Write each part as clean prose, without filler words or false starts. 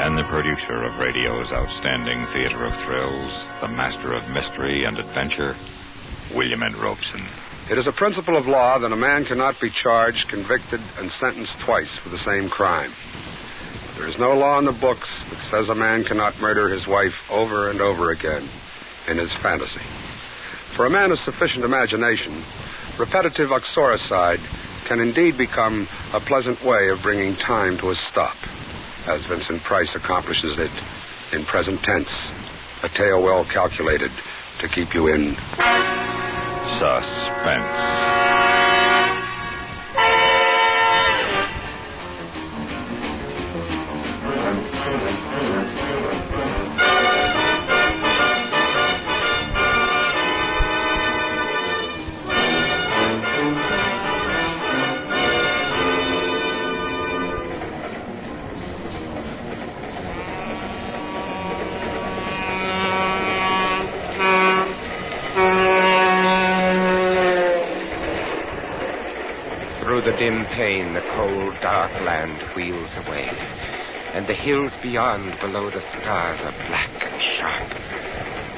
and the producer of radio's outstanding theater of thrills, the master of mystery and adventure, William N. Robeson. It is a principle of law that a man cannot be charged, convicted, and sentenced twice for the same crime. There is no law in the books that says a man cannot murder his wife over and over again in his fantasy. For a man of sufficient imagination, repetitive uxoricide can indeed become a pleasant way of bringing time to a stop, as Vincent Price accomplishes it in present tense, a tale well calculated to keep you in Suspense. The dim pane, the cold, dark land wheels away, and the hills beyond, below the stars, are black and sharp.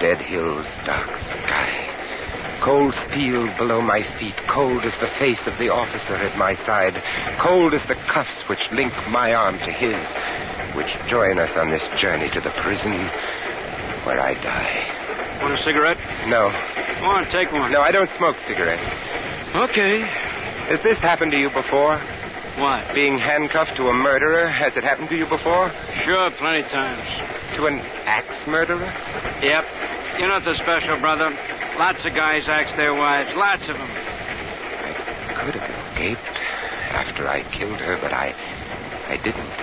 Dead hills, dark sky. Cold steel below my feet, cold as the face of the officer at my side, cold as the cuffs which link my arm to his, which join us on this journey to the prison where I die. Want a cigarette? No. Go on, take one. No, I don't smoke cigarettes. Okay. Has this happened to you before? What? Being handcuffed to a murderer? Has it happened to you before? Sure, plenty times. To an axe murderer? Yep. You're nothing special, brother. Lots of guys axe their wives. Lots of them. I could have escaped after I killed her, but I didn't.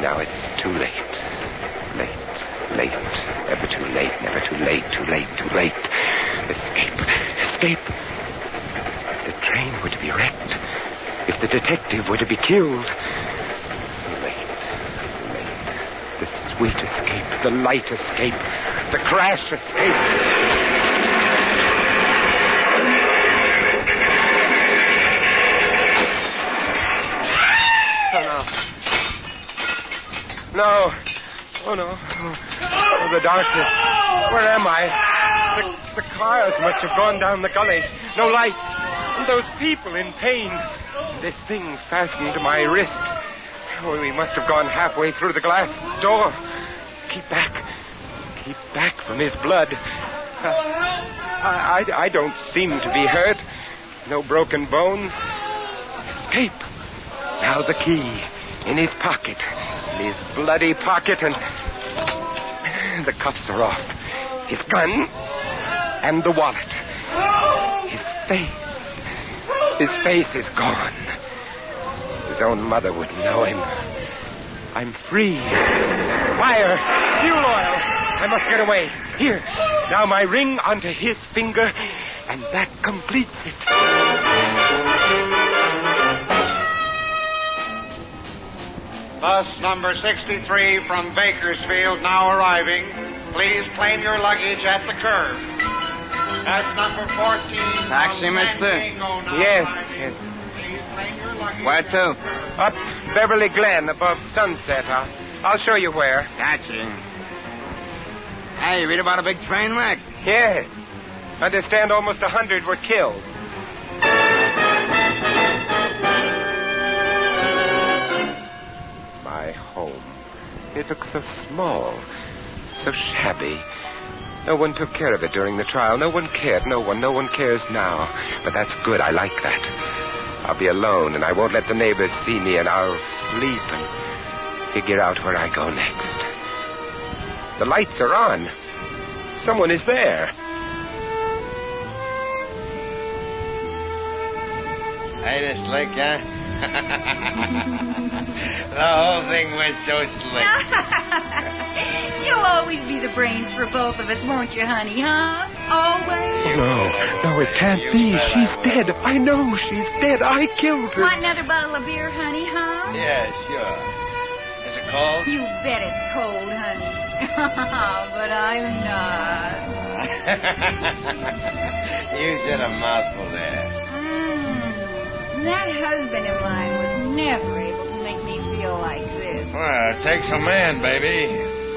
Now it's too late. Late. Never too late. Never too late. Too late. Too late. Escape. The train were to be wrecked. If the detective were to be killed. Late. The sweet escape. The light escape. The crash escape. No. Oh, no. Oh, the darkness. Where am I? The cars must have gone down the gully. No lights. And those people in pain. This thing fastened to my wrist. Oh, we must have gone halfway through the glass door. Keep back from his blood. I don't seem to be hurt. No broken bones. Escape. Now the key in his pocket. In his bloody pocket, and the cuffs are off. His gun and the wallet. His face is gone. His own mother wouldn't know him. I'm free. Fire! Fuel oil! I must get away. Here. Now my ring onto his finger, and that completes it. Bus number 63 from Bakersfield now arriving. Please claim your luggage at the curb. That's number 14. Taxi, mister? Yes. Please claim your luggage. Where to? Up Beverly Glen above Sunset. I'll show you where. Gotcha. Hey, you read about a big train wreck? Yes. Understand almost 100 were killed. My home. It looks so small, so shabby. No one took care of it during the trial. No one cared. No one cares now. But that's good. I like that. I'll be alone, and I won't let the neighbors see me, and I'll sleep and figure out where I go next. The lights are on. Someone is there. Ain't it slick, huh? The whole thing went so slick. You'll always be the brains for both of us, won't you, honey, huh? Always? No, it can't be. She's dead. I know she's dead. I killed her. Want another bottle of beer, honey, huh? Yeah, sure. Is it cold? You bet it's cold, honey. But I'm not. You said a mouthful there. That husband of mine was never able to make me feel like this. Well, It takes a man, baby.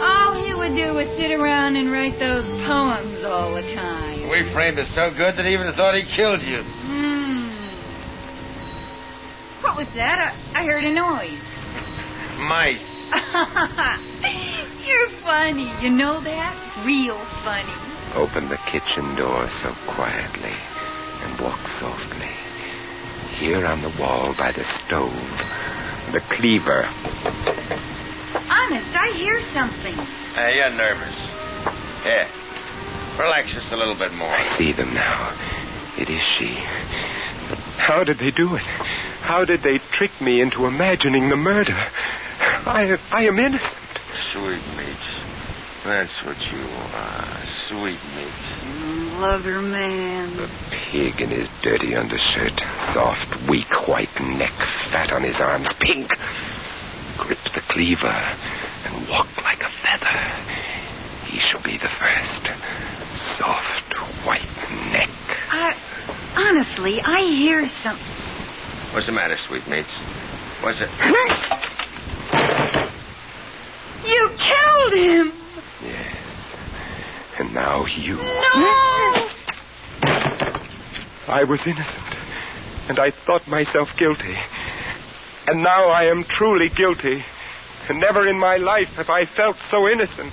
All he would do was sit around and write those poems all the time. We framed it so good that he even thought he killed you. What was that? I heard a noise. Mice. You're funny. You know that? Real funny. Open the kitchen door so quietly and walk softly. Here on the wall by the stove, the cleaver. Honest, I hear something. Hey, you're nervous. Here. Relax just a little bit more. I see them now. It is she. How did they do it? How did they trick me into imagining the murder? I am innocent. Sweetmeats. That's what you are. Sweetmeats. Lover man. The pig in his dirty undershirt. Soft, weak, white neck. Fat on his arms. Pink. Grip the cleaver and walk like a feather. He shall be the first. Soft, white neck. Honestly, I hear something. What's the matter, sweetmeats? What's it? You killed him! Yes. And now you. No! I was innocent, and I thought myself guilty. And now I am truly guilty. And never in my life have I felt so innocent.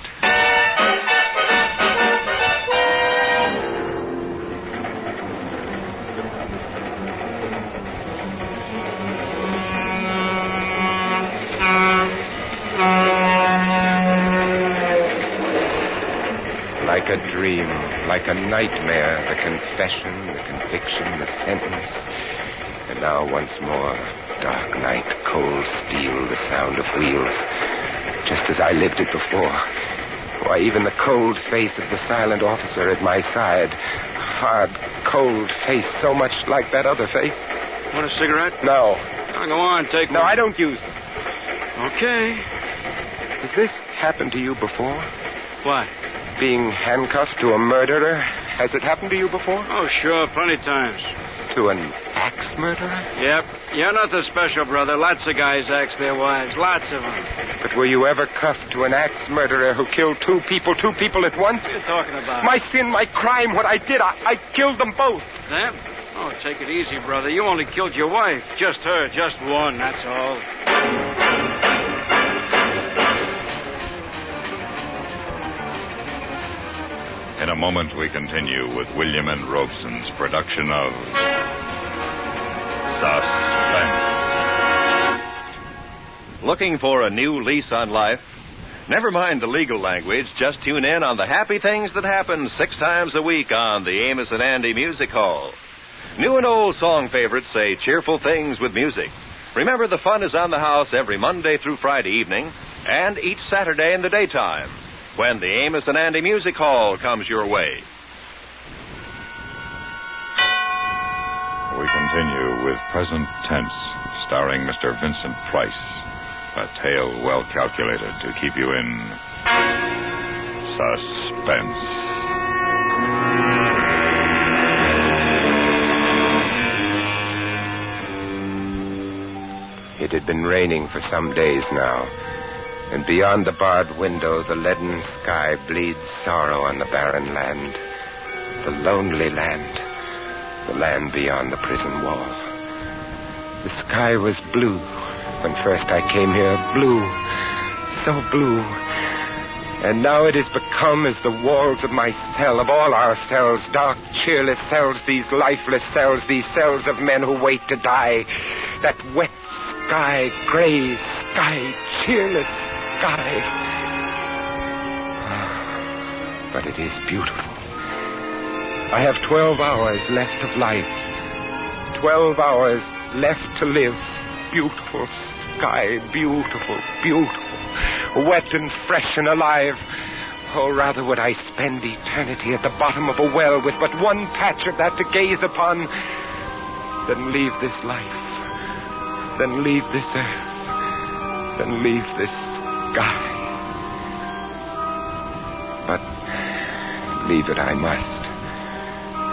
Like a dream, like a nightmare, the confession, the conviction, the sentence. And now once more, dark night, cold steel, the sound of wheels. Just as I lived it before. Why, even the cold face of the silent officer at my side. Hard, cold face, so much like that other face. Want a cigarette? No. Oh, go on, take one. No, I don't use them. Okay. Has this happened to you before? What? Being handcuffed to a murderer? Has it happened to you before? Oh, sure, plenty times. To an axe murderer? Yep. You're nothing special, brother. Lots of guys axe their wives. Lots of them. But were you ever cuffed to an axe murderer who killed two people at once? What are you talking about? My sin, my crime, what I did, I killed them both. Them? Oh, take it easy, brother. You only killed your wife. Just her. Just one, that's all. In a moment, we continue with William and Robeson's production of Suspense. Looking for a new lease on life? Never mind the legal language. Just tune in on the happy things that happen 6 times a week on the Amos and Andy Music Hall. New and old song favorites say cheerful things with music. Remember, the fun is on the house every Monday through Friday evening and each Saturday in the daytime when the Amos and Andy Music Hall comes your way. We continue with Present Tense, starring Mr. Vincent Price. A tale well calculated to keep you in suspense. It had been raining for some days now, and beyond the barred window, the leaden sky bleeds sorrow on the barren land, the lonely land, the land beyond the prison wall. The sky was blue when first I came here, blue, so blue. And now it has become as the walls of my cell, of all our cells, dark, cheerless cells, these lifeless cells, these cells of men who wait to die. That wet sky, gray sky, cheerless sky. But it is beautiful. I have 12 hours left of life. 12 hours left to live. Beautiful sky, beautiful, beautiful. Wet and fresh and alive. Oh, rather would I spend eternity at the bottom of a well with but one patch of that to gaze upon than leave this life, than leave this earth, than leave this sky. But leave it I must.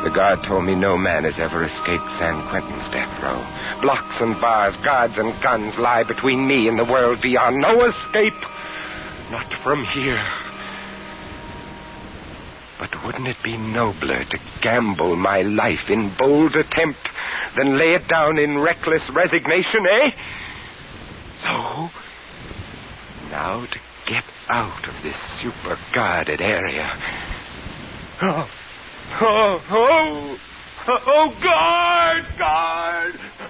The guard told me no man has ever escaped San Quentin's death row. Blocks and bars, guards and guns lie between me and the world beyond. No escape. Not from here. But wouldn't it be nobler to gamble my life in bold attempt than lay it down in reckless resignation, eh? So, now to get out of this super-guarded area. Oh, guard!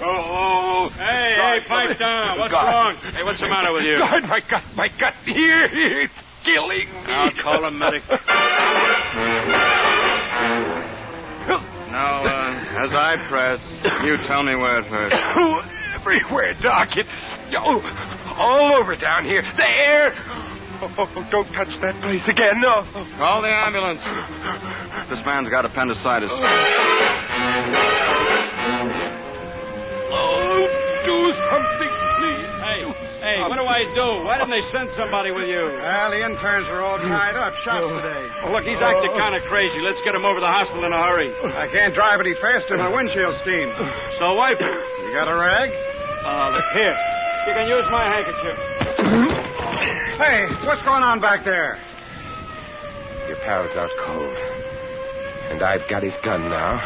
Oh, Hey, pipe down. What's wrong? Hey, what's the matter with you? Guard, my gut, here, it's killing me. I'll call a medic. Now, as I press, you tell me where it hurts. Everywhere, Doc. It's all over down here. There! Oh, don't touch that place again, no. Call the ambulance. This man's got appendicitis. Oh, do something, please. Hey, what do I do? Why didn't they send somebody with you? Well, the interns are all tied up. Shots today. Oh, look, he's acting kind of crazy. Let's get him over to the hospital in a hurry. I can't drive any faster. My windshield steam. So wipe it. You got a rag? Here. You can use my handkerchief. Hey, what's going on back there? Your pal's out cold. And I've got his gun now.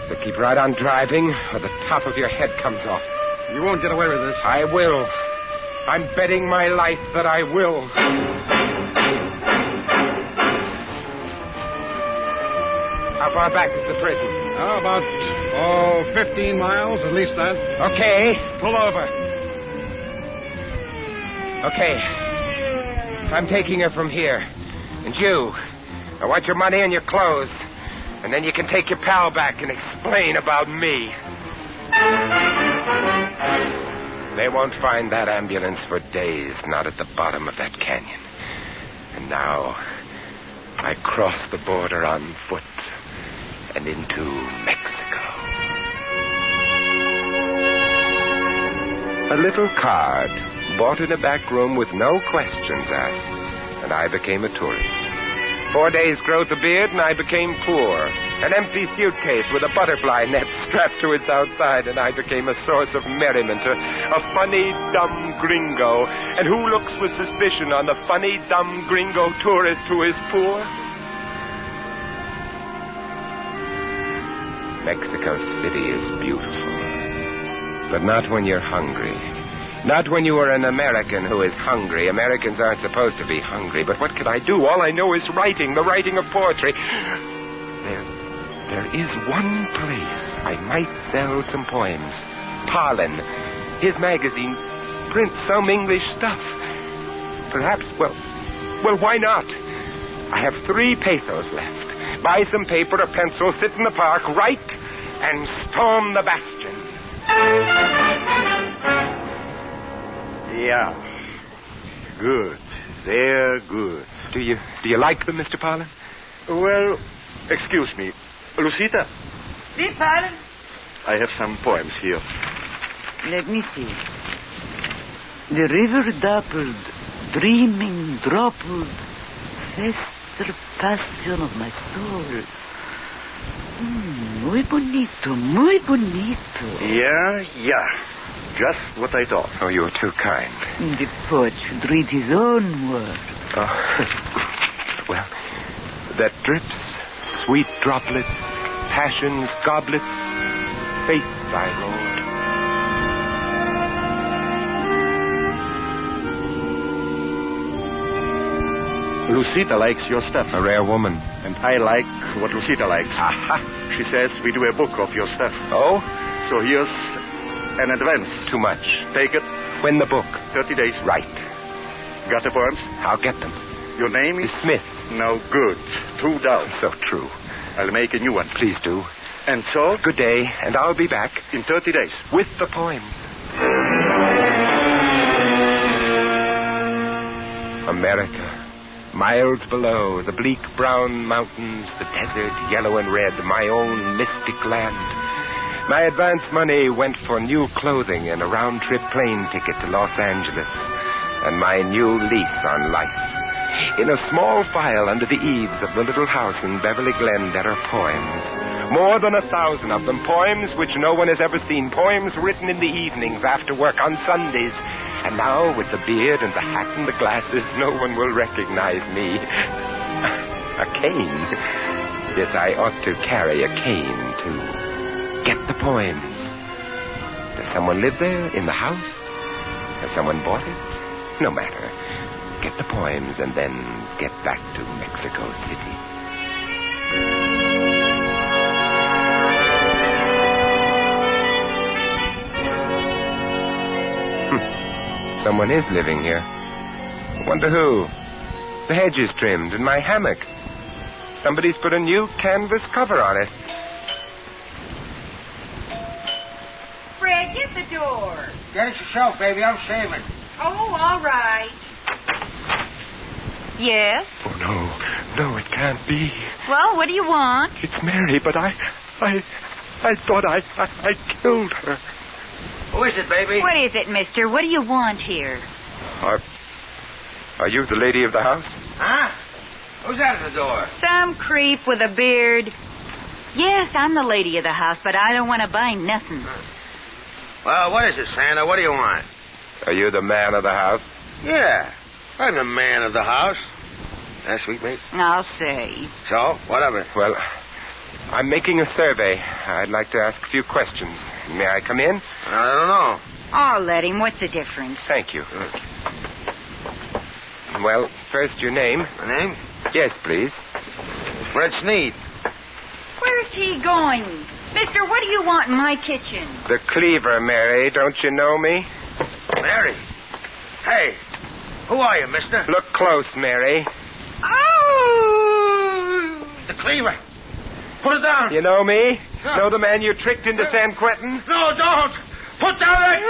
So keep right on driving, or the top of your head comes off. You won't get away with this. I will. I'm betting my life that I will. How far back is the prison? About 15 miles, at least that. Okay, pull over. Okay. I'm taking her from here. And you, I want your money and your clothes. And then you can take your pal back and explain about me. They won't find that ambulance for days, not at the bottom of that canyon. And now, I cross the border on foot and into Mexico. A little card, bought in a back room with no questions asked, and I became a tourist. 4 days' growth of beard, and I became poor. An empty suitcase with a butterfly net strapped to its outside, and I became a source of merriment, a funny, dumb gringo. And who looks with suspicion on the funny, dumb gringo tourist who is poor? Mexico City is beautiful, but not when you're hungry. Not when you are an American who is hungry. Americans aren't supposed to be hungry, but what can I do? All I know is writing, the writing of poetry. There is one place I might sell some poems. Parlin, his magazine, prints some English stuff. Perhaps, well, why not? I have 3 pesos left. Buy some paper, a pencil, sit in the park, write, and storm the bastions. Yeah. Good. They're good. Do you like them, Mr. Parlin? Well, excuse me. Lucita, See, Parlin? I have some poems here. Let me see. The river dappled, dreaming, droppled, fester bastion of my soul. Muy bonito, muy bonito. Yeah. Just what I thought. Oh, you're too kind. The poet should read his own work. Oh. Well, that drips, sweet droplets, passions, goblets, fates thy lord. Lucita likes your stuff. A rare woman. And I like what Lucita likes. Aha. She says we do a book of your stuff. Oh? So here's an advance. Too much. Take it. When the book? 30 days. Right. Got the poems? I'll get them. Your name is? Smith. No good. 2 down. So true. I'll make a new one. Please do. And so? Good day, and I'll be back. In 30 days. With the poems. America. Miles below, the bleak brown mountains, the desert, yellow and red, my own mystic land. My advance money went for new clothing and a round-trip plane ticket to Los Angeles, and my new lease on life. In a small file under the eaves of the little house in Beverly Glen, there are poems. More than 1,000 of them. Poems which no one has ever seen. Poems written in the evenings after work on Sundays. And now, with the beard and the hat and the glasses, no one will recognize me. A cane. Yes, I ought to carry a cane to get the poems. Does someone live there in the house? Has someone bought it? No matter. Get the poems and then get back to Mexico City. Someone is living here. I wonder who. The hedge is trimmed and my hammock. Somebody's put a new canvas cover on it. Fred, get the door. Get it yourself, baby. I'm shaving. Oh, all right. Yes? Oh, no, it can't be. Well, what do you want? It's Mary, but I thought I killed her. Who is it, baby? What is it, mister? What do you want here? Are you the lady of the house? Huh? Who's that at the door? Some creep with a beard. Yes, I'm the lady of the house, but I don't want to buy nothing. Well, what is it, Santa? What do you want? Are you the man of the house? Yeah, I'm the man of the house. That's sweet, mates. I'll say. So, what of it? Well, I'm making a survey. I'd like to ask a few questions. May I come in? I don't know. I'll let him. What's the difference? Thank you. Well, first your name. My name? Yes, please. Fred Sneed. Where's he going? Mister, what do you want in my kitchen? The cleaver, Mary. Don't you know me? Mary. Hey, who are you, mister? Look close, Mary. Oh! The cleaver. Put it down. You know me? No. Know the man you tricked into San Quentin? No, don't. Put down that...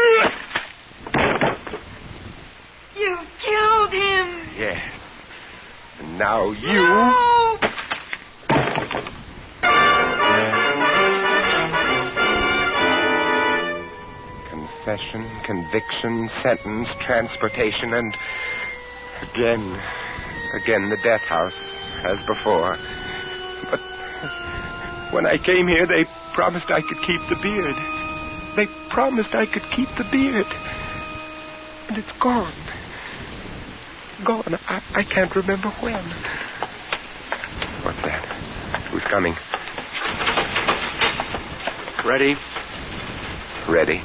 You killed him. Yes. And now you... No! Confession, conviction, sentence, transportation, and again the death house, as before. But when I came here, they promised I could keep the beard. They promised I could keep the beard. And it's gone. Gone. I can't remember when. What's that? Who's coming? Ready? Ready.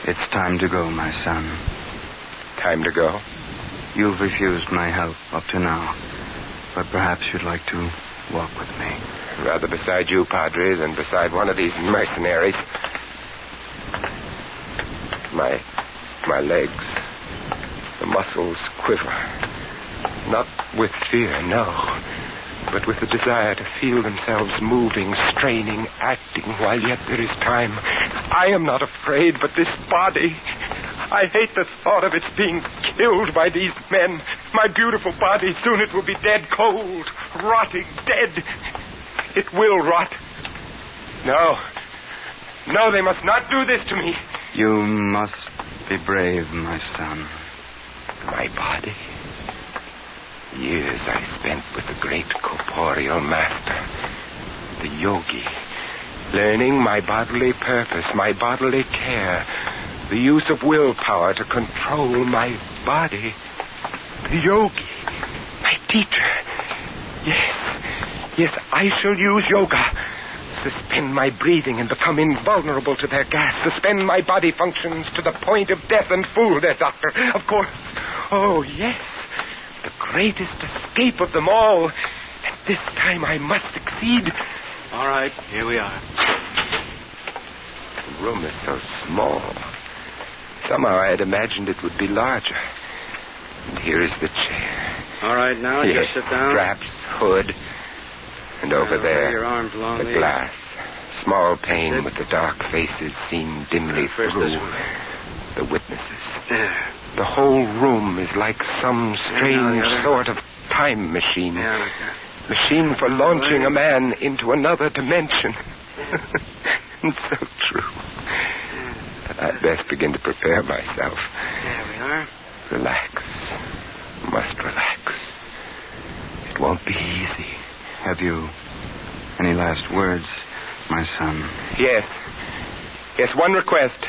It's time to go, my son. Time to go. You've refused my help up to now, but perhaps you'd like to walk with me. Rather beside you, Padre, than beside one of these mercenaries. My legs, the muscles quiver. Not with fear, no, but with the desire to feel themselves moving, straining, acting, while yet there is time. I am not afraid, but this body... I hate the thought of its being killed by these men. My beautiful body, soon it will be dead, cold, rotting, dead. It will rot. No, they must not do this to me. You must be brave, my son. My body. Years I spent with the great corporeal master, the yogi, learning my bodily purpose, my bodily care, the use of willpower to control my body. The yogi, my teacher. Yes, I shall use yoga. Suspend my breathing and become invulnerable to their gas. Suspend my body functions to the point of death and fool their doctor. Of course. Oh, yes. The greatest escape of them all. And this time I must succeed. All right, here we are. The room is so small. Somehow I had imagined it would be larger. And here is the chair. All right, now you Yes, sit down. straps, hood. And over there, lay your arms along the these. glass. Small pane Sit. with the dark faces seen dimly First through. this way. The witnesses. There. The whole room is like some strange the other. sort of time machine. Yeah, like that. Machine for launching a man into another dimension. And so true. I'd best begin to prepare myself. There we are. Relax. Must relax. be easy. Have you any last words, my son? Yes. Yes, one request.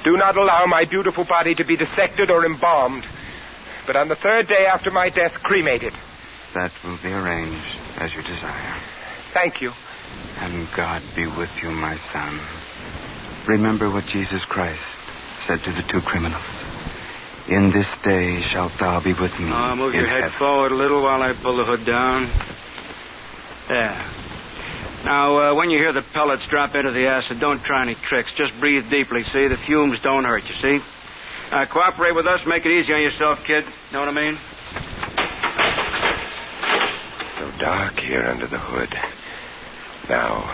Do not allow my beautiful body to be dissected or embalmed, but on the 3rd day after my death, cremate it. That will be arranged as you desire. Thank you. And God be with you, my son. Remember what Jesus Christ said to the 2 criminals. In this day shalt thou be with me. Move your head forward a little while I pull the hood down. There. Now, when you hear the pellets drop into the acid, don't try any tricks. Just breathe deeply, see? The fumes don't hurt, you see? Cooperate with us. Make it easy on yourself, kid. Know what I mean? So dark here under the hood. Now,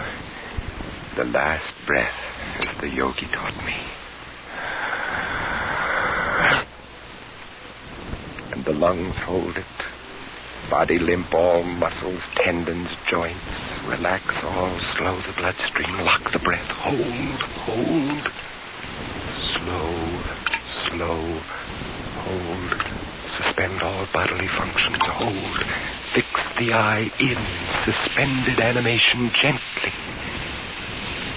the last breath, as the yogi taught me. And the lungs hold it. Body limp, all muscles, tendons, joints. Relax all, slow the bloodstream, lock the breath. Hold. Slow, hold. Suspend all bodily functions, hold. Fix the eye in suspended animation gently.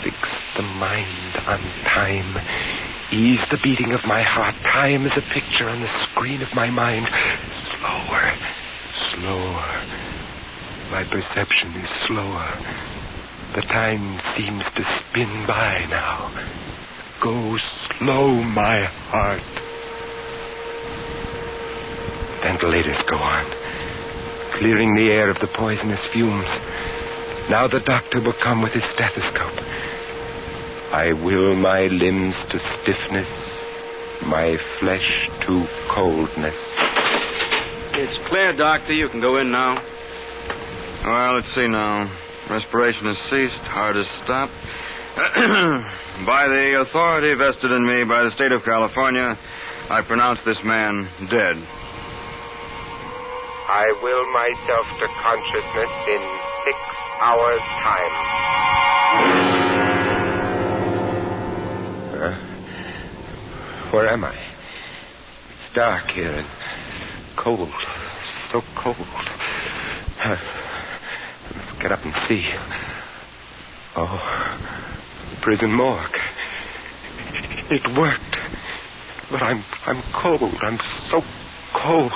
Fix the mind on time. Ease the beating of my heart. Time is a picture on the screen of my mind. Slower. My perception is slower. The time seems to spin by now. Go slow, my heart. Ventilators go on, clearing the air of the poisonous fumes. Now the doctor will come with his stethoscope. I will my limbs to stiffness, my flesh to coldness. It's clear, Doctor. You can go in now. Well, let's see now. Respiration has ceased. Heart has stopped. By the authority vested in me by the state of California, I pronounce this man dead. I will myself to consciousness in 6 hours' time. Where am I? It's dark here and cold. So cold. I must get up and see. Oh, prison morgue. It worked. But I'm cold. I'm so cold.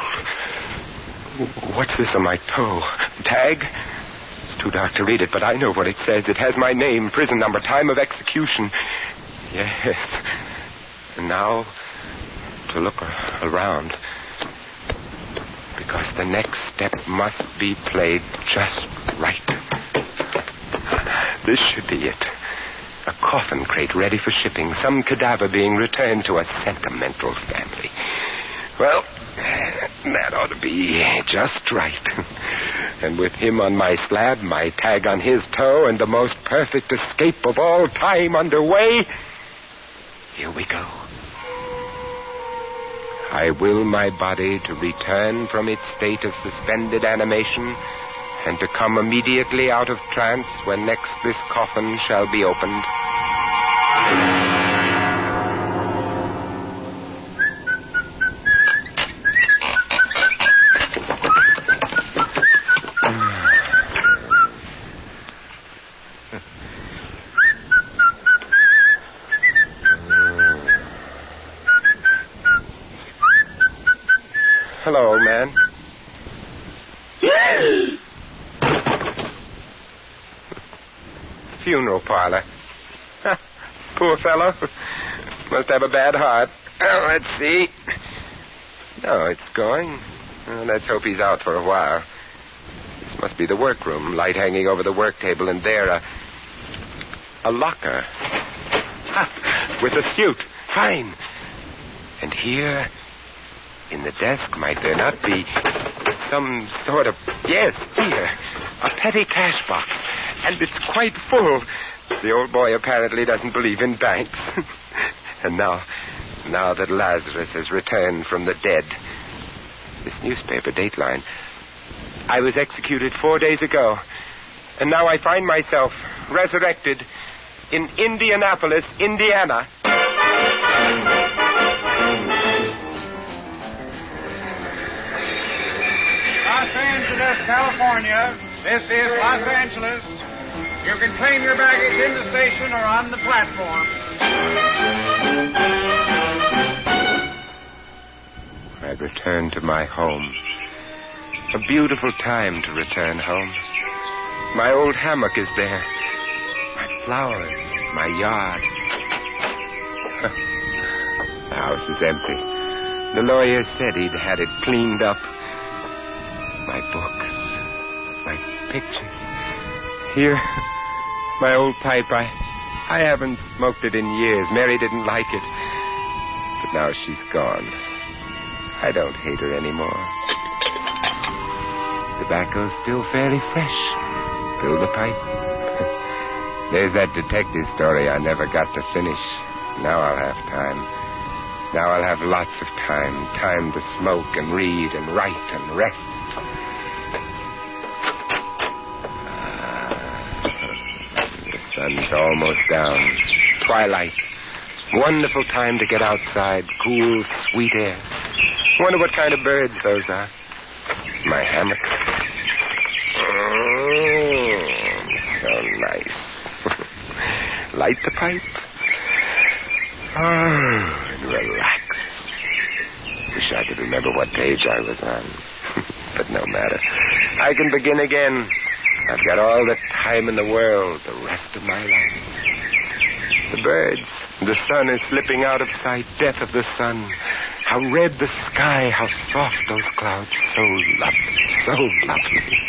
What's this on my toe? Tag? It's too dark to read it, but I know what it says. It has my name, prison number, time of execution. Yes. And now to look around. Because the next step must be played just right. This should be it. A coffin crate ready for shipping. Some cadaver being returned to a sentimental family. Well, that ought to be just right. And with him on my slab, my tag on his toe, and the most perfect escape of all time underway, here we go. I will my body to return from its state of suspended animation and to come immediately out of trance when next this coffin shall be opened. Hello, old man. Funeral parlor. Poor fellow. Must have a bad heart. Well, let's see. No, it's going. Well, let's hope he's out for a while. This must be the workroom. Light hanging over the work table, and there a locker. Ha! With a suit. Fine. And here, in the desk, might there not be some sort of... Yes, here. A petty cash box. And it's quite full. The old boy apparently doesn't believe in banks. And now that Lazarus has returned from the dead, this newspaper dateline. I was executed 4 days ago. And now I find myself resurrected in Indianapolis, Indiana. Los Angeles, California. This is Los Angeles. You can claim your baggage in the station or on the platform. I return to my home. A beautiful time to return home. My old hammock is there. My flowers, my yard. The house is empty. The lawyer said he'd had it cleaned up. My books, my pictures. Here, my old pipe. I haven't smoked it in years. Mary didn't like it. But now she's gone. I don't hate her anymore. Tobacco's still fairly fresh. Fill the pipe. There's that detective story I never got to finish. Now I'll have time. Now I'll have lots of time. Time to smoke and read and write and rest. The sun's almost down. Twilight. Wonderful time to get outside. Cool, sweet air. Wonder what kind of birds those are. My hammock. So nice. Light the pipe. And relax. Wish I could remember what page I was on. But no matter. I can begin again. I've got all the time in the world, the rest of my life. The birds, the sun is slipping out of sight. Death of the sun. How red the sky, how soft those clouds. So lovely, so lovely.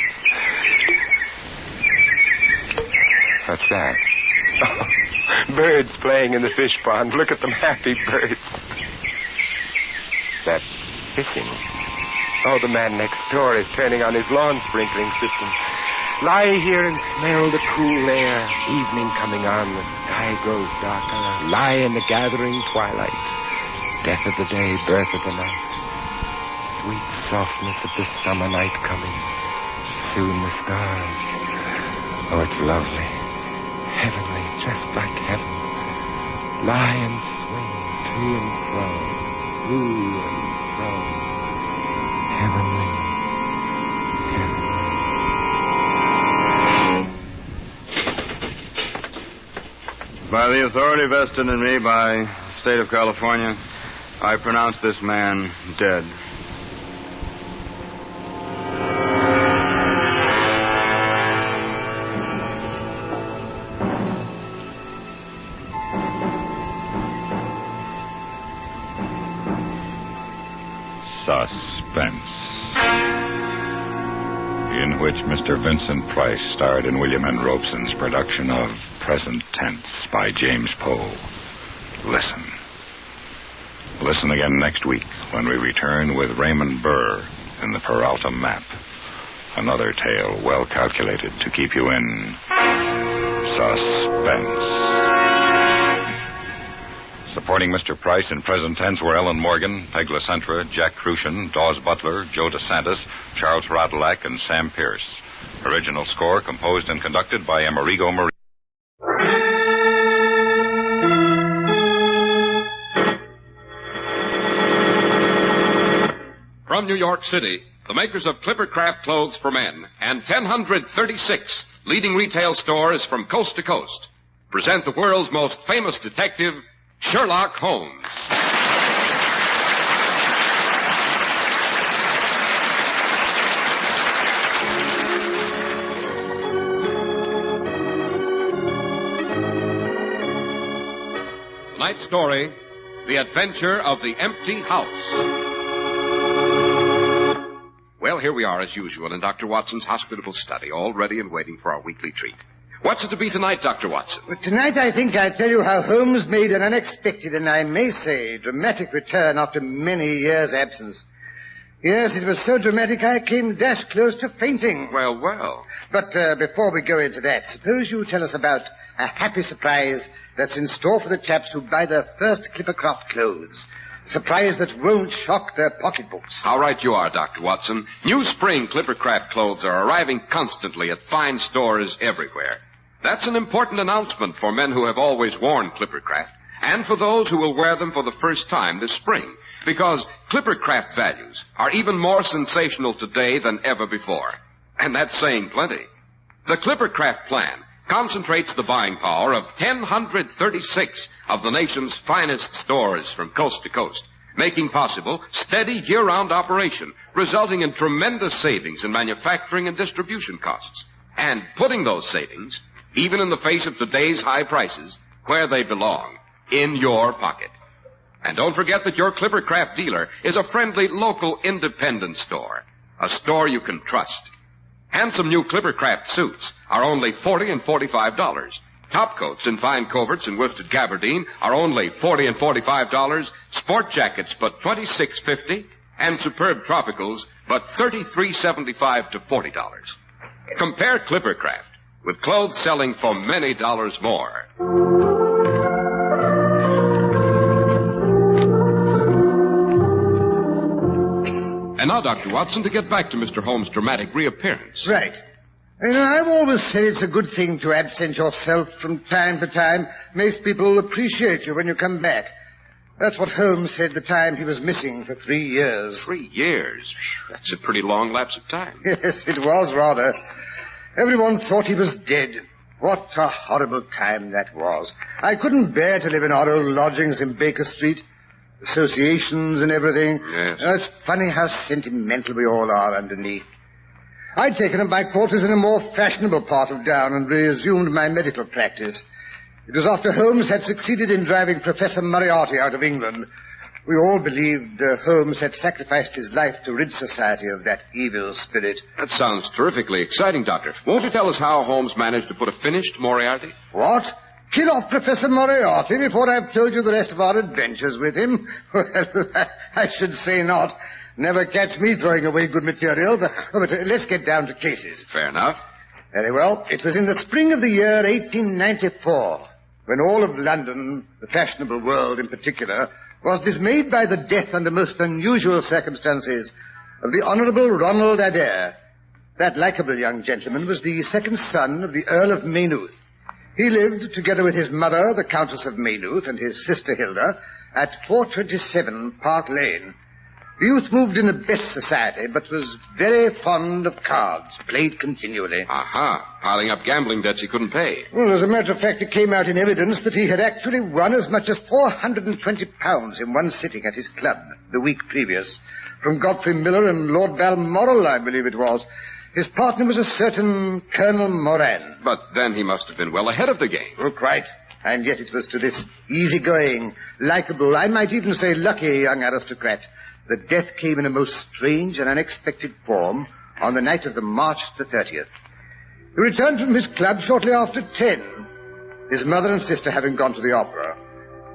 What's that? Oh, birds playing in the fish pond. Look at them happy birds. That hissing. Oh, the man next door is turning on his lawn sprinkling system. Lie here and smell the cool air. Evening coming on, the sky grows darker. Lie in the gathering twilight. Death of the day, birth of the night. Sweet softness of the summer night coming. Soon the stars. Oh, it's lovely. Heavenly, just like heaven. Lie and swing to and fro. To and fro. Heavenly. Heavenly. By the authority vested in me by the state of California, I pronounce this man dead. Suspense, in which Mr. Vincent Price starred in William N. Robeson's production of Present Tense by James Poe. Listen. Listen again next week when we return with Raymond Burr in the Peralta Map. Another tale well calculated to keep you in suspense. Supporting Mr. Price in Present Tense were Ellen Morgan, Peg LaCentra, Jack Crucian, Dawes Butler, Joe DeSantis, Charles Radulac, and Sam Pierce. Original score composed and conducted by Amerigo Marie. From New York City, the makers of Clippercraft Clothes for Men and 1036 leading retail stores from coast to coast present the world's most famous detective, Sherlock Holmes. Tonight's story, The Adventure of the Empty House. Well, here we are as usual in Dr. Watson's hospitable study, all ready and waiting for our weekly treat. What's it to be tonight, Dr. Watson? Well, tonight I think I'll tell you how Holmes made an unexpected and I may say dramatic return after many years' absence. Yes, it was so dramatic I came dash close to fainting. Well, well. But before we go into that, suppose you tell us about a happy surprise that's in store for the chaps who buy their first Clippercraft clothes. A surprise that won't shock their pocketbooks. How right you are, Dr. Watson. New spring Clippercraft clothes are arriving constantly at fine stores everywhere. That's an important announcement for men who have always worn Clippercraft, and for those who will wear them for the first time this spring, Because Clippercraft values are even more sensational today than ever before. And that's saying plenty. The Clippercraft plan concentrates the buying power of 1,036 of the nation's finest stores from coast to coast, making possible steady year-round operation, resulting in tremendous savings in manufacturing and distribution costs, and putting those savings, even in the face of today's high prices, where they belong, in your pocket. And don't forget that your Clippercraft dealer is a friendly local independent store, a store you can trust. Handsome new Clippercraft suits are only $40 and $45. Top coats in fine coverts and worsted gabardine are only $40 and $45. Sport jackets but $26.50, and superb tropicals but $33.75 to $40. Compare Clippercraft with clothes selling for many dollars more. And now, Dr. Watson, to get back to Mr. Holmes' dramatic reappearance. Right. You know, I've always said it's a good thing to absent yourself from time to time. Makes people appreciate you when you come back. That's what Holmes said the time he was missing for 3 years. 3 years? That's a pretty long lapse of time. Yes, it was, rather. Everyone thought he was dead. What a horrible time that was. I couldn't bear to live in our old lodgings in Baker Street. Associations and everything. Yes. It's funny how sentimental we all are underneath. I'd taken up my quarters in a more fashionable part of town and resumed my medical practice. It was after Holmes had succeeded in driving Professor Moriarty out of England. We all believed Holmes had sacrificed his life to rid society of that evil spirit. That sounds terrifically exciting, Doctor. Won't you tell us how Holmes managed to put a finish to Moriarty? What? Kill off Professor Moriarty before I've told you the rest of our adventures with him? Well, I should say not. Never catch me throwing away good material. But let's get down to cases. Fair enough. Very well. It was in the spring of the year 1894 when all of London, the fashionable world in particular, was dismayed by the death under most unusual circumstances of the Honourable Ronald Adair. That likeable young gentleman was the second son of the Earl of Maynooth. He lived, together with his mother, the Countess of Maynooth, and his sister Hilda, at 427 Park Lane. The youth moved in the best society, but was very fond of cards, played continually. Aha, piling up gambling debts he couldn't pay. Well, as a matter of fact, it came out in evidence that he had actually won as much as £420 in one sitting at his club the week previous, from Godfrey Miller and Lord Balmoral, I believe it was. His partner was a certain Colonel Moran. But then he must have been well ahead of the game. Oh, quite. And yet it was to this easygoing, likable, I might even say lucky young aristocrat that death came in a most strange and unexpected form on the night of the March the 30th. He returned from his club shortly after 10, his mother and sister having gone to the opera.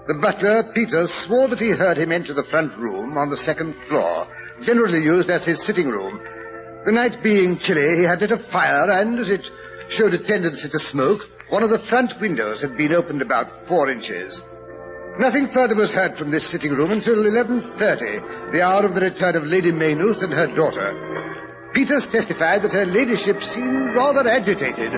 The butler, Peter, swore that he heard him enter the front room on the second floor, generally used as his sitting room. The night being chilly, he had lit a fire, and as it showed a tendency to smoke, one of the front windows had been opened about 4 inches. Nothing further was heard from this sitting room until 11:30, the hour of the return of Lady Maynooth and her daughter. Peters testified that her ladyship seemed rather agitated.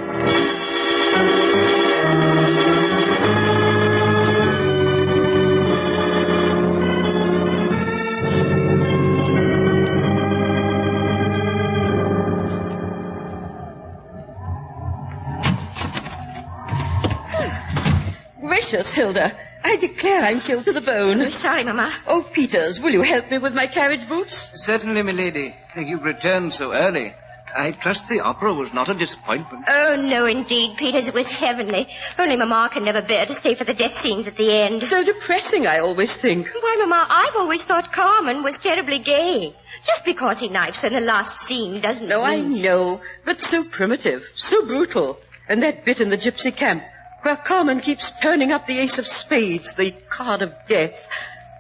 Gracious, Hilda. I declare I'm chilled to the bone. Oh, sorry, Mama. Oh, Peters, will you help me with my carriage boots? Certainly, milady. You've returned so early. I trust the opera was not a disappointment. Oh, no, indeed, Peters. It was heavenly. Only Mama can never bear to stay for the death scenes at the end. So depressing, I always think. Why, Mama, I've always thought Carmen was terribly gay. Just because he knifes her in the last scene doesn't mean... I know, but so primitive, so brutal. And that bit in the gypsy camp, where Carmen keeps turning up the ace of spades, the card of death.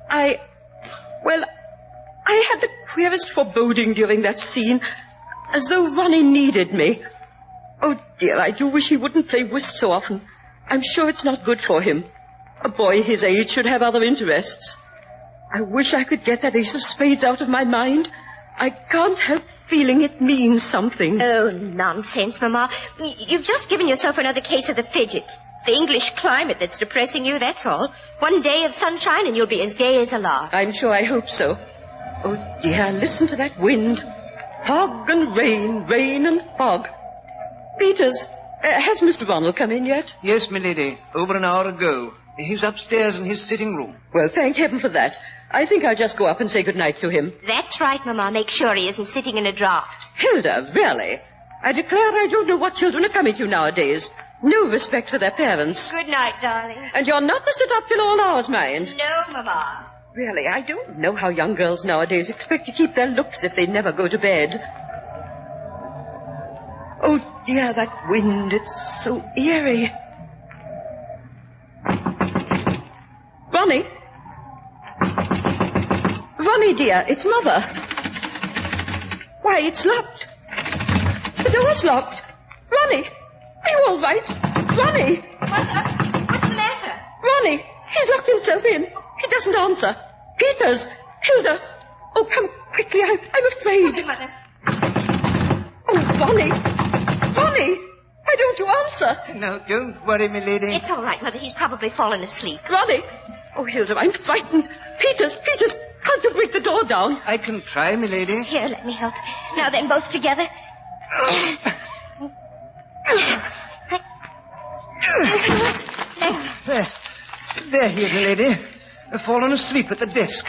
I had the queerest foreboding during that scene, as though Ronnie needed me. Oh, dear, I do wish he wouldn't play whist so often. I'm sure it's not good for him. A boy his age should have other interests. I wish I could get that ace of spades out of my mind. I can't help feeling it means something. Oh, nonsense, Mama. You've just given yourself another case of the fidgets. It's the English climate that's depressing you, that's all. One day of sunshine and you'll be as gay as a lark. I'm sure I hope so. Oh, dear, listen to that wind. Fog and rain, rain and fog. Peters, has Mr. Ronald come in yet? Yes, milady. Over an hour ago. He's upstairs in his sitting room. Well, thank heaven for that. I think I'll just go up and say good night to him. That's right, Mama. Make sure he isn't sitting in a draught. Hilda, really? I declare I don't know what children are coming to nowadays. No respect for their parents. Good night, darling. And you're not to sit up till all hours, mind. No, Mama. Really, I don't know how young girls nowadays expect to keep their looks if they never go to bed. Oh, dear, that wind, it's so eerie. Ronnie? Ronnie, dear, it's Mother. Why, it's locked. The door's locked. Ronnie, are you all right? Ronnie! Mother, what's the matter? Ronnie, he's locked himself in. He doesn't answer. Peters, Hilda. Oh, come quickly, I'm afraid. Okay, Mother. Oh, Ronnie. Ronnie, why don't you answer? No, don't worry, milady. It's all right, Mother. He's probably fallen asleep. Ronnie. Oh, Hilda, I'm frightened. Peters, can't you break the door down? I can try, milady. Here, let me help. Now then, both together. There he is, milady. Fallen asleep at the desk.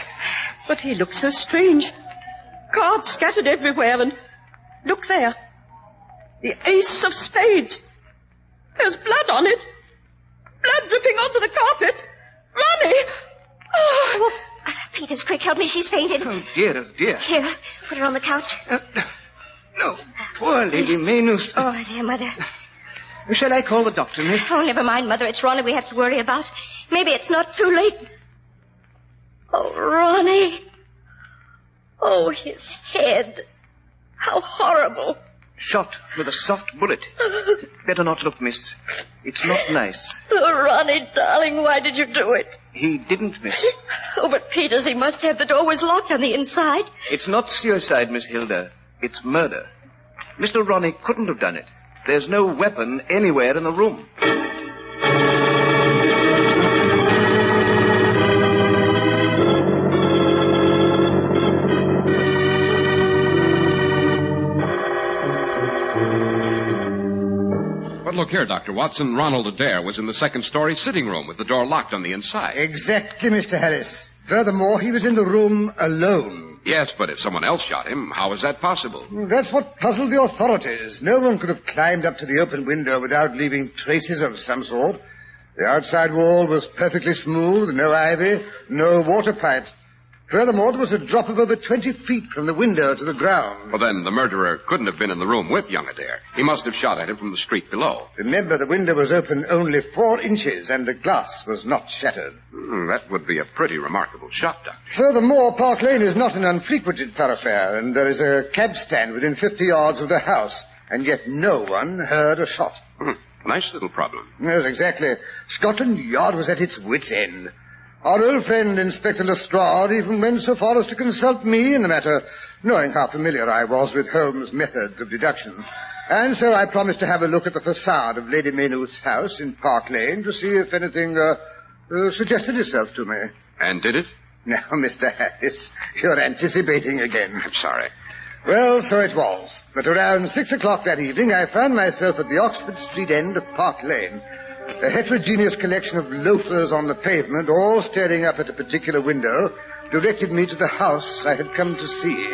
But he looks so strange. Cards scattered everywhere, and look there. The ace of spades. There's blood on it. Blood dripping onto the carpet. Ronnie! Oh. Peters, quick, help me. She's fainted. Oh, dear, oh, dear. Here, put her on the couch. No, poor Lady Maynooth. Oh, dear, Mother. Shall I call the doctor, miss? Oh, never mind, Mother. It's Ronnie we have to worry about. Maybe it's not too late. Oh, Ronnie. Oh, his head. How horrible. Shot with a soft bullet. Better not look, miss. It's not nice. Oh, Ronnie, darling, why did you do it? He didn't, miss. Oh, but Peters, he must have. The door was locked on the inside. It's not suicide, Miss Hilda. It's murder. Mr. Ronnie couldn't have done it. There's no weapon anywhere in the room. But look here, Dr. Watson. Ronald Adair was in the second-story sitting room with the door locked on the inside. Exactly, Mr. Harris. Furthermore, he was in the room alone. Yes, but if someone else shot him, how is that possible? That's what puzzled the authorities. No one could have climbed up to the open window without leaving traces of some sort. The outside wall was perfectly smooth, no ivy, no water pipes. Furthermore, there was a drop of over 20 feet from the window to the ground. Well, then the murderer couldn't have been in the room with young Adair. He must have shot at him from the street below. Remember, the window was open only 4 inches, and the glass was not shattered. That would be a pretty remarkable shot, Doctor. Furthermore, Park Lane is not an unfrequented thoroughfare, and there is a cab stand within 50 yards of the house, and yet no one heard a shot. Nice little problem. Yes, exactly. Scotland Yard was at its wits' end. Our old friend, Inspector Lestrade, even went so far as to consult me in the matter, knowing how familiar I was with Holmes' methods of deduction. And so I promised to have a look at the facade of Lady Maynooth's house in Park Lane to see if anything suggested itself to me. And did it? Now, Mr. Harris, you're anticipating again. I'm sorry. Well, so it was. But around 6 o'clock that evening, I found myself at the Oxford Street end of Park Lane. A heterogeneous collection of loafers on the pavement, all staring up at a particular window, directed me to the house I had come to see.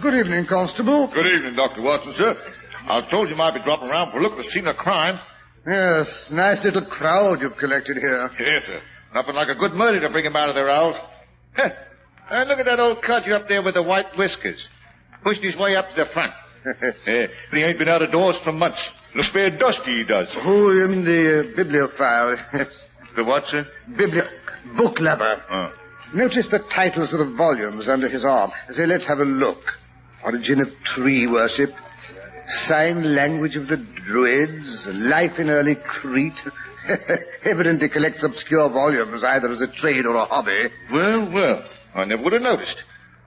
Good evening, Constable. Good evening, Dr. Watson, sir. I was told you might be dropping around for a look at the scene of crime. Yes, nice little crowd you've collected here. Yes, sir. Nothing like a good murder to bring them out of their hours. And look at that old codger up there with the white whiskers. Pushed his way up to the front. But he ain't been out of doors for months. Looks fair dusky, he does. Oh, you mean the bibliophile. The what, sir? Book lover. Oh. Notice the titles of the volumes under his arm. Say, let's have a look. Origin of Tree Worship. Sign language of the Druids, life in early Crete. Evidently collects obscure volumes, either as a trade or a hobby. Well, I never would have noticed.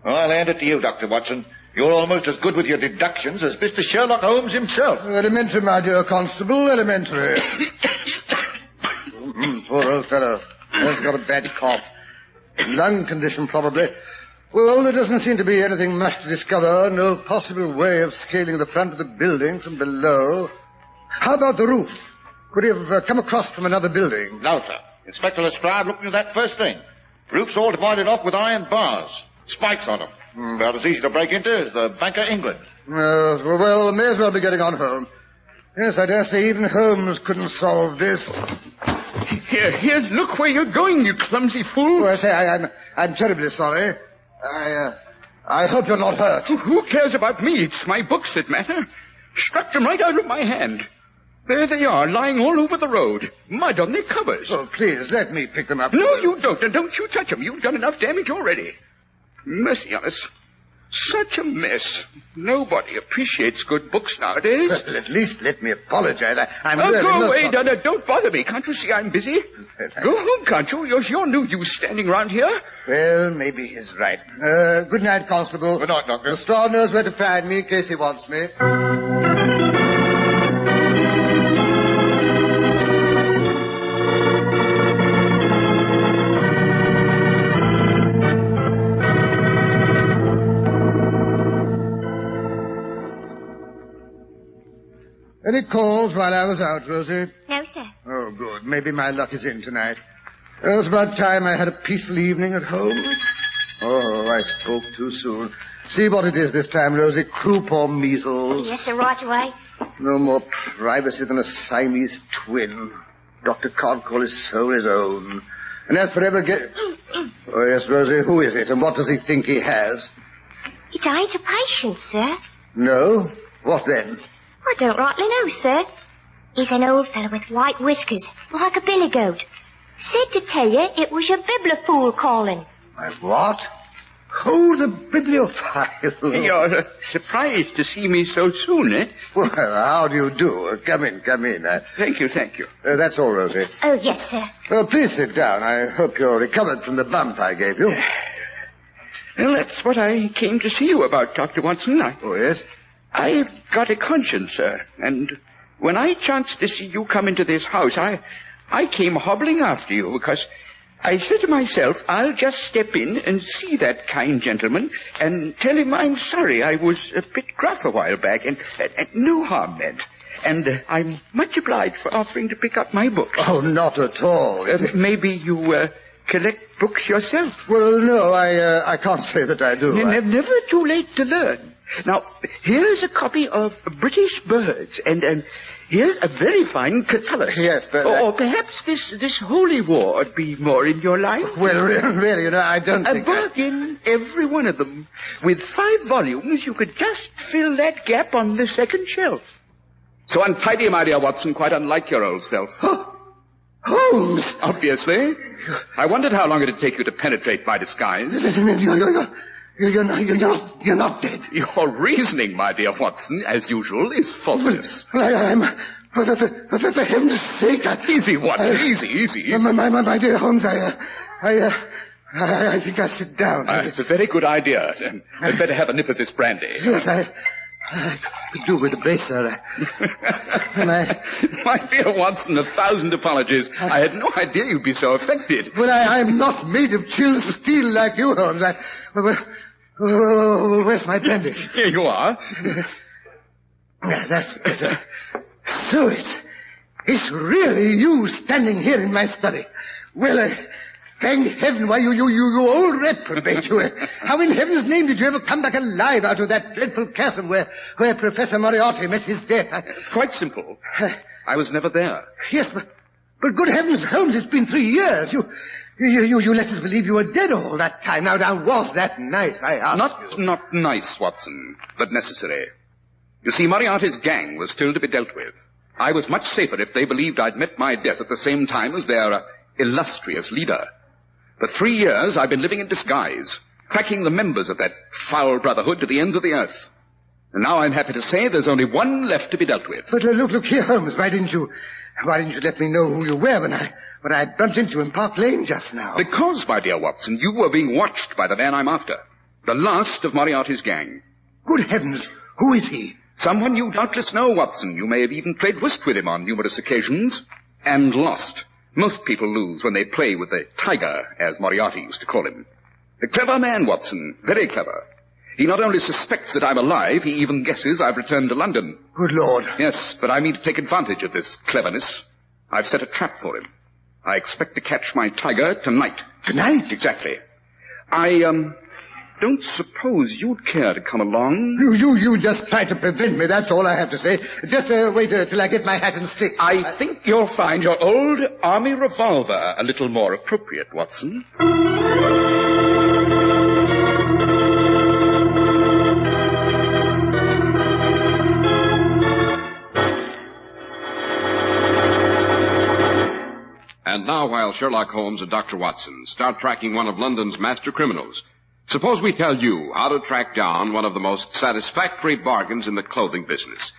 I'll hand it to you, Dr. Watson. You're almost as good with your deductions as Mr. Sherlock Holmes himself. Elementary, my dear Constable, elementary. Poor old fellow. He's got a bad cough. Lung condition, probably. Well, there doesn't seem to be anything much to discover. No possible way of scaling the front of the building from below. How about the roof? Could he have come across from another building? No, sir. Inspector Lestrade looked into that first thing. Roof's all divided off with iron bars. Spikes on them. About as easy to break into as the Bank of England. Well, may as well be getting on home. Yes, I dare say even Holmes couldn't solve this. Here, look where you're going, you clumsy fool. Oh, I say, I'm terribly sorry. I hope you're not hurt. Who cares about me? It's my books that matter. Struck them right out of my hand. There they are, lying all over the road. Mud on their covers. Oh, please, let me pick them up. No, you don't. And don't you touch them. You've done enough damage already. Mercy on us. Such a mess. Nobody appreciates good books nowadays. Well, at least let me apologize. I'm really go away, Donna. Don't bother me. Can't you see I'm busy? Go home, can't you? You're no use standing around here. Well, maybe he's right. Good night, Constable. Good night, Doctor. Lestrade knows where to find me in case he wants me. Any calls while I was out, Rosie? No, sir. Oh, good. Maybe my luck is in tonight. It was about time I had a peaceful evening at home. Oh, I spoke too soon. See what it is this time, Rosie. Croup or measles? Yes, sir, right away. No more privacy than a Siamese twin. Dr. Codd called his soul his own. And as for ever Oh, yes, Rosie, who is it, and what does he think he has? It ain't a patient, sir. No? What then? I don't rightly know, sir. He's an old fellow with white whiskers, like a billy goat. Said to tell you it was your bibliophile calling. My what? Oh, the bibliophile. You're surprised to see me so soon, eh? Well, how do you do? Come in. Thank you. That's all, Rosie. Oh, yes, sir. Well, please sit down. I hope you're recovered from the bump I gave you. Well, that's what I came to see you about, Dr. Watson. Oh, yes? I've got a conscience, sir, and when I chanced to see you come into this house, I came hobbling after you because I said to myself, I'll just step in and see that kind gentleman and tell him I'm sorry I was a bit gruff a while back and no harm meant. And I'm much obliged for offering to pick up my books. Oh, not at all. Maybe you collect books yourself? Well, no, I can't say that I do. Never too late to learn. Now, here's a copy of British Birds, and here's a very fine CUTLASS. Yes, but... Or perhaps this Holy War would be more in your line. Well, really, I don't think... A bargain, every one of them. With 5 volumes, you could just fill that gap on the second shelf. So untidy, my dear Watson, quite unlike your old self. Holmes! Obviously. I wondered how long it'd take you to penetrate my disguise. You're not dead. Your reasoning, my dear Watson, as usual, is faultless. I'm... For heaven's sake... Easy, Watson, easy. My dear Holmes, I think I'll sit down. It's a very good idea. I'd better have a nip of this brandy. Yes, I could do with a bracer. My dear Watson, 1,000 apologies. I had no idea you'd be so affected. Well, I'm not made of chilled steel like you, Holmes. Where's my brandy? Here you are. That's better. So it's really you standing here in my study. Well, thank heaven, why, you old reprobate, you. How in heaven's name did you ever come back alive out of that dreadful chasm where Professor Moriarty met his death? It's quite simple. I was never there. Yes, but good heavens, Holmes, it's been 3 years. You let us believe you were dead all that time. Now, was that nice, I ask you? Not nice, Watson, but necessary. You see, Moriarty's gang was still to be dealt with. I was much safer if they believed I'd met my death at the same time as their illustrious leader. For 3 years, I've been living in disguise, tracking the members of that foul brotherhood to the ends of the earth. And now I'm happy to say there's only one left to be dealt with. But look here, Holmes. Why didn't you let me know who you were when I bumped into you in Park Lane just now? Because, my dear Watson, you were being watched by the man I'm after. The last of Moriarty's gang. Good heavens, who is he? Someone you doubtless know, Watson. You may have even played whist with him on numerous occasions. And lost. Most people lose when they play with the tiger, as Moriarty used to call him. A clever man, Watson. Very clever. He not only suspects that I'm alive, he even guesses I've returned to London. Good Lord. Yes, but I mean to take advantage of this cleverness. I've set a trap for him. I expect to catch my tiger tonight. Tonight? Exactly. I, don't suppose you'd care to come along? You just try to prevent me, that's all I have to say. Just wait till I get my hat and stick. I think you'll find your old army revolver a little more appropriate, Watson. And now, while Sherlock Holmes and Dr. Watson start tracking one of London's master criminals, suppose we tell you how to track down one of the most satisfactory bargains in the clothing business.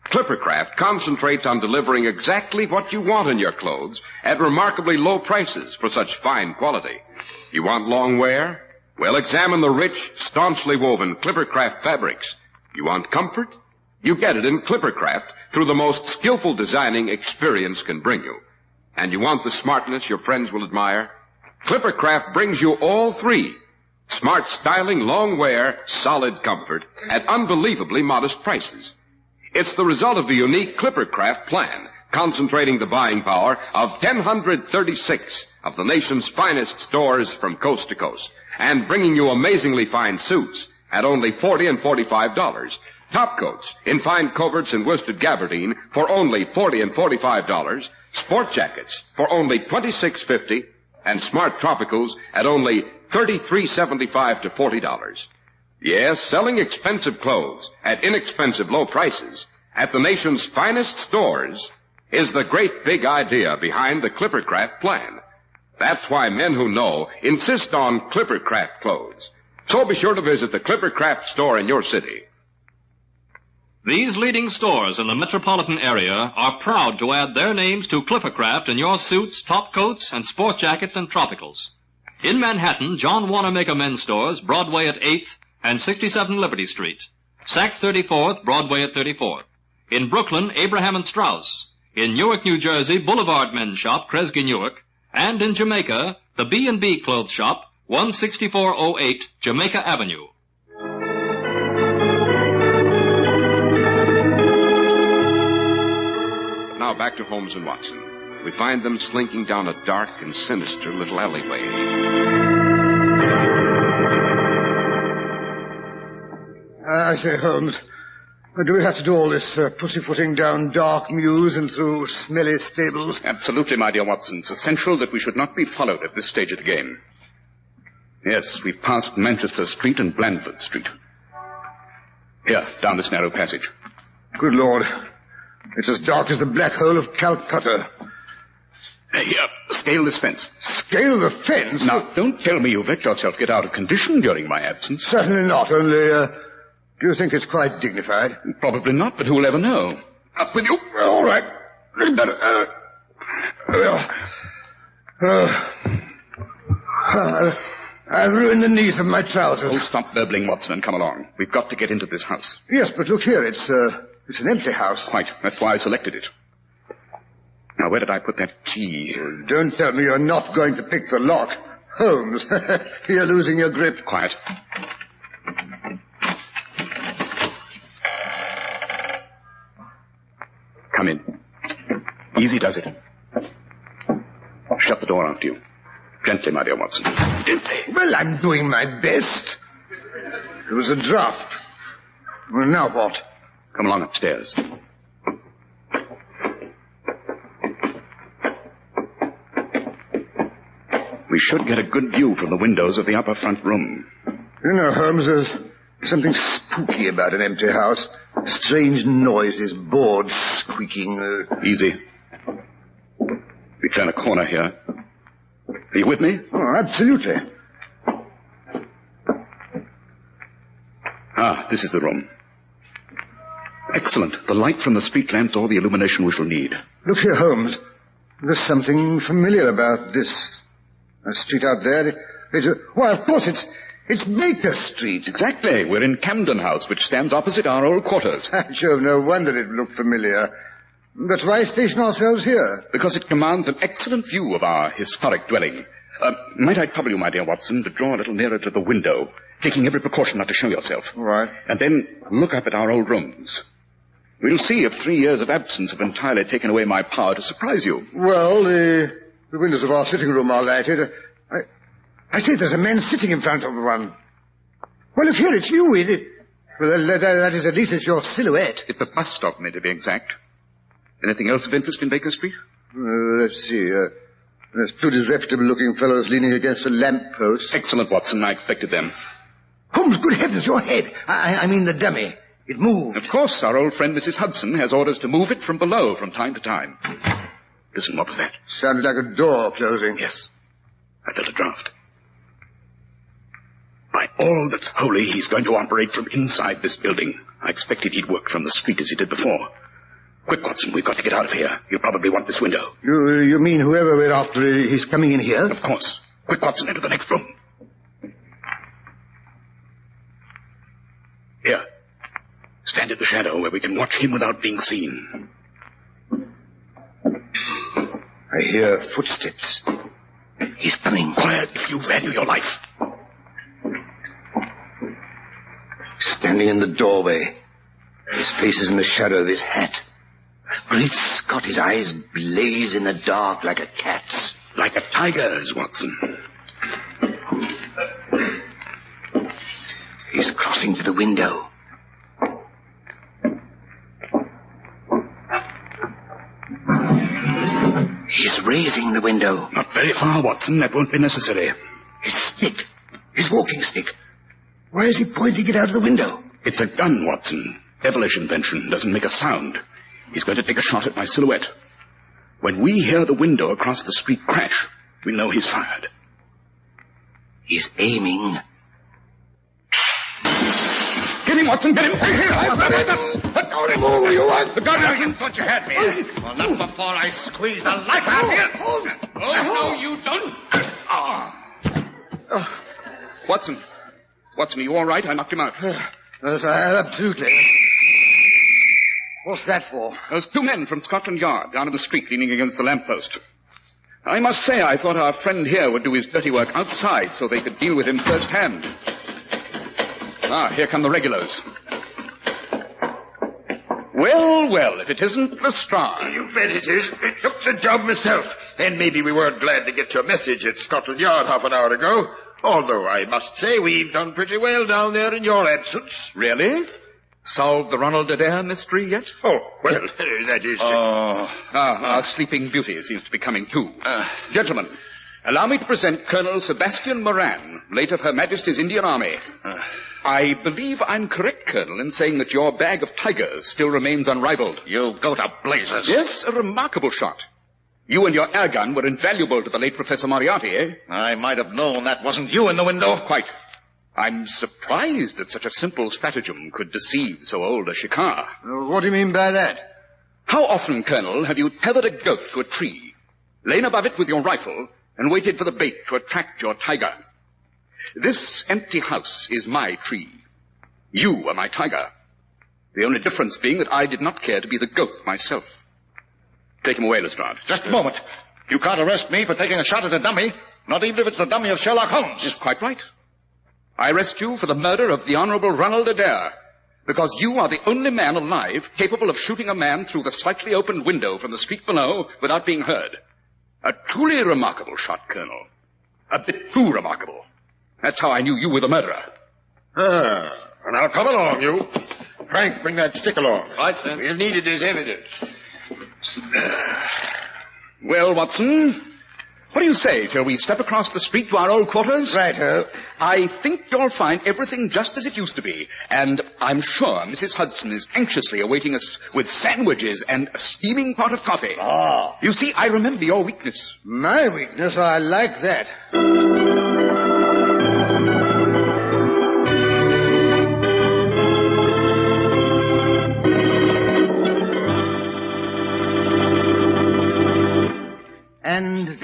Clippercraft concentrates on delivering exactly what you want in your clothes at remarkably low prices for such fine quality. You want long wear? Well, examine the rich, staunchly woven Clippercraft fabrics. You want comfort? You get it in Clippercraft through the most skillful designing experience can bring you. And you want the smartness your friends will admire? Clippercraft brings you all three. Smart styling, long wear, solid comfort at unbelievably modest prices. It's the result of the unique Clippercraft plan, concentrating the buying power of 1,036 of the nation's finest stores from coast to coast, and bringing you amazingly fine suits at only $40 and $45. Top coats in fine coverts and worsted gabardine for only $40 and $45. Sport jackets for only $26.50, and smart tropicals at only $33.75 to $40. Yes, selling expensive clothes at inexpensive low prices at the nation's finest stores is the great big idea behind the Clippercraft plan. That's why men who know insist on Clippercraft clothes. So be sure to visit the Clippercraft store in your city. These leading stores in the metropolitan area are proud to add their names to Clippercraft in your suits, top coats, and sport jackets and tropicals. In Manhattan, John Wanamaker Men's Stores, Broadway at 8th and 67 Liberty Street. Saks 34th, Broadway at 34th. In Brooklyn, Abraham and Strauss. In Newark, New Jersey, Boulevard Men's Shop, Kresge Newark. And in Jamaica, the B&B Clothes Shop, 16408 Jamaica Avenue. Now back to Holmes and Watson. We find them slinking down a dark and sinister little alleyway. I say, Holmes, do we have to do all this pussyfooting down dark mews and through smelly stables? Absolutely, my dear Watson. It's essential that we should not be followed at this stage of the game. Yes, we've passed Manchester Street and Blandford Street. Here, down this narrow passage. Good Lord. It's as dark as the black hole of Calcutta. Here, scale this fence. Scale the fence? Now, don't tell me you've let yourself get out of condition during my absence. Certainly not, only, do you think it's quite dignified? Probably not, but who'll ever know? Up with you. All right. I've ruined the knees of my trousers. Oh, stop burbling, Watson, and come along. We've got to get into this house. Yes, but look here, it's an empty house. Quite. That's why I selected it. Now, where did I put that key? Well, don't tell me you're not going to pick the lock. Holmes, you're losing your grip. Quiet. Come in. Easy does it. Shut the door after you. Gently, my dear Watson. Gently. Well, I'm doing my best. It was a draft. Well, now what? Come along upstairs. We should get a good view from the windows of the upper front room. You know, Holmes, there's something spooky about an empty house. Strange noises, boards squeaking. Easy. We turn a corner here. Are you with me? Oh, absolutely. Ah, this is the room. Excellent. The light from the street lamps, all the illumination we shall need. Look here, Holmes. There's something familiar about this. A street out there. Why, of course, it's Baker Street. Exactly. We're in Camden House, which stands opposite our old quarters. Jove, no wonder it looked familiar. But why station ourselves here? Because it commands an excellent view of our historic dwelling. Might I trouble you, my dear Watson, to draw a little nearer to the window, taking every precaution not to show yourself. All right. And then look up at our old rooms. We'll see if 3 years of absence have entirely taken away my power to surprise you. Well, the windows of our sitting room are lighted. I say there's a man sitting in front of one. Well, look here, it's you. That is, at least it's your silhouette. It's a bust of me, to be exact. Anything else of interest in Baker Street? Let's see. There's two disreputable-looking fellows leaning against a lamp-post. Excellent, Watson. I expected them. Holmes, good heavens, your head. I mean the dummy. It moved. Of course, our old friend Mrs. Hudson has orders to move it from below from time to time. Listen, what was that? Sounded like a door closing. Yes. I felt a draft. By all that's holy, he's going to operate from inside this building. I expected he'd work from the street as he did before. Quick, Watson, we've got to get out of here. You'll probably want this window. You mean whoever we're after, he's coming in here? Of course. Quick, Watson, into the next room. Here. Stand in the shadow where we can watch him without being seen. I hear footsteps. He's coming. Quiet if you value your life. Standing in the doorway. His face is in the shadow of his hat. Great Scott, his eyes blaze in the dark like a cat's. Like a tiger's, Watson. He's crossing to the window. He's raising the window. Not very far, Watson. That won't be necessary. His stick. His walking stick. Why is he pointing it out of the window? It's a gun, Watson. Devilish invention. Doesn't make a sound. He's going to take a shot at my silhouette. When we hear the window across the street crash, we know he's fired. He's aiming. Get him, Watson, get him! Don't move, you want the gun? You thought you had me. Well, not before I squeeze the life out of you. Oh, no, you don't. Watson, are you all right? I knocked him out. Absolutely. What's that for? There's two men from Scotland Yard down in the street leaning against the lamppost. I must say I thought our friend here would do his dirty work outside so they could deal with him firsthand. Here come the regulars. Well, if it isn't Lestrade. You bet it is. It took the job myself. And maybe we weren't glad to get your message at Scotland Yard half an hour ago. Although I must say we've done pretty well down there in your absence. Really? Solved the Ronald Adair mystery yet? Oh, well, that is... our sleeping beauty seems to be coming too. Gentlemen, allow me to present Colonel Sebastian Moran, late of Her Majesty's Indian Army. I believe I'm correct, Colonel, in saying that your bag of tigers still remains unrivaled. You go to blazes. Yes, a remarkable shot. You and your air gun were invaluable to the late Professor Moriarty, eh? I might have known that wasn't you in the window. Quite. I'm surprised that such a simple stratagem could deceive so old a shikar. What do you mean by that? How often, Colonel, have you tethered a goat to a tree, lain above it with your rifle, and waited for the bait to attract your tiger? This empty house is my tree. You are my tiger. The only difference being that I did not care to be the goat myself. Take him away, Lestrade. Just a moment. You can't arrest me for taking a shot at a dummy, not even if it's the dummy of Sherlock Holmes. Yes, quite right. I arrest you for the murder of the Honorable Ronald Adair, because you are the only man alive capable of shooting a man through the slightly opened window from the street below without being heard. A truly remarkable shot, Colonel. A bit too remarkable. That's how I knew you were the murderer. Now come along, you. Frank, bring that stick along. Right, sir. We'll need it as evidence. Well, Watson, what do you say? Shall we step across the street to our old quarters? Right-o. I think you'll find everything just as it used to be, and I'm sure Mrs. Hudson is anxiously awaiting us with sandwiches and a steaming pot of coffee. You see, I remember your weakness. My weakness? I like that.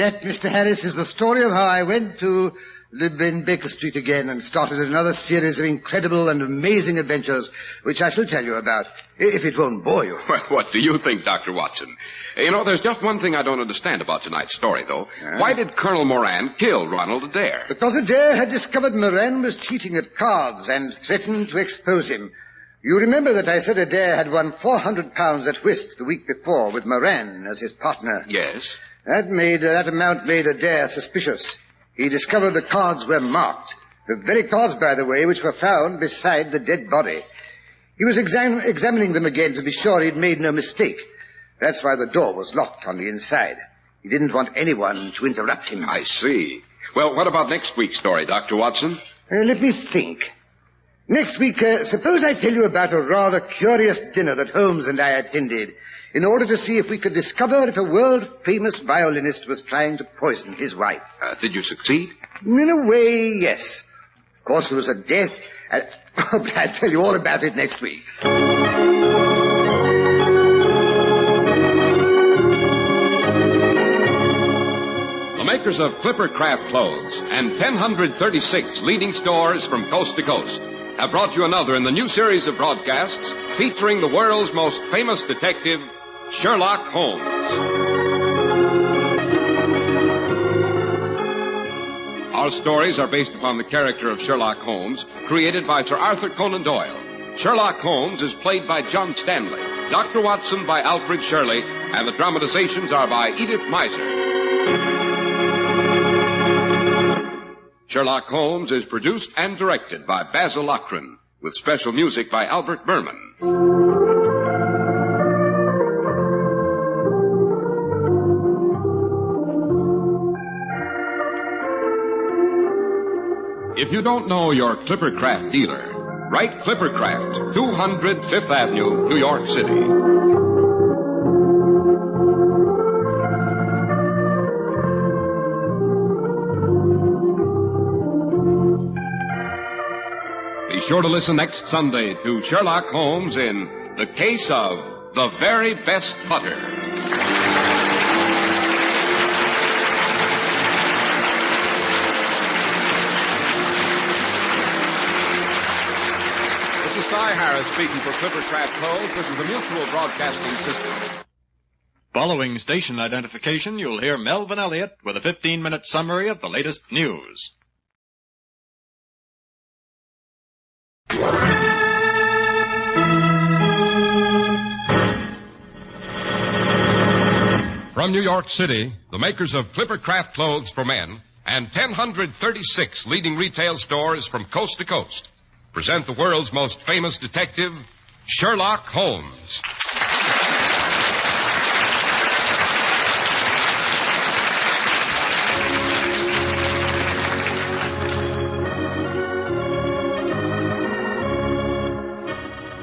That, Mr. Harris, is the story of how I went to live in Baker Street again and started another series of incredible and amazing adventures, which I shall tell you about, if it won't bore you. Well, what do you think, Dr. Watson? You know, there's just one thing I don't understand about tonight's story, though. Why did Colonel Moran kill Ronald Adair? Because Adair had discovered Moran was cheating at cards and threatened to expose him. You remember that I said Adair had won £400 at whist the week before with Moran as his partner? Yes. That amount made Adair suspicious. He discovered the cards were marked. The very cards, by the way, which were found beside the dead body. He was examining them again to be sure he'd made no mistake. That's why the door was locked on the inside. He didn't want anyone to interrupt him. I see. Well, what about next week's story, Dr. Watson? Let me think. Next week, suppose I tell you about a rather curious dinner that Holmes and I attended in order to see if we could discover if a world-famous violinist was trying to poison his wife. Did you succeed? In a way, yes. Of course, there was a death. But I'll tell you all about it next week. The makers of Clipper Craft Clothes and 1,036 leading stores from coast to coast have brought you another in the new series of broadcasts featuring the world's most famous detective, Sherlock Holmes. Our stories are based upon the character of Sherlock Holmes, created by Sir Arthur Conan Doyle. Sherlock Holmes is played by John Stanley, Dr. Watson by Alfred Shirley, and the dramatizations are by Edith Meiser. Sherlock Holmes is produced and directed by Basil Lochran, with special music by Albert Berman. If you don't know your Clipper Craft dealer, write Clipper Craft, 200 Fifth Avenue, New York City. Be sure to listen next Sunday to Sherlock Holmes in The Case of the Very Best Putter. This is Cy Harris speaking for Clipper Craft Clothes. This is the Mutual Broadcasting System. Following station identification, you'll hear Melvin Elliott with a 15-minute summary of the latest news. From New York City, the makers of Clipper Craft Clothes for Men and 1,036 leading retail stores from coast to coast present the world's most famous detective, Sherlock Holmes.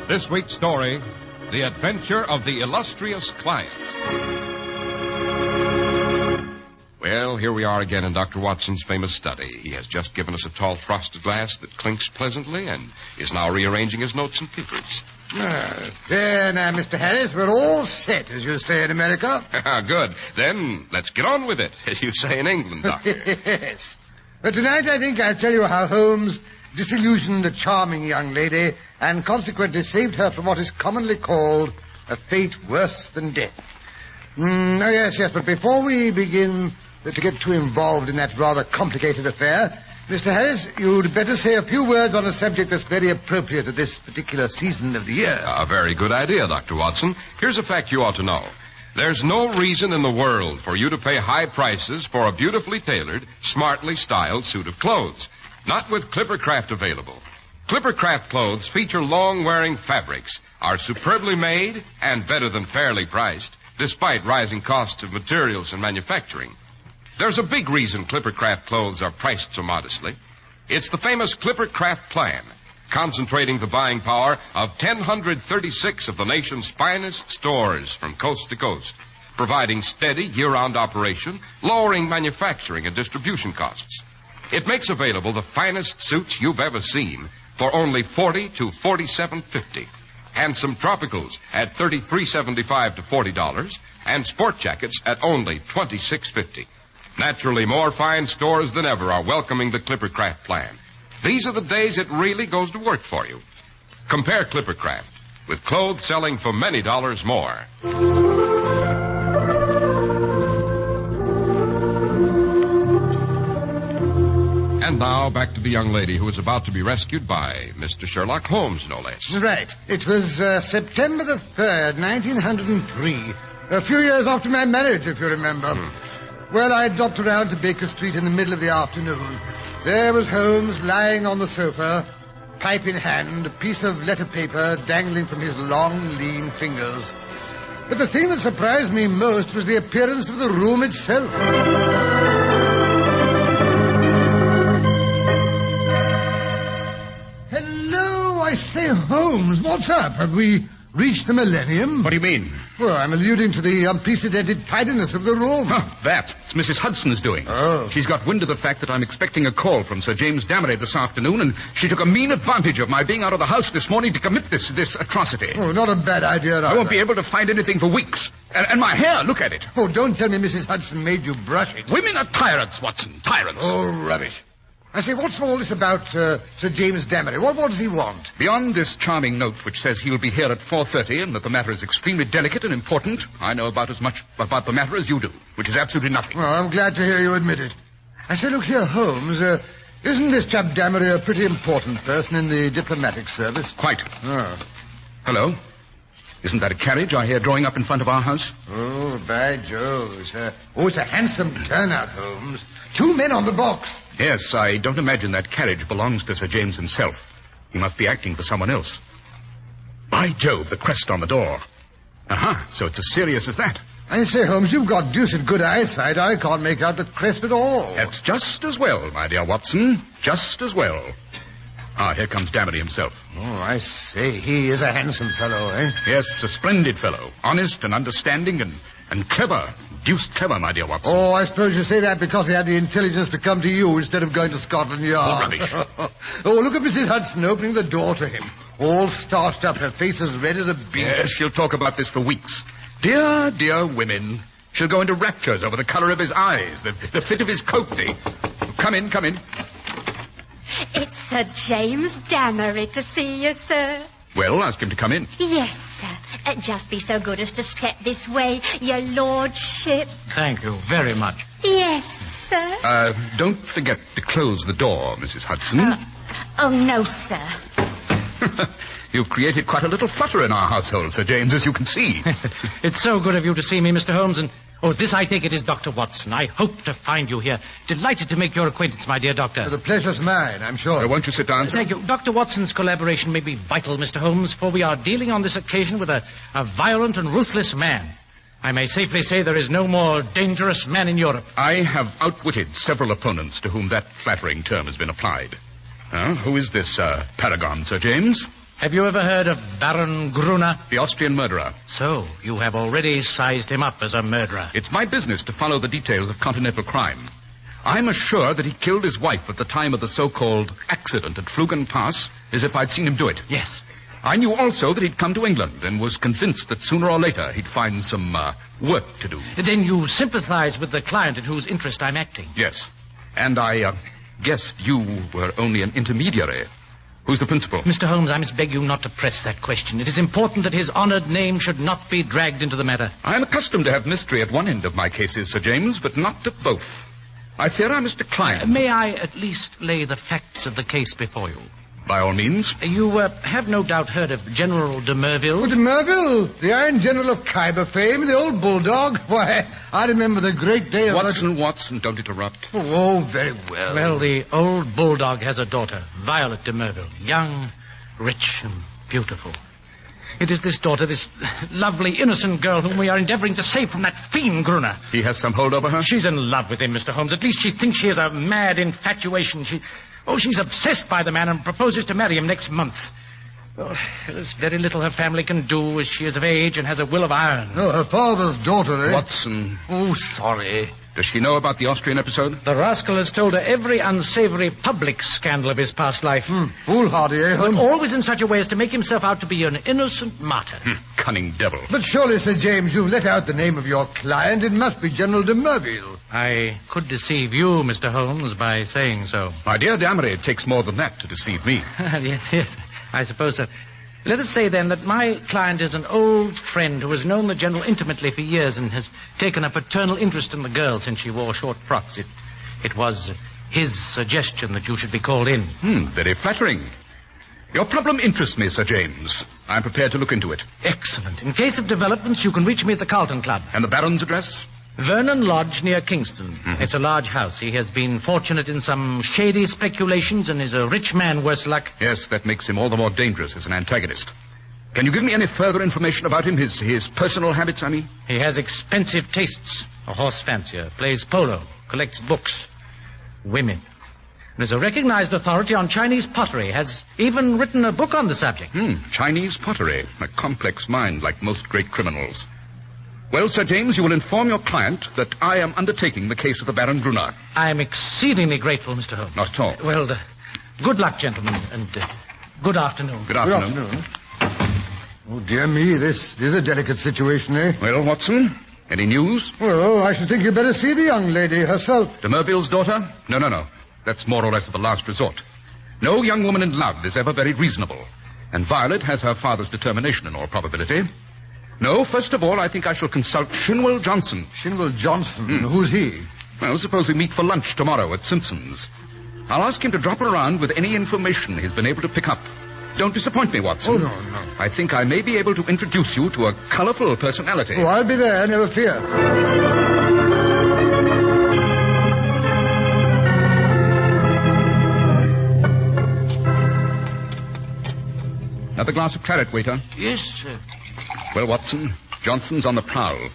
This week's story, The Adventure of the Illustrious Client. Well, here we are again in Dr. Watson's famous study. He has just given us a tall frosted glass that clinks pleasantly and is now rearranging his notes and papers. There now, Mr. Harris, we're all set, as you say in America. Good. Then let's get on with it, as you say in England, Doctor. Yes. But tonight I think I'll tell you how Holmes disillusioned a charming young lady and consequently saved her from what is commonly called a fate worse than death. Oh, yes, but before we begin to get too involved in that rather complicated affair, Mr. Harris, you'd better say a few words on a subject that's very appropriate at this particular season of the year. A very good idea, Dr. Watson. Here's a fact you ought to know. There's no reason in the world for you to pay high prices for a beautifully tailored, smartly styled suit of clothes. Not with Clipper Craft available. Clipper Craft clothes feature long-wearing fabrics, are superbly made, and better than fairly priced, despite rising costs of materials and manufacturing. There's a big reason Clipper Craft clothes are priced so modestly. It's the famous Clipper Craft Plan, concentrating the buying power of 1,036 of the nation's finest stores from coast to coast, providing steady year-round operation, lowering manufacturing and distribution costs. It makes available the finest suits you've ever seen for only $40 to $47.50. Handsome tropicals at $33.75 to $40, and sport jackets at only $26.50. Naturally, more fine stores than ever are welcoming the Clippercraft plan. These are the days it really goes to work for you. Compare Clippercraft with clothes selling for many dollars more. And now, back to the young lady who was about to be rescued by Mr. Sherlock Holmes, no less. Right. It was September the 3rd, 1903. A few years after my marriage, if you remember. Well, I dropped around to Baker Street in the middle of the afternoon. There was Holmes lying on the sofa, pipe in hand, a piece of letter paper dangling from his long, lean fingers. But the thing that surprised me most was the appearance of the room itself. I say, Holmes, what's up? Have we reached the millennium? What do you mean? Well, I'm alluding to the unprecedented tidiness of the room. Oh, it's Mrs. Hudson's doing. Oh. She's got wind of the fact that I'm expecting a call from Sir James Damery this afternoon, and she took a mean advantage of my being out of the house this morning to commit this atrocity. Oh, not a bad idea, either. I won't be able to find anything for weeks. And my hair, look at it. Oh, don't tell me Mrs. Hudson made you brush it. Women are tyrants, Watson, tyrants. Oh, rubbish. I say, what's all this about Sir James Damery? What does he want? Beyond this charming note which says he'll be here at 4:30 and that the matter is extremely delicate and important, I know about as much about the matter as you do, which is absolutely nothing. Well, I'm glad to hear you admit it. I say, look here, Holmes, isn't this chap Damery a pretty important person in the diplomatic service? Quite. Oh. Hello? Isn't that a carriage I hear drawing up in front of our house? Oh, by Jove. It's a handsome turnout, Holmes. 2 men on the box. Yes, I don't imagine that carriage belongs to Sir James himself. He must be acting for someone else. By Jove, the crest on the door. So it's as serious as that. I say, Holmes, you've got deuced good eyesight. I can't make out the crest at all. That's just as well, my dear Watson. Just as well. Here comes Damery himself. Oh, I say, he is a handsome fellow, eh? Yes, a splendid fellow. Honest and understanding and clever. Deuced clever, my dear Watson. Oh, I suppose you say that because he had the intelligence to come to you instead of going to Scotland Yard. Oh, rubbish. Oh, look at Mrs. Hudson opening the door to him. All starched up, her face as red as a beet. Yes, she'll talk about this for weeks. Dear, dear women. She'll go into raptures over the colour of his eyes, the fit of his coat. Come in. It's Sir James Damery to see you, sir. Well, ask him to come in. Yes, sir. Just be so good as to step this way, your lordship. Thank you very much. Yes, sir. Don't forget to close the door, Mrs. Hudson. Oh, no, sir. You've created quite a little flutter in our household, Sir James, as you can see. It's so good of you to see me, Mr. Holmes, and... Oh, this, I take it, is Dr. Watson. I hope to find you here. Delighted to make your acquaintance, my dear doctor. The pleasure's mine, I'm sure. Won't you sit down, sir? Thank you. Dr. Watson's collaboration may be vital, Mr. Holmes, for we are dealing on this occasion with a violent and ruthless man. I may safely say there is no more dangerous man in Europe. I have outwitted several opponents to whom that flattering term has been applied. Who is this paragon, Sir James? Have you ever heard of Baron Gruner? The Austrian murderer. So, you have already sized him up as a murderer. It's my business to follow the details of continental crime. I'm as sure that he killed his wife at the time of the so-called accident at Flugen Pass as if I'd seen him do it. Yes. I knew also that he'd come to England and was convinced that sooner or later he'd find some work to do. Then you sympathize with the client in whose interest I'm acting? Yes. And I guessed you were only an intermediary. Who's the principal? Mr. Holmes, I must beg you not to press that question. It is important that his honored name should not be dragged into the matter. I'm accustomed to have mystery at one end of my cases, Sir James, but not at both. I fear I must decline. May I at least lay the facts of the case before you? By all means. You have no doubt heard of General de Merville. Oh, de Merville, the Iron General of Khyber fame, the old bulldog. Why, I remember the great day of... Watson, don't interrupt. Oh, very well. Well, the old bulldog has a daughter, Violet de Merville, young, rich, and beautiful. It is this daughter, this lovely, innocent girl whom we are endeavoring to save from that fiend Gruner. He has some hold over her? She's in love with him, Mr. Holmes. At least she thinks she has a mad infatuation. She's obsessed by the man and proposes to marry him next month. Well, there's very little her family can do as she is of age and has a will of iron. No, her father's daughter, eh? Watson. Oh, sorry. Does she know about the Austrian episode? The rascal has told her every unsavory public scandal of his past life. Foolhardy, eh, Holmes? But always in such a way as to make himself out to be an innocent martyr. Cunning devil. But surely, Sir James, you've let out the name of your client. It must be General de Merville. I could deceive you, Mr. Holmes, by saying so. My dear Damery, it takes more than that to deceive me. Yes, I suppose so. Let us say, then, that my client is an old friend who has known the General intimately for years and has taken a paternal interest in the girl since she wore short frocks. It was his suggestion that you should be called in. Very flattering. Your problem interests me, Sir James. I'm prepared to look into it. Excellent. In case of developments, you can reach me at the Carlton Club. And the Baron's address? Vernon Lodge near Kingston. It's a large house. He has been fortunate in some shady speculations and is a rich man, worse luck. Yes, that makes him all the more dangerous as an antagonist. Can you give me any further information about him, his personal habits, I mean? He has expensive tastes. A horse fancier, plays polo, collects books, women. And is a recognized authority on Chinese pottery, has even written a book on the subject. Chinese pottery, a complex mind like most great criminals. Well, Sir James, you will inform your client that I am undertaking the case of the Baron Gruner. I am exceedingly grateful, Mr. Holmes. Not at all. Well, good luck, gentlemen, and good afternoon. Good afternoon. Oh, dear me, this is a delicate situation, eh? Well, Watson, any news? Well, I should think you'd better see the young lady herself. De Merville's daughter? No. That's more or less of a last resort. No young woman in love is ever very reasonable. And Violet has her father's determination in all probability. No, first of all, I think I shall consult Shinwell Johnson. Shinwell Johnson? Who's he? Well, suppose we meet for lunch tomorrow at Simpson's. I'll ask him to drop around with any information he's been able to pick up. Don't disappoint me, Watson. Oh, no. I think I may be able to introduce you to a colorful personality. Oh, I'll be there, never fear. Another glass of claret, waiter. Yes, sir. Well, Watson, Johnson's on the prowl.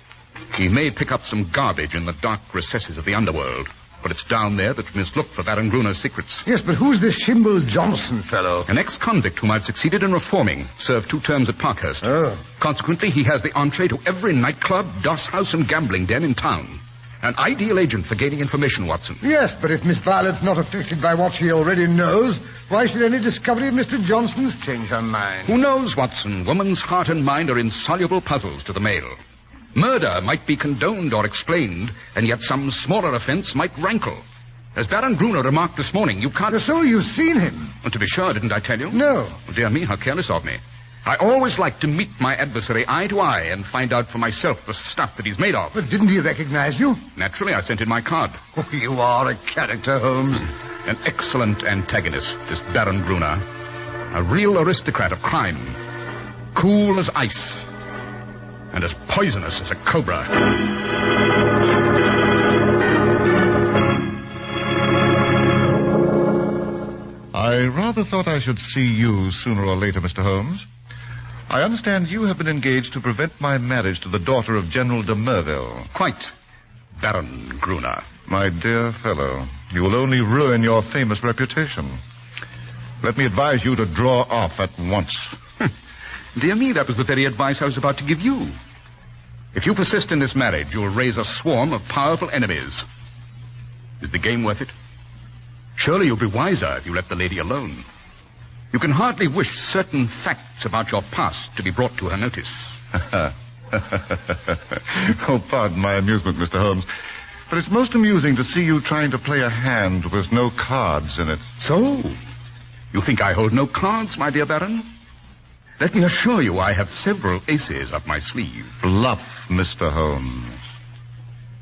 He may pick up some garbage in the dark recesses of the underworld, but it's down there that we must look for Baron Gruner's secrets. Yes, but who's this Shinwell Johnson fellow? An ex-convict whom I'd succeeded in reforming, served 2 terms at Parkhurst. Oh. Consequently, he has the entree to every nightclub, doss house, and gambling den in town. An ideal agent for gaining information, Watson. Yes, but if Miss Violet's not affected by what she already knows, why should any discovery of Mr. Johnson's change her mind? Who knows, Watson? Woman's heart and mind are insoluble puzzles to the male. Murder might be condoned or explained, and yet some smaller offense might rankle. As Baron Gruner remarked this morning, you can't... So you've seen him? Well, to be sure, didn't I tell you? No. Oh, dear me, how careless of me. I always like to meet my adversary eye to eye and find out for myself the stuff that he's made of. But didn't he recognize you? Naturally, I sent in my card. Oh, you are a character, Holmes. An excellent antagonist, this Baron Gruner. A real aristocrat of crime. Cool as ice. And as poisonous as a cobra. I rather thought I should see you sooner or later, Mr. Holmes. I understand you have been engaged to prevent my marriage to the daughter of General de Merville. Quite, Baron Gruner. My dear fellow, you will only ruin your famous reputation. Let me advise you to draw off at once. Dear me, that was the very advice I was about to give you. If you persist in this marriage, you'll raise a swarm of powerful enemies. Is the game worth it? Surely you'll be wiser if you let the lady alone. You can hardly wish certain facts about your past to be brought to her notice. Oh, pardon my amusement, Mr. Holmes. But it's most amusing to see you trying to play a hand with no cards in it. So? You think I hold no cards, my dear Baron? Let me assure you I have several aces up my sleeve. Bluff, Mr. Holmes.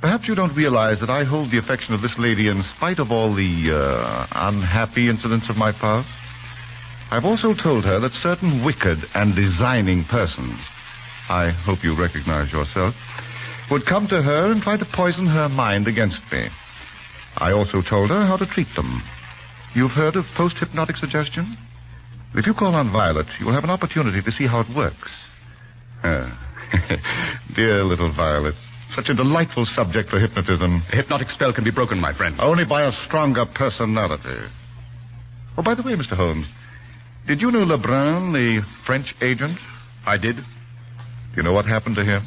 Perhaps you don't realize that I hold the affection of this lady in spite of all the unhappy incidents of my past. I've also told her that certain wicked and designing persons, I hope you recognize yourself, would come to her and try to poison her mind against me. I also told her how to treat them. You've heard of post-hypnotic suggestion? If you call on Violet, you'll have an opportunity to see how it works. Dear little Violet. Such a delightful subject for hypnotism. The hypnotic spell can be broken, my friend. Only by a stronger personality. Oh, by the way, Mr. Holmes, Did you know Lebrun, the French agent? I did. Do you know what happened to him?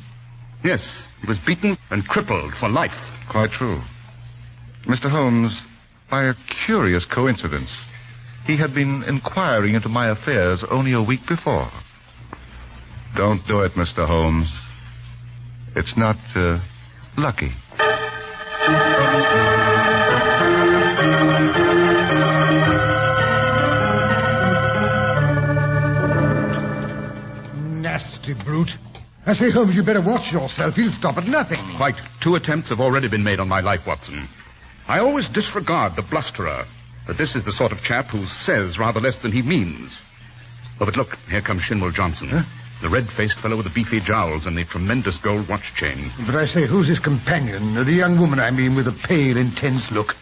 Yes, he was beaten and crippled for life. Quite true. Mr. Holmes, by a curious coincidence, he had been inquiring into my affairs only a week before. Don't do it, Mr. Holmes. It's not, lucky. Nasty brute. I say, Holmes, you better watch yourself. He'll stop at nothing. Quite. 2 attempts have already been made on my life, Watson. I always disregard the blusterer, but this is the sort of chap who says rather less than he means. Oh, but look, here comes Shinwell Johnson. Huh? The red-faced fellow with the beefy jowls and the tremendous gold watch chain. But I say, who's his companion? The young woman, I mean, with a pale, intense look.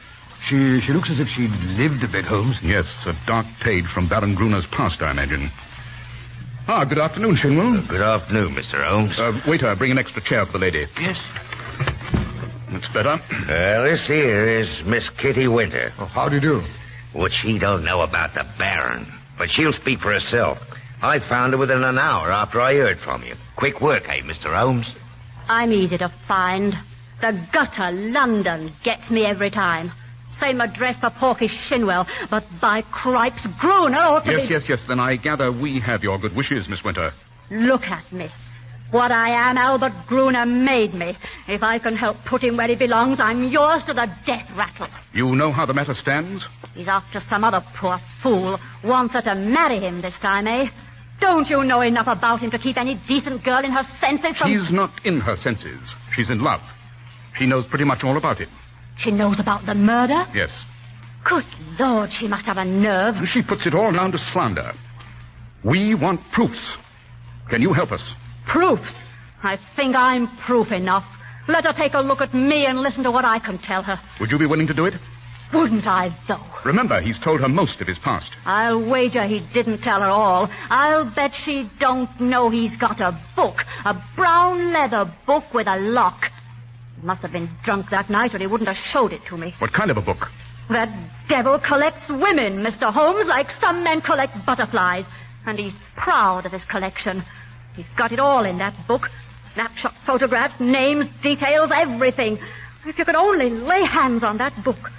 She looks as if she'd lived a bit, Holmes. Yes, a dark page from Baron Gruner's past, I imagine. Ah, good afternoon, Shinwell. Good afternoon, Mr. Holmes. Waiter, bring an extra chair for the lady. Yes. That's better. This here is Miss Kitty Winter. Oh, how do you do? What she don't know about the Baron, but she'll speak for herself. I found her within an hour after I heard from you. Quick work, eh, Mr. Holmes? I'm easy to find. The gutter, London, gets me every time. Same address for Porky Shinwell, but by cripes, Gruner ought to be... Yes. Then I gather we have your good wishes, Miss Winter. Look at me. What I am, Albert Gruner made me. If I can help put him where he belongs, I'm yours to the death rattle. You know how the matter stands? He's after some other poor fool. Wants her to marry him this time, eh? Don't you know enough about him to keep any decent girl in her senses from... She's not in her senses. She's in love. She knows pretty much all about it. She knows about the murder? Yes. Good Lord, she must have a nerve. And she puts it all down to slander. We want proofs. Can you help us? Proofs? I think I'm proof enough. Let her take a look at me and listen to what I can tell her. Would you be willing to do it? Wouldn't I, though? Remember, he's told her most of his past. I'll wager he didn't tell her all. I'll bet she don't know he's got a book. A brown leather book with a lock. He must have been drunk that night or he wouldn't have showed it to me. What kind of a book? That devil collects women, Mr. Holmes, like some men collect butterflies. And he's proud of his collection. He's got it all in that book. Snapshot photographs, names, details, everything. If you could only lay hands on that book.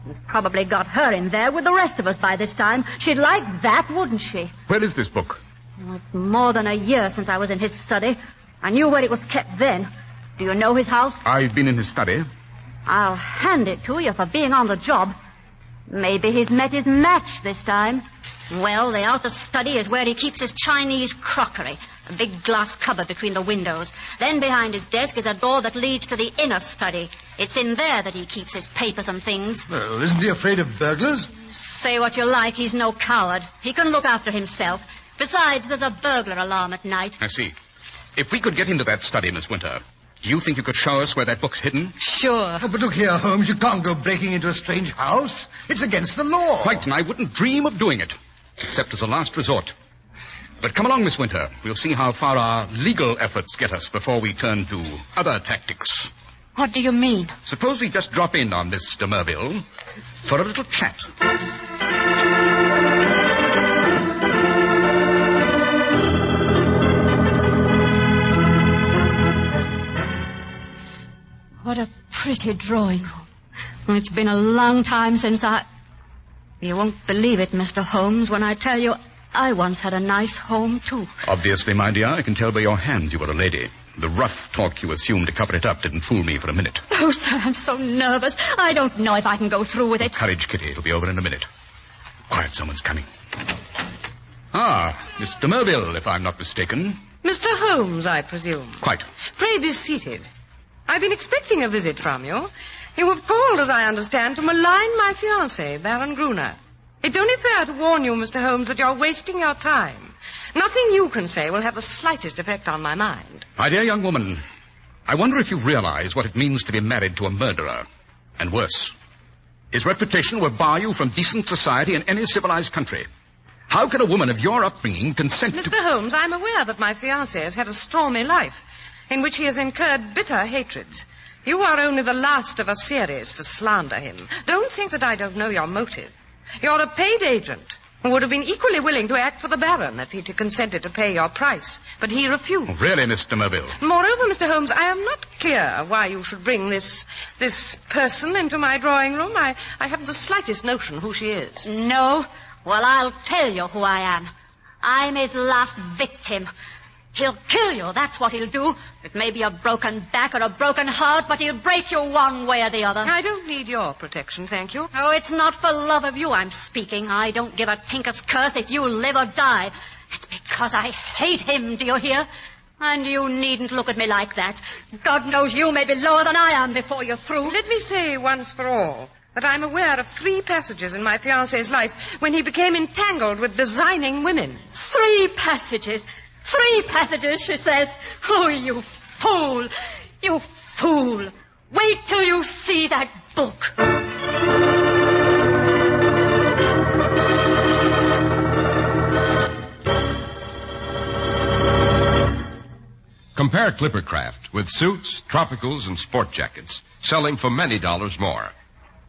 You've probably got her in there with the rest of us by this time. She'd like that, wouldn't she? Where is this book? Well, it's more than a year since I was in his study. I knew where it was kept then. Do you know his house? I've been in his study. I'll hand it to you for being on the job. Maybe he's met his match this time. Well, the outer study is where he keeps his Chinese crockery. A big glass cupboard between the windows. Then behind his desk is a door that leads to the inner study. It's in there that he keeps his papers and things. Well, isn't he afraid of burglars? Say what you like, he's no coward. He can look after himself. Besides, there's a burglar alarm at night. I see. If we could get into that study, Miss Winter, do you think you could show us where that book's hidden? Sure. Oh, but look here, Holmes, you can't go breaking into a strange house. It's against the law. Quite, and I wouldn't dream of doing it, except as a last resort. But come along, Miss Winter. We'll see how far our legal efforts get us before we turn to other tactics. What do you mean? Suppose we just drop in on Miss de Merville for a little chat. What a pretty drawing room. It's been a long time since You won't believe it, Mr. Holmes, when I tell you I once had a nice home, too. Obviously, my dear, I can tell by your hands you were a lady. The rough talk you assumed to cover it up didn't fool me for a minute. Oh, sir, I'm so nervous. I don't know if I can go through with it. Courage, Kitty. It'll be over in a minute. Quiet, someone's coming. Ah, Miss de Merville, if I'm not mistaken. Mr. Holmes, I presume. Quite. Pray be seated. I've been expecting a visit from you. You have called, as I understand, to malign my fiancé, Baron Gruner. It's only fair to warn you, Mr. Holmes, that you're wasting your time. Nothing you can say will have the slightest effect on my mind. My dear young woman, I wonder if you realize what it means to be married to a murderer. And worse. His reputation will bar you from decent society in any civilized country. How can a woman of your upbringing consent to... Mr. Holmes, I'm aware that my fiancé has had a stormy life, in which he has incurred bitter hatreds. You are only the last of a series to slander him. Don't think that I don't know your motive. You're a paid agent, who would have been equally willing to act for the Baron if he'd consented to pay your price. But he refused. Oh, really, Miss de Merville? Moreover, Mr. Holmes, I am not clear why you should bring this person into my drawing room. I haven't the slightest notion who she is. No? Well, I'll tell you who I am. I'm his last victim. He'll kill you, that's what he'll do. It may be a broken back or a broken heart, but he'll break you one way or the other. I don't need your protection, thank you. Oh, it's not for love of you I'm speaking. I don't give a tinker's curse if you live or die. It's because I hate him, do you hear? And you needn't look at me like that. God knows you may be lower than I am before you're through. Let me say once for all that I'm aware of 3 passages in my fiancé's life when he became entangled with designing women. 3 passages? 3 passages, she says. Oh, you fool. You fool. Wait till you see that book. Compare Clippercraft with suits, tropicals, and sport jackets, selling for many dollars more.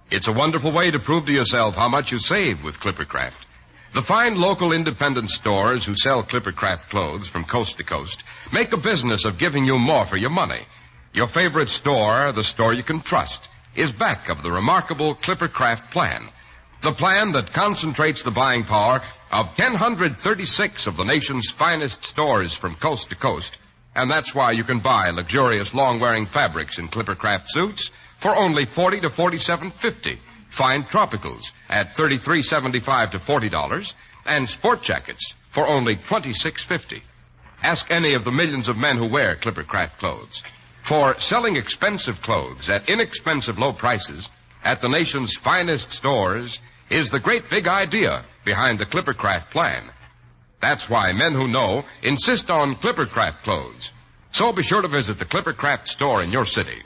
It's a wonderful way to prove to yourself how much you save with Clippercraft. The fine local independent stores who sell Clippercraft clothes from coast to coast make a business of giving you more for your money. Your favorite store, the store you can trust, is back of the remarkable Clippercraft plan. The plan that concentrates the buying power of 1,036 of the nation's finest stores from coast to coast. And that's why you can buy luxurious long-wearing fabrics in Clippercraft suits for only $40 to $47.50. Fine tropicals at $33.75 to $40, and sport jackets for only $26.50. Ask any of the millions of men who wear Clippercraft clothes. For selling expensive clothes at inexpensive low prices at the nation's finest stores is the great big idea behind the Clippercraft plan. That's why men who know insist on Clippercraft clothes. So be sure to visit the Clippercraft store in your city.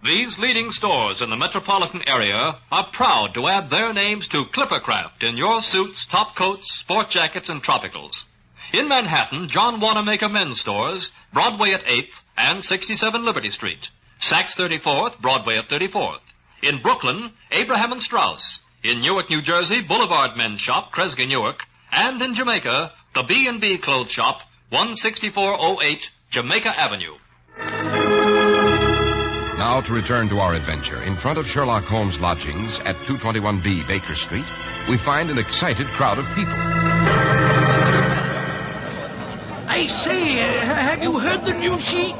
These leading stores in the metropolitan area are proud to add their names to Clippercraft in your suits, top coats, sport jackets, and tropicals. In Manhattan, John Wanamaker Men's Stores, Broadway at 8th and 67 Liberty Street. Saks 34th, Broadway at 34th. In Brooklyn, Abraham and Strauss. In Newark, New Jersey, Boulevard Men's Shop, Kresge, Newark. And in Jamaica, the B&B Clothes Shop, 16408 Jamaica Avenue. Now to return to our adventure. In front of Sherlock Holmes' lodgings at 221B Baker Street, we find an excited crowd of people. I say, have you heard the news sheet?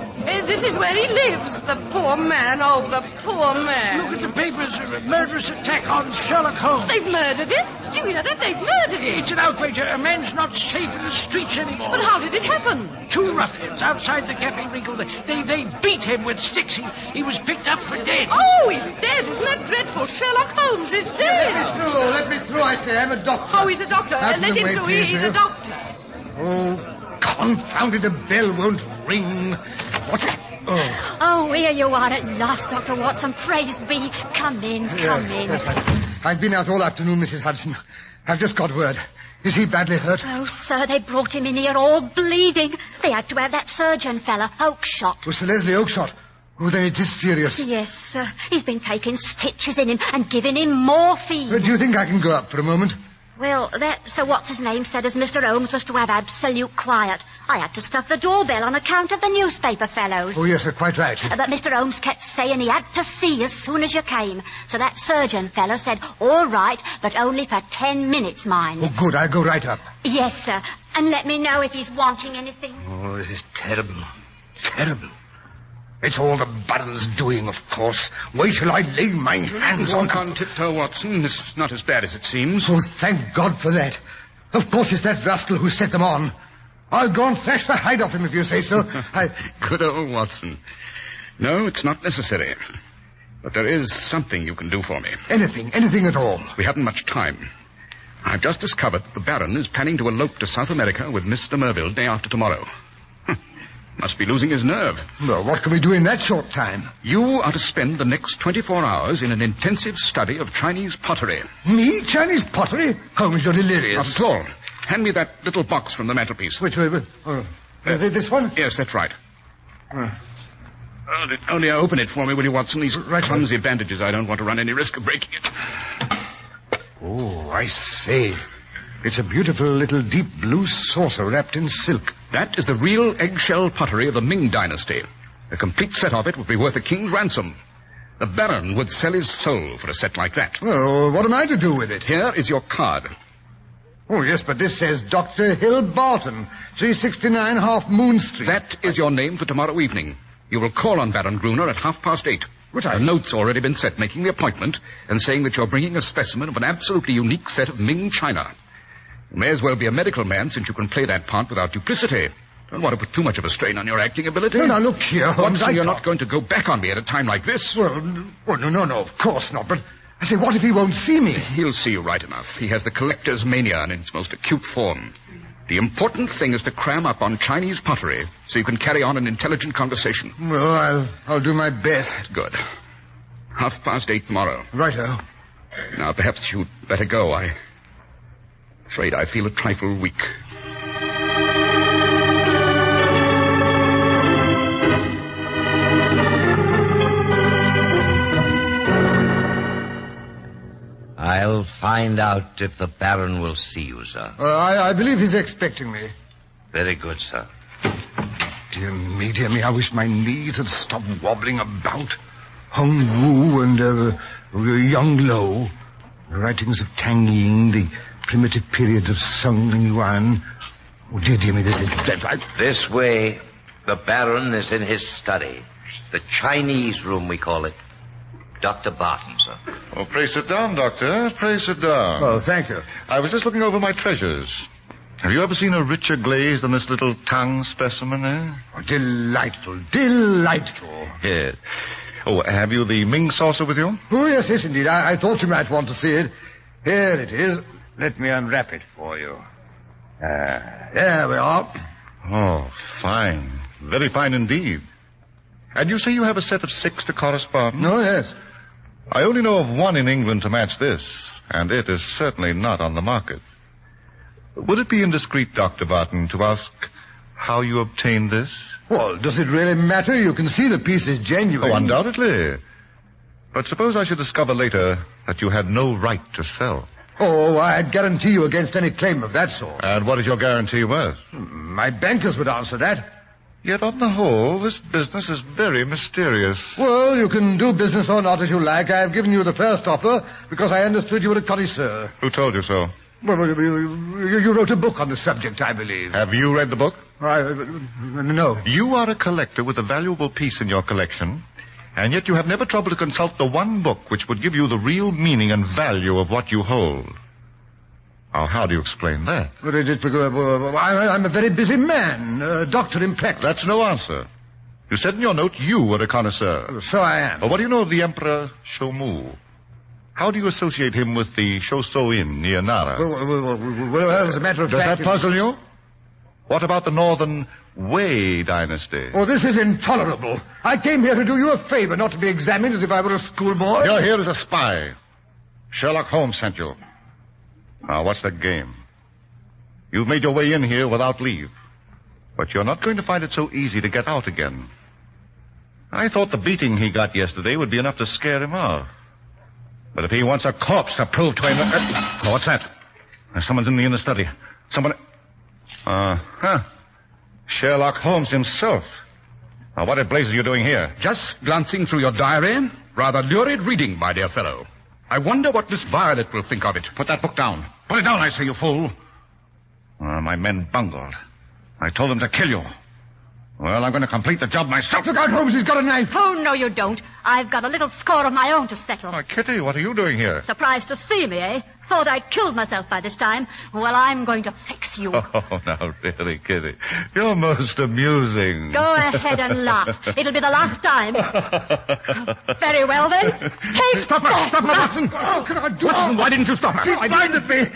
This is where he lives, the poor man. Oh, the poor man. Look at the papers. Murderous attack on Sherlock Holmes. They've murdered him? Do you hear that? They've murdered him. It's an outrage. A man's not safe in the streets anymore. But how did it happen? 2 ruffians outside the Cafe Regal. They beat him with sticks. He was picked up for dead. Oh, he's dead. Isn't that dreadful? Sherlock Holmes is dead. Let me through, I say. I'm a doctor. Oh, he's a doctor. Let him through. He's a doctor. Oh, confounded, the bell won't ring. What? Oh, here you are at last, Dr. Watson. Praise be. Come in. Yes, I've been out all afternoon, Mrs. Hudson. I've just got word. Is he badly hurt? Oh, sir, they brought him in here all bleeding. They had to have that surgeon fella, Oakshott. Oh, Sir Leslie Oakshott. Oh, then it is serious. Yes, sir. He's been taking stitches in him and giving him morphine. Do you think I can go up for a moment? Well, that Sir What's-his-name said as Mr. Holmes was to have absolute quiet. I had to stuff the doorbell on account of the newspaper fellows. Oh, yes, sir, quite right. But Mr. Holmes kept saying he had to see as soon as you came. So that surgeon fellow said, all right, but only for 10 minutes, mind. Oh, good. I'll go right up. Yes, sir. And let me know if he's wanting anything. Oh, this is terrible. Terrible. It's all the Baron's doing, of course. Wait till I lay my hands on... Walk on tiptoe, Watson. It's not as bad as it seems. Oh, thank God for that. Of course it's that rascal who set them on. I'll go and thrash the hide off him if you say so. Good old Watson. No, it's not necessary. But there is something you can do for me. Anything at all. We haven't much time. I've just discovered that the Baron is planning to elope to South America with Miss de Merville day after tomorrow. Must be losing his nerve. Well, what can we do in that short time? You are to spend the next 24 hours in an intensive study of Chinese pottery. Me? Chinese pottery? Holmes, you're delirious. Not at all. Hand me that little box from the mantelpiece. Which way? This one? Yes, that's right. Only open it for me, will you, Watson? These clumsy bandages. I don't want to run any risk of breaking it. Oh, I say. It's a beautiful little deep blue saucer wrapped in silk. That is the real eggshell pottery of the Ming Dynasty. A complete set of it would be worth a king's ransom. The Baron would sell his soul for a set like that. Well, what am I to do with it? Here is your card. Oh, yes, but this says Dr. Hill Barton, 369 Half Moon Street. That is your name for tomorrow evening. You will call on Baron Gruner at 8:30. A note's already been set making the appointment and saying that you're bringing a specimen of an absolutely unique set of Ming china. You may as well be a medical man since you can play that part without duplicity. Don't want to put too much of a strain on your acting ability. No, now, look here, Holmes. Watson, you're not going to go back on me at a time like this. Well, no, of course not. But I say, what if he won't see me? He'll see you right enough. He has the collector's mania in its most acute form. The important thing is to cram up on Chinese pottery so you can carry on an intelligent conversation. Well, I'll do my best. Good. 8:30 tomorrow. Righto. Now, perhaps you'd better go. I'm afraid I feel a trifle weak. I'll find out if the Baron will see you, sir. I believe he's expecting me. Very good, sir. Dear me, I wish my knees had stopped wobbling about. Hong Wu and Young Lo, the writings of Tang Ying, the primitive periods of Sung and Yuan. Oh, dear me, this is dreadful. This way, the Baron is in his study. The Chinese room, we call it. Dr. Barton, sir. Oh, pray sit down, Doctor. Pray sit down. Oh, thank you. I was just looking over my treasures. Have you ever seen a richer glaze than this little Tang specimen, eh? Oh, delightful. Yes. Oh, have you the Ming saucer with you? Oh, yes, indeed. I thought you might want to see it. Here it is. Let me unwrap it for you. There we are. Oh, fine. Very fine indeed. And you say you have a set of 6 to correspond? Oh, yes. I only know of one in England to match this, and it is certainly not on the market. Would it be indiscreet, Dr. Barton, to ask how you obtained this? Well, does it really matter? You can see the piece is genuine. Oh, undoubtedly. But suppose I should discover later that you had no right to sell. Oh, I'd guarantee you against any claim of that sort. And what is your guarantee worth? My bankers would answer that. Yet on the whole, this business is very mysterious. Well, you can do business or not as you like. I've given you the first offer because I understood you were a connoisseur. Who told you so? Well, you wrote a book on the subject, I believe. Have you read the book? No. You are a collector with a valuable piece in your collection, and yet you have never troubled to consult the one book which would give you the real meaning and value of what you hold. Now, how do you explain that? I'm a very busy man, a doctor in practice. That's no answer. You said in your note you were a connoisseur. So I am. But what do you know of the Emperor Shomu? How do you associate him with the Shoso Inn near Nara? Well, as a matter of fact... Does that puzzle you? What about the northern Wei dynasty? Oh, this is intolerable. I came here to do you a favor, not to be examined as if I were a schoolboy. You're here as a spy. Sherlock Holmes sent you. Now, what's the game? You've made your way in here without leave. But you're not going to find it so easy to get out again. I thought the beating he got yesterday would be enough to scare him off. But if he wants a corpse to prove to him... Oh, what's that? Someone's in the inner study. Someone... Sherlock Holmes himself. Now, what in blazes are you doing here? Just glancing through your diary. Rather lurid reading, my dear fellow. I wonder what Miss Violet will think of it. Put that book down. Put it down, I say, you fool. My men bungled. I told them to kill you. Well, I'm going to complete the job myself. Look out, Holmes, he's got a knife. Oh, no, you don't. I've got a little score of my own to settle. Oh, Kitty, what are you doing here? Surprised to see me, eh? Thought I'd killed myself by this time. Well, I'm going to fix you. Oh, now, really, Kitty. You're most amusing. Go ahead and laugh. It'll be the last time. Very well, then. Stop her, Watson. Oh, can I do Watson, why didn't you stop her? She's blinded me.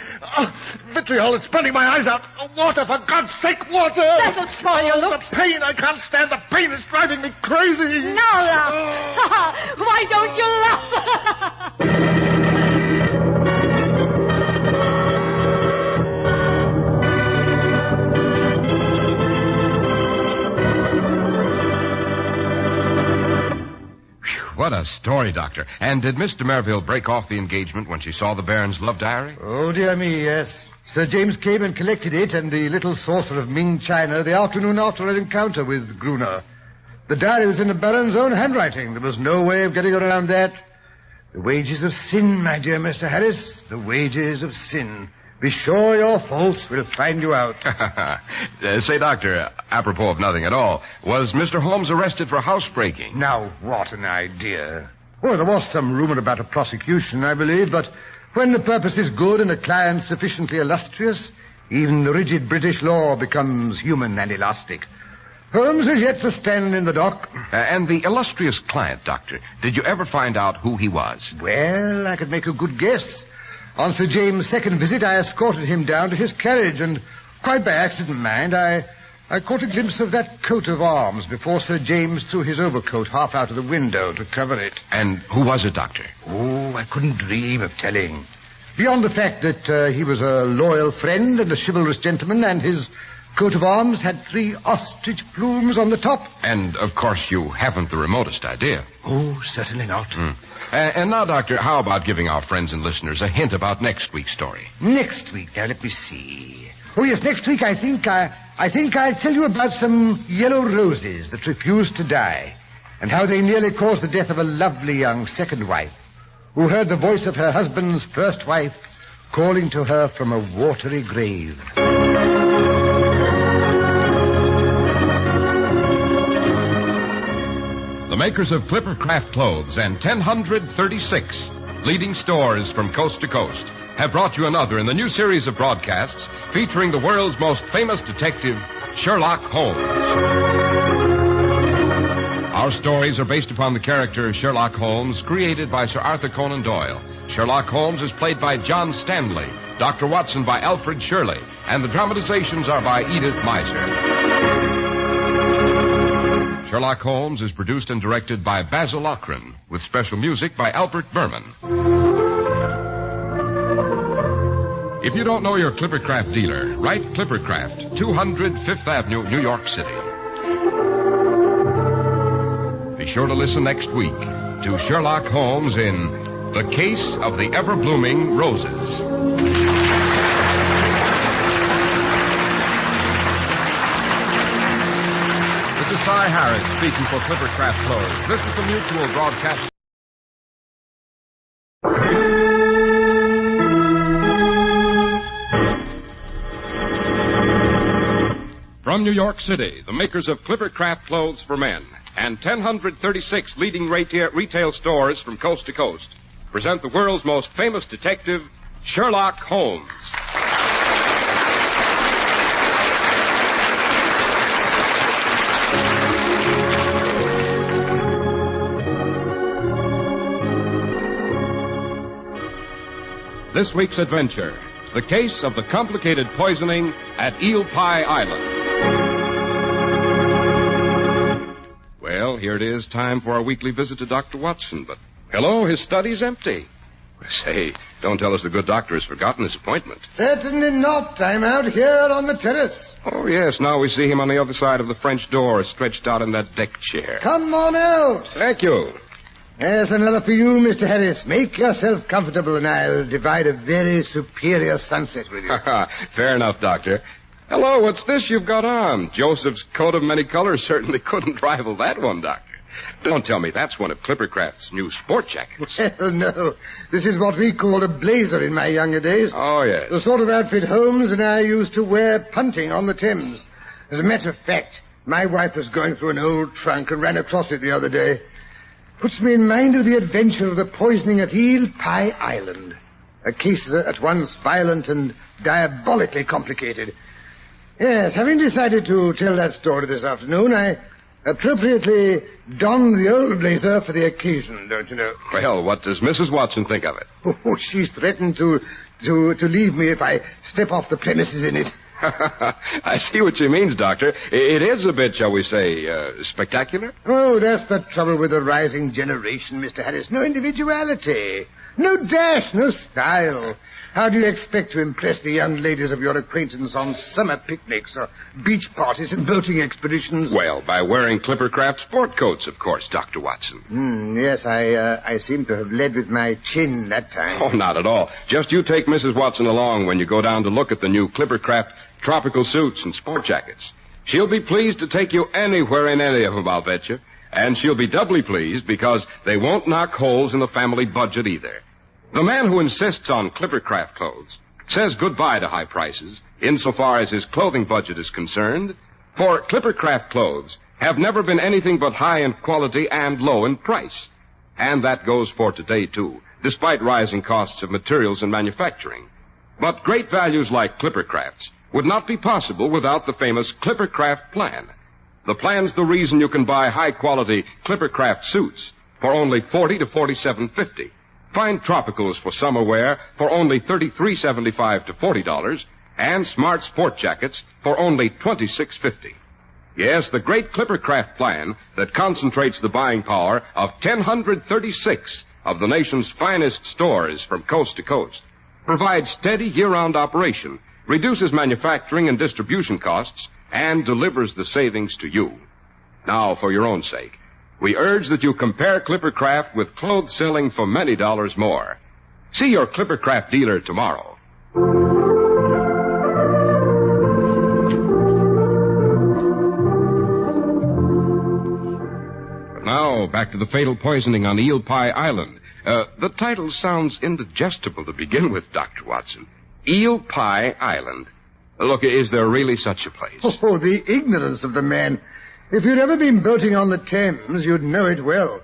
Vitriol is burning my eyes out. Water, for God's sake, water. That'll spoil your looks. The pain, I can't stand. The pain is driving me crazy. Now laugh. Why don't you laugh? What What a story, Doctor. And did Miss de Merville break off the engagement when she saw the Baron's love diary? Oh, dear me, yes. Sir James came and collected it and the little saucer of Ming China the afternoon after her encounter with Gruner. The diary was in the Baron's own handwriting. There was no way of getting around that. The wages of sin, my dear Mr. Harris, the wages of sin. Be sure your faults will find you out. Say, Doctor, apropos of nothing at all, was Mr. Holmes arrested for housebreaking? Now, what an idea. Well, there was some rumor about a prosecution, I believe, but when the purpose is good and a client sufficiently illustrious, even the rigid British law becomes human and elastic. Holmes is yet to stand in the dock. And the illustrious client, Doctor, did you ever find out who he was? Well, I could make a good guess. On Sir James' second visit, I escorted him down to his carriage, and quite by accident, mind, I caught a glimpse of that coat of arms before Sir James threw his overcoat half out of the window to cover it. And who was it, Doctor? Oh, I couldn't dream of telling. Beyond the fact that he was a loyal friend and a chivalrous gentleman, and his coat of arms had 3 ostrich plumes on the top. And, of course, you haven't the remotest idea. Oh, certainly not. And now, Doctor, how about giving our friends and listeners a hint about next week's story? Next week? Now, let me see. Oh, yes, next week I think I'll tell you about some yellow roses that refused to die, and how they nearly caused the death of a lovely young second wife, who heard the voice of her husband's first wife calling to her from a watery grave. The makers of Clipper Craft Clothes and 1036 leading stores from coast to coast have brought you another in the new series of broadcasts featuring the world's most famous detective, Sherlock Holmes. Our stories are based upon the character Sherlock Holmes, created by Sir Arthur Conan Doyle. Sherlock Holmes is played by John Stanley, Dr. Watson by Alfred Shirley, and the dramatizations are by Edith Meiser. Sherlock Holmes is produced and directed by Basil Lochran, with special music by Albert Berman. If you don't know your Clippercraft dealer, write Clippercraft, 200 Fifth Avenue, New York City. Be sure to listen next week to Sherlock Holmes in The Case of the Ever-Blooming Roses. This is Cy Harris speaking for Clippercraft Clothes. This is the Mutual Broadcast. From New York City, the makers of Clippercraft Clothes for Men and 1036 leading retail stores from coast to coast present the world's most famous detective, Sherlock Holmes. This week's adventure, the case of the complicated poisoning at Eel Pie Island. Well, here it is, time for our weekly visit to Dr. Watson, but hello, his study's empty. Say, don't tell us the good doctor has forgotten his appointment. Certainly not. I'm out here on the terrace. Oh, yes, now we see him on the other side of the French door, stretched out in that deck chair. Come on out. Thank you. There's another for you, Mr. Harris. Make yourself comfortable, and I'll divide a very superior sunset with you. Fair enough, Doctor. Hello, what's this you've got on? Joseph's coat of many colors certainly couldn't rival that one, Doctor. Don't tell me that's one of Clippercraft's new sport jackets. Hell no. This is what we called a blazer in my younger days. Oh, yes. The sort of outfit Holmes and I used to wear punting on the Thames. As a matter of fact, my wife was going through an old trunk and ran across it the other day. Puts me in mind of the adventure of the poisoning at Eel Pie Island. A case at once violent and diabolically complicated. Yes, having decided to tell that story this afternoon, I appropriately donned the old blazer for the occasion, don't you know? Well, what does Mrs. Watson think of it? Oh, she's threatened to leave me if I step off the premises in it. I see what she means, Doctor. It is a bit, shall we say, spectacular? Oh, that's the trouble with the rising generation, Mr. Harris. No individuality. No dash, no style. How do you expect to impress the young ladies of your acquaintance on summer picnics or beach parties and boating expeditions? Well, by wearing Clippercraft sport coats, of course, Dr. Watson. Yes, I seem to have led with my chin that time. Oh, not at all. Just you take Mrs. Watson along when you go down to look at the new Clippercraft tropical suits and sport jackets. She'll be pleased to take you anywhere in any of them, I'll bet you. And she'll be doubly pleased because they won't knock holes in the family budget either. The man who insists on Clippercraft clothes says goodbye to high prices insofar as his clothing budget is concerned, for Clippercraft clothes have never been anything but high in quality and low in price. And that goes for today, too, despite rising costs of materials and manufacturing. But great values like Clippercraft's would not be possible without the famous Clippercraft plan. The plan's the reason you can buy high-quality Clippercraft suits for only $40 to $47.50. Find tropicals for summer wear for only $33.75 to $40, and smart sport jackets for only $26.50. Yes, the great Clippercraft plan that concentrates the buying power of 1,036 of the nation's finest stores from coast to coast provides steady year-round operation, reduces manufacturing and distribution costs, and delivers the savings to you. Now, for your own sake, we urge that you compare Clippercraft with clothes selling for many dollars more. See your Clippercraft dealer tomorrow. But now, back to the fatal poisoning on Eel Pie Island. The title sounds indigestible to begin with, Dr. Watson. Eel Pie Island. Look, is there really such a place? Oh, the ignorance of the man. If you'd ever been boating on the Thames, you'd know it well.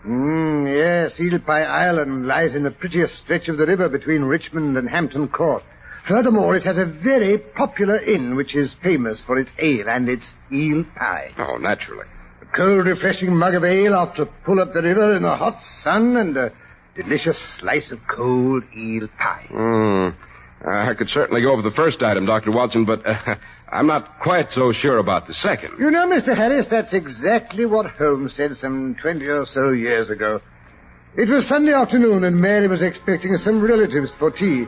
Yes, Eel Pie Island lies in the prettiest stretch of the river between Richmond and Hampton Court. Furthermore, it has a very popular inn which is famous for its ale and its eel pie. Oh, naturally. A cold, refreshing mug of ale after a pull up the river in the hot sun and a delicious slice of cold eel pie. I could certainly go over the first item, Dr. Watson, but I'm not quite so sure about the second. You know, Mr. Harris, that's exactly what Holmes said some 20 or so years ago. It was Sunday afternoon, and Mary was expecting some relatives for tea.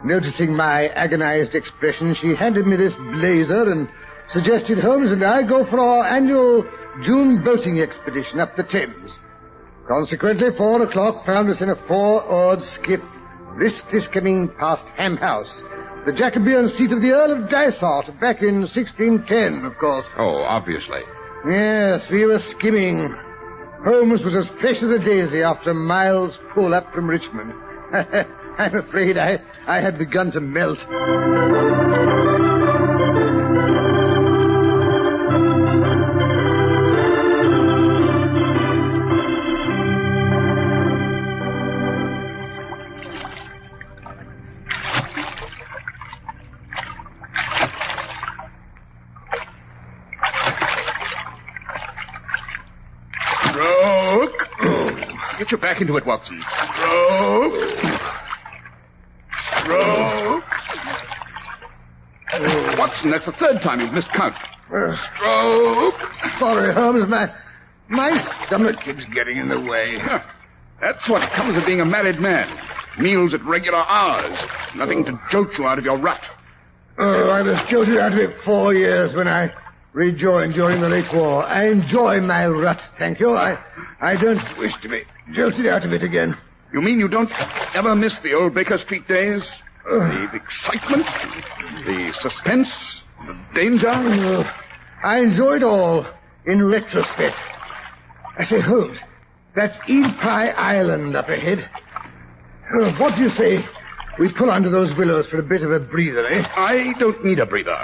Noticing my agonized expression, she handed me this blazer and suggested Holmes and I go for our annual June boating expedition up the Thames. Consequently, 4 o'clock found us in a 4-oared skiff, briskly skimming past Ham House, the Jacobean seat of the Earl of Dysart, back in 1610, of course. Oh, obviously. Yes, we were skimming. Holmes was as fresh as a daisy after a mile's pull up from Richmond. I'm afraid I had begun to melt. Get your back into it, Watson. Stroke. Watson, that's the third time you've missed count. Stroke. Sorry, Holmes. My stomach keeps getting in the way. That's what comes of being a married man. Meals at regular hours. Nothing to jolt you out of your rut. I was jolted out of it 4 years when I rejoined during the late war. I enjoy my rut, thank you. I don't wish to be jolted out of it again. You mean you don't ever miss the old Baker Street days? The excitement? The suspense? The danger? I enjoy it all in retrospect. I say, Holmes, that's Eel Pie Island up ahead. What do you say we pull under those willows for a bit of a breather, eh? I don't need a breather.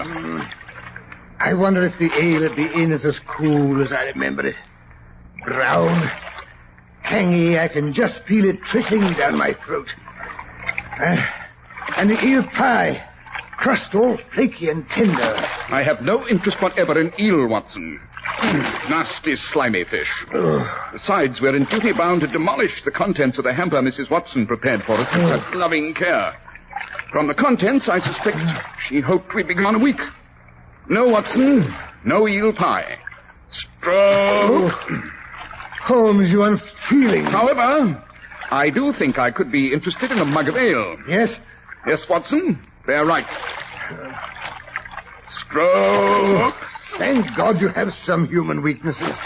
I wonder if the ale at the inn is as cool as I remember it. Brown, tangy, I can just feel it trickling down my throat. And the eel pie, crust all flaky and tender. I have no interest whatever in eel, Watson. Nasty, slimy fish. Besides, we're in duty bound to demolish the contents of the hamper Mrs. Watson prepared for us with such loving care. From the contents, I suspect she hoped we'd be gone a week. No, Watson, no eel pie. Stroke. Holmes, you unfeeling. However, I do think I could be interested in a mug of ale. Yes? Yes, Watson, they're right. Stroke. Thank God you have some human weaknesses.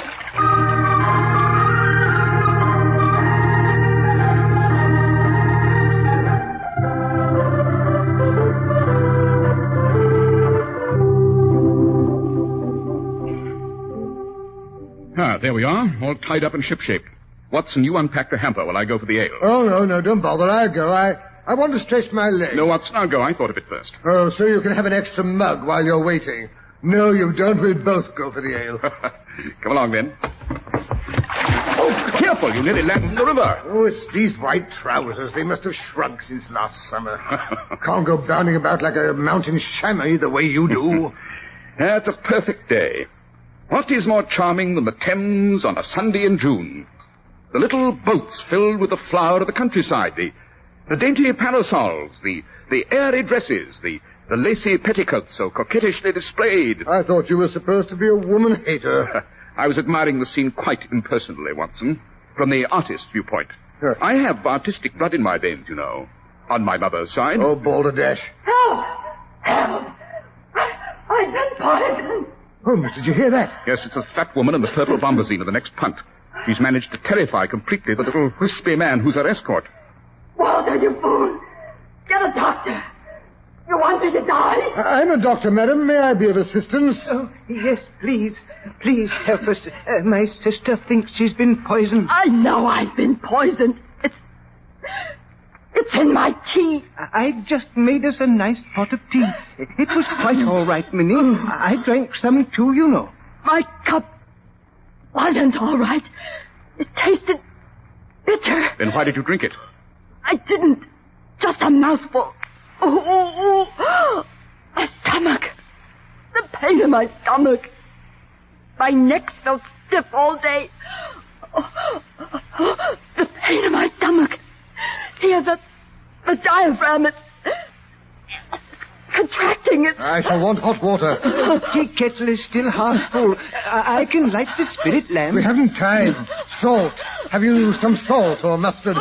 There we are, all tied up and shipshape. Watson, you unpack the hamper while I go for the ale. Oh, no, don't bother. I'll go. I want to stretch my legs. No, Watson, I'll go. I thought of it first. Oh, so you can have an extra mug while you're waiting. No, you don't. We'll both go for the ale. Come along, then. Oh, careful. You nearly landed in the river. Oh, it's these white trousers. They must have shrunk since last summer. Can't go bounding about like a mountain chamois the way you do. That's a perfect day. What is more charming than the Thames on a Sunday in June? The little boats filled with the flower of the countryside, the dainty parasols, the airy dresses, the lacy petticoats so coquettishly displayed. I thought you were supposed to be a woman hater. I was admiring the scene quite impersonally, Watson, from the artist's viewpoint. I have artistic blood in my veins, you know, on my mother's side. Oh, balderdash. Help! Help! I've been poisoned. Holmes, did you hear that? Yes, it's a fat woman in the purple bombazine of the next punt. She's managed to terrify completely the little wispy man who's her escort. Walter, you fool! Get a doctor! You want me to die? I'm a doctor, madam. May I be of assistance? Oh, yes, please. Please help us. My sister thinks she's been poisoned. I know I've been poisoned. It's in my tea. I just made us a nice pot of tea. It was quite all right, Minnie. I drank some too, you know. My cup wasn't all right. It tasted bitter. Then why did you drink it? I didn't. Just a mouthful. Oh, my stomach. The pain in my stomach. My neck felt stiff all day. The pain in my stomach. Here, the diaphragm is contracting. I shall want hot water. The tea kettle is still half full. I can light the spirit lamp. We haven't time. Salt. Have you some salt or mustard?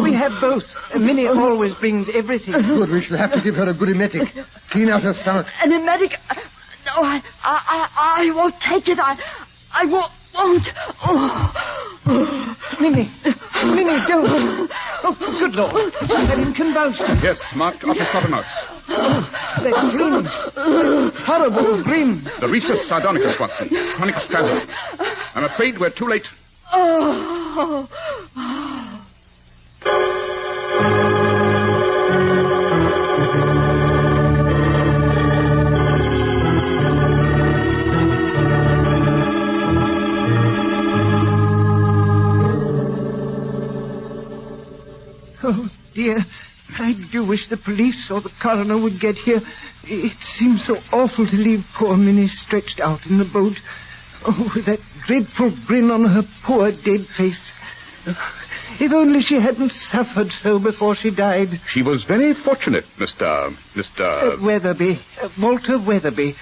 We have both. Minnie always brings everything. Good. We shall have to give her a good emetic. Clean out her stomach. An emetic? No, I won't take it. I won't. Minnie, don't. Oh, good Lord. They're in convulsion. Yes, marked office uppermost. That grin. Horrible grin. The rhesus sardonicus, Watson. Chronic spasm. I'm afraid we're too late. Oh, dear. I do wish the police or the coroner would get here. It seems so awful to leave poor Minnie stretched out in the boat. Oh, with that dreadful grin on her poor dead face. If only she hadn't suffered so before she died. She was very fortunate, Mr. Weatherby. Walter Weatherby.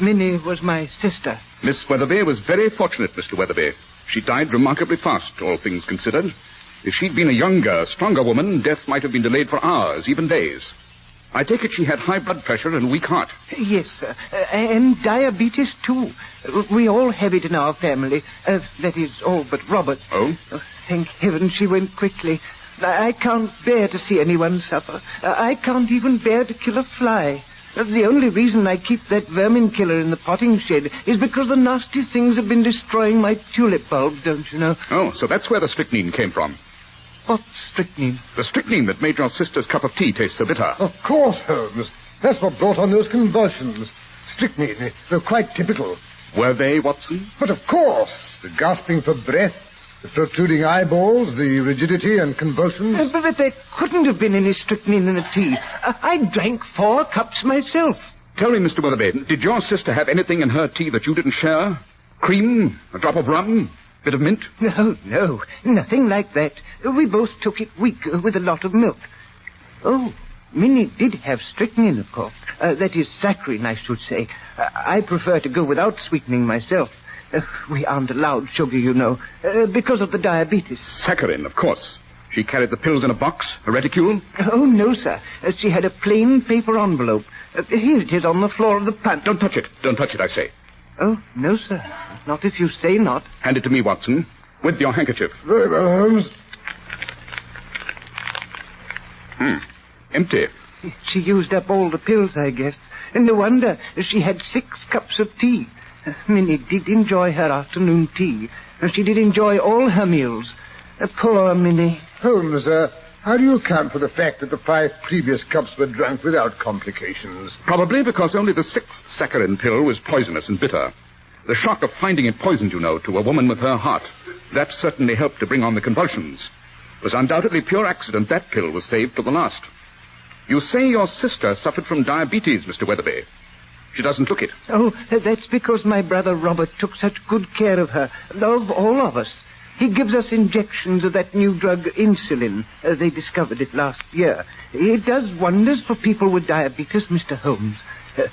Minnie was my sister. Miss Weatherby was very fortunate, Mr. Weatherby. She died remarkably fast, all things considered. If she'd been a younger, stronger woman, death might have been delayed for hours, even days. I take it she had high blood pressure and a weak heart. Yes, sir. And diabetes, too. We all have it in our family. That is, all but Robert. Oh? Thank heaven she went quickly. I can't bear to see anyone suffer. I can't even bear to kill a fly. The only reason I keep that vermin killer in the potting shed is because the nasty things have been destroying my tulip bulbs, don't you know? Oh, so that's where the strychnine came from. What strychnine? The strychnine that made your sister's cup of tea taste so bitter. Of course, Holmes. That's what brought on those convulsions. Strychnine. They're quite typical. Were they, Watson? But of course. The gasping for breath, the protruding eyeballs, the rigidity and convulsions. But there couldn't have been any strychnine in the tea. I drank 4 cups myself. Tell me, Mr. Weatherby, did your sister have anything in her tea that you didn't share? Cream? A drop of rum? Bit of mint? No. Nothing like that. We both took it weak with a lot of milk. Oh, Minnie did have strychnine, of course. That is saccharine, I should say. I prefer to go without sweetening myself. We aren't allowed sugar, you know, because of the diabetes. Saccharine, of course. She carried the pills in a box, a reticule? Oh, no, sir. She had a plain paper envelope. Here it is on the floor of the punt. Don't touch it. Don't touch it, I say. Oh, no, sir. Not if you say not. Hand it to me, Watson, with your handkerchief. Very well, Holmes. Empty. She used up all the pills, I guess. And no wonder. She had 6 cups of tea. Minnie did enjoy her afternoon tea. She did enjoy all her meals. Poor Minnie. Holmes, how do you account for the fact that the 5 previous cups were drunk without complications? Probably because only the 6th saccharin pill was poisonous and bitter. The shock of finding it poisoned, you know, to a woman with her heart. That certainly helped to bring on the convulsions. It was undoubtedly pure accident that pill was saved to the last. You say your sister suffered from diabetes, Mr. Weatherby. She doesn't look it. Oh, that's because my brother Robert took such good care of her, of all of us. He gives us injections of that new drug, insulin. They discovered it last year. It does wonders for people with diabetes, Mr. Holmes.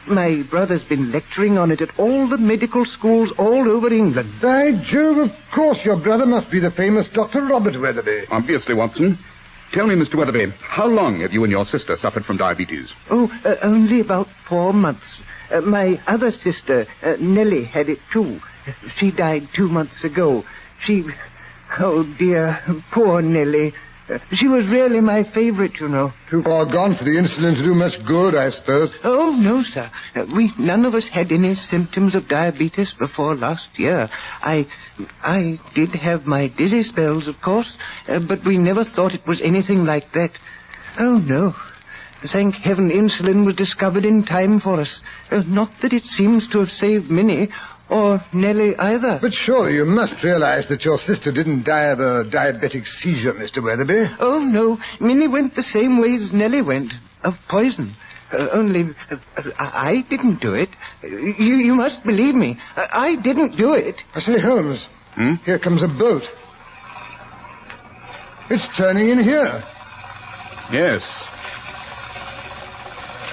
My brother's been lecturing on it at all the medical schools all over England. By Jove, of course your brother must be the famous Dr. Robert Weatherby. Obviously, Watson. Tell me, Mr. Weatherby, how long have you and your sister suffered from diabetes? Oh, only about 4 months. My other sister, Nellie, had it too. She died 2 months ago. Oh, dear, poor Nellie. She was really my favorite, you know. Too far gone for the insulin to do much good, I suppose. Oh, no, sir. We none of us had any symptoms of diabetes before last year. I did have my dizzy spells, of course, but we never thought it was anything like that. Oh, no. Thank heaven insulin was discovered in time for us. Not that it seems to have saved Minnie, or Nellie either. But surely you must realize that your sister didn't die of a diabetic seizure, Mr. Weatherby. Oh, no. Minnie went the same way as Nellie went, of poison. Only, I didn't do it. You must believe me. I didn't do it. I say, Holmes, here comes a boat. It's turning in here. Yes.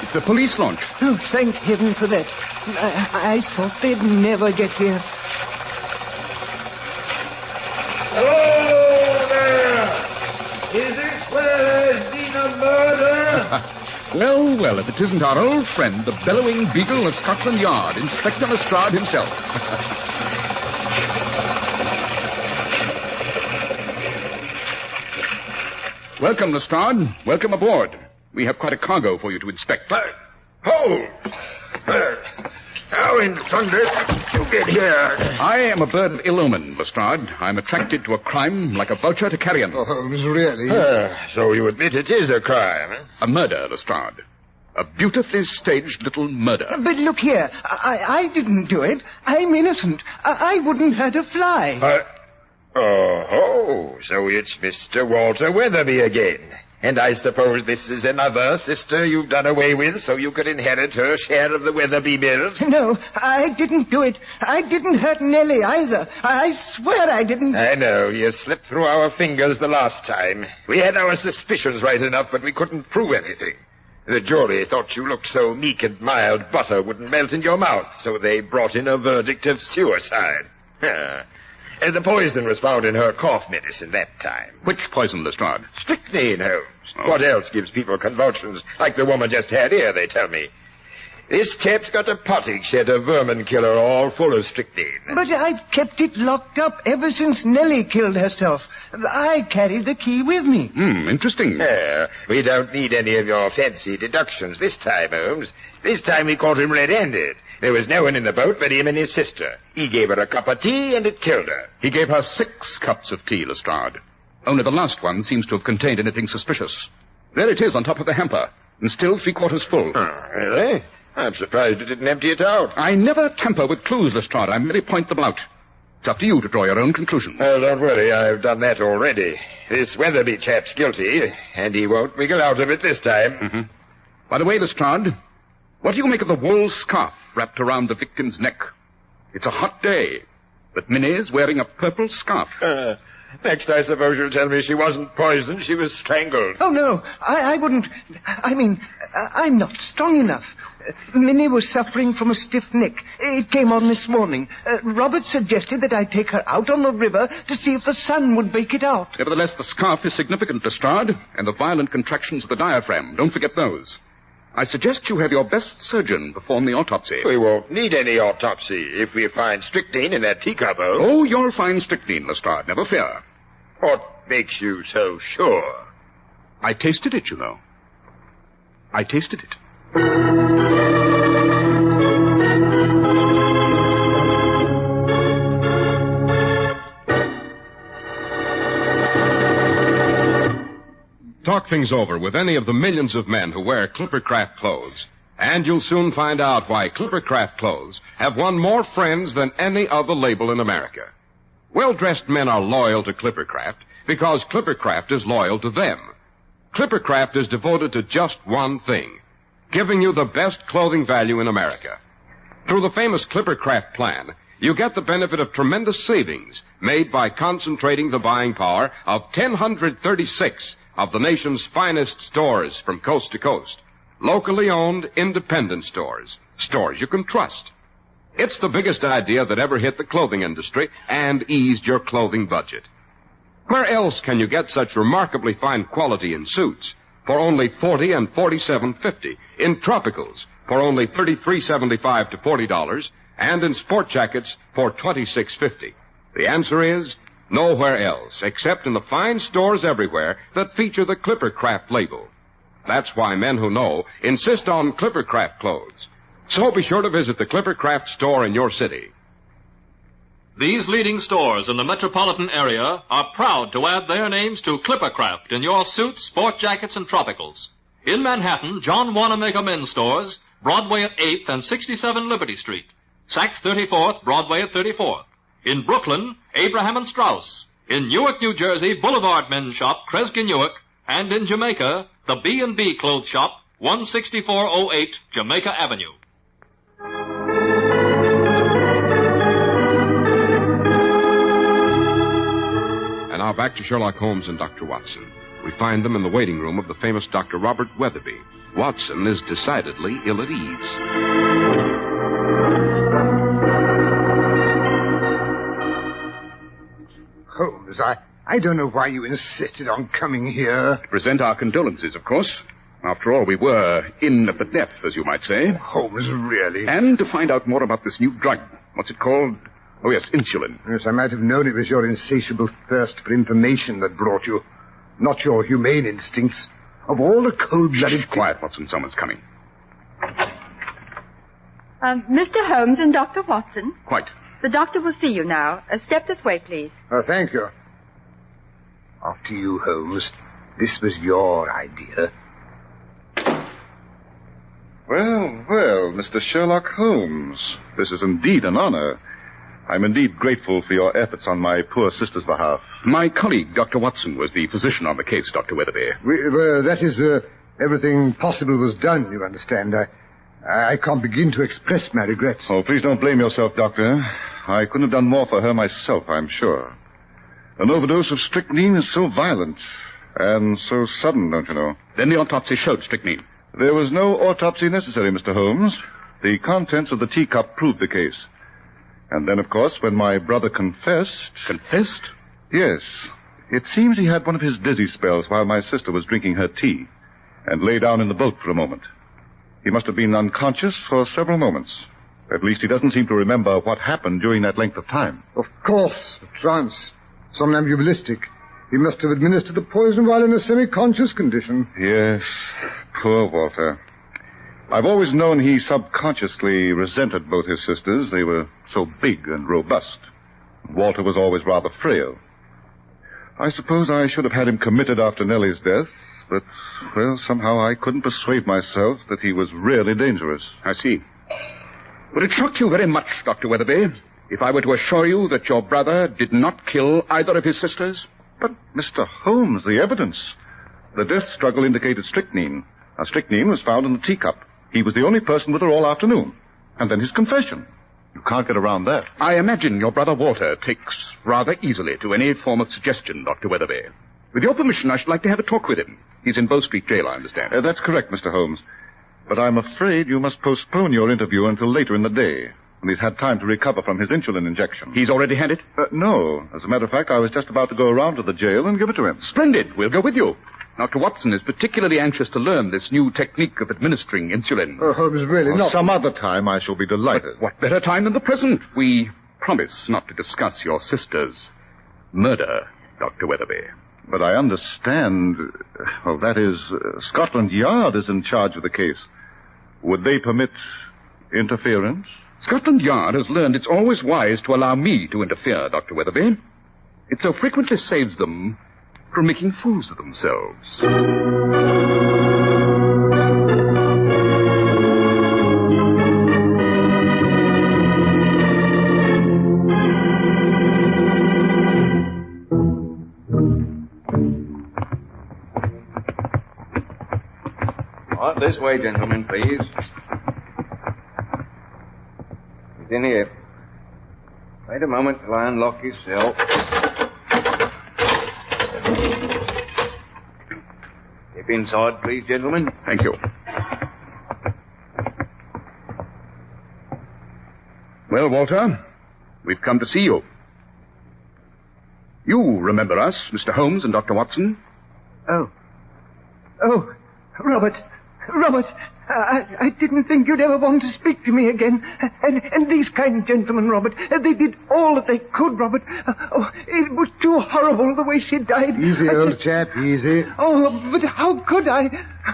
It's the police launch. Oh, thank heaven for that. I thought they'd never get here. Hello there! Is this where there's been a murder? Well, well, if it isn't our old friend, the bellowing beagle of Scotland Yard, Inspector Lestrade himself. Welcome, Lestrade. Welcome aboard. We have quite a cargo for you to inspect. Hold! How in thunder did you get here? I am a bird of ill omen, Lestrade. I'm attracted to a crime like a vulture to carrion. Oh, Holmes, really? So you admit it is a crime, eh? A murder, Lestrade. A beautifully staged little murder. But look here. I didn't do it. I'm innocent. I wouldn't hurt a fly. Oh, so it's Mr. Walter Weatherby again. And I suppose this is another sister you've done away with so you could inherit her share of the Weatherby bills? No, I didn't do it. I didn't hurt Nellie either. I swear I didn't. I know. You slipped through our fingers the last time. We had our suspicions right enough, but we couldn't prove anything. The jury thought you looked so meek and mild butter wouldn't melt in your mouth, so they brought in a verdict of suicide. The poison was found in her cough medicine that time. Which poison, Lestrade? Strychnine, Holmes. What else gives people convulsions like the woman just had here, they tell me? This chap's got a potting shed, a vermin killer, all full of strychnine. But I've kept it locked up ever since Nellie killed herself. I carried the key with me. Interesting. We don't need any of your fancy deductions this time, Holmes. This time we caught him red-handed. There was no one in the boat but him and his sister. He gave her a cup of tea and it killed her. He gave her 6 cups of tea, Lestrade. Only the last one seems to have contained anything suspicious. There it is on top of the hamper, and still 3/4 full. Really? I'm surprised you didn't empty it out. I never tamper with clues, Lestrade. I merely point them out. It's up to you to draw your own conclusions. Well, don't worry. I've done that already. This Weatherby chap's guilty, and he won't wiggle out of it this time. By the way, Lestrade, what do you make of the wool scarf wrapped around the victim's neck? It's a hot day, but Minnie's wearing a purple scarf. Next, I suppose you'll tell me she wasn't poisoned, she was strangled. Oh, no, I wouldn't. I mean, I'm not strong enough. Minnie was suffering from a stiff neck. It came on this morning. Robert suggested that I take her out on the river to see if the sun would bake it out. Nevertheless, the scarf is significant, Lestrade, and the violent contractions of the diaphragm. Don't forget those. I suggest you have your best surgeon perform the autopsy. We won't need any autopsy if we find strychnine in that teacup. Oh, you'll find strychnine, Lestrade, never fear. What makes you so sure? I tasted it, you know. I tasted it. Talk things over with any of the millions of men who wear Clippercraft clothes, and you'll soon find out why Clippercraft clothes have won more friends than any other label in America. Well-dressed men are loyal to Clippercraft because Clippercraft is loyal to them. Clippercraft is devoted to just one thing, giving you the best clothing value in America. Through the famous Clippercraft plan, you get the benefit of tremendous savings made by concentrating the buying power of 1,036 of the nation's finest stores from coast to coast. Locally owned, independent stores. Stores you can trust. It's the biggest idea that ever hit the clothing industry and eased your clothing budget. Where else can you get such remarkably fine quality in suits for only $40 and $47.50, in tropicals for only $33.75 to $40, and in sport jackets for $26.50? The answer is nowhere else, except in the fine stores everywhere that feature the Clippercraft label. That's why men who know insist on Clippercraft clothes. So be sure to visit the Clippercraft store in your city. These leading stores in the metropolitan area are proud to add their names to Clippercraft in your suits, sport jackets, and tropicals. In Manhattan, John Wanamaker Men's Stores, Broadway at 8th and 67 Liberty Street. Saks 34th, Broadway at 34th. In Brooklyn, Abraham and Strauss. In Newark, New Jersey, Boulevard Men's Shop, Kresge Newark. And in Jamaica, the B&B Clothes Shop, 16408 Jamaica Avenue. And now back to Sherlock Holmes and Dr. Watson. We find them in the waiting room of the famous Dr. Robert Weatherby. Watson is decidedly ill at ease. Holmes, I don't know why you insisted on coming here. To present our condolences, of course. After all, we were in at the death, as you might say. Holmes, really? And to find out more about this new drug. What's it called? Oh, yes, insulin. Yes, I might have known it was your insatiable thirst for information that brought you, not your humane instincts. Of all the cold-blooded... Quiet, Watson. Someone's coming. Mr. Holmes and Dr. Watson? Quite. The doctor will see you now. Step this way, please. Oh, thank you. After you, Holmes. This was your idea. Well, well, Mr. Sherlock Holmes. This is indeed an honor. I'm indeed grateful for your efforts on my poor sister's behalf. My colleague, Dr. Watson, was the physician on the case, Dr. Weatherby. That is, everything possible was done, you understand. I can't begin to express my regrets. Oh, please don't blame yourself, Doctor. I couldn't have done more for her myself, I'm sure. An overdose of strychnine is so violent and so sudden, don't you know? Then the autopsy showed strychnine. There was no autopsy necessary, Mr. Holmes. The contents of the teacup proved the case. And then, of course, when my brother confessed... Confessed? Yes. It seems he had one of his dizzy spells while my sister was drinking her tea and lay down in the boat for a moment. He must have been unconscious for several moments. At least he doesn't seem to remember what happened during that length of time. Of course, a trance. Somnambulistic. He must have administered the poison while in a semi-conscious condition. Yes, poor Walter. I've always known he subconsciously resented both his sisters. They were so big and robust. Walter was always rather frail. I suppose I should have had him committed after Nellie's death, but, well, somehow I couldn't persuade myself that he was really dangerous. I see. Would it shock you very much, Dr. Weatherby, if I were to assure you that your brother did not kill either of his sisters? But, Mr. Holmes, the evidence. The death struggle indicated strychnine. Now, strychnine was found in the teacup. He was the only person with her all afternoon. And then his confession. You can't get around that. I imagine your brother Walter takes rather easily to any form of suggestion, Dr. Weatherby. With your permission, I should like to have a talk with him. He's in Bow Street Jail, I understand. That's correct, Mr. Holmes. But I'm afraid you must postpone your interview until later in the day, when he's had time to recover from his insulin injection. He's already had it? No. As a matter of fact, I was just about to go around to the jail and give it to him. Splendid. We'll go with you. Dr. Watson is particularly anxious to learn this new technique of administering insulin. Oh, Holmes, really not. Some other time I shall be delighted. But what better time than the present? We promise not to discuss your sister's murder, Dr. Weatherby. But I understand... Well, that is, Scotland Yard is in charge of the case. Would they permit interference? Scotland Yard has learned it's always wise to allow me to interfere, Dr. Weatherby. It so frequently saves them from making fools of themselves. On this way, gentlemen, please. He's in here. Wait a moment till I unlock his cell. Step inside, please, gentlemen. Thank you. Well, Walter, we've come to see you. You remember us, Mr. Holmes and Dr. Watson? Oh, Robert, I didn't think you'd ever want to speak to me again. And these kind gentlemen, Robert, they did all that they could, Robert. Oh, it was too horrible the way she died. Easy, old chap, easy. Oh, but how could I?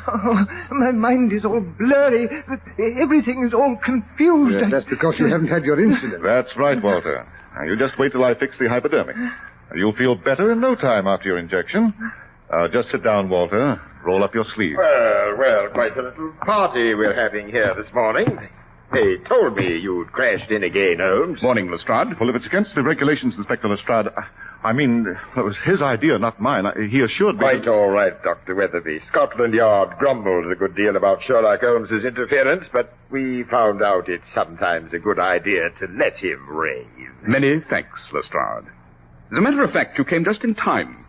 Oh, my mind is all blurry. Everything is all confused. Yes, that's because you haven't had your incident. That's right, Walter. Now, you just wait till I fix the hypodermic. You'll feel better in no time after your injection. Just sit down, Walter. Roll up your sleeve. Well, quite a little party we're having here this morning. They told me you'd crashed in again, Holmes. Morning, Lestrade. Well, if it's against the regulations, Inspector Lestrade, I mean, it was his idea, not mine. He assured me... Quite all right, Dr. Weatherby. Scotland Yard grumbled a good deal about Sherlock Holmes's interference, but we found out it's sometimes a good idea to let him rave. Many thanks, Lestrade. As a matter of fact, you came just in time.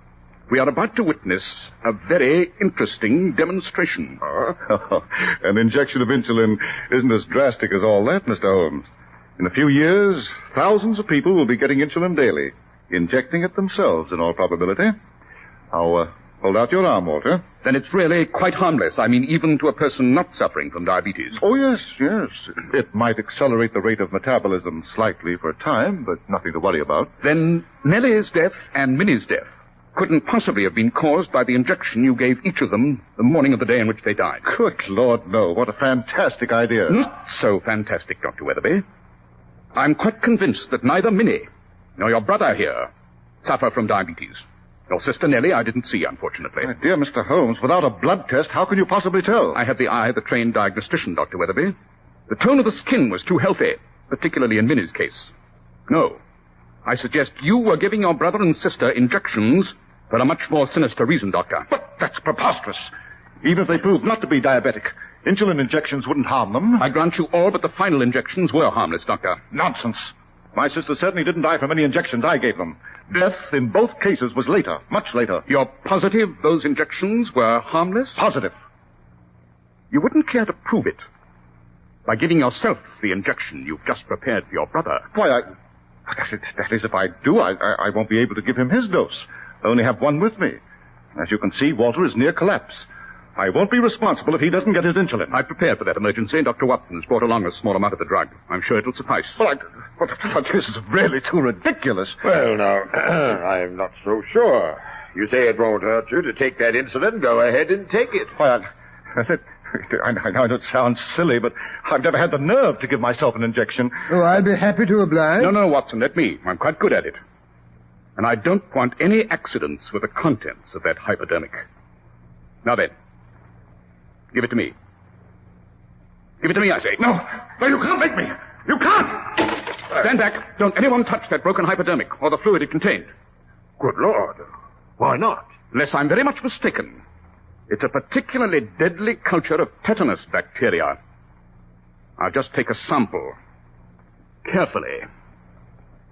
We are about to witness a very interesting demonstration. Oh, an injection of insulin isn't as drastic as all that, Mr. Holmes. In a few years, thousands of people will be getting insulin daily, injecting it themselves in all probability. Now, hold out your arm, Walter. Then it's really quite harmless. I mean, even to a person not suffering from diabetes. Oh, yes. It might accelerate the rate of metabolism slightly for a time, but nothing to worry about. Then Nellie's death and Minnie's death couldn't possibly have been caused by the injection you gave each of them the morning of the day in which they died. Good Lord, no. What a fantastic idea. Not so fantastic, Dr. Weatherby. I'm quite convinced that neither Minnie nor your brother here suffer from diabetes. Your sister Nellie I didn't see, unfortunately. My dear Mr. Holmes, without a blood test, how can you possibly tell? I had the eye of the trained diagnostician, Dr. Weatherby. The tone of the skin was too healthy, particularly in Minnie's case. No. I suggest you were giving your brother and sister injections for a much more sinister reason, Doctor. But that's preposterous. Even if they proved not to be diabetic, insulin injections wouldn't harm them. I grant you all but the final injections were harmless, Doctor. Nonsense. My sister certainly didn't die from any injections I gave them. Death in both cases was later, much later. You're positive those injections were harmless? Positive. You wouldn't care to prove it by giving yourself the injection you've just prepared for your brother. Why, that is, if I do, I won't be able to give him his dose. I only have one with me. As you can see, Walter is near collapse. I won't be responsible if he doesn't get his insulin. I prepared for that emergency, and Dr. Watson has brought along a small amount of the drug. I'm sure it'll suffice. Well, this is really too ridiculous. Well, now, I'm not so sure. You say it won't hurt you to take that insulin. Go ahead and take it. Why, I know it sounds silly, but I've never had the nerve to give myself an injection. Oh, I'll be happy to oblige. No, Watson, let me. I'm quite good at it. And I don't want any accidents with the contents of that hypodermic. Now then, give it to me. Give it to me, I say. No, you can't make me. You can't. Stand back. Don't anyone touch that broken hypodermic or the fluid it contained. Good Lord. Why not? Unless I'm very much mistaken. It's a particularly deadly culture of tetanus bacteria. I'll just take a sample. carefully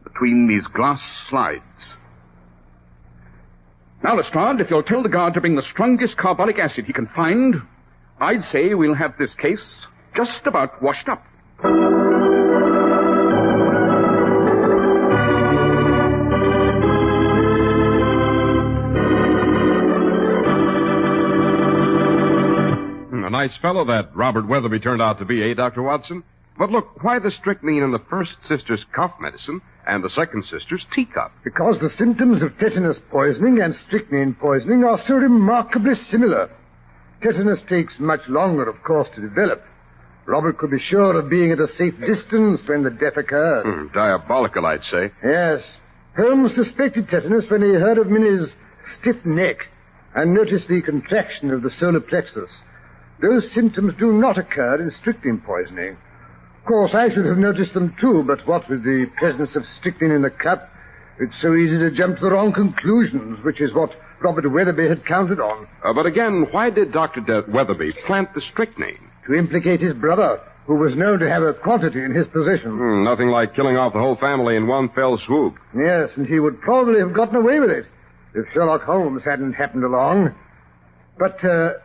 between these glass slides. Now, Lestrade, if you'll tell the guard to bring the strongest carbolic acid he can find, I'd say we'll have this case just about washed up. A nice fellow that Robert Weatherby turned out to be, eh, Dr. Watson? But look, why the strychnine in the first sister's cough medicine and the second sister's teacup? Because the symptoms of tetanus poisoning and strychnine poisoning are so remarkably similar. Tetanus takes much longer, of course, to develop. Robert could be sure of being at a safe distance when the death occurred. Diabolical, I'd say. Yes. Holmes suspected tetanus when he heard of Minnie's stiff neck and noticed the contraction of the solar plexus. Those symptoms do not occur in strychnine poisoning. Of course, I should have noticed them too, but what with the presence of strychnine in the cup, it's so easy to jump to the wrong conclusions, which is what Robert Weatherby had counted on. But again, why did Dr. Weatherby plant the strychnine? To implicate his brother, who was known to have a quantity in his possession. Nothing like killing off the whole family in one fell swoop. Yes, and he would probably have gotten away with it if Sherlock Holmes hadn't happened along. But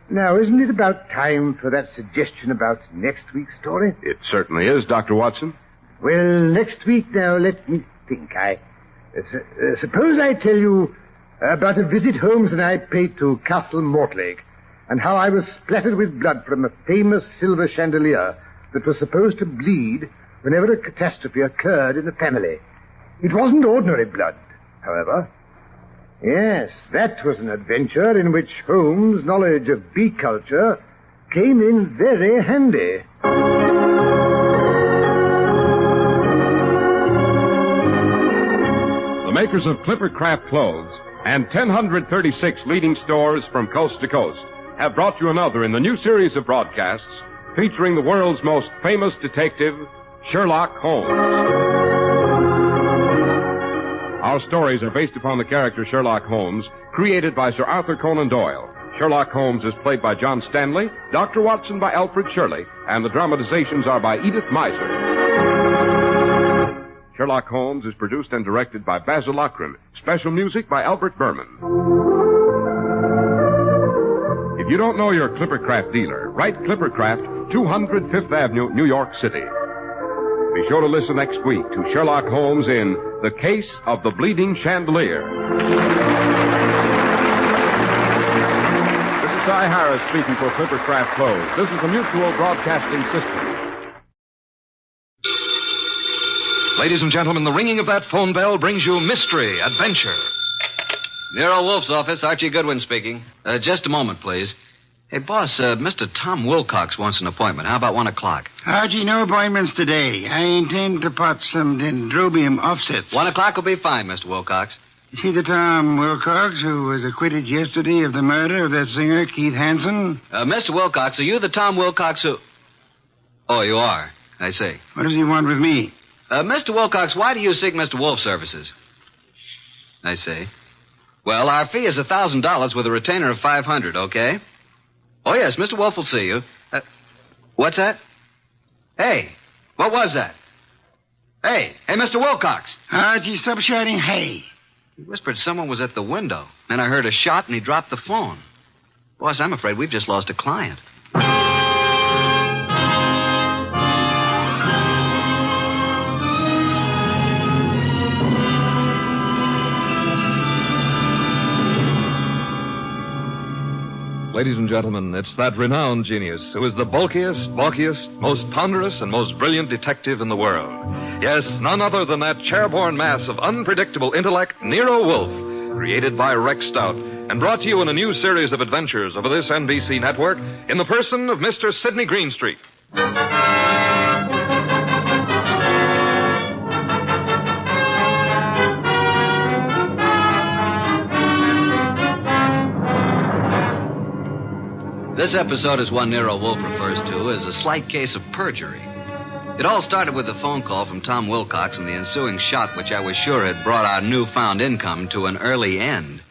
now, isn't it about time for that suggestion about next week's story? It certainly is, Dr. Watson. Well, next week, now, let me think. Suppose I tell you about a visit Holmes and I paid to Castle Mortlake, and how I was splattered with blood from a famous silver chandelier that was supposed to bleed whenever a catastrophe occurred in the family. It wasn't ordinary blood, however. Yes, that was an adventure in which Holmes' knowledge of bee culture came in very handy. The makers of Clipper Craft Clothes and 1,036 leading stores from coast to coast have brought you another in the new series of broadcasts featuring the world's most famous detective, Sherlock Holmes. Our stories are based upon the character Sherlock Holmes, created by Sir Arthur Conan Doyle. Sherlock Holmes is played by John Stanley, Dr. Watson by Alfred Shirley, and the dramatizations are by Edith Meiser. Sherlock Holmes is produced and directed by Basil Lochran. Special music by Albert Berman. If you don't know your Clippercraft dealer, write Clippercraft, 200 Fifth Avenue, New York City. Be sure to listen next week to Sherlock Holmes in The Case of the Bleeding Chandelier. This is Cy Harris speaking for Clippercraft Clothes. This is the Mutual Broadcasting System. Ladies and gentlemen, the ringing of that phone bell brings you mystery, adventure. Nero Wolfe's office, Archie Goodwin speaking. Just a moment, please. Hey, boss, Mr. Tom Wilcox wants an appointment. How about 1 o'clock? Archie, no appointments today. I intend to pot some dendrobium offsets. 1 o'clock will be fine, Mr. Wilcox. You see the Tom Wilcox who was acquitted yesterday of the murder of that singer, Keith Hansen? Mr. Wilcox, are you the Tom Wilcox who... Oh, you are. I see. What does he want with me? Mr. Wilcox, why do you seek Mr. Wolfe's services? I see. Well, our fee is $1,000 with a retainer of $500, okay? Oh, yes, Mr. Wolfe will see you. What's that? Hey, what was that? Hey, Mr. Wilcox. Archie, stop shouting, hey. He whispered someone was at the window. Then I heard a shot and he dropped the phone. Boss, I'm afraid we've just lost a client. Ladies and gentlemen, it's that renowned genius who is the bulkiest, most ponderous, and most brilliant detective in the world. Yes, none other than that chairborne mass of unpredictable intellect, Nero Wolfe, created by Rex Stout, and brought to you in a new series of adventures over this NBC network in the person of Mr. Sidney Greenstreet. This episode is one Nero Wolfe refers to as a slight case of perjury. It all started with a phone call from Tom Wilcox and the ensuing shot, which I was sure had brought our newfound income to an early end.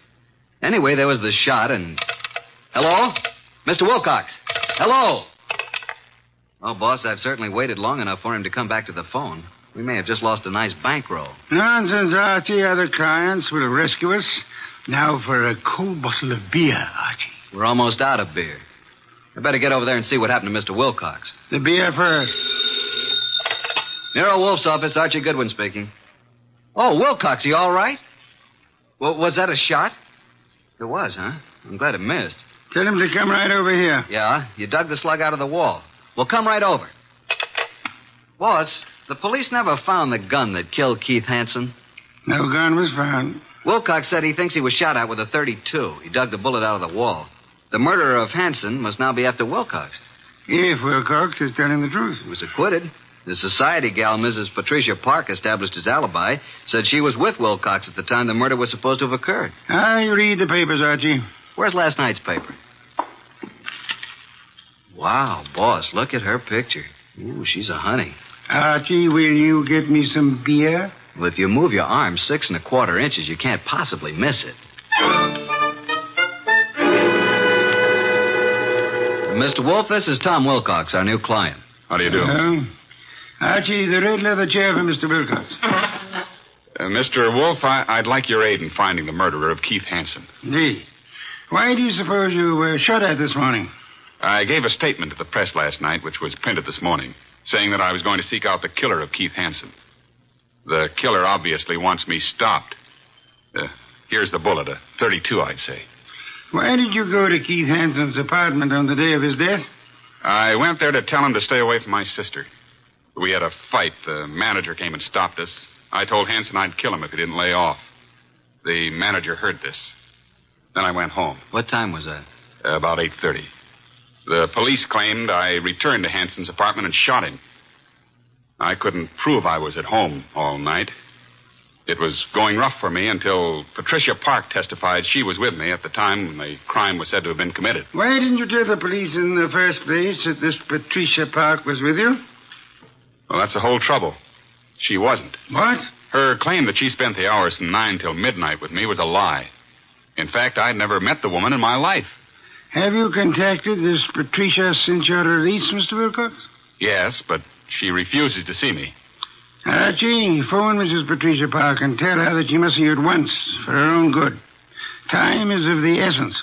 Anyway, there was the shot and... Hello? Mr. Wilcox? Hello? Oh, boss, I've certainly waited long enough for him to come back to the phone. We may have just lost a nice bankroll. Nonsense, Archie. Other clients will rescue us. Now for a cold bottle of beer, Archie. We're almost out of beer. I better get over there and see what happened to Mr. Wilcox. The beer first. Nero Wolfe's office, Archie Goodwin speaking. Oh, Wilcox, you all right? Well, was that a shot? It was, huh? I'm glad it missed. Tell him to come right over here. Yeah, you dug the slug out of the wall. Well, come right over. Boss, the police never found the gun that killed Keith Hansen. No gun was found. Wilcox said he thinks he was shot at with a .32. He dug the bullet out of the wall. The murderer of Hansen must now be after Wilcox. If Wilcox is telling the truth. He was acquitted. The society gal, Mrs. Patricia Park, established his alibi, said she was with Wilcox at the time the murder was supposed to have occurred. I read the papers, Archie. Where's last night's paper? Wow, boss, look at her picture. Ooh, she's a honey. Archie, will you get me some beer? Well, if you move your arm 6 1/4 inches, you can't possibly miss it. Mr. Wolfe, this is Tom Wilcox, our new client. How do you do? Archie, the red leather chair for Mr. Wilcox. Mr. Wolfe, I'd like your aid in finding the murderer of Keith Hansen. Indeed. Why do you suppose you were shot at this morning? I gave a statement to the press last night, which was printed this morning, saying that I was going to seek out the killer of Keith Hansen. The killer obviously wants me stopped. Here's the bullet, a .32, I'd say. Why did you go to Keith Hansen's apartment on the day of his death? I went there to tell him to stay away from my sister. We had a fight. The manager came and stopped us. I told Hansen I'd kill him if he didn't lay off. The manager heard this. Then I went home. What time was that? About 8:30. The police claimed I returned to Hansen's apartment and shot him. I couldn't prove I was at home all night. It was going rough for me until Patricia Park testified she was with me at the time when the crime was said to have been committed. Why didn't you tell the police in the first place that this Patricia Park was with you? Well, that's the whole trouble. She wasn't. What? Her claim that she spent the hours from 9 till midnight with me was a lie. In fact, I'd never met the woman in my life. Have you contacted this Patricia since your release, Mr. Wilcox? Yes, but she refuses to see me. Archie, phone Mrs. Patricia Park and tell her that she must see you at once for her own good. Time is of the essence.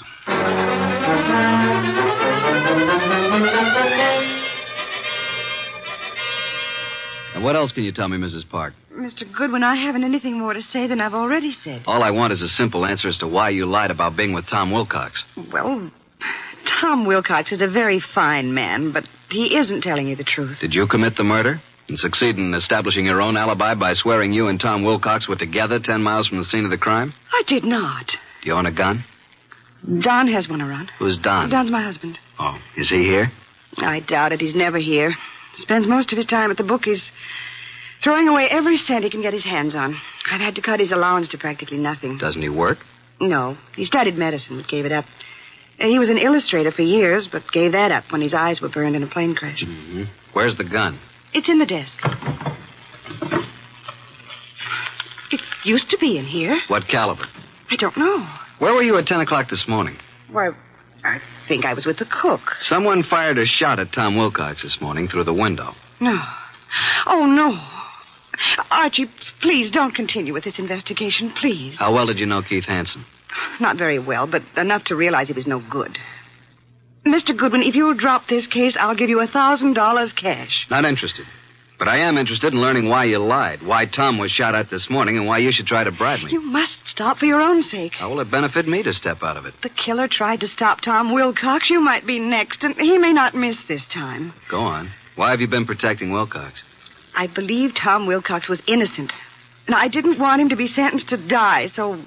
And what else can you tell me, Mrs. Park? Mr. Goodwin, I haven't anything more to say than I've already said. All I want is a simple answer as to why you lied about being with Tom Wilcox. Well, Tom Wilcox is a very fine man, but he isn't telling you the truth. Did you commit the murder and succeed in establishing your own alibi by swearing you and Tom Wilcox were together 10 miles from the scene of the crime? I did not. Do you own a gun? Don has one around. Who's Don? Don's my husband. Oh, is he here? I doubt it. He's never here. Spends most of his time at the bookies, throwing away every cent he can get his hands on. I've had to cut his allowance to practically nothing. Doesn't he work? No. He studied medicine, but gave it up. He was an illustrator for years, but gave that up when his eyes were burned in a plane crash. Mm-hmm. Where's the gun? It's in the desk. It used to be in here. What caliber? I don't know. Where were you at 10 o'clock this morning? Why, I think I was with the cook. Someone fired a shot at Tom Wilcox this morning through the window. No. Oh, no. Archie, please don't continue with this investigation, please. How well did you know Keith Hansen? Not very well, but enough to realize he was no good. Mr. Goodwin, if you'll drop this case, I'll give you $1,000 cash. Not interested. But I am interested in learning why you lied, why Tom was shot at this morning, and why you should try to bribe me. You must stop for your own sake. How will it benefit me to step out of it? The killer tried to stop Tom Wilcox. You might be next, and he may not miss this time. Go on. Why have you been protecting Wilcox? I believed Tom Wilcox was innocent, and I didn't want him to be sentenced to die, so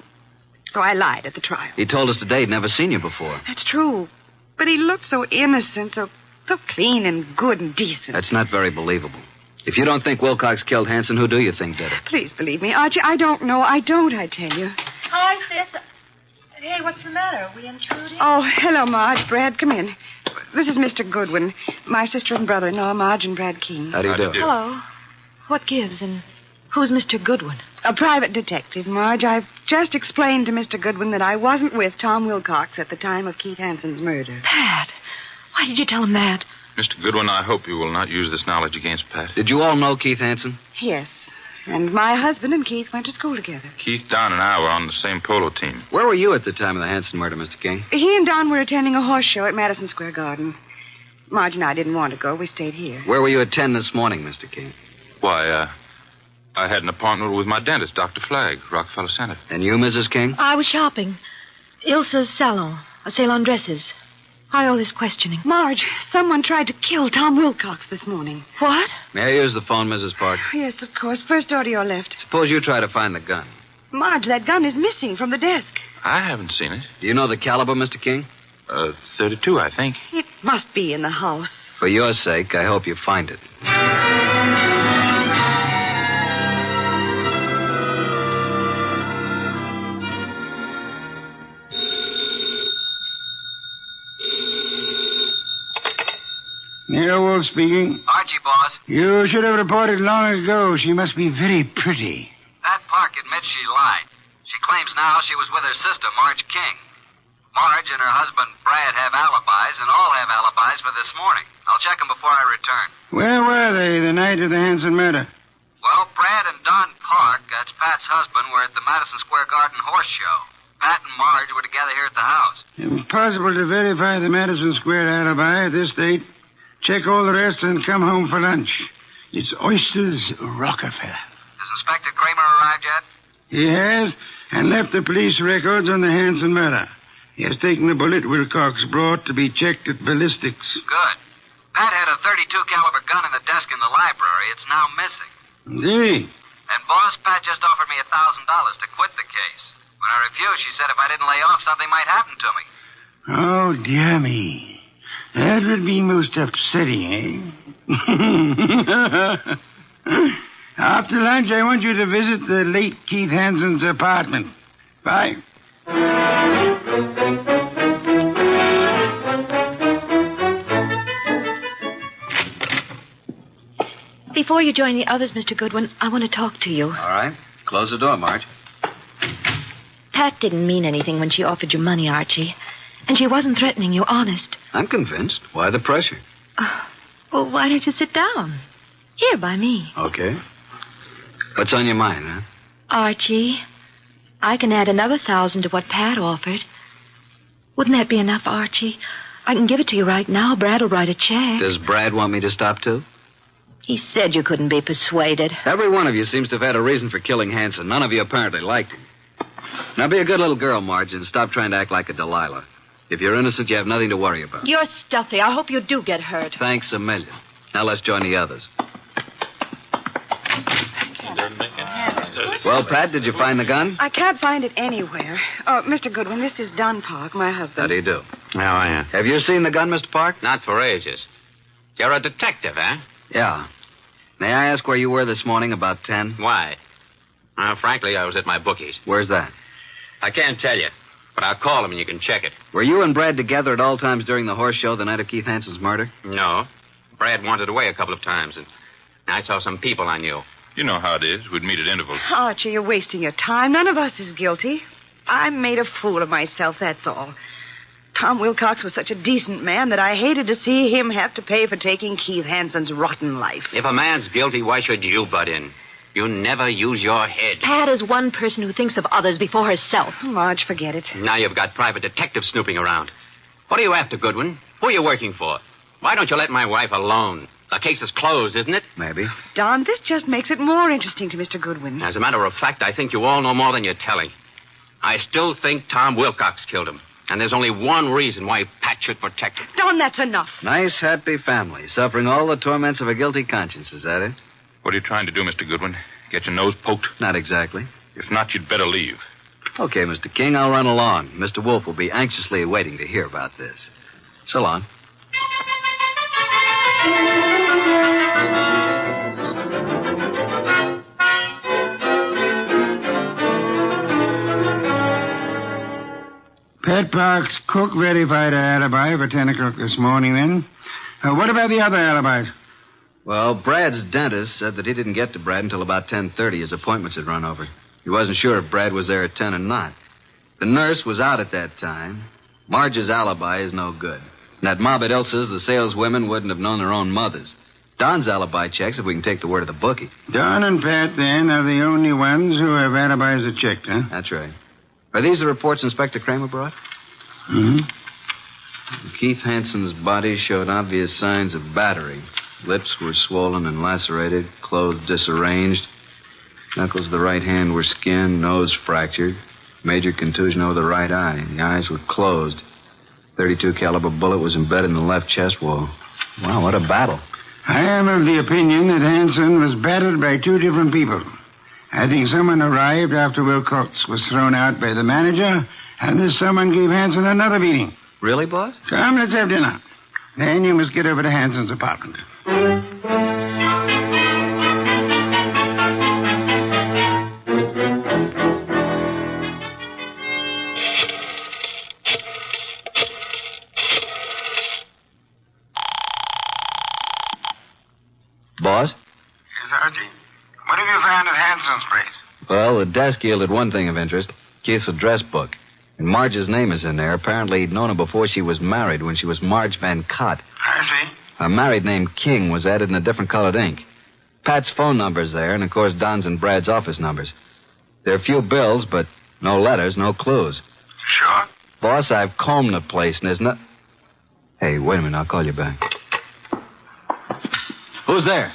I lied at the trial. He told us today he'd never seen you before. That's true. But he looked so innocent, so clean and good and decent. That's not very believable. If you don't think Wilcox killed Hansen, who do you think did it? Please believe me, Archie. I don't know. I tell you. Hi, sis. Hey, what's the matter? Are we intruding? Oh, hello, Marge. Brad, come in. This is Mr. Goodwin, my sister and brother-in-law, Marge and Brad Keene. How do you do? Hello. What gives, and who's Mr. Goodwin? A private detective, Marge. I've just explained to Mr. Goodwin that I wasn't with Tom Wilcox at the time of Keith Hansen's murder. Pat, why did you tell him that? Mr. Goodwin, I hope you will not use this knowledge against Pat. Did you all know Keith Hansen? Yes. And my husband and Keith went to school together. Keith, Don, and I were on the same polo team. Where were you at the time of the Hansen murder, Mr. King? He and Don were attending a horse show at Madison Square Garden. Marge and I didn't want to go. We stayed here. Where were you at 10 this morning, Mr. King? Why, I had an appointment with my dentist, Dr. Flagg, Rockefeller Center. And you, Mrs. King? I was shopping. Ilsa's salon. A sale on dresses. Why all this questioning? Marge, someone tried to kill Tom Wilcox this morning. What? May I use the phone, Mrs. Park? Yes, of course. First door to your left. Suppose you try to find the gun. Marge, that gun is missing from the desk. I haven't seen it. Do you know the caliber, Mr. King? 32, I think. It must be in the house. For your sake, I hope you find it. Nero Wolfe speaking. Archie, boss. You should have reported long ago. She must be very pretty. Pat Park admits she lied. She claims now she was with her sister, Marge King. Marge and her husband, Brad, have alibis, and all have alibis for this morning. I'll check them before I return. Where were they the night of the Hansen murder? Well, Brad and Don Park, that's Pat's husband, were at the Madison Square Garden horse show. Pat and Marge were together here at the house. Impossible to verify the Madison Square alibi at this date. Check all the rest and come home for lunch. It's Oysters Rockefeller. Has Inspector Kramer arrived yet? He has, and left the police records on the Hansen murder. He has taken the bullet Wilcox brought to be checked at ballistics. Good. Pat had a .32 caliber gun in the desk in the library. It's now missing. Indeed. And, boss, Pat just offered me $1,000 to quit the case. When I refused, she said if I didn't lay off, something might happen to me. Oh, dear me. That would be most upsetting, eh? After lunch, I want you to visit the late Keith Hansen's apartment. Bye. Before you join the others, Mr. Goodwin, I want to talk to you. All right. Close the door, Marge. Pat didn't mean anything when she offered you money, Archie. And she wasn't threatening you, honest. I'm convinced. Why the pressure? Well, why don't you sit down? Here, by me. Okay. What's on your mind, huh? Archie, I can add another 1,000 to what Pat offered. Wouldn't that be enough, Archie? I can give it to you right now. Brad will write a check. Does Brad want me to stop, too? He said you couldn't be persuaded. Every one of you seems to have had a reason for killing Hansen. None of you apparently liked him. Now, be a good little girl, Marge, and stop trying to act like a Delilah. If you're innocent, you have nothing to worry about. You're stuffy. I hope you do get hurt. Thanks a million. Now let's join the others. Well, Pat, did you find the gun? I can't find it anywhere. Oh, Mr. Goodwin, this is Don Park, my husband. How do you do? How are you? Have you seen the gun, Mr. Park? Not for ages. You're a detective, huh? Yeah. May I ask where you were this morning about 10? Why? Frankly, I was at my bookies. Where's that? I can't tell you, but I'll call them and you can check it. Were you and Brad together at all times during the horse show the night of Keith Hansen's murder? No. Brad wandered away a couple of times, and I saw some people I knew. You know how it is. We'd meet at intervals. Archie, you're wasting your time. None of us is guilty. I made a fool of myself, that's all. Tom Wilcox was such a decent man that I hated to see him have to pay for taking Keith Hansen's rotten life. If a man's guilty, why should you butt in? You never use your head. Pat is one person who thinks of others before herself. Marge, forget it. Now you've got private detectives snooping around. What are you after, Goodwin? Who are you working for? Why don't you let my wife alone? The case is closed, isn't it? Maybe. Don, this just makes it more interesting to Mr. Goodwin. As a matter of fact, I think you all know more than you're telling. I still think Tom Wilcox killed him. And there's only one reason why Pat should protect him. Don, that's enough. Nice, happy family, suffering all the torments of a guilty conscience. Is that it? What are you trying to do, Mr. Goodwin? Get your nose poked? Not exactly. If not, you'd better leave. Okay, Mr. King, I'll run along. Mr. Wolfe will be anxiously waiting to hear about this. So long. Pat Park's cook verified her alibi for 10 o'clock this morning, then. What about the other alibis? Well, Brad's dentist said that he didn't get to Brad until about 10:30. His appointments had run over. He wasn't sure if Brad was there at 10 or not. The nurse was out at that time. Marge's alibi is no good. And at mob at Ilsa's, the saleswomen wouldn't have known their own mothers. Don's alibi checks if we can take the word of the bookie. Don and Pat, then, are the only ones who have alibis that checked, huh? That's right. Are these the reports Inspector Kramer brought? Hmm? Keith Hansen's body showed obvious signs of battery. Lips were swollen and lacerated, clothes disarranged. Knuckles of the right hand were skinned, nose fractured. Major contusion over the right eye. The eyes were closed. .32 caliber bullet was embedded in the left chest wall. Wow, what a battle. I am of the opinion that Hansen was battered by two different people. I think someone arrived after Wilcox was thrown out by the manager, and this someone gave Hansen another beating. Really, boss? Come, let's have dinner. Then you must get over to Hansen's apartment. Boss? Yes, Archie? What have you found at Hansen's place? Well, the desk yielded one thing of interest. Keith's address book. And Marge's name is in there. Apparently he'd known her before she was married, when she was Marge Van Cott. I see. Her married name, King, was added in a different colored ink. Pat's phone number's there, and of course Don's and Brad's office numbers. There are few bills, but no letters, no clues. Sure? Boss, I've combed the place, and there's no... Hey, wait a minute, I'll call you back. Who's there?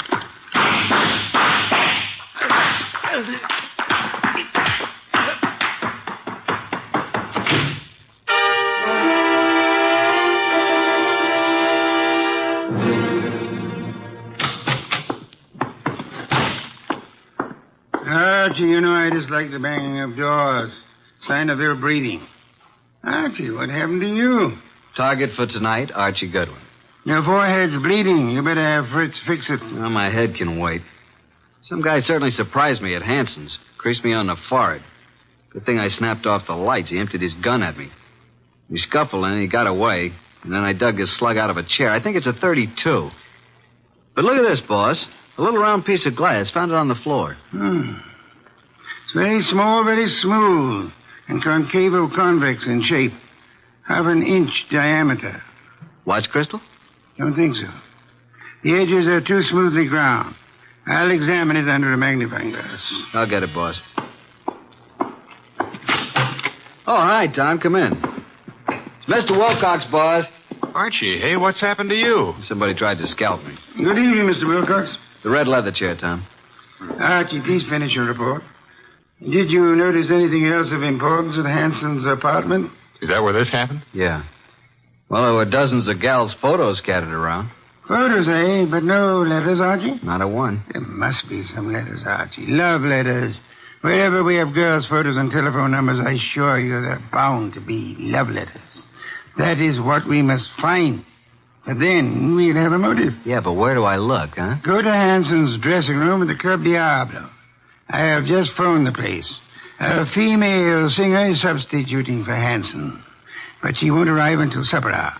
Archie, you know I dislike the banging of doors. Sign of ill breeding. Archie, what happened to you? Target for tonight, Archie Goodwin. Your forehead's bleeding. You better have Fritz fix it. Well, my head can wait. Some guy certainly surprised me at Hansen's. Creased me on the forehead. Good thing I snapped off the lights. He emptied his gun at me. We scuffled and he got away. And then I dug his slug out of a chair. I think it's a .32. But look at this, boss. A little round piece of glass. Found it on the floor. It's very small, very smooth, and concavo-convex in shape. Half an inch diameter. Watch crystal? Don't think so. The edges are too smoothly ground. I'll examine it under a magnifying glass. I'll get it, boss. Oh, hi, Tom. Come in. It's Mr. Wilcox, boss. Archie, hey, what's happened to you? Somebody tried to scalp me. Good evening, Mr. Wilcox. The red leather chair, Tom. Archie, please finish your report. Did you notice anything else of importance at Hansen's apartment? Is that where this happened? Yeah. Well, there were dozens of gals' photos scattered around. Photos, eh? But no letters, Archie? Not a one. There must be some letters, Archie. Love letters. Wherever we have girls' photos and telephone numbers, I assure you they're bound to be love letters. That is what we must find. But then we'd have a motive. Yeah, but where do I look, huh? Go to Hansen's dressing room at the Club Diablo. I have just phoned the place. A female singer is substituting for Hansen, but she won't arrive until supper hour.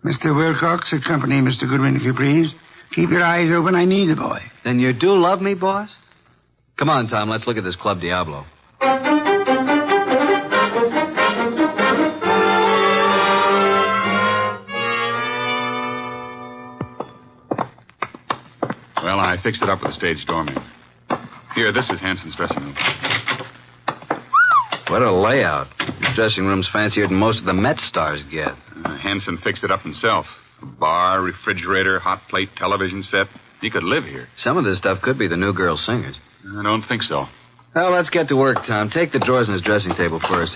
Mr. Wilcox, accompany Mr. Goodwin, if you please. Keep your eyes open. I need the boy. Then you do love me, boss? Come on, Tom. Let's look at this Club Diablo. Well, I fixed it up with the stage doorman. Here, this is Hansen's dressing room. What a layout. This dressing room's fancier than most of the Met stars get. Hansen fixed it up himself. A bar, refrigerator, hot plate, television set. He could live here. Some of this stuff could be the new girl singers. I don't think so. Well, let's get to work, Tom. Take the drawers in his dressing table first.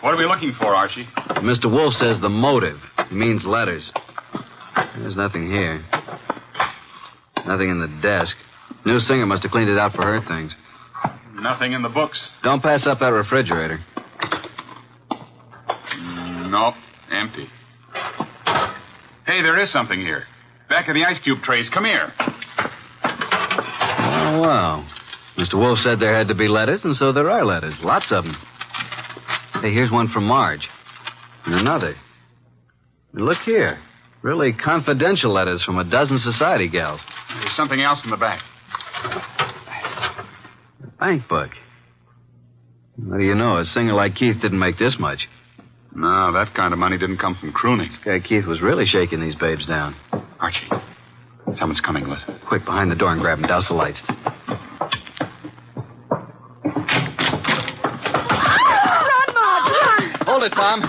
What are we looking for, Archie? Mr. Wolfe says the motive. He means letters. There's nothing here. Nothing in the desk. New singer must have cleaned it out for her things. Nothing in the books. Don't pass up that refrigerator. Nope, empty. Hey, there is something here. Back of the ice cube trays. Come here. Oh, wow. Mr. Wolfe said there had to be letters, and so there are letters. Lots of them. Hey, here's one from Marge. And another. And look here. Really confidential letters from a dozen society gals. There's something else in the back. Bank book. What do you know? A singer like Keith didn't make this much. No, that kind of money didn't come from crooning. This guy Keith was really shaking these babes down. Archie, someone's coming, listen. Quick, behind the door and grab him. Douse the lights. Run, Marge, run! Hold it, Tom.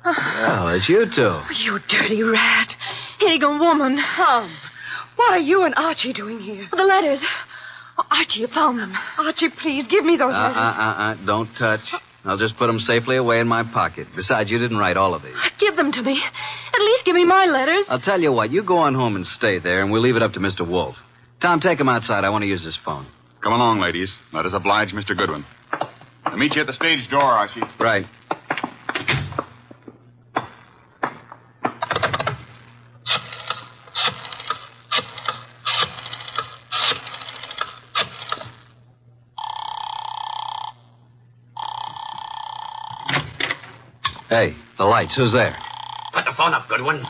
Well, it's you two. You dirty rat. Hagen woman. What are you and Archie doing here? The letters. Oh, Archie, you found them. Archie, please, give me those letters. Don't touch. I'll just put them safely away in my pocket. Besides, you didn't write all of these. Give them to me. At least give me my letters. I'll tell you what. You go on home and stay there, and we'll leave it up to Mr. Wolfe. Tom, take him outside. I want to use his phone. Come along, ladies. Let us oblige Mr. Goodwin. I'll meet you at the stage door, Archie. Right. Hey, the lights. Who's there? Put the phone up, Goodwin.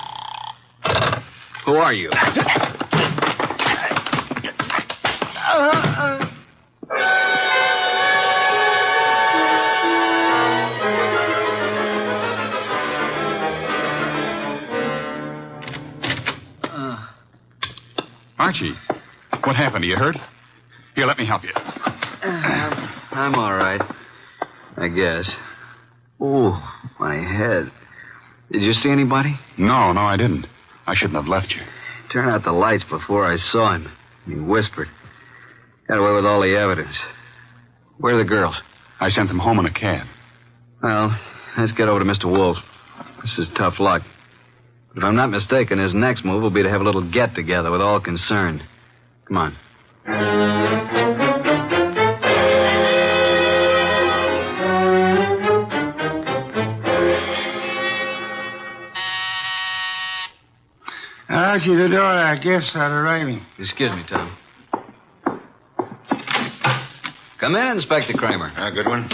Who are you? Archie, what happened? Are you hurt? Here, let me help you. I'm all right. I guess. Ooh, my head. Did you see anybody? No, I didn't. I shouldn't have left you. Turn out the lights before I saw him. He whispered. Got away with all the evidence. Where are the girls? I sent them home in a cab. Well, let's get over to Mr. Wolfe. This is tough luck. But if I'm not mistaken, his next move will be to have a little get-together with all concerned. Come on. Archie, the door, our guests are arriving. Excuse me, Tom. Come in, Inspector Kramer. Good one.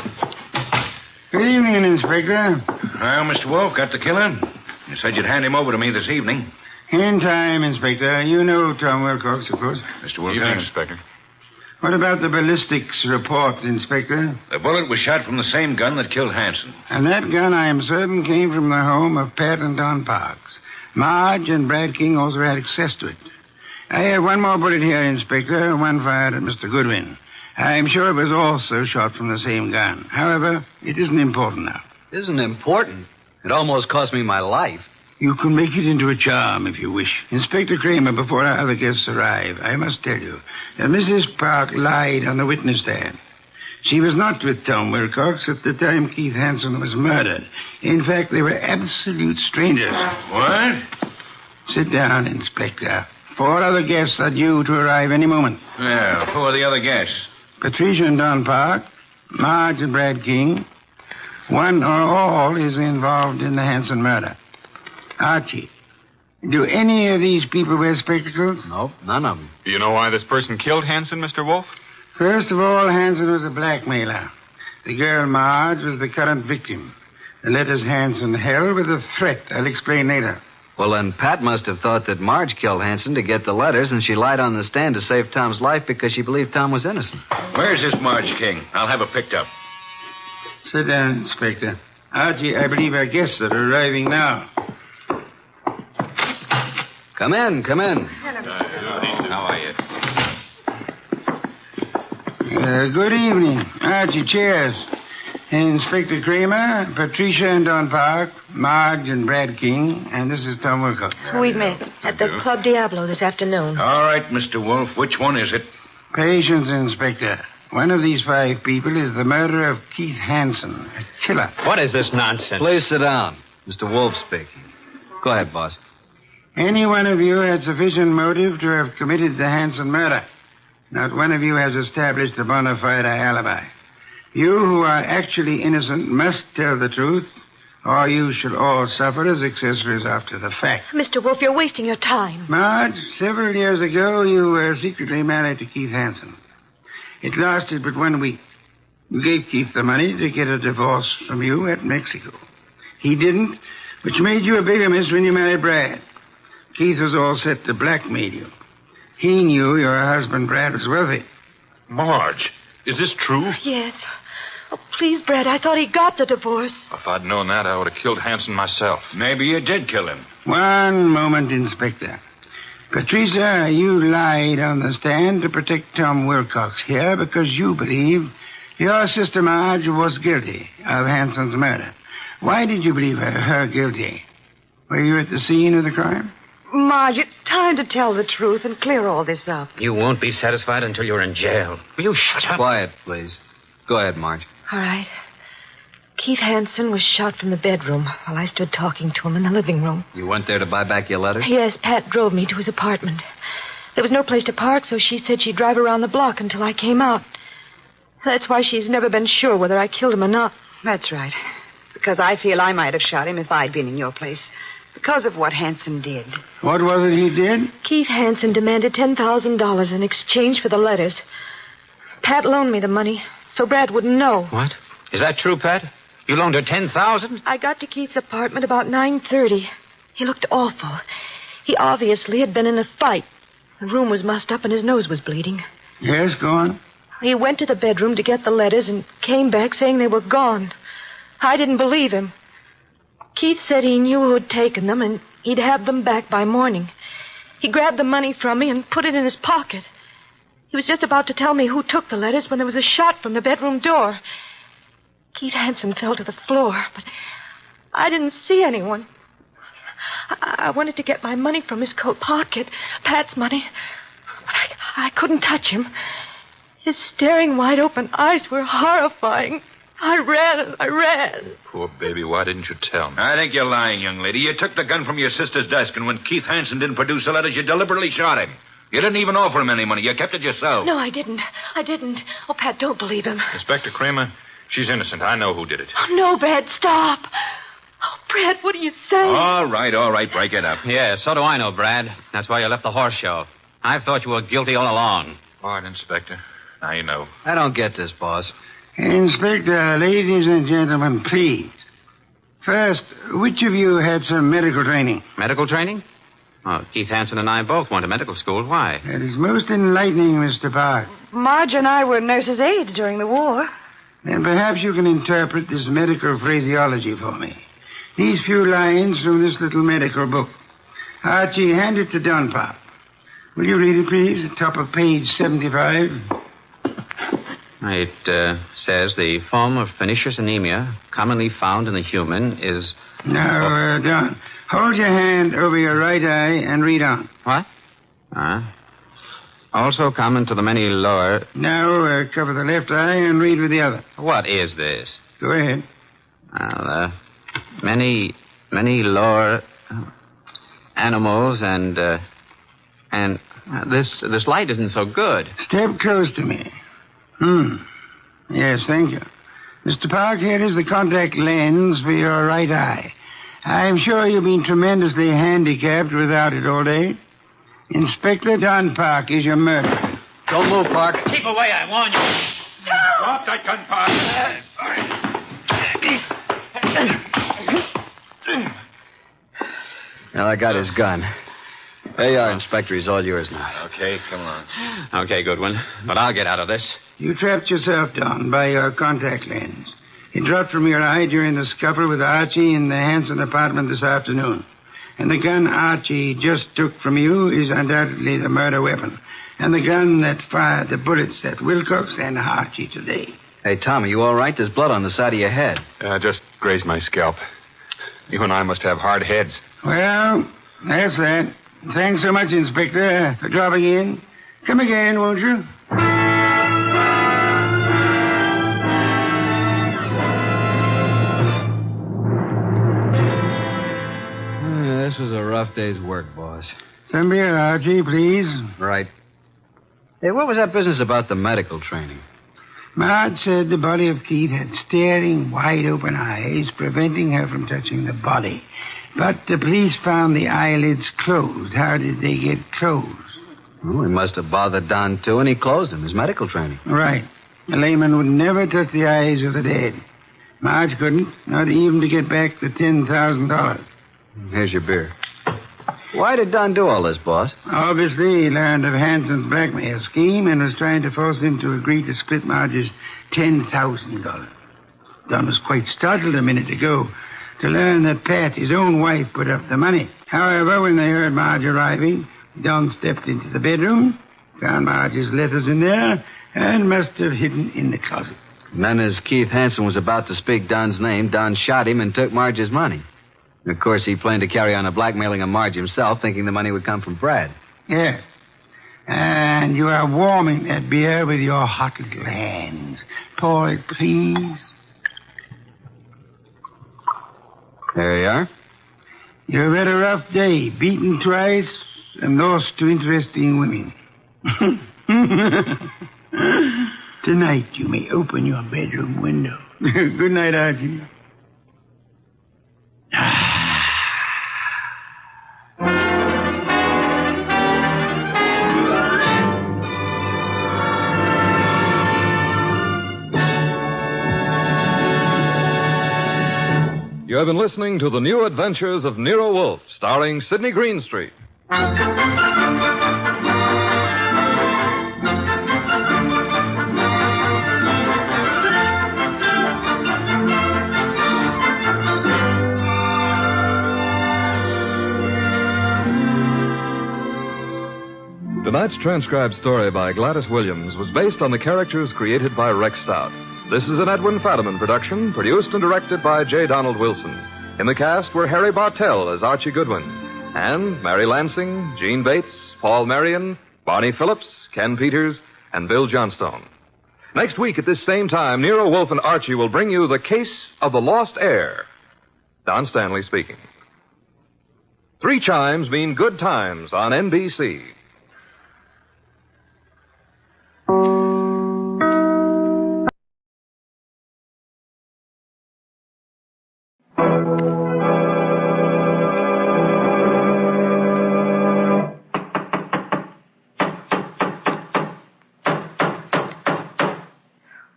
Good evening, Inspector. Well, Mr. Wolfe, got the killer? You said you'd hand him over to me this evening. In time, Inspector. You know Tom Wilcox, of course. Mr. Wilcox. Evening, Inspector. What about the ballistics report, Inspector? The bullet was shot from the same gun that killed Hanson. And that gun, I am certain, came from the home of Pat and Don Parks. Marge and Brad King also had access to it. I have one more bullet here, Inspector, one fired at Mr. Goodwin. I am sure it was also shot from the same gun. However, it isn't important now. Isn't important? It almost cost me my life. You can make it into a charm if you wish. Inspector Kramer, before our other guests arrive, I must tell you that Mrs. Park lied on the witness stand. She was not with Tom Wilcox at the time Keith Hanson was murdered. In fact, they were absolute strangers. What? Sit down, Inspector. 4 other guests are due to arrive any moment. Yeah, who are the other guests? Patricia and Don Park, Marge and Brad King. One or all is involved in the Hanson murder. Archie, do any of these people wear spectacles? Nope, none of them. Do you know why this person killed Hanson, Mr. Wolfe? First of all, Hanson was a blackmailer. The girl Marge was the current victim. The letters Hanson held were the threat. I'll explain later. Well, then Pat must have thought that Marge killed Hanson to get the letters, and she lied on the stand to save Tom's life because she believed Tom was innocent. Where's this Marge King? I'll have her picked up. Sit down, Inspector. Archie, I believe our guests are arriving now. Come in. How are you? Good evening. Archie, cheers. Inspector Kramer, Patricia and Don Park, Marge and Brad King, and this is Tom Wilcox. We met at the Club Diablo this afternoon. All right, Mr. Wolfe, which one is it? Patience, Inspector. One of these 5 people is the murderer of Keith Hanson, a killer. What is this nonsense? Please sit down. Mr. Wolfe speaking. Go ahead, boss. Any one of you had sufficient motive to have committed the Hanson murder. Not one of you has established a bona fide alibi. You who are actually innocent must tell the truth, or you shall all suffer as accessories after the fact. Mr. Wolfe, you're wasting your time. Marge, several years ago, you were secretly married to Keith Hanson. It lasted but 1 week. You gave Keith the money to get a divorce from you at Mexico. He didn't, which made you a bigamist when you married Brad. Keith was all set to blackmail you. He knew your husband, Brad, was wealthy. Marge, is this true? Yes. Oh, please, Brad, I thought he got the divorce. If I'd known that, I would have killed Hanson myself. Maybe you did kill him. One moment, Inspector. Patricia, you lied on the stand to protect Tom Wilcox here because you believed your sister Marge was guilty of Hanson's murder. Why did you believe her guilty? Were you at the scene of the crime? Marge, it's time to tell the truth and clear all this up. You won't be satisfied until you're in jail. Will you shut up? Quiet, please. Go ahead, Marge. All right. Keith Hanson was shot from the bedroom while I stood talking to him in the living room. You went there to buy back your letters? Yes, Pat drove me to his apartment. There was no place to park, so she said she'd drive around the block until I came out. That's why she's never been sure whether I killed him or not. That's right. Because I feel I might have shot him if I'd been in your place. Because of what Hanson did. What was it he did? Keith Hanson demanded $10,000 in exchange for the letters. Pat loaned me the money, so Brad wouldn't know. What? Is that true, Pat? You loaned her $10,000? I got to Keith's apartment about 9:30. He looked awful. He obviously had been in a fight. The room was mussed up and his nose was bleeding. Yes, go on. He went to the bedroom to get the letters and came back saying they were gone. I didn't believe him. Keith said he knew who had taken them and he'd have them back by morning. He grabbed the money from me and put it in his pocket. He was just about to tell me who took the letters when there was a shot from the bedroom door. Keith Hanson fell to the floor, but I didn't see anyone. I wanted to get my money from his coat pocket, Pat's money, but I couldn't touch him. His staring, wide-open eyes were horrifying. I ran. Poor baby, why didn't you tell me? I think you're lying, young lady. You took the gun from your sister's desk, and when Keith Hanson didn't produce the letters, you deliberately shot him. You didn't even offer him any money. You kept it yourself. No, I didn't. Oh, Pat, don't believe him. Inspector Kramer, she's innocent. I know who did it. Oh, no, Brad, stop. Oh, Brad, what do you say? All right. Break it up. Yeah, so do I know, Brad. That's why you left the horse show. I thought you were guilty all along. All right, Inspector. Now you know. I don't get this, boss. Inspector, ladies and gentlemen, please. First, which of you had some medical training? Medical training? Oh, Keith Hanson and I both went to medical school. Why? That is most enlightening, Mr. Park. Marge and I were nurses' aides during the war. Then perhaps you can interpret this medical phraseology for me. These few lines from this little medical book. Archie, hand it to Don Pop. Will you read it, please? Top of page 75. It says the form of pernicious anemia commonly found in the human is... Now, Don, hold your hand over your right eye and read on. What? Also common to the many lower... Now, cover the left eye and read with the other. What is this? Go ahead. Well, many lower animals and this light isn't so good. Step close to me. Yes, thank you. Mr. Park, here is the contact lens for your right eye. I'm sure you've been tremendously handicapped without it all day. Inspector Don Park is your murderer. Don't move, Park. Keep away, I warn you. Drop that gun, Park. Well, I got his gun. There you are, Inspector. He's all yours now. Okay, come on. Okay, Goodwin. But I'll get out of this. You trapped yourself, Don, by your contact lens. It dropped from your eye during the scuffle with Archie in the Hanson apartment this afternoon. And the gun Archie just took from you is undoubtedly the murder weapon. And the gun that fired the bullets at Wilcox and Archie today. Hey, Tom, are you all right? There's blood on the side of your head. Just grazed my scalp. You and I must have hard heads. Well, that's that. Thanks so much, Inspector, for dropping in. Come again, won't you? This was a rough day's work, boss. Some beer, Archie, please. Right. Hey, what was that business about the medical training? Marge said the body of Keith had staring, wide-open eyes, preventing her from touching the body. But the police found the eyelids closed. How did they get closed? Well, he must have bothered Don, too, and he closed them. His medical training. Right. A layman would never touch the eyes of the dead. Marge couldn't, not even to get back the $10,000. Here's your beer. Why did Don do all this, boss? Obviously, he learned of Hanson's blackmail scheme and was trying to force him to agree to split Marge's $10,000. Don was quite startled a minute ago to learn that Pat, his own wife, put up the money. However, when they heard Marge arriving, Don stepped into the bedroom, found Marge's letters in there, and must have hidden in the closet. And then as Keith Hansen was about to speak Don's name, Don shot him and took Marge's money. And of course, he planned to carry on a blackmailing of Marge himself, thinking the money would come from Brad. Yeah. And you are warming that beer with your hot little hands. Pour it, please. There you are. You've had a rough day, beaten twice and lost to interesting women. Tonight you may open your bedroom window. Good night, Archie. You have been listening to The New Adventures of Nero Wolfe, starring Sidney Greenstreet. Tonight's transcribed story by Gladys Williams was based on the characters created by Rex Stout. This is an Edwin Fadiman production, produced and directed by J. Donald Wilson. In the cast were Harry Bartell as Archie Goodwin, and Mary Lansing, Gene Bates, Paul Marion, Barney Phillips, Ken Peters, and Bill Johnstone. Next week at this same time, Nero Wolfe and Archie will bring you The Case of the Lost Heir. Don Stanley speaking. 3 chimes mean good times on NBC.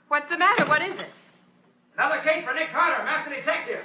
What's the matter? What is it? Another case for Nick Carter, master detective.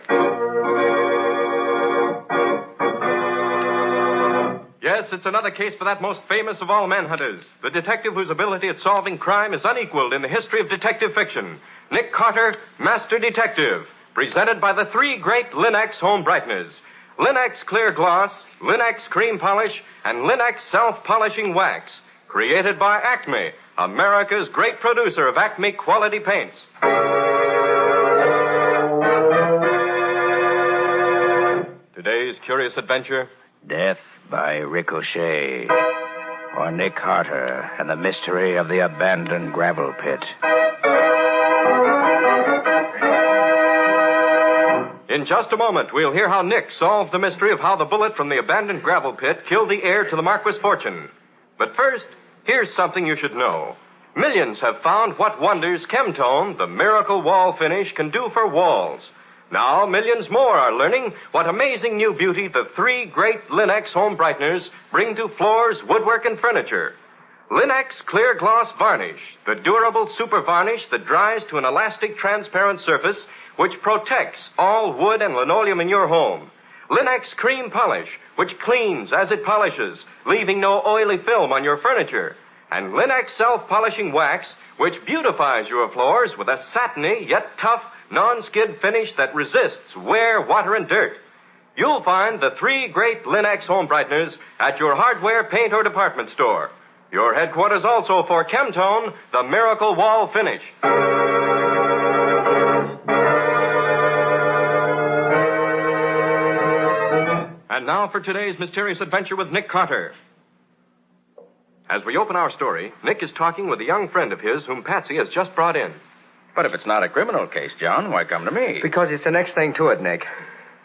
Yes, it's another case for that most famous of all manhunters, the detective whose ability at solving crime is unequaled in the history of detective fiction. Nick Carter, Master Detective, presented by the 3 great Linex home brighteners. Linex Clear Gloss, Linex Cream Polish, and Linex Self-Polishing Wax. Created by Acme, America's great producer of Acme quality paints. Today's curious adventure: Death by Ricochet, or Nick Carter and the mystery of the abandoned gravel pit. In just a moment, we'll hear how Nick solved the mystery of how the bullet from the abandoned gravel pit killed the heir to the Marquis' fortune. But first, here's something you should know. Millions have found what wonders Chemtone, the miracle wall finish, can do for walls. Now, millions more are learning what amazing new beauty the 3 great Linex home brighteners bring to floors, woodwork, and furniture. Linex Clear Gloss Varnish, the durable super varnish that dries to an elastic transparent surface which protects all wood and linoleum in your home. Linex Cream Polish, which cleans as it polishes, leaving no oily film on your furniture. And Linex Self-Polishing Wax, which beautifies your floors with a satiny yet tough non-skid finish that resists wear, water, and dirt. You'll find the 3 great Linex home brighteners at your hardware, paint, or department store. Your headquarters also for Chemtone, the miracle wall finish. And now for today's mysterious adventure with Nick Carter. As we open our story, Nick is talking with a young friend of his whom Patsy has just brought in. But if it's not a criminal case, John, why come to me? Because it's the next thing to it, Nick.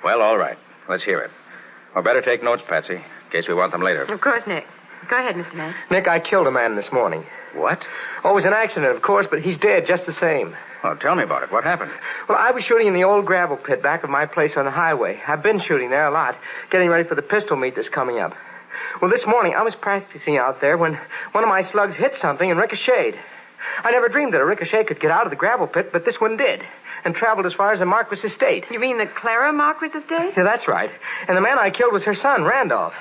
Well, all right. Let's hear it. Or better take notes, Patsy, in case we want them later. Of course, Nick. Go ahead, Mr. Man. Nick, I killed a man this morning. What? Oh, it was an accident, of course, but he's dead just the same. Well, tell me about it. What happened? Well, I was shooting in the old gravel pit back of my place on the highway. I've been shooting there a lot, getting ready for the pistol meet that's coming up. Well, this morning I was practicing out there when one of my slugs hit something and ricocheted. I never dreamed that a ricochet could get out of the gravel pit, but this one did, and traveled as far as the Marquis estate. You mean the Clara Marquis estate? Yeah, that's right. And the man I killed was her son, Randolph.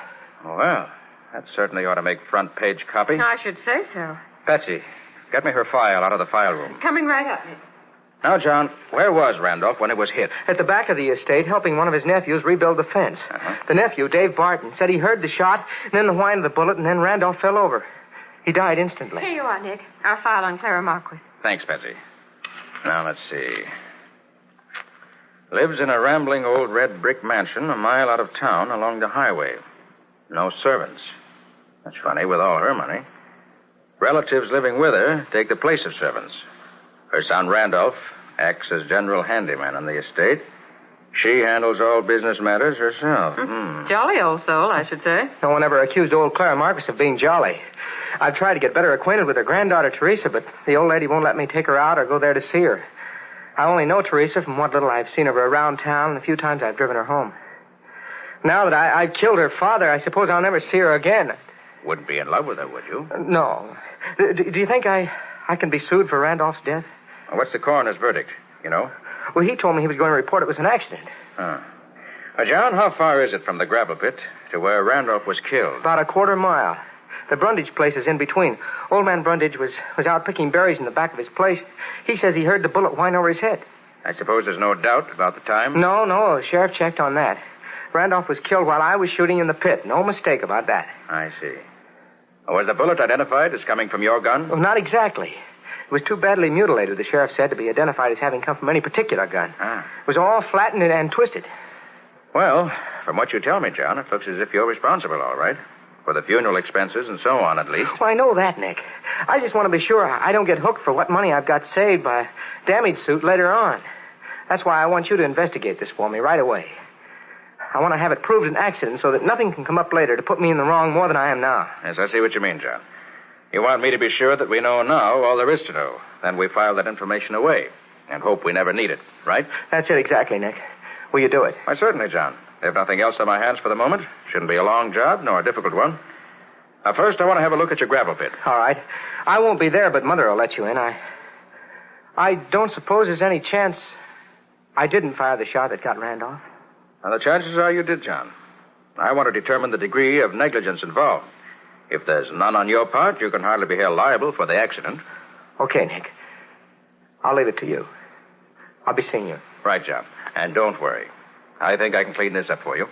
Oh, well, that certainly ought to make front page copy. I should say so. Patsy, get me her file out of the file room. Coming right up, Nick. Now, John, where was Randolph when it was hit? At the back of the estate, helping one of his nephews rebuild the fence. The nephew, Dave Barton, said he heard the shot, and then the whine of the bullet, and then Randolph fell over. He died instantly. Here you are, Nick. Our file on Clara Marquis. Thanks, Betsy. Now, let's see. Lives in a rambling old red brick mansion a mile out of town along the highway. No servants. That's funny, with all her money. Relatives living with her take the place of servants. Her son, Randolph, acts as general handyman on the estate. She handles all business matters herself. Jolly old soul, I should say. No one ever accused old Clara Marquis of being jolly. I've tried to get better acquainted with her granddaughter, Teresa, but the old lady won't let me take her out or go there to see her. I only know Teresa from what little I've seen of her around town and the few times I've driven her home. Now that I've killed her father, I suppose I'll never see her again. Wouldn't be in love with her, would you? No. Do you think I can be sued for Randolph's death? What's the coroner's verdict, you know? Well, he told me he was going to report it was an accident. John, how far is it from the gravel pit to where Randolph was killed? About a quarter mile. The Brundage place is in between. Old man Brundage was out picking berries in the back of his place. He says he heard the bullet whine over his head. I suppose there's no doubt about the time? No. The sheriff checked on that. Randolph was killed while I was shooting in the pit. No mistake about that. I see. Was the bullet identified as coming from your gun? Well, not exactly. It was too badly mutilated, the sheriff said, to be identified as having come from any particular gun. It was all flattened and twisted. Well, from what you tell me, John, it looks as if you're responsible, all right. For the funeral expenses and so on, at least. Well, I know that, Nick. I just want to be sure I don't get hooked for what money I've got saved by a damage suit later on. That's why I want you to investigate this for me right away. I want to have it proved an accident so that nothing can come up later to put me in the wrong more than I am now. Yes, I see what you mean, John. You want me to be sure that we know now all there is to know. Then we file that information away and hope we never need it, right? That's it exactly, Nick. Will you do it? Why, certainly, John. If nothing else on my hands for the moment, shouldn't be a long job nor a difficult one. Now, first, I want to have a look at your gravel pit. All right. I won't be there, but Mother will let you in. I don't suppose there's any chance I didn't fire the shot that got Randolph. Now, the chances are you did, John. I want to determine the degree of negligence involved. If there's none on your part, you can hardly be held liable for the accident. Okay, Nick. I'll leave it to you. I'll be seeing you. Right, John. And don't worry. I think I can clean this up for you.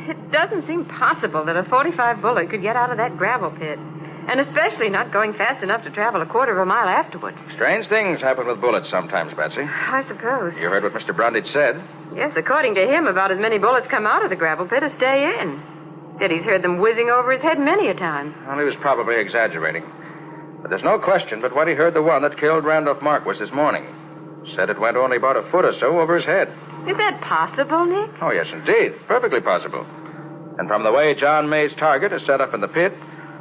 It doesn't seem possible that a .45 bullet could get out of that gravel pit. And especially not going fast enough to travel a quarter of a mile afterwards. Strange things happen with bullets sometimes, Betsy. I suppose. You heard what Mr. Brundage said. Yes, according to him, about as many bullets come out of the gravel pit as stay in. Yet he's heard them whizzing over his head many a time. Well, he was probably exaggerating. But there's no question but what he heard the one that killed Randolph Marquis this morning. Said it went only about a foot or so over his head. Is that possible, Nick? Oh, yes, indeed. Perfectly possible. And from the way John May's target is set up in the pit,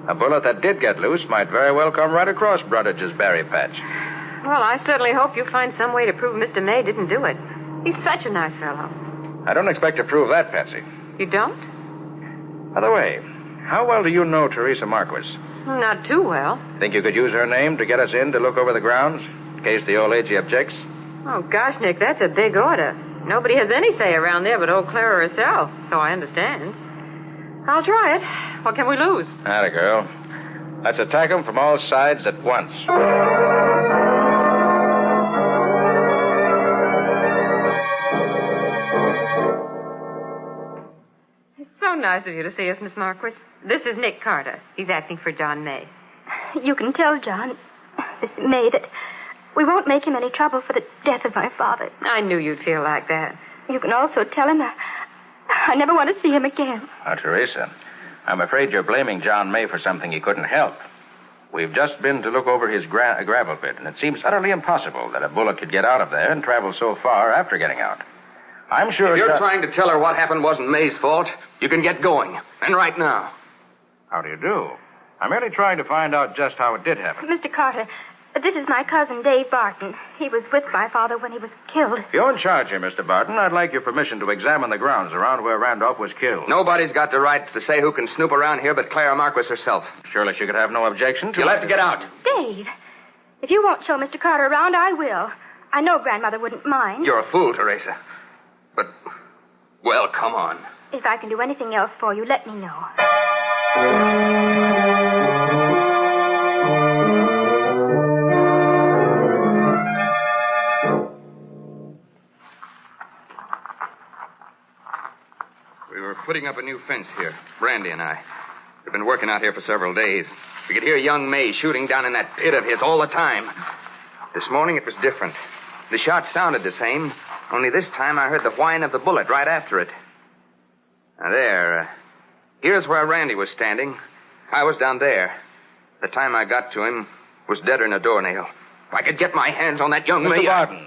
a bullet that did get loose might very well come right across Brundage's berry patch. Well, I certainly hope you find some way to prove Mr. May didn't do it. He's such a nice fellow. I don't expect to prove that, Patsy. You don't? By the way, how well do you know Teresa Marquis? Not too well. Think you could use her name to get us in to look over the grounds, in case the old lady objects? Oh, gosh, Nick, that's a big order. Nobody has any say around there but old Clara herself, so I understand. I'll try it. What can we lose? Atta girl. Let's attack them from all sides at once. It's so nice of you to see us, Miss Marquis. This is Nick Carter. He's acting for John May. You can tell John, Miss May, that we won't make him any trouble for the death of my father. I knew you'd feel like that. You can also tell him I never want to see him again. Now, Teresa, I'm afraid you're blaming John May for something he couldn't help. We've just been to look over his gravel pit, and it seems utterly impossible that a bullet could get out of there and travel so far after getting out. I'm sure... If you're trying to tell her what happened wasn't May's fault, you can get going. And right now. How do you do? I'm merely trying to find out just how it did happen. Mr. Carter, this is my cousin, Dave Barton. He was with my father when he was killed. If you're in charge here, Mr. Barton, I'd like your permission to examine the grounds around where Randolph was killed. Nobody's got the right to say who can snoop around here but Clara Marquis herself. Surely she could have no objection to... You'll have to get out. Dave, if you won't show Mr. Carter around, I will. I know Grandmother wouldn't mind. You're a fool, Teresa. But, well, come on. If I can do anything else for you, let me know. We were putting up a new fence here, Brandy and I. We've been working out here for several days. We could hear young May shooting down in that pit of his all the time. This morning it was different. The shot sounded the same, only this time I heard the whine of the bullet right after it. Now here's where Randy was standing. I was down there. The time I got to him was deader than a doornail. If I could get my hands on that young May... Mr. Barton,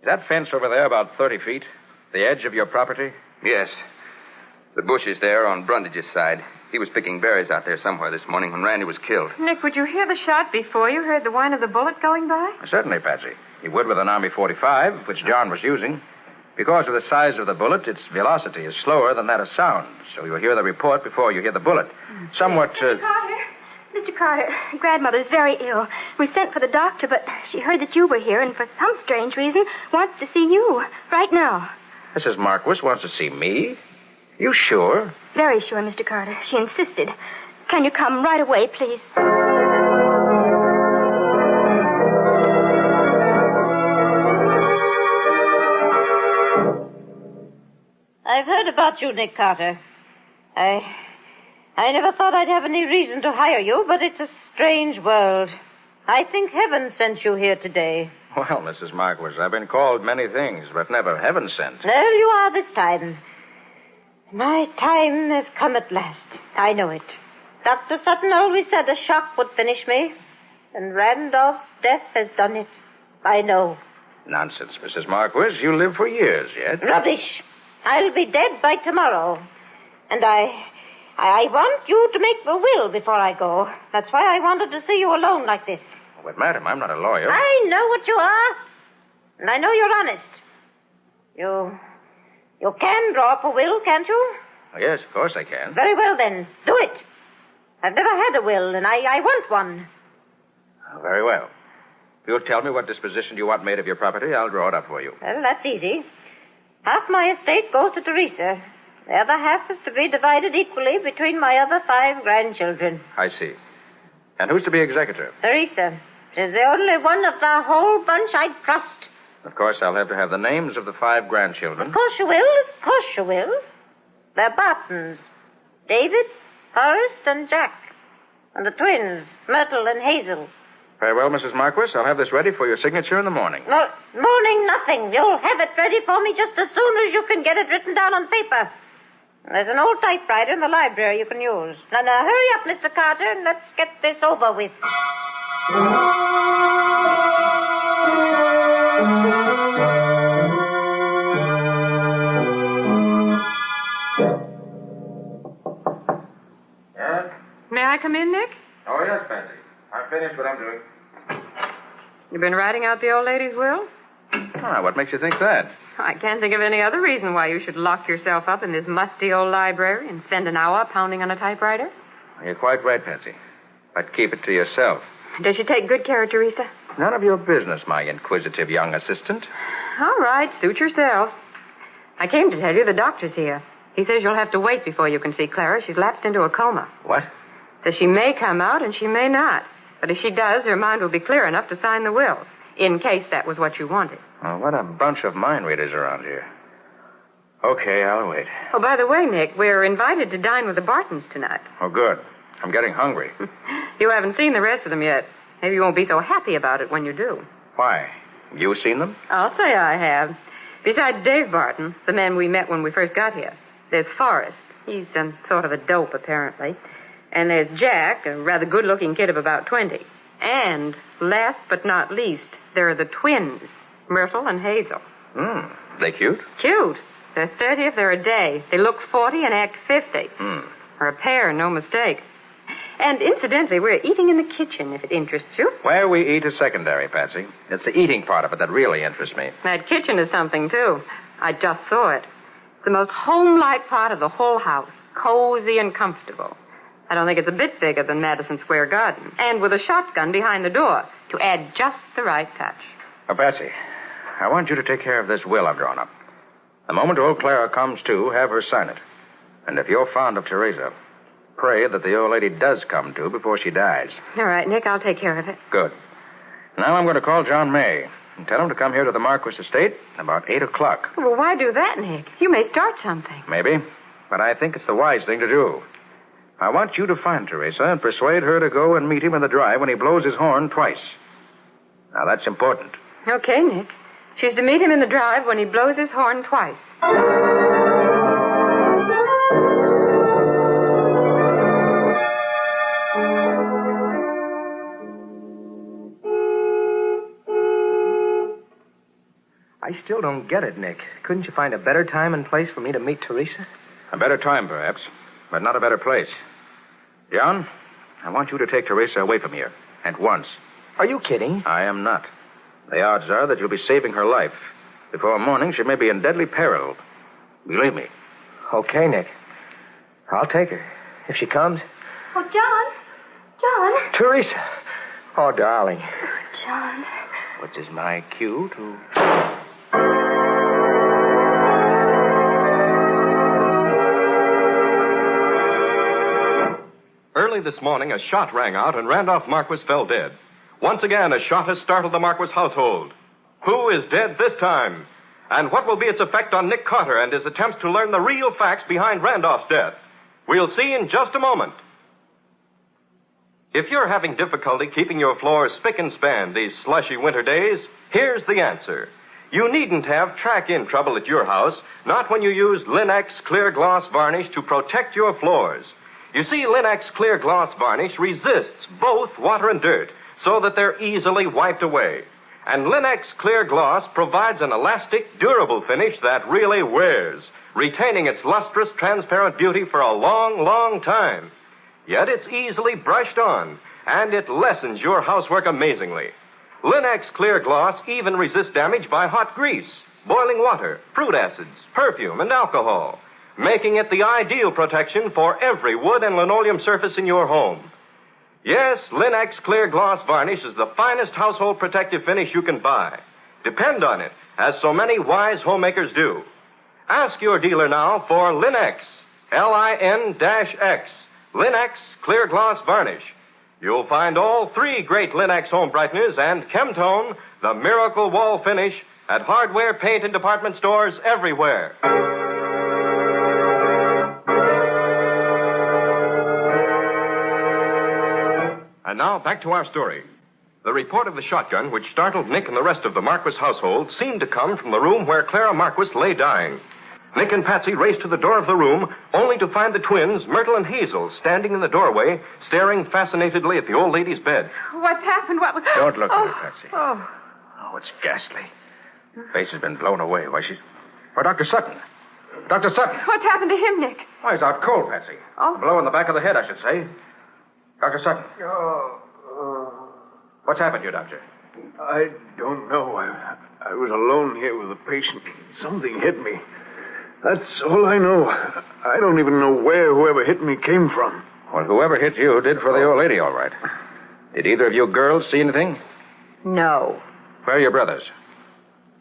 is that fence over there about 30 feet? The edge of your property? Yes. The bushes there on Brundage's side. He was picking berries out there somewhere this morning when Randy was killed. Nick, would you hear the shot before you heard the whine of the bullet going by? Certainly, Patsy. You would with an Army 45, which John was using. Because of the size of the bullet, its velocity is slower than that of sound. So you'll hear the report before you hear the bullet. Somewhat... Mr. Carter, Grandmother's very ill. We sent for the doctor, but she heard that you were here and for some strange reason wants to see you right now. Mrs. Marquis wants to see me? You sure? Very sure, Mr. Carter. She insisted. Can you come right away, please? I've heard about you, Nick Carter. I never thought I'd have any reason to hire you, but it's a strange world. I think heaven sent you here today. Well, Mrs. Marquis, I've been called many things, but never heaven sent. There you are this time. My time has come at last. I know it. Dr. Sutton always said a shock would finish me, and Randolph's death has done it. I know. Nonsense, Mrs. Marquis. You live for years yet. Rubbish. I'll be dead by tomorrow. And I want you to make a will before I go. That's why I wanted to see you alone like this. But, madam, I'm not a lawyer. I know what you are. And I know you're honest. You can draw up a will, can't you? Oh, yes, of course I can. Very well, then. Do it. I've never had a will, and I want one. Oh, very well. If you'll tell me what disposition you want made of your property, I'll draw it up for you. Well, that's easy. Half my estate goes to Teresa. The other half is to be divided equally between my other 5 grandchildren. I see. And who's to be executor? Teresa. She's the only one of the whole bunch I'd trust. Of course, I'll have to have the names of the 5 grandchildren. Of course you will. Of course you will. They're Bartons. David, Forrest, and Jack. And the twins, Myrtle and Hazel. Very well, Mrs. Marquis. I'll have this ready for your signature in the morning. No, morning nothing. You'll have it ready for me just as soon as you can get it written down on paper. There's an old typewriter in the library you can use. Now, hurry up, Mr. Carter, and let's get this over with. Yes? May I come in, Nick? Oh, yes, Patsy. I've finished what I'm doing. You've been writing out the old lady's will? Ah, what makes you think that? I can't think of any other reason why you should lock yourself up in this musty old library and spend an hour pounding on a typewriter. You're quite right, Patsy. But keep it to yourself. Does she take good care of Teresa? None of your business, my inquisitive young assistant. All right, suit yourself. I came to tell you the doctor's here. He says you'll have to wait before you can see Clara. She's lapsed into a coma. What? Says she may come out and she may not. But if she does, her mind will be clear enough to sign the will, in case that was what you wanted. Oh, what a bunch of mind readers around here. Okay, I'll wait. Oh, by the way, Nick, we're invited to dine with the Bartons tonight. Oh, good. I'm getting hungry. You haven't seen the rest of them yet. Maybe you won't be so happy about it when you do. Why? You seen them? I'll say I have. Besides Dave Barton, the man we met when we first got here, there's Forrest. He's sort of a dope, apparently. And there's Jack, a rather good-looking kid of about 20. And, last but not least, there are the twins, Myrtle and Hazel. They cute? Cute. They're 30 if they're a day. They look 40 and act 50. Or a pair, no mistake. And incidentally, we're eating in the kitchen, if it interests you. Where we eat is secondary, Patsy. It's the eating part of it that really interests me. That kitchen is something, too. I just saw it. It's the most home-like part of the whole house. Cozy and comfortable. I don't think it's a bit bigger than Madison Square Garden. And with a shotgun behind the door to add just the right touch. Oh, Patsy, I want you to take care of this will I've drawn up. The moment old Clara comes to, have her sign it. And if you're fond of Teresa, pray that the old lady does come to before she dies. All right, Nick, I'll take care of it. Good. Now I'm going to call John May and tell him to come here to the Marquis estate about 8 o'clock. Well, why do that, Nick? You may start something. Maybe, but I think it's the wise thing to do. I want you to find Teresa and persuade her to go and meet him in the drive when he blows his horn twice. Now, that's important. Okay, Nick. She's to meet him in the drive when he blows his horn twice. I still don't get it, Nick. Couldn't you find a better time and place for me to meet Teresa? A better time, perhaps, but not a better place. John, I want you to take Teresa away from here, at once. Are you kidding? I am not. The odds are that you'll be saving her life. Before morning, she may be in deadly peril. Believe me. Okay, Nick. I'll take her. If she comes. Oh, John. John. Teresa. Oh, darling. John. Which is my cue to... Early this morning, a shot rang out and Randolph Marquis fell dead. Once again, a shot has startled the Marquis household. Who is dead this time? And what will be its effect on Nick Carter and his attempts to learn the real facts behind Randolph's death? We'll see in just a moment. If you're having difficulty keeping your floors spick and span these slushy winter days, here's the answer. You needn't have track-in trouble at your house, not when you use Linex clear gloss varnish to protect your floors. You see, Linex clear gloss varnish resists both water and dirt so that they're easily wiped away. And Linex clear gloss provides an elastic, durable finish that really wears, retaining its lustrous, transparent beauty for a long, long time. Yet it's easily brushed on, and it lessens your housework amazingly. Linex clear gloss even resists damage by hot grease, boiling water, fruit acids, perfume, and alcohol, making it the ideal protection for every wood and linoleum surface in your home. Yes, Linex clear gloss varnish is the finest household protective finish you can buy. Depend on it, as so many wise homemakers do. Ask your dealer now for Linex, Lin-X, Linex clear gloss varnish. You'll find all three great Linex home brighteners and Chemtone, the miracle wall finish, at hardware, paint, and department stores everywhere. And now, back to our story. The report of the shotgun, which startled Nick and the rest of the Marquis household, seemed to come from the room where Clara Marquis lay dying. Nick and Patsy raced to the door of the room, only to find the twins, Myrtle and Hazel, standing in the doorway, staring fascinatedly at the old lady's bed. What's happened? What was... Don't look at her, Patsy. Oh. Oh, it's ghastly. Face has been blown away. Why, she's... Why, Dr. Sutton. Dr. Sutton. What's happened to him, Nick? Why, he's out cold, Patsy. Oh. A blow in the back of the head, I should say. Dr. Sutton. What's happened to you, Doctor? I don't know. I was alone here with a patient. Something hit me. That's all I know. I don't even know where whoever hit me came from. Well, whoever hit you did for the old lady, all right. Did either of you girls see anything? No. Where are your brothers?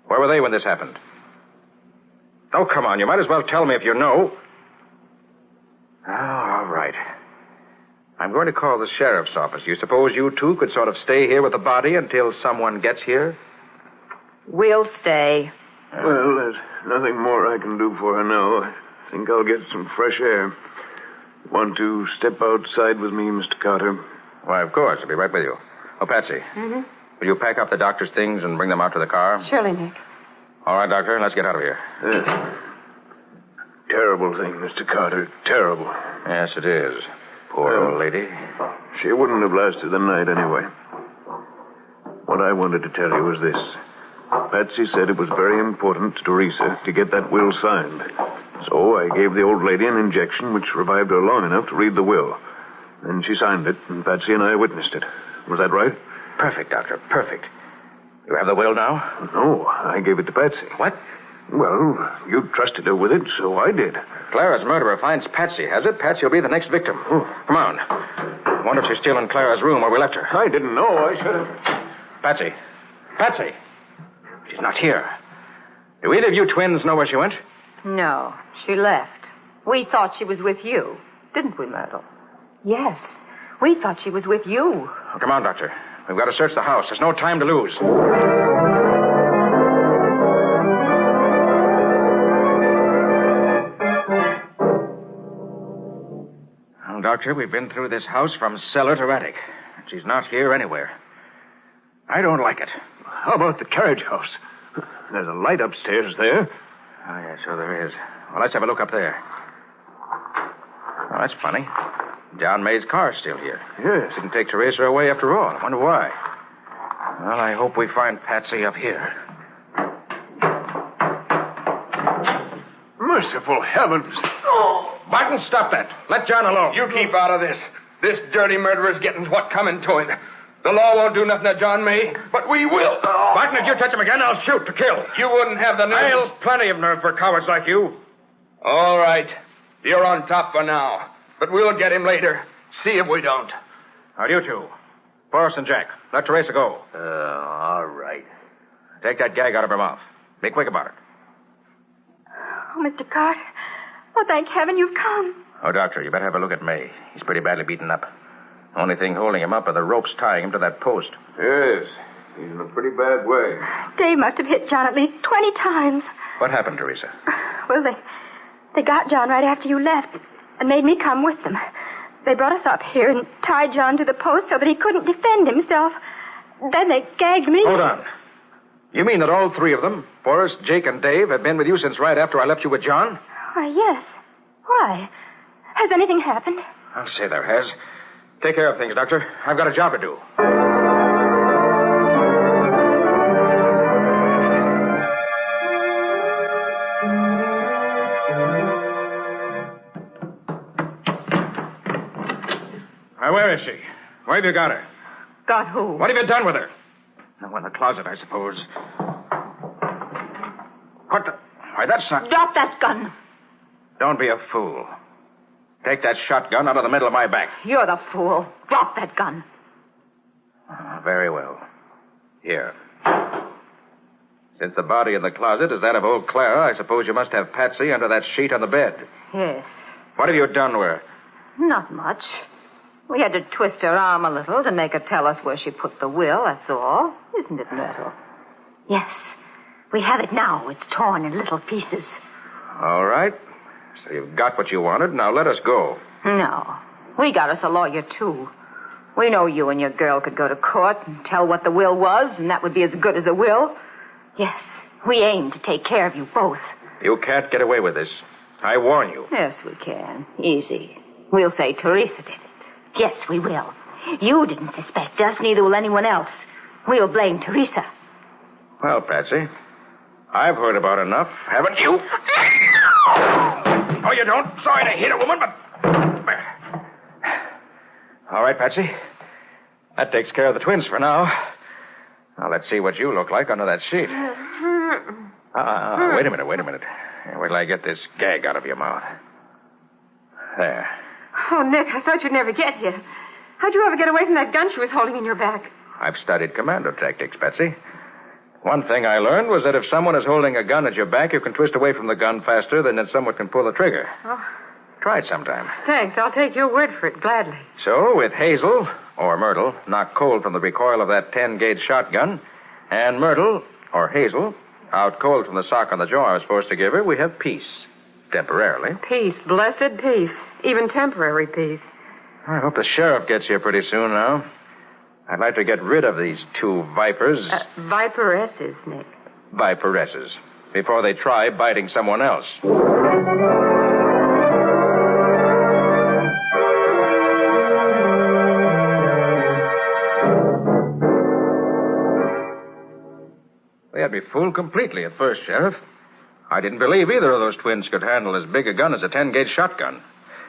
Where were they when this happened? Oh, come on. You might as well tell me if you know. Oh, all right. I'm going to call the sheriff's office. You suppose you two could sort of stay here with the body until someone gets here? We'll stay. Well, there's nothing more I can do for her now. I think I'll get some fresh air. Want to step outside with me, Mr. Carter? Why, of course. I'll be right with you. Oh, Patsy. Mm-hmm. Will you pack up the doctor's things and bring them out to the car? Surely, Nick. All right, Doctor. Let's get out of here. Terrible thing, Mr. Carter. Terrible. Yes, it is. Poor old lady. She wouldn't have lasted the night anyway. What I wanted to tell you was this. Patsy said it was very important to Teresa to get that will signed. So I gave the old lady an injection which revived her long enough to read the will. Then she signed it, and Patsy and I witnessed it. Was that right? Perfect, Doctor. Perfect. You have the will now? No, I gave it to Patsy. What? Well, you trusted her with it, so I did. Clara's murderer finds Patsy, has it? Patsy will be the next victim. Oh, come on. I wonder if she's still in Clara's room where we left her. I didn't know. I should have... Patsy. Patsy. She's not here. Do either of you twins know where she went? No, she left. We thought she was with you, didn't we, Myrtle? Yes, we thought she was with you. Oh, come on, Doctor. We've got to search the house. There's no time to lose. Well, Doctor, we've been through this house from cellar to attic. She's not here anywhere. I don't like it. How about the carriage house? There's a light upstairs there. Oh, yeah, sure there is. Well, let's have a look up there. Oh, that's funny. John May's car's still here. Yes. Didn't take Teresa away after all. I wonder why. Well, I hope we find Patsy up here. Merciful heavens. Oh! Barton, stop that. Let John alone. You keep out of this. This dirty murderer's getting what's coming to him. The law won't do nothing to John May, but we will. Barton, if you touch him again, I'll shoot to kill. You wouldn't have the nerve. I'll plenty of nerve for cowards like you. All right. You're on top for now. But we'll get him later. See if we don't. Now, you two. Forrest and Jack, let Teresa go. All right. Take that gag out of her mouth. Be quick about it. Oh, Mr. Carter. Oh, thank heaven you've come. Oh, Doctor, you better have a look at May. He's pretty badly beaten up. Only thing holding him up are the ropes tying him to that post. Yes. He's in a pretty bad way. Dave must have hit John at least 20 times. What happened, Teresa? Well, they got John right after you left and made me come with them. They brought us up here and tied John to the post so that he couldn't defend himself. Then they gagged me. Hold on. You mean that all three of them, Forrest, Jake, and Dave, have been with you since right after I left you with John? Why, yes. Why? Has anything happened? I'll say there has. Take care of things, Doctor. I've got a job to do. Now, where is she? Where have you got her? Got who? What have you done with her? Oh, in the closet, I suppose. What the... Why, that's not... Drop that gun. Don't be a fool. Take that shotgun out of the middle of my back. You're the fool. Drop that gun. Very well. Here. Since the body in the closet is that of old Clara, I suppose you must have Patsy under that sheet on the bed. Yes. What have you done to her? Not much. We had to twist her arm a little to make her tell us where she put the will, that's all. Isn't it, Myrtle? Yes. We have it now. It's torn in little pieces. All right. So you've got what you wanted. Now let us go. No. We got us a lawyer, too. We know you and your girl could go to court and tell what the will was, and that would be as good as a will. Yes. We aim to take care of you both. You can't get away with this. I warn you. Yes, we can. Easy. We'll say Teresa did it. Yes, we will. You didn't suspect us, neither will anyone else. We'll blame Teresa. Well, Patsy, I've heard about enough, haven't you? Oh, you don't? Sorry to hit a woman, but... All right, Patsy. That takes care of the twins for now. Now, let's see what you look like under that sheet. Wait a minute. Wait till I get this gag out of your mouth. There. Oh, Nick, I thought you'd never get here. How'd you ever get away from that gun she was holding in your back? I've studied commando tactics, Patsy. One thing I learned was that if someone is holding a gun at your back, you can twist away from the gun faster than if someone can pull the trigger. Oh. Try it sometime. Thanks. I'll take your word for it, gladly. So, with Hazel, or Myrtle, knocked cold from the recoil of that 10-gauge shotgun, and Myrtle, or Hazel, out cold from the sock on the jaw I was supposed to give her, we have peace. Temporarily. Peace. Blessed peace. Even temporary peace. I hope the sheriff gets here pretty soon now. I'd like to get rid of these two vipers. Viperesses, Nick. Viperesses. Before they try biting someone else. They had me fooled completely at first, Sheriff. I didn't believe either of those twins could handle as big a gun as a 10-gauge shotgun.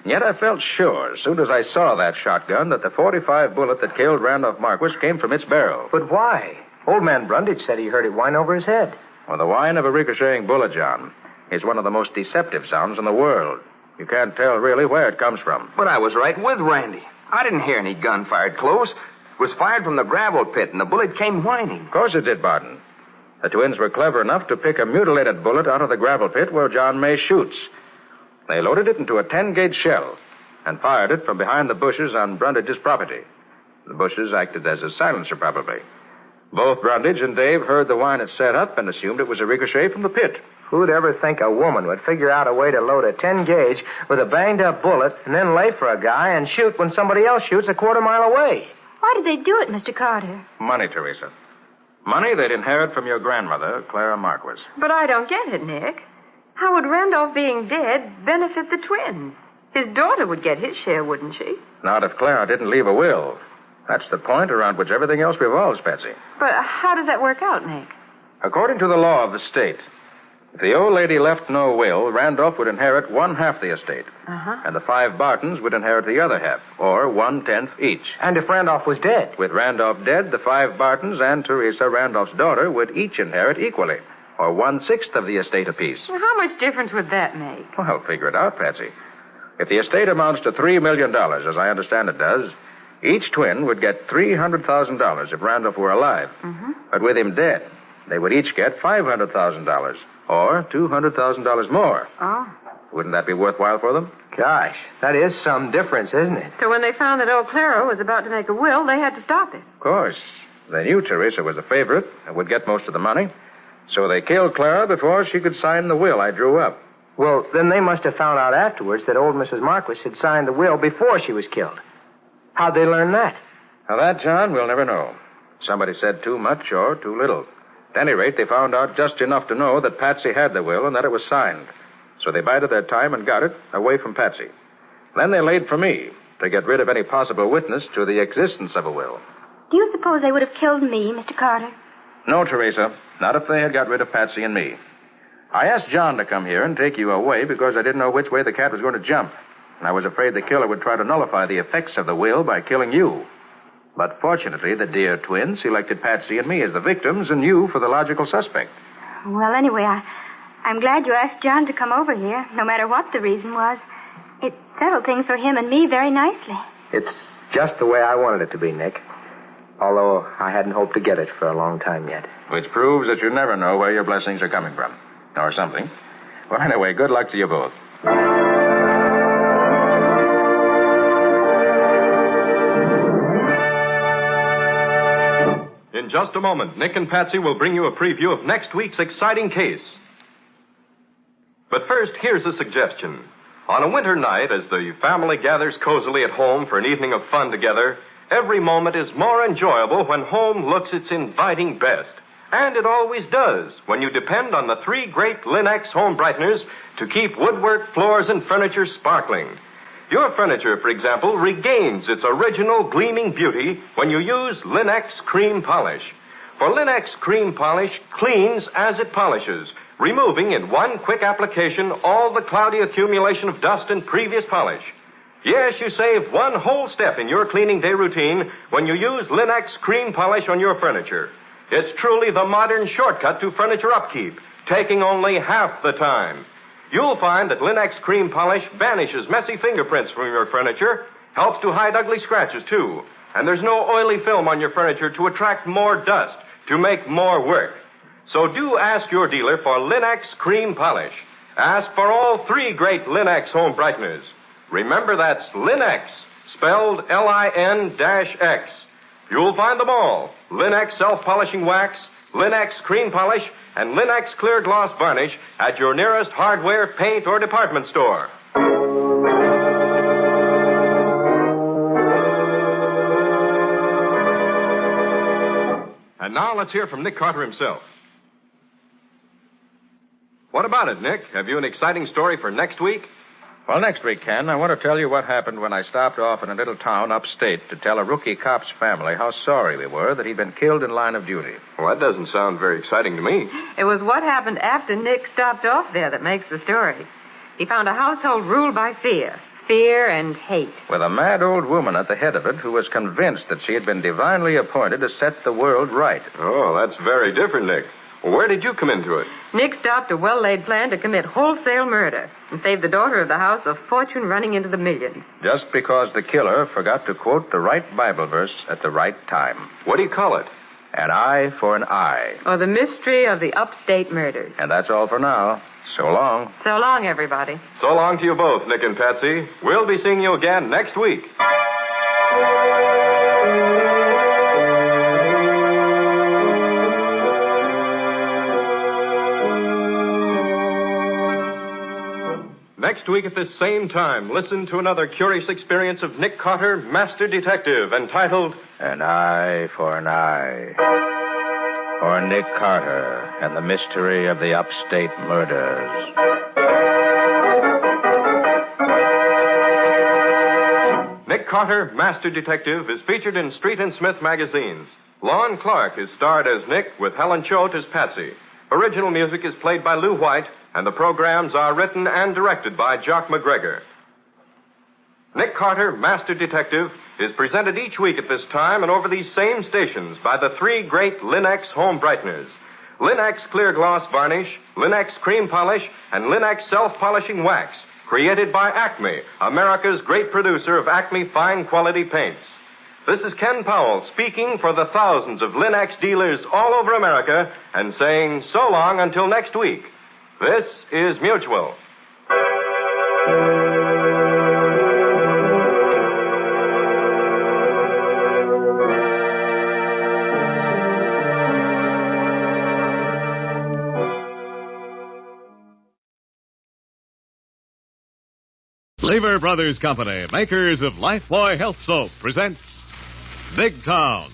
And yet I felt sure, as soon as I saw that shotgun, that the .45 bullet that killed Randolph Marquis came from its barrel. But why? Old man Brundage said he heard it whine over his head. Well, the whine of a ricocheting bullet, John, is one of the most deceptive sounds in the world. You can't tell really where it comes from. But I was right with Randy. I didn't hear any gun fired close. It was fired from the gravel pit, and the bullet came whining. Of course it did, Barton. The twins were clever enough to pick a mutilated bullet out of the gravel pit where John May shoots. They loaded it into a 10-gauge shell and fired it from behind the bushes on Brundage's property. The bushes acted as a silencer, probably. Both Brundage and Dave heard the whine it set up and assumed it was a ricochet from the pit. Who'd ever think a woman would figure out a way to load a 10-gauge with a banged-up bullet and then lay for a guy and shoot when somebody else shoots a quarter-mile away? Why did they do it, Mr. Carter? Money, Teresa. Money they'd inherit from your grandmother, Clara Marquis. But I don't get it, Nick. How would Randolph being dead benefit the twins? His daughter would get his share, wouldn't she? Not if Clara didn't leave a will. That's the point around which everything else revolves, Patsy. But how does that work out, Nick? According to the law of the state, if the old lady left no will, Randolph would inherit 1/2 the estate. And the 5 Bartons would inherit the other half, or 1/10 each. And if Randolph was dead? With Randolph dead, the 5 Bartons and Teresa, Randolph's daughter, would each inherit equally, or 1/6 of the estate apiece. Well, how much difference would that make? Well, figure it out, Patsy. If the estate amounts to $3 million, as I understand it does, each twin would get $300,000 if Randolph were alive. But with him dead, they would each get $500,000, or $200,000 more. Oh. Wouldn't that be worthwhile for them? Gosh, that is some difference, isn't it? So when they found that old Clara was about to make a will, they had to stop it. Of course. They knew Teresa was a favorite and would get most of the money. So they killed Clara before she could sign the will I drew up. Well, then they must have found out afterwards that old Mrs. Marquis had signed the will before she was killed. How'd they learn that? Now that, John, we'll never know. Somebody said too much or too little. At any rate, they found out just enough to know that Patsy had the will and that it was signed. So they bided their time and got it away from Patsy. Then they laid for me to get rid of any possible witness to the existence of a will. Do you suppose they would have killed me, Mr. Carter? No, Teresa. Not if they had got rid of Patsy and me. I asked John to come here and take you away because I didn't know which way the cat was going to jump. And I was afraid the killer would try to nullify the effects of the will by killing you. But fortunately, the dear twins selected Patsy and me as the victims and you for the logical suspect. Well, anyway, I'm glad you asked John to come over here, no matter what the reason was. It settled things for him and me very nicely. It's just the way I wanted it to be, Nick. Although I hadn't hoped to get it for a long time yet. Which proves that you never know where your blessings are coming from. Or something. Well, anyway, good luck to you both. In just a moment, Nick and Patsy will bring you a preview of next week's exciting case. But first, here's a suggestion. On a winter night, as the family gathers cozily at home for an evening of fun together, every moment is more enjoyable when home looks its inviting best. And it always does when you depend on the 3 great Linex home brighteners to keep woodwork, floors, and furniture sparkling. Your furniture, for example, regains its original gleaming beauty when you use Linex Cream Polish. For Linex Cream Polish cleans as it polishes, removing in one quick application all the cloudy accumulation of dust and previous polish. Yes, you save one whole step in your cleaning day routine when you use Linex Cream Polish on your furniture. It's truly the modern shortcut to furniture upkeep, taking only half the time. You'll find that Linex Cream Polish banishes messy fingerprints from your furniture, helps to hide ugly scratches, too. And there's no oily film on your furniture to attract more dust, to make more work. So do ask your dealer for Linex Cream Polish. Ask for all 3 great Linex home brighteners. Remember, that's Linex, spelled L-I-N-X. You'll find them all. Linex self-polishing wax, Linex cream polish, and Linex clear gloss varnish at your nearest hardware, paint, or department store. And now let's hear from Nick Carter himself. What about it, Nick? Have you an exciting story for next week? Well, next week, Ken, I want to tell you what happened when I stopped off in a little town upstate to tell a rookie cop's family how sorry we were that he'd been killed in line of duty. Well, that doesn't sound very exciting to me. It was what happened after Nick stopped off there that makes the story. He found a household ruled by fear. Fear and hate. With a mad old woman at the head of it who was convinced that she had been divinely appointed to set the world right. Oh, that's very different, Nick. Well, where did you come into it? Nick stopped a well-laid plan to commit wholesale murder and save the daughter of the house a fortune running into the millions. Just because the killer forgot to quote the right Bible verse at the right time. What do you call it? An eye for an eye. Or the mystery of the upstate murders. And that's all for now. So long. So long, everybody. So long to you both, Nick and Patsy. We'll be seeing you again next week. Next week at this same time, listen to another curious experience of Nick Carter, Master Detective, entitled An Eye for an Eye. For Nick Carter and the mystery of the upstate murders. Nick Carter, Master Detective, is featured in Street and Smith magazines. Lon Clark is starred as Nick with Helen Choate as Patsy. Original music is played by Lou White, and the programs are written and directed by Jock McGregor. Nick Carter, Master Detective, is presented each week at this time and over these same stations by the three great Linex home brighteners. Linex Clear Gloss Varnish, Linex Cream Polish, and Linex Self-Polishing Wax, created by Acme, America's great producer of Acme fine quality paints. This is Ken Powell speaking for the thousands of Linex dealers all over America and saying so long until next week. This is Mutual. Lever Brothers Company, makers of Lifebuoy Health Soap, presents Big Town.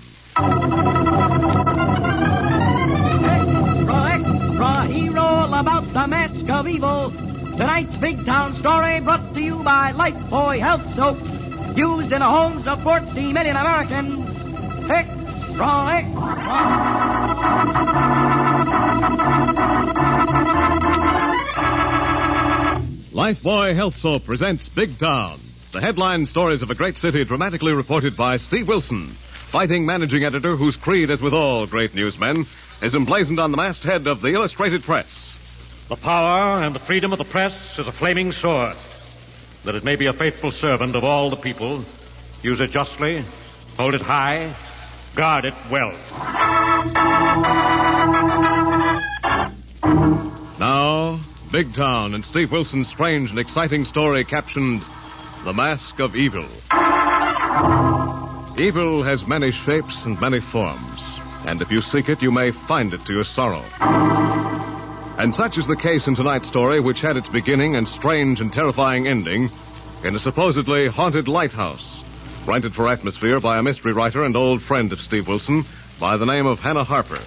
Extra, hero all about the mask of evil. Tonight's Big Town story brought to you by Lifebuoy Health Soap, used in the homes of 40 million Americans. Extra, Lifebuoy Health Soap presents Big Town, the headline stories of a great city dramatically reported by Steve Wilson, fighting managing editor whose creed, as with all great newsmen, is emblazoned on the masthead of the Illustrated Press. The power and the freedom of the press is a flaming sword, that it may be a faithful servant of all the people. Use it justly, hold it high, guard it well. Now, Big Town and Steve Wilson's strange and exciting story captioned The Mask of Evil. Evil has many shapes and many forms, and if you seek it, you may find it to your sorrow. And such is the case in tonight's story, which had its beginning and strange and terrifying ending in a supposedly haunted lighthouse, rented for atmosphere by a mystery writer and old friend of Steve Wilson by the name of Hannah Harper.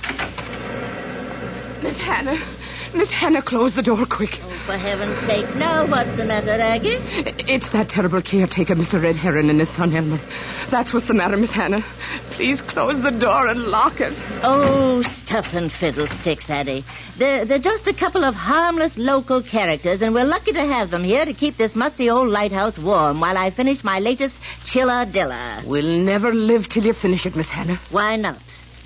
Miss Hannah, close the door quick. Oh, for heaven's sakes, now what's the matter, Aggie? It's that terrible caretaker, Mr. Red Heron, and his son Elmer. That's what's the matter, Miss Hannah. Please close the door and lock it. Oh, stuff and fiddlesticks, Addie. They're just a couple of harmless local characters, and we're lucky to have them here to keep this musty old lighthouse warm while I finish my latest chilla-dilla. We'll never live till you finish it, Miss Hannah. Why not?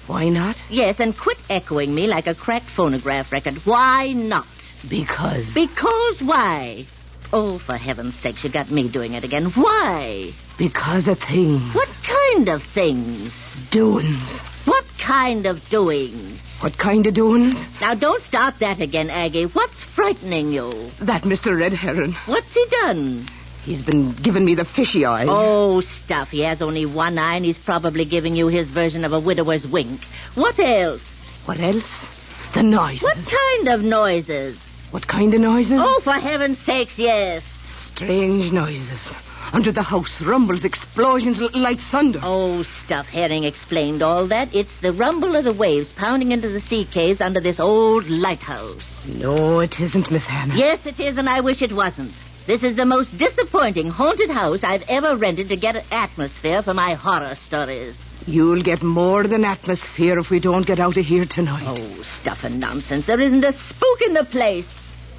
Why not? Yes, and quit echoing me like a cracked phonograph record. Why not? Because. Because why? Oh, for heaven's sakes, you got me doing it again. Why? Because of things. What kind of things? Doings. What kind of doings? What kind of doings? Now, don't start that again, Aggie. What's frightening you? That Mr. Red Heron. What's he done? He's been giving me the fishy eye. Oh, stuff. He has only one eye, and he's probably giving you his version of a widower's wink. What else? What else? The noises. What kind of noises? What kind of noises? Oh, for heaven's sakes, yes. Strange noises. Under the house, rumbles, explosions like thunder. Oh, stuff. Herring explained all that. It's the rumble of the waves pounding into the sea caves under this old lighthouse. No, it isn't, Miss Hannah. Yes, it is, and I wish it wasn't. This is the most disappointing haunted house I've ever rented to get an atmosphere for my horror stories. You'll get more than atmosphere if we don't get out of here tonight. Oh, stuff and nonsense. There isn't a spook in the place.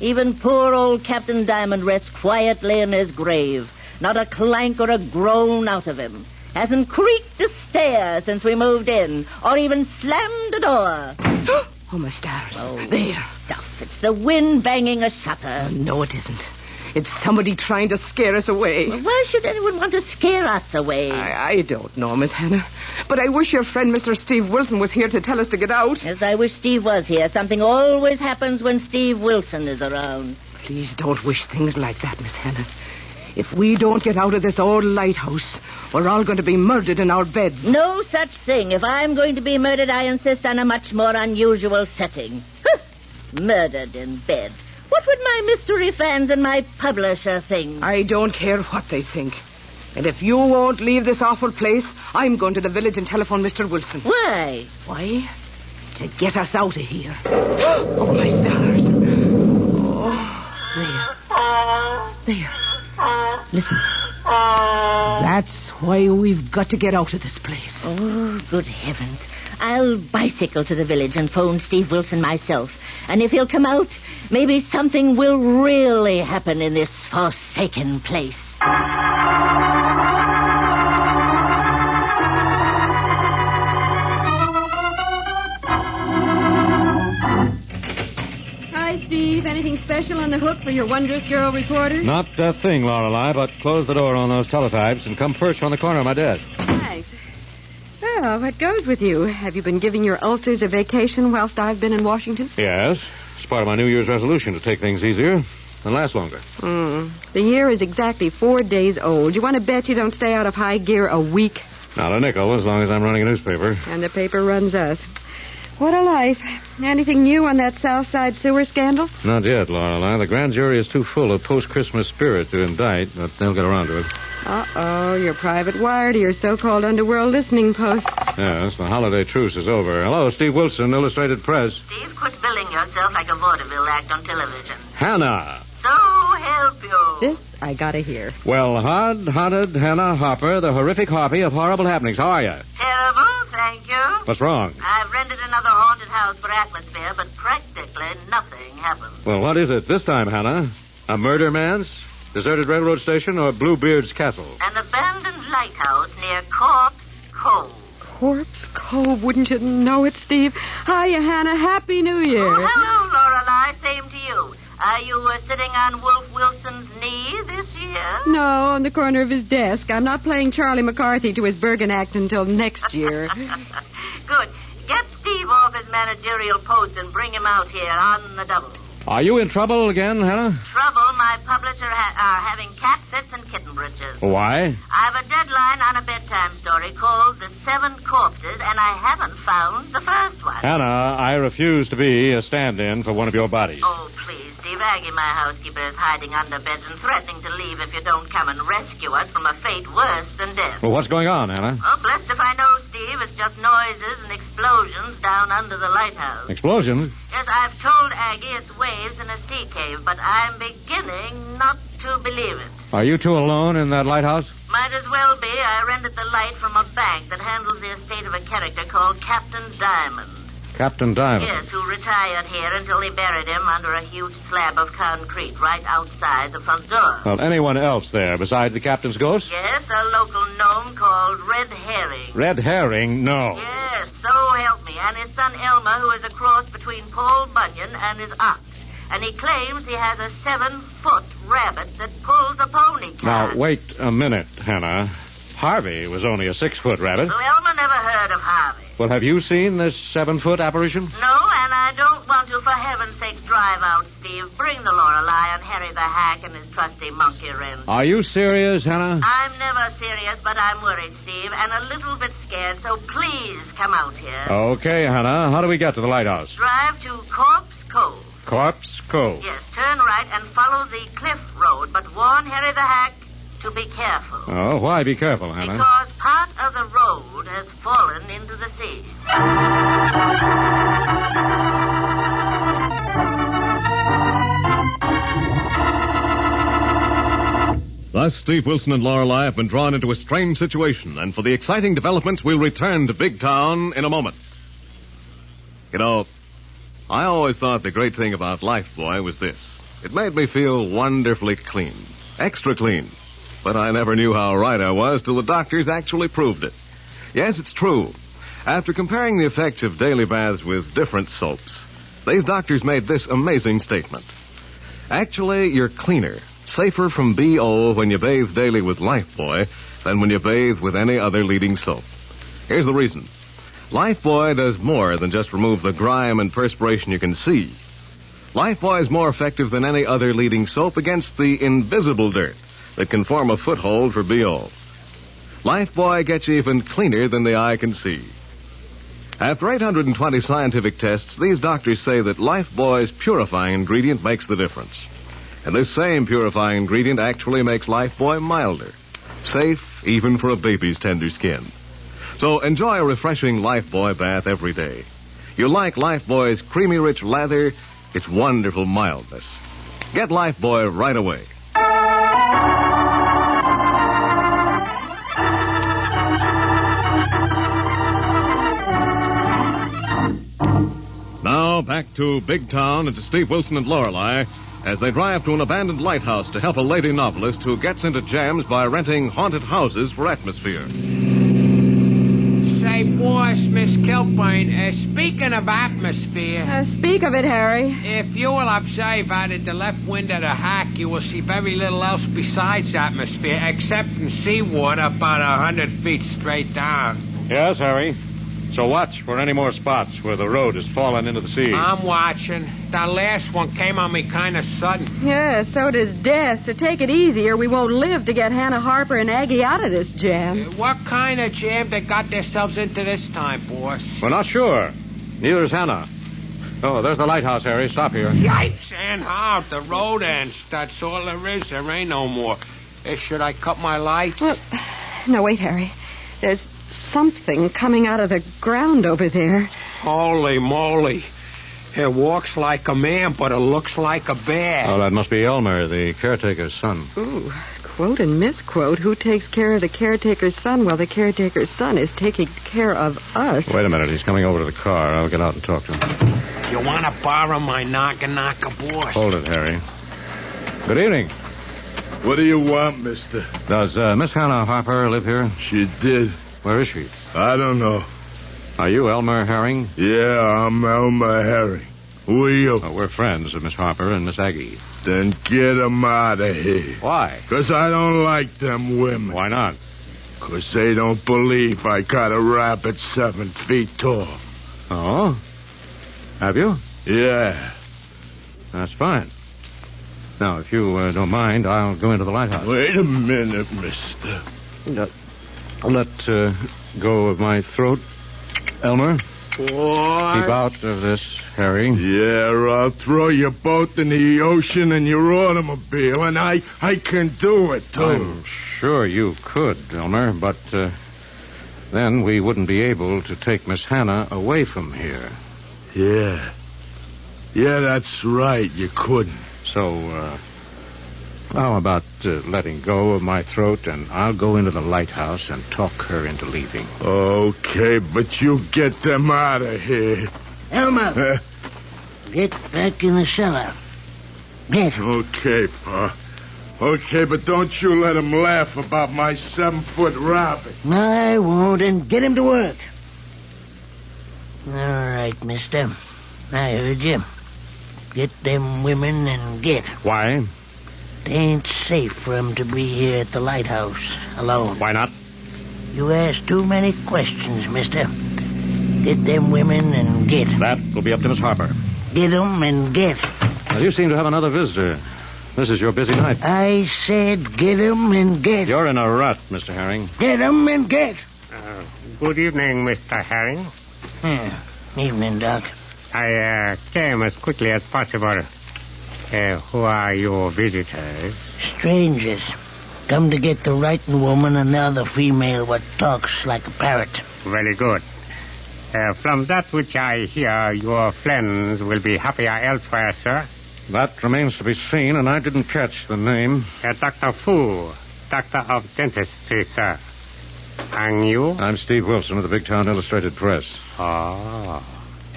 Even poor old Captain Diamond rests quietly in his grave. Not a clank or a groan out of him. Hasn't creaked a stair since we moved in, or even slammed a door. Oh, my stars. Oh, there. Stuff. It's the wind banging a shutter. No, it isn't. It's somebody trying to scare us away. Well, why should anyone want to scare us away? I don't know, Miss Hannah. But I wish your friend Mr. Steve Wilson was here to tell us to get out. Yes, I wish Steve was here. Something always happens when Steve Wilson is around. Please don't wish things like that, Miss Hannah. If we don't get out of this old lighthouse, we're all going to be murdered in our beds. No such thing. If I'm going to be murdered, I insist on a much more unusual setting. Murdered in bed. What would my mystery fans and my publisher think? I don't care what they think. And if you won't leave this awful place, I'm going to the village and telephone Mr. Wilson. Why? Why? To get us out of here. Oh, my stars. Oh, there. Listen. That's why we've got to get out of this place. Oh, good heavens. I'll bicycle to the village and phone Steve Wilson myself. And if he'll come out, maybe something will really happen in this forsaken place. Steve, anything special on the hook for your wondrous girl reporter? Not a thing, Lorelei, but close the door on those teletypes and come perch on the corner of my desk. Thanks. Well, what goes with you? Have you been giving your ulcers a vacation whilst I've been in Washington? Yes. It's part of my New Year's resolution to take things easier and last longer. The year is exactly 4 days old. You want to bet you don't stay out of high gear a week? Not a nickel, as long as I'm running a newspaper. And the paper runs us. What a life. Anything new on that South Side sewer scandal? Not yet, Lorelei. The grand jury is too full of post-Christmas spirit to indict, but they'll get around to it. Uh-oh, your private wire to your so-called underworld listening post. Yes, the holiday truce is over. Hello, Steve Wilson, Illustrated Press. Steve, quit billing yourself like a vaudeville act on television. Hannah! So help you. This I gotta hear. Well, hard-hearted Hannah Hopper, the horrific harpy of horrible happenings. How are you? Terrible, thank you. What's wrong? I've rented another haunted house for atmosphere, but practically nothing happened. Well, what is it this time, Hannah? A murder man's? Deserted railroad station or Bluebeard's castle? An abandoned lighthouse near Corpse Cove. Corpse Cove, wouldn't you know it, Steve? Hiya, Hannah. Happy New Year. Oh, hello, Lorelei. Same to you. Are you sitting on Wolf Wilson's knee this year? No, on the corner of his desk. I'm not playing Charlie McCarthy to his Bergen act until next year. Good. Get Steve off his managerial post and bring him out here on the double. Are you in trouble again, Hannah? Trouble? My publisher are having cat fits and kitten britches. Why? I've a deadline on a bedtime story called The 7 Corpses, and I haven't found the first one. Hannah, I refuse to be a stand-in for one of your bodies. Oh, please, Steve. Aggie, my housekeeper, is hiding under beds and threatening to leave if you don't come and rescue us from a fate worse than death. Well, what's going on, Hannah? Oh, blessed if I know, Steve. It's just noises and explosions down under the lighthouse. Explosions? Yes, I've told Aggie it's waves in a sea cave, but I'm beginning not to believe it. Are you two alone in that lighthouse? Might as well be. I rented the light from a bank that handles the estate of a character called Captain Diamond. Captain Diamond? Yes, who retired here until they buried him under a huge slab of concrete right outside the front door. Well, anyone else there besides the captain's ghost? Yes, a local gnome called Red Herring. Red Herring? No. Yes, so help me. And his son Elmer, who is a cross between Paul Bunyan and his ox. And he claims he has a 7-foot rabbit that pulls a pony cart. Now, wait a minute, Hannah. Harvey was only a 6-foot rabbit. So Elmer never heard of Harvey. Well, have you seen this 7-foot apparition? No, and I don't want to, for heaven's sake, drive out, Steve. Bring the Lorelei and Harry the Hack and his trusty monkey wren. Are you serious, Hannah? I'm never serious, but I'm worried, Steve, and a little bit scared, so please come out here. Okay, Hannah. How do we get to the lighthouse? Drive to Corpse Cove. Corpse Cove? Yes, turn right and follow the cliff road, but warn Harry the Hack to be careful. Oh, why be careful, Hannah? Because part of the road has fallen into the sea. Thus, Steve Wilson and Lorelei have been drawn into a strange situation, and for the exciting developments, we'll return to Big Town in a moment. You know, I always thought the great thing about life, boy, was this. It made me feel wonderfully clean. Extra clean. But I never knew how right I was till the doctors actually proved it. Yes, it's true. After comparing the effects of daily baths with different soaps, these doctors made this amazing statement. Actually, you're cleaner, safer from BO when you bathe daily with Lifebuoy than when you bathe with any other leading soap. Here's the reason. Lifebuoy does more than just remove the grime and perspiration you can see. Lifebuoy is more effective than any other leading soap against the invisible dirt that can form a foothold for BO. Lifebuoy gets you even cleaner than the eye can see. After 820 scientific tests, these doctors say that Lifebuoy's purifying ingredient makes the difference. And this same purifying ingredient actually makes Lifebuoy milder, safe even for a baby's tender skin. So enjoy a refreshing Lifebuoy bath every day. You'll like Lifebuoy's creamy rich lather, its wonderful mildness. Get Lifebuoy right away. Now back to Big Town and to Steve Wilson and Lorelei as they drive to an abandoned lighthouse to help a lady novelist who gets into jams by renting haunted houses for atmosphere. Say, boss, Miss Kilburn, speaking of atmosphere... speak of it, Harry. If you will observe out of the left window of the hack, you will see very little else besides atmosphere, except in seawater about 100 feet straight down. Yes, Harry. So watch for any more spots where the road has fallen into the sea. I'm watching. That last one came on me kind of sudden. Yeah, so does death. So take it easy or we won't live to get Hannah Harper and Aggie out of this jam. What kind of jam they got themselves into this time, boss? We're not sure. Neither is Hannah. Oh, there's the lighthouse, Harry. Stop here. Yikes, and how? The road ends. That's all there is. There ain't no more. Should I cut my lights? Well, no, wait, Harry. There's something coming out of the ground over there. Holy moly. It walks like a man, but it looks like a bear. Oh, that must be Elmer, the caretaker's son. Ooh, quote and misquote. Who takes care of the caretaker's son while the caretaker's son is taking care of us? Wait a minute. He's coming over to the car. I'll get out and talk to him. You want to borrow my knocker, boss? Hold it, Harry. Good evening. What do you want, mister? Does Miss Hannah Harper live here? She did. Where is she? I don't know. Are you Elmer Herring? Yeah, I'm Elmer Herring. Who are you? We're friends of Miss Harper and Miss Aggie. Then get them out of here. Why? 'Cause I don't like them women. Why not? 'Cause they don't believe I got a rabbit 7 feet tall. Oh? Have you? Yeah. That's fine. Now, if you don't mind, I'll go into the lighthouse. Wait a minute, mister. Let go of my throat, Elmer. What? Keep out of this, Harry. Yeah, or I'll throw you both in the ocean and your automobile, and I can do it, too. I'm sure you could, Elmer, but then we wouldn't be able to take Miss Hannah away from here. Yeah. Yeah, that's right, you couldn't. So, how about letting go of my throat, and I'll go into the lighthouse and talk her into leaving. Okay, but you get them out of here. Elmer, get back in the cellar. Get. Okay, Pa. Okay, but don't you let him laugh about my 7-foot rabbit. I won't, and get him to work. All right, mister. I heard you. Get them women and get. Why? It ain't safe for 'em to be here at the lighthouse alone. Why not? You ask too many questions, mister. Get them women and get. That will be up to Miss Harper. Get 'em and get. Well, you seem to have another visitor. This is your busy night. I said get 'em and get. You're in a rut, Mr. Herring. Get 'em and get. Good evening, Mr. Herring. Evening, Doc. I came as quickly as possible. Who are your visitors? Strangers. Come to get the writing woman and the other female what talks like a parrot. Very good. From that which I hear, your friends will be happier elsewhere, sir. That remains to be seen, and I didn't catch the name. Dr. Fu, doctor of dentistry, sir. And you? I'm Steve Wilson of the Big Town Illustrated Press. Oh,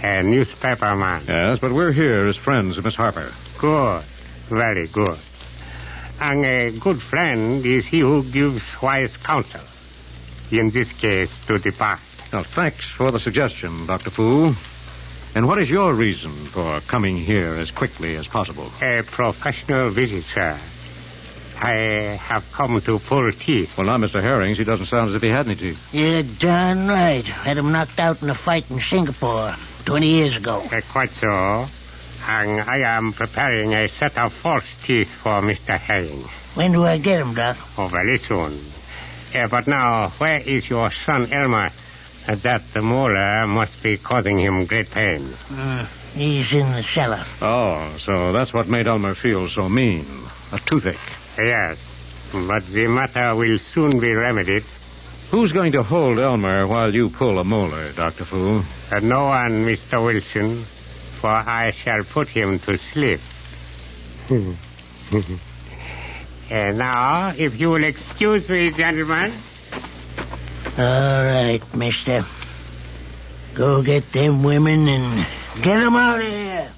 a newspaper man. Yes, but we're here as friends of Miss Harper. Good. Very good. And a good friend is he who gives wise counsel. In this case, to depart. Well, thanks for the suggestion, Dr. Fu. And what is your reason for coming here as quickly as possible? A professional visit, sir. I have come to pull teeth. Well, now, Mr. Herrings, he doesn't sound as if he had any teeth. You're darn right. Had him knocked out in a fight in Singapore 20 years ago. Quite so. And I am preparing a set of false teeth for Mr. Herring. When do I get him, Doc? Oh, very soon. But now, where is your son, Elmer? That the molar must be causing him great pain. He's in the cellar. Oh, so that's what made Elmer feel so mean. A toothache. Yes, but the matter will soon be remedied. Who's going to hold Elmer while you pull a molar, Dr. Fu? No one, Mr. Wilson, for I shall put him to sleep. And now, if you will excuse me, gentlemen. All right, mister. Go get them women and get them out of here.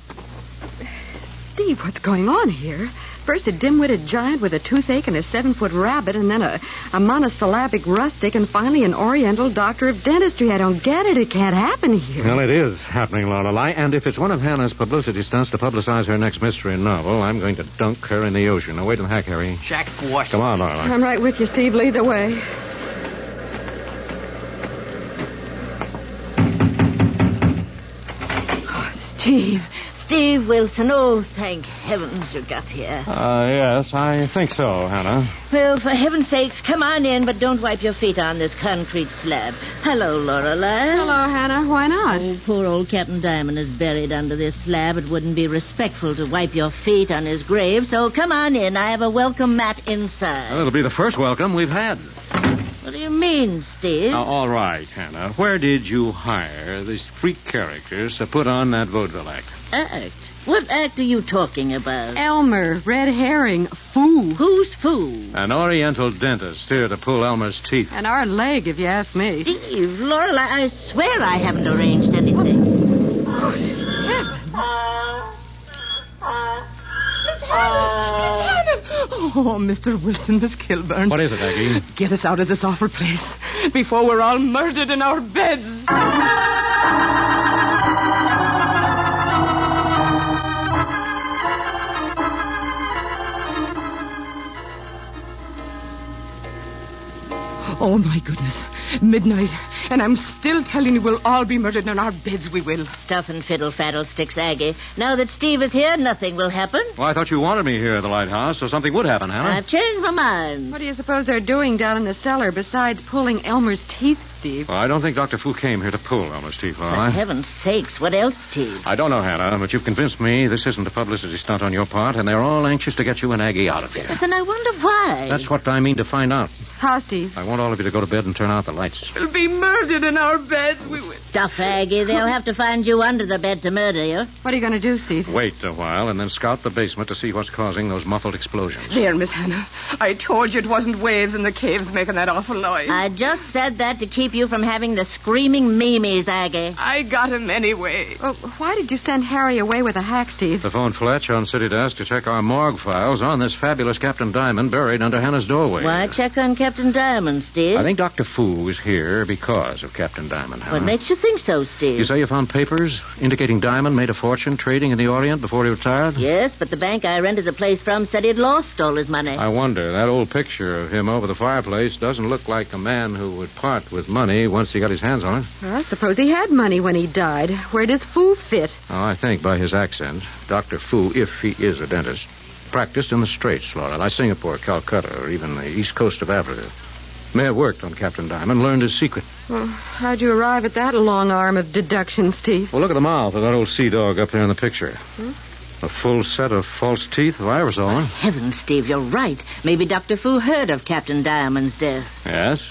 Steve, what's going on here? First a dim-witted giant with a toothache and a 7-foot rabbit, and then a monosyllabic rustic, and finally an oriental doctor of dentistry. I don't get it. It can't happen here. Well, it is happening, Lorelei, and if it's one of Hannah's publicity stunts to publicize her next mystery novel, I'm going to dunk her in the ocean. Now, wait a hack, Harry. Jack Force. Come on, Lorelei. I'm right with you, Steve. Lead the way. Oh, Steve Wilson. Oh, thank heavens you got here. Yes, I think so, Hannah. Well, for heaven's sakes, come on in, but don't wipe your feet on this concrete slab. Hello, Lorelei. Hello, Hannah. Why not? Oh, poor old Captain Diamond is buried under this slab. It wouldn't be respectful to wipe your feet on his grave, so come on in. I have a welcome mat inside. Well, it'll be the first welcome we've had. What do you mean, Steve? Now, all right, Hannah. Where did you hire these freak characters to put on that vaudeville act? Act? What act are you talking about? Elmer, Red Herring, Foo. Who's Foo? An oriental dentist here to pull Elmer's teeth. And our leg, if you ask me. Steve, Lorelei, I swear I haven't arranged anything. Oh, heavens. Miss Hannah! Oh, Mr. Wilson, Miss Kilburn. What is it, Aggie? Get us out of this awful place before we're all murdered in our beds. Oh, my goodness. Midnight. And I'm still telling you we'll all be murdered in our beds. We will. Stuff and fiddle faddlesticks, Aggie. Now that Steve is here, nothing will happen. Well, I thought you wanted me here at the lighthouse, so something would happen, Hannah. I've changed my mind. What do you suppose they're doing down in the cellar besides pulling Elmer's teeth, Steve? Well, I don't think Dr. Fu came here to pull Elmer's teeth, For Lorelei. heaven's sakes, what else, Steve? I don't know, Hannah, but you've convinced me this isn't a publicity stunt on your part, and they're all anxious to get you and Aggie out of here. But then I wonder why. That's what I mean to find out. How, Steve? I want all of you to go to bed and turn out the lights. We'll be murdered in our beds. We will. Stuff, Aggie. They'll have to find you under the bed to murder you. What are you going to do, Steve? Wait a while and then scout the basement to see what's causing those muffled explosions. There, Miss Hannah. I told you it wasn't waves in the caves making that awful noise. I just said that to keep you from having the screaming memes, Aggie. I got him anyway. Oh, why did you send Harry away with a hack, Steve? The phone Fletch on City Desk to check our morgue files on this fabulous Captain Diamond buried under Hannah's doorway. Why check on Captain Diamond, Steve? I think Dr. Fu is here because of Captain Diamond, Hannah. What makes you think so, Steve? You say you found papers indicating Diamond made a fortune trading in the Orient before he retired? Yes, but the bank I rented the place from said he'd lost all his money. I wonder. That old picture of him over the fireplace doesn't look like a man who would part with money once he got his hands on it. Well, I suppose he had money when he died. Where does Fu fit? Oh, I think by his accent, Dr. Fu, if he is a dentist, practiced in the Straits, Lorelei, Singapore, Calcutta, or even the east coast of Africa. May have worked on Captain Diamond, learned his secret. Well, how'd you arrive at that long arm of deduction, Steve? Well, look at the mouth of that old sea dog up there in the picture. A full set of false teeth, if I ever saw one. Heavens, Steve, you're right. Maybe Dr. Fu heard of Captain Diamond's death. Yes,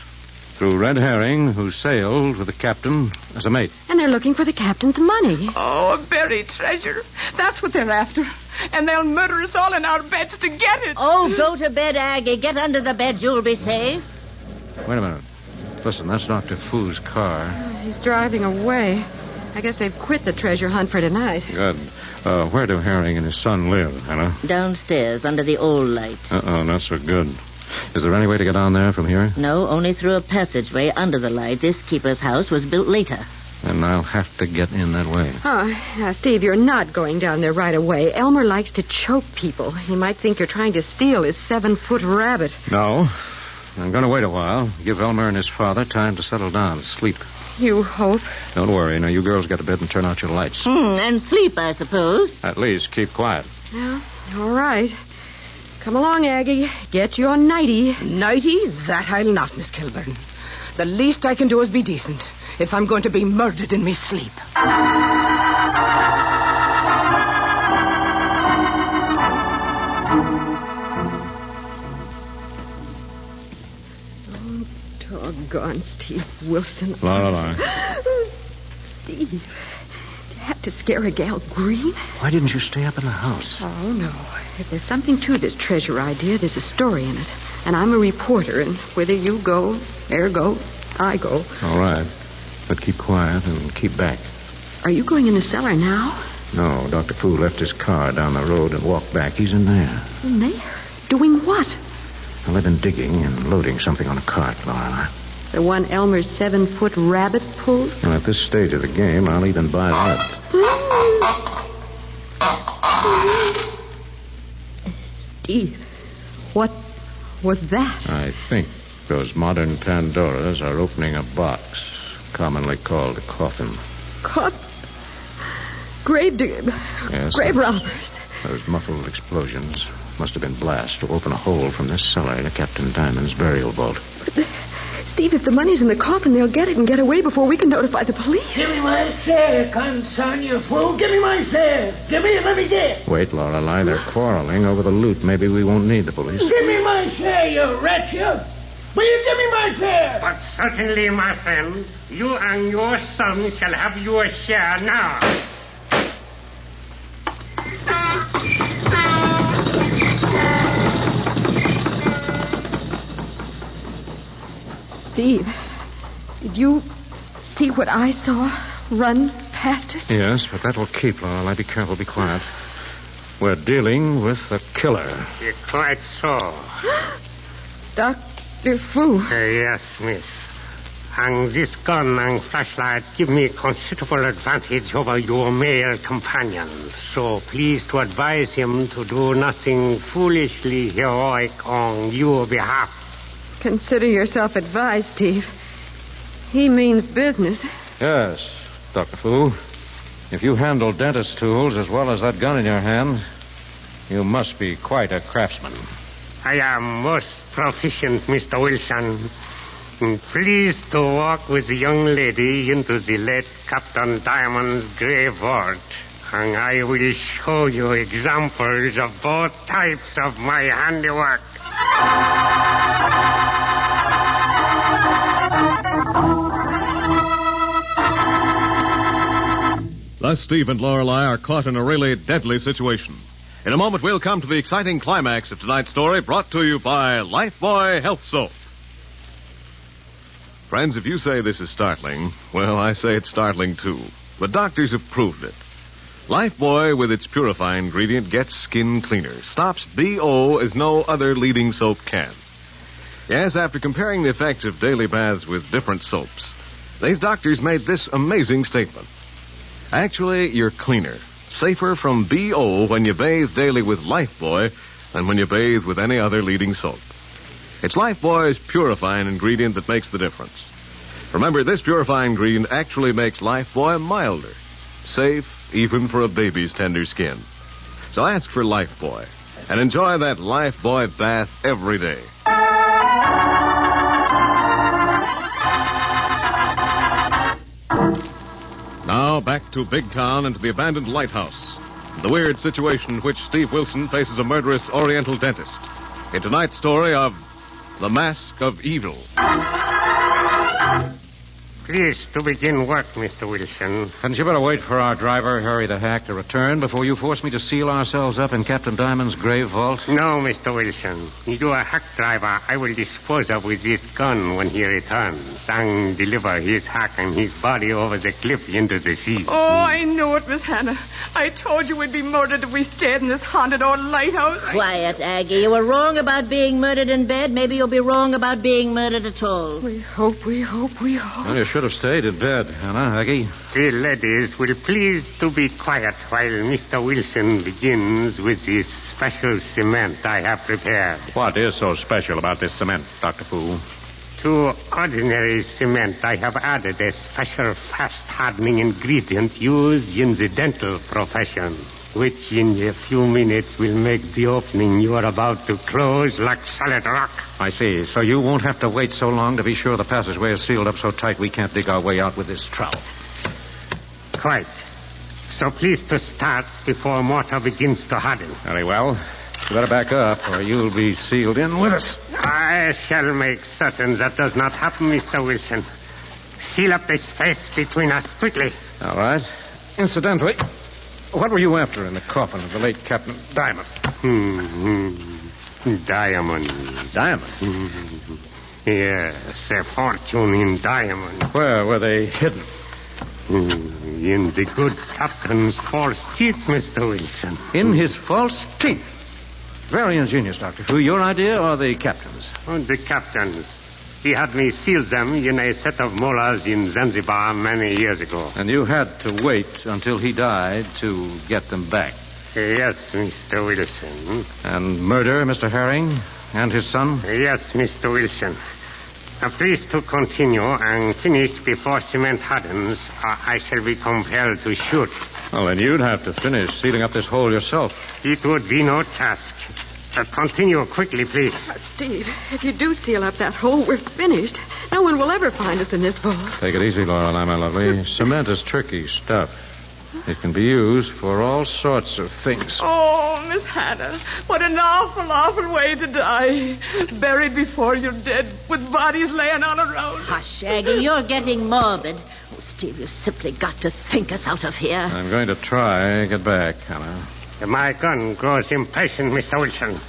through Red Herring, who sailed with the captain as a mate. And they're looking for the captain's money. Oh, a buried treasure. That's what they're after. And they'll murder us all in our beds to get it. Oh, go to bed, Aggie. Get under the bed. You'll be safe. Wait a minute. Listen, that's Dr. Fu's car. He's driving away. I guess they've quit the treasure hunt for tonight. Good. Where do Herring and his son live, Hannah? Downstairs, under the old light. Not so good. Is there any way to get down there from here? No, only through a passageway under the light. This keeper's house was built later. And I'll have to get in that way. Oh, now, Steve, you're not going down there right away. Elmer likes to choke people. He might think you're trying to steal his 7-foot rabbit. No. I'm going to wait a while. Give Elmer and his father time to settle down and sleep. You hope? Don't worry. Now, you girls get to bed and turn out your lights. And sleep, I suppose. At least keep quiet. Well, all right. Come along, Aggie. Get your nightie. Nightie? That I'll not, Miss Kilburn. The least I can do is be decent if I'm going to be murdered in me sleep. Oh, doggone Steve Wilson. La. Steve, you have to scare a gal green? Why didn't you stay up in the house? Oh, no. If there's something to this treasure idea, there's a story in it. And I'm a reporter, and whither you go, ergo, I go. All right. But keep quiet and keep back. Are you going in the cellar now? No, Dr. Fu left his car down the road and walked back. He's in there. In there? Doing what? Well, I've been digging and loading something on a cart, Laura. The one Elmer's 7-foot rabbit pulled? Well, at this stage of the game, I'll even buy that. Steve, what was that? I think those modern Pandoras are opening a box, commonly called a coffin. Grave robbers. Those muffled explosions must have been blasts to open a hole from this cellar to Captain Diamond's burial vault. Steve, if the money's in the coffin, they'll get it and get away before we can notify the police. Give me my share, concern, you fool. Give me my share. Give me it, let me get. Wait, Lorelei. They're quarreling over the loot. Maybe we won't need the police. Give me my share, you wretch, you. Will you give me my share? But certainly, my friend, you and your son shall have your share now. Steve, did you see what I saw run past it? Yes, but that will keep, Lorelei. Be careful, be quiet. We're dealing with a killer. Quite so. Dr. Fu. Yes, miss. And this gun and flashlight give me considerable advantage over your male companion. So please to advise him to do nothing foolishly heroic on your behalf. Consider yourself advised, Steve. He means business. Yes, Dr. Fu. If you handle dentist tools as well as that gun in your hand, you must be quite a craftsman. I am most proficient, Mr. Wilson. Please to walk with the young lady into the late Captain Diamond's grave vault, and I will show you examples of both types of my handiwork. Thus, Steve and Lorelei are caught in a really deadly situation. In a moment, we'll come to the exciting climax of tonight's story, brought to you by Lifebuoy Health Soap. Friends, if you say this is startling, well, I say it's startling too. But doctors have proved it. Lifebuoy, with its purifying ingredient, gets skin cleaner, stops BO as no other leading soap can. Yes, after comparing the effects of daily baths with different soaps, these doctors made this amazing statement. Actually, you're cleaner, safer from BO when you bathe daily with Lifebuoy than when you bathe with any other leading soap. It's Lifebuoy's purifying ingredient that makes the difference. Remember, this purifying ingredient actually makes Lifebuoy milder, safe even for a baby's tender skin. So ask for Lifebuoy and enjoy that Lifebuoy bath every day. Now back to Big Town and to the abandoned lighthouse. The weird situation in which Steve Wilson faces a murderous Oriental dentist. In tonight's story of The Mask of Evil. Please to begin work, Mr. Wilson. Hadn't you better wait for our driver, Harry the Hack, to return before you force me to seal ourselves up in Captain Diamond's grave vault? No, Mr. Wilson. Your hack driver I will dispose of with this gun when he returns and deliver his hack and his body over the cliff into the sea. Oh, I knew it, Miss Hannah. I told you we'd be murdered if we stayed in this haunted old lighthouse. Quiet, Aggie. You were wrong about being murdered in bed. Maybe you'll be wrong about being murdered at all. We hope. Well, you're should have stayed in bed, Hannah. Aggie? The ladies will please to be quiet while Mr. Wilson begins with this special cement I have prepared. What is so special about this cement, Dr. Fu? To ordinary cement, I have added a special fast-hardening ingredient used in the dental profession, which in a few minutes will make the opening you are about to close like solid rock. I see. So you won't have to wait so long to be sure the passageway is sealed up so tight we can't dig our way out with this trowel. Quite. So please to start before mortar begins to harden. Very well. You better back up or you'll be sealed in with us. I shall make certain that does not happen, Mr. Wilson. Seal up the space between us quickly. All right. Incidentally, what were you after in the coffin of the late Captain Diamond? Diamond. Diamond? Yes, a fortune in diamond. Where were they hidden? In the good captain's false teeth, Mr. Wilson. In his false teeth? Very ingenious, Dr. Fu. Your idea or the captain's? The captain's. He had me seal them in a set of molars in Zanzibar many years ago. And you had to wait until he died to get them back? Yes, Mr. Wilson. And murder Mr. Herring and his son? Yes, Mr. Wilson. Please to continue and finish before cement hardens, or I shall be compelled to shoot. Well, then you'd have to finish sealing up this hole yourself. It would be no task. Continue quickly, please. Steve, if you do seal up that hole, we're finished. No one will ever find us in this vault. Take it easy, Lorelei, my lovely. Cement is tricky stuff. It can be used for all sorts of things. Oh, Miss Hannah, what an awful, awful way to die. Buried before you're dead, with bodies laying all around. Hush, Aggie, you're getting morbid. Oh, Steve, you've simply got to think us out of here. I'm going to try get back, Hannah. My gun grows impatient, Mr. Wilson.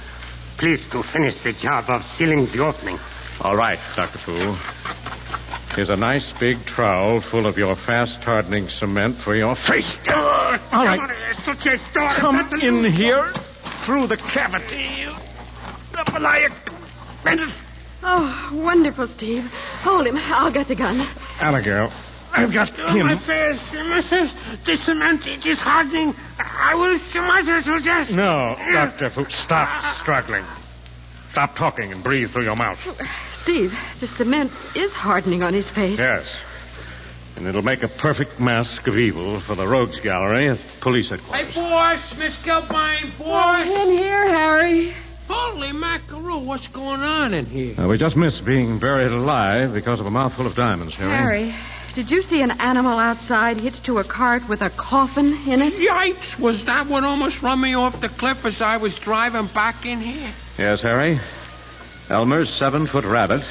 Please to finish the job of sealing the opening. All right, Dr. Fu. Here's a nice big trowel full of your fast-hardening cement for your face. All right. Come in here through the cavity. Oh, wonderful, Steve. Hold him. I'll get the gun. Abigail, I've got him. My face. The cement, it is hardening. I will smother to death. No, Dr. Fu, stop struggling. Stop talking and breathe through your mouth. Steve, the cement is hardening on his face. Yes. And it'll make a perfect mask of evil for the rogues gallery at police headquarters. Hey, boss, Miss Kilbane, boss. In here, Harry. Holy mackerel, what's going on in here? We just missed being buried alive because of a mouthful of diamonds, Harry, did you see an animal outside hitched to a cart with a coffin in it? Yipes, was that what almost run me off the cliff as I was driving back in here? Yes, Harry. Elmer's 7-foot rabbit,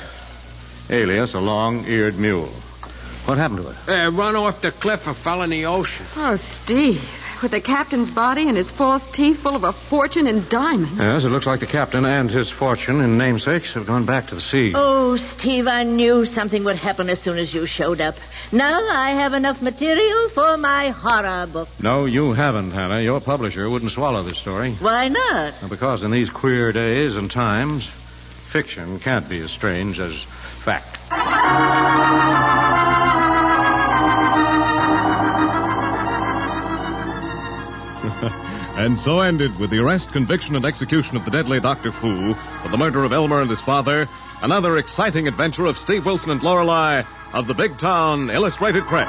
alias a long-eared mule. What happened to it? Run off the cliff and fell in the ocean. Oh, Steve, with the captain's body and his false teeth full of a fortune in diamonds. Yes, it looks like the captain and his fortune and namesakes have gone back to the sea. Oh, Steve, I knew something would happen as soon as you showed up. Now I have enough material for my horror book. No, you haven't, Hannah. Your publisher wouldn't swallow this story. Why not? Because in these queer days and times, fiction can't be as strange as fact. And so ended, with the arrest, conviction, and execution of the deadly Dr. Fu for the murder of Elmer and his father, another exciting adventure of Steve Wilson and Lorelei of the Big Town Illustrated Press.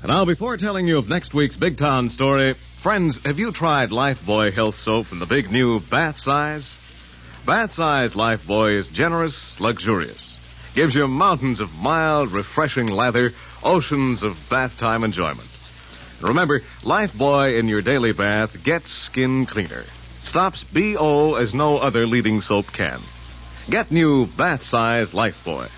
Now, before telling you of next week's Big Town story, friends, have you tried Lifebuoy Health Soap in the big new bath size? Bath size Lifebuoy is generous, luxurious. Gives you mountains of mild, refreshing lather, oceans of bath time enjoyment. Remember, Lifebuoy in your daily bath gets skin cleaner. Stops BO as no other leading soap can. Get new bath size Lifebuoy.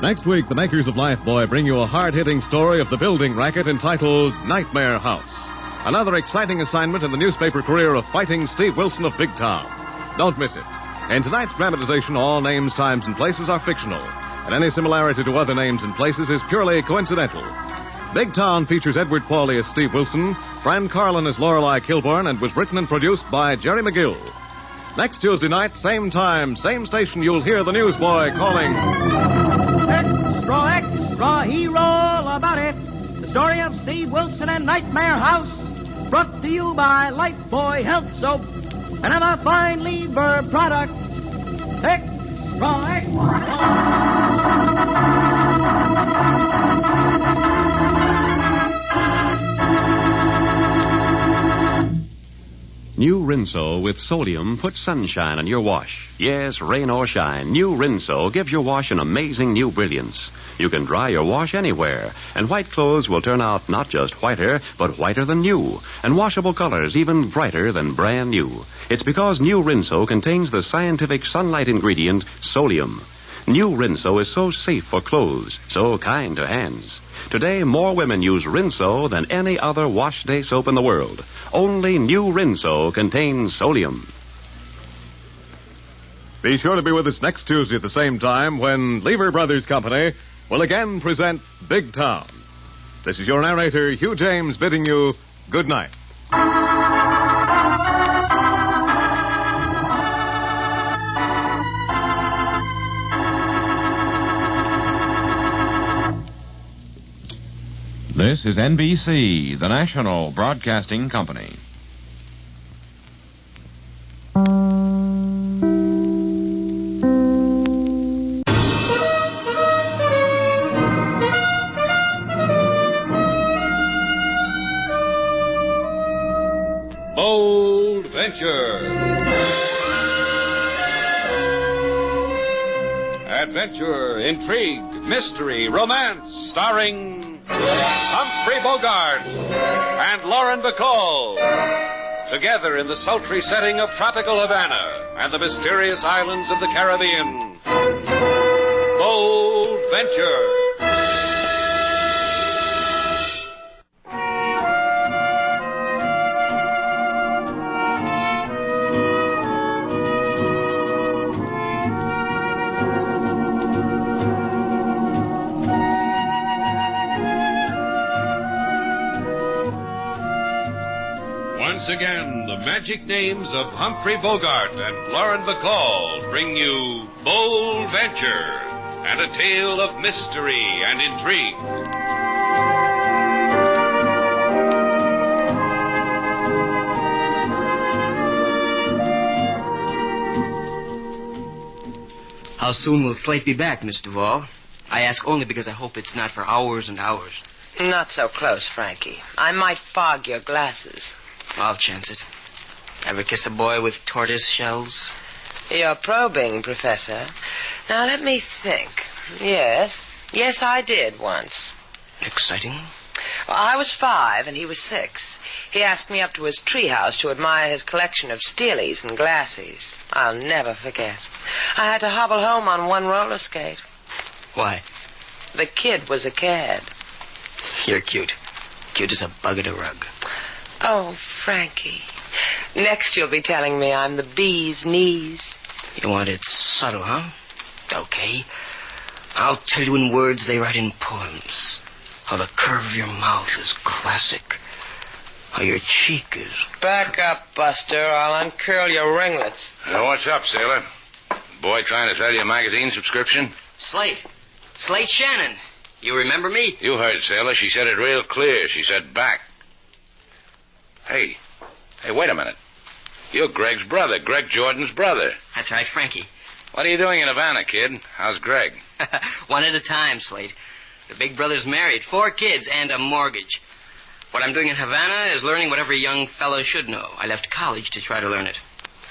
Next week, the makers of Lifebuoy bring you a hard-hitting story of the building racket entitled Nightmare House. Another exciting assignment in the newspaper career of fighting Steve Wilson of Big Town. Don't miss it. In tonight's dramatization, all names, times, and places are fictional, and any similarity to other names and places is purely coincidental. Big Town features Edward Pauley as Steve Wilson, Fran Carlin as Lorelei Kilburn, and was written and produced by Jerry McGill. Next Tuesday night, same time, same station, you'll hear the newsboy calling... Extra, extra, hear all about it. The story of Steve Wilson and Nightmare House. Brought to you by Lifebuoy Health Soap. Another fine Lever product. Extra, extra. New Rinso with sodium puts sunshine on your wash. Yes, rain or shine, new Rinso gives your wash an amazing new brilliance. You can dry your wash anywhere, and white clothes will turn out not just whiter, but whiter than new, and washable colors even brighter than brand new. It's because new Rinso contains the scientific sunlight ingredient, sodium. New Rinso is so safe for clothes, so kind to hands. Today, more women use Rinso than any other wash day soap in the world. Only new Rinso contains sodium. Be sure to be with us next Tuesday at the same time when Lever Brothers Company will again present Big Town. This is your narrator, Hugh James, bidding you good night. This is NBC, the national broadcasting company. Bold Venture. Adventure, intrigue, mystery, romance, starring Humphrey Bogart and Lauren Bacall. Together in the sultry setting of tropical Havana and the mysterious islands of the Caribbean. Bold Venture. Once again, the magic names of Humphrey Bogart and Lauren Bacall bring you Bold Venture and a tale of mystery and intrigue. How soon will Slate be back, Miss Duvall? I ask only because I hope it's not for hours and hours. Not so close, Frankie. I might fog your glasses. I'll chance it. Ever kiss a boy with tortoise shells? You're probing, Professor. Now, let me think. Yes, I did once. Exciting? Well, I was 5 and he was 6. He asked me up to his treehouse to admire his collection of steelies and glassies. I'll never forget. I had to hobble home on one roller skate. Why? The kid was a cad. You're cute. Cute as a bug at a rug. Oh, Frankie. Next you'll be telling me I'm the bee's knees. You want it subtle, huh? Okay. I'll tell you in words they write in poems. How the curve of your mouth is classic. How your cheek is... Back up, Buster. I'll uncurl your ringlets. What's up, sailor? Boy trying to sell you a magazine subscription? Slate. Slate Shannon. You remember me? You heard, sailor. She said it real clear. She said back. Hey, wait a minute. You're Greg's brother, Greg Jordan's brother. That's right, Frankie. What are you doing in Havana, kid? How's Greg? One at a time, Slate. The big brother's married, 4 kids, and a mortgage. What I'm doing in Havana is learning what every young fellow should know. I left college to try to learn it.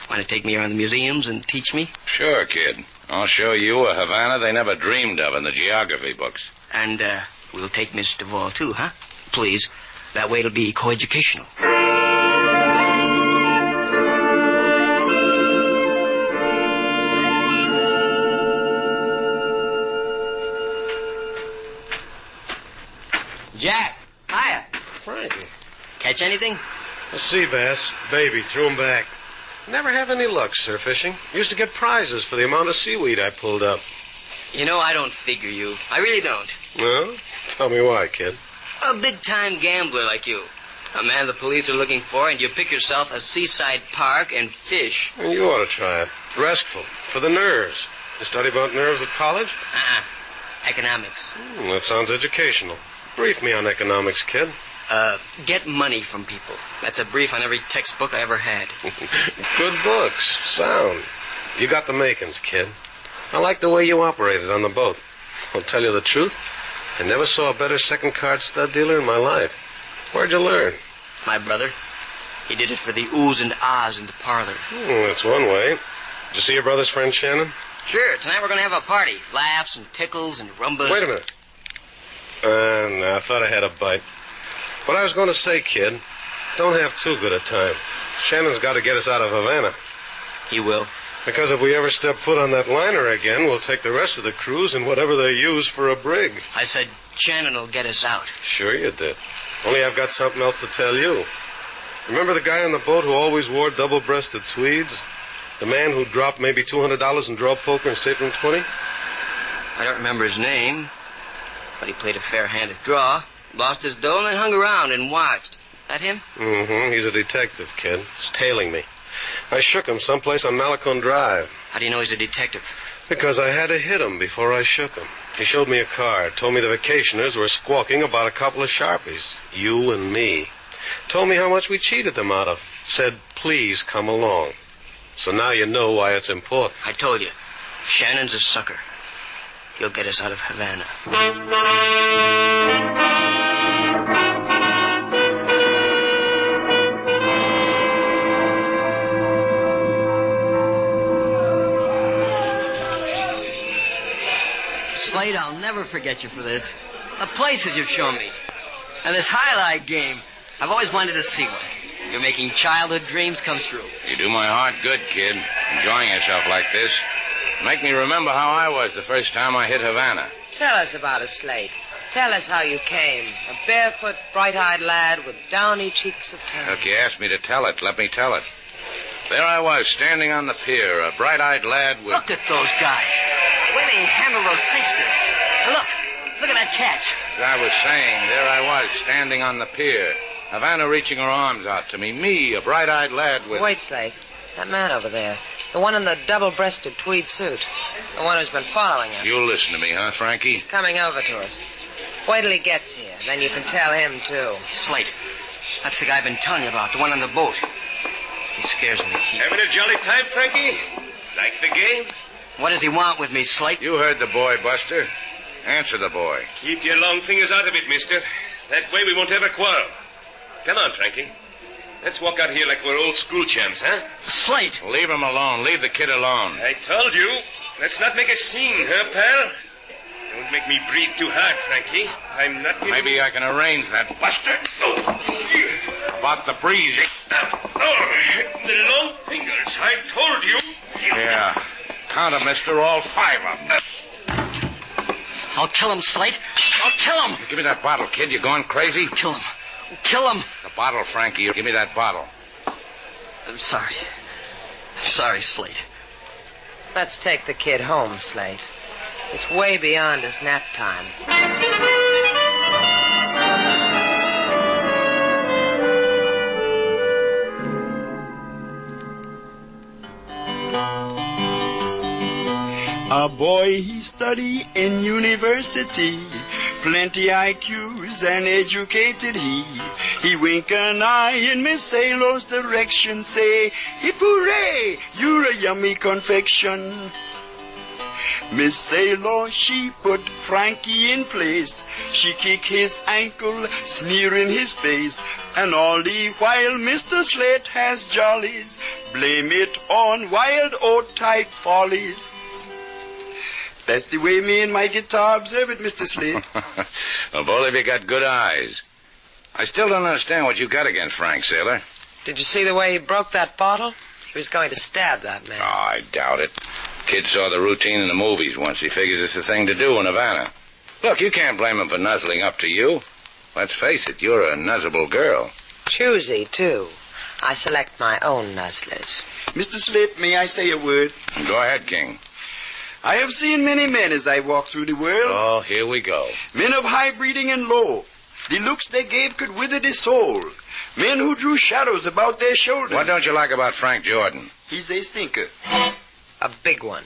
Want to take me around the museums and teach me? Sure, kid. I'll show you a Havana they never dreamed of in the geography books. And, we'll take Miss Duvall, too, huh? Please. That way it'll be coeducational. Jack, hiya. Frankie. Catch anything? A sea bass. Baby, threw him back. Never have any luck surf fishing. Used to get prizes for the amount of seaweed I pulled up. You know, I don't figure you. I really don't. Well, tell me why, kid. A big-time gambler like you. A man the police are looking for, and you pick yourself a seaside park and fish. And you ought to try it. Restful. For the nerves. You study about nerves at college? Economics. That sounds educational. Brief me on economics, kid. Get money from people. That's a brief on every textbook I ever had. Good books. Sound. You got the makings, kid. I like the way you operated on the boat. I'll tell you the truth. I never saw a better second card stud dealer in my life. Where'd you learn? My brother. He did it for the oohs and ahs in the parlor. That's one way. Did you see your brother's friend, Shannon? Sure. Tonight we're going to have a party. Laughs and tickles and rumbas. Wait a minute. No, I thought I had a bite. What I was going to say, kid, don't have too good a time. Shannon's got to get us out of Havana. He will. Because if we ever step foot on that liner again, we'll take the rest of the cruise in whatever they use for a brig. I said Shannon will get us out. Sure you did. Only I've got something else to tell you. Remember the guy on the boat who always wore double-breasted tweeds? The man who dropped maybe $200 in draw poker in Stateroom 20? I don't remember his name, but he played a fair hand at draw, lost his dough, and then hung around and watched. That him? Mm-hmm. He's a detective, kid. He's tailing me. I shook him someplace on Malecon Drive. How do you know he's a detective? Because I had to hit him before I shook him. He showed me a card, told me the vacationers were squawking about a couple of Sharpies. You and me. Told me how much we cheated them out of. Said, please come along. So now you know why it's important. I told you. Shannon's a sucker. He'll get us out of Havana. Slate, I'll never forget you for this. The places you've shown me. And this highlight game. I've always wanted to see one. You're making childhood dreams come true. You do my heart good, kid. Enjoying yourself like this. Make me remember how I was the first time I hit Havana. Tell us about it, Slate. Tell us how you came. A barefoot, bright-eyed lad with downy cheeks of tan. Look, you asked me to tell it. Let me tell it. There I was, standing on the pier, a bright-eyed lad with... Look at those guys. The way they handle those sisters. And look at that catch. As I was saying, there I was, standing on the pier. Havana reaching her arms out to me. Me, a bright-eyed lad with... Wait, Slate. That man over there. The one in the double-breasted tweed suit. The one who's been following us. You'll listen to me, huh, Frankie? He's coming over to us. Wait till he gets here. Then you can tell him, too. Slate. That's the guy I've been telling you about. The one on the boat. He scares me. Having a jolly time, Frankie? Like the game? What does he want with me, Slate? You heard the boy, Buster. Answer the boy. Keep your long fingers out of it, mister. That way we won't ever quarrel. Come on, Frankie. Let's walk out here like we're old school chums, huh? Slate! Leave him alone. Leave the kid alone. I told you. Let's not make a scene, huh, pal? Don't make me breathe too hard, Frankie. I'm not... Maybe I can arrange that, Buster. Oh. About the breathing. The long fingers. I told you. Yeah. Count 'em, mister. All 5 of them. I'll kill him, Slate. I'll kill him. Give me that bottle, kid. You going crazy? Kill him. Kill him. The bottle, Frankie. Give me that bottle. I'm sorry. I'm sorry, Slate. Let's take the kid home, Slate. It's way beyond his nap time. A boy he study in university, plenty IQs and educated he. He wink an eye in Miss Sailor's direction, say, hip hooray, you're a yummy confection. Miss Sailor, she put Frankie in place. She kick his ankle, sneer in his face. And all the while Mr. Slate has jollies. Blame it on wild oat type follies. That's the way me and my guitar observe it, Mr. Slate. Well, both of you got good eyes. I still don't understand what you got against Frank, Sailor. Did you see the way he broke that bottle? He was going to stab that man. Oh, I doubt it. Kid saw the routine in the movies once. He figures it's the thing to do in Havana. Look, you can't blame him for nuzzling up to you. Let's face it, you're a nuzzable girl. Choosy, too. I select my own nuzzlers. Mr. Slate, may I say a word? Go ahead, King. I have seen many men as I walk through the world. Oh, here we go. Men of high breeding and low. The looks they gave could wither the soul. Men who drew shadows about their shoulders. What don't you like about Frank Jordan? He's a stinker. A big one.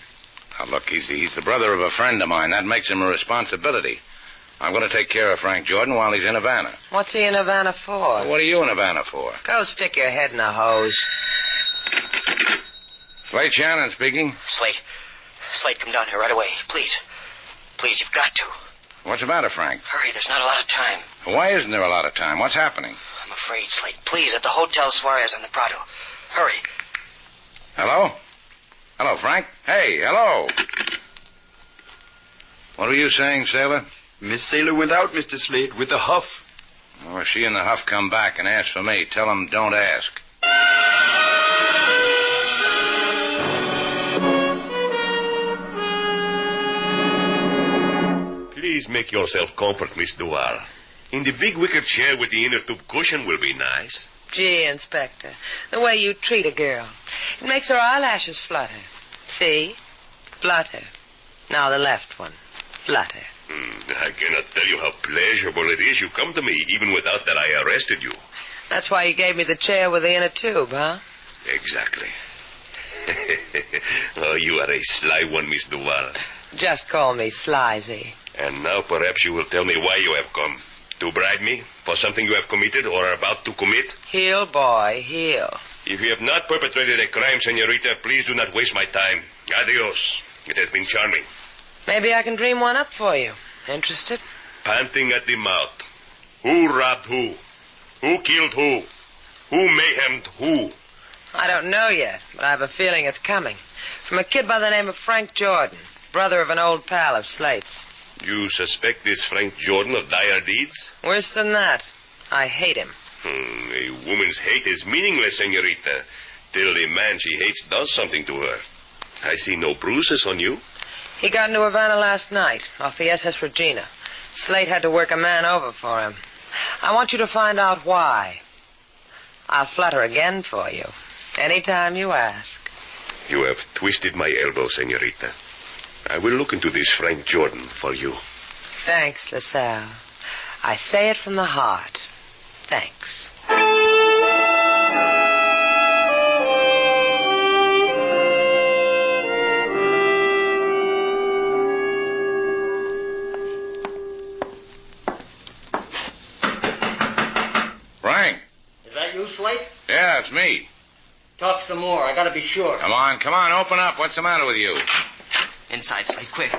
Now, look, he's the brother of a friend of mine. That makes him a responsibility. I'm going to take care of Frank Jordan while he's in Havana. What's he in Havana for? Well, what are you in Havana for? Go stick your head in a hose. Slate Shannon speaking. Slate, come down here right away. Please, you've got to. What's the matter, Frank? Hurry, there's not a lot of time. Why isn't there a lot of time? What's happening? I'm afraid, Slate. Please, at the Hotel Suarez on the Prado. Hurry. Hello? Hello, Frank? Hey, hello. What were you saying, Sailor? Miss Sailor went out, Mr. Slate, with a huff. Well, if she and the huff come back and ask for me, tell them don't ask. Please make yourself comfort, Miss Duval. In the big wicker chair with the inner tube cushion will be nice. Gee, Inspector, the way you treat a girl. It makes her eyelashes flutter. See? Flutter. Now the left one. Flutter. I cannot tell you how pleasurable it is you come to me, even without that I arrested you. That's why you gave me the chair with the inner tube, huh? Exactly. Oh, you are a sly one, Miss Duval. Just call me Slizy. And now perhaps you will tell me why you have come. To bribe me for something you have committed or are about to commit? Heel, boy, heel. If you have not perpetrated a crime, senorita, please do not waste my time. Adios. It has been charming. Maybe I can dream one up for you. Interested? Panting at the mouth. Who robbed who? Who killed who? Who mayhemed who? I don't know yet, but I have a feeling it's coming. From a kid by the name of Frank Jordan, brother of an old pal of Slate's. You suspect this Frank Jordan of dire deeds? Worse than that. I hate him. A woman's hate is meaningless, senorita, till the man she hates does something to her. I see no bruises on you. He got into Havana last night, off the SS Regina. Slate had to work a man over for him. I want you to find out why. I'll flutter again for you, anytime you ask. You have twisted my elbow, senorita. I will look into this Frank Jordan for you. Thanks, LaSalle. I say it from the heart. Thanks. Frank? Is that you, Slate? Yeah, it's me. Talk some more. I gotta be sure. Come on, open up. What's the matter with you? Inside, Slate, quick.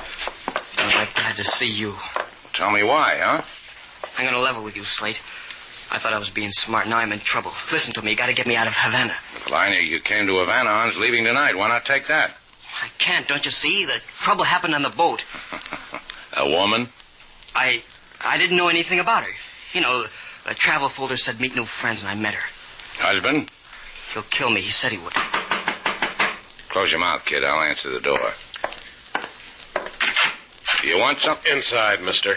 I'm glad to see you. Tell me why, huh? I'm gonna level with you, Slate. I thought I was being smart. Now I'm in trouble. Listen to me. You gotta get me out of Havana. The liner you came to Havana on's leaving tonight. Why not take that? I can't, don't you see? The trouble happened on the boat. A woman? I didn't know anything about her. You know, the travel folder said meet new friends, and I met her. Husband? He'll kill me. He said he would. Close your mouth, kid. I'll answer the door. You want something? Inside, mister.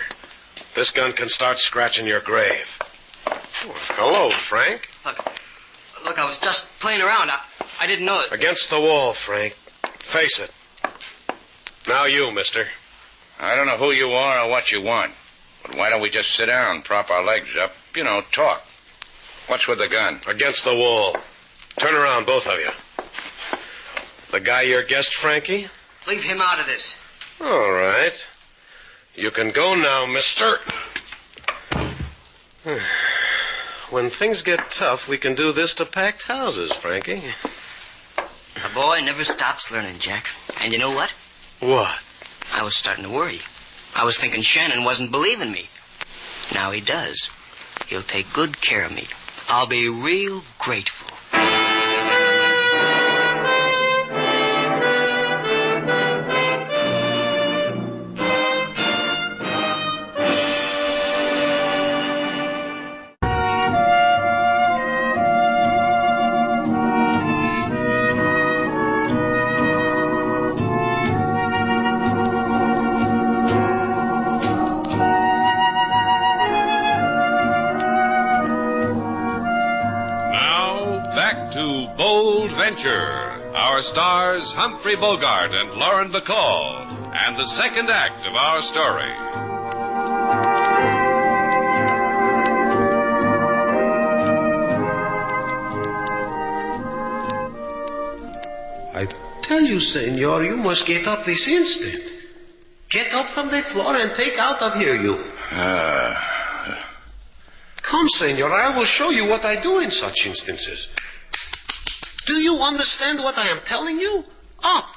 This gun can start scratching your grave. Oh, hello, Frank. Look, I was just playing around. I didn't know it. Against the wall, Frank. Face it. Now you, mister. I don't know who you are or what you want. But why don't we just sit down, prop our legs up, talk? What's with the gun? Against the wall. Turn around, both of you. The guy your guest, Frankie? Leave him out of this. All right. You can go now, mister. When things get tough, we can do this to packed houses, Frankie. A boy never stops learning, Jack. And you know what? What? I was starting to worry. I was thinking Shannon wasn't believing me. Now he does. He'll take good care of me. I'll be real grateful. Our stars, Humphrey Bogart and Lauren Bacall, and the second act of our story. tell you, senor, you must get up this instant. Get up from the floor and take out of here, you. Come, senor, I will show you what I do in such instances. Do you understand what I am telling you? Up.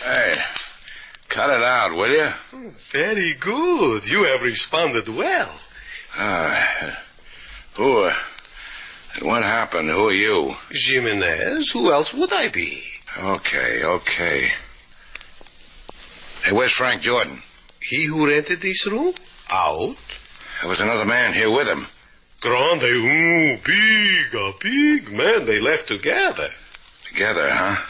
Hey, cut it out, will you? Very good. You have responded well. What happened? Who are you? Jimenez. Who else would I be? Okay. Hey, where's Frank Jordan? He who rented this room? Out. There was another man here with him. Grande, a big man. They left together. Together, huh?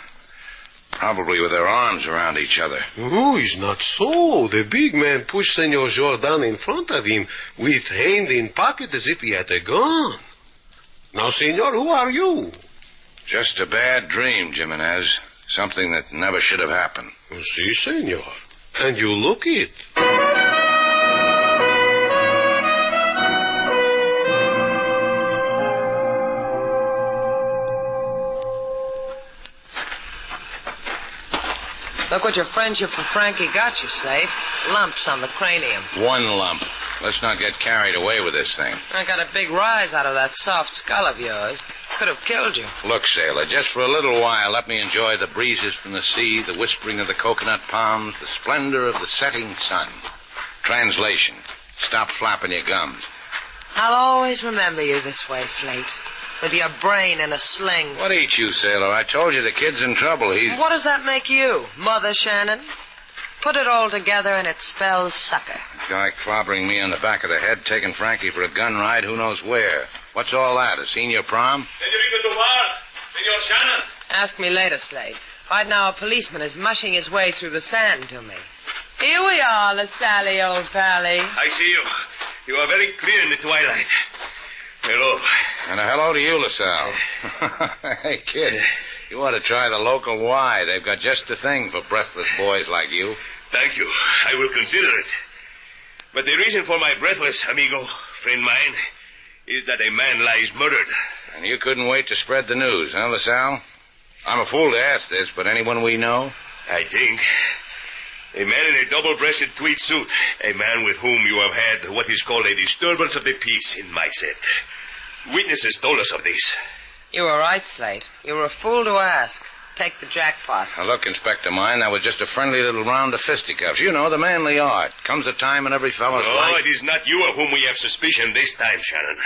Probably with their arms around each other. Oh, it's not so. The big man pushed Senor Jordan in front of him with hand in pocket as if he had a gun. Now, senor, who are you? Just a bad dream, Jimenez. Something that never should have happened. Si, senor. And you look it. Look what your friendship for Frankie got you, Slate. Lumps on the cranium. One lump. Let's not get carried away with this thing. I got a big rise out of that soft skull of yours. Could have killed you. Look, sailor, just for a little while, let me enjoy the breezes from the sea, the whispering of the coconut palms, the splendor of the setting sun. Translation. Stop flapping your gums. I'll always remember you this way, Slate. With your brain in a sling. What eat you, sailor? I told you the kid's in trouble. What does that make you, Mother Shannon? Put it all together and it spells sucker. Guy clobbering me on the back of the head, taking Frankie for a gun ride, who knows where. What's all that, a senior prom? Senorita Duval, Senor Shannon. Ask me later, Slade. Right now a policeman is mushing his way through the sand to me. Here we are, LaSalle, old pally. I see you. You are very clear in the twilight. Hello. And a hello to you, LaSalle. Hey, kid, you ought to try the local Y. They've got just the thing for breathless boys like you. Thank you. I will consider it. But the reason for my breathless, amigo, friend mine, is that a man lies murdered. And you couldn't wait to spread the news, huh, LaSalle? I'm a fool to ask this, but anyone we know? I think. A man in a double-breasted tweed suit. A man with whom you have had what is called a disturbance of the peace in my set. Witnesses told us of this. You were right, Slate. You were a fool to ask. Take the jackpot. Now, look, Inspector mine, that was just a friendly little round of fisticuffs. You know, the manly art. Comes a time in every fellow's life. No, it is not you of whom we have suspicion this time, Shannon,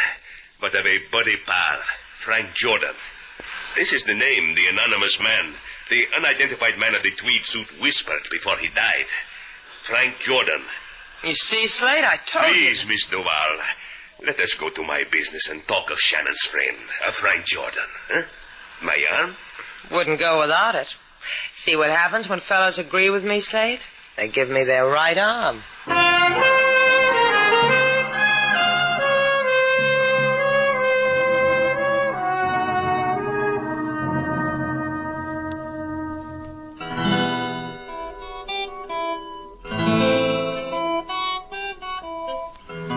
but of a buddy pal, Frank Jordan. This is the name the anonymous man, the unidentified man of the tweed suit, whispered before he died. Frank Jordan. You see, Slate, I told you. Please, Miss Duval, let us go to my business and talk of Shannon's friend, Frank Jordan. Huh? My arm? Wouldn't go without it. See what happens when fellows agree with me, Slate? They give me their right arm.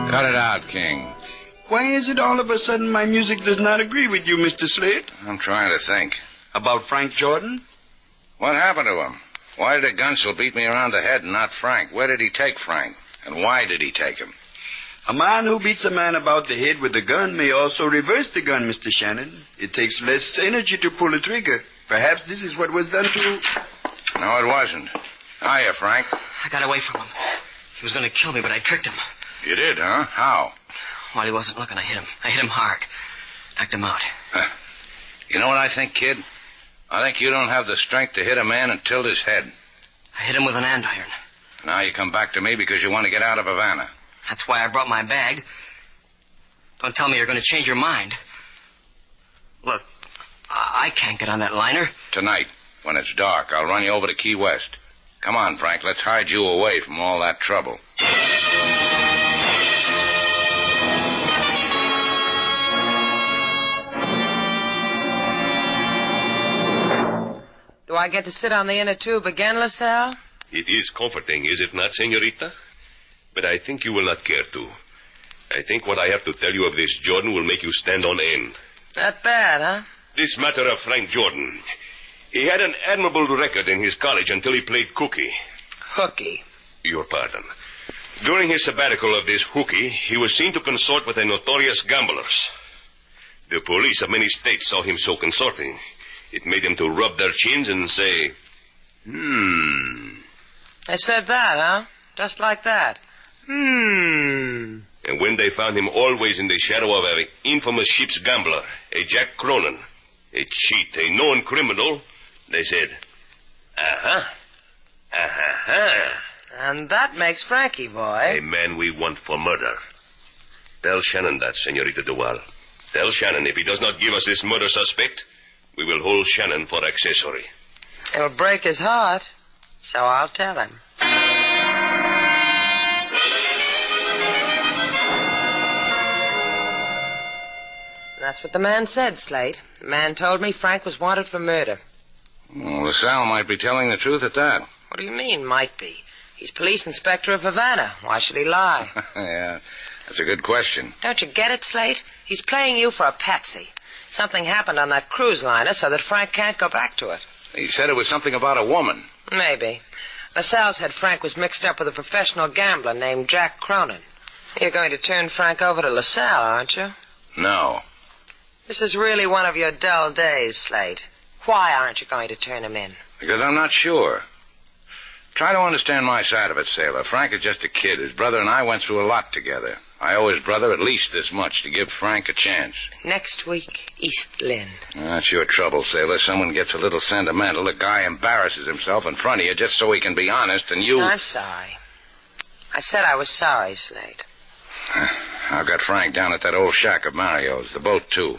Cut it out, King. Why is it all of a sudden my music does not agree with you, Mr. Slate? I'm trying to think. About Frank Jordan? What happened to him? Why did a gunsel beat me around the head and not Frank? Where did he take Frank? And why did he take him? A man who beats a man about the head with a gun may also reverse the gun, Mr. Shannon. It takes less energy to pull a trigger. Perhaps this is what was done to... No, it wasn't. Hiya, Frank. I got away from him. He was going to kill me, but I tricked him. You did, huh? How? While he wasn't looking, I hit him. I hit him hard. Knocked him out. You know what I think, kid? I think you don't have the strength to hit a man and tilt his head. I hit him with an andiron. Now you come back to me because you want to get out of Havana. That's why I brought my bag. Don't tell me you're going to change your mind. Look, I can't get on that liner. Tonight, when it's dark, I'll run you over to Key West. Come on, Frank, let's hide you away from all that trouble. Do I get to sit on the inner tube again, LaSalle? It is comforting, is it not, senorita? But I think you will not care to. I think what I have to tell you of this Jordan will make you stand on end. Not bad, huh? this matter of Frank Jordan. He had an admirable record in his college until he played hooky. Hooky? Your pardon. During his sabbatical of this hooky, he was seen to consort with the notorious gamblers. The police of many states saw him so consorting. It made them to rub their chins and say, They said that, huh? Just like that. And when they found him always in the shadow of an infamous ship's gambler, a Jack Cronin, a cheat, a known criminal, they said, And that makes Frankie, boy. A man we want for murder. Tell Shannon that, Senorita Duval. Tell Shannon if he does not give us this murder suspect, we will hold Shannon for accessory. It'll break his heart, so I'll tell him. That's what the man said, Slate. The man told me Frank was wanted for murder. Well, LaSalle might be telling the truth at that. What do you mean, might be? He's police inspector of Havana. Why should he lie? Yeah, that's a good question. Don't you get it, Slate? He's playing you for a patsy. Something happened on that cruise liner so that Frank can't go back to it. He said it was something about a woman. Maybe. LaSalle said Frank was mixed up with a professional gambler named Jack Cronin. You're going to turn Frank over to LaSalle, aren't you? No. This is really one of your dull days, Slate. Why aren't you going to turn him in? Because I'm not sure. Try to understand my side of it, Sailor. Frank is just a kid. His brother and I went through a lot together. I owe his brother at least this much to give Frank a chance. Next week, East Lynne. That's your trouble, Sailor. Someone gets a little sentimental. A guy embarrasses himself in front of you just so he can be honest, and you... I'm sorry. I said I was sorry, Slate. I've got Frank down at that old shack of Mario's, the boat, too.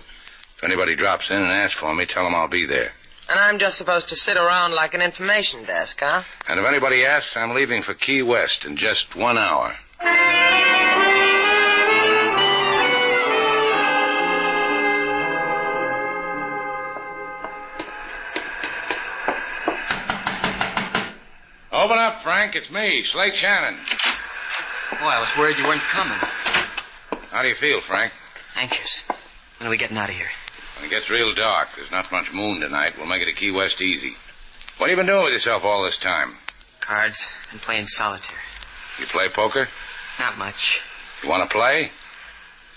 If anybody drops in and asks for me, tell them I'll be there. And I'm just supposed to sit around like an information desk, huh? And if anybody asks, I'm leaving for Key West in just 1 hour. Open up, Frank. It's me, Slate Shannon. Boy, I was worried you weren't coming. How do you feel, Frank? Anxious. When are we getting out of here? When it gets real dark, there's not much moon tonight. We'll make it to Key West easy. What have you been doing with yourself all this time? Cards and playing solitaire. You play poker? Not much. You want to play?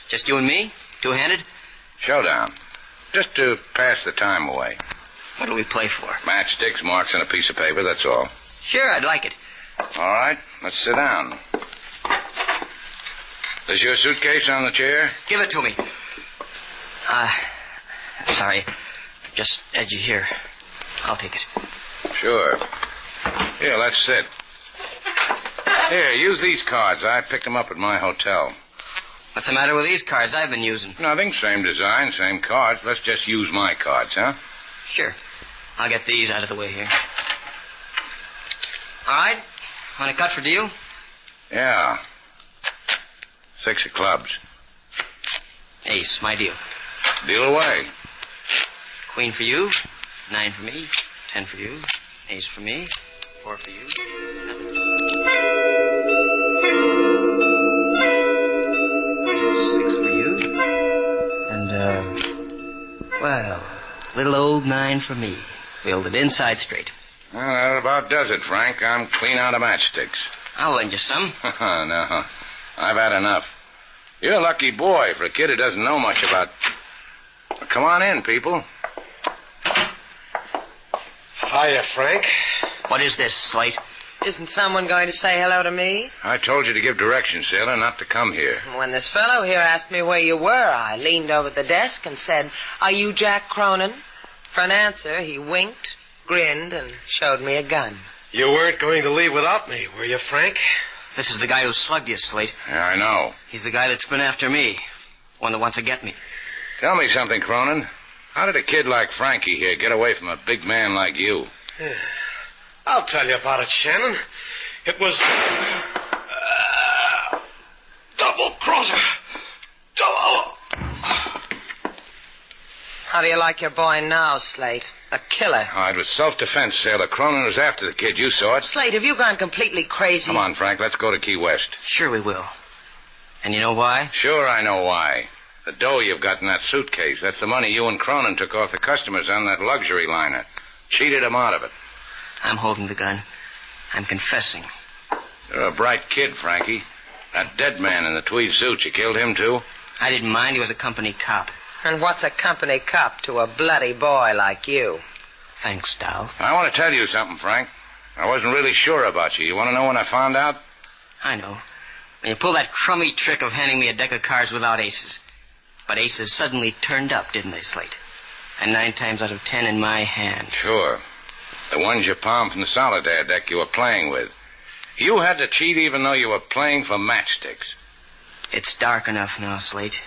Just you and me? Two-handed? Showdown. Just to pass the time away. What do we play for? Matchsticks, marks, and a piece of paper, that's all. Sure, I'd like it. All right, let's sit down. Is your suitcase on the chair? Give it to me. Sorry. Just edgy here. I'll take it. Sure. Here, let's sit. Here, use these cards. I picked them up at my hotel. What's the matter with these cards I've been using? Nothing. Same design, same cards. Let's just use my cards, huh? Sure. I'll get these out of the way here. All right. Want to cut for deal? Yeah. 6 of clubs. Ace, my deal. Deal away. Queen for you. 9 for me. 10 for you. Ace for me. 4 for you. 6 for you. And, well, little old 9 for me. Filled it inside straight. Well, that about does it, Frank. I'm clean out of matchsticks. I'll lend you some. No, I've had enough. You're a lucky boy for a kid who doesn't know much about... Well, come on in, people. Hiya, Frank. What is this, Slate? Isn't someone going to say hello to me? I told you to give directions, Sailor, not to come here. When this fellow here asked me where you were, I leaned over the desk and said, "Are you Jack Cronin?" For an answer, he winked, grinned, and showed me a gun. You weren't going to leave without me, were you, Frank? This is the guy who slugged you, Slate. Yeah, I know. He's the guy that's been after me. One that wants to get me. Tell me something, Cronin. How did a kid like Frankie here get away from a big man like you? I'll tell you about it, Shannon. It was... double-crosser. How do you like your boy now, Slate? A killer. Oh, it was self-defense, Sailor. Cronin was after the kid. You saw it. Slate, have you gone completely crazy? Come on, Frank. Let's go to Key West. Sure we will. And you know why? Sure I know why. The dough you've got in that suitcase, that's the money you and Cronin took off the customers on that luxury liner. Cheated them out of it. I'm holding the gun. I'm confessing. You're a bright kid, Frankie. That dead man in the tweed suit, you killed him, too? I didn't mind. He was a company cop. And what's a company cop to a bloody boy like you? Thanks, Dal. I want to tell you something, Frank. I wasn't really sure about you. You want to know when I found out? I know. When you pulled that crummy trick of handing me a deck of cards without aces. But aces suddenly turned up, didn't they, Slate? And 9 times out of 10 in my hand. Sure. The ones you palmed from the solitaire deck you were playing with. You had to cheat even though you were playing for matchsticks. It's dark enough now, Slate.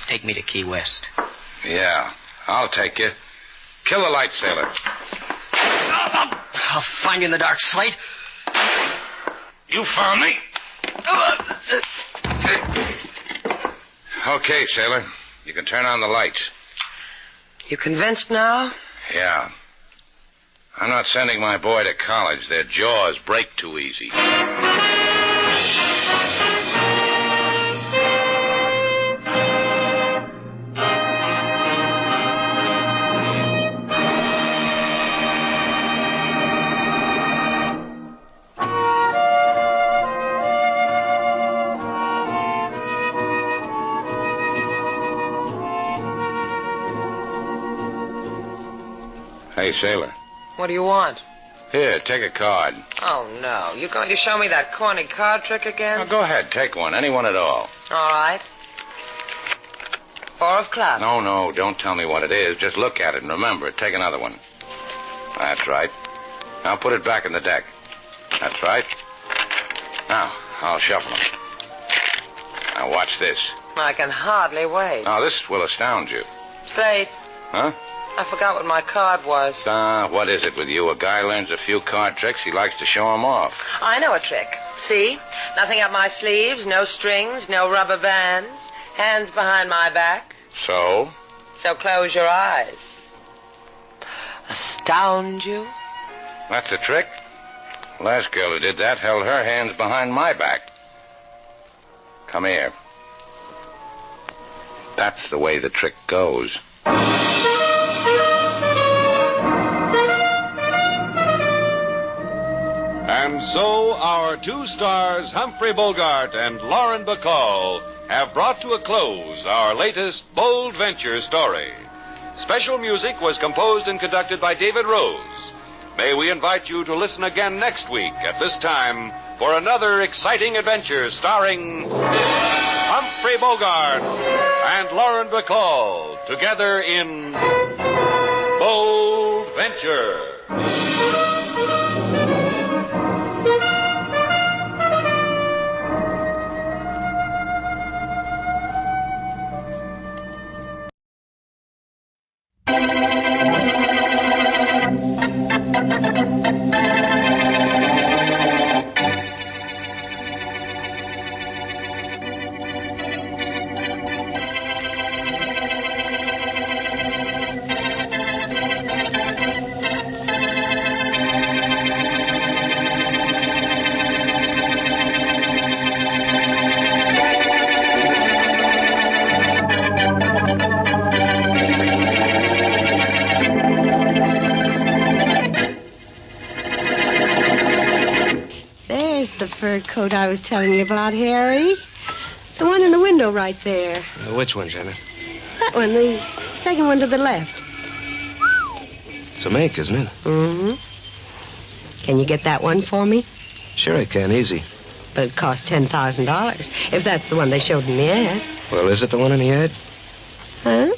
Take me to Key West. Yeah, I'll take you. Kill the light sailor. I'll find you in the dark, Slate. You found me. Okay, sailor. You can turn on the lights. You convinced now? Yeah. I'm not sending my boy to college. Their jaws break too easy. Hey, sailor. What do you want? Here, take a card. Oh, no. You going to show me that corny card trick again? Now, go ahead. Take one. Any one at all. All right. 4 of clubs. No. Don't tell me what it is. Just look at it and remember it. Take another one. That's right. Now put it back in the deck. That's right. Now, I'll shuffle them. Now, watch this. I can hardly wait. Now, this will astound you. Slate. Huh? I forgot what my card was. What is it with you? A guy learns a few card tricks, he likes to show them off. I know a trick. See? Nothing up my sleeves, no strings, no rubber bands, hands behind my back. So? So close your eyes. Astound you? That's the trick? Last girl who did that held her hands behind my back. Come here. That's the way the trick goes. And so our 2 stars, Humphrey Bogart and Lauren Bacall, have brought to a close our latest bold venture story. Special music was composed and conducted by David Rose. May we invite you to listen again next week at this time for another exciting adventure starring Humphrey Bogart and Lauren Bacall together in Bold Venture. Fur coat I was telling you about, Harry. The one in the window right there. Which one, Jenna? That one, the second one to the left. It's a make, isn't it? Mm-hmm. Can you get that one for me? Sure I can, easy. But it costs $10,000, if that's the one they showed in the ad. Well, is it the one in the ad? Huh?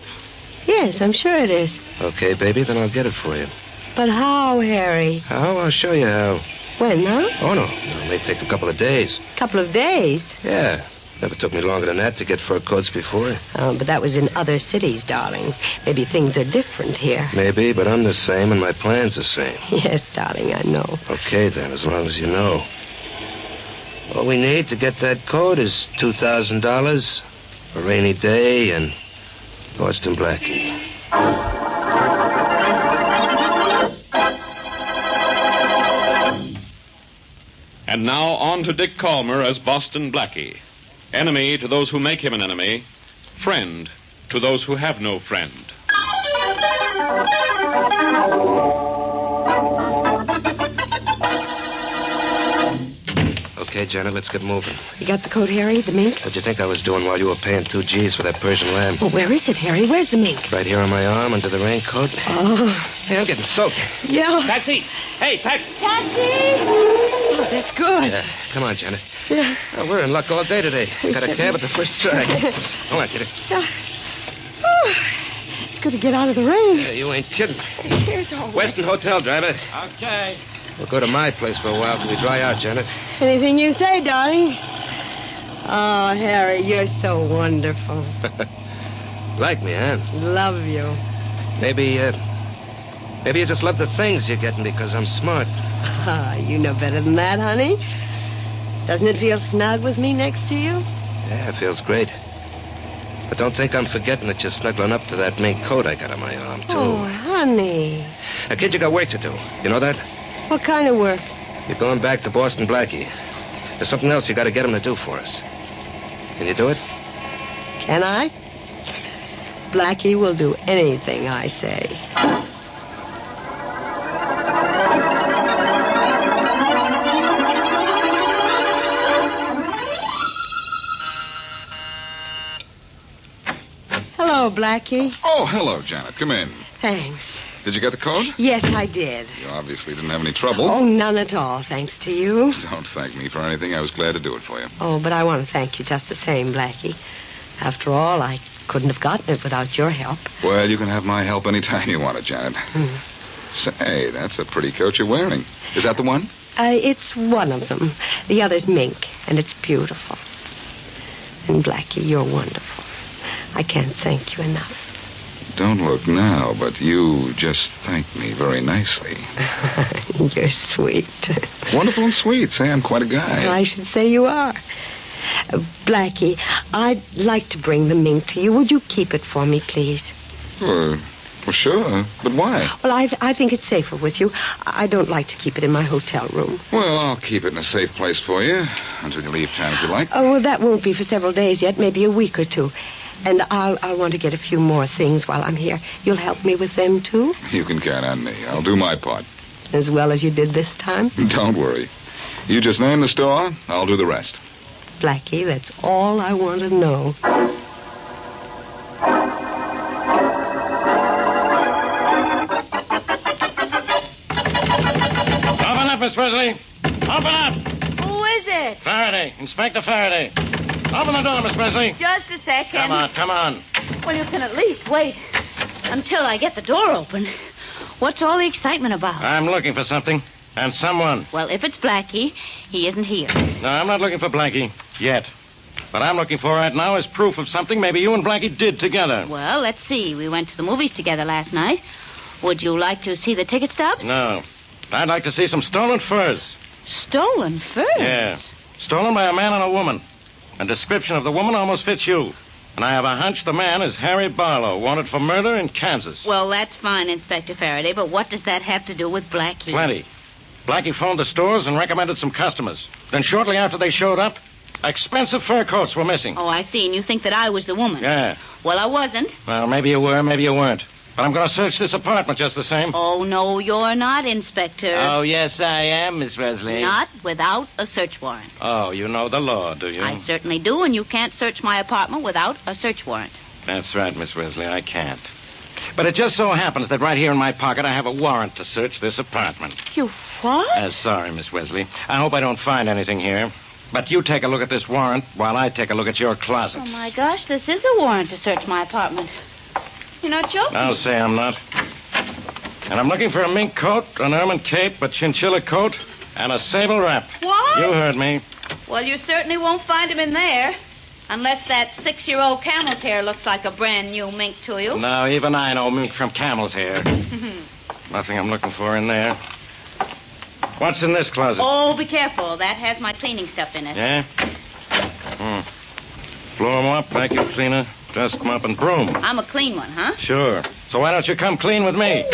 Yes, I'm sure it is. Okay, baby, then I'll get it for you. But how, Harry? How? I'll show you how. When, huh? Oh, no. It may take a couple of days. Couple of days? Yeah. Never took me longer than that to get fur coats before. Oh, but that was in other cities, darling. Maybe things are different here. Maybe, but I'm the same and my plan's the same. Yes, darling, I know. Okay, then, as long as you know. All we need to get that coat is $2,000, a rainy day, and Boston Blackie. And now on to Dick Calmer as Boston Blackie. Enemy to those who make him an enemy, Friend to those who have no friend. Okay, Janet, let's get moving. You got the coat, Harry? The mink? What'd you think I was doing while you were paying 2 G's for that Persian lamb? Well, where is it, Harry? Where's the mink? Right here on my arm under the raincoat. Oh. Hey, I'm getting soaked. Yeah. Taxi! Hey, taxi! Taxi! Oh, that's good. Yeah, come on, Janet. Yeah. Oh, we're in luck all day today. Got a cab at the first try. Come on, Kitty. Oh, it's good to get out of the rain. Yeah, you ain't kidding. Here's all Weston Hotel, driver. Okay. We'll go to my place for a while till we dry out, Janet. Anything you say, darling. Oh, Harry, you're so wonderful. Like me, huh? Love you. Maybe you just love the things you're getting because I'm smart. Ah, you know better than that, honey. Doesn't it feel snug with me next to you? Yeah, it feels great. But don't think I'm forgetting that you're snuggling up to that mink coat I got on my arm, too. Oh, honey. Now, kid, you got work to do. You know that? What kind of work? You're going back to Boston Blackie. There's something else you got to get him to do for us. Can you do it? Can I? Blackie will do anything I say. Hello, Blackie. Oh, hello, Janet. Come in. Thanks. Did you get the code? Yes, I did. You obviously didn't have any trouble. Oh, none at all, thanks to you. Don't thank me for anything. I was glad to do it for you. Oh, but I want to thank you just the same, Blackie. After all, I couldn't have gotten it without your help. Well, you can have my help any time you want it, Janet. Say, that's a pretty coat you're wearing. Is that the one? It's one of them. The other's mink, and it's beautiful. And, Blackie, you're wonderful. I can't thank you enough. Don't look now, but you just thanked me very nicely. You're sweet. Wonderful and sweet. Say, I'm quite a guy. I should say you are. Blackie, I'd like to bring the mink to you. Would you keep it for me, please? Well, sure. But why? Well, I think it's safer with you. I don't like to keep it in my hotel room. Well, I'll keep it in a safe place for you until you leave town if you like. Oh, well, that won't be for several days yet, maybe a week or two. And I'll want to get a few more things while I'm here. You'll help me with them, too? You can count on me. I'll do my part. As well as you did this time? Don't worry. You just name the store, I'll do the rest. Blackie, that's all I want to know. Open up, Miss Presley. Open up. Who is it? Faraday. Inspector Faraday. Open the door, Miss Presley. Just a second. Come on. Well, you can at least wait until I get the door open. What's all the excitement about? I'm looking for something. And someone. Well, if it's Blackie, he isn't here. No, I'm not looking for Blackie. Yet. What I'm looking for right now is proof of something maybe you and Blackie did together. Well, let's see. We went to the movies together last night. Would you like to see the ticket stubs? No. I'd like to see some stolen furs. Stolen furs? Yeah. Stolen by a man and a woman. A description of the woman almost fits you. And I have a hunch the man is Harry Barlow, wanted for murder in Kansas. Well, that's fine, Inspector Faraday, but what does that have to do with Blackie? Plenty. Blackie phoned the stores and recommended some customers. Then shortly after they showed up, expensive fur coats were missing. Oh, I see, and you think that I was the woman? Yeah. Well, I wasn't. Well, maybe you were, maybe you weren't. But I'm going to search this apartment just the same. Oh, no, you're not, Inspector. Oh, yes, I am, Miss Presley. Not without a search warrant. Oh, you know the law, do you? I certainly do, and you can't search my apartment without a search warrant. That's right, Miss Wesley, I can't. But it just so happens that right here in my pocket I have a warrant to search this apartment. You what? Sorry, Miss Wesley. I hope I don't find anything here. But you take a look at this warrant while I take a look at your closets. Oh, my gosh, this is a warrant to search my apartment. You're not joking? I'll say I'm not. And I'm looking for a mink coat, an ermine cape, a chinchilla coat, and a sable wrap. What? You heard me. Well, you certainly won't find him in there. Unless that 6-year-old camel's hair looks like a brand new mink to you. No, even I know mink from camel's hair. Nothing I'm looking for in there. What's in this closet? Oh, be careful. That has my cleaning stuff in it. Yeah? Floor mop, vacuum cleaner, desk mop, and broom. I'm a clean one, huh? Sure. So why don't you come clean with me?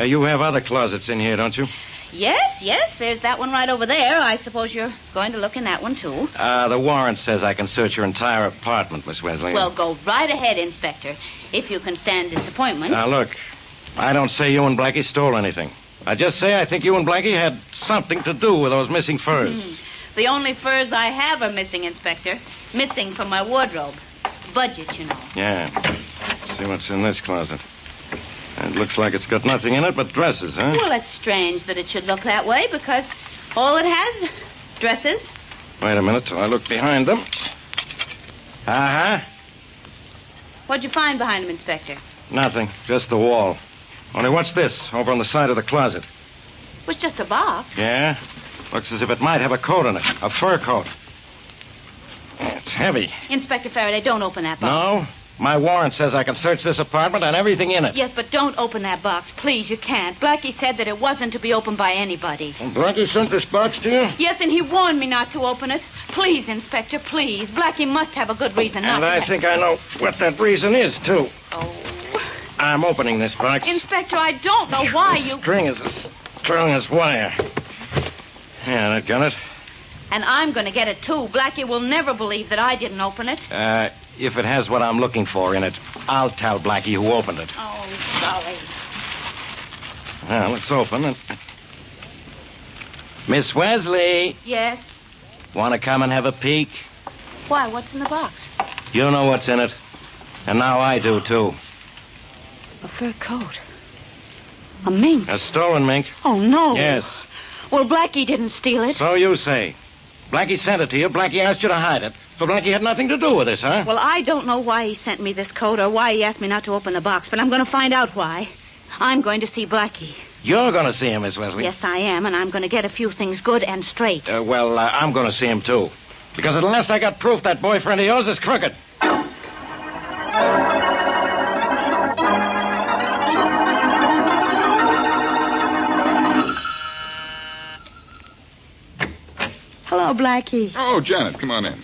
You have other closets in here, don't you? Yes, there's that one right over there. I suppose you're going to look in that one, too. The warrant says I can search your entire apartment, Miss Wesley. Well, go right ahead, Inspector, if you can stand disappointment. Now, look, I don't say you and Blackie stole anything. I just say I think you and Blackie had something to do with those missing furs. The only furs I have are missing, Inspector. Missing from my wardrobe. Budget, you know. Yeah. See what's in this closet. It looks like it's got nothing in it but dresses, huh? Well, it's strange that it should look that way, because all it has, dresses. Wait a minute till I look behind them. Uh-huh. What'd you find behind them, Inspector? Nothing. Just the wall. Only what's this over on the side of the closet? It was just a box. Yeah? Looks as if it might have a coat in it. A fur coat. It's heavy. Inspector Faraday, don't open that box. No? My warrant says I can search this apartment and everything in it. Yes, but don't open that box. Please, you can't. Blackie said that it wasn't to be opened by anybody. And Blackie sent this box to you? Yes, and he warned me not to open it. Please, Inspector, please. Blackie must have a good reason not and to. I think I know what that reason is, too. Oh. I'm opening this box. Inspector, I don't know why you... The string is as strong as wire. Yeah, that got it. And I'm going to get it, too. Blackie will never believe that I didn't open it. If it has what I'm looking for in it, I'll tell Blackie who opened it. Oh, golly. Well, let's open it. Miss Wesley. Yes? Want to come and have a peek? Why, what's in the box? You know what's in it. And now I do, too. A fur coat. A mink. A stolen mink? Oh, no. Yes. Well, Blackie didn't steal it. So you say. Blackie sent it to you. Blackie asked you to hide it. So Blackie had nothing to do with this, huh? Well, I don't know why he sent me this coat or why he asked me not to open the box, but I'm going to find out why. I'm going to see Blackie. You're going to see him, Miss Wesley? Yes, I am, and I'm going to get a few things good and straight. I'm going to see him, too. Because at last I got proof that boyfriend of yours is crooked. Hello, Blackie. Oh, Janet, come on in.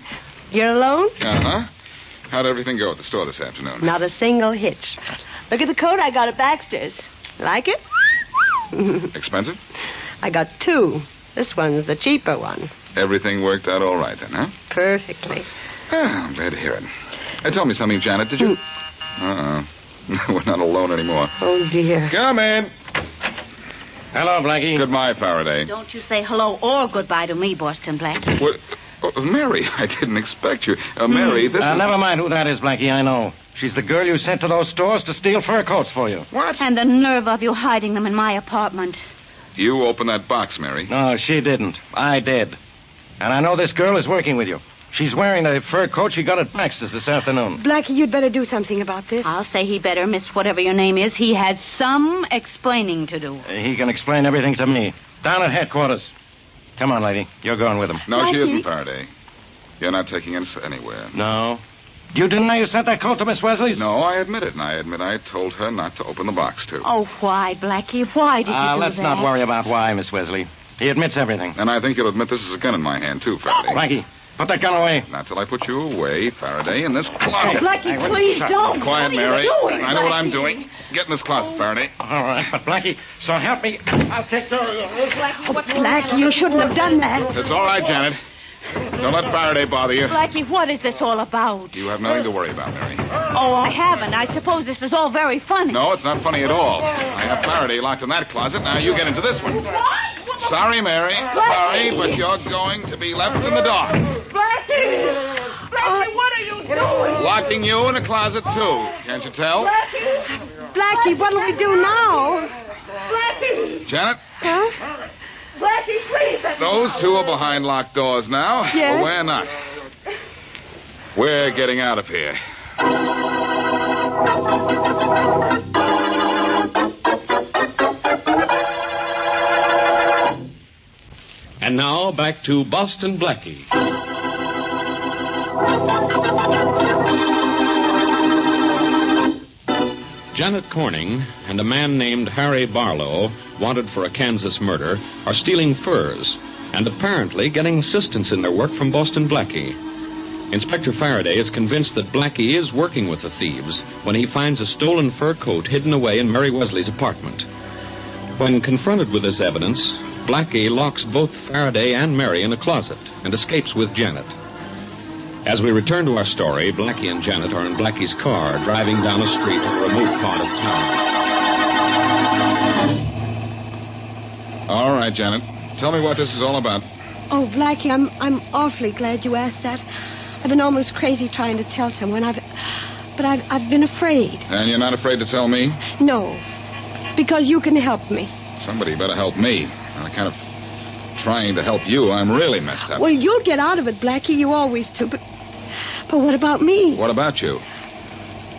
You're alone? Uh-huh. How'd everything go at the store this afternoon? Not a single hitch. Look at the coat I got at Baxter's. Like it? Expensive? I got two. This one's the cheaper one. Everything worked out all right then, huh? Perfectly. I'm glad to hear it. Tell me something, Janet. Did you... Uh-oh. We're not alone anymore. Oh, dear. Come in. Hello, Blackie. Goodbye, Faraday. Don't you say hello or goodbye to me, Boston Blackie. What? Oh, Mary, I didn't expect you. Mary, this is... Never mind who that is, Blackie, I know. She's the girl you sent to those stores to steal fur coats for you. What? And the nerve of you hiding them in my apartment. You opened that box, Mary. No, she didn't. I did. And I know this girl is working with you. She's wearing the fur coat she got at Baxter's this afternoon. Blackie, you'd better do something about this. I'll say he better, Miss whatever your name is. He had some explaining to do. He can explain everything to me. Down at headquarters. Come on, lady. You're going with him. No, Blackie. she isn't, Faraday. You're not taking us anywhere. No. You didn't know you sent that coat to Miss Wesley's? No, I admit it, and I admit I told her not to open the box, too. Oh, why, Blackie? Why did you do let's that? not worry about why, Miss Wesley. He admits everything. And I think you'll admit this is a gun in my hand, too, Faraday. Blackie, put that gun away. Not till I put you away, Faraday, in this closet. Blackie, please don't. Quiet, What are Mary. you doing, I know what I'm Blackie? doing. Get in this closet, Faraday. All right, but Blackie, so help me. I'll take care of you. Blackie, you shouldn't have done that. It's all right, Janet. Don't let Faraday bother you. Blackie, what is this all about? You have nothing to worry about, Mary. Oh, I haven't. I suppose this is all very funny. No, it's not funny at all. I have Faraday locked in that closet. Now you get into this one. Sorry, Mary. Sorry, but you're going to be left in the dark. Blackie! Blackie, what are you doing? Locking you in a closet, too. Can't you tell? Blackie, what'll we do now? Blackie! Janet? Huh? Blackie, please! Those two are behind locked doors now. Yes? But we're not. We're getting out of here. And now back to Boston Blackie. Janet Corning and a man named Harry Barlow, wanted for a Kansas murder, are stealing furs and apparently getting assistance in their work from Boston Blackie. Inspector Faraday is convinced that Blackie is working with the thieves when he finds a stolen fur coat hidden away in Mary Wesley's apartment. When confronted with this evidence, Blackie locks both Faraday and Mary in a closet and escapes with Janet. As we return to our story, Blackie and Janet are in Blackie's car driving down a street in a remote part of town. All right, Janet. Tell me what this is all about. Oh, Blackie, I'm awfully glad you asked that. I've been almost crazy trying to tell someone. But I've been afraid. And you're not afraid to tell me? No, because you can help me. Somebody better help me. I'm kind of trying to help you. I'm really messed up. Well, you'll get out of it, Blackie. You always do. But what about me? What about you?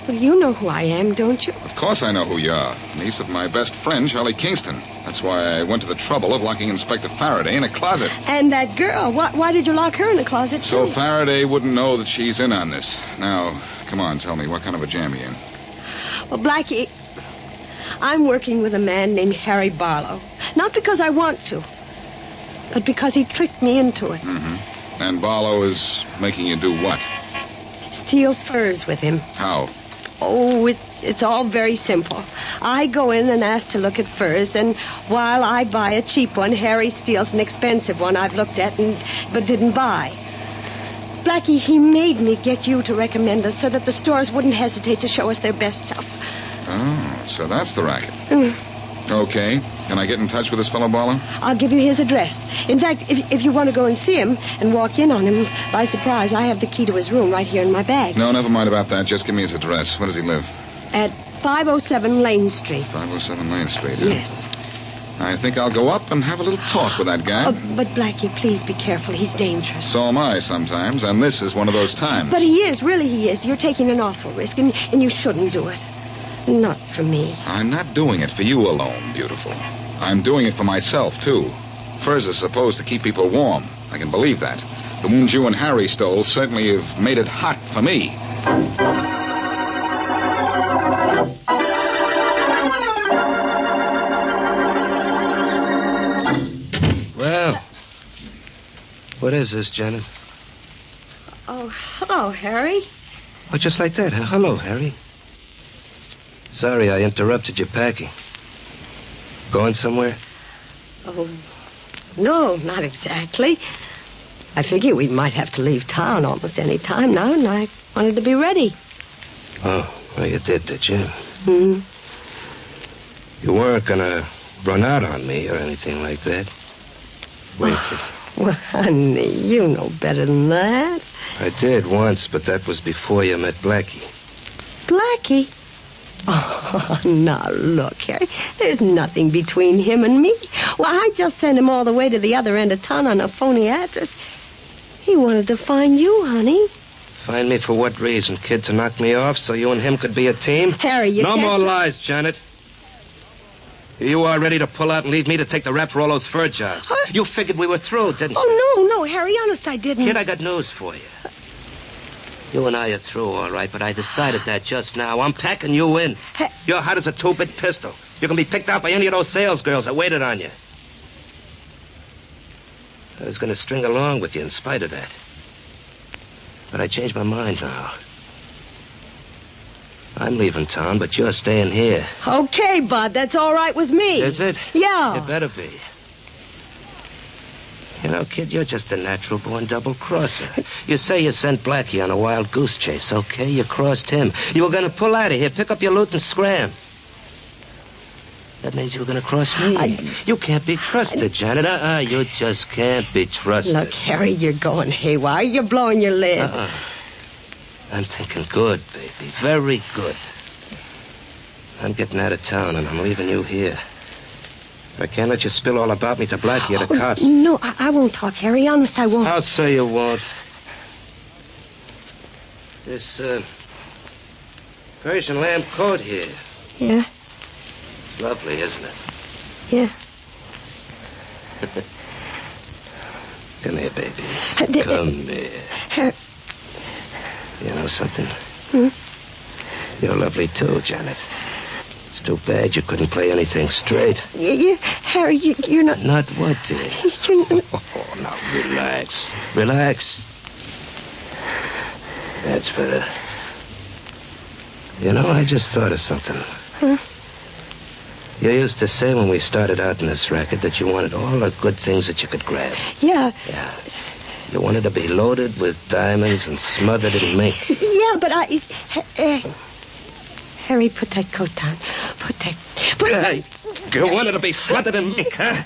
Well, you know who I am, don't you? Of course I know who you are. Niece of my best friend, Charlie Kingston. That's why I went to the trouble of locking Inspector Faraday in a closet. And that girl, why did you lock her in a closet, too? So Faraday wouldn't know that she's in on this. Now, come on, tell me, what kind of a jam are you in? Well, Blackie, I'm working with a man named Harry Barlow. Not because I want to, but because he tricked me into it. Mm-hmm. And Barlow is making you do what? Steal furs with him. How? Oh, it's all very simple. I go in and ask to look at furs, then while I buy a cheap one, Harry steals an expensive one I've looked at but didn't buy. Blackie, he made me get you to recommend us so that the stores wouldn't hesitate to show us their best stuff. Oh, so that's the racket. Okay. Can I get in touch with this fellow Barlow? I'll give you his address. In fact, if you want to go and see him and walk in on him by surprise, I have the key to his room right here in my bag. No, never mind about that. Just give me his address. Where does he live? At 507 Lane Street. 507 Lane Street, huh? Yes. I think I'll go up and have a little talk with that guy. But, Blackie, please be careful. He's dangerous. So am I sometimes, and this is one of those times. But he is. Really, he is. You're taking an awful risk, and you shouldn't do it. Not for me. I'm not doing it for you alone, beautiful. I'm doing it for myself, too. Furs are supposed to keep people warm. I can believe that. The wounds you and Harry stole certainly have made it hot for me. Well, what is this, Janet? Oh, hello, Harry. Oh, just like that, huh? Hello, Harry. Sorry I interrupted your packing. Going somewhere? Oh, no, not exactly. I figure we might have to leave town almost any time now, and I wanted to be ready. Oh, well, you did you? Hmm. You weren't gonna run out on me or anything like that? Wait. Well, honey, you know better than that. I did once, but that was before you met Blackie. Blackie? Oh, now, look, Harry, there's nothing between him and me. Well, I just sent him all the way to the other end of town on a phony address. He wanted to find you, honey. Find me for what reason, kid? To knock me off so you and him could be a team? Harry, you No can't... more lies, Janet. You are ready to pull out and leave me to take the rap for all those fur jobs. You figured we were through, didn't you? Oh, no, Harry, honest, I didn't. Kid, I got news for you. You and I are through, all right, but I decided that just now. I'm packing you in. You're hot as a two-bit pistol. You can be picked out by any of those sales girls that waited on you. I was going to string along with you in spite of that. But I changed my mind now. I'm leaving town, but you're staying here. Okay, Bud, that's all right with me. Is it? Yeah. It better be. You know, kid, you're just a natural-born double-crosser. You say you sent Blackie on a wild goose chase, okay? You crossed him. You were going to pull out of here, pick up your loot, and scram. That means you were going to cross me. You can't be trusted, Janet. You just can't be trusted. Look, Harry, you're going haywire. You're blowing your lid. I'm thinking good, baby. Very good. I'm getting out of town, and I'm leaving you here. I can't let you spill all about me to Blackie or the cops. No, I won't talk, Harry. Honest, I won't. I'll say you won't. This, Persian lamb coat here. Yeah? It's lovely, isn't it? Yeah. Come here, baby. Come here. You know something? You're lovely, too, Janet. It's too bad you couldn't play anything straight. Harry, you're not... Not what, dear? You're not... Oh, now, relax. Relax. That's better. You know, I just thought of something. Huh? You used to say when we started out in this racket that you wanted all the good things that you could grab. Yeah. Yeah. You wanted to be loaded with diamonds and smothered in mink. Yeah, but Harry, put that coat on. You wanted to be smothered in mink, huh?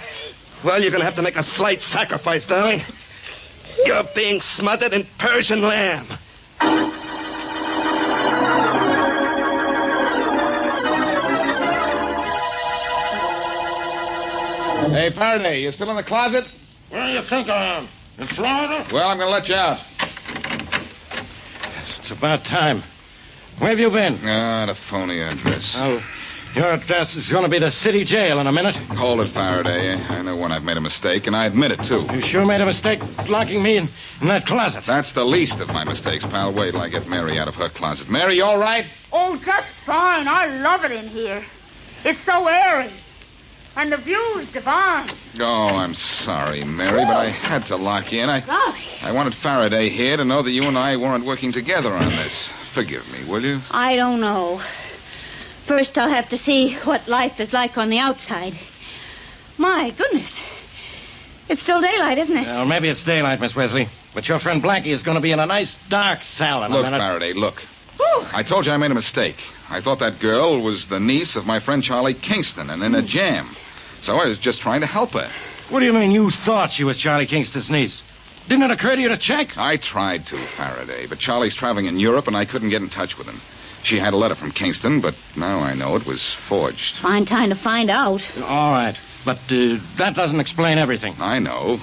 Well, you're going to have to make a slight sacrifice, darling. You're being smothered in Persian lamb. Hey, Faraday, you still in the closet? Where do you think I am? In Florida? Well, I'm going to let you out. It's about time. Where have you been? The phony address. Oh, your address is going to be the city jail in a minute. Hold it, Faraday. I know when I've made a mistake, and I admit it, too. You sure made a mistake locking me in that closet. That's the least of my mistakes, pal. Wait till I get Mary out of her closet. Mary, you all right? Oh, just fine. I love it in here. It's so airy. And the view's divine. Oh, I'm sorry, Mary, but I had to lock you in. I wanted Faraday here to know that you and I weren't working together on this. Forgive me, will you? I don't know. First, I'll have to see what life is like on the outside. My goodness. It's still daylight, isn't it? Well, maybe it's daylight, Miss Wesley. But your friend Blackie is going to be in a nice dark cell in a minute. Look, Faraday, look. Whew. I told you I made a mistake. I thought that girl was the niece of my friend Charlie Kingston and in a jam. So I was just trying to help her. What do you mean you thought she was Charlie Kingston's niece? Didn't it occur to you to check? I tried to, Faraday, but Charlie's traveling in Europe and I couldn't get in touch with him. She had a letter from Kingston, but now I know it was forged. Fine time to find out. All right, but that doesn't explain everything. I know.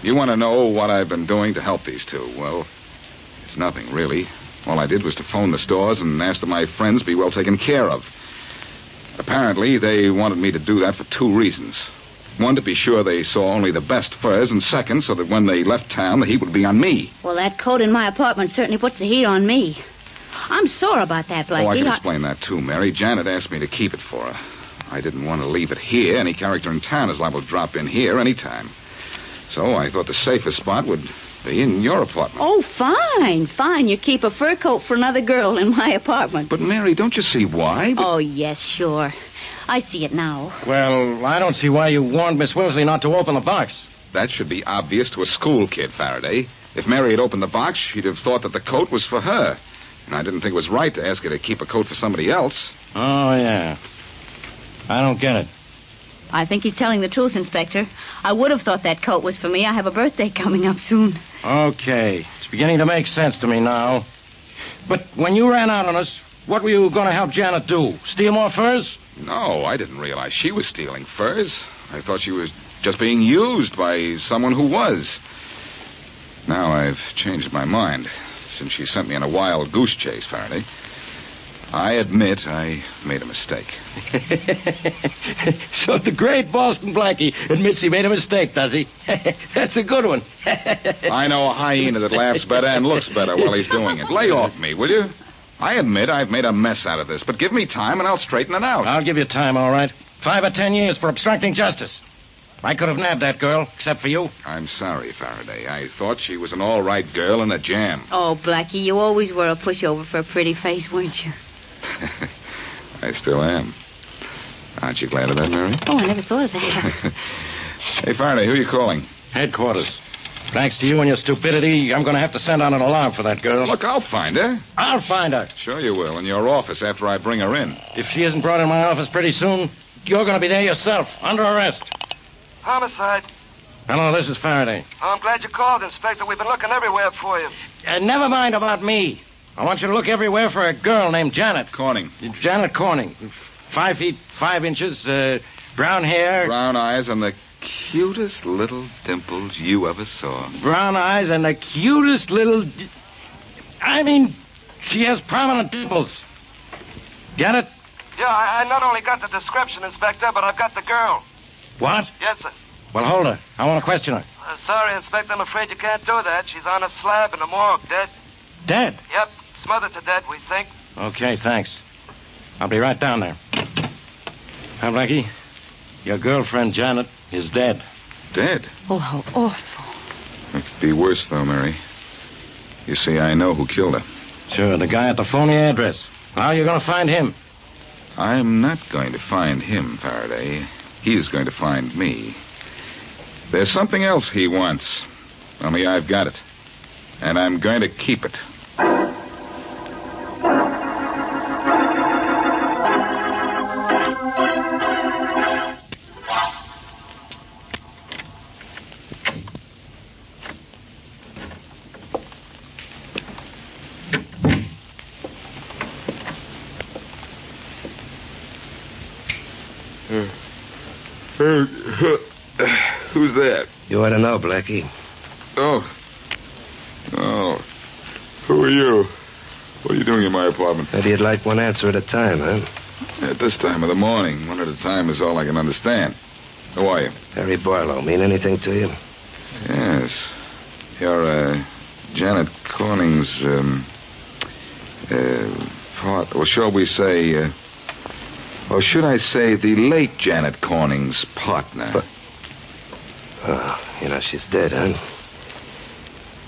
You want to know what I've been doing to help these two. Well, it's nothing, really. All I did was to phone the stores and ask that my friends be well taken care of. Apparently, they wanted me to do that for two reasons. One, to be sure they saw only the best furs, and second, so that when they left town, the heat would be on me. Well, that coat in my apartment certainly puts the heat on me. I'm sore about that, Blackie. Oh, I can explain that, too, Mary. Janet asked me to keep it for her. I didn't want to leave it here. Any character in town is liable to drop in here any time. So I thought the safest spot would be in your apartment. Oh, fine. You keep a fur coat for another girl in my apartment. But, Mary, don't you see why? Oh, yes, sure. I see it now. Well, I don't see why you warned Miss Wellesley not to open the box. That should be obvious to a school kid, Faraday. If Mary had opened the box, she'd have thought that the coat was for her. And I didn't think it was right to ask her to keep a coat for somebody else. Oh, yeah. I don't get it. I think he's telling the truth, Inspector. I would have thought that coat was for me. I have a birthday coming up soon. Okay. It's beginning to make sense to me now. But when you ran out on us, what were you going to help Janet do? Steal more furs? No, I didn't realize she was stealing furs. I thought she was just being used by someone who was. Now I've changed my mind since she sent me on a wild goose chase, Faraday. I admit I made a mistake. So the great Boston Blackie admits he made a mistake, does he? That's a good one. I know a hyena that laughs better and looks better while he's doing it. Lay off me, will you? I admit I've made a mess out of this, but give me time and I'll straighten it out. I'll give you time, all right. 5 or 10 years for obstructing justice. I could have nabbed that girl, except for you. I'm sorry, Faraday. I thought she was an all-right girl in a jam. Oh, Blackie, you always were a pushover for a pretty face, weren't you? I still am. Aren't you glad of that, Mary? Oh, I never thought of that. Hey, Faraday, who are you calling? Headquarters. Thanks to you and your stupidity, I'm going to have to send out an alarm for that girl. Look, I'll find her. I'll find her. Sure you will, in your office after I bring her in. If she isn't brought in my office pretty soon, you're going to be there yourself, under arrest. Homicide. Hello, this is Faraday. Oh, I'm glad you called, Inspector. We've been looking everywhere for you. Never mind about me. I want you to look everywhere for a girl named Janet. Corning. Janet Corning. 5 feet 5 inches, brown hair. Brown eyes and the cutest little dimples you ever saw. Brown eyes and the cutest little... I mean, she has prominent dimples. Get it? Yeah, I not only got the description, Inspector, but I've got the girl. What? Yes, sir. Well, hold her. I want to question her. Sorry, Inspector. I'm afraid you can't do that. She's on a slab in the morgue, dead. Dead? Yep. Smothered to death, we think. Okay, thanks. I'll be right down there. Now, Blackie, your girlfriend, Janet, is dead. Dead? Oh, how awful. It could be worse, though, Mary. You see, I know who killed her. Sure, the guy at the phony address. How are you going to find him? I'm not going to find him, Faraday. He's going to find me. There's something else he wants. Only I've got it. And I'm going to keep it. Who's that? You ought to know, Blackie. Oh. Who are you? What are you doing in my apartment? Maybe you'd like one answer at a time, huh? At this time of the morning, one at a time is all I can understand. Who are you? Harry Barlow. Mean anything to you? Yes. You're, Janet Corning's, part. Or shall we say, or should I say the late Janet Corning's partner? But, she's dead, huh?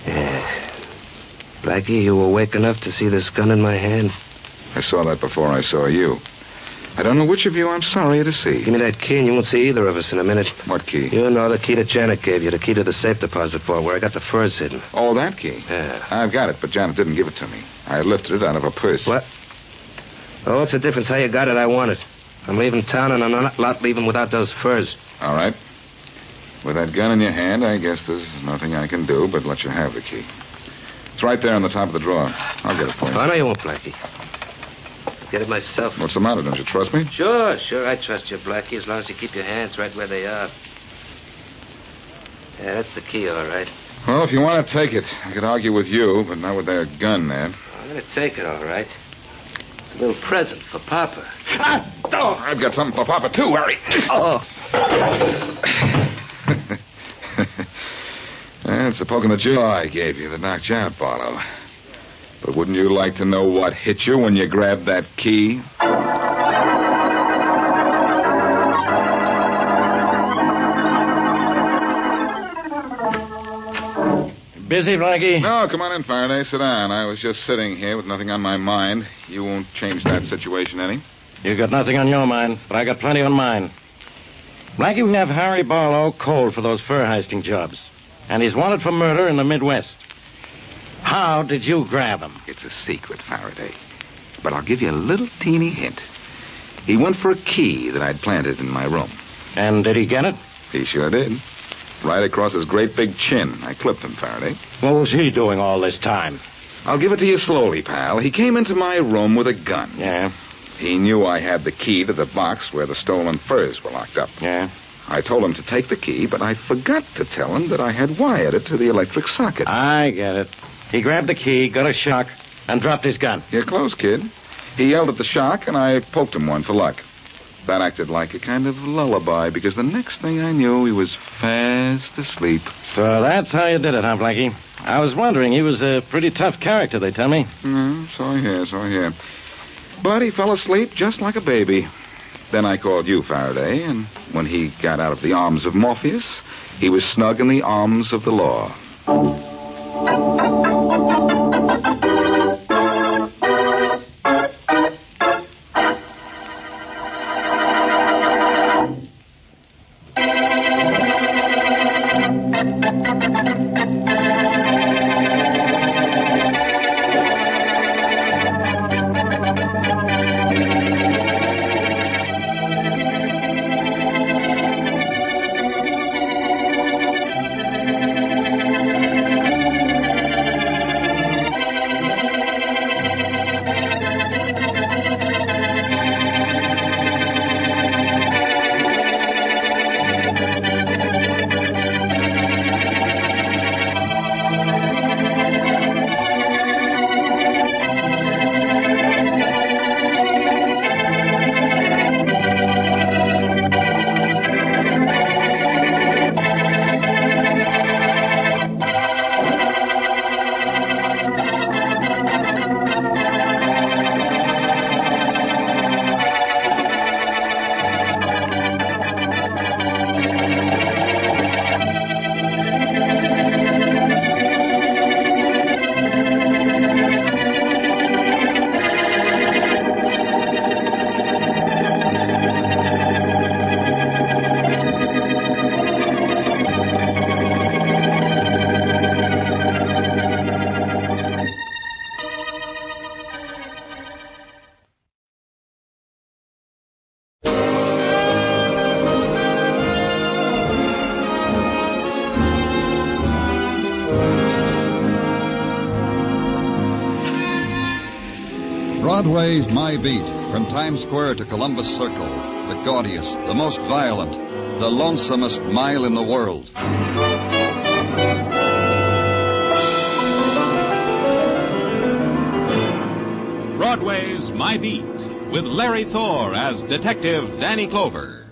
Yeah. Blackie, you were awake enough to see this gun in my hand? I saw that before I saw you. I don't know which of you I'm sorry to see. Give me that key and you won't see either of us in a minute. What key? You know the key that Janet gave you, the key to the safe deposit vault where I got the furs hidden. Oh, that key? Yeah. I've got it, but Janet didn't give it to me. I lifted it out of her purse. What? Oh, what's the difference how you got it? I want it. I'm leaving town and I'm not leaving without those furs. All right. With that gun in your hand, I guess there's nothing I can do but let you have the key. It's right there on the top of the drawer. I'll get it for you. Oh, no, you won't, Blackie. I'll get it myself. What's the matter? Don't you trust me? Sure. I trust you, Blackie, as long as you keep your hands right where they are. Yeah, that's the key, all right. Well, if you want to take it, I could argue with you, but not with that gun there. I'm going to take it, all right. It's a little present for Papa. Oh, I've got something for Papa, too, Harry. Oh. That's a poke in the jaw I gave you that knocked you out, Barlow. But wouldn't you like to know what hit you when you grabbed that key? Busy, Blackie? No, come on in, Faraday. Sit down. I was just sitting here with nothing on my mind. You won't change that situation any? You got nothing on your mind, but I got plenty on mine. Blackie, we have Harry Barlow cold for those fur heisting jobs. And he's wanted for murder in the Midwest. How did you grab him? It's a secret, Faraday. But I'll give you a little teeny hint. He went for a key that I'd planted in my room. And did he get it? He sure did. Right across his great big chin. I clipped him, Faraday. What was he doing all this time? I'll give it to you slowly, pal. He came into my room with a gun. Yeah? He knew I had the key to the box where the stolen furs were locked up. Yeah? I told him to take the key, but I forgot to tell him that I had wired it to the electric socket. I get it. He grabbed the key, got a shock, and dropped his gun. You're close, kid. He yelled at the shock, and I poked him one for luck. That acted like a kind of lullaby, because the next thing I knew, he was fast asleep. So that's how you did it, huh, Blackie? I was wondering. He was a pretty tough character, they tell me. So I hear. But he fell asleep just like a baby. Then I called you, Faraday, and when he got out of the arms of Morpheus, he was snug in the arms of the law. Broadway's My Beat, from Times Square to Columbus Circle, the gaudiest, the most violent, the lonesomest mile in the world. Broadway's My Beat, with Larry Thor as Detective Danny Clover.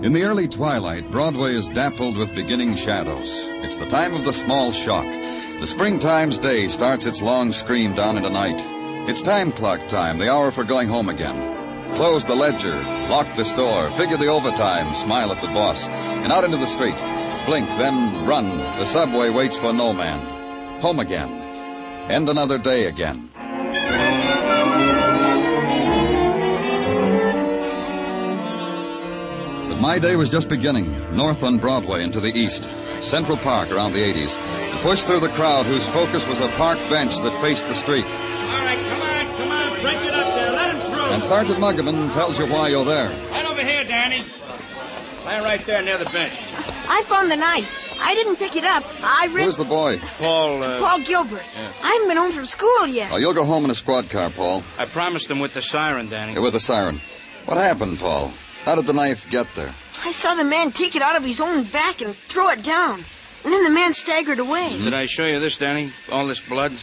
In the early twilight, Broadway is dappled with beginning shadows. It's the time of the small shock. The springtime's day starts its long scream down into night. It's time clock time, the hour for going home again. Close the ledger, lock the store, figure the overtime, smile at the boss, and out into the street. Blink, then run. The subway waits for no man. Home again. End another day again. My day was just beginning, north on Broadway and to the east, Central Park around the 80s, and pushed through the crowd whose focus was a park bench that faced the street. All right, come on, break it up there, let him through. And Sergeant Muggavan tells you why you're there. Right over here, Danny. Stand right there near the bench. I found the knife. I didn't pick it up. Who's the boy? Paul Gilbert. Yeah. I haven't been home from school yet. Oh, you'll go home in a squad car, Paul. I promised him with the siren, Danny. With the siren. What happened, Paul? How did the knife get there? I saw the man take it out of his own back and throw it down. And then the man staggered away. Did I show you this, Danny? All this blood?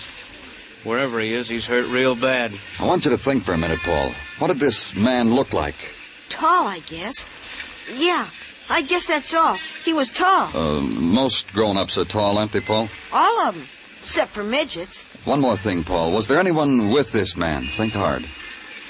Wherever he is, he's hurt real bad. I want you to think for a minute, Paul. What did this man look like? Tall, I guess. Yeah, I guess that's all. He was tall. Most grown-ups are tall, aren't they, Paul? All of them, except for midgets. One more thing, Paul. Was there anyone with this man? Think hard.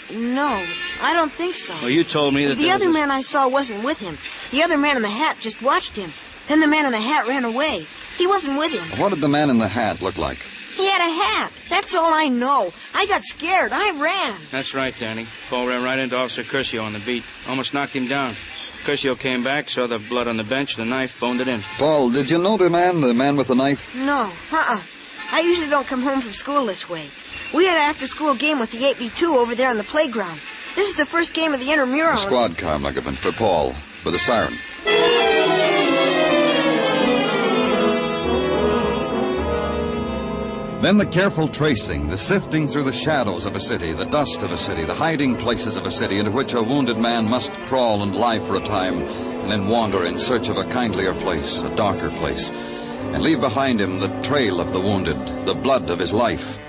No, I don't think so. Well, you told me that the other man I saw wasn't with him. The other man in the hat just watched him. Then the man in the hat ran away. He wasn't with him. What did the man in the hat look like? He had a hat. That's all I know. I got scared. I ran. That's right, Danny. Paul ran right into Officer Curcio on the beat. Almost knocked him down. Curcio came back, saw the blood on the bench, the knife, phoned it in. Paul, did you know the man with the knife? No, I usually don't come home from school this way. We had an after-school game with the 8v2 over there on the playground. This is the first game of the intramural. A squad car, Muggavan, for Paul, with a siren. Then the careful tracing, the sifting through the shadows of a city, the dust of a city, the hiding places of a city into which a wounded man must crawl and lie for a time, and then wander in search of a kindlier place, a darker place, and leave behind him the trail of the wounded, the blood of his life.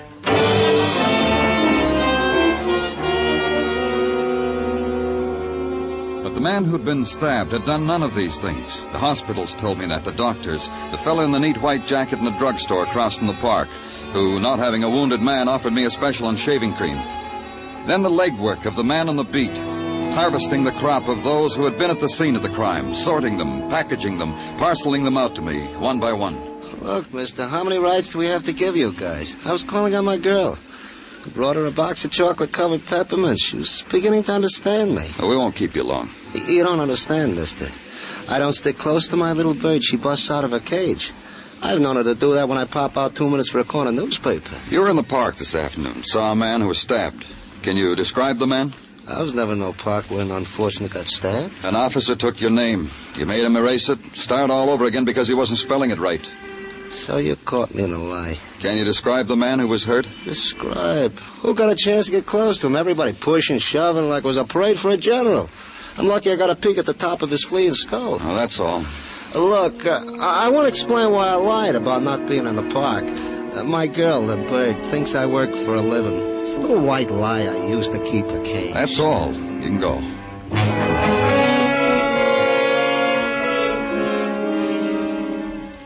But the man who'd been stabbed had done none of these things. The hospitals told me that, the doctors, the fellow in the neat white jacket in the drugstore across from the park, who, not having a wounded man, offered me a special on shaving cream. Then the legwork of the man on the beat, harvesting the crop of those who had been at the scene of the crime, sorting them, packaging them, parceling them out to me, one by one. Look, mister, how many rides do we have to give you guys? I was calling on my girl. I brought her a box of chocolate-covered peppermints. She was beginning to understand me. We won't keep you long. You don't understand, mister. I don't stick close to my little bird. She busts out of her cage. I've known her to do that when I pop out 2 minutes for a corner newspaper. You were in the park this afternoon. Saw a man who was stabbed. Can you describe the man? I was never in no park where an unfortunate got stabbed. An officer took your name. You made him erase it, start all over again because he wasn't spelling it right. So you caught me in a lie. Can you describe the man who was hurt? Describe? Who got a chance to get close to him? Everybody pushing, shoving like it was a parade for a general. I'm lucky I got a peek at the top of his fleeing skull. Oh, that's all. Look, I want to explain why I lied about not being in the park. My girl, the bird, thinks I work for a living. It's a little white lie I used to keep her caged. That's all. You can go.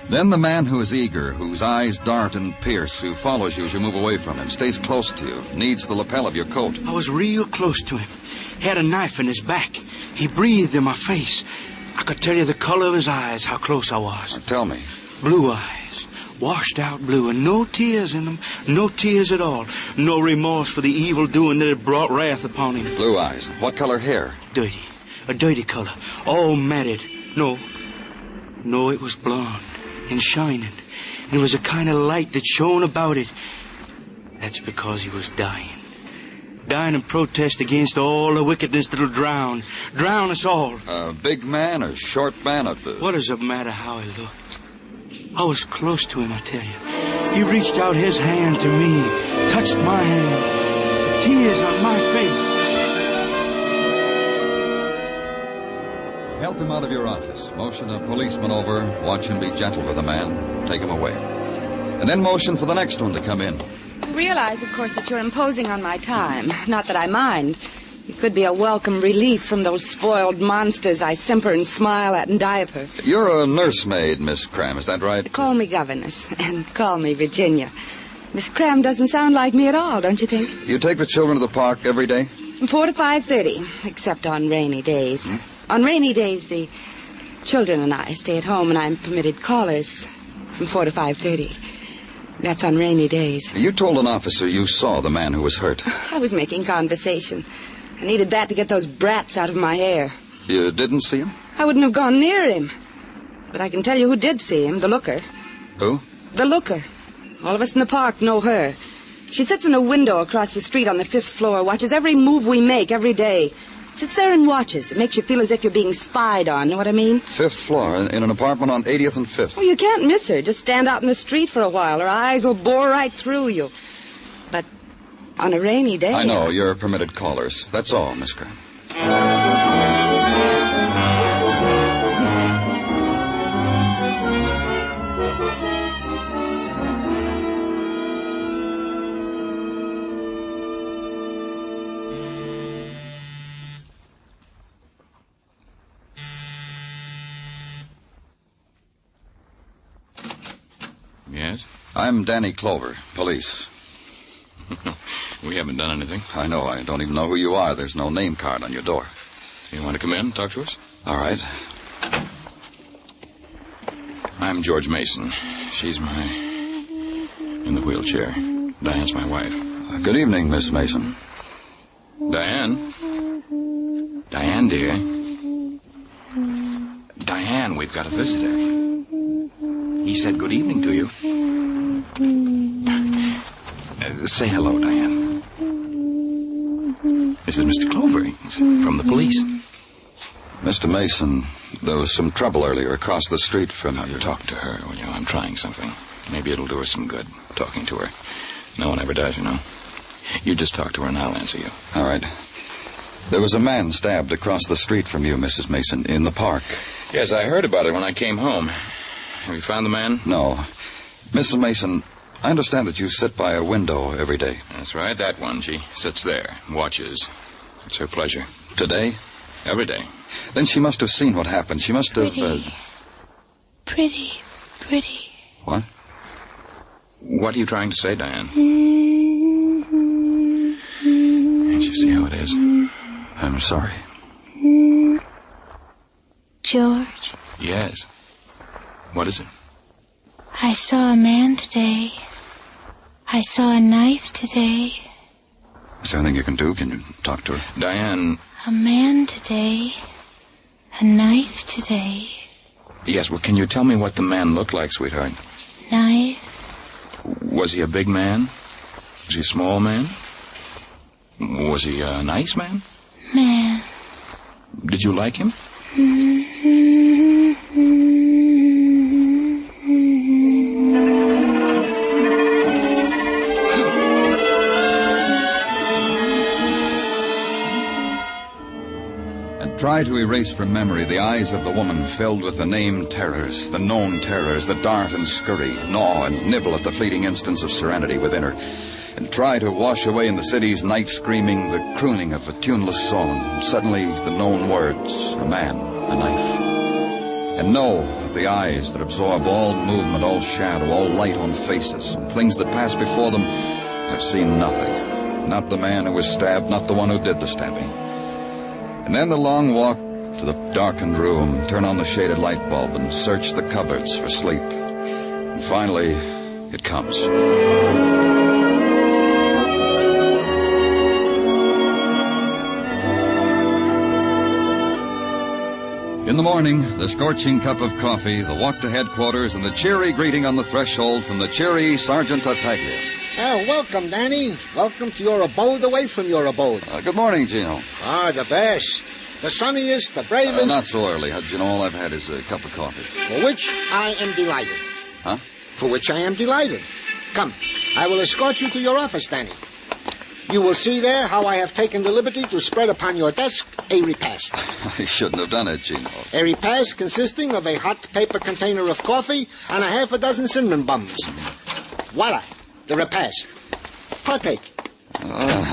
Then the man who is eager, whose eyes dart and pierce, who follows you as you move away from him, stays close to you, needs the lapel of your coat. I was real close to him. He had a knife in his back. He breathed in my face. I could tell you the color of his eyes, how close I was. Now, tell me. Blue eyes, washed out blue, and no tears in them, no tears at all. No remorse for the evil doing that had brought wrath upon him. Blue eyes. What color hair? Dirty. A dirty color. All matted. No, it was blonde and shining. There was a kind of light that shone about it. That's because he was dying. Dying in protest against all the wickedness that'll drown us all. A big man, a short man, What does it matter how he looked? I was close to him, I tell you. He reached out his hand to me, touched my hand, tears on my face. Help him out of your office. Motion a policeman over. Watch him be gentle with the man. Take him away. And then motion for the next one to come in. I realize, of course, that you're imposing on my time. Not that I mind. It could be a welcome relief from those spoiled monsters I simper and smile at in diaper. You're a nursemaid, Miss Cram, is that right? Call me governess, and call me Virginia. Miss Cram doesn't sound like me at all, don't you think? You take the children to the park every day? From 4 to 5:30, except on rainy days. On rainy days, the children and I stay at home, and I'm permitted callers from 4 to 5:30. That's on rainy days. You told an officer you saw the man who was hurt. I was making conversation. I needed that to get those brats out of my hair. You didn't see him? I wouldn't have gone near him. But I can tell you who did see him, the looker. Who? The looker. All of us in the park know her. She sits in a window across the street on the 5th floor, watches every move we make every day. Sits there and watches. It makes you feel as if you're being spied on, know what I mean? 5th floor, in an apartment on 80th and 5th. Oh, you can't miss her. Just stand out in the street for a while. Her eyes will bore right through you. But on a rainy day... I know, you're permitted callers. That's all, Miss Graham. Yes? I'm Danny Clover, police. We haven't done anything. I know. I don't even know who you are. There's no name card on your door. You want to come in and talk to us? All right. I'm George Mason. She's in the wheelchair. Diane's my wife. Good evening, Miss Mason. Diane? Diane, dear. Diane, we've got a visitor. He said good evening to you. Say hello, Diane. This is Mr. Clover. He's from the police. Mr. Mason, there was some trouble earlier across the street from you. Talk to her, will you? I'm trying something. Maybe it'll do her some good, talking to her. No one ever does, you know. You just talk to her and I'll answer you. All right. There was a man stabbed across the street from you, Mrs. Mason, in the park. Yes, I heard about it when I came home. Have you found the man? No. Mrs. Mason, I understand that you sit by a window every day. That's right, that one. She sits there, watches. It's her pleasure. Today? Every day. Then she must have seen what happened. She must have... Pretty. What? What are you trying to say, Diane? Can't you see how it is? I'm sorry. George, Yes. What is it? I saw a man today. I saw a knife today. Is there anything you can do? Can you talk to her? Diane... A man today. A knife today. Yes, well, can you tell me what the man looked like, sweetheart? Knife. Was he a big man? Was he a small man? Was he a nice man? Man. Did you like him? Try to erase from memory the eyes of the woman filled with the named terrors, the known terrors that dart and scurry, gnaw and nibble at the fleeting instants of serenity within her. And try to wash away in the city's night screaming the crooning of a tuneless song. And suddenly the known words, a man, a knife. And know that the eyes that absorb all movement, all shadow, all light on faces, and things that pass before them, have seen nothing. Not the man who was stabbed, not the one who did the stabbing. And then the long walk to the darkened room, turn on the shaded light bulb and search the cupboards for sleep. And finally, it comes. In the morning, the scorching cup of coffee, the walk to headquarters, and the cheery greeting on the threshold from the cheery Sergeant Tartaglia. Welcome, Danny. Welcome to your abode away from your abode. Good morning, Gino. The best. The sunniest, the bravest. Not so early, Gino. All I've had is a cup of coffee. For which I am delighted. Huh? For which I am delighted. Come, I will escort you to your office, Danny. You will see there how I have taken the liberty to spread upon your desk a repast. I shouldn't have done it, Gino. A repast consisting of a hot paper container of coffee and a half a dozen cinnamon buns. Voila, the repast. Partake.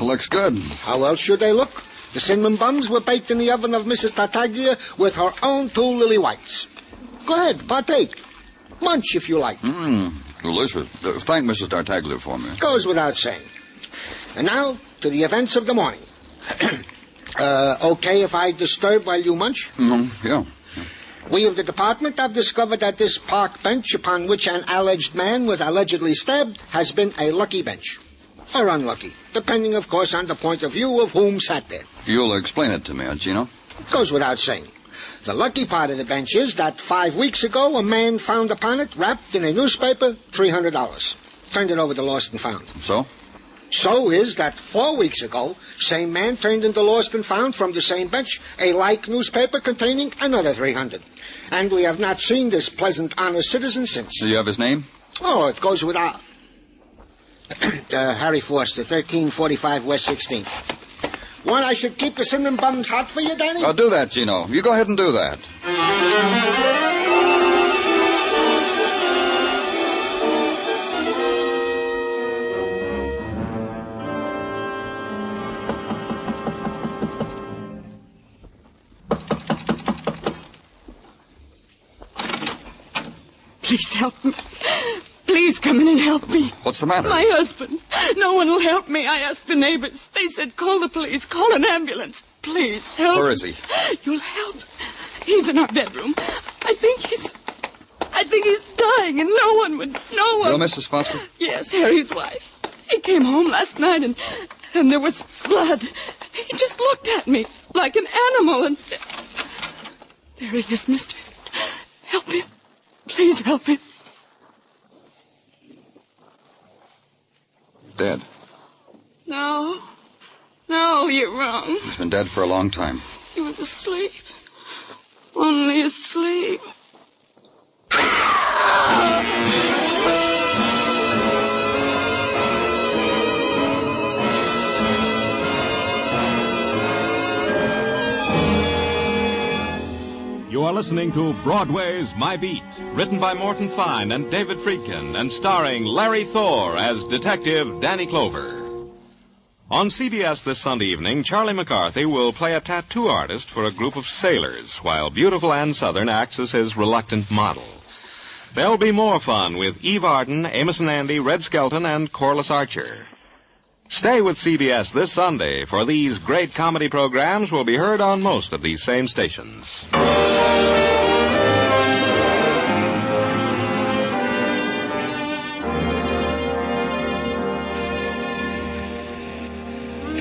Looks good. How else should they look? The cinnamon buns were baked in the oven of Mrs. Tartaglia with her own 2 lily whites. Go ahead, partake. Munch if you like. Delicious. Thank Mrs. Tartaglia for me. Goes without saying. And now, to the events of the morning. Okay if I disturb while you munch? Yeah. We of the department have discovered that this park bench upon which an alleged man was allegedly stabbed has been a lucky bench. Or unlucky, depending, of course, on the point of view of whom sat there. You'll explain it to me, Gino? Goes without saying. The lucky part of the bench is that 5 weeks ago a man found upon it, wrapped in a newspaper, $300. Turned it over to Lost and Found. So? So is that 4 weeks ago, same man turned into Lost and Found from the same bench a like newspaper containing another $300. And we have not seen this pleasant, honest citizen since. Do you have his name? Oh, it goes without... Harry Forster, 1345 West 16th. Want I should keep the cinnamon buns hot for you, Danny? I'll do that, Gino. You go ahead and do that. Please help me. Please come in and help me. What's the matter? My husband. No one will help me. I asked the neighbors. They said, call the police, call an ambulance. Please help. Where is he? You'll help. He's in our bedroom. I think he's dying, and no one. You're Mrs. Foster? Yes, Harry's wife. He came home last night, and there was blood. He just looked at me like an animal, and... There he is, mister. Help him. Please help him. Dead. No, you're wrong. He's been dead for a long time. He was asleep. Only asleep. You are listening to Broadway's My Beat, written by Morton Fine and David Friedkin, and starring Larry Thor as Detective Danny Clover. On CBS this Sunday evening, Charlie McCarthy will play a tattoo artist for a group of sailors, while beautiful Ann Southern acts as his reluctant model. There'll be more fun with Eve Arden, Amos and Andy, Red Skelton, and Corliss Archer. Stay with CBS this Sunday, for these great comedy programs will be heard on most of these same stations.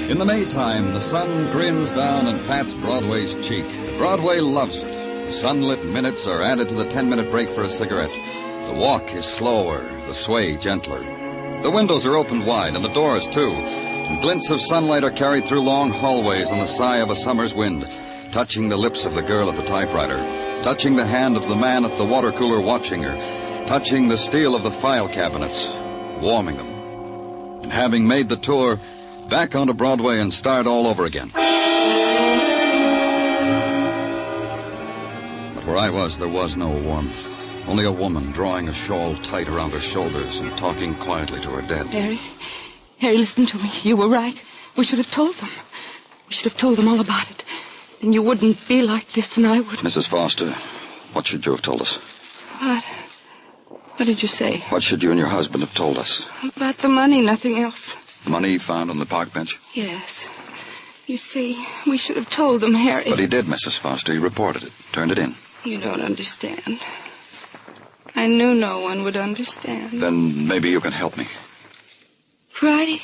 In the Maytime, the sun grins down and pats Broadway's cheek. Broadway loves it. The sunlit minutes are added to the 10-minute break for a cigarette. The walk is slower, the sway gentler. The windows are opened wide, and the doors, too. And glints of sunlight are carried through long hallways on the sigh of a summer's wind, touching the lips of the girl at the typewriter, touching the hand of the man at the water cooler watching her, touching the steel of the file cabinets, warming them. And having made the tour, back onto Broadway and start all over again. But where I was, there was no warmth. Only a woman drawing a shawl tight around her shoulders and talking quietly to her dead. Harry, listen to me. You were right. We should have told them. We should have told them all about it. And you wouldn't be like this, and I would. Mrs. Foster, what should you have told us? What? What did you say? What should you and your husband have told us? About the money, nothing else. The money found on the park bench? Yes. You see, we should have told them, Harry. But he did, Mrs. Foster. He reported it, turned it in. You don't understand. I knew no one would understand. Then maybe you can help me. Friday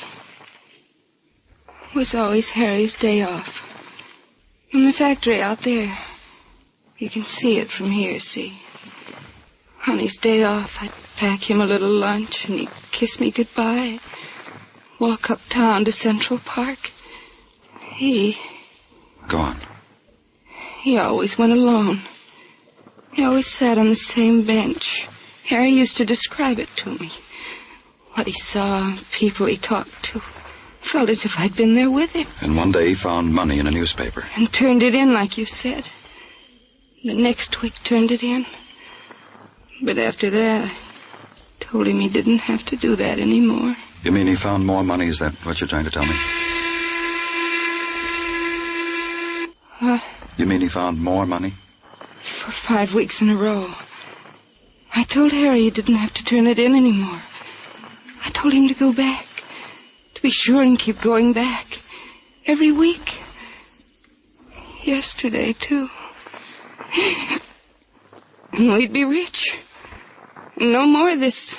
was always Harry's day off. From the factory out there. You can see it from here, see. On his day off, I'd pack him a little lunch, and he'd kiss me goodbye. walk uptown to Central Park. He Gone. He always went alone. He always sat on the same bench. Harry used to describe it to me. What he saw, people he talked to. Felt as if I'd been there with him. And one day he found money in a newspaper. And turned it in like you said. The next week turned it in. But after that, I told him he didn't have to do that anymore. You mean he found more money? Is that what you're trying to tell me? What? You mean he found more money? For 5 weeks in a row. I told Harry he didn't have to turn it in anymore. I told him to go back. To be sure and keep going back. Every week. Yesterday, too. And we'd be rich. No more of this.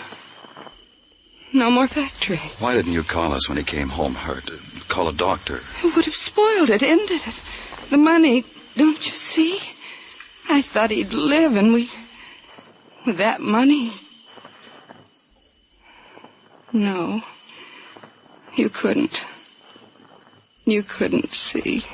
No more factory. Why didn't you call us when he came home hurt? Call a doctor. It would have spoiled it, ended it. The money, don't you see? I thought he'd live, and with that money... No. You couldn't. You couldn't see.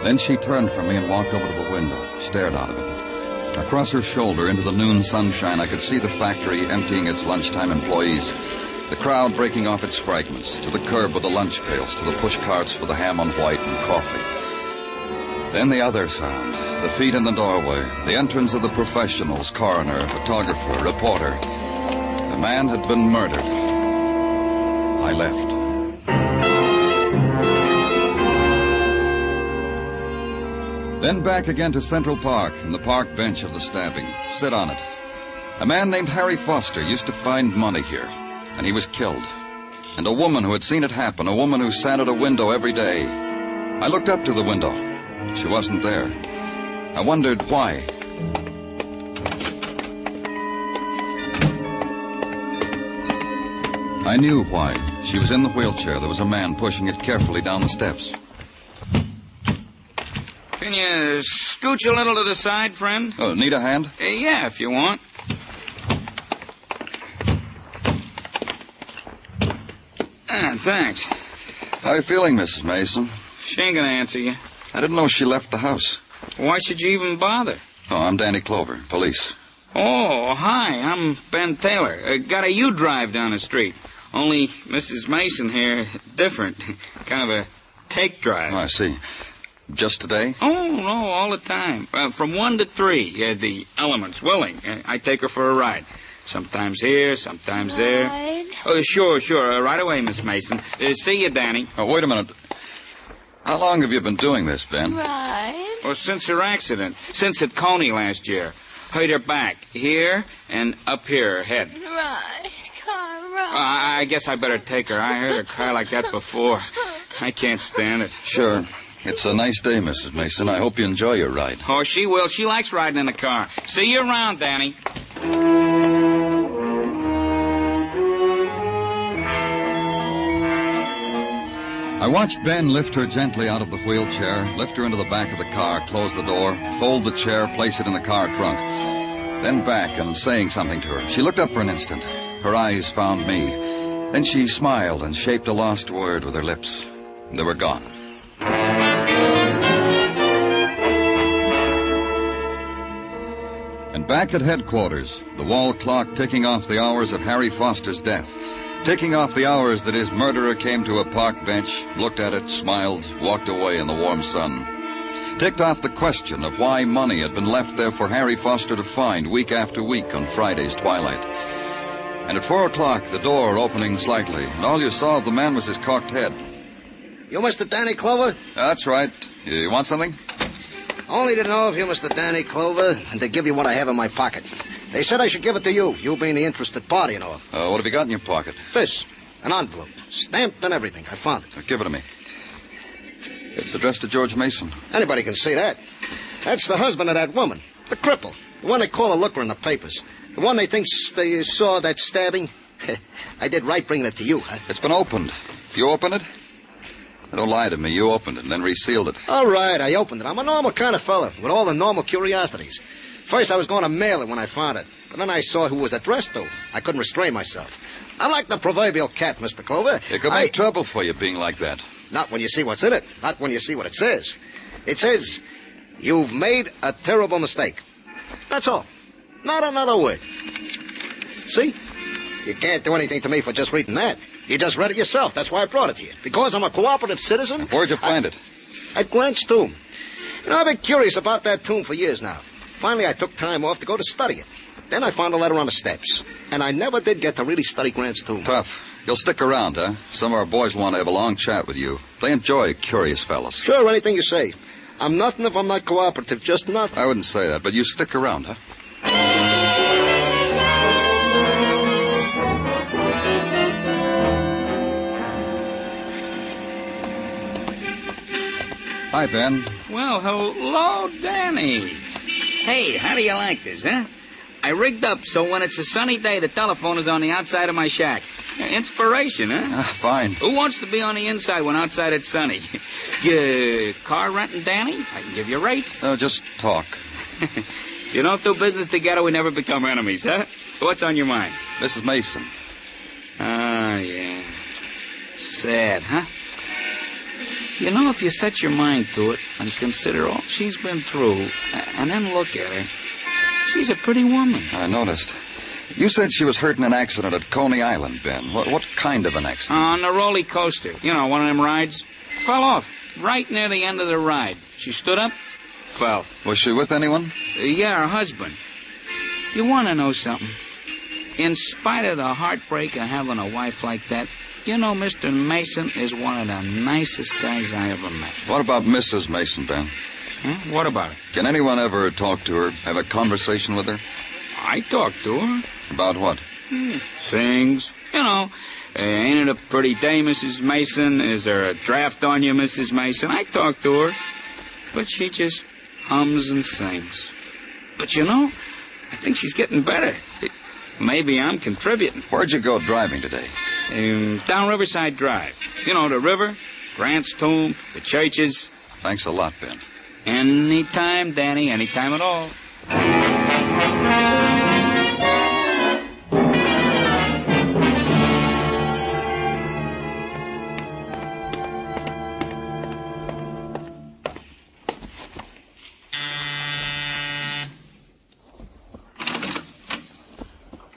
Then she turned from me and walked over to the window, stared out of it. Across her shoulder into the noon sunshine, I could see the factory emptying its lunchtime employees, the crowd breaking off its fragments, to the curb with the lunch pails, to the push carts for the ham on white and coffee. Then the other sound, the feet in the doorway, the entrance of the professionals, coroner, photographer, reporter. The man had been murdered. I left. Then back again to Central Park and the park bench of the stabbing. Sit on it. A man named Harry Foster used to find money here, and he was killed. And a woman who had seen it happen, a woman who sat at a window every day. I looked up to the window. She wasn't there. I wondered why. I knew why. She was in the wheelchair. There was a man pushing it carefully down the steps. Can you scooch a little to the side, friend? Oh, need a hand? Yeah, if you want. Thanks. How are you feeling, Mrs. Mason? She ain't gonna answer you. I didn't know she left the house. Why should you even bother? Oh, I'm Danny Clover, police. Oh, hi, I'm Ben Taylor. Got a U-drive down the street. Only Mrs. Mason here, different. Kind of a take drive. Oh, I see. Just today? Oh, no, all the time. From 1 to 3, the elements willing. I take her for a ride. Sometimes here, sometimes there. Oh, sure. Right away, Miss Mason. See you, Danny. Oh, wait a minute. How long have you been doing this, Ben? Right. Well, since her accident. Since at Coney last year. Hurt her back. Here and up here, her head. Right. I guess I better take her. I heard her cry like that before. I can't stand it. Sure. It's a nice day, Mrs. Mason. I hope you enjoy your ride. Oh, she will. She likes riding in the car. See you around, Danny. I watched Ben lift her gently out of the wheelchair, lift her into the back of the car, close the door, fold the chair, place it in the car trunk. Then back and saying something to her. She looked up for an instant. Her eyes found me. Then she smiled and shaped a lost word with her lips. They were gone. And back at headquarters, the wall clock ticking off the hours of Harry Foster's death. Ticking off the hours that his murderer came to a park bench, looked at it, smiled, walked away in the warm sun. Ticked off the question of why money had been left there for Harry Foster to find week after week on Friday's twilight. And at 4 o'clock, the door opening slightly, and all you saw of the man was his cocked head. You Mr. Danny Clover? That's right. You want something? Only to know if you're Mr. Danny Clover and to give you what I have in my pocket. They said I should give it to you, you being the interested party, you know. What have you got in your pocket? This, an envelope, stamped and everything. I found it. Give it to me. It's addressed to George Mason. Anybody can see that. That's the husband of that woman, the cripple, the one they call a looker in the papers, the one they think they saw that stabbing. I did right bringing it to you, huh? It's been opened. You opened it? Don't lie to me. You opened it and then resealed it. All right, I opened it. I'm a normal kind of fella with all the normal curiosities. First, I was going to mail it when I found it. But then I saw who it was addressed to. I couldn't restrain myself. I'm like the proverbial cat, Mr. Clover. It could make trouble for you being like that. Not when you see what's in it. Not when you see what it says. It says, you've made a terrible mistake. That's all. Not another word. See? You can't do anything to me for just reading that. You just read it yourself. That's why I brought it to you. Because I'm a cooperative citizen. Where'd you find it? At Grant's tomb. You know, I've been curious about that tomb for years now. Finally, I took time off to go to study it. Then I found a letter on the steps. And I never did get to really study Grant's tomb. Tough. You'll stick around, huh? Some of our boys want to have a long chat with you. They enjoy curious fellas. Sure, anything you say. I'm nothing if I'm not cooperative. Just nothing. I wouldn't say that, but you stick around, huh? Hi, Ben. Well, hello, Danny. Hey, how do you like this, huh? I rigged up so when it's a sunny day, the telephone is on the outside of my shack. Inspiration, huh? Fine. Who wants to be on the inside when outside it's sunny? You car renting, Danny? I can give you rates. No, just talk. If you don't do business together, we never become enemies, huh? What's on your mind? Mrs. Mason. Ah, yeah. Sad, huh? You know, if you set your mind to it and consider all she's been through, and then look at her, she's a pretty woman. I noticed. You said she was hurt in an accident at Coney Island, Ben. What kind of an accident? On the roller coaster. You know, one of them rides. Fell off right near the end of the ride. She stood up, fell. Was she with anyone? Yeah, her husband. You want to know something? In spite of the heartbreak of having a wife like that, you know, Mr. Mason is one of the nicest guys I ever met. What about Mrs. Mason, Ben? Huh? What about her? Can anyone ever talk to her, have a conversation with her? I talk to her. About what? Things. You know, ain't it a pretty day, Mrs. Mason? Is there a draft on you, Mrs. Mason? I talk to her. But she just hums and sings. But you know, I think she's getting better. Maybe I'm contributing. Where'd you go driving today? Down Riverside Drive. You know, the river, Grant's tomb, the churches. Thanks a lot, Ben. Anytime, Danny, anytime at all.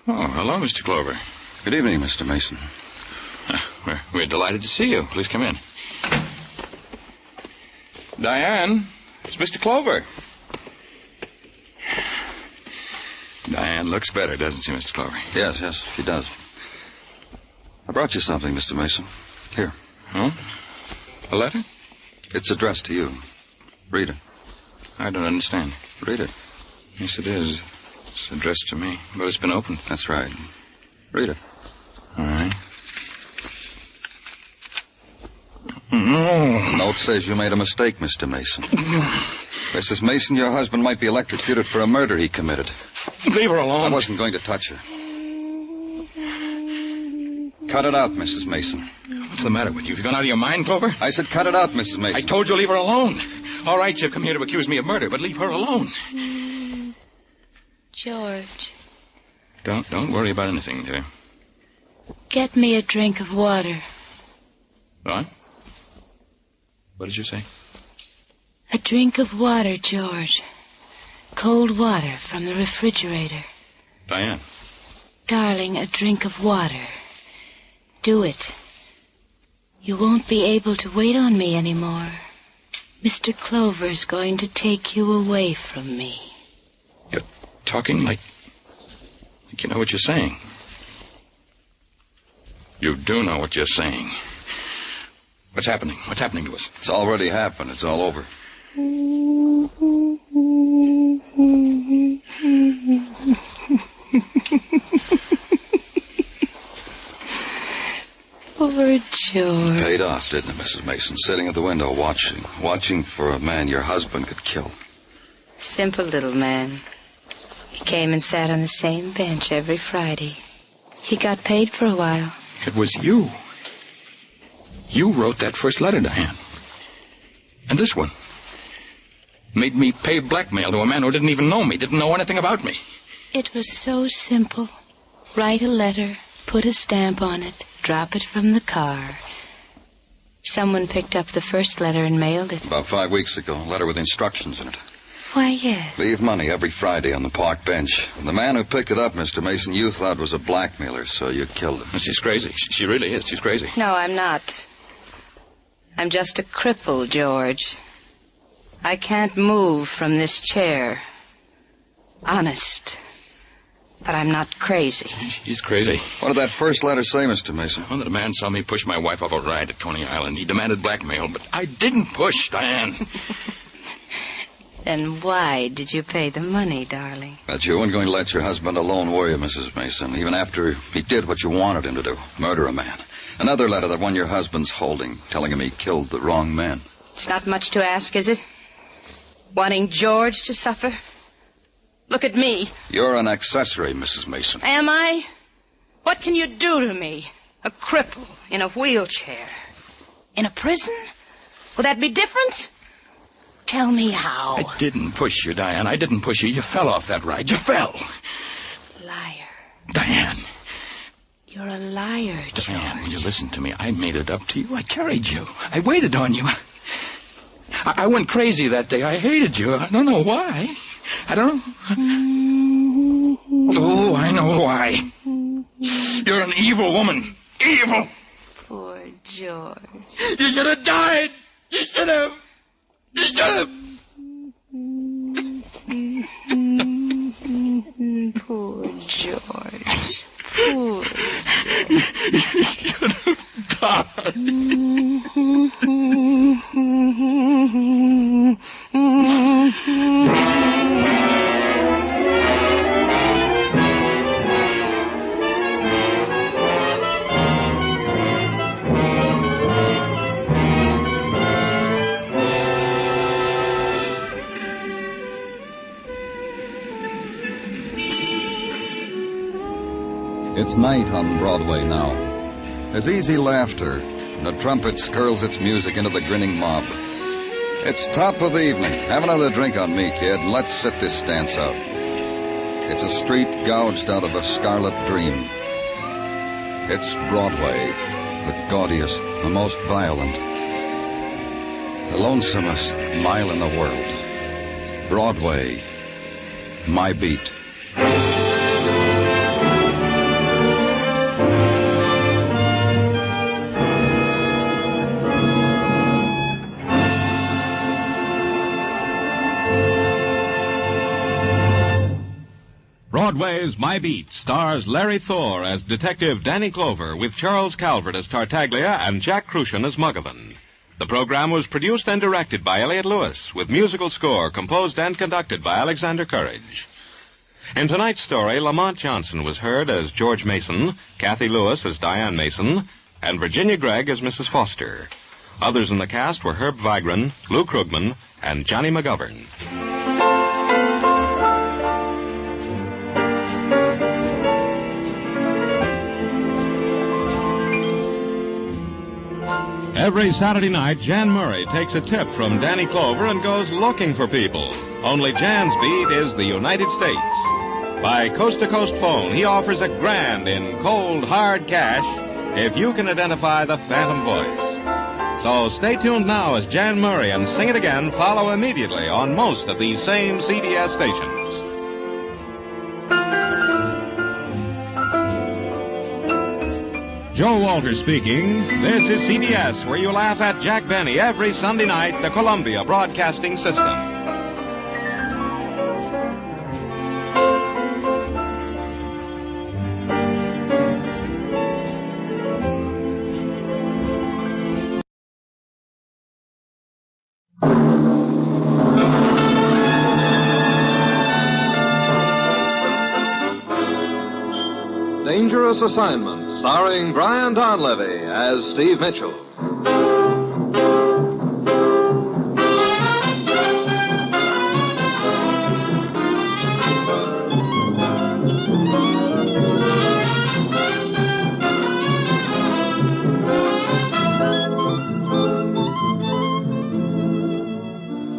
Oh, hello, Mr. Clover. Good evening, Mr. Mason. We're delighted to see you. Please come in. Diane, it's Mr. Clover. Diane looks better, doesn't she, Mr. Clover? Yes, she does. I brought you something, Mr. Mason. Here. Oh? A letter? It's addressed to you. Read it. I don't understand. Read it. Yes, it is. It's addressed to me, but it's been opened. That's right. Read it. All right. The note says you made a mistake, Mr. Mason. Mrs. Mason, your husband might be electrocuted for a murder he committed. Leave her alone. I wasn't going to touch her. Cut it out, Mrs. Mason. What's the matter with you? Have you gone out of your mind, Clover? I said cut it out, Mrs. Mason. I told you leave her alone. All right, you've come here to accuse me of murder, but leave her alone. George. Don't worry about anything, dear. Get me a drink of water. What? What did you say? A drink of water, George. Cold water from the refrigerator. Diane. Darling, a drink of water. Do it. You won't be able to wait on me anymore. Mr. Clover's going to take you away from me. You're talking like you know what you're saying. You do know what you're saying. What's happening? What's happening to us? It's already happened. It's all over. Poor George. Paid off, didn't it, Mrs. Mason? Sitting at the window watching for a man your husband could kill. Simple little man. He came and sat on the same bench every Friday. He got paid for a while. It was you. You wrote that first letter, Diane. And this one. Made me pay blackmail to a man who didn't even know me, didn't know anything about me. It was so simple. Write a letter, put a stamp on it, drop it from the car. Someone picked up the first letter and mailed it. About 5 weeks ago, a letter with instructions in it. Why, yes. Leave money every Friday on the park bench. And the man who picked it up, Mr. Mason, you thought was a blackmailer, so you killed him. She's crazy. She really is. She's crazy. No, I'm not. I'm just a cripple, George. I can't move from this chair. Honest. But I'm not crazy. She's crazy. What did that first letter say, Mr. Mason? Well, that a man saw me push my wife off a ride at Coney Island. He demanded blackmail, but I didn't push, Diane. Then why did you pay the money, darling? That you weren't going to let your husband alone, were you, Mrs. Mason? Even after he did what you wanted him to do, murder a man. Another letter that one your husband's holding, telling him he killed the wrong man. It's not much to ask, is it? Wanting George to suffer? Look at me. You're an accessory, Mrs. Mason. Am I? What can you do to me? A cripple in a wheelchair. In a prison? Will that be different? Tell me how. I didn't push you, Diane. I didn't push you. You fell off that ride. You fell. Liar. Diane. You're a liar, George. Diane, will you listen to me? I made it up to you. I carried you. I waited on you. I went crazy that day. I hated you. I don't know why. I don't know. Oh, I know why. You're an evil woman. Evil. Poor George. You should have died. You should have. You should have. Poor George. Poor George. You should have died. It's night on Broadway now. There's easy laughter, and a trumpet skirls its music into the grinning mob. It's top of the evening. Have another drink on me, kid, and let's sit this dance out. It's a street gouged out of a scarlet dream. It's Broadway, the gaudiest, the most violent, the lonesomest mile in the world. Broadway, my beat. Broadway's My Beat stars Larry Thor as Detective Danny Clover with Charles Calvert as Tartaglia and Jack Crucian as Muggavan. The program was produced and directed by Elliott Lewis with musical score composed and conducted by Alexander Courage. In tonight's story, Lamont Johnson was heard as George Mason, Kathy Lewis as Diane Mason, and Virginia Gregg as Mrs. Foster. Others in the cast were Herb Vigran, Lou Krugman, and Johnny McGovern. Every Saturday night, Jan Murray takes a tip from Danny Clover and goes looking for people. Only Jan's beat is the United States. By coast-to-coast phone, he offers a grand in cold, hard cash if you can identify the phantom voice. So stay tuned now as Jan Murray and Sing It Again follow immediately on most of these same CBS stations. Joe Walter speaking. This is CBS, where you laugh at Jack Benny every Sunday night, the Columbia Broadcasting System. Dangerous Assignment, starring Brian Donlevy as Steve Mitchell.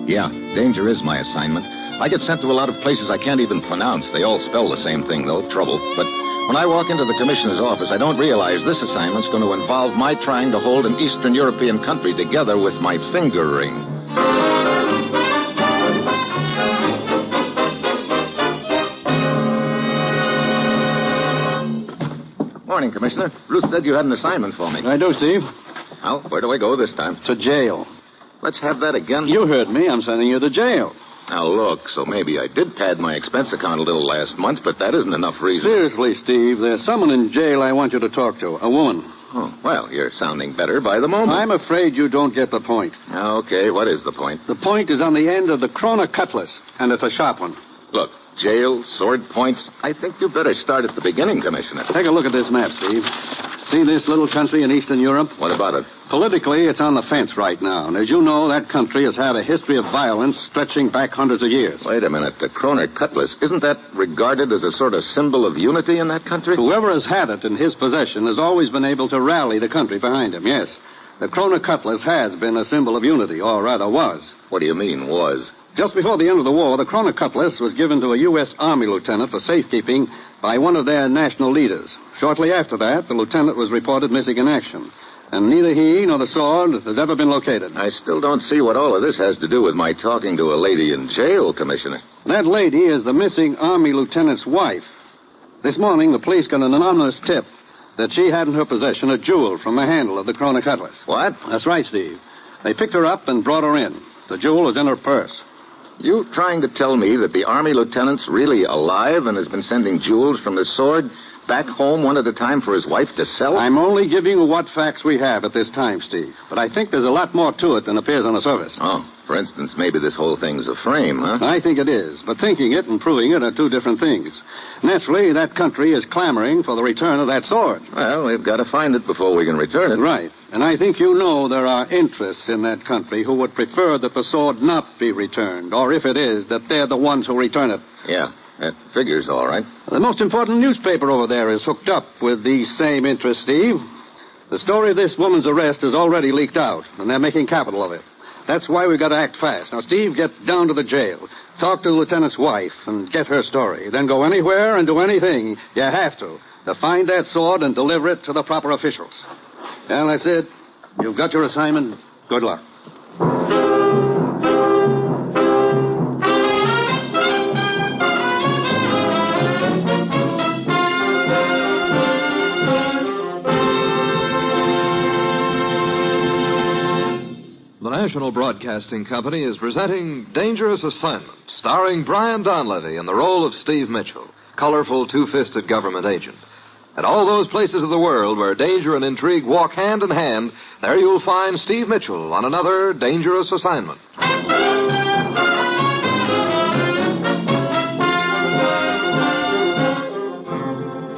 Yeah, Danger is my assignment. I get sent to a lot of places I can't even pronounce. They all spell the same thing, though, trouble. But when I walk into the commissioner's office, I don't realize this assignment's going to involve my trying to hold an Eastern European country together with my finger ring. Morning, Commissioner. Ruth said you had an assignment for me. I do, Steve. Well, where do I go this time? To jail. Let's have that again. You heard me. I'm sending you to jail. Now, look, so maybe I did pad my expense account a little last month, but that isn't enough reason. Seriously, Steve, there's someone in jail I want you to talk to. A woman. Oh, well, you're sounding better by the moment. I'm afraid you don't get the point. Okay, what is the point? The point is on the end of the KRONER cutlass, and it's a sharp one. Look, jail, sword points. I think you better start at the beginning, Commissioner. Take a look at this map, Steve. See this little country in Eastern Europe? What about it? Politically, it's on the fence right now. And as you know, that country has had a history of violence stretching back hundreds of years. Wait a minute. The KRONER cutlass, isn't that regarded as a sort of symbol of unity in that country? Whoever has had it in his possession has always been able to rally the country behind him, yes. The KRONER cutlass has been a symbol of unity, or rather was. What do you mean, was? Just before the end of the war, the KRONER cutlass was given to a U.S. Army lieutenant for safekeeping by one of their national leaders. Shortly after that, the lieutenant was reported missing in action. And neither he nor the sword has ever been located. I still don't see what all of this has to do with my talking to a lady in jail, Commissioner. That lady is the missing Army lieutenant's wife. This morning, the police got an anonymous tip that she had in her possession a jewel from the handle of the KRONER cutlass. What? That's right, Steve. They picked her up and brought her in. The jewel was in her purse. You trying to tell me that the Army lieutenant's really alive and has been sending jewels from the sword back home one at a time for his wife to sell? I'm only giving you what facts we have at this time, Steve. But I think there's a lot more to it than appears on the surface. Oh, for instance, maybe this whole thing's a frame, huh? I think it is, but thinking it and proving it are two different things. Naturally, that country is clamoring for the return of that sword. Well, we've got to find it before we can return it. Right. And I think you know there are interests in that country who would prefer that the sword not be returned, or if it is, that they're the ones who return it. Yeah, that figures all right. The most important newspaper over there is hooked up with these same interests, Steve. The story of this woman's arrest is already leaked out, and they're making capital of it. That's why we've got to act fast. Now, Steve, get down to the jail. Talk to the lieutenant's wife and get her story. Then go anywhere and do anything you have to find that sword and deliver it to the proper officials. Well, that's it. You've got your assignment. Good luck. The National Broadcasting Company is presenting Dangerous Assignment, starring Brian Donlevy in the role of Steve Mitchell, colorful two-fisted government agent. At all those places of the world where danger and intrigue walk hand in hand, there you'll find Steve Mitchell on another Dangerous Assignment.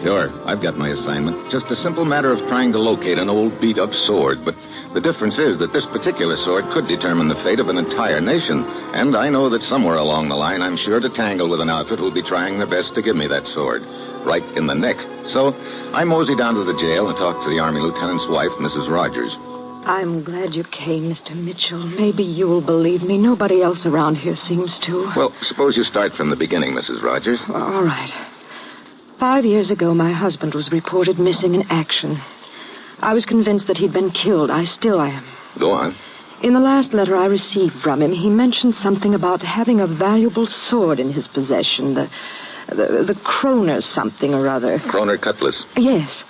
Sure, I've got my assignment. Just a simple matter of trying to locate an old beat-up sword, but the difference is that this particular sword could determine the fate of an entire nation. And I know that somewhere along the line, I'm sure to tangle with an outfit who'll be trying their best to give me that sword. Right in the neck. So I mosey down to the jail and talk to the Army lieutenant's wife, Mrs. Rogers. I'm glad you came, Mr. Mitchell. Maybe you'll believe me. Nobody else around here seems to. Well, suppose you start from the beginning, Mrs. Rogers. All right. 5 years ago, my husband was reported missing in action. I was convinced that he'd been killed. I still am. Go on. In the last letter I received from him, he mentioned something about having a valuable sword in his possession. The KRONER something or other. KRONER cutlass. Yes.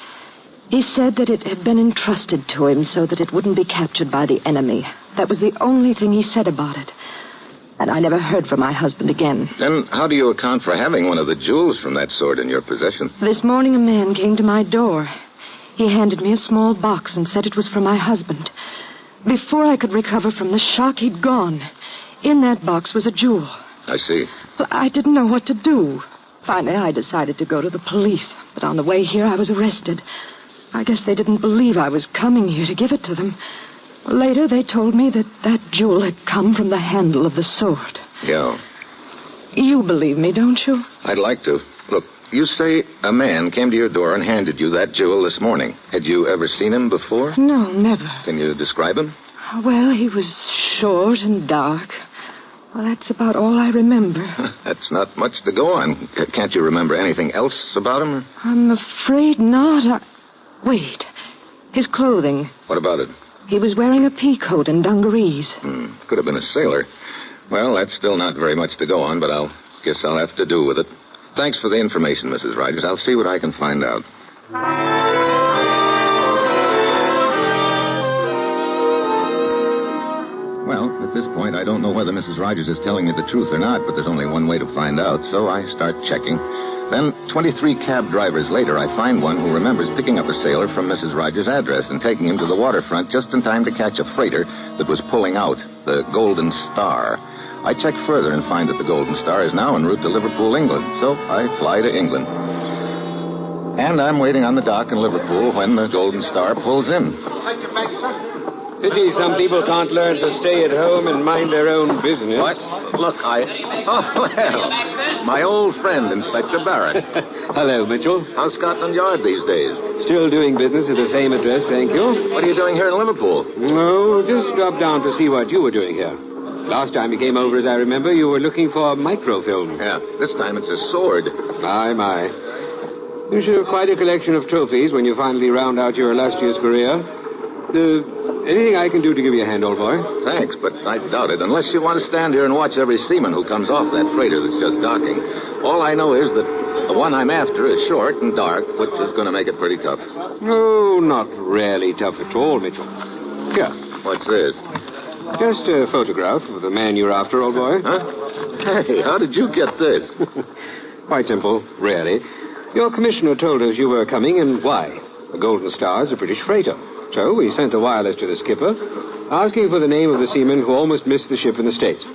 He said that it had been entrusted to him so that it wouldn't be captured by the enemy. That was the only thing he said about it. And I never heard from my husband again. Then how do you account for having one of the jewels from that sword in your possession? This morning a man came to my door. He handed me a small box and said it was for my husband. Before I could recover from the shock, he'd gone. In that box was a jewel. I see. Well, I didn't know what to do. Finally, I decided to go to the police. But on the way here, I was arrested. I guess they didn't believe I was coming here to give it to them. Later, they told me that that jewel had come from the handle of the sword. Yeah. You believe me, don't you? I'd like to. Look, you say a man came to your door and handed you that jewel this morning. Had you ever seen him before? No, never. Can you describe him? Well, he was short and dark, Well, that's about all I remember. That's not much to go on. Can't you remember anything else about him? I'm afraid not. Wait. His clothing. What about it? He was wearing a pea coat and dungarees. Could have been a sailor. Well, that's still not very much to go on, but guess I'll have to do with it. Thanks for the information, Mrs. Rogers. I'll see what I can find out. Well, at this point, I don't know whether Mrs. Rogers is telling me the truth or not, but there's only one way to find out, so I start checking. Then, 23 cab drivers later, I find one who remembers picking up a sailor from Mrs. Rogers' address and taking him to the waterfront just in time to catch a freighter that was pulling out, the Golden Star. I check further and find that the Golden Star is now en route to Liverpool, England, so I fly to England. And I'm waiting on the dock in Liverpool when the Golden Star pulls in. Pity some people can't learn to stay at home and mind their own business. What? Look, Oh, well, my old friend, Inspector Barrett. Hello, Mitchell. How's Scotland Yard these days? Still doing business at the same address, thank you. What are you doing here in Liverpool? No, just dropped down to see what you were doing here. Last time you came over, as I remember, you were looking for microfilm. Yeah, this time it's a sword. My. You should have quite a collection of trophies when you finally round out your illustrious career. Anything I can do to give you a hand, old boy? Thanks, but I doubt it. Unless you want to stand here and watch every seaman who comes off that freighter that's just docking. All I know is that the one I'm after is short and dark, which is going to make it pretty tough. No, not really tough at all, Mitchell. Here. What's this? Just a photograph of the man you're after, old boy. Huh? Hey, how did you get this? Quite simple, really. Your commissioner told us you were coming and why. The Golden Star is a British freighter. So we sent a wireless to the skipper, asking for the name of the seaman who almost missed the ship in the States.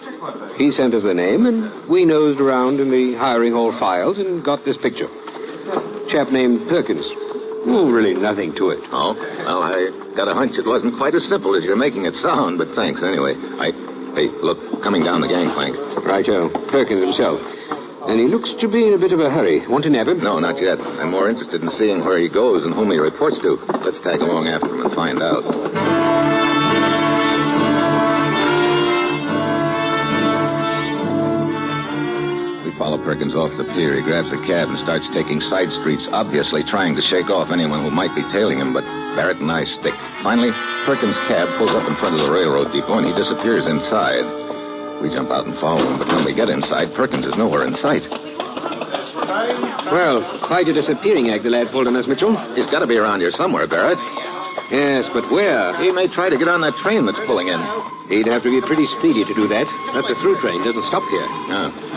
He sent us the name, and we nosed around in the hiring hall files and got this picture. Chap named Perkins. Oh, really nothing to it. Oh, well, I got a hunch it wasn't quite as simple as you're making it sound, but thanks anyway. Hey, look, coming down the gangplank. Righto, Perkins himself. And he looks to be in a bit of a hurry. Want to nab him? No, not yet. I'm more interested in seeing where he goes and whom he reports to. Let's tag along after him and find out. We follow Perkins off the pier. He grabs a cab and starts taking side streets, obviously trying to shake off anyone who might be tailing him, but Barrett and I stick. Finally, Perkins' cab pulls up in front of the railroad depot, and he disappears inside. We jump out and follow him, but when we get inside, Perkins is nowhere in sight. Well, quite a disappearing act the lad pulled on us, Mitchell. He's got to be around here somewhere, Barrett. Yes, but where? He may try to get on that train that's pulling in. He'd have to be pretty speedy to do that. That's a through train, doesn't stop here.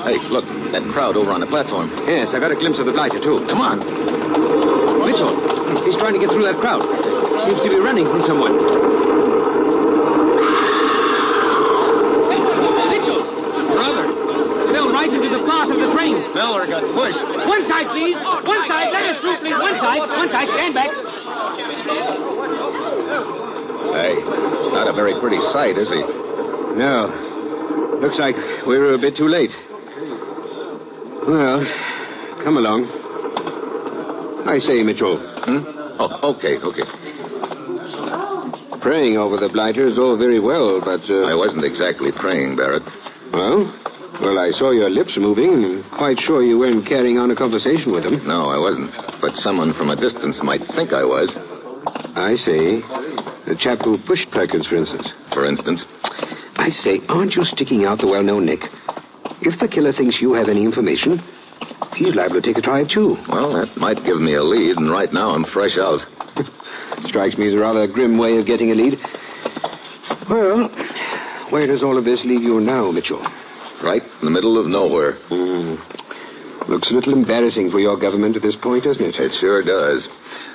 Hey, look, that crowd over on the platform. Yes, I got a glimpse of the blighter, too. Come on. Mitchell, he's trying to get through that crowd. Seems to be running from someone. Right into the path of the train. Miller got pushed. One side, please. One side. Let us through, please. One side. One side. Stand back. Hey, not a very pretty sight, is he? No. Looks like we were a bit too late. Well, come along. I say, Mitchell. Oh, okay. Praying over the blighter is all very well, but... I wasn't exactly praying, Barrett. Well, I saw your lips moving, and I'm quite sure you weren't carrying on a conversation with him. No, I wasn't. But someone from a distance might think I was. I see. The chap who pushed Perkins, for instance. For instance? I say, aren't you sticking out the well-known Nick? If the killer thinks you have any information, he's liable to take a try at you. Well, that might give me a lead, and right now I'm fresh out. Strikes me as a rather grim way of getting a lead. Well, where does all of this leave you now, Mitchell? Right in the middle of nowhere. Looks a little embarrassing for your government at this point, doesn't it? It sure does.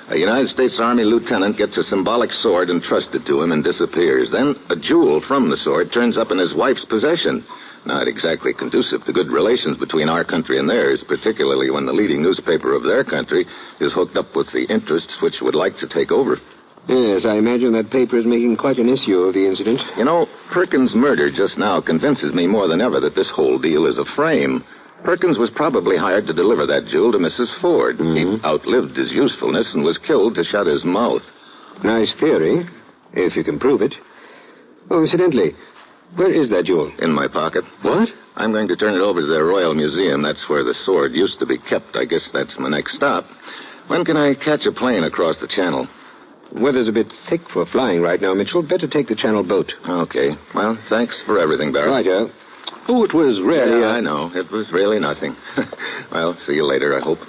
A United States Army lieutenant gets a symbolic sword entrusted to him and disappears. Then a jewel from the sword turns up in his wife's possession. Not exactly conducive to good relations between our country and theirs, particularly when the leading newspaper of their country is hooked up with the interests which would like to take over. Yes, I imagine that paper is making quite an issue of the incident. You know, Perkins' murder just now convinces me more than ever that this whole deal is a frame. Perkins was probably hired to deliver that jewel to Mrs. Ford. He outlived his usefulness and was killed to shut his mouth. Nice theory, if you can prove it. Oh, incidentally, Where is that jewel? In my pocket. What? I'm going to turn it over to the Royal Museum. That's where the sword used to be kept. I guess that's my next stop. When can I catch a plane across the channel? Weather's a bit thick for flying right now, Mitchell. Better take the channel boat. Okay. Well, thanks for everything, Barry. Right, Joe. Oh, it was really... Yeah, I know. It was really nothing. Well, see you later, I hope.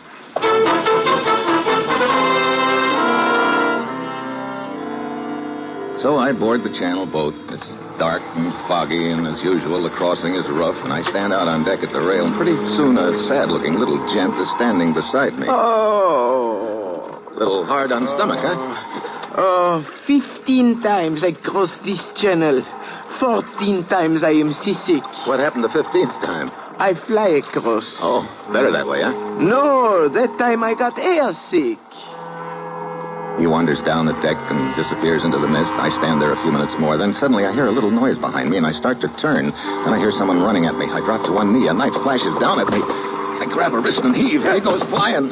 So I board the channel boat. It's dark and foggy, and as usual, the crossing is rough, and I stand out on deck at the rail, and pretty soon a sad-looking little gent is standing beside me. Oh. Little hard on stomach, huh? Oh, 15 times I crossed this channel. 14 times I am seasick. What happened the 15th time? I fly across. Oh, better that way, huh? No, that time I got airsick. He wanders down the deck and disappears into the mist. I stand there a few minutes more. Then suddenly I hear a little noise behind me, and I start to turn. Then I hear someone running at me. I drop to one knee. A knife flashes down at me. I grab a wrist and heave. He goes flying.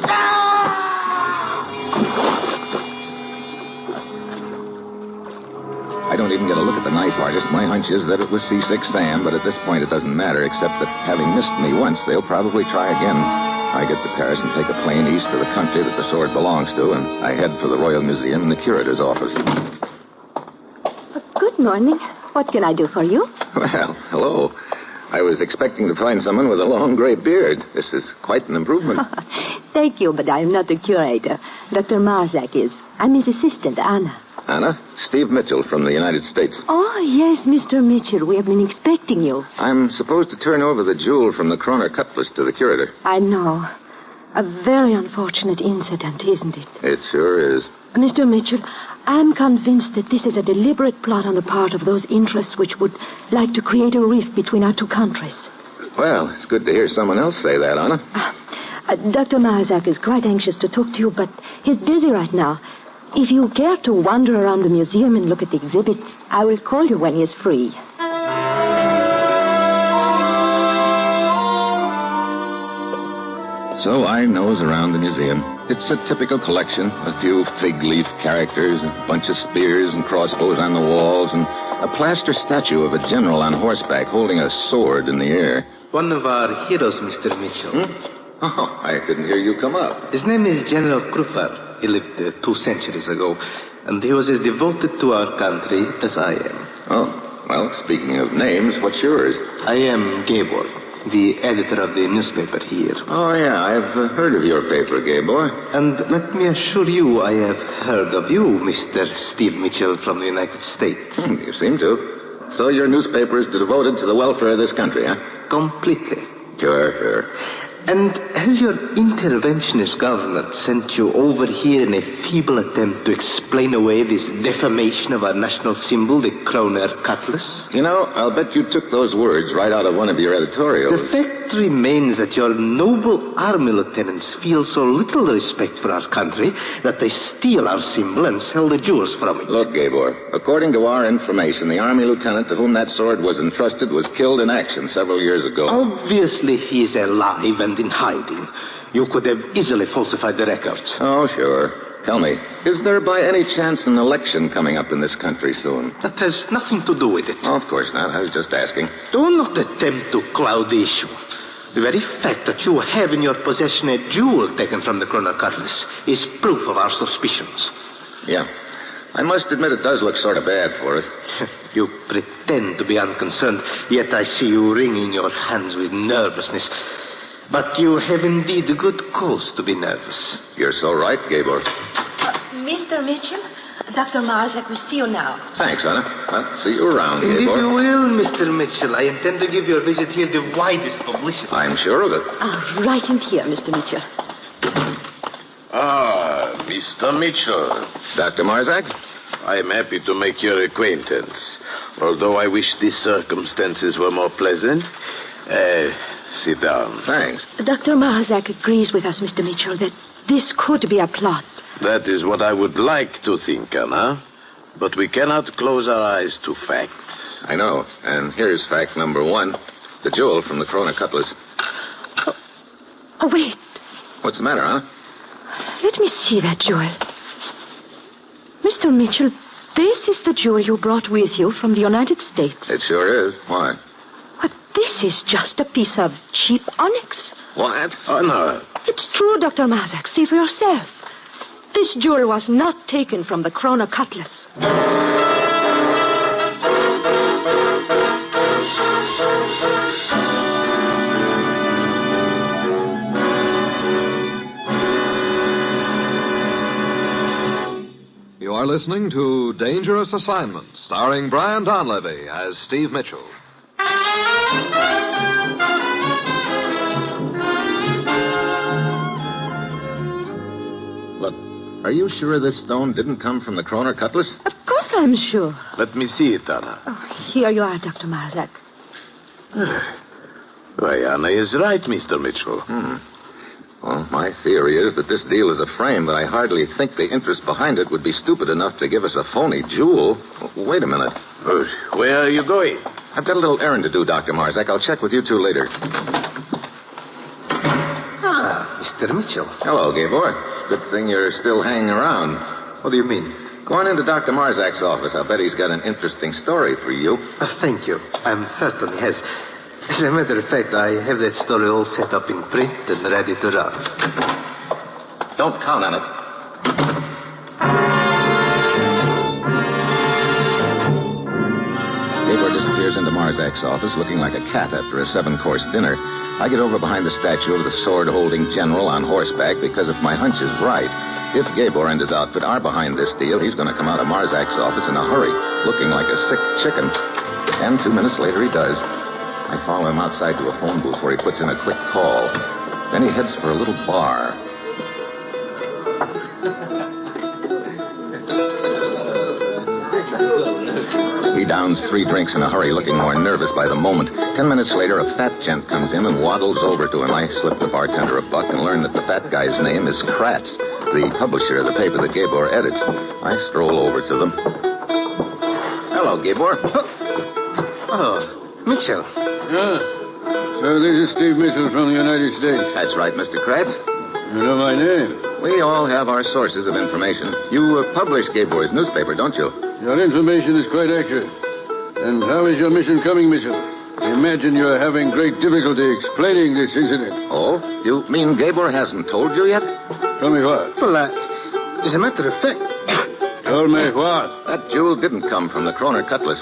I don't even get a look at the knife artist. My hunch is that it was C6 Sam, but at this point it doesn't matter, except that having missed me once, they'll probably try again. I get to Paris and take a plane east to the country that the sword belongs to, and I head for the Royal Museum and the curator's office. Good morning. What can I do for you? Well, hello. I was expecting to find someone with a long gray beard. This is quite an improvement. Thank you, but I am not the curator. Dr. Marzak is. I'm his assistant, Anna. Anna? Steve Mitchell from the United States. Oh, yes, Mr. Mitchell. We have been expecting you. I'm supposed to turn over the jewel from the Kroner cutlass to the curator. I know. A very unfortunate incident, isn't it? It sure is. Mr. Mitchell, I'm convinced that this is a deliberate plot on the part of those interests which would like to create a rift between our two countries. Well, it's good to hear someone else say that, Anna. Dr. Marzak is quite anxious to talk to you, but he's busy right now. If you care to wander around the museum and look at the exhibits, I will call you when he is free. So I nose around the museum. It's a typical collection. A few fig leaf characters, a bunch of spears and crossbows on the walls, and a plaster statue of a general on horseback holding a sword in the air. One of our heroes, Mr. Mitchell. Oh, I didn't hear you come up. His name is General Krufer. He lived 2 centuries ago, and he was as devoted to our country as I am. Oh, well, speaking of names, what's yours? I am Gabor, the editor of the newspaper here. Oh, yeah, I've heard of your paper, Gabor. And let me assure you, I have heard of you, Mr. Steve Mitchell from the United States. You seem to. So your newspaper is devoted to the welfare of this country, huh? Completely. Sure. And has your interventionist government sent you over here in a feeble attempt to explain away this defamation of our national symbol, the KRONER cutlass? You know, I'll bet you took those words right out of one of your editorials. The fact remains that your noble army lieutenants feel so little respect for our country that they steal our symbol and sell the jewels from it. Look, Gabor, according to our information, the army lieutenant to whom that sword was entrusted was killed in action several years ago. Obviously, he's alive and in hiding. You could have easily falsified the records. Oh, sure. Tell me, is there by any chance an election coming up in this country soon? That has nothing to do with it. Oh, of course not. I was just asking. Do not attempt to cloud the issue. The very fact that you have in your possession a jewel taken from the Kroner cutlass is proof of our suspicions. Yeah. I must admit it does look sort of bad for us. You pretend to be unconcerned, yet I see you wringing your hands with nervousness. But you have indeed good cause to be nervous. You're so right, Gabor. Mr. Mitchell, Dr. Marzak will see you now. Thanks, Anna. I'll see you around, And Gabor. if you will, Mr. Mitchell, I intend to give your visit here the widest publicity. I'm sure of it. Right in here, Mr. Mitchell. Ah, Mr. Mitchell. Dr. Marzak? I am happy to make your acquaintance, although I wish these circumstances were more pleasant. Sit down. Thanks. Dr. Marzak agrees with us, Mr. Mitchell, that this could be a plot. That is what I would like to think, Anna. But we cannot close our eyes to facts. I know. And here's fact number 1. The jewel from the Kroner cutlass. Oh, wait. What's the matter, huh? Let me see that jewel. Mr. Mitchell, this is the jewel you brought with you from the United States. It sure is. Why? But this is just a piece of cheap onyx. What? Oh, no. It's true, Dr. Mazak. See for yourself. This jewel was not taken from the KRONER cutlass. You are listening to Dangerous Assignment, starring Brian Donlevy as Steve Mitchell. Look, are you sure this stone didn't come from the KRONER cutlass? Of course I'm sure. Let me see it, Anna. Oh, here you are, Dr. Marzak. Why, Anna is right, Mr. Mitchell. Well, my theory is that this deal is a frame, but I hardly think the interest behind it would be stupid enough to give us a phony jewel. Wait a minute. Where are you going? I've got a little errand to do, Dr. Marzak. I'll check with you two later. Mr. Mitchell. Hello, Gabor. Good thing you're still hanging around. What do you mean? Go on into Dr. Marzak's office. I'll bet he's got an interesting story for you. Thank you. I'm certain he has. As a matter of fact, I have that story all set up in print and ready to run. Don't count on it. Gabor disappears into Marzak's office looking like a cat after a 7-course dinner. I get over behind the statue of the sword-holding general on horseback because if my hunch is right, if Gabor and his outfit are behind this deal, he's going to come out of Marzak's office in a hurry, looking like a sick chicken. And 2 minutes later, he does. I follow him outside to a phone booth where he puts in a quick call. Then he heads for a little bar. He downs 3 drinks in a hurry, looking more nervous by the moment. 10 minutes later, a fat gent comes in and waddles over to him. I slip the bartender $1 and learn that the fat guy's name is Kratz, the publisher of the paper that Gabor edits. I stroll over to them. Hello, Gabor. Oh, Mitchell. Yeah. So this is Steve Mitchell from the United States. That's right, Mr. Kratz. You know my name. We all have our sources of information. You publish Gabor's newspaper, don't you? Your information is quite accurate. And how is your mission coming, Mitchell? I imagine you're having great difficulty explaining this incident. Oh? You mean Gabor hasn't told you yet? Tell me what? Well, as a matter of fact... Tell me what? That jewel didn't come from the KRONER cutlass.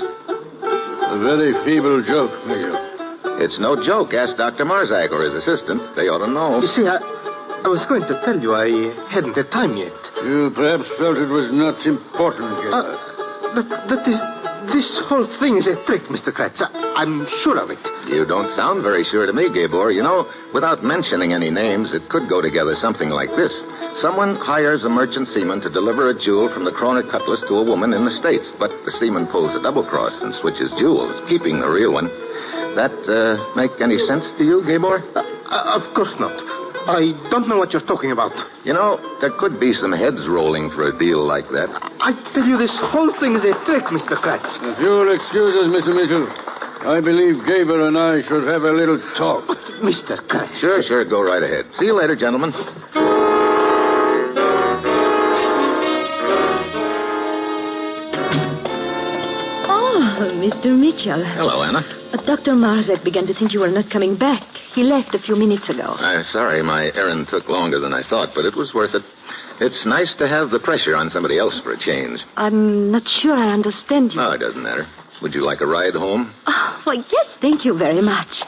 A very feeble joke, Mitchell. It's no joke. Ask Dr. Marzak or his assistant. They ought to know. You see, I was going to tell you I hadn't had time yet. You perhaps felt it was not important, Gabor. This whole thing is a trick, Mr. Kratz. I'm sure of it. You don't sound very sure to me, Gabor. You know, without mentioning any names, it could go together something like this. Someone hires a merchant seaman to deliver a jewel from the KRONER cutlass to a woman in the States, but the seaman pulls a double cross and switches jewels, keeping the real one. That make any sense to you, Gabor? Of course not. I don't know what you're talking about. You know, there could be some heads rolling for a deal like that. I tell you, this whole thing is a trick, Mr. Kratz. If you'll excuse us, Mr. Mitchell, I believe Gabor and I should have a little talk. But, Mr. Kratz... Sure, go right ahead. See you later, gentlemen. Oh, Mr. Mitchell. Hello, Anna. Dr. Marzak began to think you were not coming back. He left a few minutes ago. Sorry, my errand took longer than I thought, but it was worth it. It's nice to have the pressure on somebody else for a change. I'm not sure I understand you. Oh, it doesn't matter. Would you like a ride home? Oh, well, yes, thank you very much.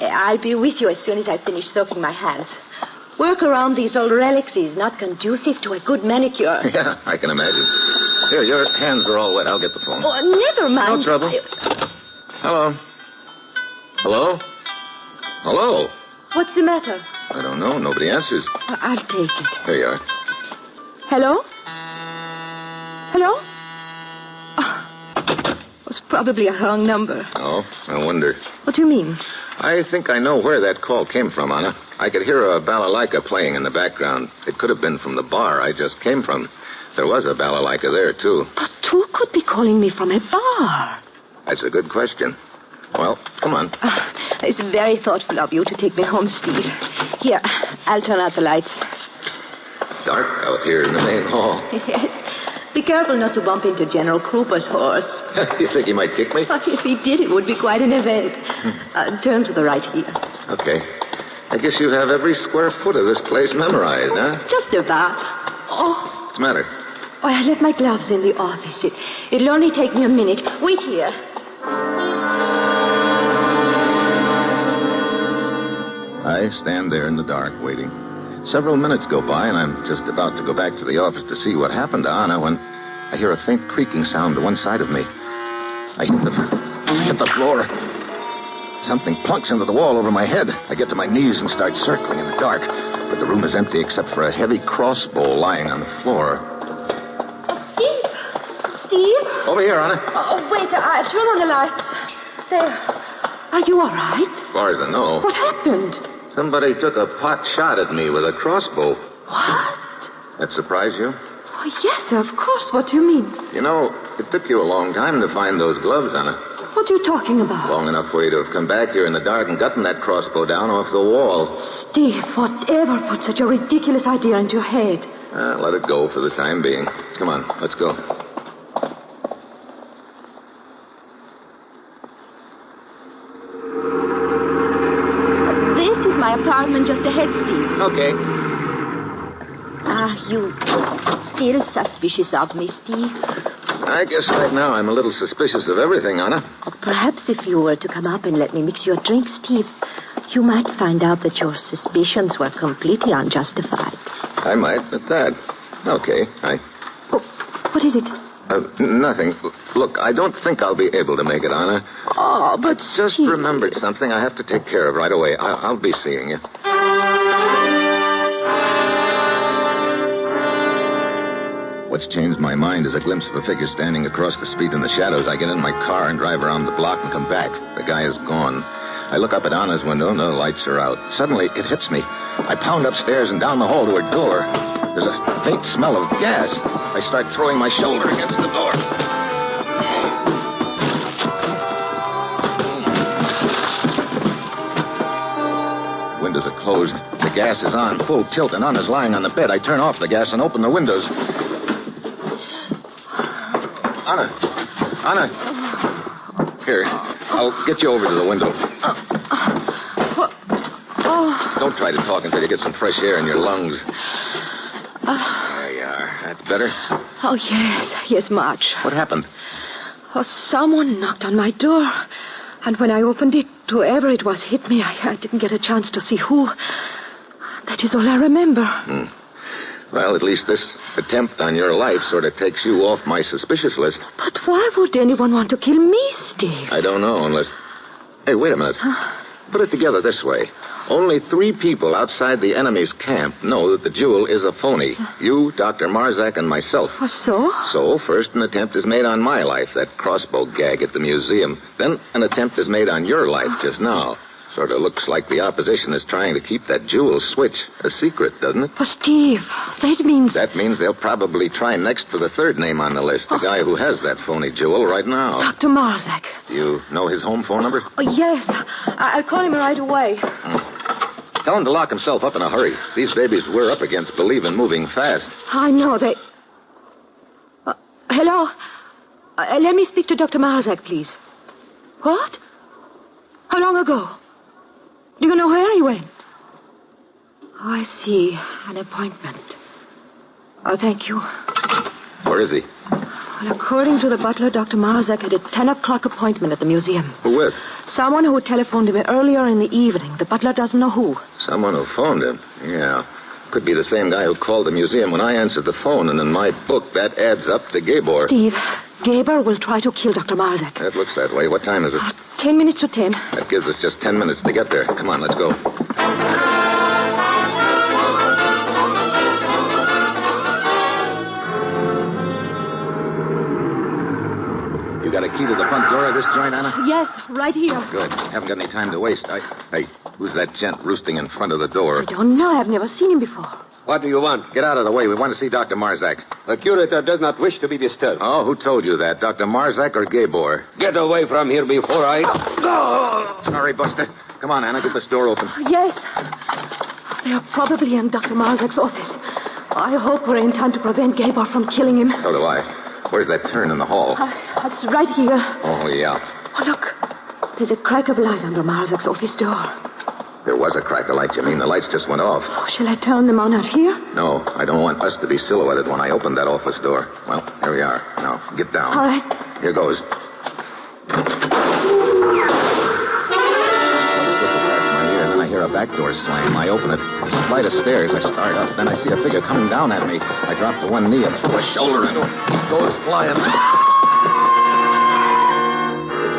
I'll be with you as soon as I finish soaking my hands. Work around these old relics is not conducive to a good manicure. Yeah, I can imagine. Here, your hands are all wet. I'll get the phone. Oh, never mind. No trouble. Hello? Hello? Hello? What's the matter? I don't know. Nobody answers. I'll take it. Here you are. Hello? Hello? Oh, it was probably a wrong number. Oh, I wonder. What do you mean? I think I know where that call came from, Anna. I could hear a balalaika playing in the background. It could have been from the bar I just came from. There was a balalaika there, too. But who could be calling me from a bar? That's a good question. Well, come on. It's very thoughtful of you to take me home, Steve. Here, I'll turn out the lights. Dark out here in the main hall. Yes. Be careful not to bump into General Cooper's horse. You think he might kick me? If he did, it would be quite an event. Turn to the right here. Okay. I guess you have every square foot of this place memorized, huh? Just about. What's the matter? Oh, I left my gloves in the office. It'll only take me a minute. Wait here. I stand there in the dark, waiting. Several minutes go by, and I'm just about to go back to the office to see what happened to Anna when I hear a faint creaking sound to one side of me. I hit the floor. Something plunks into the wall over my head. I get to my knees and start circling in the dark, but the room is empty except for a heavy crossbow lying on the floor. Steve? Over here, Anna. Oh, wait. I'll turn on the lights. There. Are you all right? As far as I know. What happened? Somebody took a pot shot at me with a crossbow. What? That surprise you? Oh, yes, of course. What do you mean? You know, it took you a long time to find those gloves, Anna. What are you talking about? Long enough for you to have come back here in the dark and gotten that crossbow down off the wall. Steve, whatever put such a ridiculous idea into your head? Let it go for the time being. Come on, let's go. This is my apartment just ahead, Steve. Okay. You still suspicious of me, Steve? I guess right now I'm a little suspicious of everything, Anna. Perhaps if you were to come up and let me mix you a drink, Steve, you might find out that your suspicions were completely unjustified. I might, at that. Okay, What is it? Nothing. Look, I don't think I'll be able to make it, Anna. Oh, but just remembered something I have to take care of right away. I'll be seeing you. What's changed my mind is a glimpse of a figure standing across the street in the shadows. I get in my car and drive around the block and come back. The guy is gone. I look up at Anna's window and the lights are out. Suddenly, it hits me. I pound upstairs and down the hall to her door. There's a faint smell of gas. I start throwing my shoulder against the door. Windows are closed. The gas is on, full tilt, and Anna's lying on the bed. I turn off the gas and open the windows. Anna. Here, I'll get you over to the window. Don't try to talk until you get some fresh air in your lungs. There you are. That better? Oh, yes, much. What happened? Oh, someone knocked on my door. And when I opened it, whoever it was hit me. I didn't get a chance to see who. That is all I remember. Well, at least this attempt on your life sort of takes you off my suspicious list. But why would anyone want to kill me, Steve? I don't know, unless... Hey, wait a minute. Put it together this way. Only 3 people outside the enemy's camp know that the jewel is a phony. You, Dr. Marzak, and myself. So? So, first an attempt is made on my life, that crossbow gag at the museum. Then an attempt is made on your life just now. Sort of looks like the opposition is trying to keep that jewel switch a secret, doesn't it? Oh, Steve, that means... That means they'll probably try next for the third name on the list, the guy who has that phony jewel right now. Dr. Marzak. Do you know his home phone number? Oh, yes. I'll call him right away. Tell him to lock himself up in a hurry. These babies we're up against believe in moving fast. I know they... hello? Let me speak to Dr. Marzak, please. What? How long ago? Do you know where he went? Oh, I see. An appointment. Oh, thank you. Where is he? Well, according to the butler, Dr. Marzak had a 10 o'clock appointment at the museum. Who with? Someone who telephoned him earlier in the evening. The butler doesn't know who. Someone who phoned him? Yeah. Could be the same guy who called the museum when I answered the phone, and in my book, that adds up to Gabor. Steve, Gabor will try to kill Dr. Marzak. That looks that way. What time is it? 10 minutes to 10. That gives us just 10 minutes to get there. Come on, let's go. You got a key to the front door of this joint, Anna? Yes, right here. Good. Haven't got any time to waste. Hey, who's that gent roosting in front of the door? I don't know. I've never seen him before. What do you want? Get out of the way. We want to see Dr. Marzak. The curator does not wish to be disturbed. Oh, who told you that? Dr. Marzak or Gabor? Get away from here before I... Go! Sorry, Buster. Come on, Anna. Get this door open. Yes. They are probably in Dr. Marzak's office. I hope we're in time to prevent Gabor from killing him. So do I. Where's that turn in the hall? It's right here. Oh, yeah. Oh, look. There's a crack of light under Marzak's office door. There was a crack of light, you mean? The lights just went off. Oh, shall I turn them on out here? No, I don't want us to be silhouetted when I open that office door. Well, here we are. Now, get down. All right. Here goes. I hear a back door slam. I open it. There's a flight of stairs. I start up. Then I see a figure coming down at me. I drop to one knee and throw a shoulder into him. He goes flying. It's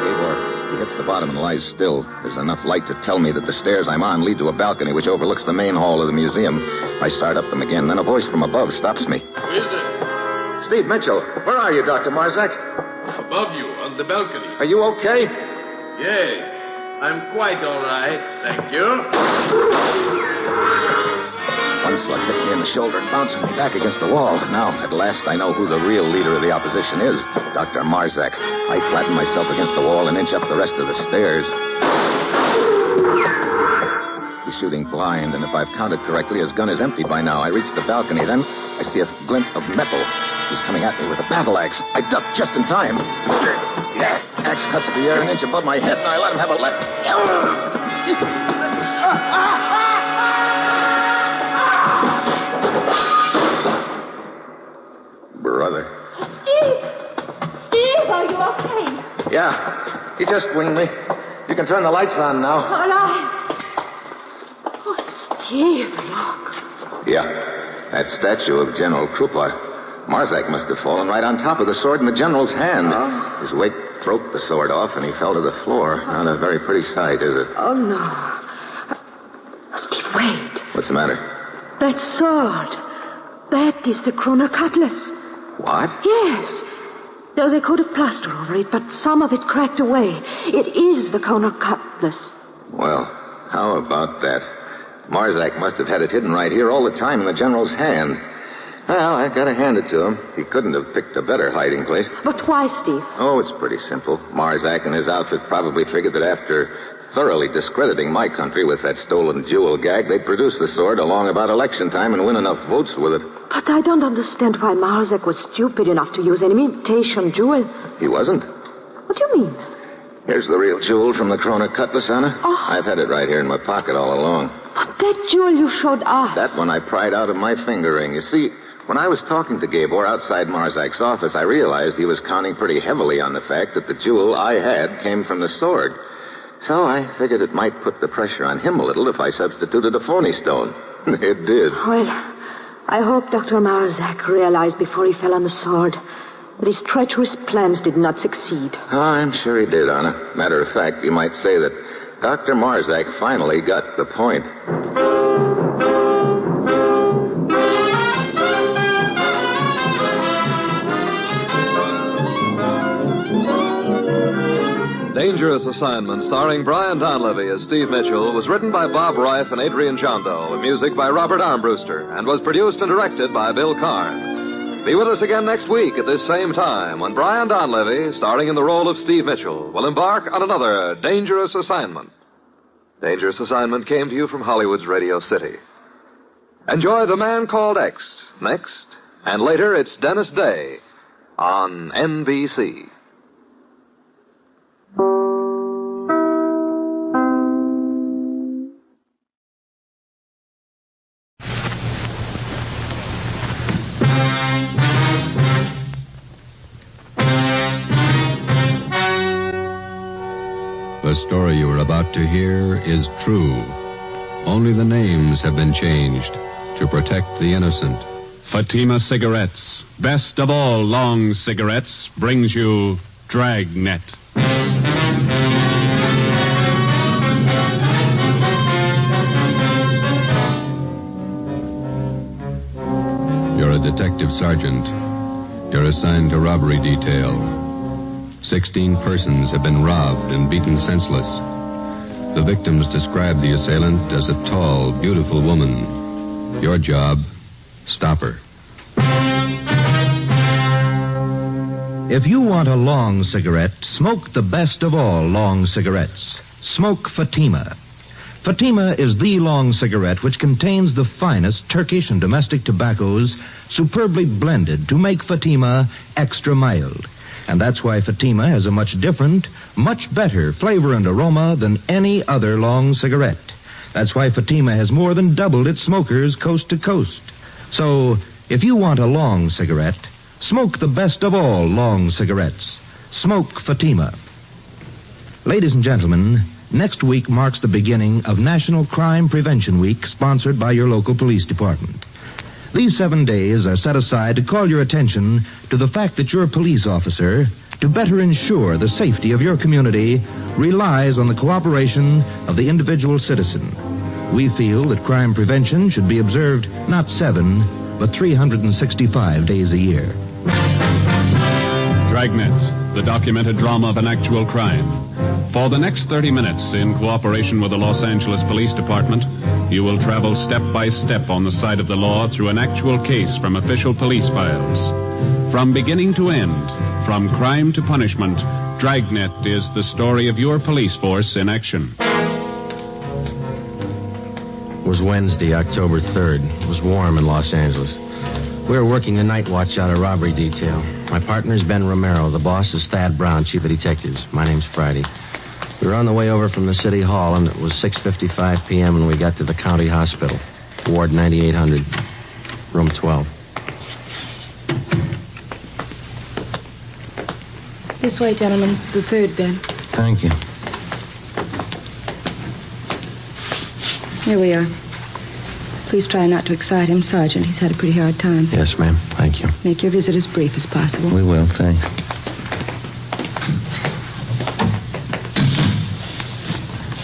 Gabor. He hits the bottom and lies still. There's enough light to tell me that the stairs I'm on lead to a balcony which overlooks the main hall of the museum. I start up them again. Then a voice from above stops me. Who is it? Steve Mitchell. Where are you, Dr. Marzak? Above you, on the balcony. Are you okay? Yes. I'm quite all right, thank you. One slug hits me in the shoulder, bouncing me back against the wall. Now, at last, I know who the real leader of the opposition is, Dr. Marzak. I flatten myself against the wall and inch up the rest of the stairs. He's shooting blind, and if I've counted correctly, his gun is empty by now. I reach the balcony, then I see a glint of metal. He's coming at me with a battle axe. I duck just in time. Axe cuts the air an inch above my head, and I let him have a left. Brother. Steve, are you okay? Yeah, he just winged me. You can turn the lights on now. All right. Oh, Steve, look. Yeah, that statue of General Krupa. Marzak must have fallen right on top of the sword in the general's hand. His weight broke the sword off, and he fell to the floor. Not a very pretty sight, is it? Oh, no. Steve, wait. What's the matter? That sword. That is the KRONER CUTLASS. What? Yes. There's a coat of plaster over it, but some of it cracked away. It is the KRONER CUTLASS. Well, how about that? Marzak must have had it hidden right here all the time in the general's hand. Well, I gotta hand it to him. He couldn't have picked a better hiding place. But why, Steve? Oh, it's pretty simple. Marzak and his outfit probably figured that after thoroughly discrediting my country with that stolen jewel gag, they'd produce the sword along about election time and win enough votes with it. But I don't understand why Marzak was stupid enough to use an imitation jewel. He wasn't. What do you mean? Here's the real jewel from the KRONER CUTLASS, Anna. Oh. I've had it right here in my pocket all along. But that jewel you showed us. That one I pried out of my finger ring. You see, when I was talking to Gabor outside Marzak's office, I realized he was counting pretty heavily on the fact that the jewel I had came from the sword. So I figured it might put the pressure on him a little if I substituted a phony stone. It did. Well, I hope Dr. Marzak realized before he fell on the sword that his treacherous plans did not succeed. Oh, I'm sure he did, Anna. Matter of fact, you might say that Dr. Marzak finally got the point. Dangerous Assignment, starring Brian Donlevy as Steve Mitchell, was written by Bob Reif and Adrian Jondo, with music by Robert Armbruster, and was produced and directed by Bill Karn. Be with us again next week at this same time when Brian Donlevy, starring in the role of Steve Mitchell, will embark on another Dangerous Assignment. Dangerous Assignment came to you from Hollywood's Radio City. Enjoy The Man Called X next, and later it's Dennis Day on NBC. The story you are about to hear is true. Only the names have been changed to protect the innocent. Fatima Cigarettes, best of all long cigarettes, brings you Dragnet. You're a detective sergeant. You're assigned to robbery detail. 16 persons have been robbed and beaten senseless. The victims describe the assailant as a tall, beautiful woman. Your job, stop her. If you want a long cigarette, smoke the best of all long cigarettes. Smoke Fatima. Fatima is the long cigarette which contains the finest Turkish and domestic tobaccos superbly blended to make Fatima extra mild. And that's why Fatima has a much different, much better flavor and aroma than any other long cigarette. That's why Fatima has more than doubled its smokers coast to coast. So, if you want a long cigarette, smoke the best of all long cigarettes. Smoke Fatima. Ladies and gentlemen, next week marks the beginning of National Crime Prevention Week, sponsored by your local police department. These 7 days are set aside to call your attention to the fact that your police officer, to better ensure the safety of your community, relies on the cooperation of the individual citizen. We feel that crime prevention should be observed not 7, but 365 days a year. Dragnet, the documented drama of an actual crime. For the next 30 minutes, in cooperation with the Los Angeles Police Department, you will travel step by step on the side of the law through an actual case from official police files. From beginning to end, from crime to punishment, Dragnet is the story of your police force in action. It was Wednesday, October 3rd. It was warm in Los Angeles. We were working the night watch out of robbery detail. My partner's Ben Romero. The boss is Thad Brown, chief of detectives. My name's Friday. We were on the way over from the city hall, and it was 6:55 p.m. when we got to the county hospital. Ward 9800, room 12. This way, gentlemen. The third, Ben. Thank you. Here we are. Please try not to excite him, Sergeant. He's had a pretty hard time. Yes, ma'am. Thank you. Make your visit as brief as possible. We will, thanks.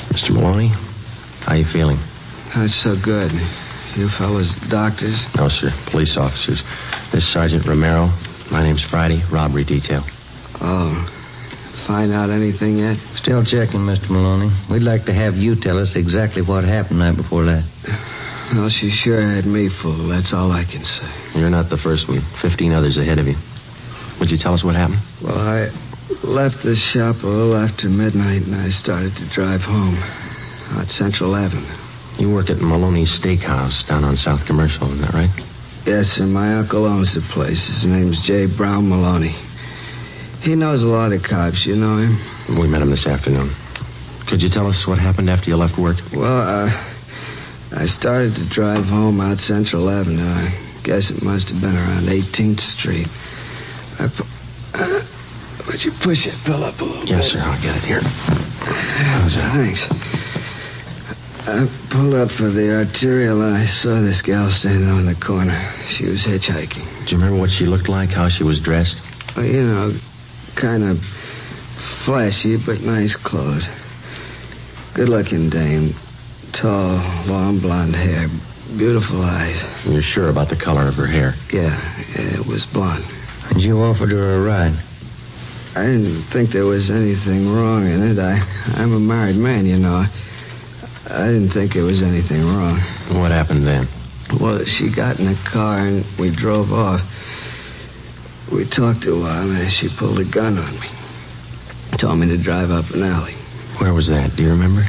Mr. Maloney, how you feeling? Not so good. You fellas doctors? No, sir. Police officers. This is Sergeant Romero. My name's Friday. Robbery detail. Oh. Find out anything yet? Still checking, Mr. Maloney. We'd like to have you tell us exactly what happened night before last. Well, she sure had me fooled. That's all I can say. You're not the first one. 15 others ahead of you. Would you tell us what happened? Well, I left the shop a little after midnight, and I started to drive home on Central Avenue. You work at Maloney's Steakhouse down on South Commercial, isn't that right? Yes, sir. My uncle owns the place. His name's J. Brown Maloney. He knows a lot of cops. You know him? We met him this afternoon. Could you tell us what happened after you left work? Well, I started to drive home out Central Avenue. I guess it must have been around 18th Street. Would you push that bill up a little bit? Yes, sir. I'll get it here. Thanks. I pulled up for the arterial and I saw this gal standing on the corner. She was hitchhiking. Do you remember what she looked like, how she was dressed? Well, you know, kind of flashy but nice clothes. Good-looking dame. Tall, long blonde hair. Beautiful eyes. You're sure about the color of her hair? Yeah, it was blonde. And you offered her a ride? I didn't think there was anything wrong in it. I'm a married man, you know. I didn't think there was anything wrong. What happened then? Well, she got in the car and we drove off. We talked a while and she pulled a gun on me. Told me to drive up an alley. Where was that? Do you remember?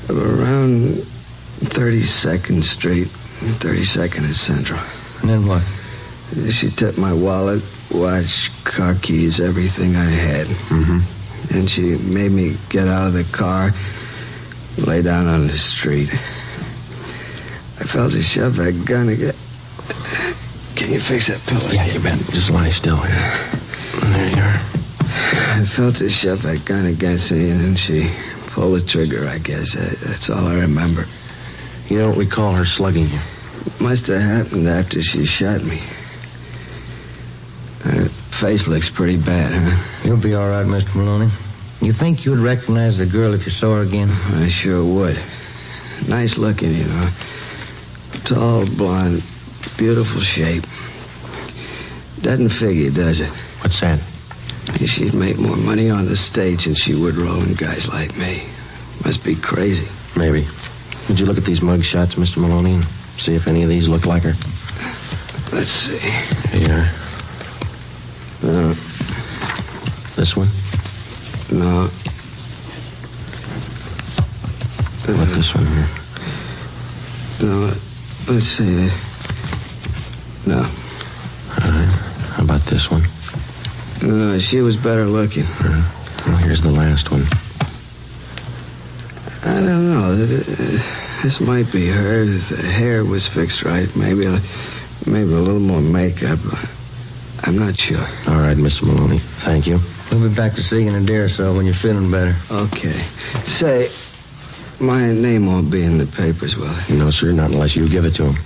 Around 32nd Street, 32nd and Central. And then what? She took my wallet, watch, car keys, everything I had. Mm-hmm. And she made me get out of the car, lay down on the street. I felt her shove that gun again. Can you fix that pillow? Yeah, you bet. Just lie still here. There you are. I felt her shove that gun against me, and then she pulled the trigger, I guess. That's all I remember. You don't recall her slugging you? It must have happened after she shot me. Her face looks pretty bad, huh? You'll be all right, Mr. Maloney. You think you'd recognize the girl if you saw her again? I sure would. Nice looking, you know. Tall, blonde, beautiful shape. Doesn't figure, does it? What's that? She'd make more money on the stage than she would rolling guys like me. Must be crazy. Maybe. Would you look at these mug shots, Mr. Maloney, and see if any of these look like her? Let's see. Here. This one? No. about this one here? No, let's see. No. All right. How about this one? No, she was better looking. Well, here's the last one. I don't know. This might be her. The hair was fixed right. Maybe a little more makeup. I'm not sure. All right, Mr. Maloney. Thank you. We'll be back to see you in a day or so when you're feeling better. Okay. Say, my name won't be in the papers, will it? No, sir, not unless you give it to him.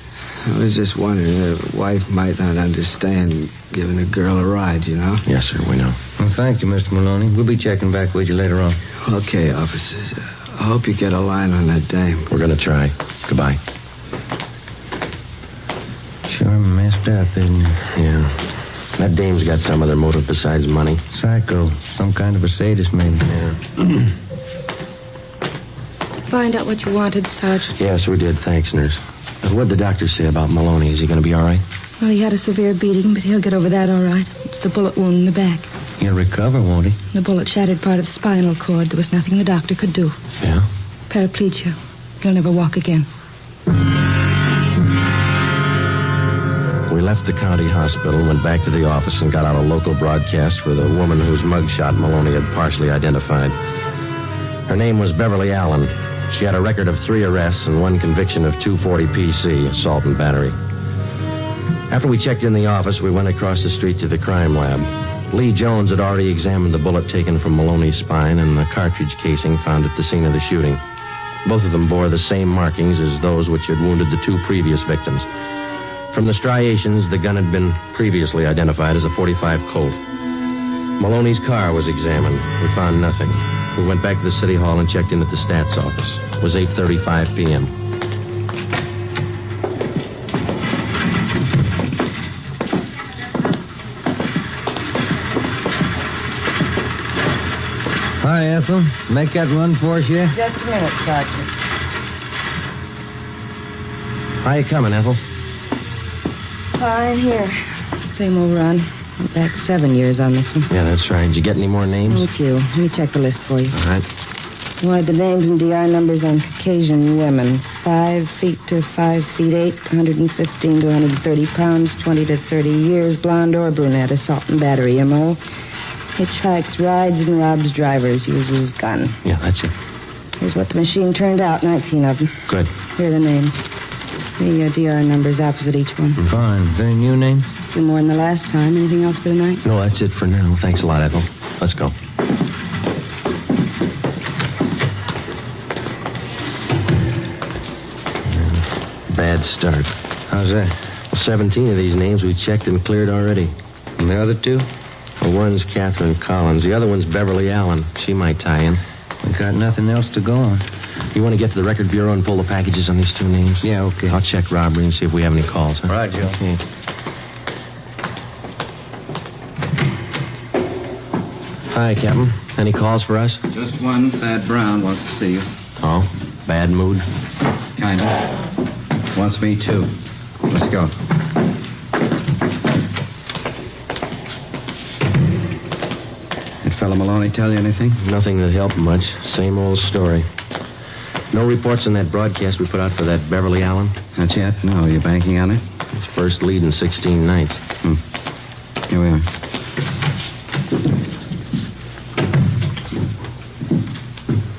I was just wondering, a wife might not understand giving a girl a ride, you know? Yes, sir, we know. Well, thank you, Mr. Maloney. We'll be checking back with you later on. Okay, officers. I hope you get a line on that dame. We're going to try. Goodbye. Sure messed up, isn't it? Yeah. That dame's got some other motive besides money. Psycho. Some kind of a sadist, maybe. Yeah. Find out what you wanted, Sergeant. Yes, we did. Thanks, nurse. What'd the doctor say about Maloney? Is he going to be all right? Well, he had a severe beating, but he'll get over that all right. It's the bullet wound in the back. He'll recover, won't he? The bullet shattered part of the spinal cord. There was nothing the doctor could do. Yeah? Paraplegia. He'll never walk again. We left the county hospital, went back to the office, and got out a local broadcast for the woman whose mugshot Maloney had partially identified. Her name was Beverly Allen. She had a record of 3 arrests and 1 conviction of 240 PC, assault and battery. After we checked in the office, we went across the street to the crime lab. Lee Jones had already examined the bullet taken from Maloney's spine and the cartridge casing found at the scene of the shooting. Both of them bore the same markings as those which had wounded the 2 previous victims. From the striations, the gun had been previously identified as a .45 Colt. Maloney's car was examined. We found nothing. We went back to the city hall and checked in at the stats office. It was 8:35 p.m. Hi, Ethel. Make that run for us yet? Just a minute, Sergeant. How you coming, Ethel? Fine, here. Same old run. Went back 7 years on this one. Yeah, that's right. Did you get any more names? A few. Let me check the list for you. All right. You wanted the names and DR numbers on Caucasian women. 5 feet to 5 feet 8, 115 to 130 pounds, 20 to 30 years, blonde or brunette, assault and battery, M.O. Hitchhikes, rides, and robs drivers, uses gun. Yeah, that's it. Here's what the machine turned out, 19 of them. Good. Here are the names. The DR numbers opposite each one. Fine. Is there any new names? 2 more than the last time. Anything else for tonight? No, that's it for now. Thanks a lot, Ethel. Let's go. Bad start. How's that? 17 of these names we checked and cleared already. And the other 2? Well, one's Catherine Collins. The other one's Beverly Allen. She might tie in. We got nothing else to go on. You want to get to the record bureau and pull the packages on these 2 names? Yeah, okay. I'll check robbery and see if we have any calls, huh? Right, Joe. Okay. Hi, Captain. Any calls for us? Just one. Thad Brown wants to see you. Oh, bad mood? Kind of. Wants me, too. Let's go. Did Fella Maloney tell you anything? Nothing that helped much. Same old story. No reports on that broadcast we put out for that Beverly Allen? Not yet? No. Are you banking on it? It's first lead in 16 nights. Here we are.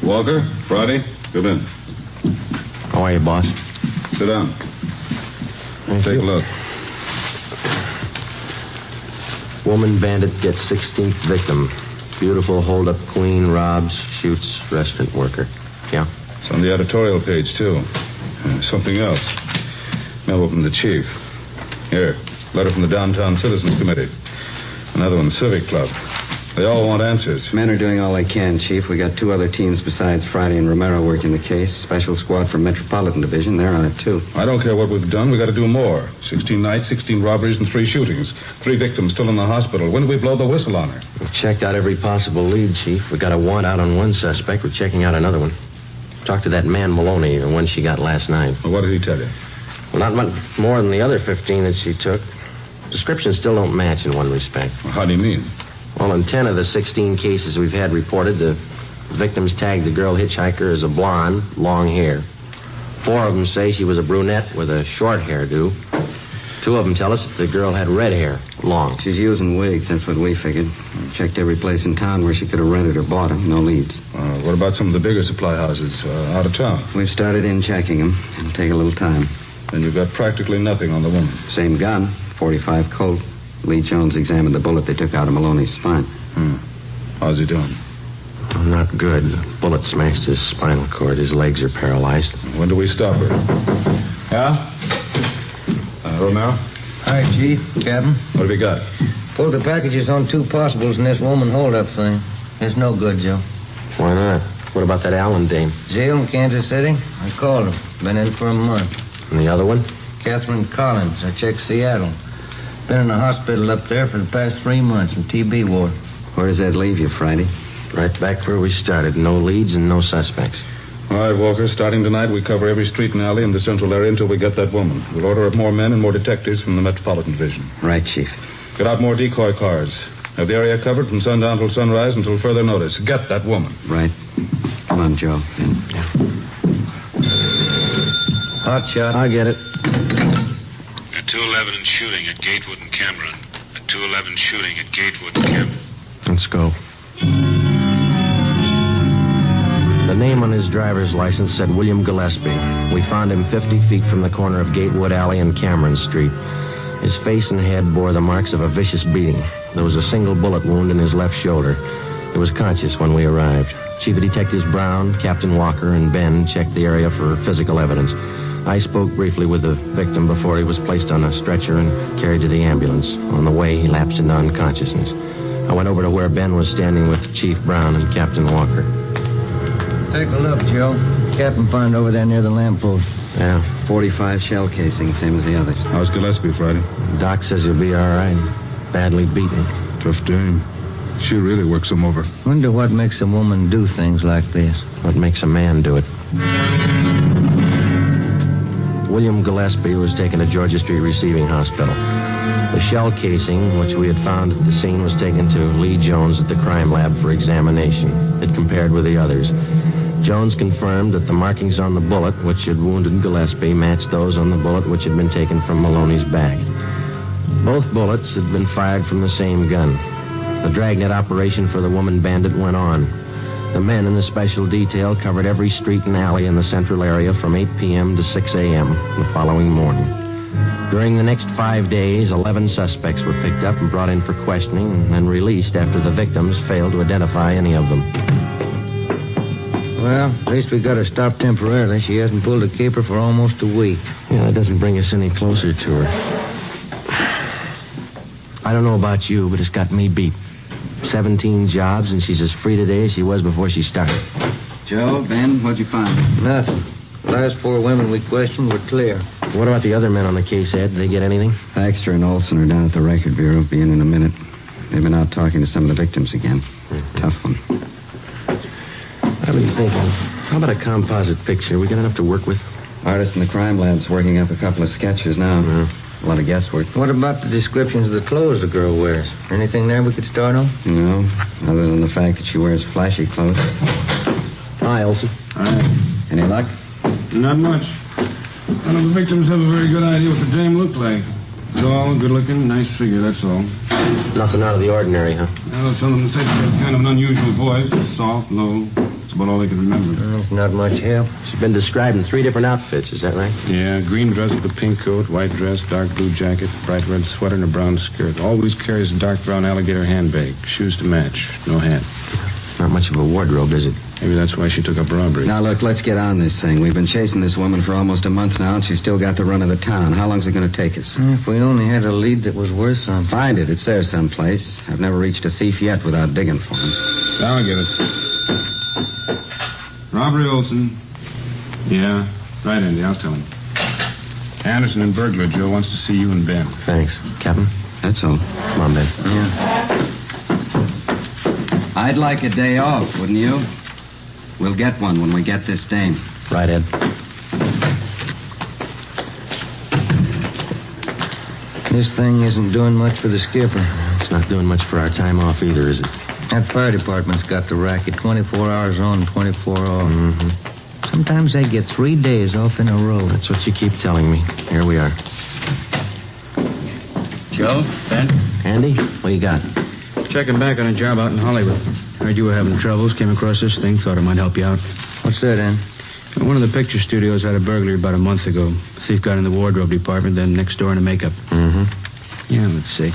Walker, Friday, come in. How are you, boss? Sit down. Take a look. Woman bandit gets 16th victim. Beautiful hold-up queen robs, shoots restaurant worker. Yeah? It's on the editorial page, too. Something else. Memo from the chief. Here, letter from the Downtown Citizens Committee. Another one, Civic Club. They all want answers. Men are doing all they can, Chief. We got 2 other teams besides Friday and Romero working the case. Special squad from Metropolitan Division. They're on it, too. I don't care what we've done. We got to do more. 16 nights, 16 robberies, and 3 shootings. 3 victims still in the hospital. When do we blow the whistle on her? We've checked out every possible lead, Chief. We got a warrant out on one suspect. We're checking out another one. Talked to that man Maloney, the one she got last night. Well, what did he tell you? Well, not much more than the other 15 that she took. Descriptions still don't match in one respect. Well, how do you mean? Well, in 10 of the 16 cases we've had reported, the The victims tagged the girl hitchhiker as a blonde, long hair. 4 of them say she was a brunette with a short hairdo. 2 of them tell us that the girl had red hair, long. She's using wigs, that's what we figured. Checked every place in town where she could have rented or bought them. No leads. What about some of the bigger supply houses out of town? We've started in checking them. It'll take a little time. And you've got practically nothing on the woman. Same gun, .45 Colt. Lee Jones examined the bullet they took out of Maloney's spine. How's he doing? Oh, not good. The bullet smashed his spinal cord. His legs are paralyzed. When do we stop her? Yeah? Romero? Hi, Chief. Captain. What have you got? Pulled the packages on 2 possibles in this woman hold-up thing. It's no good, Joe. Why not? What about that Allen dame? Zeal, Kansas City. I called her. Been in for a month. And the other one? Catherine Collins. I checked Seattle. Been in the hospital up there for the past 3 months in TB ward. Where does that leave you, Friday? Right back where we started. No leads and no suspects. All right, Walker. Starting tonight, we cover every street and alley in the central area until we get that woman. We'll order up more men and more detectives from the Metropolitan Division. Right, Chief. Get out more decoy cars. Have the area covered from sundown till sunrise until further notice. Get that woman. Right. Come on, Joe. Yeah. Hot shot. I get it. At 211 and shooting at Gatewood and Cameron. At 211 shooting at Gatewood and Cameron. Let's go. The name on his driver's license said William Gillespie. We found him 50 feet from the corner of Gatewood Alley and Cameron Street. His face and head bore the marks of a vicious beating. There was a single bullet wound in his left shoulder. He was conscious when we arrived. Chief of Detectives Brown, Captain Walker, and Ben checked the area for physical evidence. I spoke briefly with the victim before he was placed on a stretcher and carried to the ambulance. On the way, he lapsed into unconsciousness. I went over to where Ben was standing with Chief Brown and Captain Walker. Take a look, Joe. Captain found over there near the lamppost. Yeah. 45 shell casing, same as the others. How's Gillespie, Friday? Doc says he'll be all right. Badly beaten. Tough dame. She really works him over. Wonder what makes a woman do things like this. What makes a man do it? William Gillespie was taken to Georgia Street Receiving Hospital. The shell casing, which we had found at the scene, was taken to Lee Jones at the crime lab for examination. It compared with the others. Jones confirmed that the markings on the bullet, which had wounded Gillespie, matched those on the bullet which had been taken from Maloney's back. Both bullets had been fired from the same gun. The dragnet operation for the woman bandit went on. The men in the special detail covered every street and alley in the central area from 8 p.m. to 6 a.m. the following morning. During the next 5 days, 11 suspects were picked up and brought in for questioning and then released after the victims failed to identify any of them. Well, at least we got her stopped temporarily. She hasn't pulled a caper for almost a week. Yeah, that doesn't bring us any closer to her. I don't know about you, but it's got me beat. 17 jobs, and she's as free today as she was before she started. Joe, Ben, what'd you find? Nothing. The last 4 women we questioned were clear. What about the other men on the case, Ed? Did they get anything? Baxter and Olson are down at the Record Bureau. Be in a minute. They've been out talking to some of the victims again. Tough one. I've been thinking, how about a composite picture? We got enough to work with? Artist in the crime lab's working up a couple of sketches now. A lot of guesswork. What about the descriptions of the clothes the girl wears? Anything there we could start on? No, other than the fact that she wears flashy clothes. Hi, Olson. Hi. Any luck? Not much. None of the victims have a very good idea what the dame looked like. Tall, good-looking, nice figure, that's all. Nothing out of the ordinary, huh? Well, some of them said she had kind of an unusual voice. Soft, low. That's about all they could remember. That's not much help. She's been described in 3 different outfits, is that right? Yeah, green dress with a pink coat, white dress, dark blue jacket, bright red sweater, and a brown skirt. Always carries a dark brown alligator handbag. Shoes to match. No hat. Not much of a wardrobe, is it? Maybe that's why she took up robbery. Now, look, let's get on this thing. We've been chasing this woman for almost a month now, and she's still got the run of the town. How long's it going to take us? If we only had a lead that was worth something. Find it. It's there someplace. I've never reached a thief yet without digging for him. Now I get it. Robbery Olson. Yeah, right, Andy. I'll tell him. Anderson and burglar Joe wants to see you and Ben. Thanks. Captain? That's all. Come on, Ben. Yeah. I'd like a day off, wouldn't you? We'll get one when we get this dame. Right, Ed. This thing isn't doing much for the skipper. It's not doing much for our time off either, is it? That fire department's got the racket 24 hours on, 24 off. Mm-hmm. Sometimes they get 3 days off in a row. That's what you keep telling me. Here we are. Joe, Ben? Andy, what you got? Checking back on a job out in Hollywood. Heard you were having troubles. Came across this thing. Thought it might help you out. What's that, Ann? One of the picture studios had a burglary about a month ago. The thief got in the wardrobe department, then next door in the makeup. Mm-hmm. Yeah, let's see.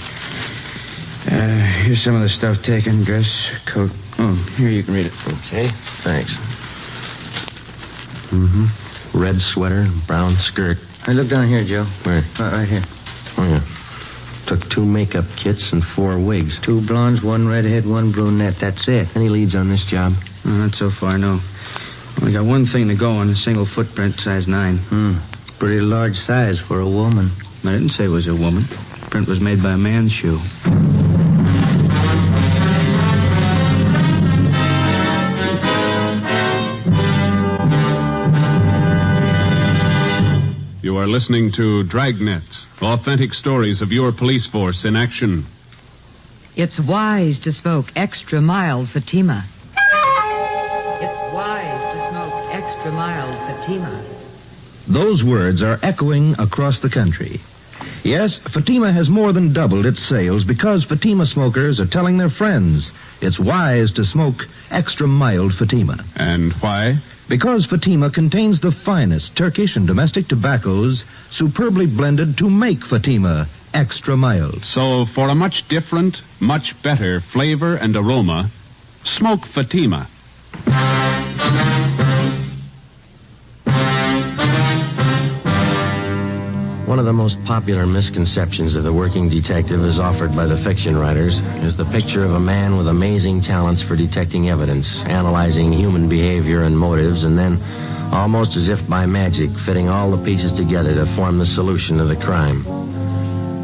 Here's some of the stuff taken. Dress, coat. Oh, here, you can read it. Okay, thanks. Mm-hmm. Red sweater, brown skirt. Hey, look down here, Joe. Where? Right here. Oh, yeah. Took 2 makeup kits and 4 wigs. 2 blondes, 1 redhead, 1 brunette. That's it. Any leads on this job? Not so far, no. Only got one thing to go on, a single footprint, size 9. Pretty large size for a woman. I didn't say it was a woman. The print was made by a man's shoe. You are listening to Dragnet, authentic stories of your police force in action. It's wise to smoke extra mild Fatima. It's wise to smoke extra mild Fatima. Those words are echoing across the country. Yes, Fatima has more than doubled its sales because Fatima smokers are telling their friends it's wise to smoke extra mild Fatima. And why? Because Fatima contains the finest Turkish and domestic tobaccos superbly blended to make Fatima extra mild. So for a much different, much better flavor and aroma, smoke Fatima. One of the most popular misconceptions of the working detective as offered by the fiction writers is the picture of a man with amazing talents for detecting evidence, analyzing human behavior and motives, and then, almost as if by magic, fitting all the pieces together to form the solution of the crime.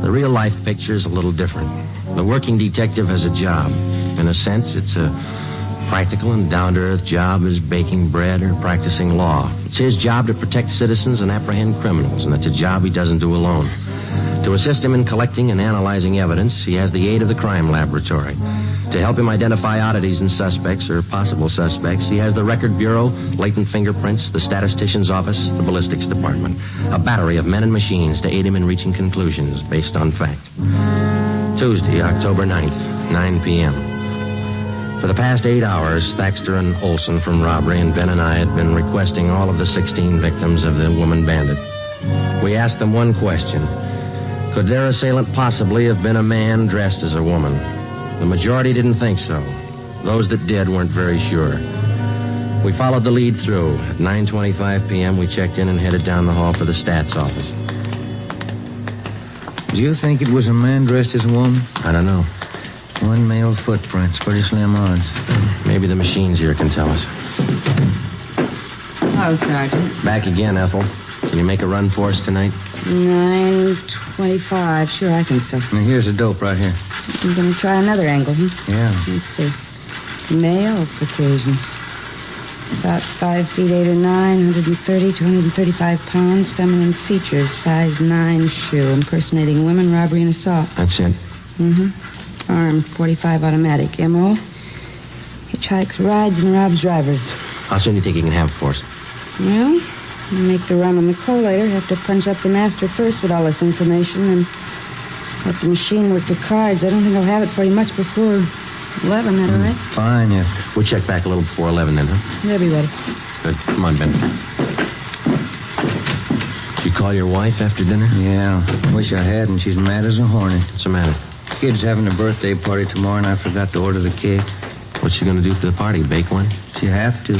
The real-life picture is a little different. The working detective has a job. In a sense, it's a practical and down-to-earth job as baking bread or practicing law. It's his job to protect citizens and apprehend criminals, and it's a job he doesn't do alone. To assist him in collecting and analyzing evidence, he has the aid of the crime laboratory. To help him identify oddities in suspects or possible suspects, he has the Record Bureau, latent fingerprints, the statistician's office, the ballistics department. A battery of men and machines to aid him in reaching conclusions based on fact. Tuesday, October 9th, 9 p.m. For the past 8 hours, Thaxter and Olson from robbery and Ben and I had been requesting all of the 16 victims of the woman bandit. We asked them one question. Could their assailant possibly have been a man dressed as a woman? The majority didn't think so. Those that did weren't very sure. We followed the lead through. At 9:25 p.m., we checked in and headed down the hall for the stats office. Do you think it was a man dressed as a woman? I don't know. 1 male footprint, pretty slim odds. Maybe the machines here can tell us. Hello, Sergeant. Back again, Ethel. Can you make a run for us tonight? 9:25. Sure, I think so. Now, here's the dope right here. I'm going to try another angle, huh? Yeah. Let's see. Male Caucasians. About 5 feet 8 or 9, 130, 235 pounds, feminine features, size 9 shoe, impersonating women, robbery and assault. That's it. Mm-hmm. Arm, 45 automatic. M.O. Hitchhikes, rides, and robs drivers. How soon do you think you can have it for us? Well, we'll make the run on the collator. Have to punch up the master first with all this information and let the machine work the cards. I don't think I'll have it for you much before 11, that all right? Fine, yeah. We'll check back a little before 11 then, huh? They'll be ready. Good. Come on, Ben. You call your wife after dinner? Yeah. Wish I hadn't. She's mad as a hornet. What's the matter? Kid's having a birthday party tomorrow, and I forgot to order the cake. What's she going to do for the party? Bake one? She have to.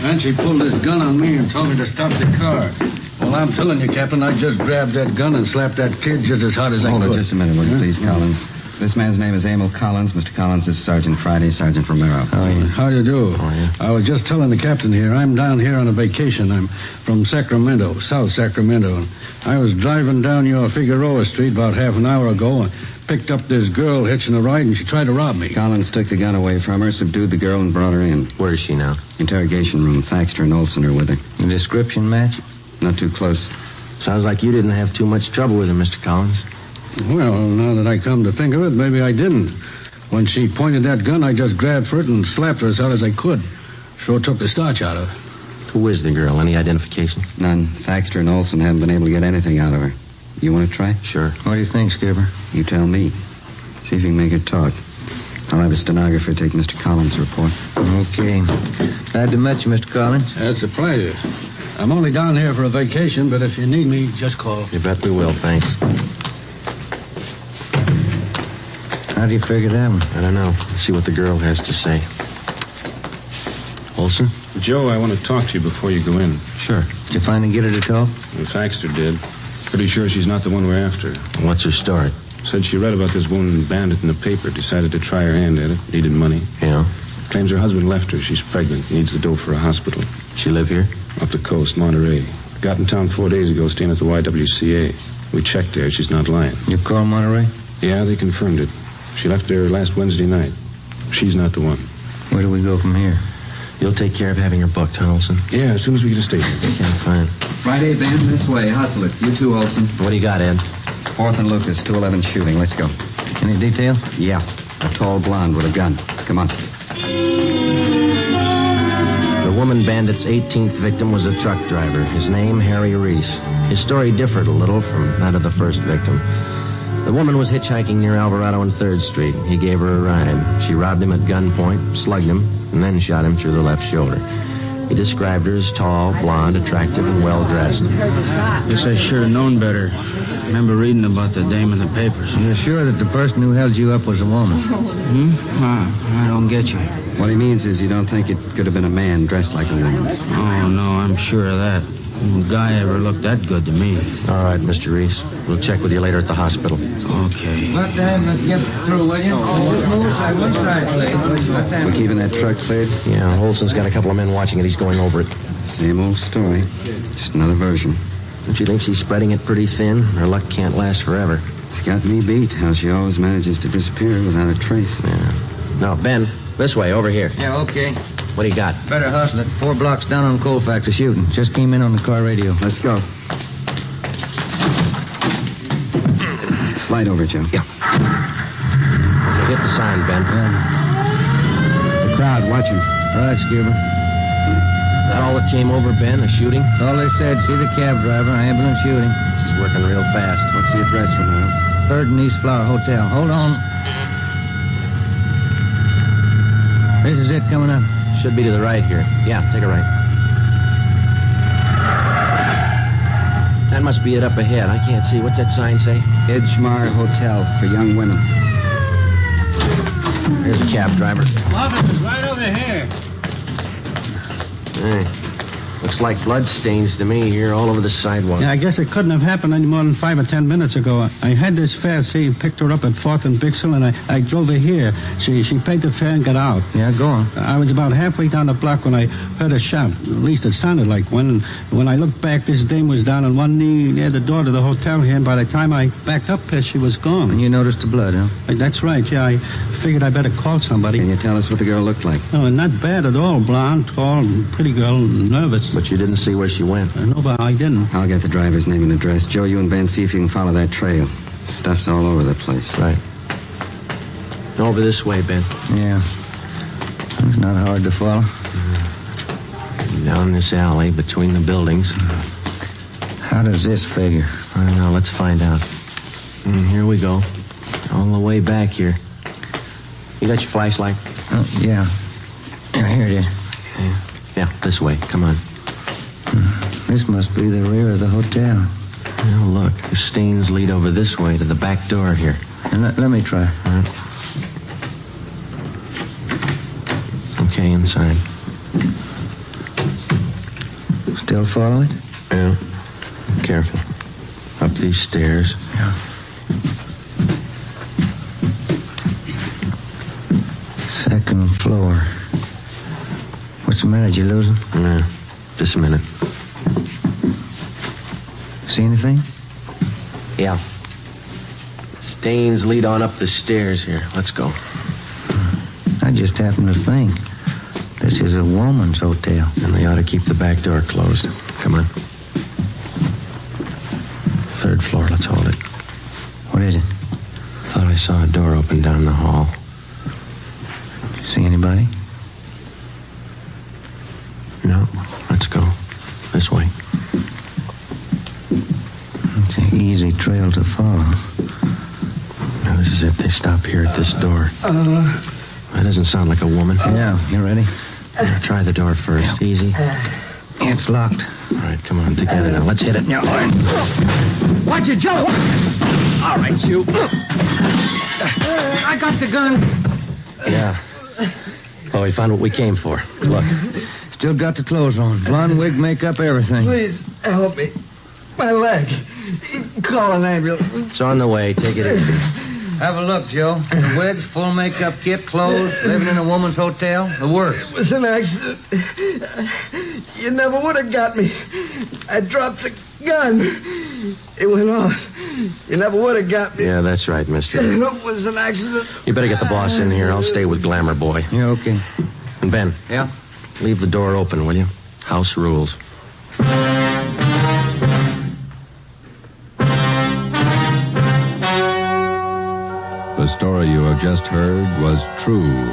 And she pulled this gun on me and told me to stop the car. Well, I'm telling you, Captain, I just grabbed that gun and slapped that kid just as hard as I could. Hold it just a minute, will you, please, Collins? This man's name is Emil Collins. Mr. Collins is Sergeant Friday, Sergeant Romero. Oh, yeah. How do you do? Oh, yeah. I was just telling the captain here, I'm down here on a vacation. I'm from Sacramento, South Sacramento. I was driving down your Figueroa Street about half an hour ago and picked up this girl hitching a ride, and she tried to rob me. Collins took the gun away from her, subdued the girl, and brought her in. Where is she now? Interrogation room. Thaxter and Olson are with her. The description match? Not too close. Sounds like you didn't have too much trouble with her, Mr. Collins. Well, now that I come to think of it, maybe I didn't. When she pointed that gun, I just grabbed for it and slapped her as hard as I could. Sure took the starch out of her. Who is the girl? Any identification? None. Thaxter and Olson haven't been able to get anything out of her. You want to try? Sure. What do you think, Skipper? You tell me. See if you can make her talk. I'll have a stenographer take Mr. Collins' report. Okay. Glad to meet you, Mr. Collins. That's a pleasure. I'm only down here for a vacation, but if you need me, just call. You bet we will, thanks. How do you figure that one? I don't know. Let's see what the girl has to say. Olson? Joe, I want to talk to you before you go in. Sure. Did you finally get her to talk? The Thaxter did. Pretty sure she's not the one we're after. What's her story? Said she read about this woman bandit in the paper, decided to try her hand at it, needed money. Yeah? Claims her husband left her. She's pregnant, needs the dough for a hospital. She live here? Up the coast, Monterey. Got in town 4 days ago, staying at the YWCA. We checked there. She's not lying. You called Monterey? Yeah, they confirmed it. She left there last Wednesday night. She's not the one. Where do we go from here? You'll take care of having her booked, huh, Olson? Yeah, as soon as we get a station. Okay, fine. Friday, Ben, this way. Hustle it. You too, Olson. What do you got, Ed? 4th and Lucas, 211 shooting. Let's go. Any detail? Yeah. A tall blonde with a gun. Come on. The woman bandit's 18th victim was a truck driver. His name, Harry Reese. His story differed a little from that of the first victim. The woman was hitchhiking near Alvarado and 3rd Street. He gave her a ride. She robbed him at gunpoint, slugged him, and then shot him through the left shoulder. He described her as tall, blonde, attractive, and well-dressed. Guess I should have known better. Remember reading about the dame in the papers. You're sure that the person who held you up was a woman? I don't get you. What he means is you don't think it could have been a man dressed like a woman. Oh, no, I'm sure of that. No guy ever looked that good to me. All right, Mr. Reese. We'll check with you later at the hospital. Okay. What time? Let's get through, will you? We're keeping that truck cleared? Yeah, Olson's got a couple of men watching it. He's going over it. Same old story. Just another version. Don't you think she's spreading it pretty thin? Her luck can't last forever. It's got me beat, how she always manages to disappear without a trace. Yeah. No, Ben, this way, over here. Yeah, okay. What do you got? Better hustle it. 4 blocks down on Colfax, a shooting. Just came in on the car radio. Let's go. Slide over, Joe. Yeah. Okay, hit the sign, Ben. Yeah. The crowd watching. Right, Skipper. Is that all that came over, Ben, a shooting? All they said, see the cab driver, ambulance shooting. She's working real fast. What's the address, Romero? 3rd and East Flower Hotel. Hold on. This is it coming up. Should be to the right here. Yeah, take a right. That must be it up ahead. I can't see. What's that sign say? Edgemar Hotel for young women. Here's the cab driver. Officer's right over here. Hey, looks like blood stains to me here all over the sidewalk. Yeah, I guess it couldn't have happened any more than 5 or 10 minutes ago. I had this fare, see, picked her up at 4th and Bixel, and I drove her here. She paid the fare and got out. Yeah, go on. I was about halfway down the block when I heard a shot. At least it sounded like one. And when I looked back, this dame was down on one knee near the door to the hotel here, and by the time I backed up there, she was gone. And you noticed the blood, huh? That's right, yeah. I figured I better call somebody. Can you tell us what the girl looked like? Oh, not bad at all. Blonde, tall, pretty girl, nervous. But you didn't see where she went? No, but I didn't. I'll get the driver's name and address. Joe, you and Ben, see if you can follow that trail. Stuff's all over the place. Right. Over this way, Ben. Yeah. It's not hard to follow. Down this alley between the buildings. How does this figure? I don't know. Let's find out. Here we go. All the way back here. You got your flashlight? Yeah. Yeah, here it is. Yeah, this way. Come on. This must be the rear of the hotel. Now, look. The stains lead over this way to the back door here. And let me try. Okay, inside. Still follow it? Yeah. Careful. Up these stairs. Yeah. Second floor. What's the matter? Did you lose him? Yeah. Just a minute. See anything? Yeah. Stains lead on up the stairs here. Let's go. I just happened to think. This is a woman's hotel. And they ought to keep the back door closed. Come on. 3rd floor. Let's hold it. What is it? Thought I saw a door open down the hall. See anybody? No. Let's go. This way. It's an easy trail to follow. Looks as if they stop here at this door. That doesn't sound like a woman. Yeah, you ready? Try the door first. Easy. It's locked. All right, come on, together now. Let's hit it. Yeah, all right. Watch it, Joe. All right, you. I got the gun. Yeah. Oh, we found what we came for. Look. Still got the clothes on. Blonde wig, makeup, everything. Please, help me. My leg. Call an ambulance. It's on the way. Take it easy. Have a look, Joe. The wigs, full makeup kit, clothes, living in a woman's hotel. The works. It was an accident. You never would have got me. I dropped the gun. It went off. You never would have got me. Yeah, that's right, mister. It was an accident. You better get the boss in here. I'll stay with Glamour Boy. Yeah, okay. And Ben. Yeah? Leave the door open, will you? House rules. The story you have just heard was true.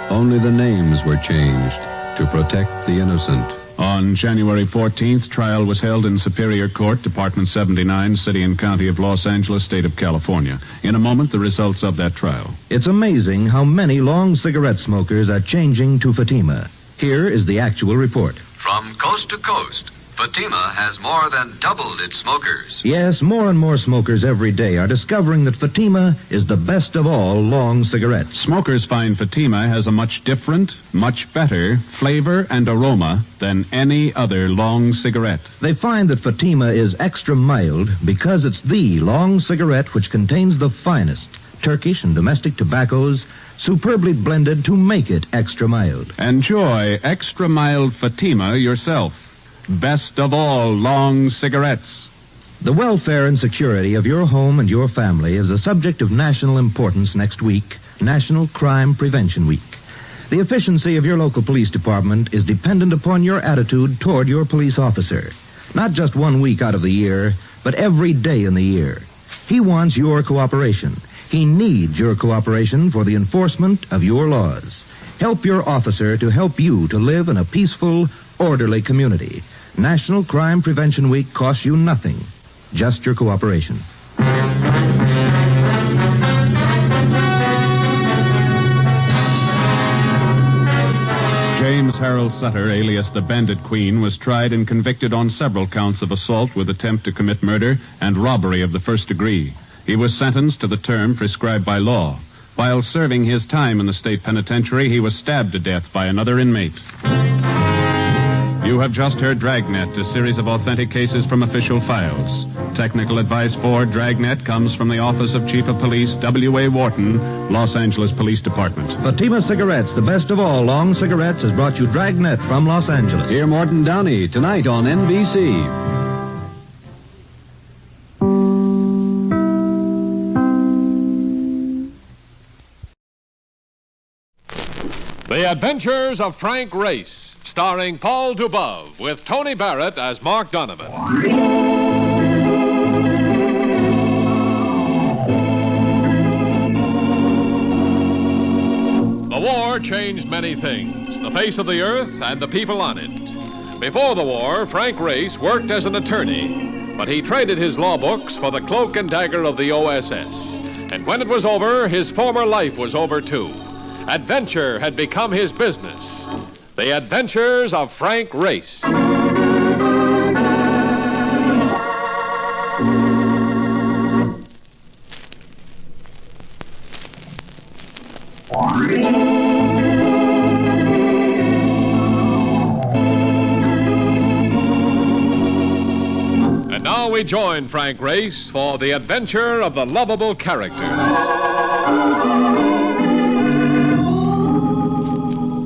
Only the names were changed to protect the innocent. On January 14th, trial was held in Superior Court, Department 79, City and County of Los Angeles, State of California. In a moment, the results of that trial. It's amazing how many long cigarette smokers are changing to Fatima. Here is the actual report. From coast to coast, Fatima has more than doubled its smokers. Yes, more and more smokers every day are discovering that Fatima is the best of all long cigarettes. Smokers find Fatima has a much different, much better flavor and aroma than any other long cigarette. They find that Fatima is extra mild because it's the long cigarette which contains the finest Turkish and domestic tobaccos superbly blended to make it extra mild. Enjoy extra mild Fatima yourself. Best of all long cigarettes. The welfare and security of your home and your family is a subject of national importance next week, National Crime Prevention Week. The efficiency of your local police department is dependent upon your attitude toward your police officer. Not just 1 week out of the year, but every day in the year. He wants your cooperation. He needs your cooperation for the enforcement of your laws. Help your officer to help you to live in a peaceful, orderly community. National Crime Prevention Week costs you nothing, just your cooperation. James Harold Sutter, alias the Bandit Queen, was tried and convicted on several counts of assault with attempt to commit murder and robbery of the first degree. He was sentenced to the term prescribed by law. While serving his time in the state penitentiary, he was stabbed to death by another inmate. You have just heard Dragnet, a series of authentic cases from official files. Technical advice for Dragnet comes from the Office of Chief of Police W.A. Wharton, Los Angeles Police Department. Fatima Cigarettes, the best of all long cigarettes, has brought you Dragnet from Los Angeles. Hear Morton Downey tonight on NBC. The Adventures of Frank Race, starring Paul Dubove, with Tony Barrett as Mark Donovan. The war changed many things, the face of the earth and the people on it. Before the war, Frank Race worked as an attorney, but he traded his law books for the cloak and dagger of the OSS. And when it was over, his former life was over too. Adventure had become his business. The Adventures of Frank Race. And now we join Frank Race for the adventure of the lovable characters.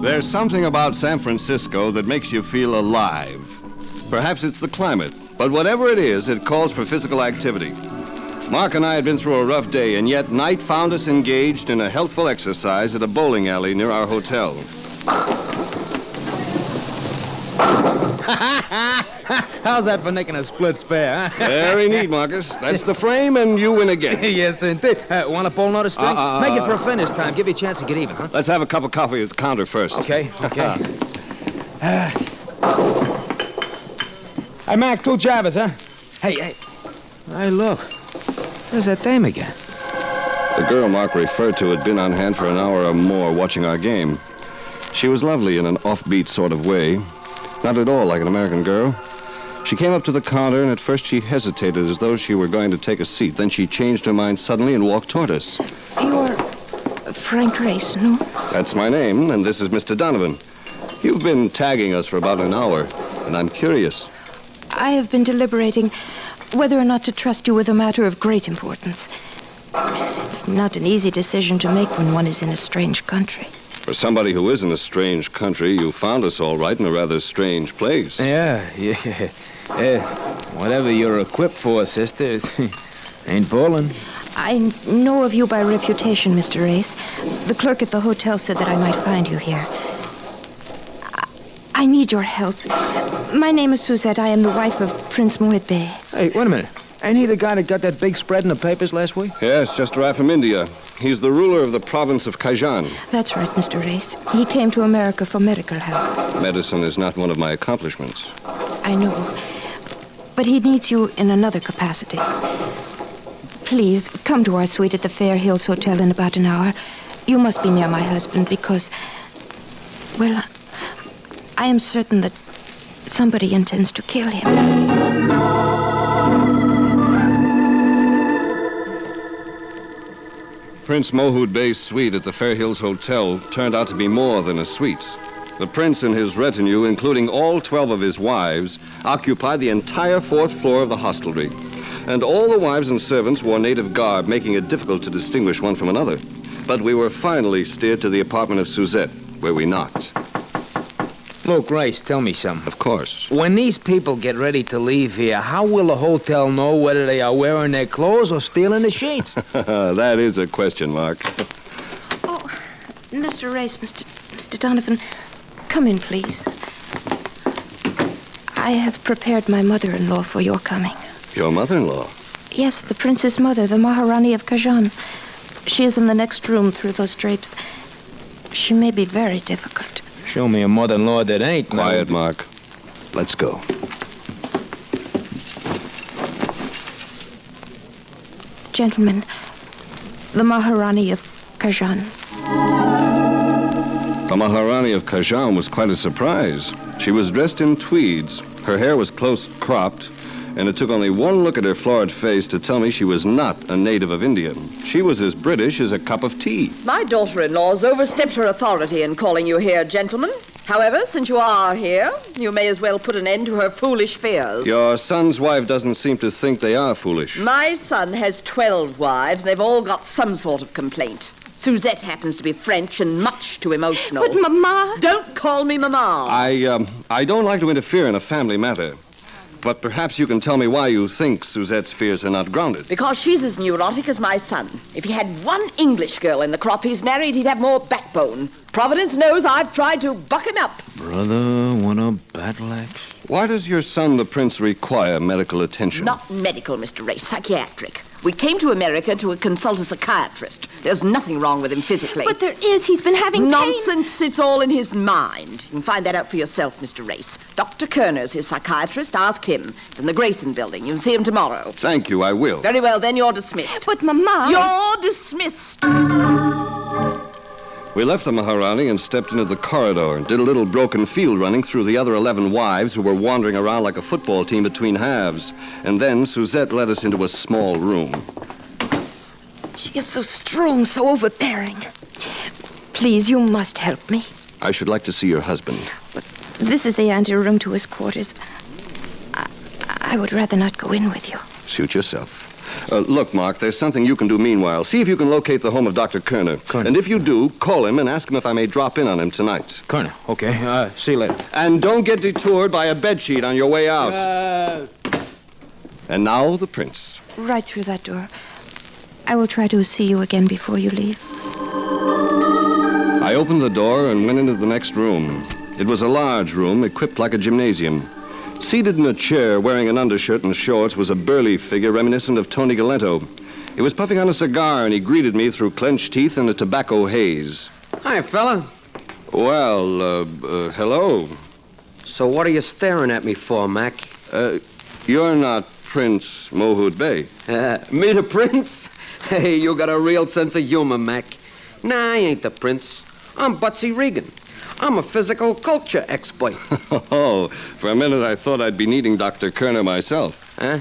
There's something about San Francisco that makes you feel alive. Perhaps it's the climate, but whatever it is, it calls for physical activity. Mark and I had been through a rough day, and yet night found us engaged in a healthful exercise at a bowling alley near our hotel. How's that for nicking a split spare, huh? Very neat, Marcus. That's the frame, and you win again. Yes, indeed. Want to pull another string? Make it for a finish time. Give you a chance to get even, huh? Let's have a cup of coffee at the counter first. Okay. Hey, Mac, 2 jabbers, huh? Hey, look. There's that dame again. The girl Mark referred to had been on hand for an hour or more watching our game. She was lovely in an offbeat sort of way. Not at all like an American girl. She came up to the counter, and at first she hesitated as though she were going to take a seat. Then she changed her mind suddenly and walked toward us. You're Frank Race, no? That's my name, and this is Mr. Donovan. You've been tagging us for about an hour, and I'm curious. I have been deliberating whether or not to trust you with a matter of great importance. It's not an easy decision to make when one is in a strange country. For somebody who is in a strange country, you found us all right in a rather strange place. Yeah. Whatever you're equipped for, sister, ain't bowling. I know of you by reputation, Mr. Race. The clerk at the hotel said that I might find you here. I need your help. My name is Suzette. I am the wife of Prince Mohit Bey. Hey, wait a minute. Ain't he the guy that got that big spread in the papers last week? Yes, just arrived from India. He's the ruler of the province of Khajan. That's right, Mr. Race. He came to America for medical help. Medicine is not one of my accomplishments. I know. But he needs you in another capacity. Please, come to our suite at the Fair Hills Hotel in about an hour. You must be near my husband because, well, I am certain that somebody intends to kill him. Prince Mohud Bey's suite at the Fair Hills Hotel turned out to be more than a suite. The prince and his retinue, including all 12 of his wives, occupied the entire 4th floor of the hostelry. And all the wives and servants wore native garb, making it difficult to distinguish one from another. But we were finally steered to the apartment of Suzette, where we knocked. Look, Race, tell me something. Of course. When these people get ready to leave here, how will the hotel know whether they are wearing their clothes or stealing the sheets? That is a question mark. Oh, Mr. Race, Mr. Donovan, come in, please. I have prepared my mother-in-law for your coming. Your mother-in-law? Yes, the prince's mother, the Maharani of Khajan. She is in the next room through those drapes. She may be very difficult. Show me a mother-in-law that ain't. Quiet, Mark. Let's go. Gentlemen, the Maharani of Khajan. The Maharani of Khajan was quite a surprise. She was dressed in tweeds. Her hair was close cropped, and it took only one look at her florid face to tell me she was not a native of India. She was as British as a cup of tea. My daughter-in-law's overstepped her authority in calling you here, gentlemen. However, since you are here, you may as well put an end to her foolish fears. Your son's wife doesn't seem to think they are foolish. My son has 12 wives, and they've all got some sort of complaint. Suzette happens to be French and much too emotional. But, Mama... Don't call me Mama. I don't like to interfere in a family matter. But perhaps you can tell me why you think Suzette's fears are not grounded. Because she's as neurotic as my son. If he had one English girl in the crop he's married, he'd have more backbone. Providence knows I've tried to buck him up. Brother, want a battle axe? Why does your son, the prince, require medical attention? Not medical, Mr. Race, psychiatric. We came to America to consult a psychiatrist. There's nothing wrong with him physically. But there is. He's been having Nonsense. Pain. It's all in his mind. You can find that out for yourself, Mr. Race. Dr. Kerner's his psychiatrist. Ask him. It's in the Grayson building. You'll see him tomorrow. Thank you, I will. Very well, then you're dismissed. But, Mama... You're dismissed. We left the Maharani and stepped into the corridor and did a little broken field running through the other 11 wives who were wandering around like a football team between halves. And then Suzette led us into a small room. She is so strong, so overbearing. Please, you must help me. I should like to see your husband. But this is the anteroom to his quarters. I would rather not go in with you. Suit yourself. Look, Mark, there's something you can do meanwhile. See if you can locate the home of Dr. Kerner. And if you do, call him and ask him if I may drop in on him tonight. Kerner, okay. See you later. And don't get detoured by a bedsheet on your way out. And now the prince. Right through that door. I will try to see you again before you leave. I opened the door and went into the next room. It was a large room equipped like a gymnasium. Seated in a chair, wearing an undershirt and shorts, was a burly figure reminiscent of Tony Galento. He was puffing on a cigar, and he greeted me through clenched teeth and a tobacco haze. Hi, fella. Well, hello. So what are you staring at me for, Mac? You're not Prince Mohud Bey. Me the prince? Hey, you got a real sense of humor, Mac. Nah, I ain't the prince. I'm Butsy Regan. I'm a physical culture expert. Oh, for a minute I thought I'd be needing Dr. Kerner myself. Huh?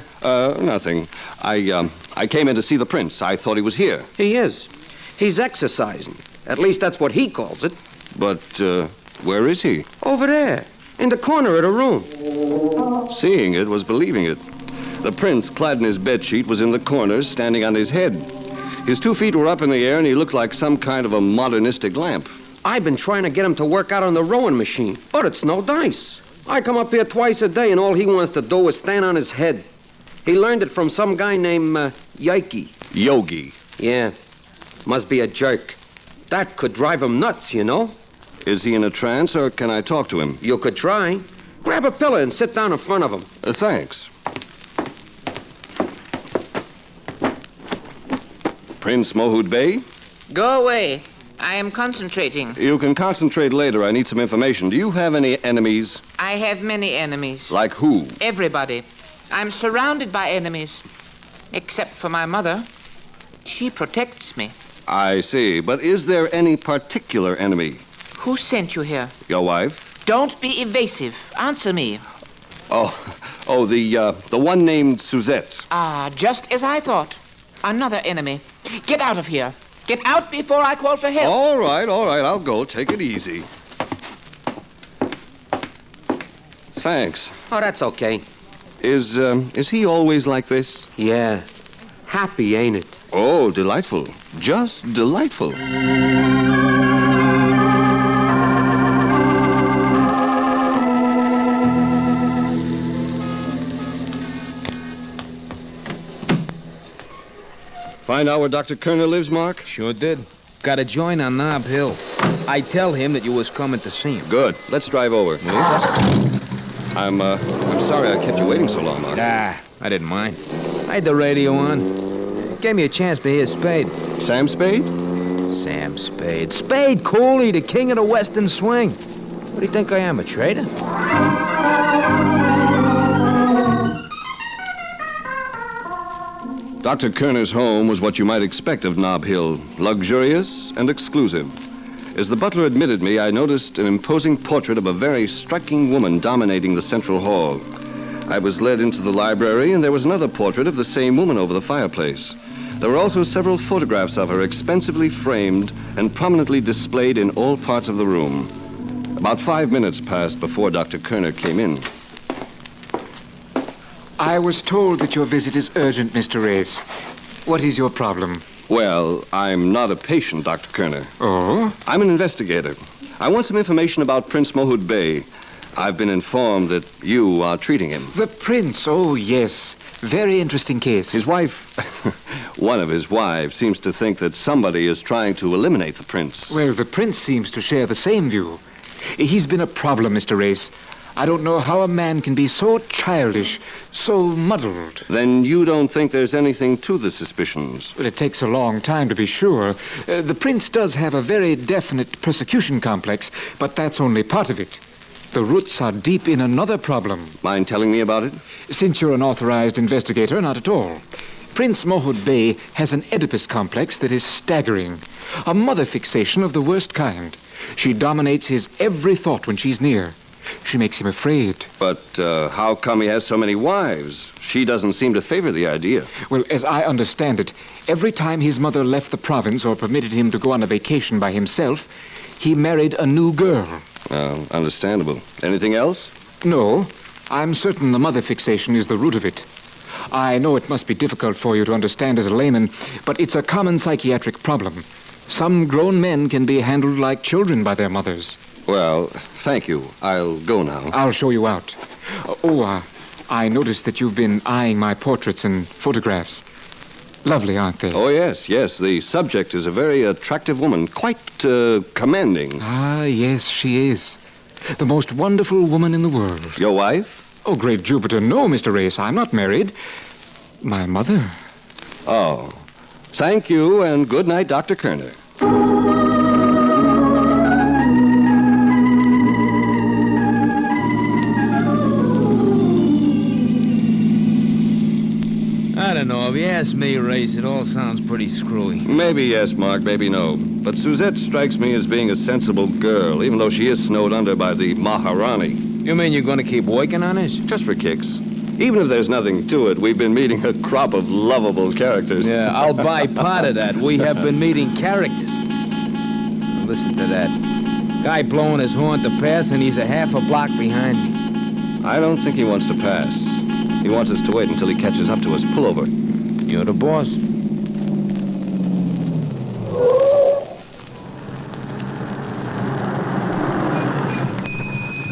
Nothing. I came in to see the prince. I thought he was here. He is. He's exercising. At least that's what he calls it. But, where is he? Over there, in the corner of the room. Seeing it was believing it. The prince, clad in his bedsheet, was in the corner, standing on his head. His 2 feet were up in the air, and he looked like some kind of a modernistic lamp. I've been trying to get him to work out on the rowing machine, but it's no dice. I come up here twice a day, and all he wants to do is stand on his head. He learned it from some guy named Yogi. Yeah. Must be a jerk. That could drive him nuts, you know. Is he in a trance, or can I talk to him? You could try. Grab a pillow and sit down in front of him. Thanks. Prince Mohud Bey? Go away. I am concentrating. You can concentrate later. I need some information. Do you have any enemies? I have many enemies. Like who? Everybody. I'm surrounded by enemies. Except for my mother. She protects me. I see. But is there any particular enemy? Who sent you here? Your wife? Don't be evasive. Answer me. The one named Suzette. Ah, just as I thought. Another enemy. Get out of here. Get out before I call for help. All right. I'll go. Take it easy. Thanks. Oh, that's okay. Is he always like this? Yeah. Happy, ain't it? Oh, delightful. Just delightful. Find out where Dr. Kerner lives, Mark? Sure did. Got a joint on Nob Hill. I tell him that you was coming to see him. Good. Let's drive over. I'm sorry I kept you waiting so long, Mark. I didn't mind. I had the radio on. Gave me a chance to hear Spade. Sam Spade? Sam Spade. Spade Cooley, the king of the Western swing. What do you think I am, a traitor? Dr. Kerner's home was what you might expect of Nob Hill, luxurious and exclusive. As the butler admitted me, I noticed an imposing portrait of a very striking woman dominating the central hall. I was led into the library, and there was another portrait of the same woman over the fireplace. There were also several photographs of her, expensively framed and prominently displayed in all parts of the room. About 5 minutes passed before Dr. Kerner came in. I was told that your visit is urgent, Mr. Race. What is your problem? Well, I'm not a patient, Dr. Kerner. Oh? I'm an investigator. I want some information about Prince Mohud Bey. I've been informed that you are treating him. The prince? Oh, yes. Very interesting case. His wife, one of his wives, seems to think that somebody is trying to eliminate the prince. Well, the prince seems to share the same view. He's been a problem, Mr. Race. I don't know how a man can be so childish, so muddled. Then you don't think there's anything to the suspicions? Well, it takes a long time to be sure. The prince does have a very definite persecution complex, but that's only part of it. The roots are deep in another problem. Mind telling me about it? Since you're an authorized investigator, not at all. Prince Mohud Bey has an Oedipus complex that is staggering. A mother fixation of the worst kind. She dominates his every thought when she's near. She makes him afraid. But how come he has so many wives? She doesn't seem to favor the idea. Well, as I understand it, every time his mother left the province or permitted him to go on a vacation by himself, he married a new girl. Understandable. Anything else? No. I'm certain the mother fixation is the root of it. I know it must be difficult for you to understand as a layman, but it's a common psychiatric problem. Some grown men can be handled like children by their mothers. Well, thank you. I'll go now. I'll show you out. I noticed that you've been eyeing my portraits and photographs. Lovely, aren't they? Oh, yes. The subject is a very attractive woman, quite commanding. Ah, yes, she is. The most wonderful woman in the world. Your wife? Oh, great Jupiter, no, Mr. Race. I'm not married. My mother. Oh. Thank you, and good night, Dr. Kerner. I don't know. If you ask me, Race, it all sounds pretty screwy. Maybe yes, Mark, maybe no. But Suzette strikes me as being a sensible girl, even though she is snowed under by the Maharani. You mean you're going to keep working on this? Just for kicks. Even if there's nothing to it, we've been meeting a crop of lovable characters. Yeah, I'll buy part of that. We have been meeting characters. Now listen to that. Guy blowing his horn to pass, and he's a half a block behind me. I don't think he wants to pass. He wants us to wait until he catches up to us. Pull over. You're the boss.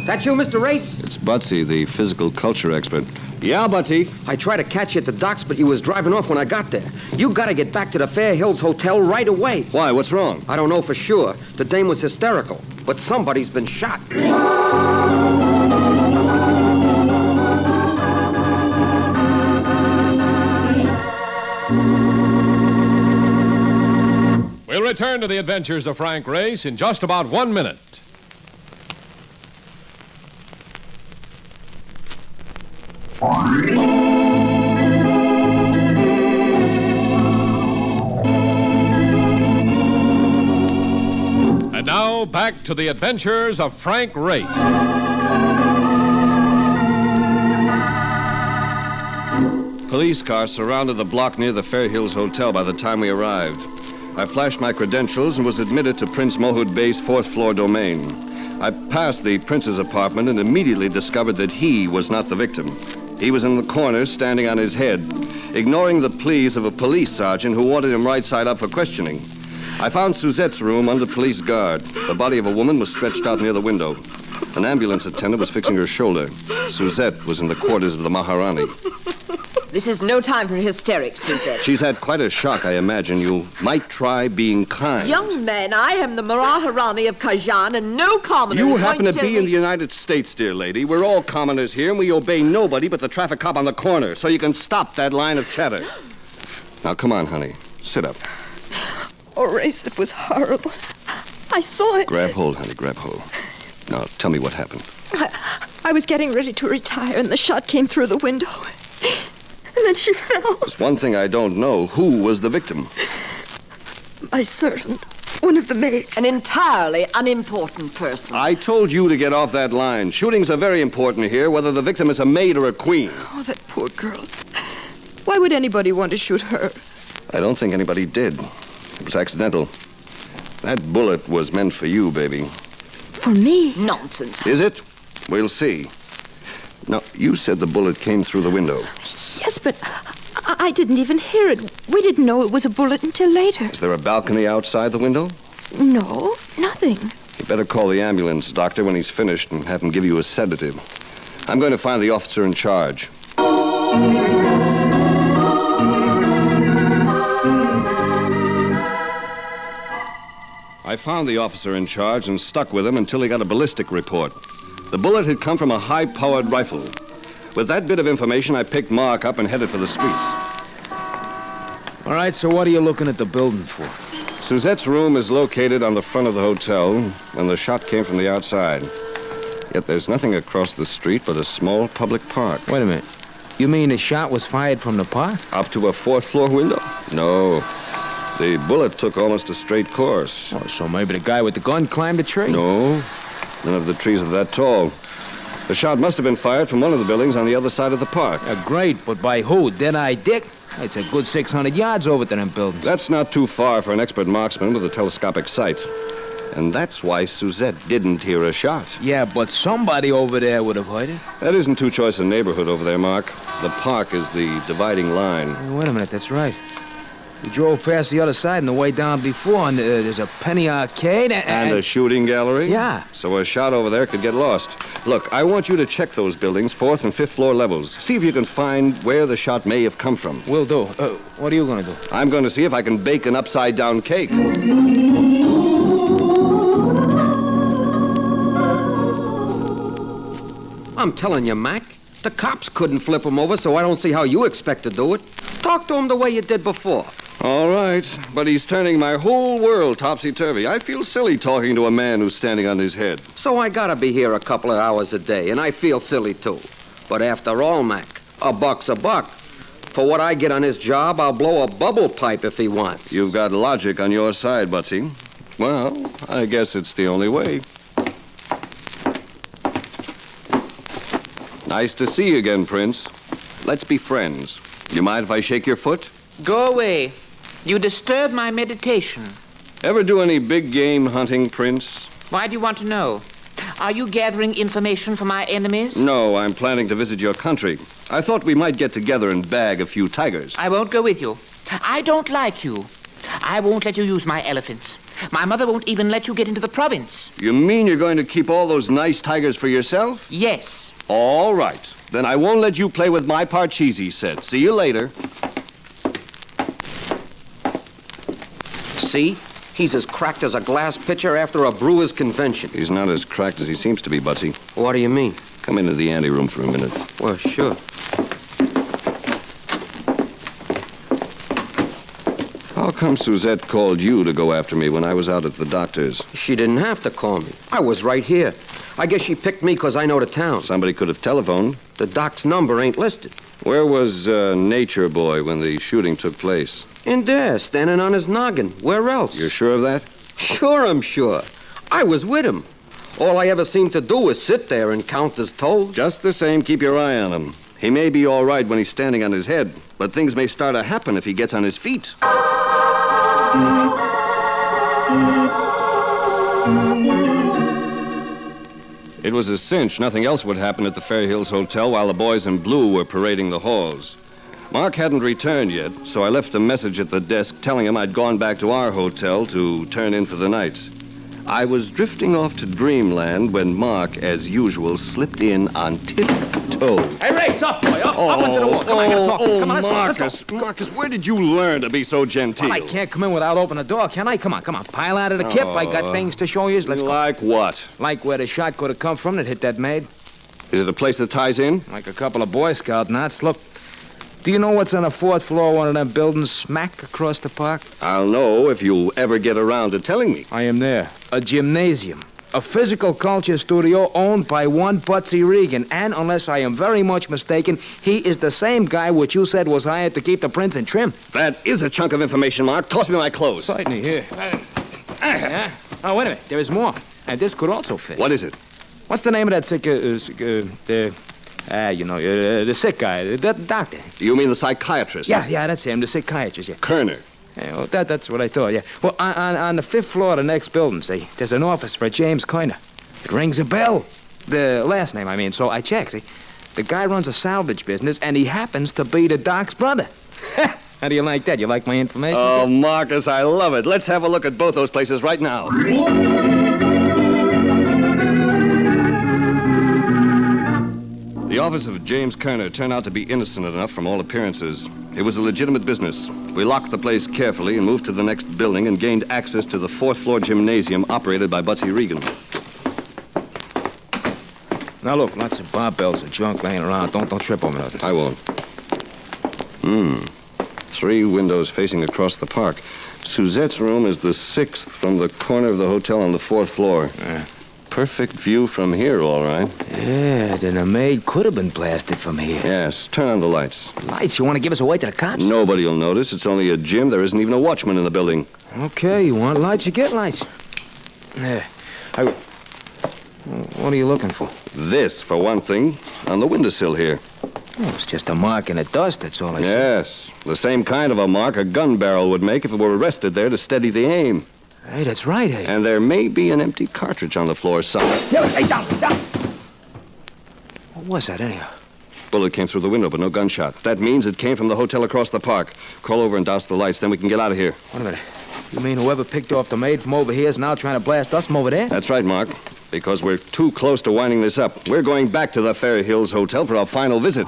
That you, Mr. Race? It's Butsy, the physical culture expert. Yeah, Butsy. I tried to catch you at the docks, but you was driving off when I got there. You gotta get back to the Fair Hills Hotel right away. Why? What's wrong? I don't know for sure. The dame was hysterical, but somebody's been shot. We'll return to the adventures of Frank Race in just about 1 minute. And now, back to the adventures of Frank Race. Police cars surrounded the block near the Fair Hills Hotel by the time we arrived. I flashed my credentials and was admitted to Prince Mohud Bey's fourth-floor domain. I passed the prince's apartment and immediately discovered that he was not the victim. He was in the corner, standing on his head, ignoring the pleas of a police sergeant who wanted him right side up for questioning. I found Suzette's room under police guard. The body of a woman was stretched out near the window. An ambulance attendant was fixing her shoulder. Suzette was in the quarters of the Maharani. This is no time for hysterics, Suzette. She's had quite a shock, I imagine. You might try being kind. Young man, I am the Maharani of Kajan, and no commoner You is happen going to to be in the United States, dear lady. We're all commoners here, and we obey nobody but the traffic cop on the corner, so you can stop that line of chatter. Now, come on, honey. Sit up. Oh, Race, it was horrible. I saw it. Grab hold, honey, grab hold. Now, tell me what happened. I was getting ready to retire, and the shot came through the window. And then she fell. There's one thing I don't know. Who was the victim? My servant. One of the maids. An entirely unimportant person. I told you to get off that line. Shootings are very important here, whether the victim is a maid or a queen. Oh, that poor girl. Why would anybody want to shoot her? I don't think anybody did. It was accidental. That bullet was meant for you, baby. For me? Nonsense. Is it? We'll see. Now, you said the bullet came through the window. Yes, but I didn't even hear it. We didn't know it was a bullet until later. Is there a balcony outside the window? No, nothing. You better call the ambulance doctor when he's finished and have him give you a sedative. I'm going to find the officer in charge. I found the officer in charge and stuck with him until he got a ballistic report. The bullet had come from a high-powered rifle. With that bit of information, I picked Mark up and headed for the streets. All right, so what are you looking at the building for? Suzette's room is located on the front of the hotel, and the shot came from the outside. Yet there's nothing across the street but a small public park. Wait a minute. You mean the shot was fired from the park? Up to a fourth-floor window? No. The bullet took almost a straight course. Oh, so maybe the guy with the gun climbed a tree? No. None of the trees are that tall. The shot must have been fired from one of the buildings on the other side of the park. Great, but by who? Dead-Eye Dick? It's a good 600 yards over to them buildings. That's not too far for an expert marksman with a telescopic sight. And that's why Suzette didn't hear a shot. Yeah, but somebody over there would have heard it. That isn't too choice a neighborhood over there, Mark. The park is the dividing line. Hey, wait a minute, that's right. We drove past the other side on the way down before, and there's a penny arcade and a shooting gallery? Yeah. So a shot over there could get lost. Look, I want you to check those buildings, 4th and 5th floor levels. See if you can find where the shot may have come from. Will do. What are you going to do? I'm going to see if I can bake an upside-down cake. I'm telling you, Mac, The cops couldn't flip him over, so I don't see how you expect to do it. Talk to him the way you did before. All right, but he's turning my whole world topsy-turvy. I feel silly talking to a man who's standing on his head. So I gotta be here a couple of hours a day, and I feel silly, too. But after all, Mac, a buck's a buck. For what I get on his job, I'll blow a bubble pipe if he wants. You've got logic on your side, Butsy. Well, I guess it's the only way. Nice to see you again, Prince. Let's be friends. You mind if I shake your foot? Go away. You disturb my meditation. Ever do any big game hunting, Prince? Why do you want to know? Are you gathering information for my enemies? No, I'm planning to visit your country. I thought we might get together and bag a few tigers. I won't go with you. I don't like you. I won't let you use my elephants. My mother won't even let you get into the province. You mean you're going to keep all those nice tigers for yourself? Yes. All right. Then I won't let you play with my Parcheesi set. See you later. See? He's as cracked as a glass pitcher after a brewer's convention. He's not as cracked as he seems to be, Butsy. What do you mean? Come into the anteroom for a minute. Well, sure. How come Suzette called you to go after me when I was out at the doctor's? She didn't have to call me. I was right here. I guess she picked me because I know the town. Somebody could have telephoned. The doc's number ain't listed. Where was Nature Boy when the shooting took place? In there, standing on his noggin. Where else? You're sure of that? Sure, I'm sure. I was with him. All I ever seemed to do was sit there and count his toes. Just the same, keep your eye on him. He may be all right when he's standing on his head, but things may start to happen if he gets on his feet. It was a cinch. Nothing else would happen at the Fair Hills Hotel while the boys in blue were parading the halls. Mark hadn't returned yet, so I left a message at the desk telling him I'd gone back to our hotel to turn in for the night. I was drifting off to dreamland when Mark, as usual, slipped in on tiptoe. Hey, Race, up, boy, up into the wall. Come on, I gotta talk. Come on, let's go. Marcus, where did you learn to be so genteel? Well, I can't come in without opening the door, can I? Come on. Pile out of the kip. I got things to show you. Let's go. Like what? Like where the shot could have come from that hit that maid. Is it a place that ties in? Like a couple of Boy Scout knots. Look, do you know what's on the fourth floor of one of them buildings smack across the park? I'll know if you ever get around to telling me. I am there. A gymnasium. A physical culture studio owned by one Butsy Regan. And unless I am very much mistaken, he is the same guy which you said was hired to keep the prince in trim. That is a chunk of information, Mark. Toss me my clothes. Certainly, here. Oh, wait a minute. There is more. And this could also fit. What is it? What's the name of that sick, the sick guy, the doctor? You mean the psychiatrist? Yeah, that's him, the psychiatrist, yeah. KRONER. Yeah, well, that's what I thought, yeah. Well, on the fifth floor of the next building, see, there's an office for James KRONER. It rings a bell. The last name, I mean, so I checked, see. The guy runs a salvage business, and he happens to be the doc's brother. How do you like that? You like my information? Oh, Marcus, I love it. Let's have a look at both those places right now. The office of James KRONER turned out to be innocent enough from all appearances. It was a legitimate business. We locked the place carefully and moved to the next building and gained access to the fourth-floor gymnasium operated by Butsy Regan. Now, look, lots of barbells and junk laying around. Don't trip over nothing. I won't. 3 windows facing across the park. Suzette's room is the 6th from the corner of the hotel on the 4th floor. Perfect view from here, all right. Yeah, then a maid could have been blasted from here. Yes, turn on the lights. Lights? You want to give us away to the cops? Nobody will notice. It's only a gym. There isn't even a watchman in the building. Okay, you want lights, you get lights. Yeah. What are you looking for? This, for one thing, on the windowsill here. Oh, it's just a mark in the dust, that's all I see. Yes, the same kind of a mark a gun barrel would make if it were rested there to steady the aim. Hey, that's right, hey. And there may be an empty cartridge on the floor somewhere. Hey, down! What was that, anyhow? Bullet came through the window, but no gunshot. That means it came from the hotel across the park. Crawl over and douse the lights, then we can get out of here. Wait a minute. You mean whoever picked off the maid from over here is now trying to blast us from over there? That's right, Mark. Because we're too close to winding this up. We're going back to the Fair Hills Hotel for our final visit.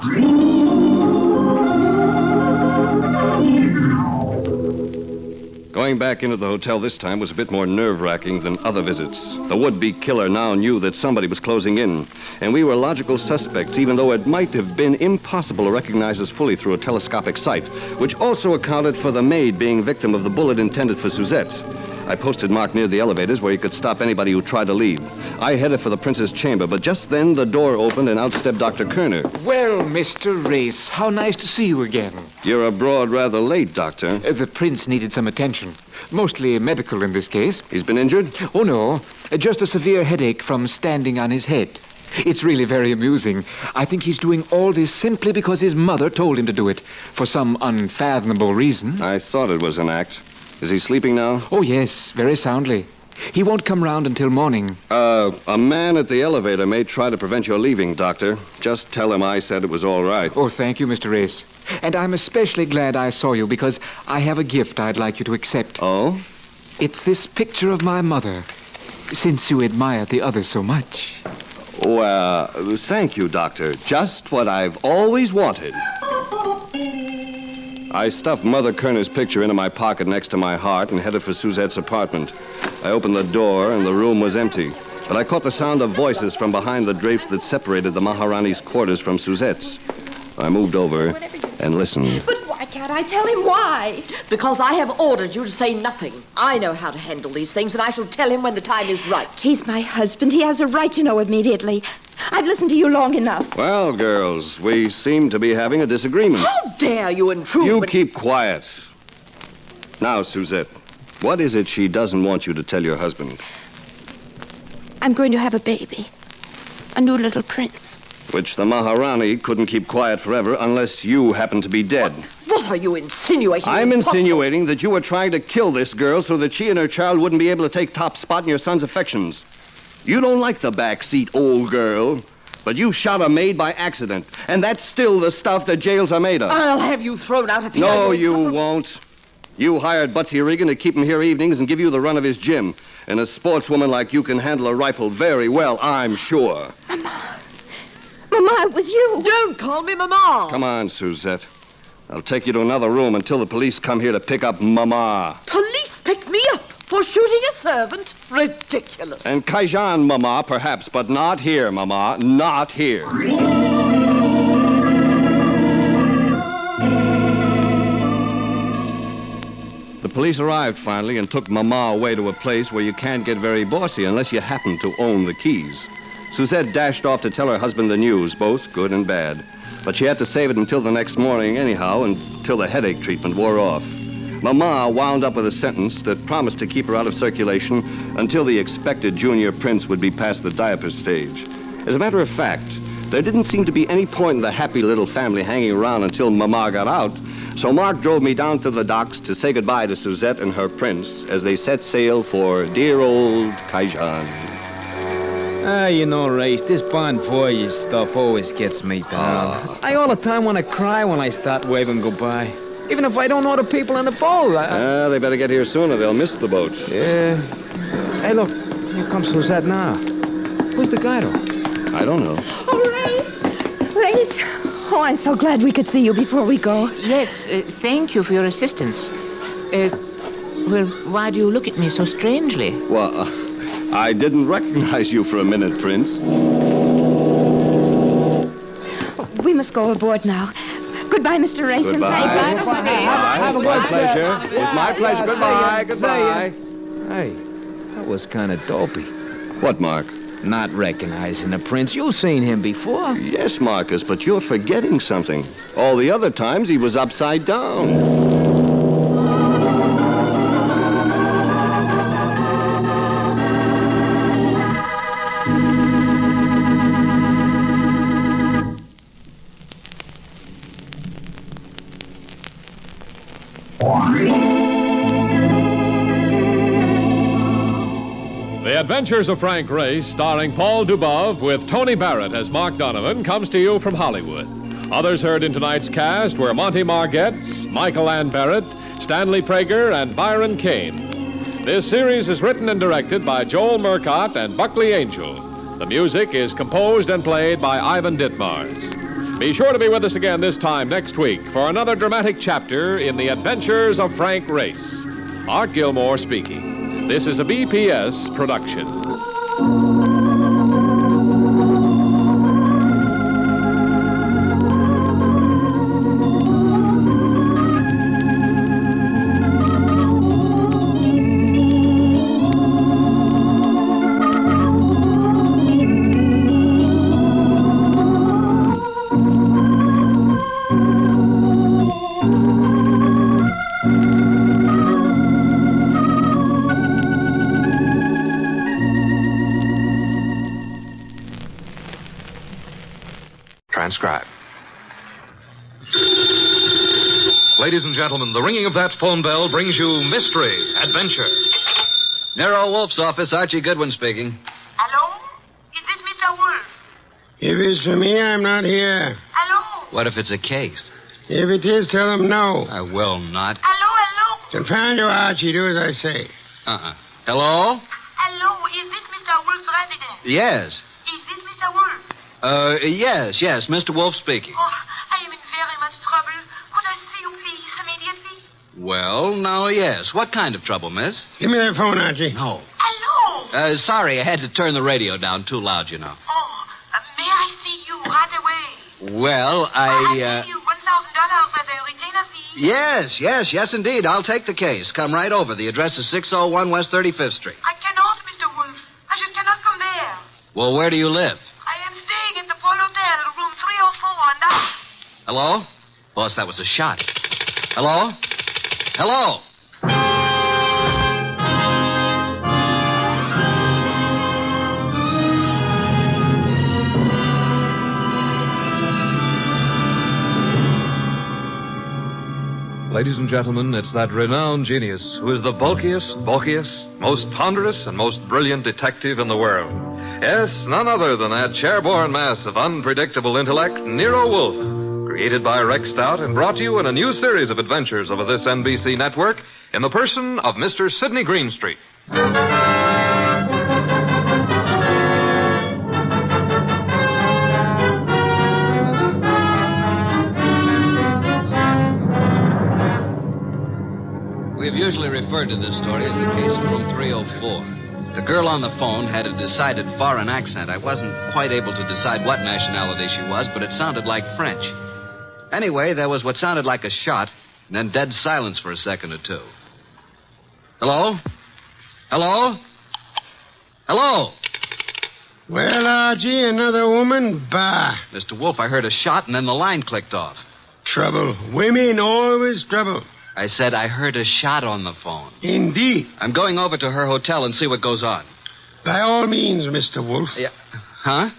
Going Going back into the hotel this time was a bit more nerve-wracking than other visits. The would-be killer now knew that somebody was closing in, and we were logical suspects, even though it might have been impossible to recognize us fully through a telescopic sight, which also accounted for the maid being victim of the bullet intended for Suzette. I posted Mark near the elevators where he could stop anybody who tried to leave. I headed for the prince's chamber, but just then the door opened and out stepped Dr. Kerner. Well, Mr. Race, how nice to see you again. You're abroad rather late, Doctor. The prince needed some attention. Mostly medical in this case. He's been injured? Oh, no. Just a severe headache from standing on his head. It's really very amusing. I think he's doing all this simply because his mother told him to do it, for some unfathomable reason. I thought it was an act. Is he sleeping now? Oh, yes, very soundly. He won't come round until morning. A man at the elevator may try to prevent your leaving, Doctor. Just tell him I said it was all right. Oh, thank you, Mr. Race. And I'm especially glad I saw you because I have a gift I'd like you to accept. Oh? It's this picture of my mother, since you admire the other so much. Well, thank you, Doctor. Just what I've always wanted. I stuffed Mother Kerner's picture into my pocket next to my heart and headed for Suzette's apartment. I opened the door, and the room was empty. But I caught the sound of voices from behind the drapes that separated the Maharani's quarters from Suzette's. I moved over and listened. But why can't I tell him why? Because I have ordered you to say nothing. I know how to handle these things, and I shall tell him when the time is right. He's my husband. He has a right to know immediately. I've listened to you long enough. Well, girls, we seem to be having a disagreement. How dare you intrude? You keep quiet. Now, Suzette, what is it she doesn't want you to tell your husband? I'm going to have a baby. A new little prince. Which the Maharani couldn't keep quiet forever unless you happen to be dead. What are you insinuating? I'm insinuating that you were trying to kill this girl so that she and her child wouldn't be able to take top spot in your son's affections. You don't like the back seat, old girl, but you shot a maid by accident, and that's still the stuff that jails are made of. I'll have you thrown out at the No, you won't. You hired Butsy Regan to keep him here evenings and give you the run of his gym. And a sportswoman like you can handle a rifle very well, I'm sure. Mama, it was you. Don't call me Mama. Come on, Suzette. I'll take you to another room until the police come here to pick up Mama. Police picked me up for shooting a servant? Ridiculous. And Kaijan, Mama, perhaps, but not here, Mama. Not here. The police arrived finally and took Mama away to a place where you can't get very bossy unless you happen to own the keys. Suzette dashed off to tell her husband the news, both good and bad. But she had to save it until the next morning anyhow, until the headache treatment wore off. Mama wound up with a sentence that promised to keep her out of circulation until the expected junior prince would be past the diaper stage. As a matter of fact, there didn't seem to be any point in the happy little family hanging around until Mama got out, so Mark drove me down to the docks to say goodbye to Suzette and her prince as they set sail for dear old Kaijan. You know, Race, this bon voyage stuff always gets me down. I all the time want to cry when I start waving goodbye. Even if I don't know the people in the boat. They better get here sooner. They'll miss the boat. Yeah. Hey, look. Here comes Suzette now. Who's the guy, though? I don't know. Oh, Race. Oh, I'm so glad we could see you before we go. Yes, thank you for your assistance. Well, why do you look at me so strangely? Well, I didn't recognize you for a minute, Prince. We must go aboard now. Goodbye, Mr. Race. Goodbye. And thank you. Have a good pleasure. It was my pleasure. Goodbye. Goodbye. Hey, that was kind of dopey. What, Mark? Not recognizing the prince. You've seen him before. Yes, Marcus, but you're forgetting something. All the other times he was upside down. The Adventures of Frank Race, starring Paul Dubov with Tony Barrett as Mark Donovan, comes to you from Hollywood. Others heard in tonight's cast were Monty Margetts, Michael Ann Barrett, Stanley Prager, and Byron Kane. This series is written and directed by Joel Murcott and Buckley Angel. The music is composed and played by Ivan Ditmars. Be sure to be with us again this time next week for another dramatic chapter in The Adventures of Frank Race. Art Gilmore speaking. This is a BPS production. Transcribe. Ladies and gentlemen, the ringing of that phone bell brings you mystery, adventure. Nero Wolfe's office, Archie Goodwin speaking. Hello? Is this Mr. Wolfe? If it's for me, I'm not here. Hello? What if it's a case? If it is, tell them no. I will not. Hello? Confound you, Archie. Do as I say. Hello? Hello? Is this Mr. Wolfe's residence? Yes. Is this Mr. Wolfe? Yes, Mr. Wolfe speaking. Oh, I am in very much trouble. Could I see you, please, immediately? Well, now, yes. What kind of trouble, miss? Give me that phone, Archie. No. Hello? Sorry, I had to turn the radio down too loud, you know. Oh, may I see you right away? Well, I gave you $1,000 as a retainer fee. Yes, indeed. I'll take the case. Come right over. The address is 601 West 35th Street. I cannot, Mr. Wolfe. I just cannot come there. Well, where do you live? I am staying at the Pole Hotel, room 304, and I... Hello? Boss, that was a shot. Hello? Hello? Ladies and gentlemen, it's that renowned genius who is the bulkiest, most ponderous, and most brilliant detective in the world. Yes, none other than that chairborne mass of unpredictable intellect, Nero Wolfe, created by Rex Stout and brought to you in a new series of adventures over this NBC network in the person of Mr. Sidney Greenstreet. We've usually referred to this story as the case of room 304. The girl on the phone had a decided foreign accent. I wasn't quite able to decide what nationality she was, but it sounded like French. Anyway, there was what sounded like a shot, and then dead silence for a second or two. Hello? Hello? Hello? Well, Archie, another woman? Bah. Mr. Wolfe, I heard a shot, and then the line clicked off. Trouble. Women always trouble. I said I heard a shot on the phone. Indeed. I'm going over to her hotel and see what goes on. By all means, Mr. Wolfe. Yeah. Huh?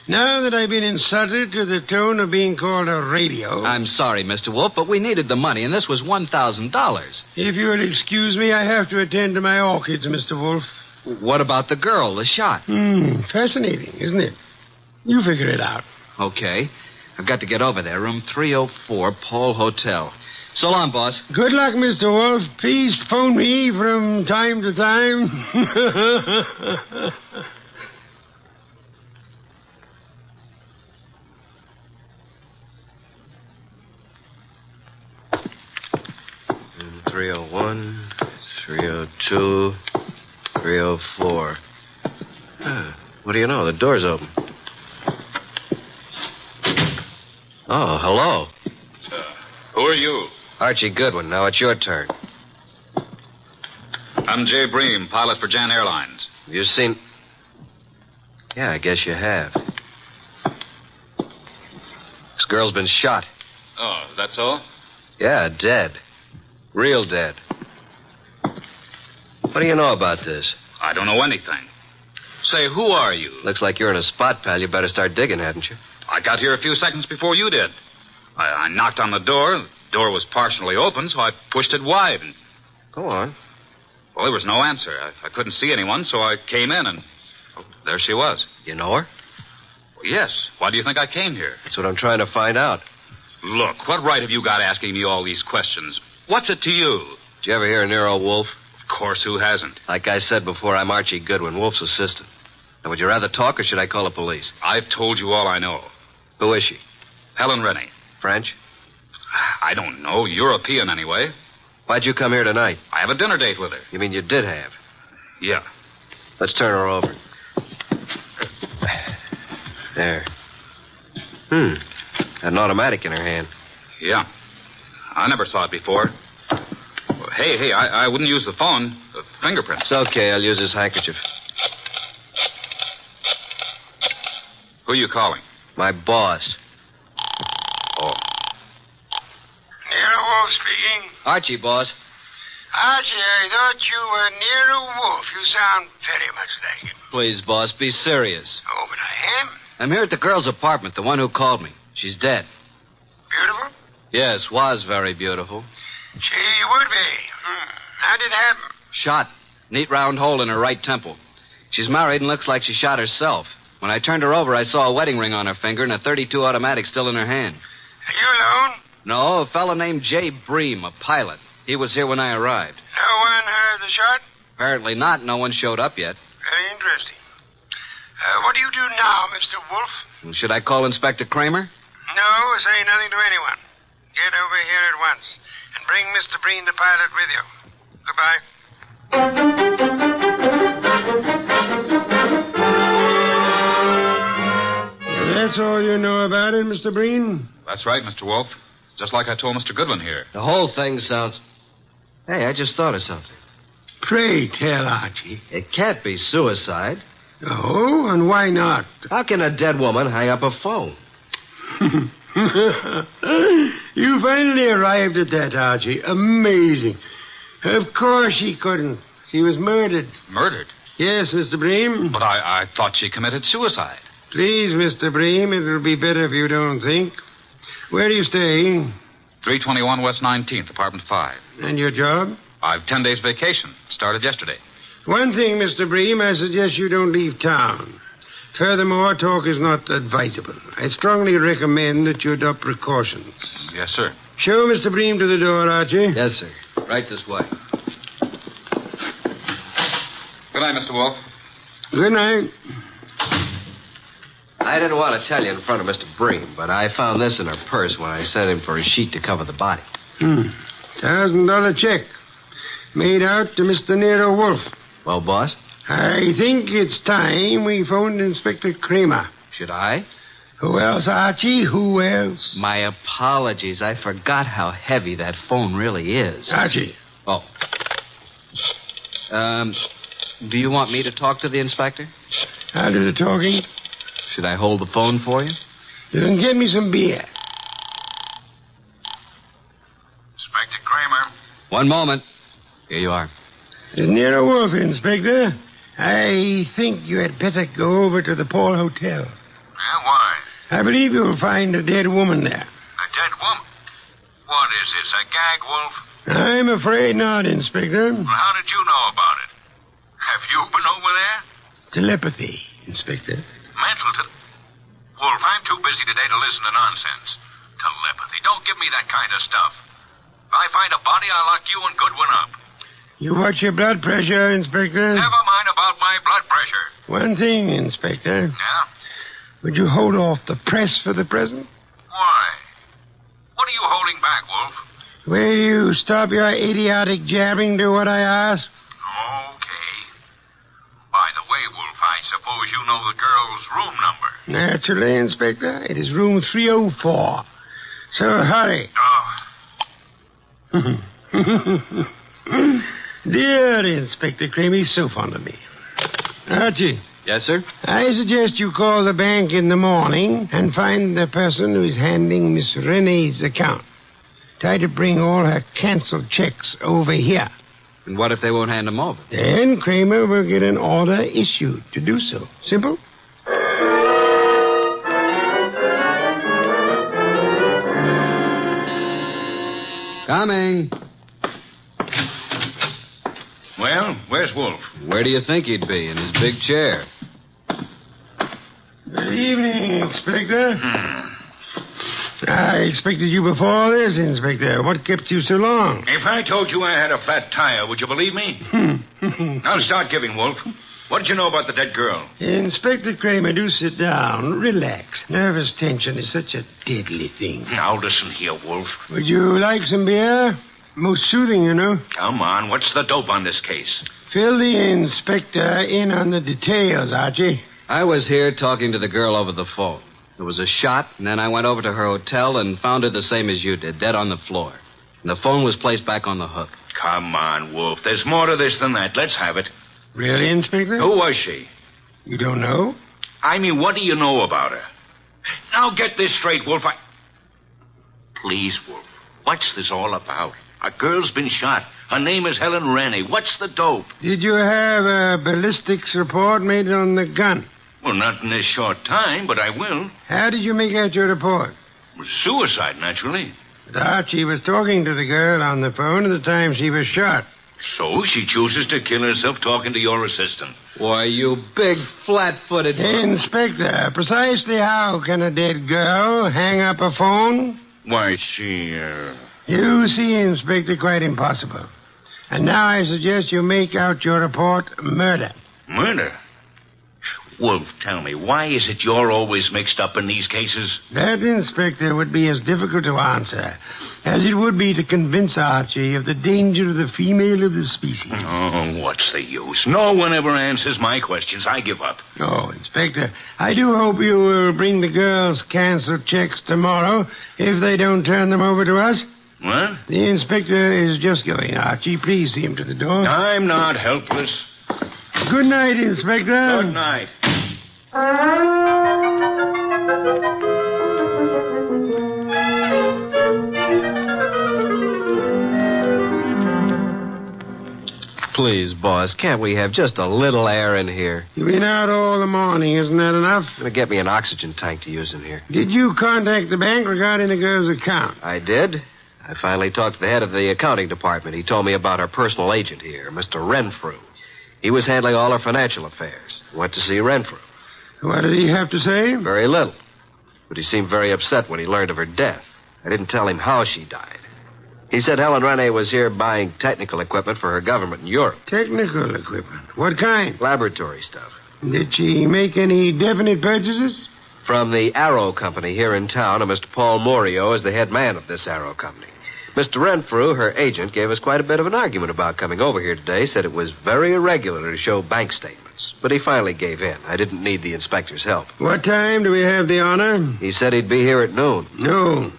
Now that I've been insulted to the tone of being called a radio... I'm sorry, Mr. Wolfe, but we needed the money, and this was $1,000. If you'll excuse me, I have to attend to my orchids, Mr. Wolfe. What about the girl, the shot? Fascinating, isn't it? You figure it out. Okay. I've got to get over there. Room 304, Pole Hotel. So long, boss. Good luck, Mr. Wolfe. Please phone me from time to time. 301, 302, 304. What do you know? The door's open. Oh, hello. Who are you? Archie Goodwin. Now it's your turn. I'm Jay Bream, pilot for Jan Airlines. Have you seen... Yeah, I guess you have. This girl's been shot. Oh, that's all? Yeah, dead. Real dead. What do you know about this? I don't know anything. Say, who are you? Looks like you're in a spot, pal. You better start digging, hadn't you? I got here a few seconds before you did. I knocked on the door. The door was partially open, so I pushed it wide. And... Go on. Well, there was no answer. I couldn't see anyone, so I came in, and there she was. You know her? Well, yes. Why do you think I came here? That's what I'm trying to find out. Look, what right have you got asking me all these questions? What's it to you? Did you ever hear of Nero Wolfe? Of course, who hasn't? Like I said before, I'm Archie Goodwin, Wolfe's assistant. Now, would you rather talk, or should I call the police? I've told you all I know. Who is she? Helen Rennie. French? I don't know. European, anyway. Why'd you come here tonight? I have a dinner date with her. You mean you did have? Yeah. Let's turn her over. There. Got an automatic in her hand. Yeah. I never saw it before. Well, hey, I wouldn't use the phone. The fingerprints. It's okay. I'll use this handkerchief. Who are you calling? My boss. Oh. Nero Wolfe speaking. Archie, boss. Archie, I thought you were Nero Wolfe. You sound very much like him. Please, boss, be serious. Oh, but I am. I'm here at the girl's apartment, the one who called me. She's dead. Beautiful? Yes, was very beautiful. She would be. How did it happen? Shot. Neat round hole in her right temple. She's married and looks like she shot herself. When I turned her over, I saw a wedding ring on her finger and a .32 automatic still in her hand. Are you alone? No, a fellow named Jay Bream, a pilot. He was here when I arrived. No one heard the shot? Apparently not. No one showed up yet. Very interesting. What do you do now, Mr. Wolfe? Should I call Inspector Kramer? No, say nothing to anyone. Get over here at once and bring Mr. Breen, the pilot, with you. Goodbye. That's all you know about it, Mr. Breen? That's right, Mr. Wolfe. Just like I told Mr. Goodwin here. The whole thing sounds... Hey, I just thought of something. Pray tell, Archie. It can't be suicide. Oh, and why not? How can a dead woman hang up a phone? You finally arrived at that, Archie. Amazing. Of course she couldn't. She was murdered. Murdered? Yes, Mr. Bream. But I thought she committed suicide. Please, Mr. Bream, it'll be better if you don't think. Where do you stay? 321 West 19th, apartment 5. And your job? I've 10 days vacation. Started yesterday. One thing, Mr. Bream, I suggest you don't leave town. Furthermore, talk is not advisable. I strongly recommend that you adopt precautions. Yes, sir. Show Mr. Bream to the door, Archie. Yes, sir. Right this way. Good night, Mr. Wolfe. Good night. I didn't want to tell you in front of Mr. Bream, but I found this in her purse when I sent him for a sheet to cover the body. $1,000 check. Made out to Mr. Nero Wolfe. Well, boss? I think it's time we phoned Inspector Kramer. Should I? Who else, Archie? Who else? My apologies. I forgot how heavy that phone really is. Archie. Oh. Do you want me to talk to the inspector? I'll do the talking. Should I hold the phone for you? You can get me some beer. Inspector Kramer. One moment. Here you are. It's Nero Wolfe, Inspector. I think you had better go over to the Paul Hotel. Yeah, why? I believe you'll find a dead woman there. A dead woman? What is this, a gag, Wolfe? I'm afraid not, Inspector. Well, how did you know about it? Have you been over there? Telepathy, Inspector. Mental Wolfe, I'm too busy today to listen to nonsense. Telepathy. Don't give me that kind of stuff. If I find a body, I'll lock you and Goodwin up. You watch your blood pressure, Inspector. Never mind about my blood pressure. One thing, Inspector. Yeah? Would you hold off the press for the present? Why? What are you holding back, Wolfe? Will you stop your idiotic jabbing to what I ask? Okay. By the way, Wolfe, I suppose you know the girl's room number. Naturally, Inspector. It is room 304. So hurry. Oh. Dear Inspector Kramer, he's so fond of me. Archie. Yes, sir? I suggest you call the bank in the morning and find the person who is handling Miss Renee's account. Try to bring all her canceled checks over here. And what if they won't hand them over? Then Kramer will get an order issued to do so. Simple? Coming. Well, where's Wolfe? Where do you think he'd be? In his big chair. Good evening, Inspector. I expected you before this, Inspector. What kept you so long? If I told you I had a flat tire, would you believe me? Now start giving, Wolfe. What did you know about the dead girl? Inspector Kramer, do sit down. Relax. Nervous tension is such a deadly thing. Now listen here, Wolfe. Would you like some beer? Most soothing, you know. Come on, what's the dope on this case? Fill the inspector in on the details, Archie. I was here talking to the girl over the phone. There was a shot, and then I went over to her hotel and found her the same as you did, dead on the floor. And the phone was placed back on the hook. Come on, Wolf. There's more to this than that. Let's have it. Really, Inspector? Who was she? You don't know? I mean, what do you know about her? Now get this straight, Wolf. Please, Wolf. What's this all about? A girl's been shot. Her name is Helen Rennie. What's the dope? Did you have a ballistics report made on the gun? Well, not in this short time, but I will. How did you make out your report? Suicide, naturally. But Archie was talking to the girl on the phone at the time she was shot. So she chooses to kill herself talking to your assistant. Why, you big, flat-footed... Inspector, precisely how can a dead girl hang up a phone? Why, she, You see, Inspector, quite impossible. And now I suggest you make out your report murder. Murder? Wolf, tell me, why is it you're always mixed up in these cases? That, Inspector, would be as difficult to answer as it would be to convince Archie of the danger of the female of the species. Oh, what's the use? No one ever answers my questions. I give up. Oh, Inspector, I do hope you will bring the girls' canceled checks tomorrow if they don't turn them over to us. What? The inspector is just going, Archie. Please see him to the door. I'm not helpless. Good night, Inspector. Good night. Please, boss, can't we have just a little air in here? You've been out all the morning. Isn't that enough? Gonna get me an oxygen tank to use in here. Did you contact the bank regarding the girl's account? I did. I finally talked to the head of the accounting department. He told me about our personal agent here, Mr. Renfrew. He was handling all our financial affairs. Went to see Renfrew. What did he have to say? Very little. But he seemed very upset when he learned of her death. I didn't tell him how she died. He said Helen Rennie was here buying technical equipment for her government in Europe. Technical equipment? What kind? Laboratory stuff. Did she make any definite purchases? From the Arrow Company here in town, and Mr. Paul Morio is the head man of this Arrow Company. Mr. Renfrew, her agent, gave us quite a bit of an argument about coming over here today, said it was very irregular to show bank statements. But he finally gave in. I didn't need the inspector's help. What time do we have the honor? He said he'd be here at noon. No.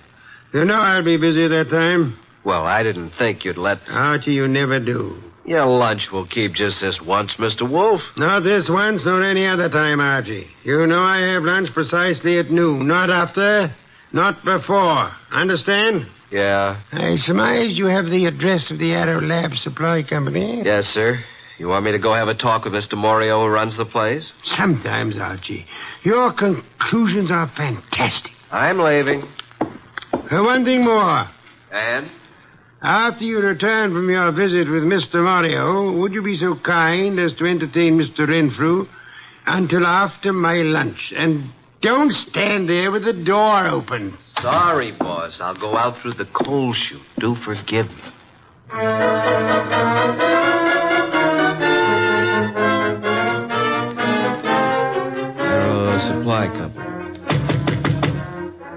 You know I'll be busy at that time. Well, I didn't think you'd let... Archie, you never do. Your lunch will keep just this once, Mr. Wolfe. Not this once, nor any other time, Archie. You know I have lunch precisely at noon. Not after, not before. Understand? Yeah. I surmise you have the address of the Arrow Lab Supply Company. Yes, sir. You want me to go have a talk with Mr. Morio who runs the place? Sometimes, Archie. Your conclusions are fantastic. I'm leaving. One thing more. And? After you return from your visit with Mr. Morio, would you be so kind as to entertain Mr. Renfrew until after my lunch? And don't stand there with the door open. Sorry, boss. I'll go out through the coal chute. Do forgive me. Arrow Supply Company.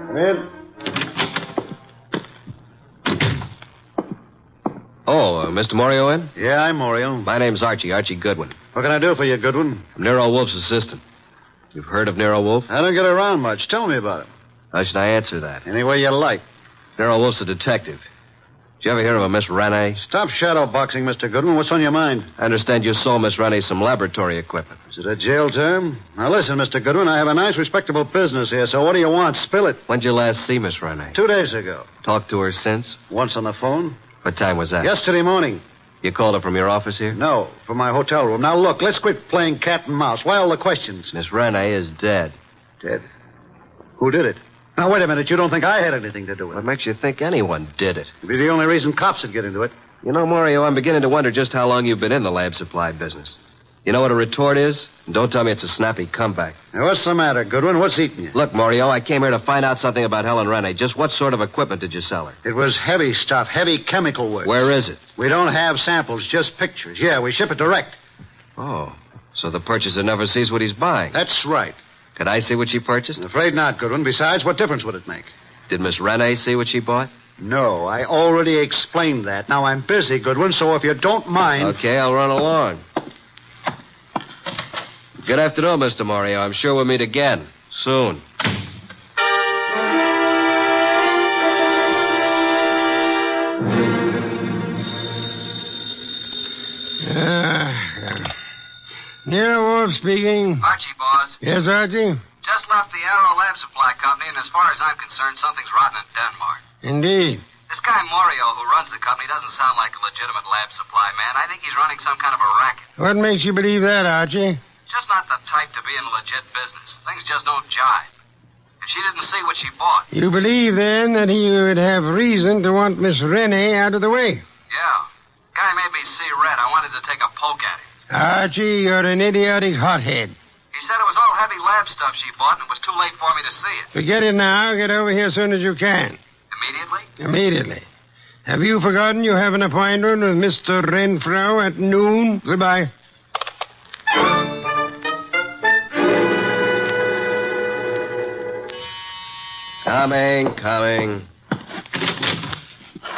Come in. Oh, Mr. Morio in? Yeah, I'm Morio. My name's Archie Goodwin. What can I do for you, Goodwin? I'm Nero Wolfe's assistant. You've heard of Nero Wolfe? I don't get around much. Tell me about it. How should I answer that? Any way you like. Nero Wolfe's a detective. Did you ever hear of a Miss Rennie? Stop shadowboxing, Mr. Goodwin. What's on your mind? I understand you sold Miss Rennie some laboratory equipment. Is it a jail term? Now, listen, Mr. Goodwin, I have a nice, respectable business here, so what do you want? Spill it. When'd you last see Miss Rennie? 2 days ago. Talked to her since? Once on the phone. What time was that? Yesterday morning. You called her from your office here? No, from my hotel room. Now, look, let's quit playing cat and mouse. Why all the questions? Miss Rennie is dead. Dead? Who did it? Now, wait a minute. You don't think I had anything to do with it? What makes you think anyone did it? It'd be the only reason cops would get into it. You know, Morio, I'm beginning to wonder just how long you've been in the lab supply business. You know what a retort is? And don't tell me it's a snappy comeback. Now, what's the matter, Goodwin? What's eating you? Look, Morio, I came here to find out something about Helen Rennie. Just what sort of equipment did you sell her? It was heavy stuff, heavy chemical work. Where is it? We don't have samples, just pictures. Yeah, we ship it direct. Oh, so the purchaser never sees what he's buying. That's right. Could I see what she purchased? I'm afraid not, Goodwin. Besides, what difference would it make? Did Miss Rennie see what she bought? No, I already explained that. Now, I'm busy, Goodwin, so if you don't mind... Okay, I'll run along. Good afternoon, Mr. Mario. I'm sure we'll meet again. Soon. Nero Wolfe speaking. Archie, boss. Yes, Archie? Just left the Aero Lab Supply Company, and as far as I'm concerned, something's rotten in Denmark. Indeed. This guy Mario, who runs the company, doesn't sound like a legitimate lab supply man. I think he's running some kind of a racket. What makes you believe that, Archie? Just not the type to be in a legit business. Things just don't jive. And she didn't see what she bought. You believe, then, that he would have reason to want Miss Rennie out of the way? Yeah. Guy made me see red. I wanted to take a poke at him. Archie, you're an idiotic hothead. He said it was all heavy lab stuff she bought, and it was too late for me to see it. Forget it now. Get over here as soon as you can. Immediately? Immediately. Have you forgotten you have an appointment with Mr. Renfro at noon? Goodbye. Coming.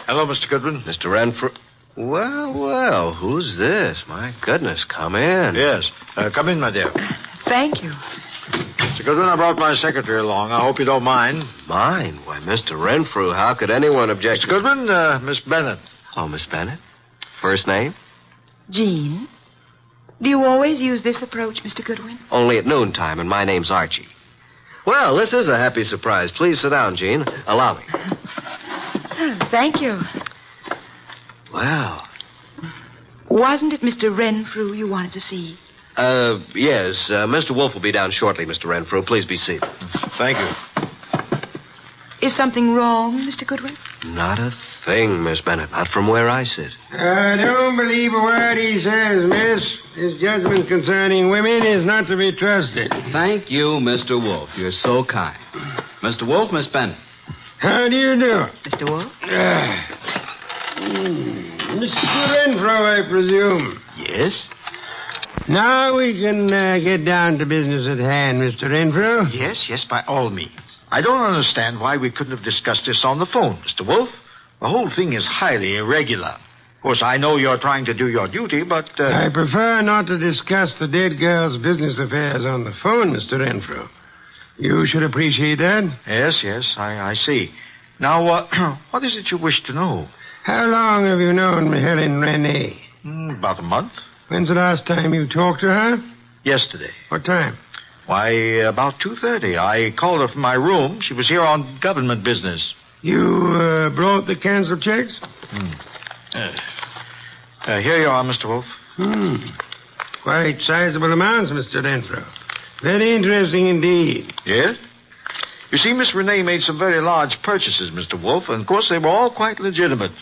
Hello, Mr. Goodwin. Mr. Renfro. Well, who's this? My goodness, come in. Yes. Come in, my dear. Thank you. Mr. Goodwin, I brought my secretary along. I hope you don't mind. Mind? Why, Mr. Renfrew, how could anyone object? Mr. Goodwin, Miss Bennett. Oh, Miss Bennett. First name? Jean. Do you always use this approach, Mr. Goodwin? Only at noontime, and my name's Archie. Well, this is a happy surprise. Please sit down, Jean. Allow me. Thank you. Well. Wasn't it Mr. Renfrew you wanted to see? Yes. Mr. Wolfe will be down shortly, Mr. Renfrew. Please be seated. Thank you. Is something wrong, Mr. Goodwin? Not a thing, Miss Bennett. Not from where I sit. I don't believe a word he says, miss. His judgment concerning women is not to be trusted. Thank you, Mr. Wolfe. You're so kind. Mr. Wolfe, Miss Bennett. How do you do? Mr. Wolfe? Mr. Renfro, I presume. Yes? Now we can get down to business at hand, Mr. Renfro. Yes, by all means. I don't understand why we couldn't have discussed this on the phone, Mr. Wolfe. The whole thing is highly irregular. Of course, I know you're trying to do your duty, but... I prefer not to discuss the dead girl's business affairs on the phone, Mr. Renfro. You should appreciate that. Yes, I see. Now, what is it you wish to know? How long have you known Helen Rennie? About a month. When's the last time you talked to her? Yesterday. What time? Why, about 2:30. I called her from my room. She was here on government business. You brought the canceled checks? Here you are, Mr. Wolfe. Quite sizable amounts, Mr. Renfro. Very interesting indeed. Yes? You see, Miss Renee made some very large purchases, Mr. Wolfe, and of course they were all quite legitimate.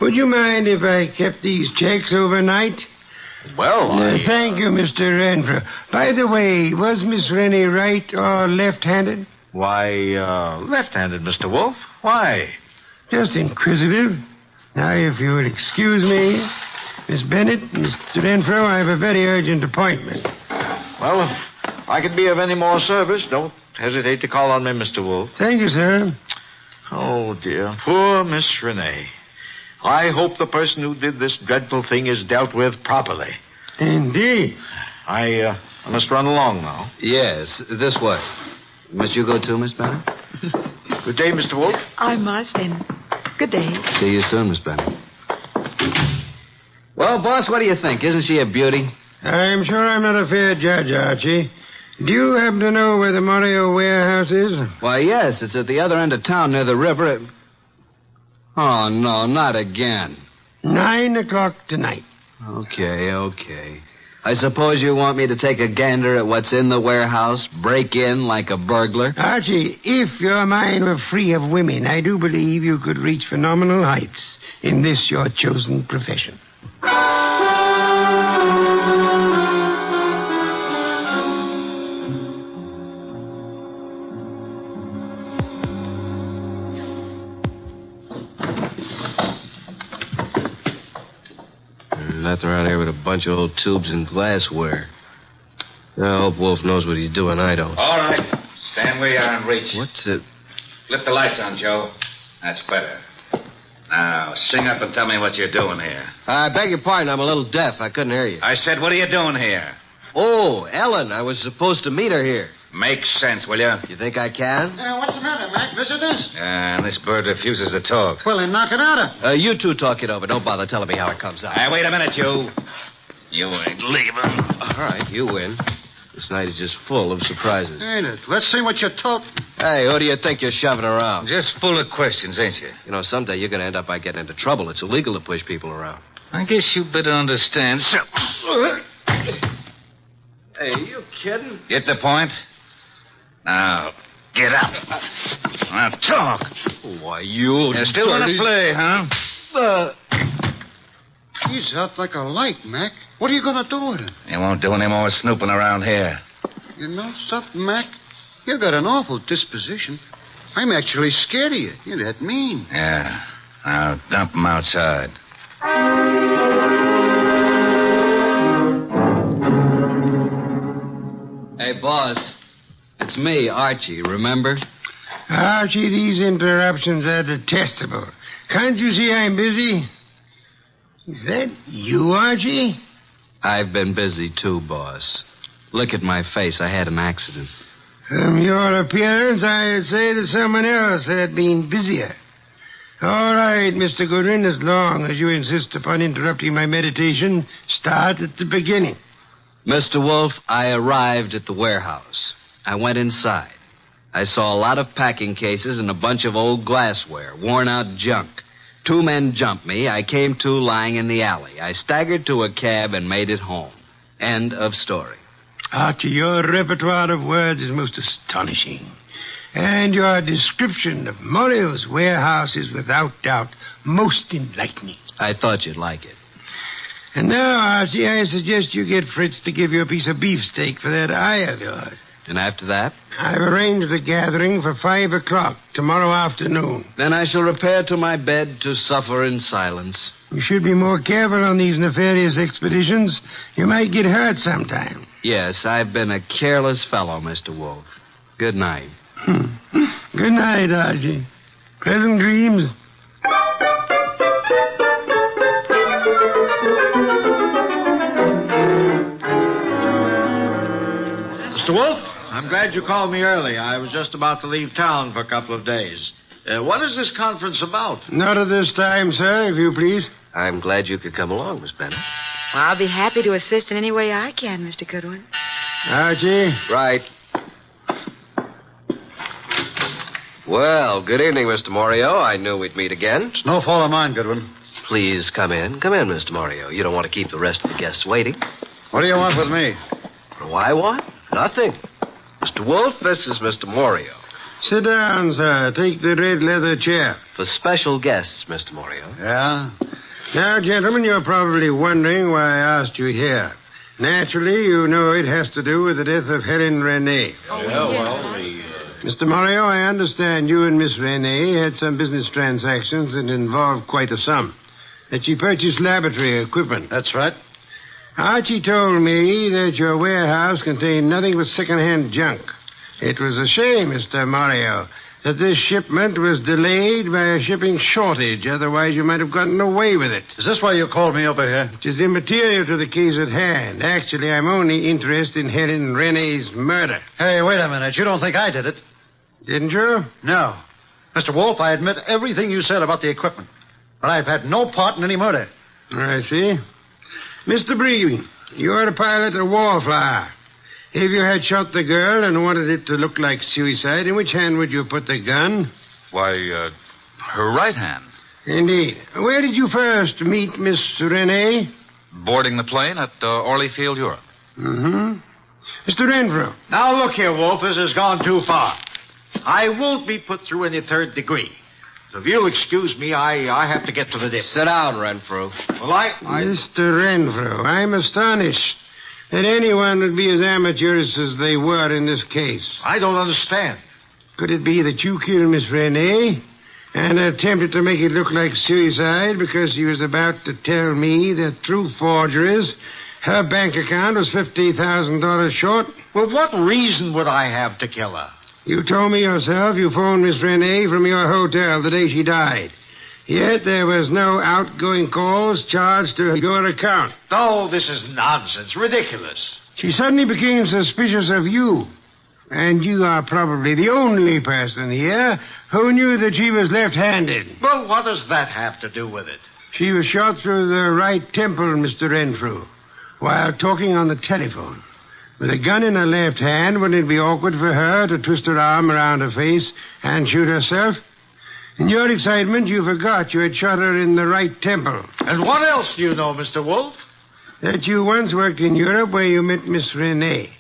Would you mind if I kept these checks overnight? Well, Thank you, Mr. Renfro. By the way, was Miss Rennie right or left-handed? Why, left-handed, Mr. Wolfe. Why? Just inquisitive. Now, if you would excuse me, Miss Bennett, Mr. Renfro, I have a very urgent appointment. Well, if I can be of any more service, don't hesitate to call on me, Mr. Wolfe. Thank you, sir. Oh, dear. Poor Miss Renee. I hope the person who did this dreadful thing is dealt with properly. Indeed. I must run along now. Yes, this way. Must you go too, Miss Bennett? Good day, Mr. Wolfe. I must, and good day. See you soon, Miss Bennett. Well, boss, what do you think? Isn't she a beauty? I'm sure I'm not a fair judge, Archie. Do you happen to know where the Mario warehouse is? Why, yes. It's at the other end of town near the river. Oh, no, not again. 9 o'clock tonight. Okay. I suppose you want me to take a gander at what's in the warehouse, break in like a burglar? Archie, if your mind were free of women, I do believe you could reach phenomenal heights in this your chosen profession. Nothing around here with a bunch of old tubes and glassware. I hope Wolfe knows what he's doing. I don't. All right. Stand where you are and reach. What's it? Flip the lights on, Joe. That's better. Now, sing up and tell me what you're doing here. I beg your pardon, I'm a little deaf. I couldn't hear you. I said, what are you doing here? Oh, Ellen, I was supposed to meet her here. Make sense, will you? You think I can? What's the matter, Mac? Visitors? And this bird refuses to talk. Well, then knock it out of her. You two talk it over. Don't bother telling me how it comes out. Hey, wait a minute, you. You ain't leaving. All right, you win. This night is just full of surprises. Ain't it? Let's see what you're talking. Hey, who do you think you're shoving around? Just full of questions, ain't you? You know, someday you're going to end up by getting into trouble. It's illegal to push people around. I guess you better understand. Hey, are you kidding? Get the point? Now, get up. Now, talk. Why, you... You're still going to play, huh? He's out like a light, Mac. What are you going to do with him? You won't do any more snooping around here. You know something, Mac? You got an awful disposition. I'm actually scared of you. You're that mean. Yeah. Now, dump him outside. Hey, boss. It's me, Archie, remember? Archie, these interruptions are detestable. Can't you see I'm busy? Is that you, Archie? I've been busy too, boss. Look at my face. I had an accident. From your appearance, I'd say that someone else had been busier. All right, Mr. Goodwin, as long as you insist upon interrupting my meditation, start at the beginning. Mr. Wolfe, I arrived at the warehouse. I went inside. I saw a lot of packing cases and a bunch of old glassware, worn-out junk. 2 men jumped me. I came to lying in the alley. I staggered to a cab and made it home. End of story. Archie, your repertoire of words is most astonishing. And your description of Morio's warehouse is without doubt most enlightening. I thought you'd like it. And now, Archie, I suggest you get Fritz to give you a piece of beefsteak for that eye of yours. And after that? I've arranged a gathering for 5 o'clock tomorrow afternoon. Then I shall repair to my bed to suffer in silence. You should be more careful on these nefarious expeditions. You might get hurt sometime. Yes, I've been a careless fellow, Mr. Wolfe. Good night. Good night, Archie. Pleasant dreams. Mr. Wolfe, I'm glad you called me early. I was just about to leave town for a couple of days. What is this conference about? Not at this time, sir, if you please. I'm glad you could come along, Miss Bennett. Well, I'll be happy to assist in any way I can, Mr. Goodwin. Archie? Right. Well, good evening, Mr. Morio. I knew we'd meet again. It's no fault of mine, Goodwin. Please come in. Come in, Mr. Morio. You don't want to keep the rest of the guests waiting. What do you want with me? What do I want? Nothing. Mr. Wolfe, this is Mr. Morio. Sit down, sir. Take the red leather chair. For special guests, Mr. Morio. Yeah? Now, gentlemen, you're probably wondering why I asked you here. Naturally, you know it has to do with the death of Helen Renee. Mr. Morio, I understand you and Miss Renee had some business transactions that involved quite a sum. That she purchased laboratory equipment. That's right. Archie told me that your warehouse contained nothing but second-hand junk. It was a shame, Mr. Morio, that this shipment was delayed by a shipping shortage. Otherwise, you might have gotten away with it. Is this why you called me over here? It is immaterial to the case at hand. Actually, I'm only interested in Helen Renee's murder. Hey, wait a minute. You don't think I did it? Didn't you? No. Mr. Wolfe, I admit everything you said about the equipment. But I've had no part in any murder. I see. Mr. Bree, you're a pilot of Wallflower. If you had shot the girl and wanted it to look like suicide, in which hand would you put the gun? Why, her right hand. Indeed. Where did you first meet Miss Renee? Boarding the plane at Orly Field, Europe. Mm-hmm. Mr. Renfrew. Now, look here, Wolfe. This has gone too far. I won't be put through any third degree. So if you'll excuse me, I have to get to the dip. Sit down, Renfrew. Well, Mr. Renfrew, I'm astonished that anyone would be as amateurish as they were in this case. I don't understand. Could it be that you killed Miss Renee and attempted to make it look like suicide because she was about to tell me that through forgeries her bank account was $50,000 short? Well, what reason would I have to kill her? You told me yourself you phoned Miss Renee from your hotel the day she died. Yet there was no outgoing calls charged to your account. No, this is nonsense. Ridiculous. She suddenly became suspicious of you. And you are probably the only person here who knew that she was left-handed. Well, what does that have to do with it? She was shot through the right temple, Mr. Renfrew, while talking on the telephone. With a gun in her left hand, wouldn't it be awkward for her to twist her arm around her face and shoot herself? In your excitement, you forgot you had shot her in the right temple. And what else do you know, Mr. Wolfe? That you once worked in Europe where you met Miss Renee,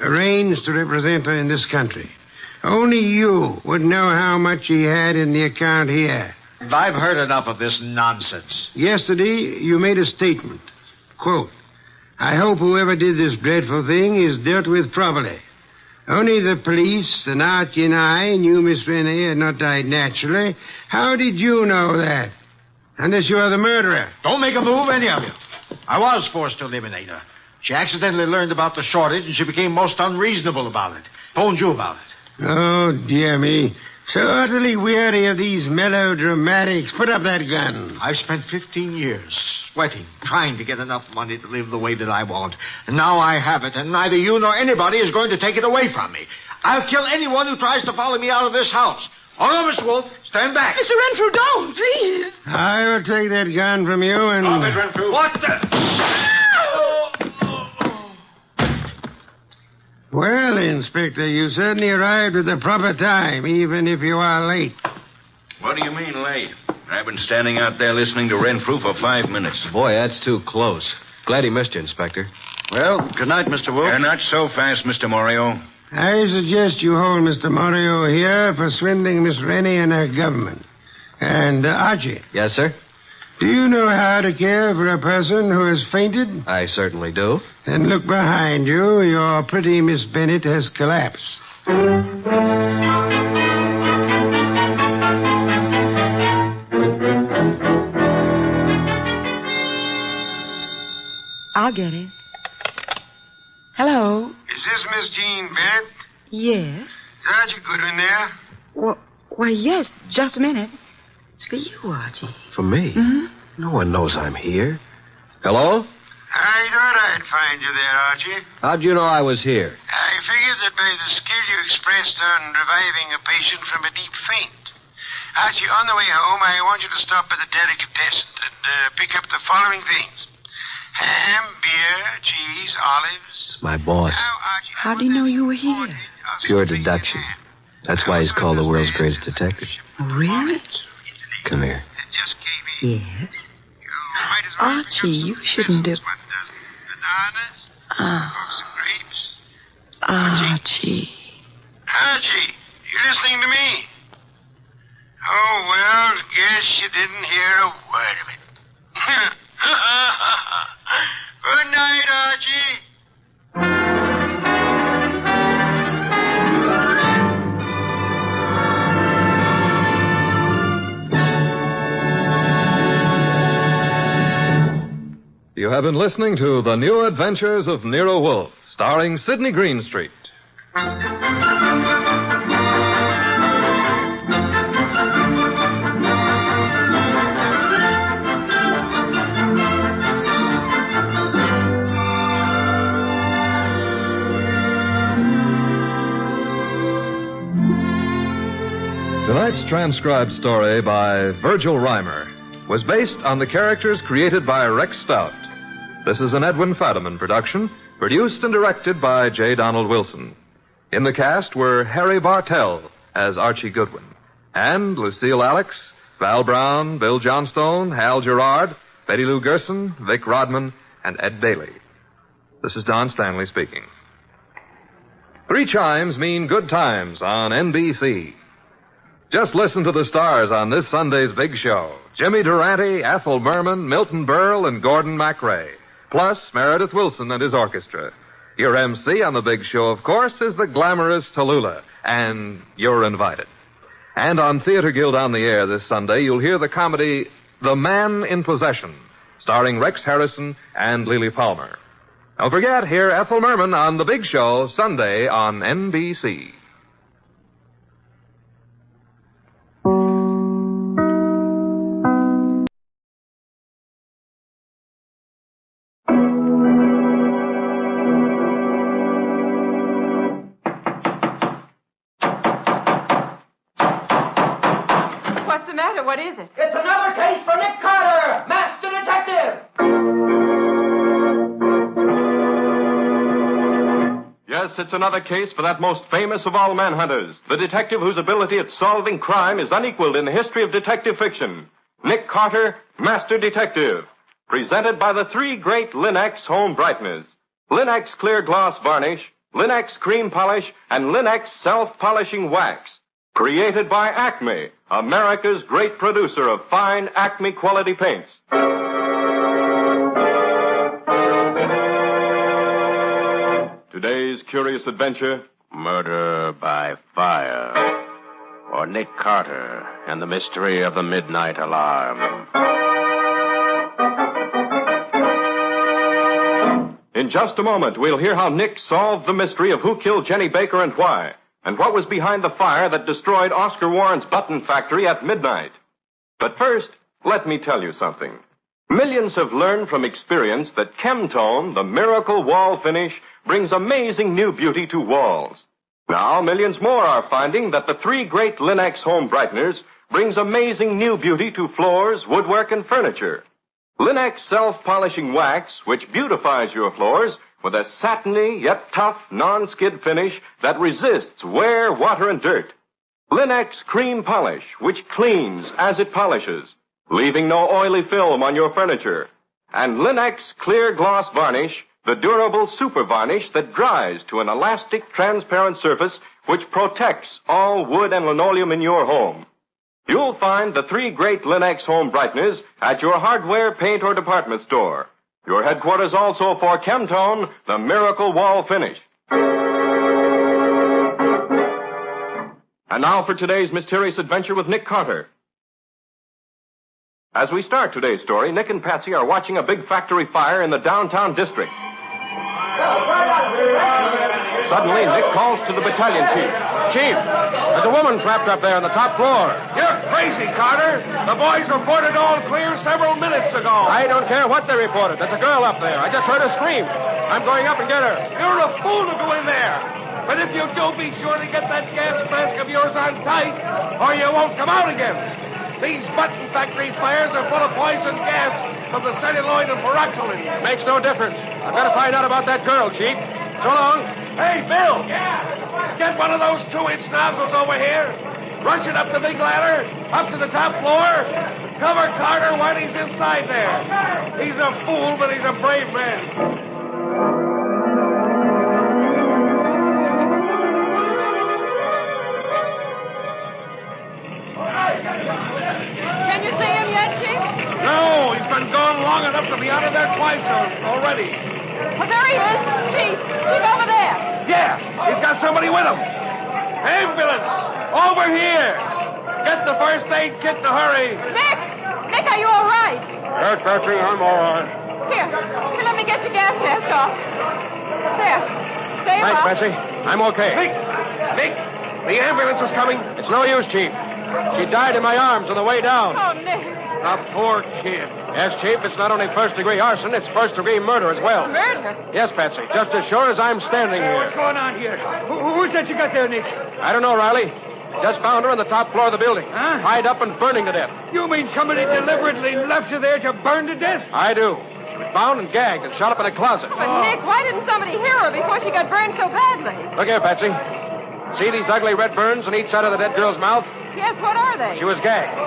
arranged to represent her in this country. Only you would know how much she had in the account here. I've heard enough of this nonsense. Yesterday, you made a statement. Quote, I hope whoever did this dreadful thing is dealt with properly. Only the police, and Archie and I knew Miss Renee had not died naturally. How did you know that? Unless you are the murderer. Don't make a move, any of you. I was forced to eliminate her. She accidentally learned about the shortage, and she became most unreasonable about it. Phoned you about it. Oh, dear me. So utterly weary of these melodramatics. Put up that gun. I've spent 15 years sweating, trying to get enough money to live the way that I want. And now I have it, and neither you nor anybody is going to take it away from me. I'll kill anyone who tries to follow me out of this house. Oh, no, Mr. Wolfe. Stand back. Mr. Renfrew, don't, please. I will take that gun from you and... Oh, Miss Renfrew. What the... Well, Inspector, you certainly arrived at the proper time, even if you are late. What do you mean, late? I've been standing out there listening to Renfrew for 5 minutes. Boy, that's too close. Glad he missed you, Inspector. Well, good night, Mr. Wolfe. Not so fast, Mr. Morio. I suggest you hold Mr. Morio here for swindling Miss Rennie and her government. And, Archie. Yes, sir? Do you know how to care for a person who has fainted? I certainly do. Then look behind you. Your pretty Miss Bennett has collapsed. I'll get it. Hello? Is this Miss Jean Bennett? Yes. Is Archie Goodwin there? Why, yes. Just a minute. It's for you, Archie. For me? Mm-hmm. No one knows I'm here. Hello? I thought I'd find you there, Archie. How'd you know I was here? I figured that by the skill you expressed on reviving a patient from a deep faint. Archie, on the way home, I want you to stop at the delicatessen and pick up the following things. Ham, beer, cheese, olives. My boss. Now, Archie, How do you know you were here? Pure deduction. That's why he's called the world's greatest detective. Really? Come here. Yes. Archie, you shouldn't have... Archie. Archie, you listening to me? Oh, well, guess you didn't hear a word of it. Good night, Archie. You have been listening to The New Adventures of Nero Wolfe, starring Sidney Greenstreet. Tonight's transcribed story by Virgil Reimer was based on the characters created by Rex Stout. This is an Edwin Fadiman production, produced and directed by J. Donald Wilson. In the cast were Harry Bartell as Archie Goodwin, and Lucille Alex, Val Brown, Bill Johnstone, Hal Gerard, Betty Lou Gerson, Vic Rodman, and Ed Daly. This is Don Stanley speaking. 3 chimes mean good times on NBC. Just listen to the stars on this Sunday's big show. Jimmy Durante, Ethel Merman, Milton Berle, and Gordon MacRae. Plus Meredith Wilson and his orchestra. Your MC on the big show, of course, is the glamorous Tallulah, and you're invited. And on Theater Guild on the Air this Sunday, you'll hear the comedy The Man in Possession, starring Rex Harrison and Lily Palmer. Don't forget, hear Ethel Merman on the big show Sunday on NBC. What is it? It's another case for Nick Carter, Master Detective! Yes, it's another case for that most famous of all manhunters, the detective whose ability at solving crime is unequaled in the history of detective fiction. Nick Carter, Master Detective. Presented by the three great Linex home brighteners. Linex clear gloss varnish, Linex cream polish, and Linex self-polishing wax. Created by Acme, America's great producer of fine Acme quality paints. Today's curious adventure, Murder by Fire. Or Nick Carter and the Mystery of the Midnight Alarm. In just a moment, we'll hear how Nick solved the mystery of who killed Jenny Baker and why, and what was behind the fire that destroyed Oscar Warren's button factory at midnight. But first, let me tell you something. Millions have learned from experience that Chemtone, the miracle wall finish, brings amazing new beauty to walls. Now, millions more are finding that the three great Linex home brighteners brings amazing new beauty to floors, woodwork, and furniture. Linex self-polishing wax, which beautifies your floors with a satiny yet tough non-skid finish that resists wear, water, and dirt. Linex cream polish, which cleans as it polishes, leaving no oily film on your furniture. And Linex clear gloss varnish, the durable super varnish that dries to an elastic, transparent surface which protects all wood and linoleum in your home. You'll find the three great Linex home brighteners at your hardware, paint, or department store. Your headquarters also for Chemtone, the miracle wall finish. And now for today's mysterious adventure with Nick Carter. As we start today's story, Nick and Patsy are watching a big factory fire in the downtown district. Suddenly, Nick calls to the battalion chief. Chief, there's a woman trapped up there on the top floor. You're crazy, Carter. The boys reported all clear several minutes ago. I don't care what they reported. There's a girl up there. I just heard her scream. I'm going up and get her. You're a fool to go in there. But if you do, be sure to get that gas mask of yours on tight, or you won't come out again. These button factory fires are full of poison gas from the celluloid and peroxide. Makes no difference. I've got to find out about that girl, Chief. So long. Hey, Bill. Get one of those 2-inch nozzles over here. Rush it up the big ladder, up to the top floor. Cover Carter while he's inside there. He's a fool, but he's a brave man. Can you see him yet, Chief? No, he's been gone long enough to be out of there twice already. Well, there he is. Chief, over there. Yeah, he's got somebody with him. Ambulance, over here. Get the first aid kit in a hurry. Nick, are you all right? Yes, Patsy, I'm all right. Here, let me get your gas mask off. There. Stay Thanks, up. Patsy. I'm okay. Nick, the ambulance is coming. It's no use, Chief. She died in my arms on the way down. Oh, Nick. The poor kid. Yes, Chief, it's not only first-degree arson, it's first-degree murder as well. Murder? Yes, Patsy, just as sure as I'm standing here. What's going on here? Who's that you got there, Nick? I don't know, Riley. Just found her on the top floor of the building. Huh? Tied up and burning to death. You mean somebody deliberately left her there to burn to death? I do. She was bound and gagged and shot up in a closet. But, Nick, why didn't somebody hear her before she got burned so badly? Look here, Patsy. See these ugly red burns on each side of the dead girl's mouth? Yes, what are they? She was gagged.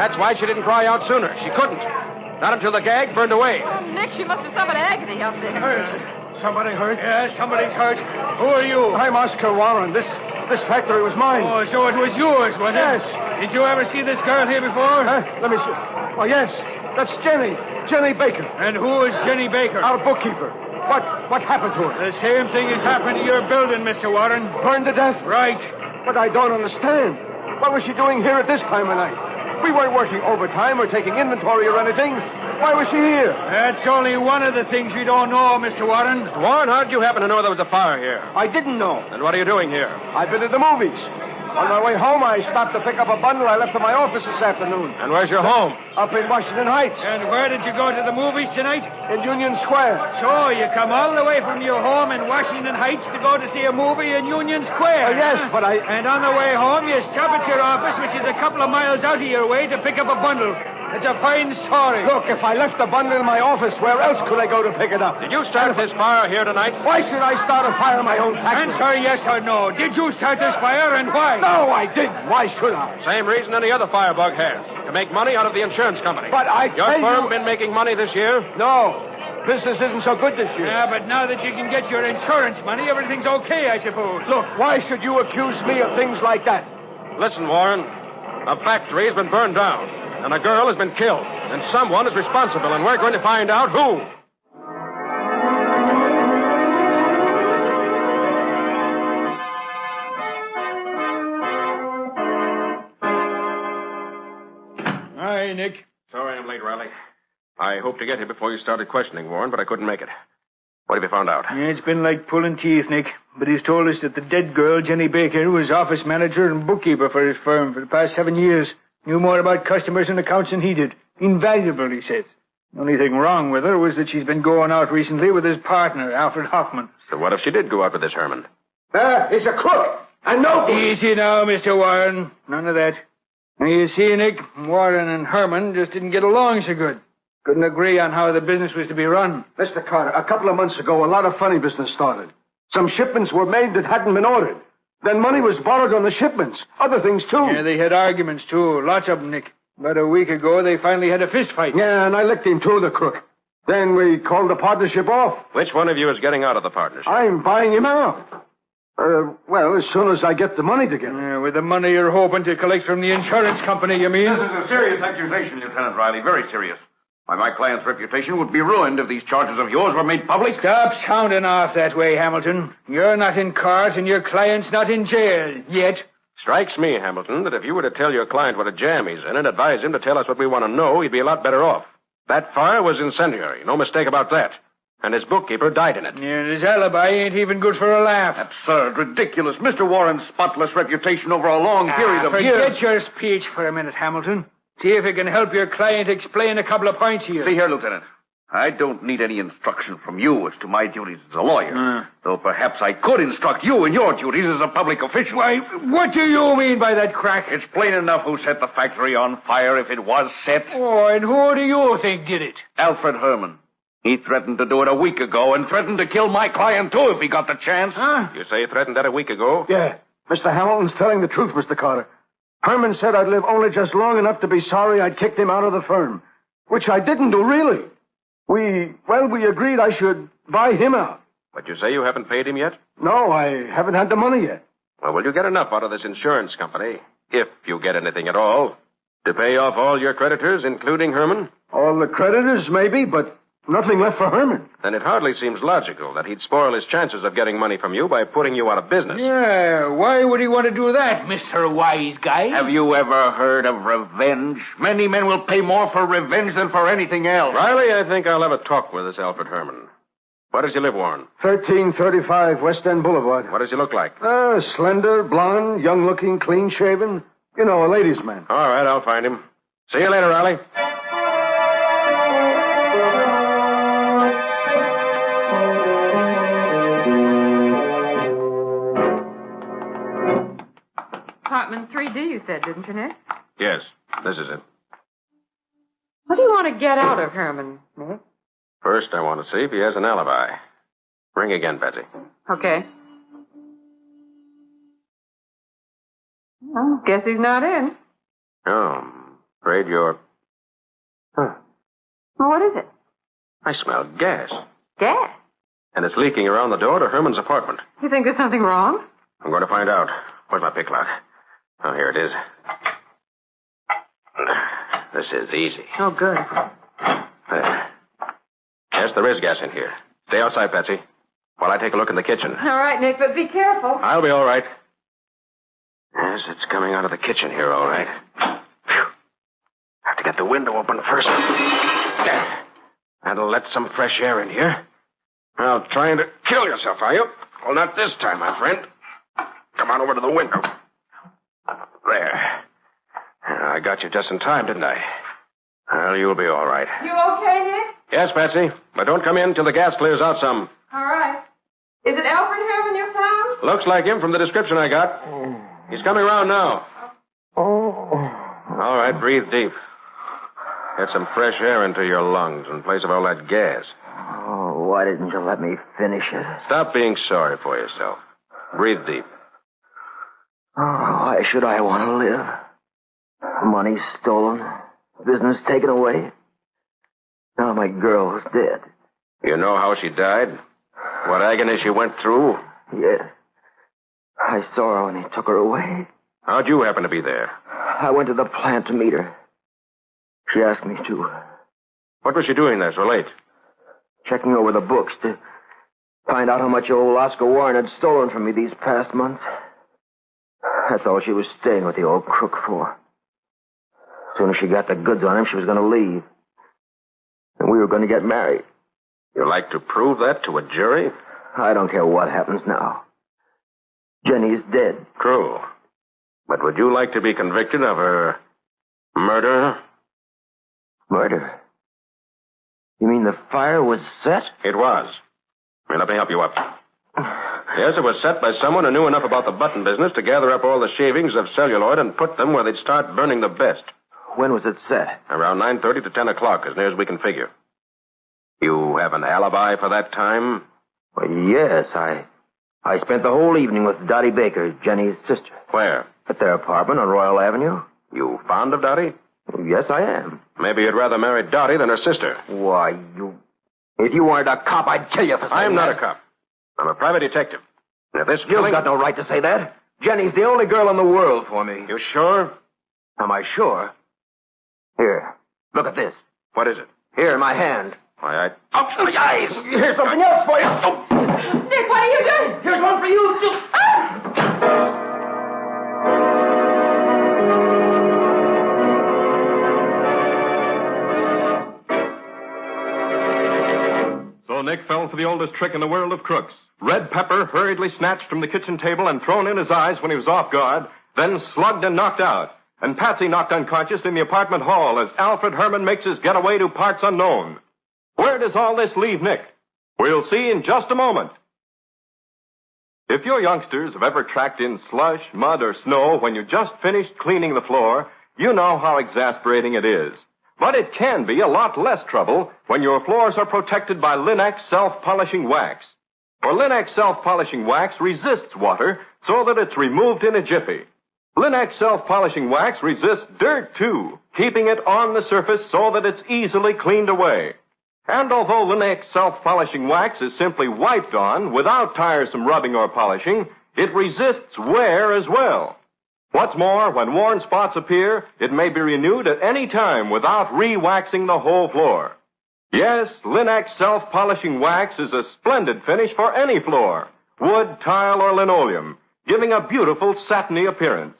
That's why she didn't cry out sooner. She couldn't. Not until the gag burned away. Oh, Nick, she must have suffered agony up there. Somebody hurt? Yeah, somebody's hurt. Who are you? I'm Oscar Warren. This factory was mine. Oh, so it was yours, was it? Yes. Did you ever see this girl here before? Let me see. Oh, yes. That's Jenny. Jenny Baker. And who is Jenny Baker? Our bookkeeper. What happened to her? The same thing has happened to your building, Mr. Warren. Burned to death? Right. But I don't understand. What was she doing here at this time of night? We weren't working overtime or taking inventory or anything. Why was she here? That's only one of the things we don't know, Mr. Warren. Warren, how did you happen to know there was a fire here? I didn't know. Then what are you doing here? I've been to the movies. On my way home, I stopped to pick up a bundle I left at my office this afternoon. And where's your home? Up in Washington Heights. And where did you go to the movies tonight? In Union Square. So you come all the way from your home in Washington Heights to go to see a movie in Union Square. Yes, but I... And on the way home, you stop at your office, which is a couple of miles out of your way, to pick up a bundle. It's a fine story. Look, if I left the bundle in my office, where else could I go to pick it up? Did you start this fire here tonight? Why should I start a fire in my own factory? Answer yes or no. Did you start this fire, and why? No, I didn't. Why should I? Same reason any other firebug has. To make money out of the insurance company. But I Your tell firm you... been making money this year? No. Business isn't so good this year. Yeah, but now that you can get your insurance money, everything's okay, I suppose. Look, why should you accuse me of things like that? Listen, Warren. A factory has been burned down, and a girl has been killed, and someone is responsible, and we're going to find out who. Hi, Nick. Sorry I'm late, Riley. I hoped to get here before you started questioning Warren, but I couldn't make it. What have you found out? Yeah, it's been like pulling teeth, Nick. But he's told us that the dead girl, Jenny Baker, was office manager and bookkeeper for his firm for the past 7 years. Knew more about customers and accounts than he did. Invaluable, he said. The only thing wrong with her was that she's been going out recently with his partner, Alfred Hoffman. So what if she did go out with this Herman? It's a crook. And no... Easy now, Mr. Warren. None of that. Now, you see, Nick, Warren and Herman just didn't get along so good. Couldn't agree on how the business was to be run. Mr. Carter, a couple of months ago, a lot of funny business started. Some shipments were made that hadn't been ordered. Then money was borrowed on the shipments. Other things, too. Yeah, they had arguments, too. Lots of them, Nick. About a week ago, they finally had a fist fight. Yeah, and I licked him, too, the crook. Then we called the partnership off. Which one of you is getting out of the partnership? I'm buying him out. Well, as soon as I get the money together. Yeah, with the money you're hoping to collect from the insurance company, you mean? This is a serious accusation, Lieutenant Riley. Very serious. Why, my client's reputation would be ruined if these charges of yours were made public. Stop sounding off that way, Hamilton. You're not in court and your client's not in jail yet. Strikes me, Hamilton, that if you were to tell your client what a jam he's in and advise him to tell us what we want to know, he'd be a lot better off. That fire was incendiary. No mistake about that. And his bookkeeper died in it. Yeah, his alibi ain't even good for a laugh. Absurd, ridiculous. Mr. Warren's spotless reputation over a long period of years... Forget your speech for a minute, Hamilton. See if it can help your client explain a couple of points here. See here, Lieutenant. I don't need any instruction from you as to my duties as a lawyer. Though perhaps I could instruct you in your duties as a public official. Why, what do you mean by that crack? It's plain enough who set the factory on fire if it was set. Oh, and who do you think did it? Alfred Herman. He threatened to do it a week ago and threatened to kill my client, too, if he got the chance. Huh? You say he threatened that a week ago? Yeah. Mr. Hamilton's telling the truth, Mr. Carter. Herman said I'd live only just long enough to be sorry I'd kicked him out of the firm. Which I didn't do, really. We agreed I should buy him out. But you say you haven't paid him yet? No, I haven't had the money yet. Well, will you get enough out of this insurance company, if you get anything at all, to pay off all your creditors, including Herman? All the creditors, maybe, but nothing left for Herman. Then it hardly seems logical that he'd spoil his chances of getting money from you by putting you out of business. Yeah, why would he want to do that, Mr. Wise Guy? Have you ever heard of revenge? Many men will pay more for revenge than for anything else. Riley, I think I'll have a talk with this Alfred Herman. Where does he live, Warren? 1335 West End Boulevard. What does he look like? Slender, blonde, young-looking, clean-shaven. You know, a ladies' man. All right, I'll find him. See you later, Riley. Apartment 3D, you said, didn't you, Nick? Yes, this is it. What do you want to get out of Herman, Nick? First, I want to see if he has an alibi. Ring again, Betsy. Okay. Well, guess he's not in. Oh, I'm afraid you're... Huh. Well, what is it? I smell gas. Gas? And it's leaking around the door to Herman's apartment. You think there's something wrong? I'm going to find out. Where's my pick lock? Oh, here it is. This is easy. Oh, good. Yes, there is gas in here. Stay outside, Patsy, while I take a look in the kitchen. All right, Nick, but be careful. I'll be all right. Yes, it's coming out of the kitchen here, all right. Phew. Have to get the window open first. That'll let some fresh air in here. Well, trying to kill yourself, are you? Well, not this time, my friend. Come on over to the window. I got you just in time, didn't I? Well, you'll be all right. You okay, Nick? Yes, Patsy. But don't come in till the gas clears out some. All right. Is it Alfred Herman you found? Looks like him from the description I got. He's coming around now. All right, breathe deep. Get some fresh air into your lungs in place of all that gas. Oh, why didn't you let me finish it? Stop being sorry for yourself. Breathe deep. Oh, why should I want to live? Money stolen, business taken away. Now my girl is dead. You know how she died? What agony she went through? Yes. I saw her when he took her away. How'd you happen to be there? I went to the plant to meet her. She asked me to. What was she doing there so late? Checking over the books to find out how much old Oscar Warren had stolen from me these past months. That's all she was staying with the old crook for. As soon as she got the goods on him, she was going to leave. And we were going to get married. You like to prove that to a jury? I don't care what happens now. Jenny's dead. True. But would you like to be convicted of her murder? Murder? You mean the fire was set? It was. Here, let me help you up. Yes, it was set by someone who knew enough about the button business to gather up all the shavings of celluloid and put them where they'd start burning the best. When was it set? Around 9:30 to 10 o'clock, as near as we can figure. You have an alibi for that time? Well, yes, I spent the whole evening with Dottie Baker, Jenny's sister. Where? At their apartment on Royal Avenue. You fond of Dottie? Yes, I am. Maybe you'd rather marry Dottie than her sister. Why, if you weren't a cop, I'd kill you for saying I'm not that. a cop. I'm a private detective. Now, this You've killing... got no right to say that. Jenny's the only girl in the world for me. You sure? Am I sure? Here, look at this. What is it? Here in my hand. Why, Ouch, my eyes! Here's something else for you. Oh. Nick, what are you doing? Here's one for you. So Nick fell for the oldest trick in the world of crooks. Red pepper hurriedly snatched from the kitchen table and thrown in his eyes when he was off guard, then slugged and knocked out. And Patsy knocked unconscious in the apartment hall as Alfred Herman makes his getaway to parts unknown. Where does all this leave Nick? We'll see in just a moment. If your youngsters have ever tracked in slush, mud, or snow when you just finished cleaning the floor, you know how exasperating it is. But it can be a lot less trouble when your floors are protected by Linex self-polishing wax. For Linex self-polishing wax resists water so that it's removed in a jiffy. Linex self-polishing wax resists dirt, too, keeping it on the surface so that it's easily cleaned away. And although Linex self-polishing wax is simply wiped on without tiresome rubbing or polishing, it resists wear as well. What's more, when worn spots appear, it may be renewed at any time without re-waxing the whole floor. Yes, Linex self-polishing wax is a splendid finish for any floor, wood, tile, or linoleum, giving a beautiful satiny appearance.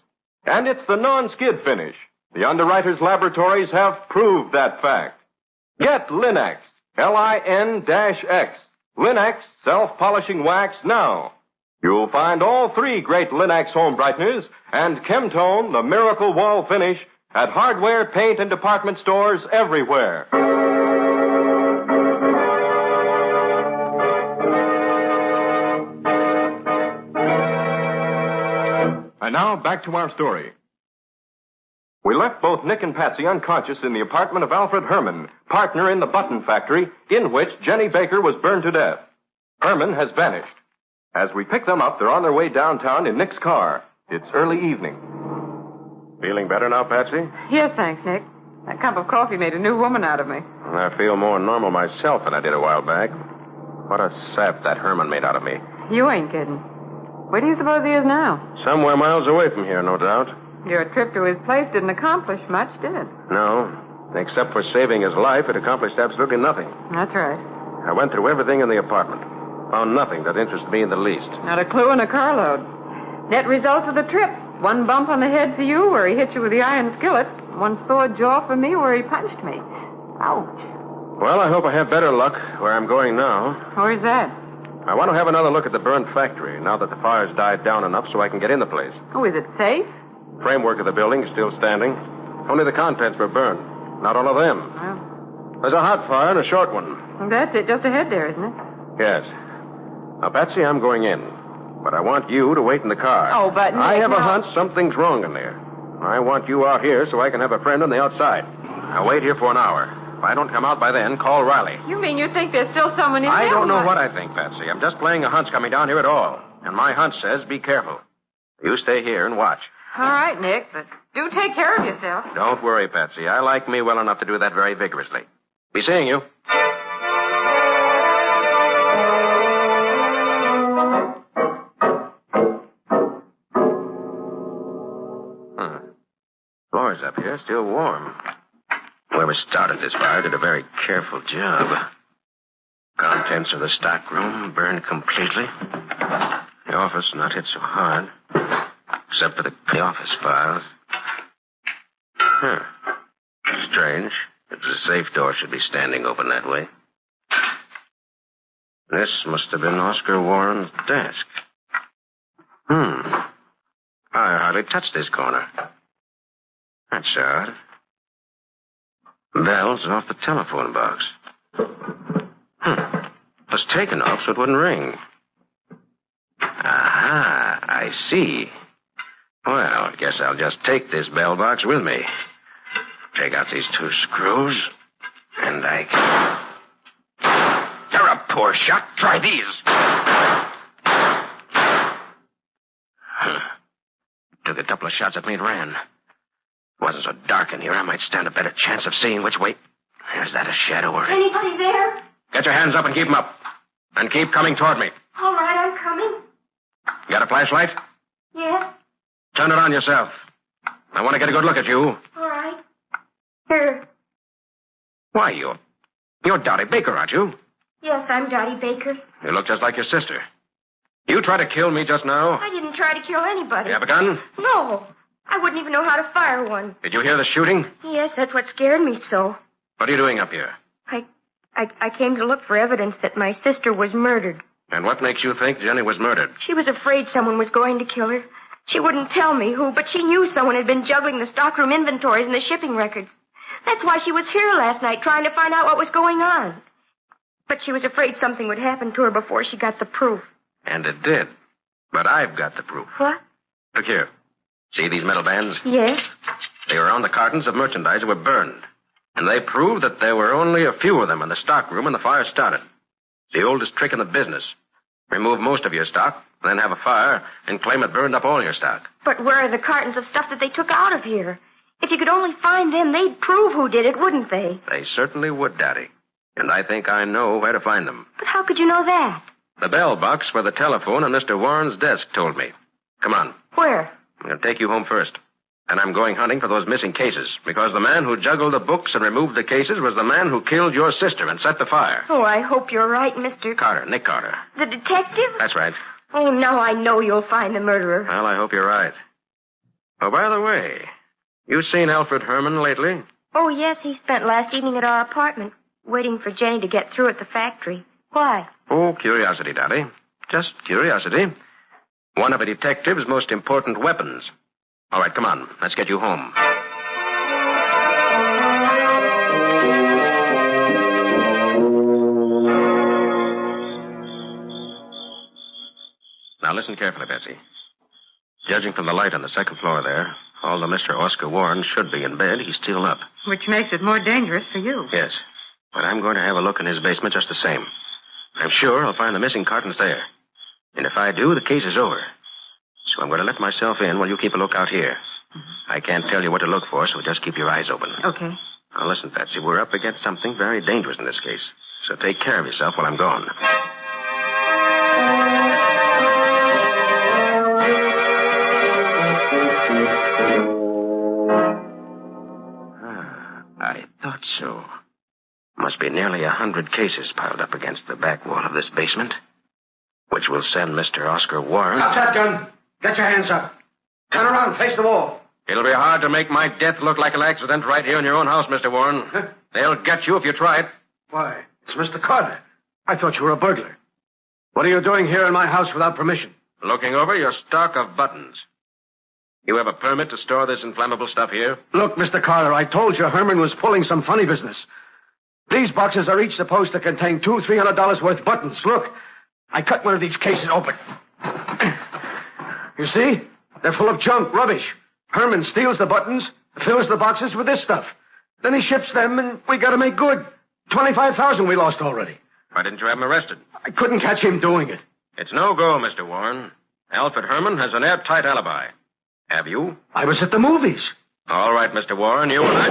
And it's the non-skid finish. The underwriters' laboratories have proved that fact. Get Linex, Lin-X, Linex self-polishing wax now. You'll find all three great Linex home brighteners and Chemtone, the miracle wall finish, at hardware, paint, and department stores everywhere. And now, back to our story. We left both Nick and Patsy unconscious in the apartment of Alfred Herman, partner in the button factory, in which Jenny Baker was burned to death. Herman has vanished. As we pick them up, they're on their way downtown in Nick's car. It's early evening. Feeling better now, Patsy? Yes, thanks, Nick. That cup of coffee made a new woman out of me. I feel more normal myself than I did a while back. What a sap that Herman made out of me. You ain't kidding. Where do you suppose he is now? Somewhere miles away from here, no doubt. Your trip to his place didn't accomplish much, did it? No. Except for saving his life, it accomplished absolutely nothing. That's right. I went through everything in the apartment. Found nothing that interested me in the least. Not a clue in a carload. Net results of the trip. One bump on the head for you where he hit you with the iron skillet. One sore jaw for me where he punched me. Ouch. Well, I hope I have better luck where I'm going now. Where's that? I want to have another look at the burnt factory now that the fire's died down enough so I can get in the place. Oh, is it safe? Framework of the building is still standing. Only the contents were burned. Not all of them. Well, There's a hot fire and a short one. that's it, just ahead there, isn't it? Yes. Now, Patsy, I'm going in. But I want you to wait in the car. Oh, but Nick, I have a now- hunch something's wrong in there. I want you out here so I can have a friend on the outside. Now, wait here for an hour. If I don't come out by then, call Riley. You mean you think there's still someone in there? I don't know what I think, Patsy. I'm just playing a hunch coming down here at all. And my hunch says be careful. You stay here and watch. All right, Nick, but do take care of yourself. Don't worry, Patsy. I like me well enough to do that very vigorously. Be seeing you. Floor's up here, still warm. Whoever started this fire did a very careful job. Contents of the stockroom burned completely. The office not hit so hard, except for the office files. Strange. The safe door should be standing open that way. This must have been Oscar Warren's desk. I hardly touched this corner. That's odd. Bell's off the telephone box. It was taken off so it wouldn't ring. Aha, I see. Well, I guess I'll just take this bell box with me. Take out these 2 screws, and They're a poor shot. Try these. Took a couple of shots at me and ran. It wasn't so dark in here, I might stand a better chance of seeing which way. There's that a shadow or... Anybody there? Get your hands up and keep them up. And keep coming toward me. All right, I'm coming. You got a flashlight? Yes. Turn it on yourself. I want to get a good look at you. All right. Here. Why, you're Dottie Baker, aren't you? Yes, I'm Dottie Baker. You look just like your sister. You tried to kill me just now? I didn't try to kill anybody. You have a gun? No. I wouldn't even know how to fire one. Did you hear the shooting? Yes, that's what scared me so. What are you doing up here? I came to look for evidence that my sister was murdered. And what makes you think Jenny was murdered? She was afraid someone was going to kill her. She wouldn't tell me who, but she knew someone had been juggling the stockroom inventories and the shipping records. That's why she was here last night, trying to find out what was going on. But she was afraid something would happen to her before she got the proof. And it did. But I've got the proof. What? Look here. See these metal bands? Yes. They were on the cartons of merchandise that were burned. And they proved that there were only a few of them in the stockroom when the fire started. The oldest trick in the business. Remove most of your stock, then have a fire, and claim it burned up all your stock. But where are the cartons of stuff that they took out of here? If you could only find them, they'd prove who did it, wouldn't they? They certainly would, Daddy. And I think I know where to find them. But how could you know that? The bell box where the telephone on Mr. Warren's desk told me. Come on. Where? I'm going to take you home first. And I'm going hunting for those missing cases, because the man who juggled the books and removed the cases was the man who killed your sister and set the fire. Oh, I hope you're right, Mr. Carter, Nick Carter. The detective? That's right. Oh, now I know you'll find the murderer. Well, I hope you're right. Oh, by the way, you seen Alfred Herman lately? Oh, yes, he spent last evening at our apartment, waiting for Jenny to get through at the factory. Why? Oh, curiosity, Dottie. Just curiosity. One of a detective's most important weapons. All right, come on. Let's get you home. Now, listen carefully, Betsy. Judging from the light on the second floor there, although Mr. Oscar Warren should be in bed, he's still up. Which makes it more dangerous for you. Yes. But I'm going to have a look in his basement just the same. I'm sure I'll find the missing cartons there. And if I do, the case is over. So I'm going to let myself in while you keep a lookout here. I can't tell you what to look for, so just keep your eyes open. Okay. Now, listen, Patsy, we're up against something very dangerous in this case. So take care of yourself while I'm gone. I thought so. Must be nearly 100 cases piled up against the back wall of this basement, which will send Mr. Oscar Warren... Stop that gun. Get your hands up. Turn around, face the wall. It'll be hard to make my death look like an accident right here in your own house, Mr. Warren. They'll get you if you try it. Why, it's Mr. Carter. I thought you were a burglar. What are you doing here in my house without permission? Looking over your stock of buttons. You have a permit to store this inflammable stuff here? Look, Mr. Carter, I told you Herman was pulling some funny business. These boxes are each supposed to contain $200-300 worth buttons. Look, I cut one of these cases open. You see? They're full of junk, rubbish. Herman steals the buttons, fills the boxes with this stuff. Then he ships them, and we got to make good. $25,000 we lost already. Why didn't you have him arrested? I couldn't catch him doing it. It's no go, Mr. Warren. Alfred Herman has an airtight alibi. Have you? I was at the movies. All right, Mr. Warren, you and I...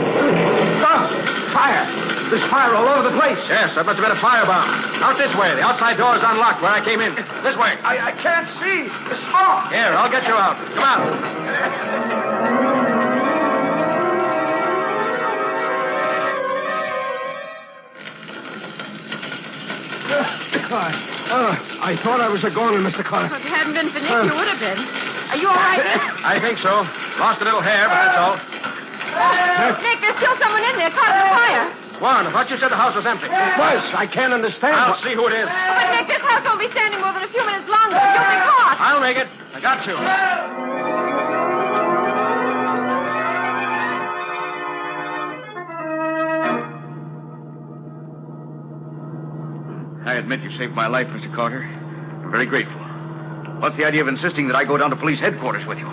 Ah! Fire! There's fire all over the place. Yes, that must have been a firebomb. Out this way. The outside door is unlocked where I came in. This way. I can't see. The smoke. Here, I'll get you out. Come on. I thought I was a goner, Mr. Carter. If it hadn't been for Nick, you would have been. Are you all right, Nick? I think so. Lost a little hair, but that's all. Nick, there's still someone in there caught in the fire. Warren, I thought you said the house was empty. It was. I can't understand. I'll see who it is. But, Nick, this house won't be standing more than a few minutes longer. You'll be caught. I'll make it. I got to. I admit you saved my life, Mr. Carter. I'm very grateful. What's the idea of insisting that I go down to police headquarters with you?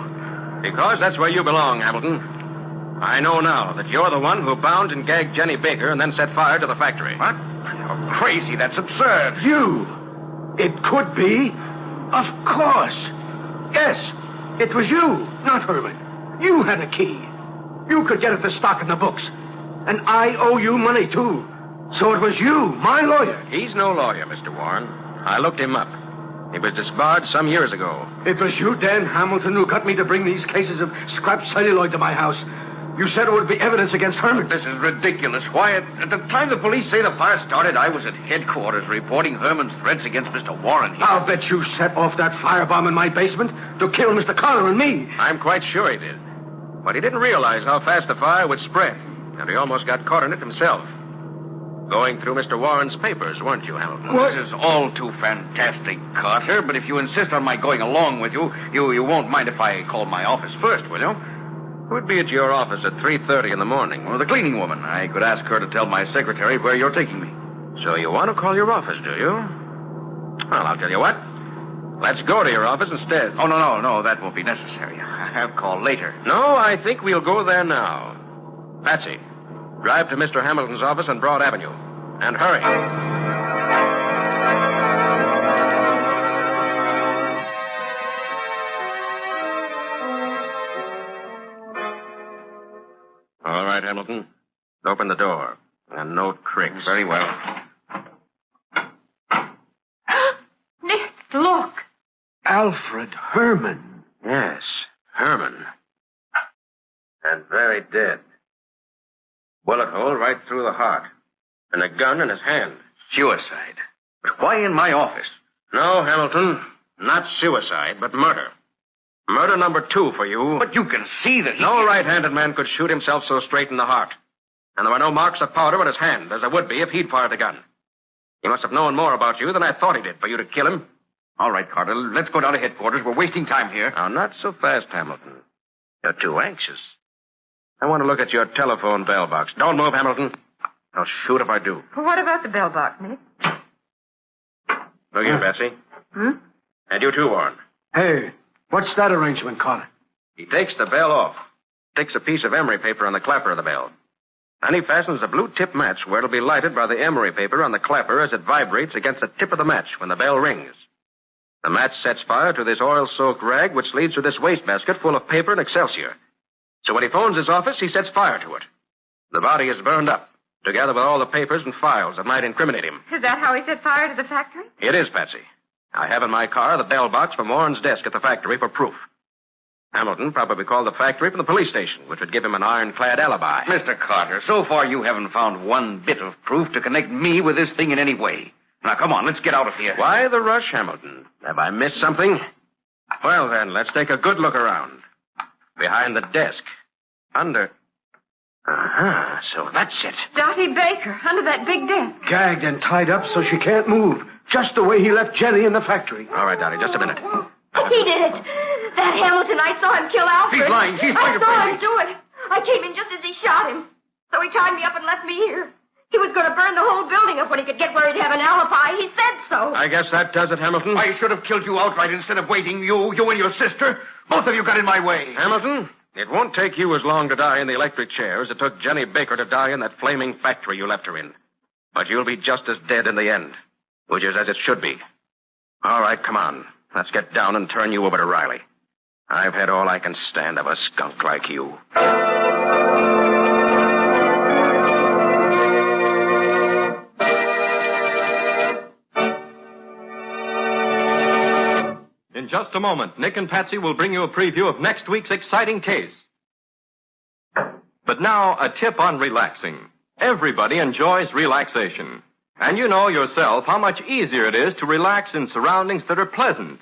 Because that's where you belong, Hamilton. I know now that you're the one who bound and gagged Jenny Baker and then set fire to the factory. What? You're crazy. That's absurd. You. It could be. Of course. Yes. It was you, not Herman. You had a key. You could get at the stock in the books. And I owe you money, too. So it was you, my lawyer. He's no lawyer, Mr. Warren. I looked him up. He was disbarred some years ago. It was you, Dan Hamilton, who got me to bring these cases of scrap celluloid to my house. You said it would be evidence against Herman. This is ridiculous. Why, at the time the police say the fire started, I was at headquarters reporting Herman's threats against Mr. Warren here. I'll bet you set off that firebomb in my basement to kill Mr. Carter and me. I'm quite sure he did. But he didn't realize how fast the fire would spread, and he almost got caught in it himself. Going through Mr. Warren's papers, weren't you, Hamilton? What? This is all too fantastic, Carter, but if you insist on my going along with you, you won't mind if I call my office first, will you? Who'd be at your office at 3:30 in the morning? Well, the cleaning woman. I could ask her to tell my secretary where you're taking me. So you want to call your office, do you? Well, I'll tell you what. Let's go to your office instead. Oh, no, that won't be necessary. I'll call later. No, I think we'll go there now. Patsy, drive to Mr. Hamilton's office on Broad Avenue. And hurry. All right, Hamilton. Open the door. And no tricks. Very well. Nick, look. Alfred Herman. Yes, Herman. And very dead. Bullet hole right through the heart. And a gun in his hand. Suicide. But why in my office? No, Hamilton. Not suicide, but murder. Murder number 2 for you. But you can see that No right-handed man could shoot himself so straight in the heart. And there were no marks of powder in his hand, as there would be if he'd fired the gun. He must have known more about you than I thought he did for you to kill him. All right, Carter, let's go down to headquarters. We're wasting time here. Now, not so fast, Hamilton. You're too anxious. I want to look at your telephone bell box. Don't move, Hamilton. I'll shoot if I do. Well, what about the bell box, Nick? Look here, Bessie. And you too, Warren. Hey, what's that arrangement, Carter? He takes the bell off. Sticks a piece of emery paper on the clapper of the bell. Then he fastens a blue-tip match where it'll be lighted by the emery paper on the clapper as it vibrates against the tip of the match when the bell rings. The match sets fire to this oil-soaked rag, which leads to this wastebasket full of paper and excelsior. So when he phones his office, he sets fire to it. The body is burned up, together with all the papers and files that might incriminate him. Is that how he set fire to the factory? It is, Patsy. I have in my car the bell box from Warren's desk at the factory for proof. Hamilton probably called the factory from the police station, which would give him an ironclad alibi. Mr. Carter, so far you haven't found one bit of proof to connect me with this thing in any way. Now, come on, let's get out of here. Why the rush, Hamilton? Have I missed something? Well, then, let's take a good look around. Behind the desk. Under... so that's it. Dottie Baker, under that big desk. Gagged and tied up so she can't move. Just the way he left Jenny in the factory. All right, Dottie, just a minute. He did it. That Hamilton tonight saw him kill Alfred. She's lying. She's trying to I saw bring him do it. I came in just as he shot him. So he tied me up and left me here. He was going to burn the whole building up when he could get where he'd have an alibi. He said so. I guess that does it, Hamilton. I should have killed you outright instead of waiting. You and your sister. Both of you got in my way. Hamilton, it won't take you as long to die in the electric chair as it took Jenny Baker to die in that flaming factory you left her in. But you'll be just as dead in the end, which is as it should be. All right, come on. Let's get down and turn you over to Riley. I've had all I can stand of a skunk like you. In just a moment, Nick and Patsy will bring you a preview of next week's exciting case. But now, a tip on relaxing. Everybody enjoys relaxation. And you know yourself how much easier it is to relax in surroundings that are pleasant.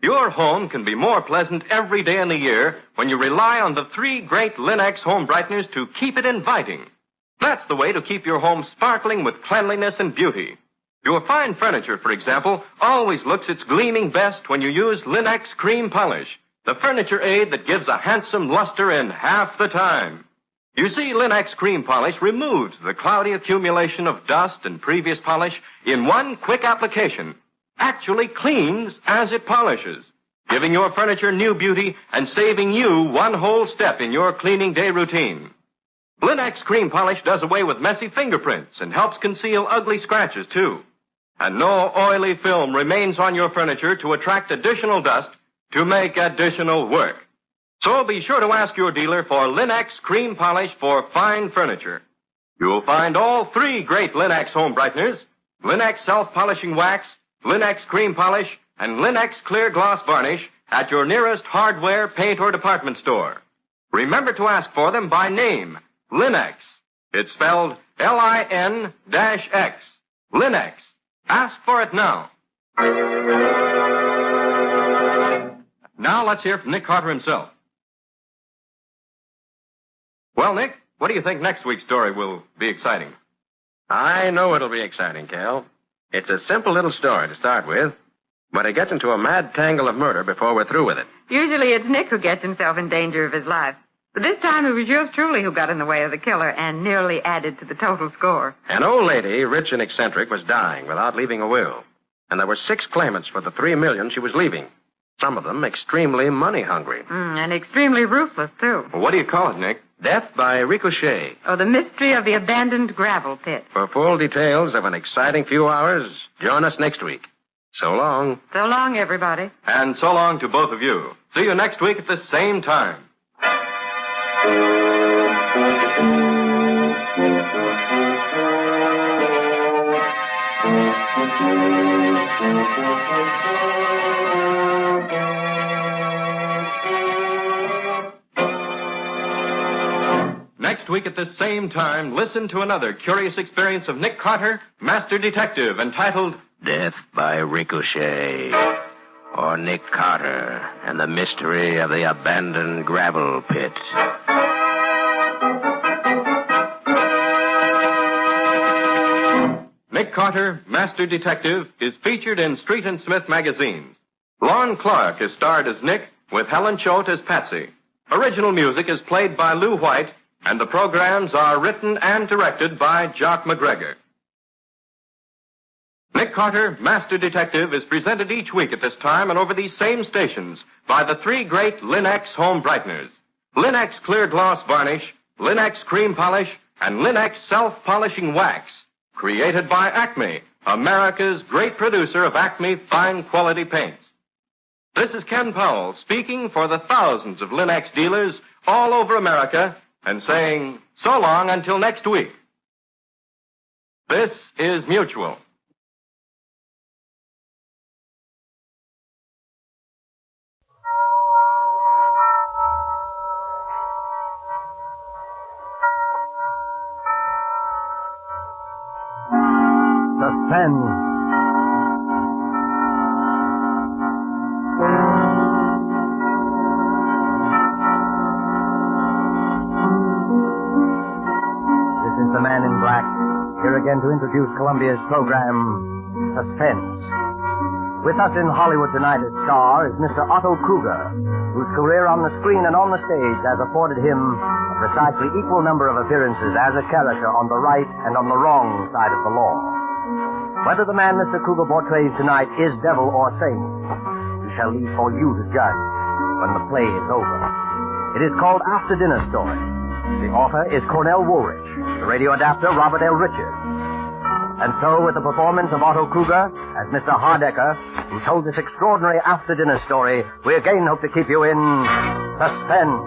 Your home can be more pleasant every day in the year when you rely on the 3 great Linex home brighteners to keep it inviting. That's the way to keep your home sparkling with cleanliness and beauty. Your fine furniture, for example, always looks its gleaming best when you use Linex Cream Polish, the furniture aid that gives a handsome luster in half the time. You see, Linex Cream Polish removes the cloudy accumulation of dust and previous polish in one quick application, actually cleans as it polishes, giving your furniture new beauty and saving you one whole step in your cleaning day routine. Linex Cream Polish does away with messy fingerprints and helps conceal ugly scratches, too. And no oily film remains on your furniture to attract additional dust to make additional work. So be sure to ask your dealer for Linex Cream Polish for fine furniture. You'll find all 3 great Linex home brighteners, Linex Self-Polishing Wax, Linex Cream Polish, and Linex Clear Gloss Varnish at your nearest hardware, paint, or department store. Remember to ask for them by name, Linex. It's spelled L-I-N-X. Linex. Ask for it now. Now let's hear from Nick Carter himself. Well, Nick, what do you think next week's story will be exciting? I know it'll be exciting, Cal. It's a simple little story to start with, but it gets into a mad tangle of murder before we're through with it. Usually it's Nick who gets himself in danger of his life. But this time it was yours truly who got in the way of the killer and nearly added to the total score. An old lady, rich and eccentric, was dying without leaving a will. And there were 6 claimants for the $3 million she was leaving. Some of them extremely money-hungry. And extremely ruthless, too. Well, what do you call it, Nick? Death by Ricochet. Oh, the mystery of the abandoned gravel pit. For full details of an exciting few hours, join us next week. So long. So long, everybody. And so long to both of you. See you next week at the same time. Next week at the same time, listen to another curious experience of Nick Carter, Master Detective, entitled Death by Ricochet, or Nick Carter and the Mystery of the Abandoned Gravel Pit. Nick Carter, Master Detective, is featured in Street and Smith magazines. Lon Clark is starred as Nick, with Helen Choate as Patsy. Original music is played by Lou White, and the programs are written and directed by Jock McGregor. Nick Carter, Master Detective, is presented each week at this time and over these same stations by the 3 great Linex home brighteners. Linex Clear Gloss Varnish, Linex Cream Polish, and Linex Self-Polishing Wax. Created by Acme, America's great producer of Acme fine quality paints. This is Ken Powell speaking for the thousands of Linex dealers all over America and saying so long until next week. This is Mutual. Suspense. This is the Man in Black, here again to introduce Columbia's program, Suspense. With us in Hollywood tonight as star is Mr. Otto Kruger. whose career on the screen and on the stage has afforded him a precisely equal number of appearances as a character on the right and on the wrong side of the law. Whether the man Mr. Kruger portrays tonight is devil or saint, we shall leave for you to judge when the play is over. It is called After Dinner Story. The author is Cornell Woolrich, the radio adapter Robert L. Richards. And so, with the performance of Otto Kruger as Mr. Hardecker, who told this extraordinary after-dinner story, we again hope to keep you in suspense.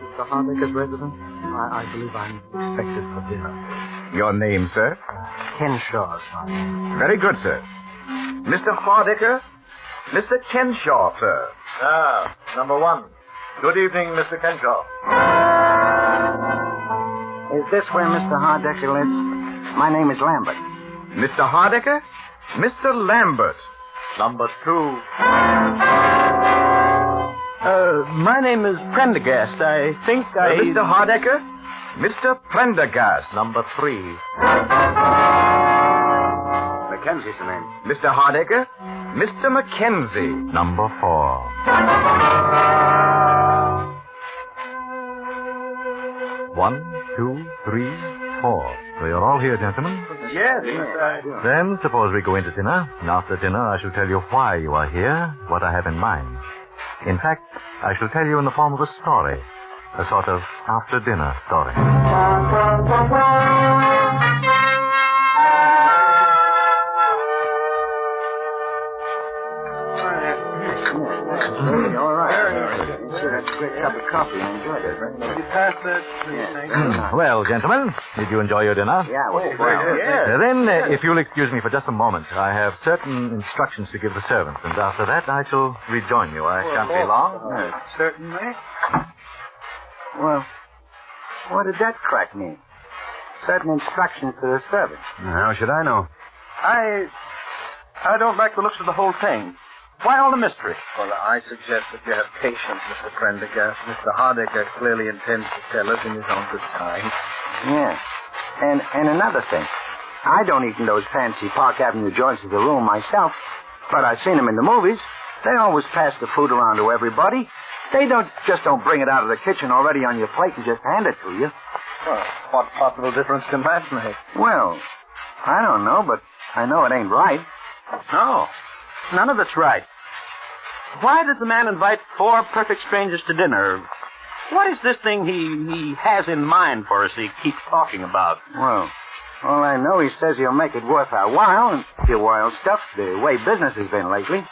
Mr. Hardecker's residence? I believe I'm expected for dinner. Your name, sir? Kenshaw, sir. Very good, sir. Mr. Hardecker? Mr. Kenshaw, sir. Ah, number one. Good evening, Mr. Kenshaw. Is this where Mr. Hardecker lives? My name is Lambert. Mr. Hardecker? Mr. Lambert. Number two. My name is Prendergast. I think Mr. Hardecker? Mr. Prendergast. Number three. Mackenzie's the name. Mr. Hardecker? Mr. Mackenzie. Number four. 1, 2, 3, 4. So you're all here, gentlemen? Yes. Then suppose we go into dinner. And after dinner, I shall tell you why you are here, what I have in mind. In fact, I shall tell you in the form of a story. A sort of after-dinner story. All right. That's a great cup of coffee. I enjoyed it. Did you pass that? Well, gentlemen, did you enjoy your dinner? Yeah, well. Then, if you'll excuse me for just a moment, I have certain instructions to give the servants, and after that I shall rejoin you. I shan't be long. Certainly. Well, what did that crack mean? Certain instructions to the servants. How should I know? I don't like the looks of the whole thing. Why all the mystery? Well, I suggest that you have patience, Mr. Prendergast. Mr. Hardecker clearly intends to tell us in his own good time. Yeah. And another thing. I don't eat in those fancy Park Avenue joints of the room myself, but I've seen them in the movies. They always pass the food around to everybody. They don't bring it out of the kitchen already on your plate and just hand it to you. Well, what possible difference can that make? Well, I don't know, but I know it ain't right. No. None of it's right. Why did the man invite 4 perfect strangers to dinner? What is this thing he has in mind for us he keeps talking about? Well, all I know, he says he'll make it worth our while, and a few wild stuff, the way business has been lately.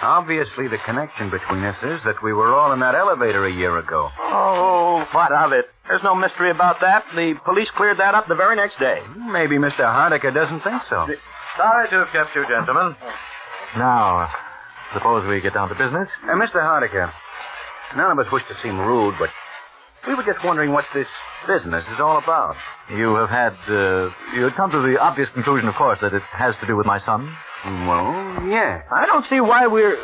Obviously, the connection between us is that we were all in that elevator a year ago. Oh, what of it? There's no mystery about that. The police cleared that up the very next day. Maybe Mr. Hardecker doesn't think so. Sorry to have kept you, gentlemen. Now, suppose we get down to business. Mr. Hardecker, none of us wish to seem rude, but we were just wondering what this business is all about. You have had, you had come to the obvious conclusion, of course, that it has to do with my son? Well, yeah. I don't see why we're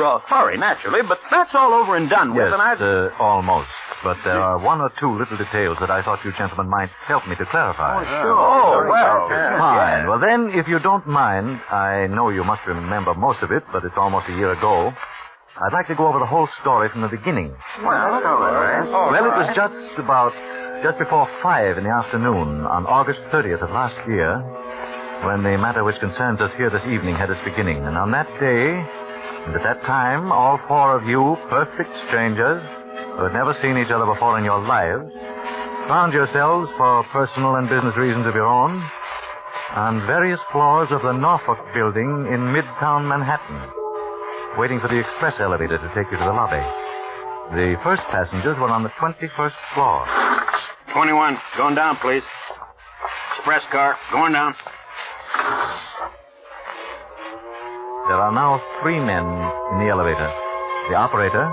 all sorry, naturally, but that's all over and done with, yes, and almost. But there are 1 or 2 little details that I thought you gentlemen might help me to clarify. Oh, sure. Oh, well. Fine. Yeah. Well, then, if you don't mind, I know you must remember most of it, but it's almost a year ago. I'd like to go over the whole story from the beginning. Well, all right. Well, it was just before 5 in the afternoon on August 30th of last year when the matter which concerns us here this evening had its beginning. And on that day, and at that time, all 4 of you, perfect strangers, who had never seen each other before in your lives, found yourselves, for personal and business reasons of your own, on various floors of the Norfolk building in Midtown Manhattan, waiting for the express elevator to take you to the lobby. The first passengers were on the 21st floor. 21, going down, please. Express car, going down. There are now 3 men in the elevator. The operator,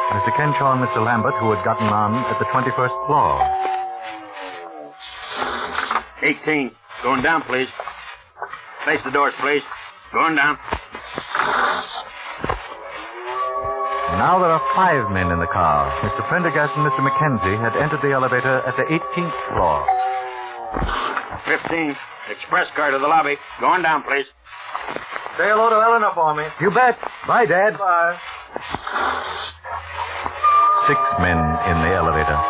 Mr. Kenshaw and Mr. Lambert, who had gotten on at the 21st floor. 18, going down, please. Face the doors, please. Going down. Now there are 5 men in the car. Mr. Prendergast and Mr. Mackenzie had entered the elevator at the 18th floor. 15. Express car to the lobby. Going down, please. Say hello to Eleanor for me. You bet. Bye, Dad. Bye. 6 men in the elevator.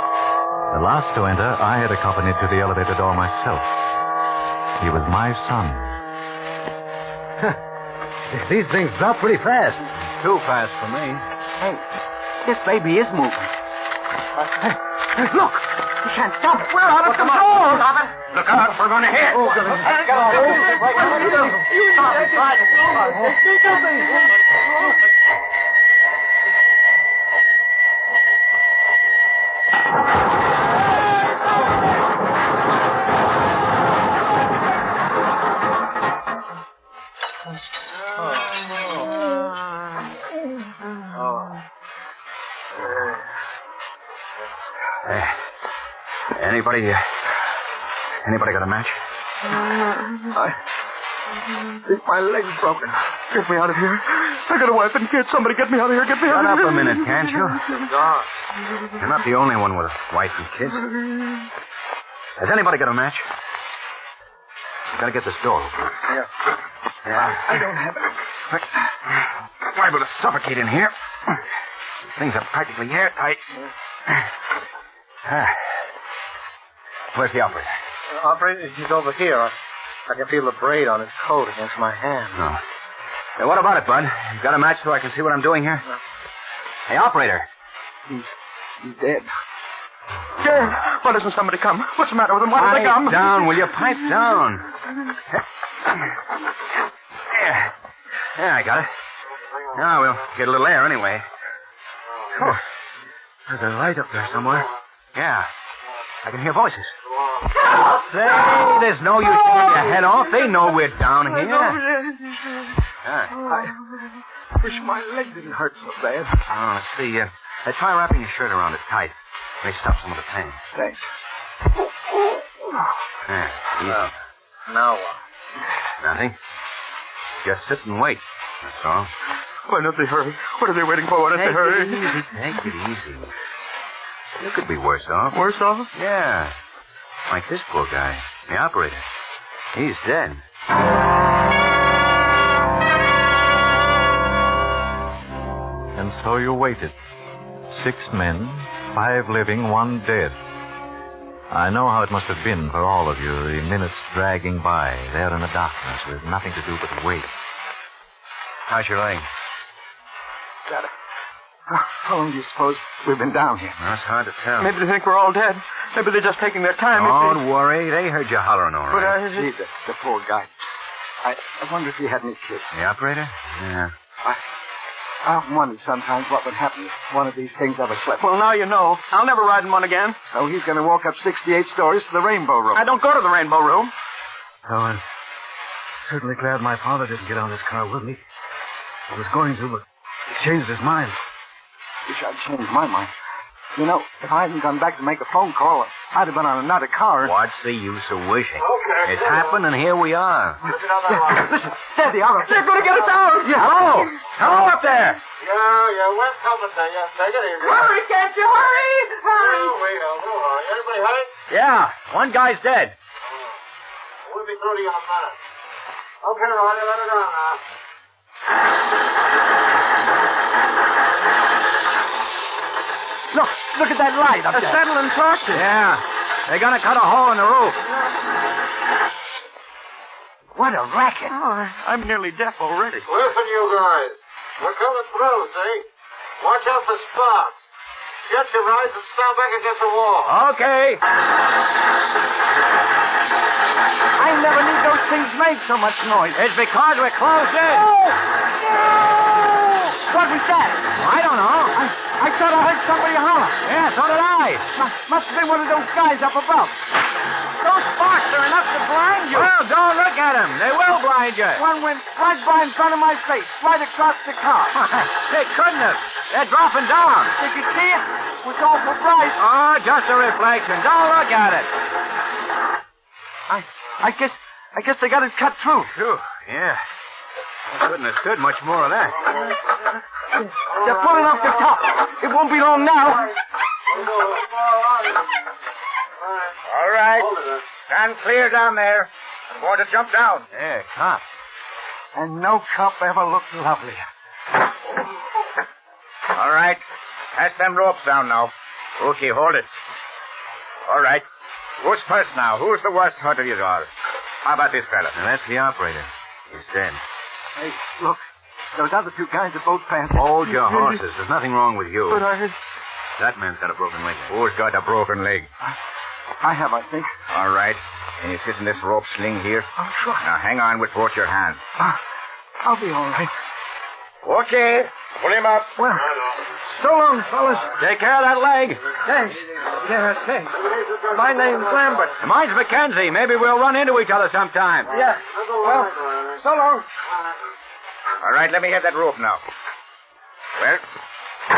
The last to enter, I had accompanied to the elevator door myself. He was my son. These things drop pretty fast. Too fast for me. Hey, this baby is moving. Look! You can't stop it. We're out of control! Stop it! Look out, we're going to hit. Oh, get off. Anybody got a match? I think my leg's broken. Get me out of here. I got a wife and kids. Somebody get me out of here. Get me out of here. Shut up a minute, can't you? You're not the only one with a wife and kids. Has anybody got a match? You gotta get this door open. Yeah. I don't have it. I'm liable to suffocate in here. Things are practically airtight. Where's the operator? Operator, he's over here. I can feel the braid on his coat against my hand. No. Hey, what about it, Bud? You got a match so I can see what I'm doing here? No. Hey, operator. He's dead. Dead? Why doesn't somebody come? What's the matter with him? Why don't they come? Pipe down, will you? Pipe down. Yeah, I got it. Now we'll get a little air anyway. Oh, there's a light up there somewhere. Yeah. I can hear voices. Say, there's no use taking your head off. They know we're down here. I wish my leg didn't hurt so bad. Oh, let's see. Try wrapping your shirt around it tight. May stop some of the pain. Thanks. Yeah, easy. Now what? Nothing. Just sit and wait. That's all. Why don't they hurry? What are they waiting for? Why don't they hurry? Take it easy. You could be worse off. Worse off? Yeah. Like this poor guy, the operator. He's dead. And so you waited. 6 men, 5 living, 1 dead. I know how it must have been for all of you, the minutes dragging by, there in the darkness, with nothing to do but wait. How's your leg? Got it. How long do you suppose we've been down here? That's hard to tell. Maybe they think we're all dead. Maybe they're just taking their time. Don't worry. They heard you hollering all right. But the poor guy. I wonder if he had any kids. The operator? Yeah. I often wondered sometimes what would happen if one of these things ever slipped. Well, now you know. I'll never ride in one again. So he's going to walk up 68 stories to the Rainbow Room. I don't go to the Rainbow Room. Oh, I'm certainly glad my father didn't get on this car with me. He was going to, but he changed his mind. Wish I'd changed my mind. You know, if I hadn't gone back to make a phone call, I'd have been on another car. What's the use of wishing? Okay. It's happened, and here we are. Listen, they're the auto. They're going to get us out. Yeah. Hello. Hello up there. Yeah, we're coming to you. Take it easy. Hurry, can't you? Hurry! Hurry! Oh, wait, no hurry. Everybody hurry? Yeah, one guy's dead. We'll be through to you in a minute. Okay, Ronnie, let it on now. Look at that light up there. A settling torches. Yeah. They're going to cut a hole in the roof. What a racket. Oh, I'm nearly deaf already. Listen, you guys. We're coming through, see? Watch out for spots. Get your rides and stand back against the wall. Okay. I never knew those things made so much noise. It's because we're closed in. Oh! What was that? I don't know. I thought I heard somebody holler. Yeah, so did I. Must have been one of those guys up above. Those sparks are enough to blind you. Well, don't look at them. They will blind you. One went right by in front of my face, right across the car. They couldn't have. They're dropping down. Did you see it? It was awful bright. Oh, just a reflection. Don't look at it. I guess they got it cut through. Phew, yeah. I couldn't have stood much more of that. They're pulling off the top. It won't be long now. All right. Stand clear down there. I'm going to jump down. Yeah, cop. And no cop ever looked lovelier. All right. Pass them ropes down now. Okay, hold it. All right. Who's first now? Who's the worst hurt of you all? How about this fella? Now, that's the operator. He's dead. Hey, look. Those other two guys are both passed. Hold your horses. There's nothing wrong with you. But I... That man's got a broken leg. Who's got a broken leg? I have, I think. All right. Can you sit in this rope sling here? Oh, sure. Now, hang on with both your hands. I'll be all right. Okay. Pull him up. Well, so long, fellas. Take care of that leg. Thanks. Yeah, thanks. My name's Lambert. Mine's Mackenzie. Maybe we'll run into each other sometime. Yeah. Well, so long. All right, let me have that rope now. Well,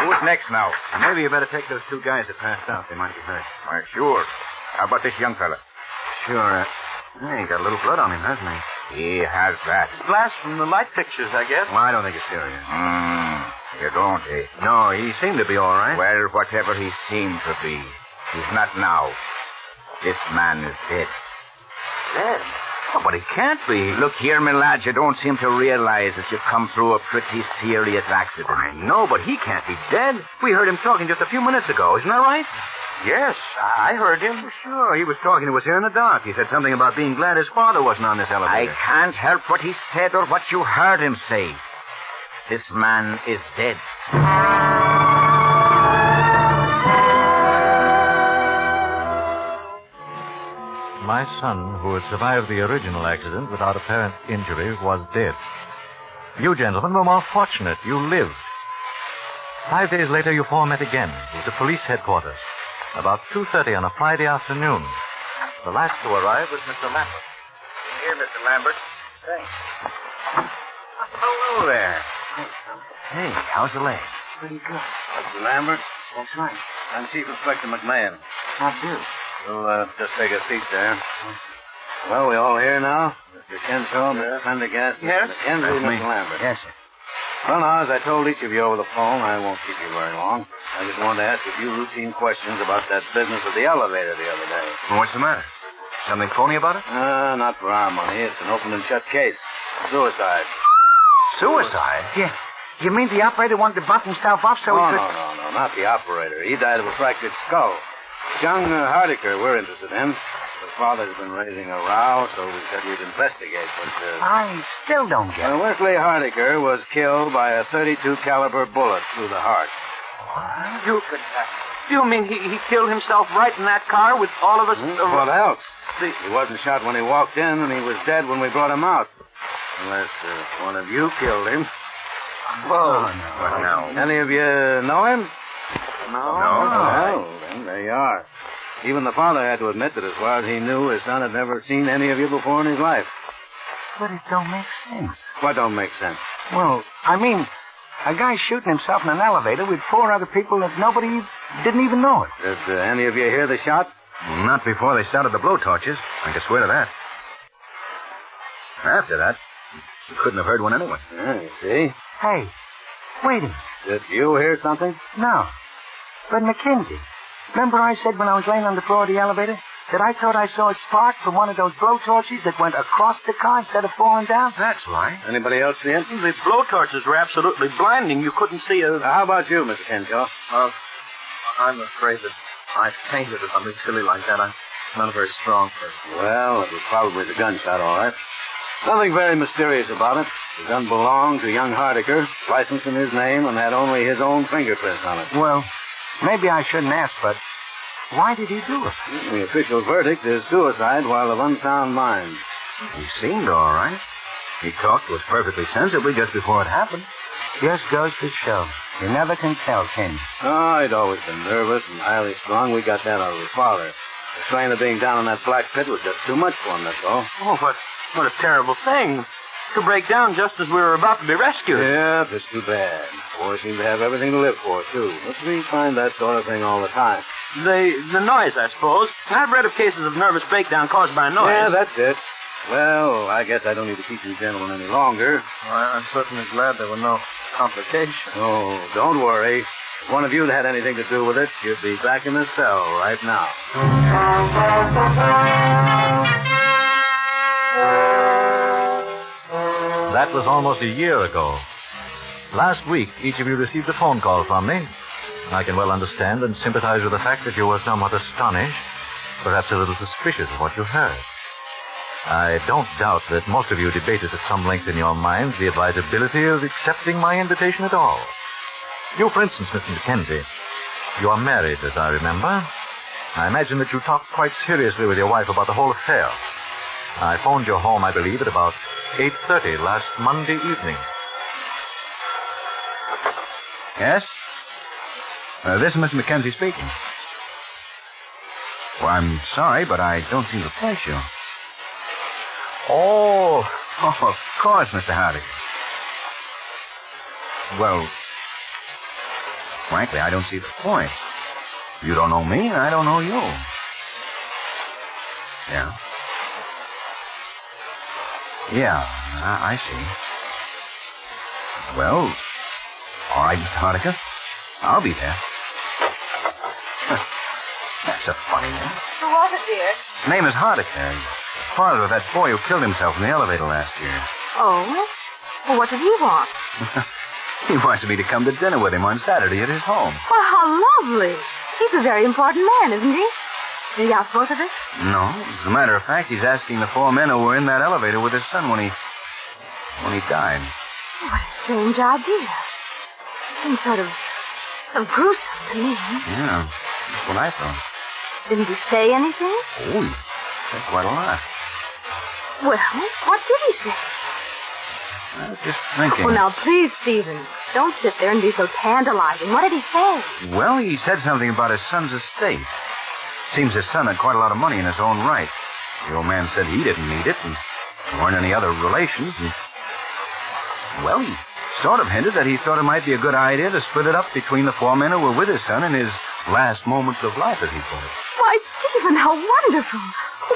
who's next now? Maybe you better take those two guys that passed out. They might be hurt. Why, sure. How about this young fella? Sure. He got a little blood on him, hasn't he? He has that. Glass from the light pictures, I guess. Well, I don't think it's serious. You don't, eh? No, he seemed to be all right. Well, whatever he seemed to be, he's not now. This man is dead. Dead? Oh, but he can't be. Look here, my lad, you don't seem to realize that you've come through a pretty serious accident. I know, but he can't be dead. We heard him talking just a few minutes ago. Isn't that right? Yes, I heard him. Sure, he was talking to us here in the dark. He said something about being glad his father wasn't on this elevator. I can't help what he said or what you heard him say. This man is dead. My son, who had survived the original accident without apparent injury, was dead. You gentlemen were more fortunate. You lived. 5 days later, you four met again at the police headquarters. About 2:30 on a Friday afternoon. The last to arrive was Mr. Lambert. Here, Mr. Lambert. Thanks. Hello there. Hey, how's the leg? Pretty good. Mr. Lambert? That's right. I'm Chief Inspector McMahon. How do? You'll just take a seat there. Well, we all here now? Mr. Kenshaw, Mr. Pendergast, Yes? Mr. McKenzie, Mr. Lambert. Yes, sir. Well, now, as I told each of you over the phone, I won't keep you very long. I just wanted to ask a few routine questions about that business with the elevator the other day. Well, what's the matter? Something phony about it? Not for our money. It's an open and shut case. Suicide. Suicide? Yeah. You mean the operator wanted to bump himself up so he could... No, not the operator. He died of a fractured skull. Young Hardiker we're interested in. The father's been raising a row, so we said we'd investigate, but... I still don't get it. Wesley Hardiker was killed by a .32 caliber bullet through the heart. You mean he killed himself right in that car with all of us... What else? He wasn't shot when he walked in, and he was dead when we brought him out. Unless one of you killed him. Whoa. What now? Any of you know him? No. Well, then there you are. Even the father had to admit that as far as he knew, his son had never seen any of you before in his life. But it don't make sense. What don't make sense? Well, I mean, a guy shooting himself in an elevator with 4 other people that nobody didn't even know it. Did any of you hear the shot? Not before they started the blowtorches. I can swear to that. After that, you couldn't have heard one anyway. Yeah, you see? Hey, wait a minute. Did you hear something? No. But Mackenzie, remember I said when I was laying on the floor of the elevator that I thought I saw a spark from one of those blowtorches that went across the car instead of falling down? That's right. Anybody else see it? The blowtorches were absolutely blinding. You couldn't see a... How about you, Mr. Kenshaw? I'm afraid that I fainted or something silly like that. I'm not a very strong person. Well, it was probably the gunshot, all right. Nothing very mysterious about it. The gun belonged to young Hardiker, licensed in his name, and had only his own fingerprints on it. Well, maybe I shouldn't ask, but why did he do it? The official verdict is suicide while of unsound mind. He seemed all right. He talked to us perfectly sensibly just before it happened. Just goes to show. You never can tell, can you? Oh, he'd always been nervous and highly strung. We got that out of his father. The strain of being down in that black pit was just too much for him, that's all. Oh, but what a terrible thing. To break down just as we were about to be rescued. Yeah, it's too bad. Boys seem to have everything to live for, too. But we find that sort of thing all the time. The noise, I suppose. I've read of cases of nervous breakdown caused by noise. Yeah, that's it. Well, I guess I don't need to keep you gentlemen any longer. Well, I'm certainly glad there were no complications. Oh, don't worry. If one of you had anything to do with it, you'd be back in the cell right now. That was almost a year ago. Last week, each of you received a phone call from me. I can well understand and sympathize with the fact that you were somewhat astonished, perhaps a little suspicious of what you heard. I don't doubt that most of you debated at some length in your minds the advisability of accepting my invitation at all. You, for instance, Mr. Mackenzie, you are married, as I remember. I imagine that you talked quite seriously with your wife about the whole affair. I phoned your home, I believe, at about 8:30 last Monday evening. Yes? This is Mr. Mackenzie speaking. Well, I'm sorry, but I don't seem to place you. Oh, of course, Mr. Hardy. Well, frankly, I don't see the point. You don't know me, and I don't know you. Yeah. Yeah, I see. Well, all right, Mr. Hardiker. I'll be there. That's a funny name. Who was it, dear? His name is Hardiker. Father of that boy who killed himself in the elevator last year. Oh? Well, what did he want? He wants me to come to dinner with him on Saturday at his home. Well, how lovely. He's a very important man, isn't he? Did he ask both of us? No. As a matter of fact, he's asking the 4 men who were in that elevator with his son when he died. What a strange idea. Seems sort of gruesome to me. Yeah, that's what I thought. Didn't he say anything? Oh, he said quite a lot. Well, what did he say? I was just thinking. Oh, now, please, Stephen, don't sit there and be so tantalizing. What did he say? Well, he said something about his son's estate. Seems his son had quite a lot of money in his own right. The old man said he didn't need it, and there weren't any other relations. And, well, he sort of hinted that he thought it might be a good idea to split it up between the 4 men who were with his son in his last moments of life, as he put it. Why, Stephen, how wonderful.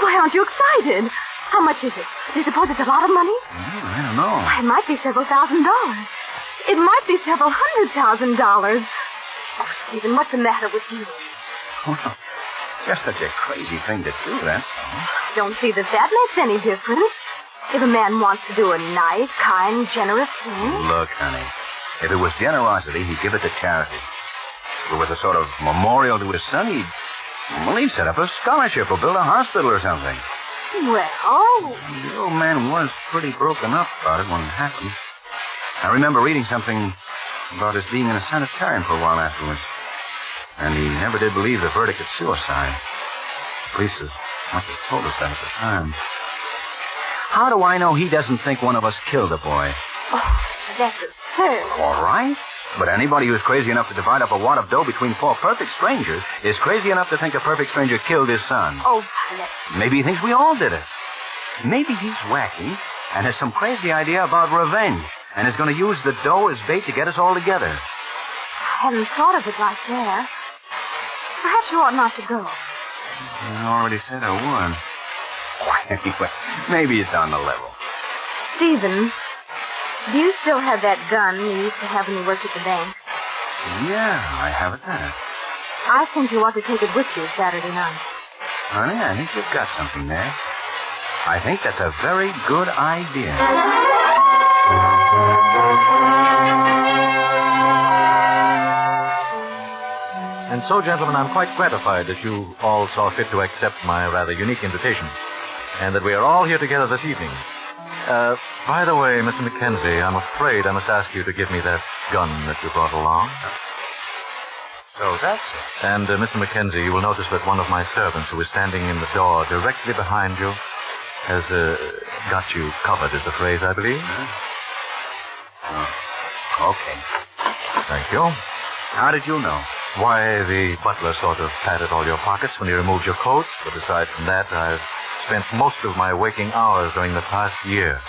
Why aren't you excited? How much is it? Do you suppose it's a lot of money? I don't know. Why, it might be several $1,000s. It might be several $100,000. Oh, Stephen, what's the matter with you? Well, just such a crazy thing to do, that's all. I don't see that makes any difference. If a man wants to do a nice, kind, generous thing. Look, honey, if it was generosity, he'd give it to charity. If it was a sort of memorial to his son, he'd set up a scholarship or build a hospital or something. Well... The old man was pretty broken up about it when it happened. I remember reading something about his being in a sanitarium for a while afterwards. And he never did believe the verdict of suicide. The police must have told us that at the time. How do I know he doesn't think one of us killed the boy? Oh, that's absurd. All right. But anybody who's crazy enough to divide up a wad of dough between 4 perfect strangers is crazy enough to think a perfect stranger killed his son. Oh, Violet. Maybe he thinks we all did it. Maybe he's wacky and has some crazy idea about revenge and is going to use the dough as bait to get us all together. I hadn't thought of it like that. Perhaps you ought not to go. I already said I would. Anyway, maybe it's on the level. Stephen, do you still have that gun you used to have when you worked at the bank? Yeah, I have it there. I think you ought to take it with you Saturday night. Honey, I think you've got something there. I think that's a very good idea. And so, gentlemen, I'm quite gratified that you all saw fit to accept my rather unique invitation, and that we are all here together this evening. By the way, Mr. Mackenzie, I'm afraid I must ask you to give me that gun that you brought along. So that's it. And, Mr. Mackenzie, you will notice that one of my servants who is standing in the door directly behind you has got you covered, is the phrase, I believe. Okay. Thank you. How did you know? Why, the butler sort of patted all your pockets when he removed your coats, but aside from that, I've spent most of my waking hours during the past year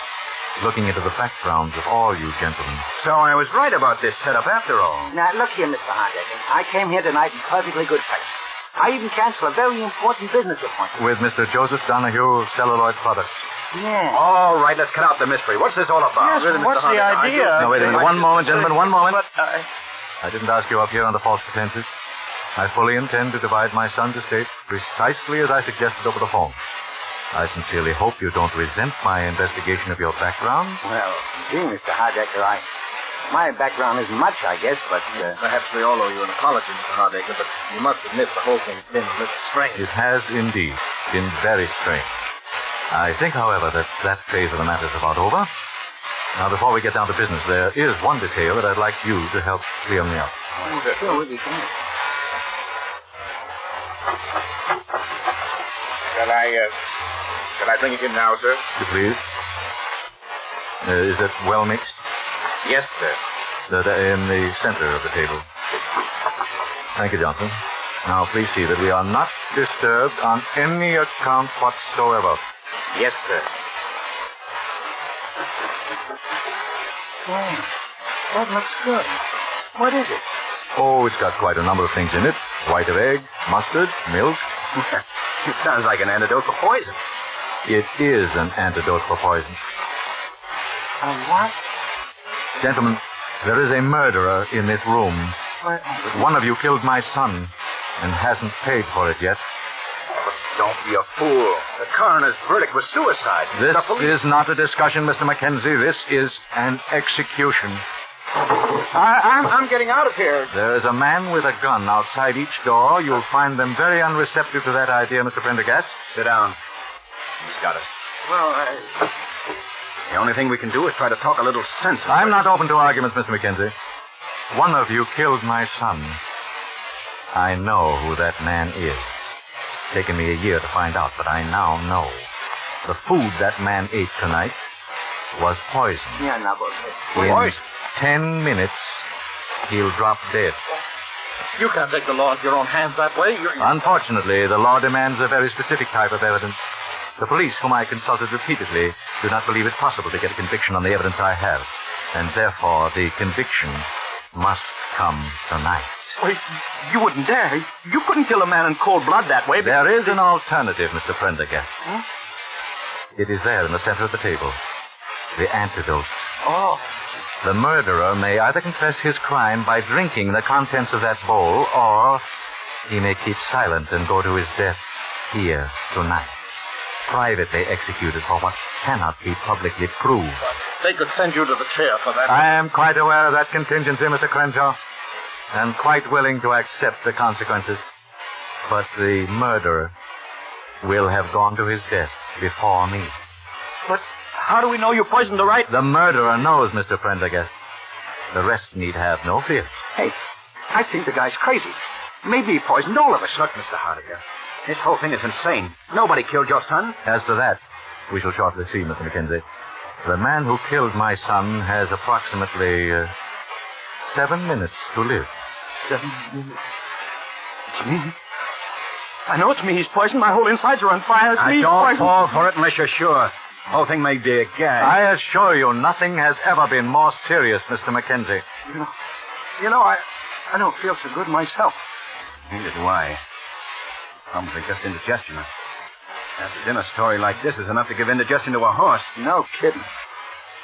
looking into the backgrounds of all you gentlemen. So I was right about this setup after all. Now, look here, Mr. Hardiker. I came here tonight in perfectly good faith. I even canceled a very important business appointment. With Mr. Joseph Donahue, Celluloid Products. Yeah. All right, let's cut out the mystery. What's this all about? Yes, what's the idea? No, wait a minute. One moment, gentlemen, one moment. But I didn't ask you up here under false pretenses. I fully intend to divide my son's estate precisely as I suggested over the phone. I sincerely hope you don't resent my investigation of your background. Well, gee, Mr. Hardacre, my background isn't much, I guess, but... Perhaps we all owe you an apology, Mr. Hardacre, but you must admit the whole thing's been a little strange. It has indeed been very strange. I think, however, that phase of the matter is about over. Now, before we get down to business, there is one detail that I'd like you to help clear me up. Sure, we'll be fine. Shall I bring it in now, sir? You please. Is it well mixed? Yes, sir. In the center of the table. Thank you, Johnson. Now, please see that we are not disturbed on any account whatsoever. Yes, sir. Oh, that looks good. What is it? Oh, it's got quite a number of things in it. White of egg, mustard, milk. It sounds like an antidote for poison. It is an antidote for poison. What? Gentlemen, there is a murderer in this room. What? One of you killed my son and hasn't paid for it yet. Don't be a fool. The coroner's verdict was suicide. This is not a discussion, Mr. Mackenzie. This is an execution. I'm getting out of here. There is a man with a gun outside each door. You'll find them very unreceptive to that idea, Mr. Prendergast. Sit down. He's got us. Well, The only thing we can do is try to talk a little sense. I'm not open to arguments, Mr. Mackenzie. One of you killed my son. I know who that man is. It's taken me a year to find out, but I now know. The food that man ate tonight was poison. Yeah, no, but... In 10 minutes, he'll drop dead. You can't take the law into your own hands that way. Unfortunately, the law demands a very specific type of evidence. The police, whom I consulted repeatedly, do not believe it possible to get a conviction on the evidence I have. And therefore, the conviction must come tonight. Wait, you wouldn't dare. You couldn't kill a man in cold blood that way. There is an alternative, Mr. Prendergast. Huh? It is there in the center of the table. The antidote. Oh. The murderer may either confess his crime by drinking the contents of that bowl, or he may keep silent and go to his death here tonight. Privately executed for what cannot be publicly proved. They could send you to the chair for that. I am quite aware of that contingency, Mr. Crenshaw, and quite willing to accept the consequences. But the murderer will have gone to his death before me. But how do we know you poisoned the right... The murderer knows, Mr. Prendergast. The rest need have no fear. Hey, I think the guy's crazy. Maybe he poisoned all of us. Look, Mr. Hardacre, this whole thing is insane. Nobody killed your son. As to that, we shall shortly see, Mr. Mackenzie. The man who killed my son has approximately 7 minutes to live. 7 minutes? It's me. I know it's me. He's poisoned. My whole insides are on fire. It's me. Don't fall for it unless you're sure. The whole thing may be a gag. I assure you, nothing has ever been more serious, Mr. Mackenzie. You know, I don't feel so good myself. Neither do I. Probably just indigestion. After dinner story like this is enough to give indigestion to a horse. No kidding.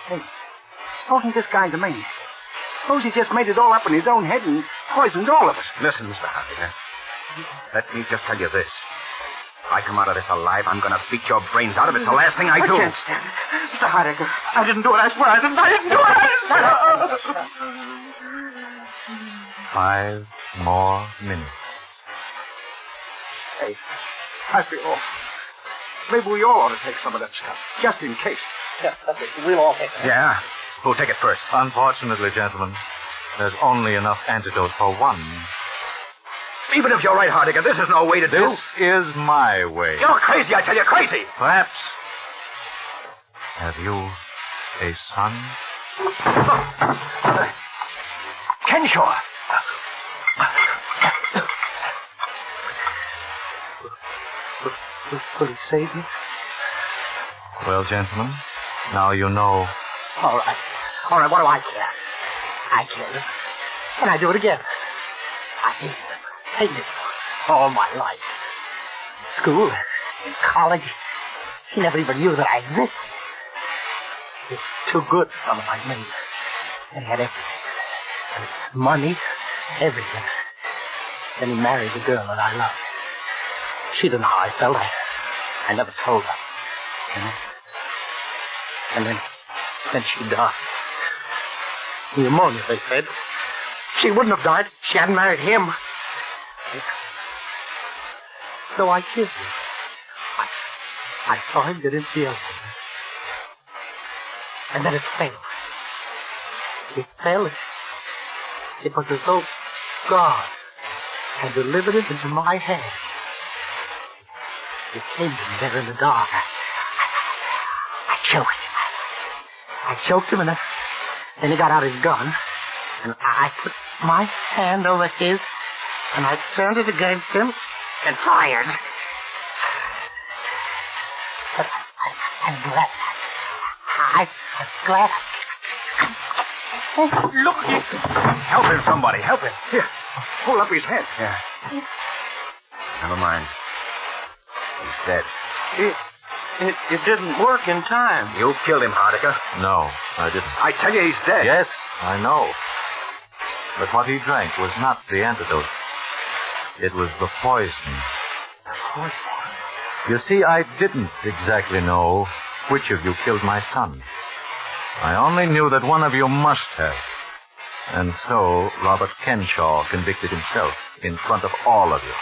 Hey, supposing this guy's a man. Suppose he just made it all up in his own head and poisoned all of us. Listen, Mr. Hardacre. Let me just tell you this. If I come out of this alive, I'm going to beat your brains out of it. It's the last thing I do. I can't stand it. Mr. Hardacre. I didn't do it. I swear I didn't. I didn't do it. 5 more minutes. Hey, I feel awful. Maybe we all ought to take some of that stuff, just in case. Yeah, okay. We'll all take it. Yeah? Who'll take it first? Unfortunately, gentlemen, there's only enough antidote for one. Even if you're right, Hardacre, this is no way to do. This is my way. You're crazy, I tell you, crazy. Perhaps. Have you a son? Kenshaw. Will he save me? Well, gentlemen, now you know. All right. All right, what do I care? I killed him. And I do it again. I hated him. Hated him. All my life. School, in college, He never even knew that I existed. He was too good for someone like me. And he had everything. Money, everything. Then he married the girl that I loved. She didn't know how I felt. I never told her. And then she died. Pneumonia, they said. She wouldn't have died if she hadn't married him. So I kissed him. I saw him get into the elevator. And then it fell. It fell. It was as though God had delivered it into my hand. It came to me there in the dark. I choked him. I choked him, and then he got out his gun, and I put my hand over his, and I turned it against him and fired. But I'm glad. I'm glad. Oh, look! Help him, somebody. Help him. Here. Hold up his head. Yeah. Never mind. He's dead. It didn't work in time. You killed him, Hardiker. No, I didn't. I tell you, he's dead. Yes, I know. But what he drank was not the antidote. It was the poison. The poison? You see, I didn't exactly know which of you killed my son. I only knew that one of you must have. And so Robert Kenshaw convicted himself in front of all of you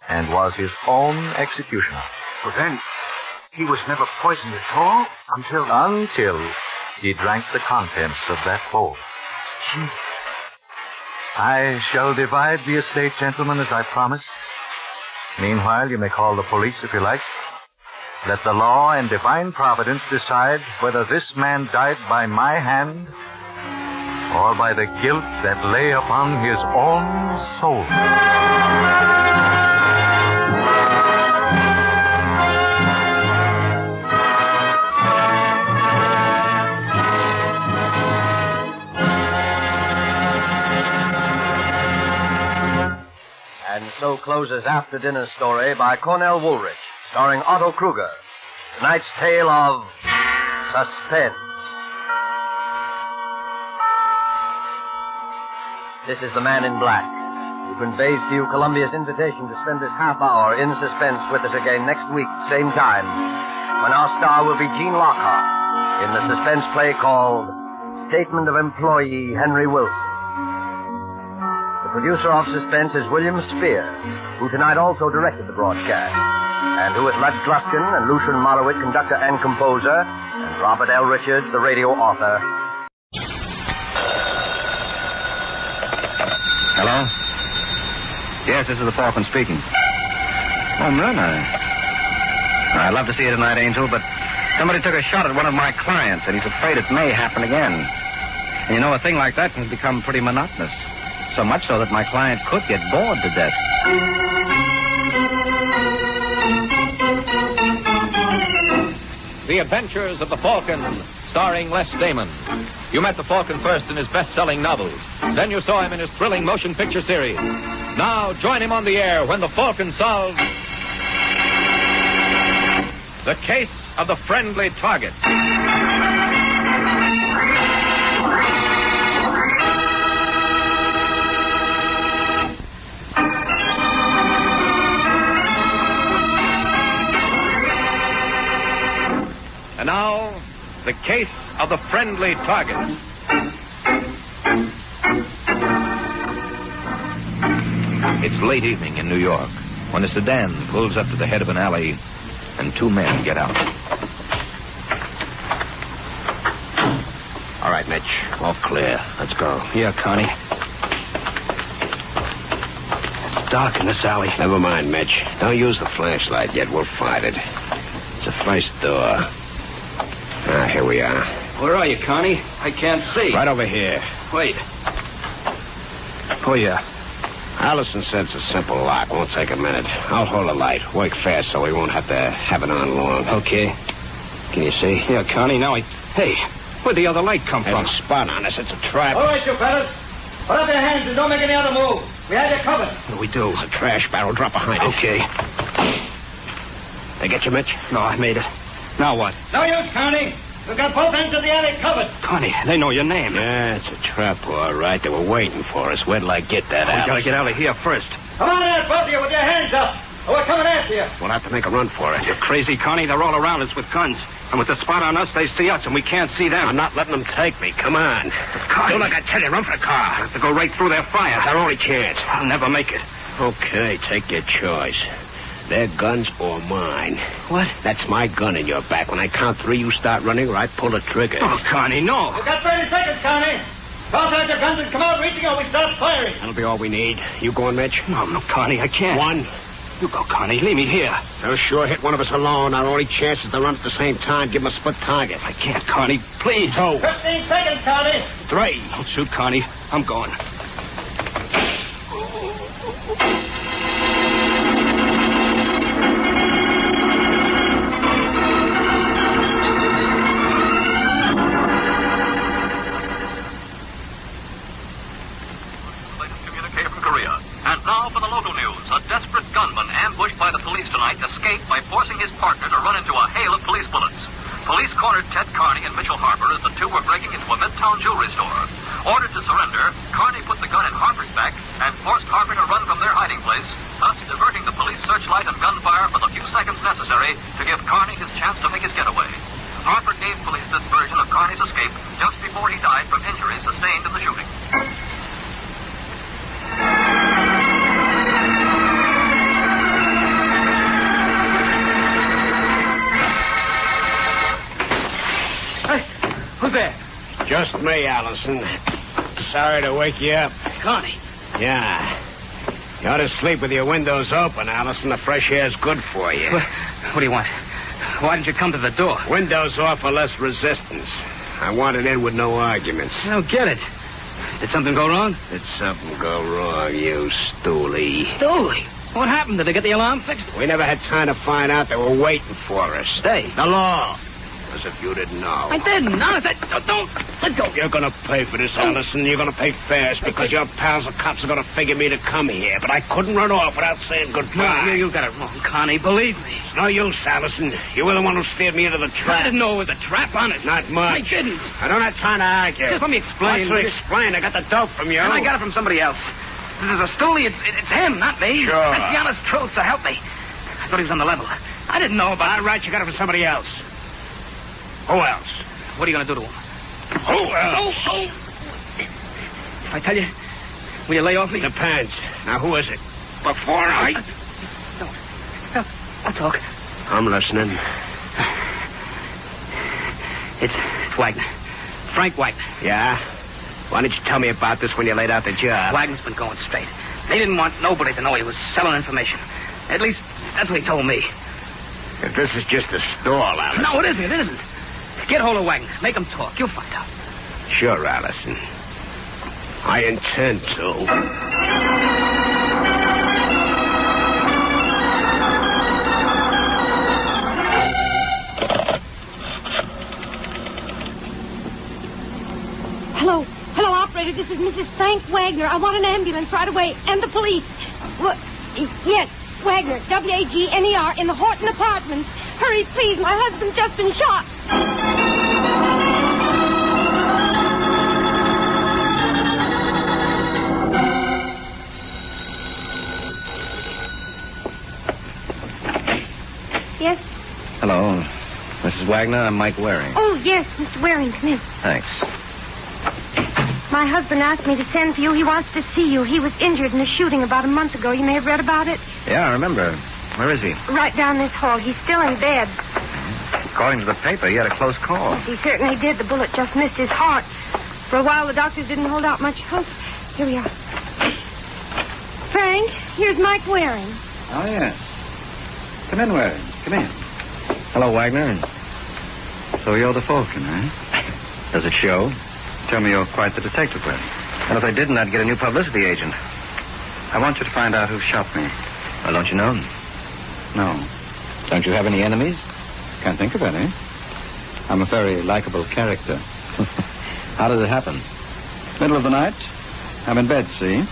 and was his own executioner. But then, he was never poisoned at all Until he drank the contents of that bowl. Gee. I shall divide the estate, gentlemen, as I promised. Meanwhile, you may call the police if you like. Let the law and divine providence decide whether this man died by my hand or by the guilt that lay upon his own soul. And so closes After Dinner Story by Cornell Woolrich, starring Otto Kruger. Tonight's tale of Suspense. This is the Man in Black, who conveys to you Columbia's invitation to spend this half hour in suspense with us again next week, same time, when our star will be Gene Lockhart in the suspense play called Statement of Employee Henry Wilson. The producer of Suspense is William Spear, who tonight also directed the broadcast, and who is Lud Gluskin and Lucian Mollowit, conductor and composer, and Robert L. Richards, the radio author. Hello? Yes, this is the Falcon speaking. Home run, I'd love to see you tonight, Angel, but somebody took a shot at one of my clients, and he's afraid it may happen again. And you know, a thing like that can become pretty monotonous. So much so that my client could get bored to death. The Adventures of the Falcon, starring Les Damon. You met the Falcon first in his best-selling novels. Then you saw him in his thrilling motion picture series. Now join him on the air when the Falcon solves the case of the friendly target. And now, the case of the friendly target. It's late evening in New York when a sedan pulls up to the head of an alley and two men get out. All right, Mitch. All clear. Let's go. Here, Connie. It's dark in this alley. Never mind, Mitch. Don't use the flashlight yet. We'll find it. It's the first door. Here we are. Where are you, Connie? I can't see. Right over here. Wait. Oh, yeah. Allison said it's a simple lock. Won't take a minute. I'll hold the light. Work fast so we won't have to have it on long. Okay. Can you see? Yeah, Connie, now Hey, where'd the other light come from? There's a spot on us. It's a trap. All right, you fellas. Put up your hands and don't make any other move. We have you covered. What do we do? There's a trash barrel. Drop behind it. Okay. They get you, Mitch? No, I made it. Now what? No use, Connie. We've got both ends of the alley covered. Connie, they know your name. Yeah, it's a trap, all right. They were waiting for us. Where'd I get that out? We gotta get out of here first. Come on out, both of you, with your hands up. Or we're coming after you. We'll have to make a run for it. You're crazy, Connie. They're all around us with guns. And with the spot on us, they see us, and we can't see them. I'm not letting them take me. Come on. Connie. Do like I tell you. Run for the car. We have to go right through their fire. It's our only chance. I'll never make it. Okay, take your choice. Their guns or mine. What? That's my gun in your back. When I count 3, you start running or I pull the trigger. Oh, Connie, no. We've got 30 seconds, Connie. Toss out your guns and come out reaching or we start firing. That'll be all we need. You going, Mitch? No, Connie, I can't. 1. You go, Connie. Leave me here. They'll sure hit one of us alone. Our only chance is to run at the same time. Give them a split target. I can't, Connie. Please. 2. 15 seconds, Connie. 3. Don't shoot, Connie. I'm going. And now for the local news. A desperate gunman ambushed by the police tonight escaped by forcing his partner to run into a hail of police bullets. Police cornered Ted Carney in Mitchell Harbor as the two were breaking into a Midtown jewelry store. Ordered to surrender, Carney put the gun in Harper's back and forced Harper to run from their hiding place, thus diverting the police searchlight and gunfire for the few seconds necessary to give Carney his chance to make his getaway. Harper gave police this version of Carney's escape just before he died from injuries sustained in the shooting. Who's there? Just me, Allison. Sorry to wake you up. Connie. Yeah. You ought to sleep with your windows open, Allison. The fresh air's good for you. What do you want? Why didn't you come to the door? Windows offer less resistance. I wanted in with no arguments. I don't get it. Did something go wrong? Did something go wrong, you stoolie? Stoolie? What happened? Did they get the alarm fixed? We never had time to find out. They were waiting for us. They? The law. As if you didn't know. I didn't. Honest, don't. Let go. You're going to pay for this, Allison. You're going to pay fast because your pals, the cops, are going to figure me to come here. But I couldn't run off without saying goodbye. No, you got it wrong, Connie. Believe me. It's no use, Allison. You were the one who steered me into the trap. I didn't know it was a trap, honest. Not much. I didn't. I don't have time to argue. Just let me explain. What's to explain? I got the dope from you. And I got it from somebody else. There's a stoolie. It's him, not me. Sure. That's the honest truth, so help me. I thought he was on the level. I didn't know about it. All right, you got it from somebody else. Who else? What are you going to do to him? Who else? Oh. If I tell you, will you lay off me? Depends. Now, who is it? Before I... No. I'll talk. I'm listening. It's Wagner. Frank Wagner. Yeah? Why didn't you tell me about this when you laid out the job? Wagner's been going straight. They didn't want nobody to know he was selling information. At least, that's what he told me. If this is just a stall, Allison... No, it isn't. It isn't. Get hold of Wagner. Make him talk. You'll find out. Sure, Allison. I intend to. Hello, operator. This is Mrs. Frank Wagner. I want an ambulance right away. And the police. Yes, Wagner. W-A-G-N-E-R in the Horton Apartments. Hurry, please. My husband's just been shot. Yes? Hello. Mrs. Wagner, I'm Mike Waring. Oh, yes, Mr. Waring. Come in. Thanks. My husband asked me to send for you. He wants to see you. He was injured in a shooting about a month ago. You may have read about it. Yeah, I remember. Where is he? Right down this hall. He's still in bed. According to the paper, he had a close call. Yes, he certainly did. The bullet just missed his heart. For a while, the doctors didn't hold out much hope. Here we are. Frank, here's Mike Waring. Oh, yes. Come in, Waring. Come in. Hello, Wagner. So you're the Falcon, eh? Does it show? Tell me you're quite the detective, Waring. And if I didn't, I'd get a new publicity agent. I want you to find out who shot me. Well, don't you know? No. Don't you have any enemies? Can't think of any. I'm a very likable character. How did it happen? Middle of the night. I'm in bed, see?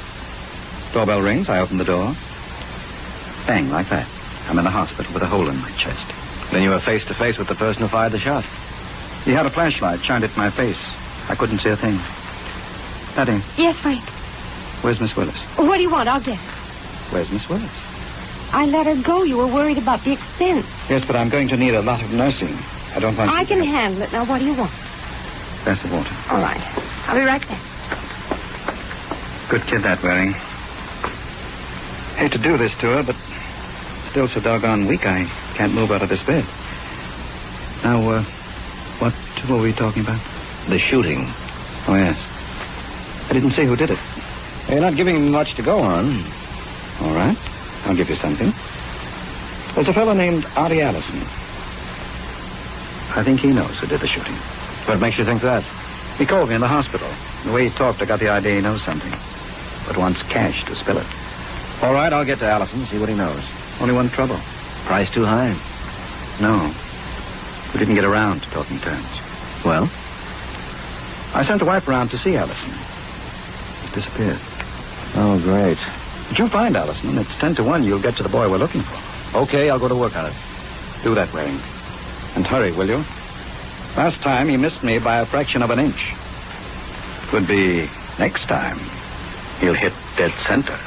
Doorbell rings. I open the door. Bang, like that. I'm in the hospital with a hole in my chest. Then you were face to face with the person who fired the shot. He had a flashlight shined at my face. I couldn't see a thing. Patty, Yes, Frank. where's Miss Willis? What do you want? I'll get her. Where's Miss Willis? I let her go. You were worried about the expense. Yes, but I'm going to need a lot of nursing. I don't want I you can to... handle it. Now, what do you want? Glass of water. All right. I'll be right back. Good kid, that Waring. Hate to do this to her, but still so doggone weak I can't move out of this bed. Now, what were we talking about? The shooting. Oh, yes. I didn't see who did it. You're not giving me much to go on. All right. I'll give you something. There's a fellow named Artie Allison. I think he knows who did the shooting. What makes you think that? He called me in the hospital. The way he talked, I got the idea he knows something. But wants cash to spill it. All right, I'll get to Allison, see what he knows. Only one trouble. Price too high? No. We didn't get around to talking terms. Well? I sent the wife around to see Allison. He's disappeared. Oh, great. But you'll find Allison. It's 10 to 1 you'll get to the boy we're looking for. Okay, I'll go to work on it. Do that, Waring. And hurry, will you? Last time he missed me by a fraction of an inch. Could be next time he'll hit dead center.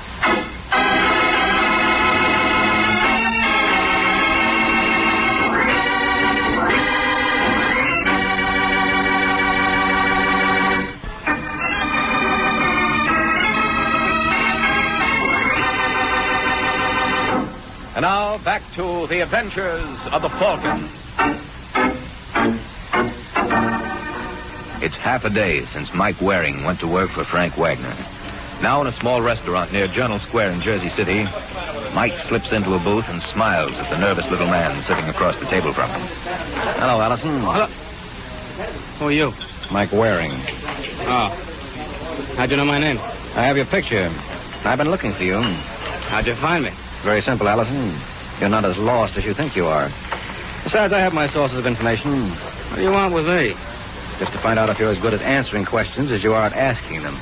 And now, back to the adventures of the Falcon. It's half a day since Mike Waring went to work for Frank Wagner. Now in a small restaurant near Journal Square in Jersey City, Mike slips into a booth and smiles at the nervous little man sitting across the table from him. Hello, Allison. Hello. Who are you? Mike Waring. Oh. How'd you know my name? I have your picture. I've been looking for you. How'd you find me? Very simple, Allison. You're not as lost as you think you are. Besides, I have my sources of information. What do you want with me? Just to find out if you're as good at answering questions as you are at asking them.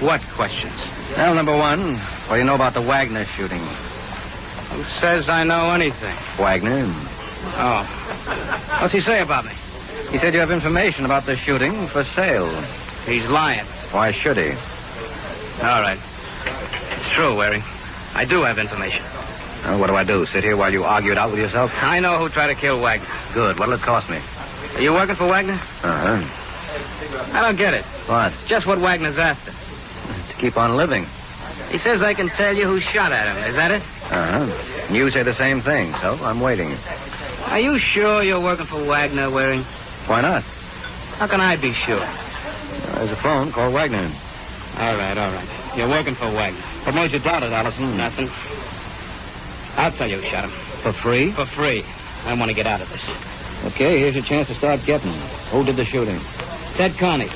What questions? Well, number one, what do you know about the Wagner shooting? Who says I know anything? Wagner. Oh. What's he say about me? He said you have information about the shooting for sale. He's lying. Why should he? All right. It's true, Waring. I do have information. Well, what do I do? Sit here while you argue it out with yourself? I know who tried to kill Wagner. Good. What'll it cost me? Are you working for Wagner? Uh-huh. I don't get it. What? Just what Wagner's after. To keep on living. He says I can tell you who shot at him. Is that it? Uh-huh. You say the same thing, so I'm waiting. Are you sure you're working for Wagner, Waring? Why not? How can I be sure? There's a phone. Call Wagner. All right. You're working for Wagner. What made you doubt it, Allison? Nothing. I'll tell you who shot him. For free? For free. I want to get out of this. Okay, here's your chance to start getting. Who did the shooting? Ted Connie.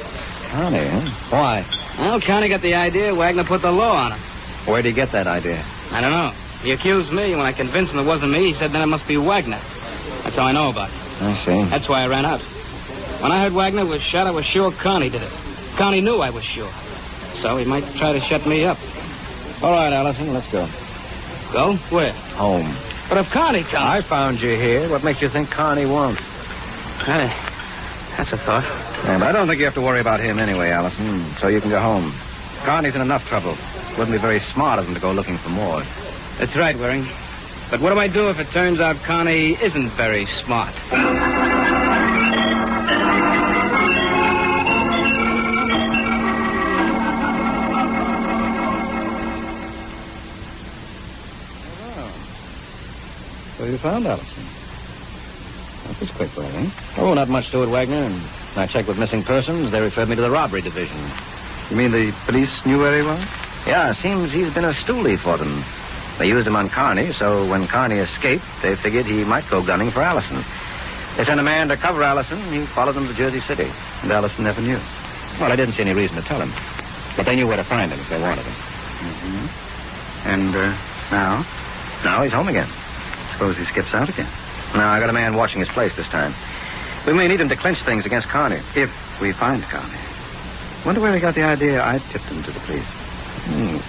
Connie, huh? Why? Well, Connie got the idea Wagner put the law on him. Where'd he get that idea? I don't know. He accused me. When I convinced him it wasn't me, he said then it must be Wagner. That's how I know about it. I see. That's why I ran out. When I heard Wagner was shot, I was sure Connie did it. Connie knew I was sure. So he might try to shut me up. All right, Allison, let's go. Go? Where? Home. But if Connie comes... I found you here. What makes you think Connie won't? Hey, that's a thought. Yeah, but I don't think you have to worry about him anyway, Allison, so you can go home. Connie's in enough trouble. Wouldn't be very smart of him to go looking for more. That's right, Waring. But what do I do if it turns out Connie isn't very smart? So you found Allison. That was quick, Waring. Oh, not much to it, Wagner. I checked with missing persons. They referred me to the robbery division. You mean the police knew where he was? Yeah, seems he's been a stoolie for them. They used him on Carney, so when Carney escaped, they figured he might go gunning for Allison. They sent a man to cover Allison. He followed them to Jersey City. And Allison never knew. Well, I didn't see any reason to tell him. But they knew where to find him if they wanted him. Mm-hmm. And, now? Now he's home again. Suppose he skips out again. No, I got a man watching his place this time. We may need him to clinch things against Carney. If we find Carney. Wonder where he got the idea I tipped him to the police.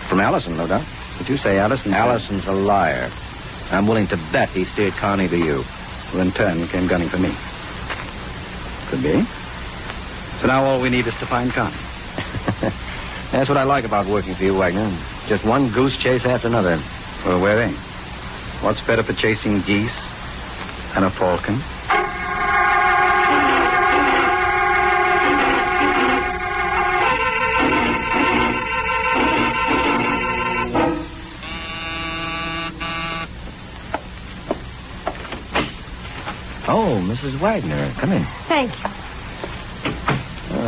From Allison, no doubt. Did you say Allison? Allison's a liar. I'm willing to bet he steered Carney to you. who in turn came gunning for me. Could be. So now all we need is to find Connie. That's what I like about working for you, Wagner. Just one goose chase after another. Well, where are they? What's better for chasing geese than a falcon? Oh, Mrs. Wagner, come in. Thank you.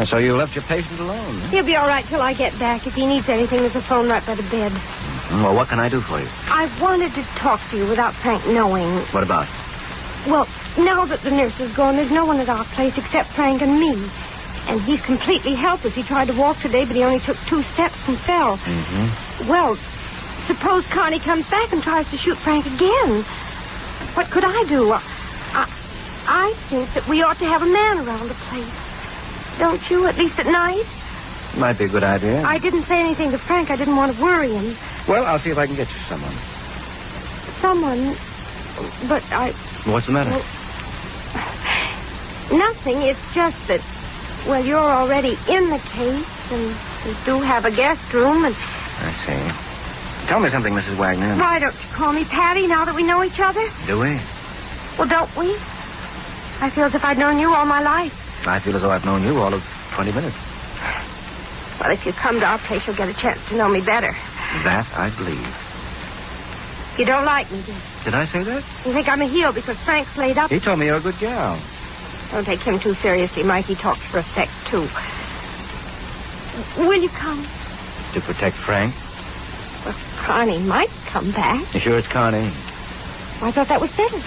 So you left your patient alone, huh? He'll be all right till I get back. If he needs anything, there's a phone right by the bed. Well, what can I do for you? I wanted to talk to you without Frank knowing. What about? Well, now that the nurse is gone, there's no one at our place except Frank and me. And he's completely helpless. He tried to walk today, but he only took 2 steps and fell. Mm-hmm. Well, suppose Connie comes back and tries to shoot Frank again. What could I do? I think that we ought to have a man around the place. Don't you, at least at night? Might be a good idea. I didn't say anything to Frank. I didn't want to worry him. Well, I'll see if I can get you someone. Someone? But I... What's the matter? Well, nothing. It's just that, well, you're already in the case, and we do have a guest room, and... I see. Tell me something, Mrs. Wagner. Why don't you call me Patty now that we know each other? Do we? Well, don't we? I feel as if I'd known you all my life. I feel as though I've known you all of 20 minutes. Well, if you come to our place, you'll get a chance to know me better. That I believe. You don't like me, do you? Did I say that? You think I'm a heel because Frank's laid up? He told me you're a good gal. Don't take him too seriously, Mike. He talks for effect, too. Will you come? To protect Frank? Well, Connie might come back. You sure it's Connie? I thought that was settled.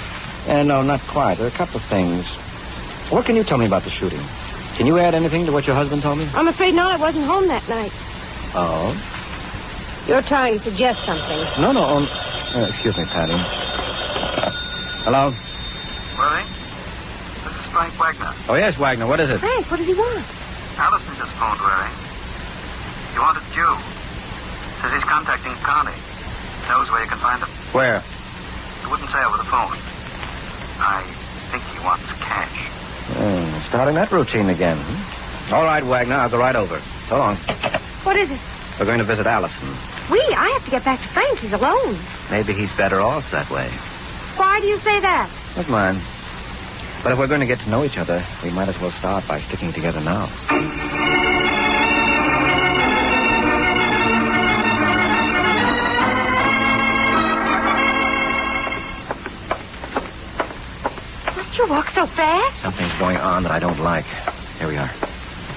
No, not quite. There are a couple of things. What can you tell me about the shooting? Can you add anything to what your husband told me? I'm afraid not. I wasn't home that night. Oh? You're trying to suggest something. No. Excuse me, Patty. Hello? Willie? This is Frank Wagner. Oh, yes, Wagner. What is it? Frank, what does he want? Allison just phoned Willie. He wanted you. Says he's contacting Connie. Knows where you can find him. Where? He wouldn't say over the phone. I think he wants cash. Starting that routine again. All right, Wagner, I'll go right over. So long. What is it? We're going to visit Allison. I have to get back to Frank. He's alone. Maybe he's better off that way. Why do you say that? That's mine. But if we're going to get to know each other, we might as well start by sticking together now. You walk so fast? Something's going on that I don't like. Here we are.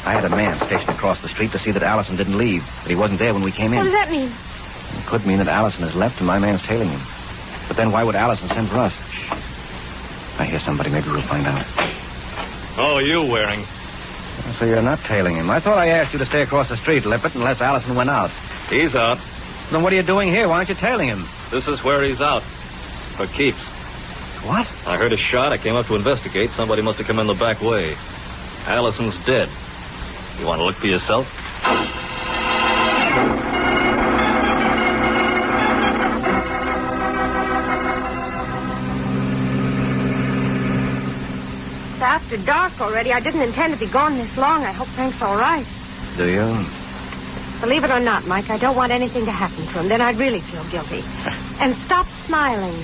I had a man stationed across the street to see that Allison didn't leave, but he wasn't there when we came in. What does that mean? It could mean that Allison has left and my man's tailing him. But then why would Allison send for us? Shh. I hear somebody. Maybe we'll find out. Oh, you wearing? So you're not tailing him. I thought I asked you to stay across the street, Lippert, unless Allison went out. He's out. Then what are you doing here? Why aren't you tailing him? This is where he's out. For keeps. What? I heard a shot. I came up to investigate. Somebody must have come in the back way. Allison's dead. You want to look for yourself? It's after dark already. I didn't intend to be gone this long. I hope Frank's all right. Do you? Believe it or not, Mike, I don't want anything to happen to him. Then I'd really feel guilty. And stop smiling.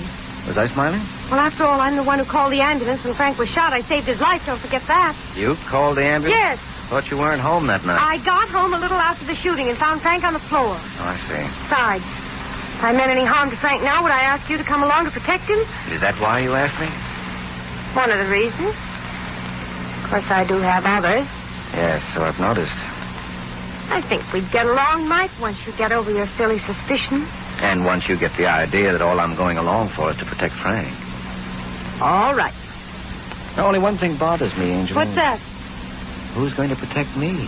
Was I smiling? Well, after all, I'm the one who called the ambulance when Frank was shot. I saved his life. Don't forget that. You called the ambulance? Yes. Thought you weren't home that night. I got home a little after the shooting and found Frank on the floor. Oh, I see. Besides, if I meant any harm to Frank now, would I ask you to come along to protect him? Is that why you asked me? One of the reasons. Of course, I do have others. Yes, so I've noticed. I think we'd get along, Mike, once you get over your silly suspicions. And once you get the idea that all I'm going along for is to protect Frank. All right. Now, only one thing bothers me, Angel. What's that? Who's going to protect me?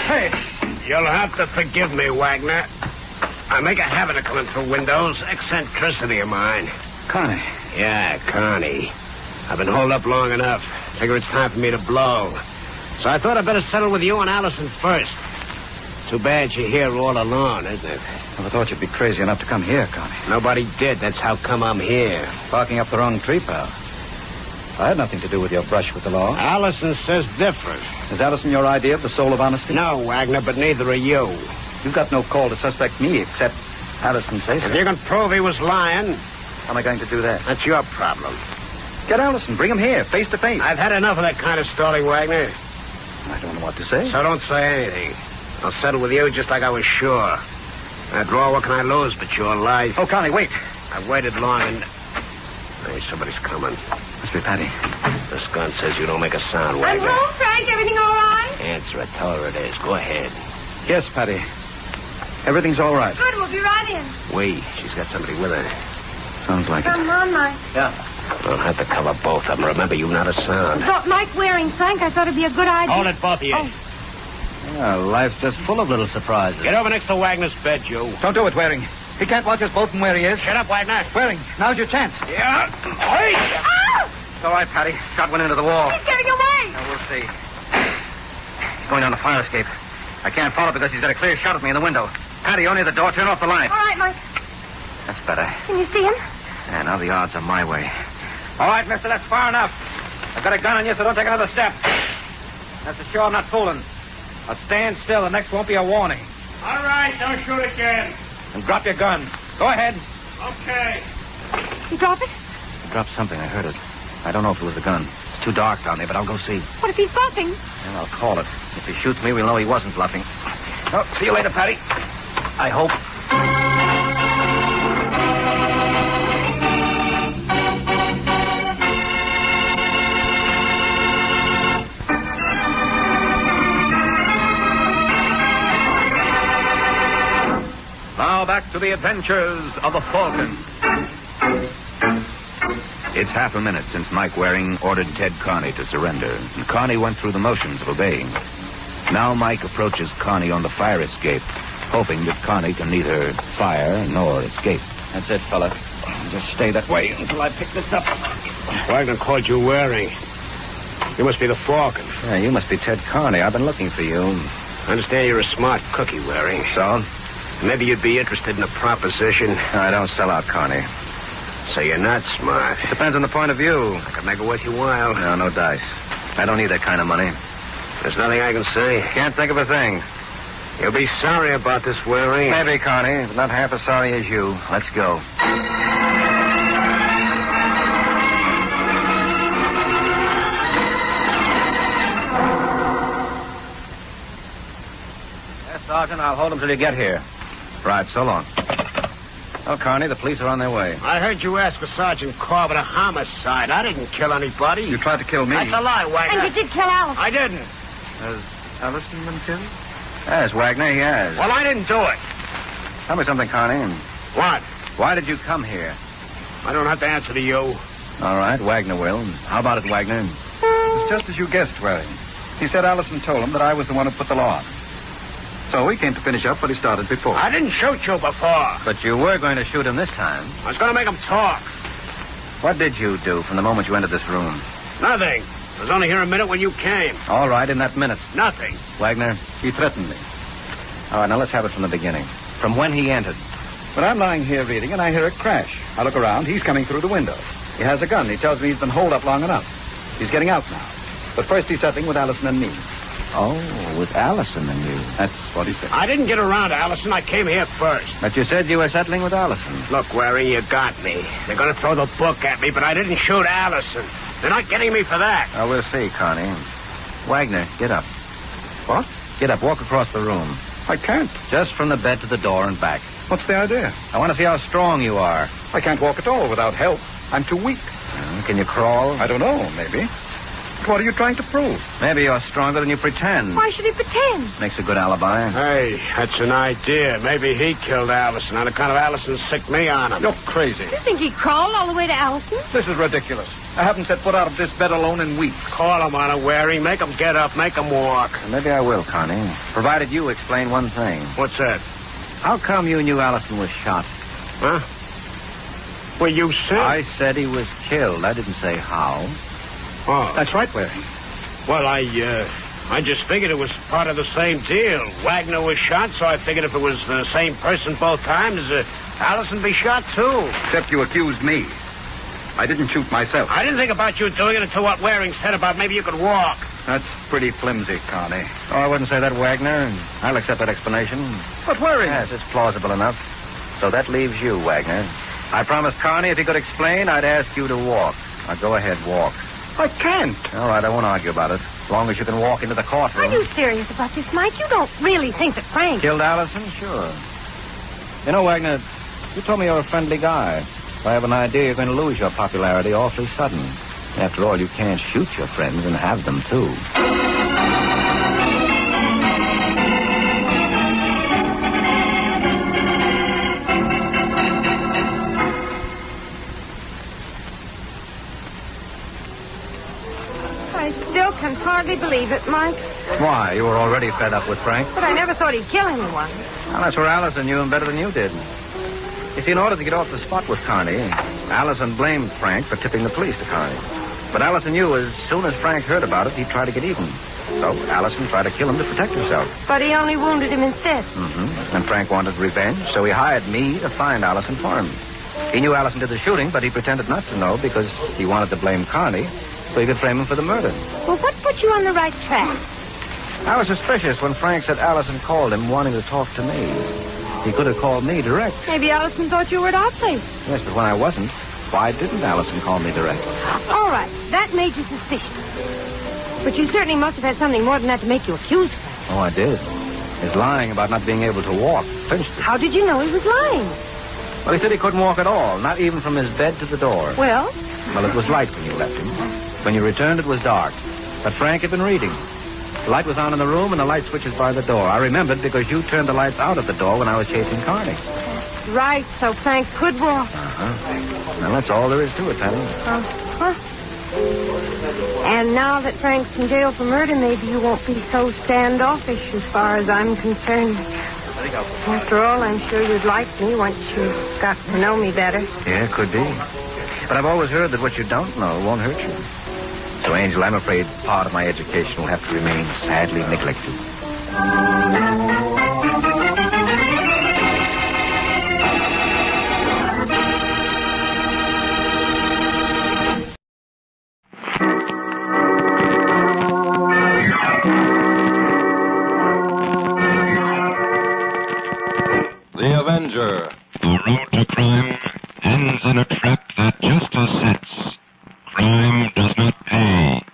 Hey, you'll have to forgive me, Wagner. I make a habit of coming through windows. Eccentricity of mine. Connie. Yeah, Connie. I've been holed up long enough. Figure it's time for me to blow. So I thought I'd better settle with you and Allison first. Too bad you're here all alone, isn't it? I thought you'd be crazy enough to come here, Connie. Nobody did. That's how come I'm here. Barking up the wrong tree, pal. I had nothing to do with your brush with the law. Allison says different. Is Allison your idea of the soul of honesty? No, Wagner, but neither are you. You've got no call to suspect me except Allison says so. If you can prove he was lying... How am I going to do that? That's your problem. Get Allison. Bring him here, face to face. I've had enough of that kind of stalling, Wagner. I don't know what to say. So don't say anything. I'll settle with you just like I was sure. After all, what can I lose but your life? Oh, Connie, wait. I've waited long and... Hey, somebody's coming. Must be Patty. This gun says you don't make a sound, I'm Wagner. home, Frank. Everything all right? Answer it. Tell her it is. Go ahead. Yes, Patty. Everything's all right. Good, we'll be right in. Wait, she's got somebody with her. Sounds like Come on, Mike. Yeah. I'll have to cover both of them. Remember, you not a sound. Brought Mike Waring, Frank. I thought it'd be a good idea. Hold it, both of you. Oh. Well, life's just full of little surprises. Get over next to Wagner's bed, you. Don't do it, Waring. He can't watch us both from where he is. Shut up, Wagner. Waring, now's your chance. Yeah. Hey! Ow! It's all right, Patty. Shot went into the wall. He's getting away. Now, we'll see. He's going down the fire escape. I can't follow because he's got a clear shot at me in the window. Patty, you're near the door. Turn off the light. All right, Mike. That's better. Can you see him? Yeah, now the odds are my way. All right, mister, that's far enough. I've got a gun on you, so don't take another step. That's to show I'm not fooling. Now stand still. The next won't be a warning. All right, don't shoot again. And drop your gun. Go ahead. Okay. You drop it? I dropped something. I heard it. I don't know if it was a gun. It's too dark down there, but I'll go see. What if he's bluffing? Well, I'll call it. If he shoots me, we'll know he wasn't bluffing. Oh, see you later, Patty. I hope. Now back to the adventures of the Falcon. It's half a minute since Mike Waring ordered Ted Carney to surrender, and Carney went through the motions of obeying. Now Mike approaches Carney on the fire escape, hoping that Carney can neither fire nor escape. That's it, fella. Just stay that way until I pick this up. Wagner called you Waring. You must be the Falcon. Yeah, you must be Ted Carney. I've been looking for you. I understand you're a smart cookie, Waring. So? Maybe you'd be interested in a proposition. I don't sell out, Carney. So you're not smart. It depends on the point of view. I could make it worth your while. No, no dice. I don't need that kind of money. There's nothing I can say. Can't think of a thing. You'll be sorry about this, Waring. Maybe, Carney, but not half as sorry as you. Let's go. Yes, Sergeant, I'll hold him till you get here. Right, so long. Oh, Carney, the police are on their way. I heard you ask for Sergeant Corbett a homicide. I didn't kill anybody. You tried to kill me. That's a lie, Wagner. And you did kill Alice. I didn't. Has Allison been killed? Yes, Wagner, he has. Well, I didn't do it. Tell me something, Carney. What? Why did you come here? I don't have to answer to you. All right, Wagner will. How about it, Wagner? It's just as you guessed, Waring. He said Allison told him that I was the one who put the law on. So he came to finish up what he started before. I didn't shoot you before. But you were going to shoot him this time. I was going to make him talk. What did you do from the moment you entered this room? Nothing. I was only here a minute when you came. All right, in that minute. Nothing. Wagner, he threatened me. All right, now let's have it from the beginning. From when he entered. But I'm lying here reading, and I hear a crash. I look around. He's coming through the window. He has a gun. He tells me he's been holed up long enough. He's getting out now. But first he's settling with Allison and me. Oh, with Allison and you. That's what he said. I didn't get around to Allison. I came here first. But you said you were settling with Allison. Look, Waring, you got me. They're going to throw the book at me, but I didn't shoot Allison. They're not getting me for that. Oh, we'll see, Carney. Wagner, get up. What? Get up. Walk across the room. I can't. Just from the bed to the door and back. What's the idea? I want to see how strong you are. I can't walk at all without help. I'm too weak. Can you crawl? I don't know, maybe. What are you trying to prove? Maybe you're stronger than you pretend. Why should he pretend? Makes a good alibi. Hey, that's an idea. Maybe he killed Allison on account of Allison sicked me on him. You're crazy. You think he crawled all the way to Allison? This is ridiculous. I haven't set foot out of this bed alone in weeks. Call him on it, Waring. Make him get up. Make him walk. Maybe I will, Carney. Provided you explain one thing. What's that? How come you knew Allison was shot? Huh? Well, you said... I said he was killed. I didn't say how. Oh. That's right, Waring. Well, I I just figured it was part of the same deal. Wagner was shot, so I figured if it was the same person both times, Allison be shot, too. Except you accused me. I didn't shoot myself. I didn't think about you doing it until what Waring said about maybe you could walk. That's pretty flimsy, Connie. Oh, I wouldn't say that, Wagner, and I'll accept that explanation. But Waring... Yes, it's plausible enough. So that leaves you, Wagner. I promised Carney if he could explain, I'd ask you to walk. Now, go ahead, walk. I can't. All right, I won't argue about it. As long as you can walk into the courtroom. Are you serious about this, Mike? You don't really think that Frank... Killed Allison? Sure. You know, Wagner, you told me you're a friendly guy. I have an idea you're going to lose your popularity awfully sudden. After all, you can't shoot your friends and have them, too. I still can hardly believe it, Mike. Why? You were already fed up with Frank? But I never thought he'd kill anyone. Well, that's where Allison knew him better than you did. You see, in order to get off the spot with Carney, Allison blamed Frank for tipping the police to Carney. But Allison knew as soon as Frank heard about it, he'd try to get even. So Allison tried to kill him to protect himself. But he only wounded him instead. Mm-hmm. And Frank wanted revenge, so he hired me to find Allison for him. He knew Allison did the shooting, but he pretended not to know because he wanted to blame Carney so he could frame him for the murder. Well, what put you on the right track? I was suspicious when Frank said Allison called him wanting to talk to me. He could have called me direct. Maybe Allison thought you were at our place. Yes, but when I wasn't, why didn't Allison call me direct? All right, that made you suspicious. But you certainly must have had something more than that to make you accuse Frank. Oh, I did. His lying about not being able to walk clinched it. How did you know he was lying? Well, he said he couldn't walk at all, not even from his bed to the door. Well? Well, it was light when you left him. When you returned, it was dark. But Frank had been reading. The light was on in the room and the light switches by the door. I remembered because you turned the lights out of the door when I was chasing Carney. Right, so Frank could walk. Uh-huh. Well, that's all there is to it, Patty. Uh-huh. And now that Frank's in jail for murder, maybe you won't be so standoffish as far as I'm concerned. After all, I'm sure you'd like me once you got to know me better. Yeah, could be. But I've always heard that what you don't know won't hurt you. So, Angel, I'm afraid part of my education will have to remain sadly neglected. The Avenger. The road to crime ends in a trap that justice sets. Crime does not pay.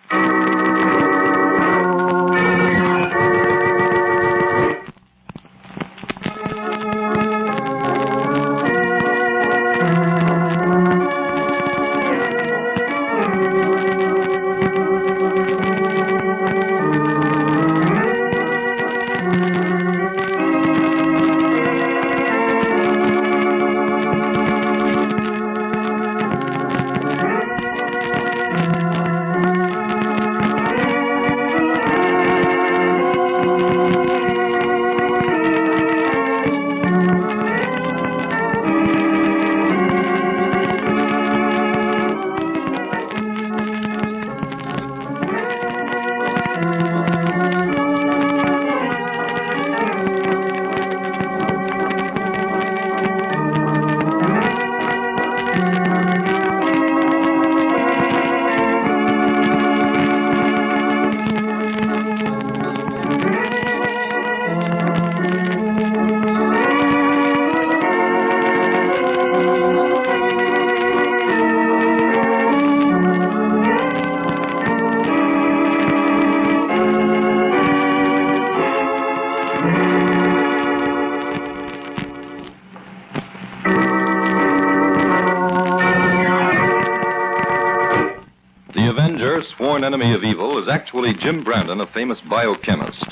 Sworn enemy of evil is actually Jim Brandon, a famous biochemist.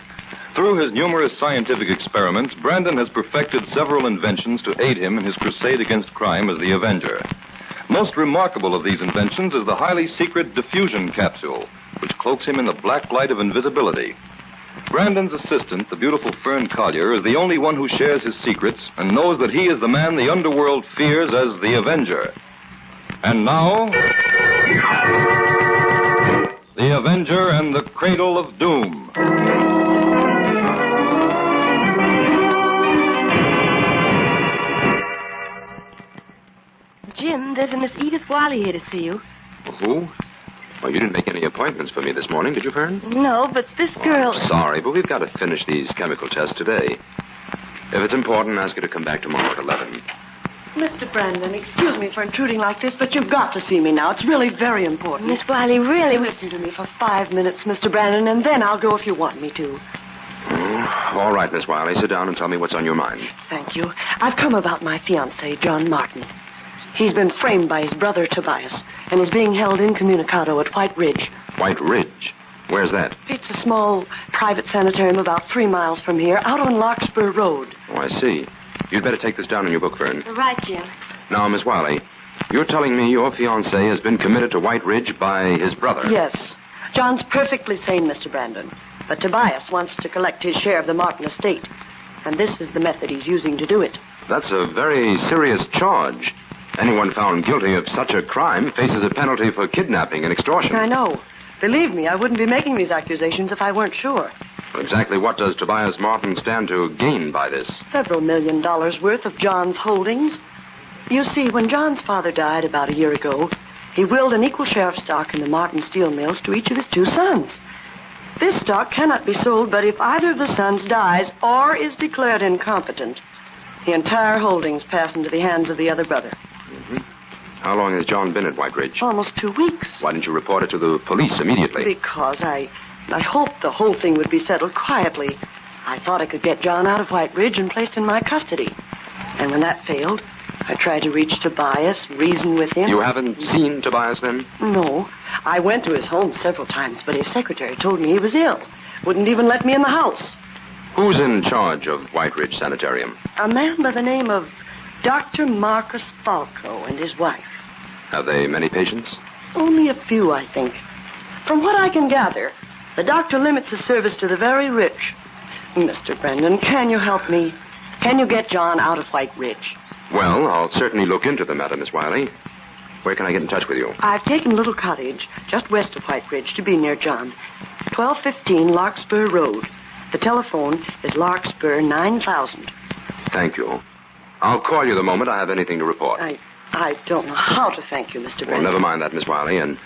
Through his numerous scientific experiments, Brandon has perfected several inventions to aid him in his crusade against crime as the Avenger. Most remarkable of these inventions is the highly secret diffusion capsule, which cloaks him in the black light of invisibility. Brandon's assistant, the beautiful Fern Collier, is the only one who shares his secrets and knows that he is the man the underworld fears as the Avenger. And now... The Avenger and the Cradle of Doom. Jim, there's a Miss Edith Wiley here to see you. Who? Oh, you didn't make any appointments for me this morning, did you, Fern? No, but this girl... I'm sorry, but we've got to finish these chemical tests today. If it's important, ask her to come back tomorrow at 11. Mr. Brandon, excuse me for intruding like this, but you've got to see me now. It's really very important. Miss Wiley, really... Listen to me for 5 minutes, Mr. Brandon, and then I'll go if you want me to. All right, Miss Wiley, sit down and tell me what's on your mind. Thank you. I've come about my fiancé, John Martin. He's been framed by his brother, Tobias, and is being held incommunicado at White Ridge. White Ridge? Where's that? It's a small private sanitarium about 3 miles from here, out on Larkspur Road. Oh, I see. You'd better take this down in your book, Fern. Right, Jim. Now, Miss Wiley, you're telling me your fiancé has been committed to White Ridge by his brother? Yes. John's perfectly sane, Mr. Brandon. But Tobias wants to collect his share of the Martin estate. And this is the method he's using to do it. That's a very serious charge. Anyone found guilty of such a crime faces a penalty for kidnapping and extortion. I know. Believe me, I wouldn't be making these accusations if I weren't sure. Exactly what does Tobias Martin stand to gain by this? Several $1 million worth of John's holdings. You see, when John's father died about a year ago, he willed an equal share of stock in the Martin steel mills to each of his 2 sons. This stock cannot be sold, but if either of the sons dies or is declared incompetent, the entire holdings pass into the hands of the other brother. Mm-hmm. How long has John been at White Ridge? Almost 2 weeks. Why didn't you report it to the police immediately? Because I hoped the whole thing would be settled quietly. I thought I could get John out of White Ridge and placed in my custody. And when that failed, I tried to reach Tobias, reason with him. You haven't seen Tobias, then? No. I went to his home several times, but his secretary told me he was ill. Wouldn't even let me in the house. Who's in charge of White Ridge Sanitarium? A man by the name of Dr. Marcus Falco and his wife. Have they many patients? Only a few, I think. From what I can gather, the doctor limits his service to the very rich. Mr. Brendan, can you help me? Can you get John out of White Ridge? Well, I'll certainly look into the matter, Miss Wiley. Where can I get in touch with you? I've taken a little cottage just west of White Ridge to be near John. 1215 Larkspur Road. The telephone is Larkspur 9000. Thank you. I'll call you the moment I have anything to report. I don't know how to thank you, Mr. Brendan. Well, never mind that, Miss Wiley, and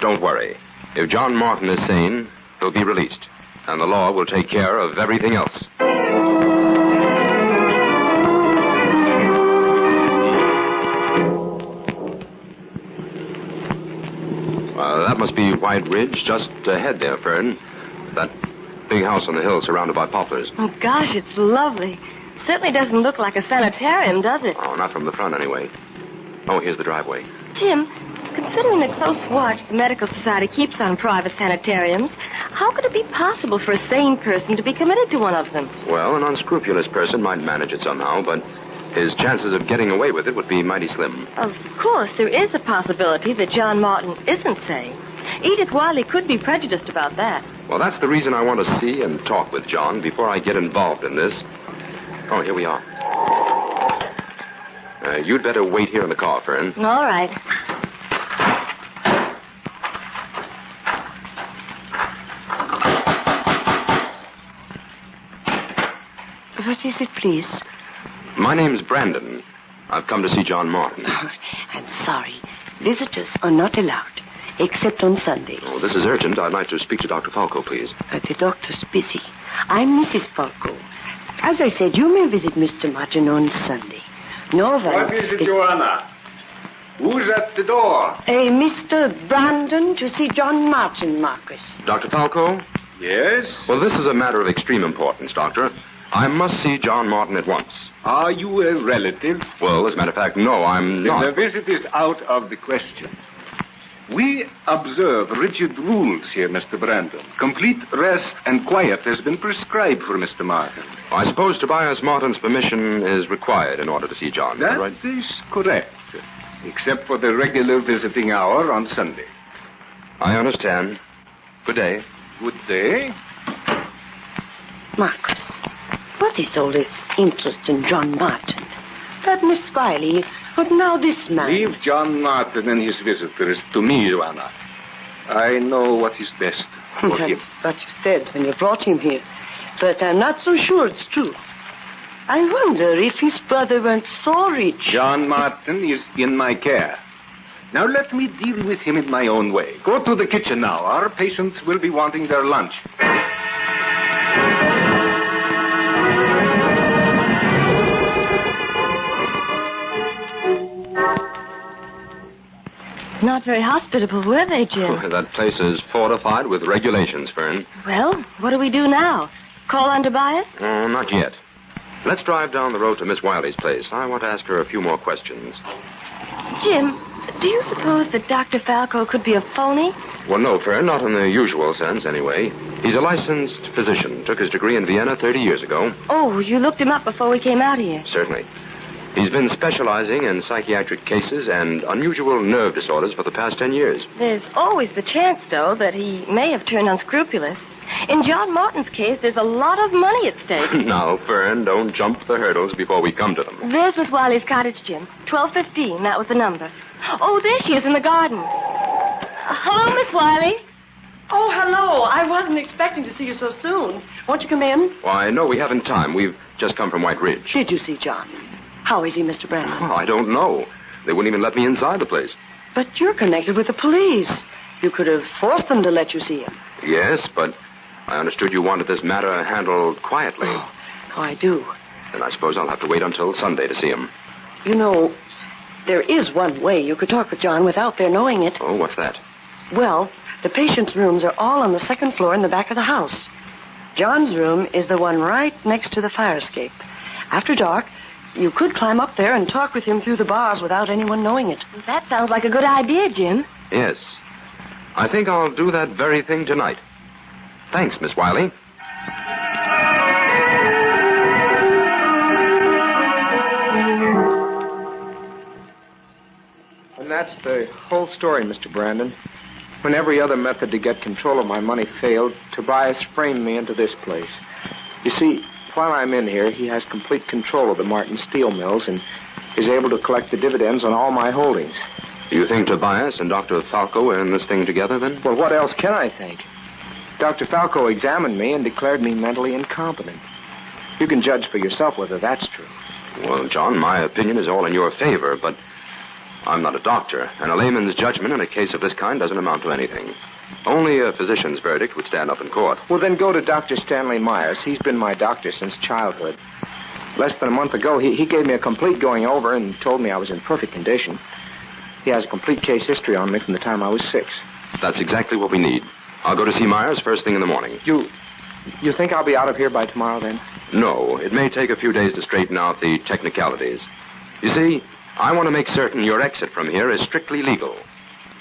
don't worry. If John Martin is sane, he'll be released, and the law will take care of everything else. Well, that must be White Ridge, just ahead there, Fern. That big house on the hill surrounded by poplars. Oh, gosh, it's lovely. Certainly doesn't look like a sanitarium, does it? Oh, not from the front, anyway. Oh, here's the driveway. Jim, considering the close watch the Medical Society keeps on private sanitariums, how could it be possible for a sane person to be committed to one of them? Well, an unscrupulous person might manage it somehow, but his chances of getting away with it would be mighty slim. Of course, there is a possibility that John Martin isn't sane. Edith Wiley could be prejudiced about that. Well, that's the reason I want to see and talk with John before I get involved in this. Oh, here we are. You'd better wait here in the car, Fern. All right. What is it, please? My name's Brandon. I've come to see John Martin. I'm sorry. Visitors are not allowed, except on Sundays. Oh, this is urgent. I'd like to speak to Dr. Falco, please. The doctor's busy. I'm Mrs. Falco. As I said, you may visit Mr. Martin on Sunday. No one... What is it, Joanna? Who's at the door? Mr. Brandon to see John Martin, Marcus. Dr. Falco? Yes? Well, this is a matter of extreme importance, Doctor. I must see John Martin at once. Are you a relative? Well, as a matter of fact, no, I'm not. The visit is out of the question. We observe rigid rules here, Mr. Brandon. Complete rest and quiet has been prescribed for Mr. Martin. I suppose Tobias Martin's permission is required in order to see John, That right? is correct, except for the regular visiting hour on Sunday. I understand. Good day. Good day. Marcus, what is all this interest in John Martin? That Miss Wiley, but now this man. Leave John Martin and his visitors to me, Joanna. I know what is best for him. That's what you said when you brought him here. But I'm not so sure it's true. I wonder if his brother weren't so rich. John Martin is in my care. Now let me deal with him in my own way. Go to the kitchen now. Our patients will be wanting their lunch. Not very hospitable, were they, Jim? That place is fortified with regulations, Fern. Well, what do we do now? Call on Tobias? Oh, not yet. Let's drive down the road to Miss Wiley's place. I want to ask her a few more questions. Jim, do you suppose that Dr. Falco could be a phony? Well, no, Fern, not in the usual sense, anyway. He's a licensed physician. Took his degree in Vienna 30 years ago. Oh, you looked him up before we came out here? Certainly. He's been specializing in psychiatric cases and unusual nerve disorders for the past 10 years. There's always the chance, though, that he may have turned unscrupulous. In John Martin's case, there's a lot of money at stake. Now, Fern, don't jump the hurdles before we come to them. There's Miss Wiley's cottage, Jim. 1215, that was the number. Oh, there she is in the garden. Hello, Miss Wiley. Oh, hello. I wasn't expecting to see you so soon. Won't you come in? Why, no, we haven't time. We've just come from White Ridge. Did you see John? How is he, Mr. Brandon? Oh, I don't know. They wouldn't even let me inside the place. But you're connected with the police. You could have forced them to let you see him. Yes, but I understood you wanted this matter handled quietly. Oh, I do. Then I suppose I'll have to wait until Sunday to see him. You know, there is one way you could talk with John without their knowing it. Oh, what's that? Well, the patients' rooms are all on the second floor in the back of the house. John's room is the one right next to the fire escape. After dark, you could climb up there and talk with him through the bars without anyone knowing it. That sounds like a good idea, Jim. Yes. I think I'll do that very thing tonight. Thanks, Miss Wiley. And that's the whole story, Mr. Brandon. When every other method to get control of my money failed, Tobias framed me into this place. You see, while I'm in here, he has complete control of the Martin steel mills and is able to collect the dividends on all my holdings. Do you think Tobias and Dr. Falco are in this thing together, then? Well, what else can I think? Dr. Falco examined me and declared me mentally incompetent. You can judge for yourself whether that's true. Well, John, my opinion is all in your favor, but I'm not a doctor, and a layman's judgment in a case of this kind doesn't amount to anything. Only a physician's verdict would stand up in court. Well, then go to Dr. Stanley Myers. He's been my doctor since childhood. Less than a month ago, he gave me a complete going over and told me I was in perfect condition. He has a complete case history on me from the time I was 6. That's exactly what we need. I'll go to see Myers first thing in the morning. You think I'll be out of here by tomorrow, then? No, it may take a few days to straighten out the technicalities. You see, I want to make certain your exit from here is strictly legal.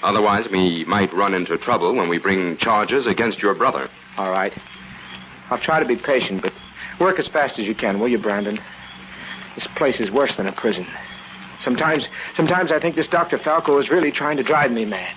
Otherwise, we might run into trouble when we bring charges against your brother. All right. I'll try to be patient, but work as fast as you can, will you, Brandon? This place is worse than a prison. Sometimes I think this Dr. Falco is really trying to drive me mad.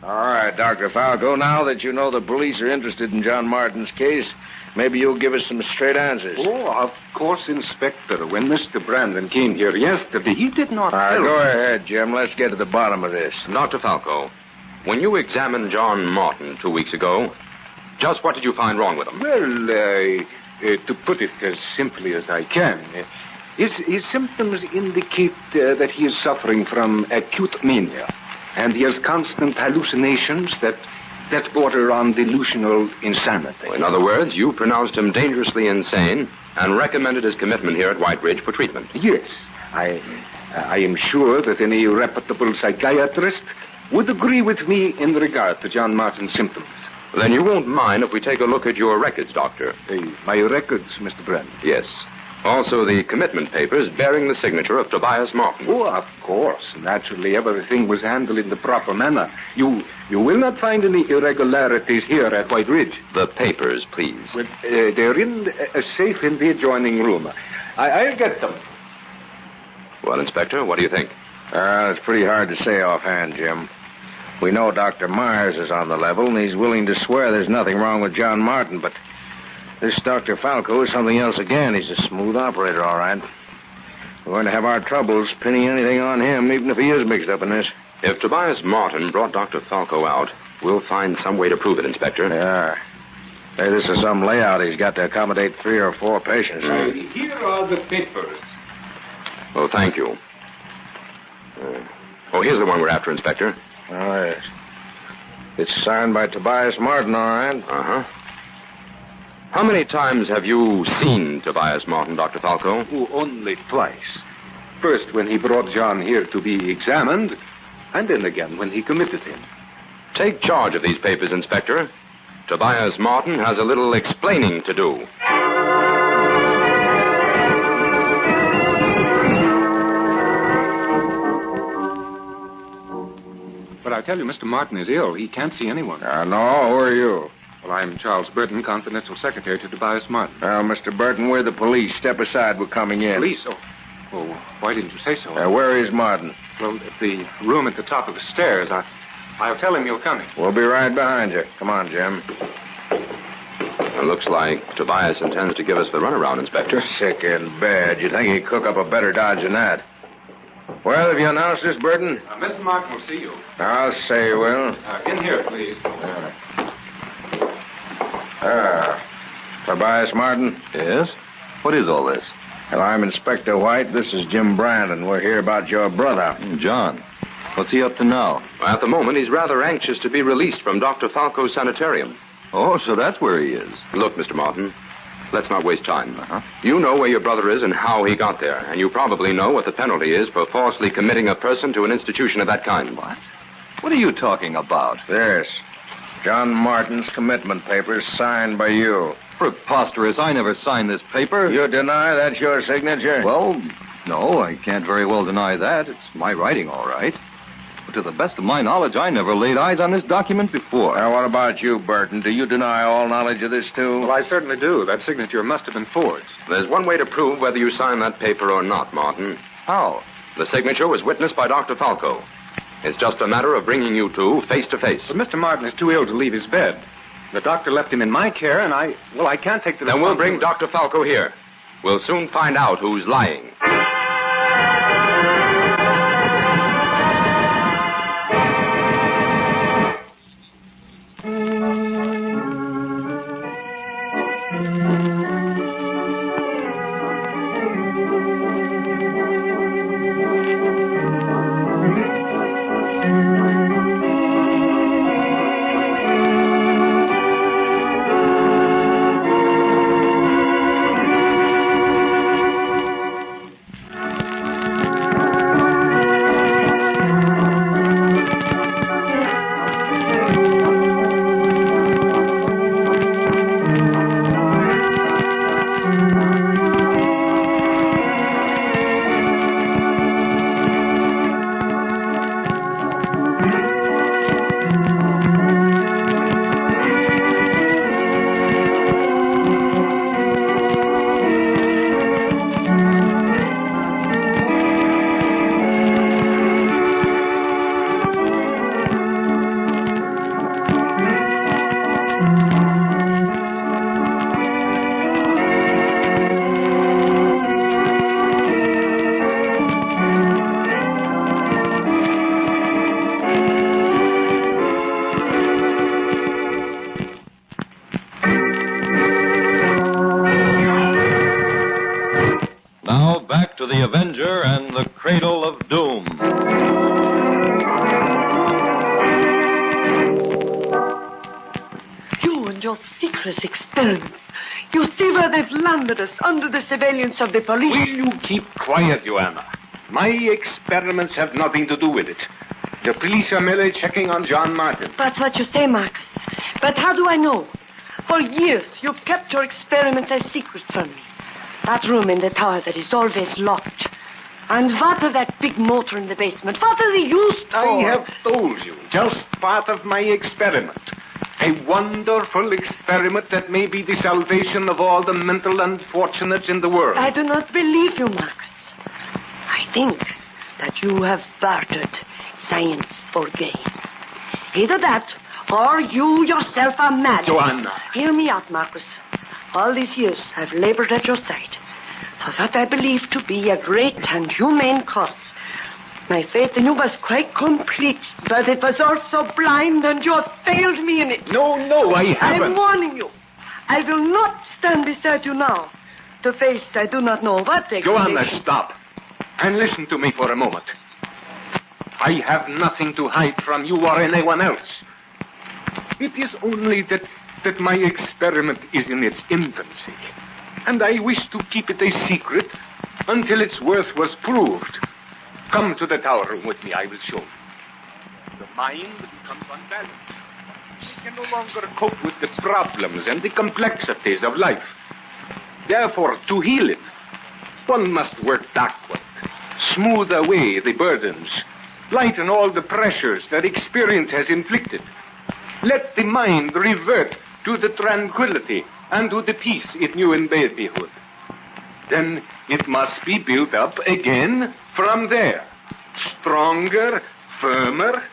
All right, Dr. Falco, now that you know the police are interested in John Martin's case, maybe you'll give us some straight answers. Oh, of course, Inspector. When Mr. Brandon came here yesterday, he did not All right, tell go me. ahead, Jim. Let's get to the bottom of this. Dr. Falco, when you examined John Martin 2 weeks ago, just what did you find wrong with him? Well, to put it as simply as I can, his symptoms indicate that he is suffering from acute mania, and he has constant hallucinations that border on delusional insanity. In other words, you pronounced him dangerously insane and recommended his commitment here at White Ridge for treatment. Yes. I am sure that any reputable psychiatrist would agree with me in regard to John Martin's symptoms. Then you won't mind if we take a look at your records, Doctor. My records, Mr. Brandon? Yes. Also the commitment papers bearing the signature of Tobias Martin. Oh, of course. Naturally, everything was handled in the proper manner. You will not find any irregularities here at White Ridge. The papers, please. Well, they're in a safe in the adjoining room. I'll get them. Well, Inspector, what do you think? It's pretty hard to say offhand, Jim. We know Dr. Myers is on the level, and he's willing to swear there's nothing wrong with John Martin, but this Dr. Falco is something else again. He's a smooth operator, all right. We're going to have our troubles pinning anything on him, even if he is mixed up in this. If Tobias Martin brought Dr. Falco out, we'll find some way to prove it, Inspector. Yeah. Hey, this is some layout he's got to accommodate 3 or 4 patients. Here are the papers. Oh, thank you. Here's the one we're after, Inspector. Oh, yes. It's signed by Tobias Martin, all right. Uh-huh. How many times have you seen Tobias Martin, Dr. Falco? Oh, only twice. First, when he brought John here to be examined, and then again when he committed him. Take charge of these papers, Inspector. Tobias Martin has a little explaining to do. But I tell you, Mr. Martin is ill. He can't see anyone. No, who are you? Well, I'm Charles Burton, confidential secretary to Tobias Martin. Well, Mr. Burton, we're the police. Step aside. We're coming in. Police? Oh, why didn't you say so? Where is Martin? Well, at the room at the top of the stairs. I'll tell him you're coming. We'll be right behind you. Come on, Jim. It looks like Tobias intends to give us the runaround, Inspector. Sick in bed. You'd think he'd cook up a better dodge than that. Well, have you announced this, Burton? Mr. Martin will see you. I'll say you will. In here, please. Tobias Martin? Yes? What is all this? Well, I'm Inspector White. This is Jim Brandon. We're here about your brother. John. What's he up to now? At the moment, he's rather anxious to be released from Dr. Falco's sanitarium. Oh, so that's where he is. Look, Mr. Martin, let's not waste time. You know where your brother is and how he got there, and you probably know what the penalty is for falsely committing a person to an institution of that kind. What? What are you talking about? This. John Martin's commitment papers signed by you. Preposterous. I never signed this paper. You deny that's your signature? Well, no, I can't very well deny that. It's my writing, all right. But to the best of my knowledge, I never laid eyes on this document before. Now, what about you, Burton? Do you deny all knowledge of this, too? Well, I certainly do. That signature must have been forged. There's one way to prove whether you signed that paper or not, Martin. How? The signature was witnessed by Dr. Falco. It's just a matter of bringing you two face to face. But Mr. Martin is too ill to leave his bed. The doctor left him in my care, and I can't take the Then we'll bring Dr. Falco here. We'll soon find out who's lying. To the Avenger and the Cradle of Doom. You and your secret experiments. You see where they've landed us, under the surveillance of the police. Will you keep quiet, Joanna? My experiments have nothing to do with it. The police are merely checking on John Martin. That's what you say, Marcus. But how do I know? For years, you've kept your experiments a secret from me. That room in the tower that is always locked. And what of that big motor in the basement? What are they used for? I have told you, just part of my experiment. A wonderful experiment that may be the salvation of all the mental unfortunates in the world. I do not believe you, Marcus. I think that you have bartered science for gain. Either that, or you yourself are mad. Joanna. Hear me out, Marcus. All these years I've labored at your side. for that I believe to be a great and humane cause. My faith in you was quite complete, but it was also blind, and you have failed me in it. No, I haven't. I'm warning you. I will not stand beside you now to face I do not know what explanation. Joanna, stop. And listen to me for a moment. I have nothing to hide from you or anyone else. It is only that my experiment is in its infancy, and I wish to keep it a secret until its worth was proved. Come to the tower room with me, I will show you. The mind becomes unbalanced. It can no longer cope with the problems and the complexities of life. Therefore, to heal it, one must work backward, smooth away the burdens, lighten all the pressures that experience has inflicted. Let the mind revert to the tranquility and to the peace it knew in babyhood. Then it must be built up again from there. Stronger, firmer,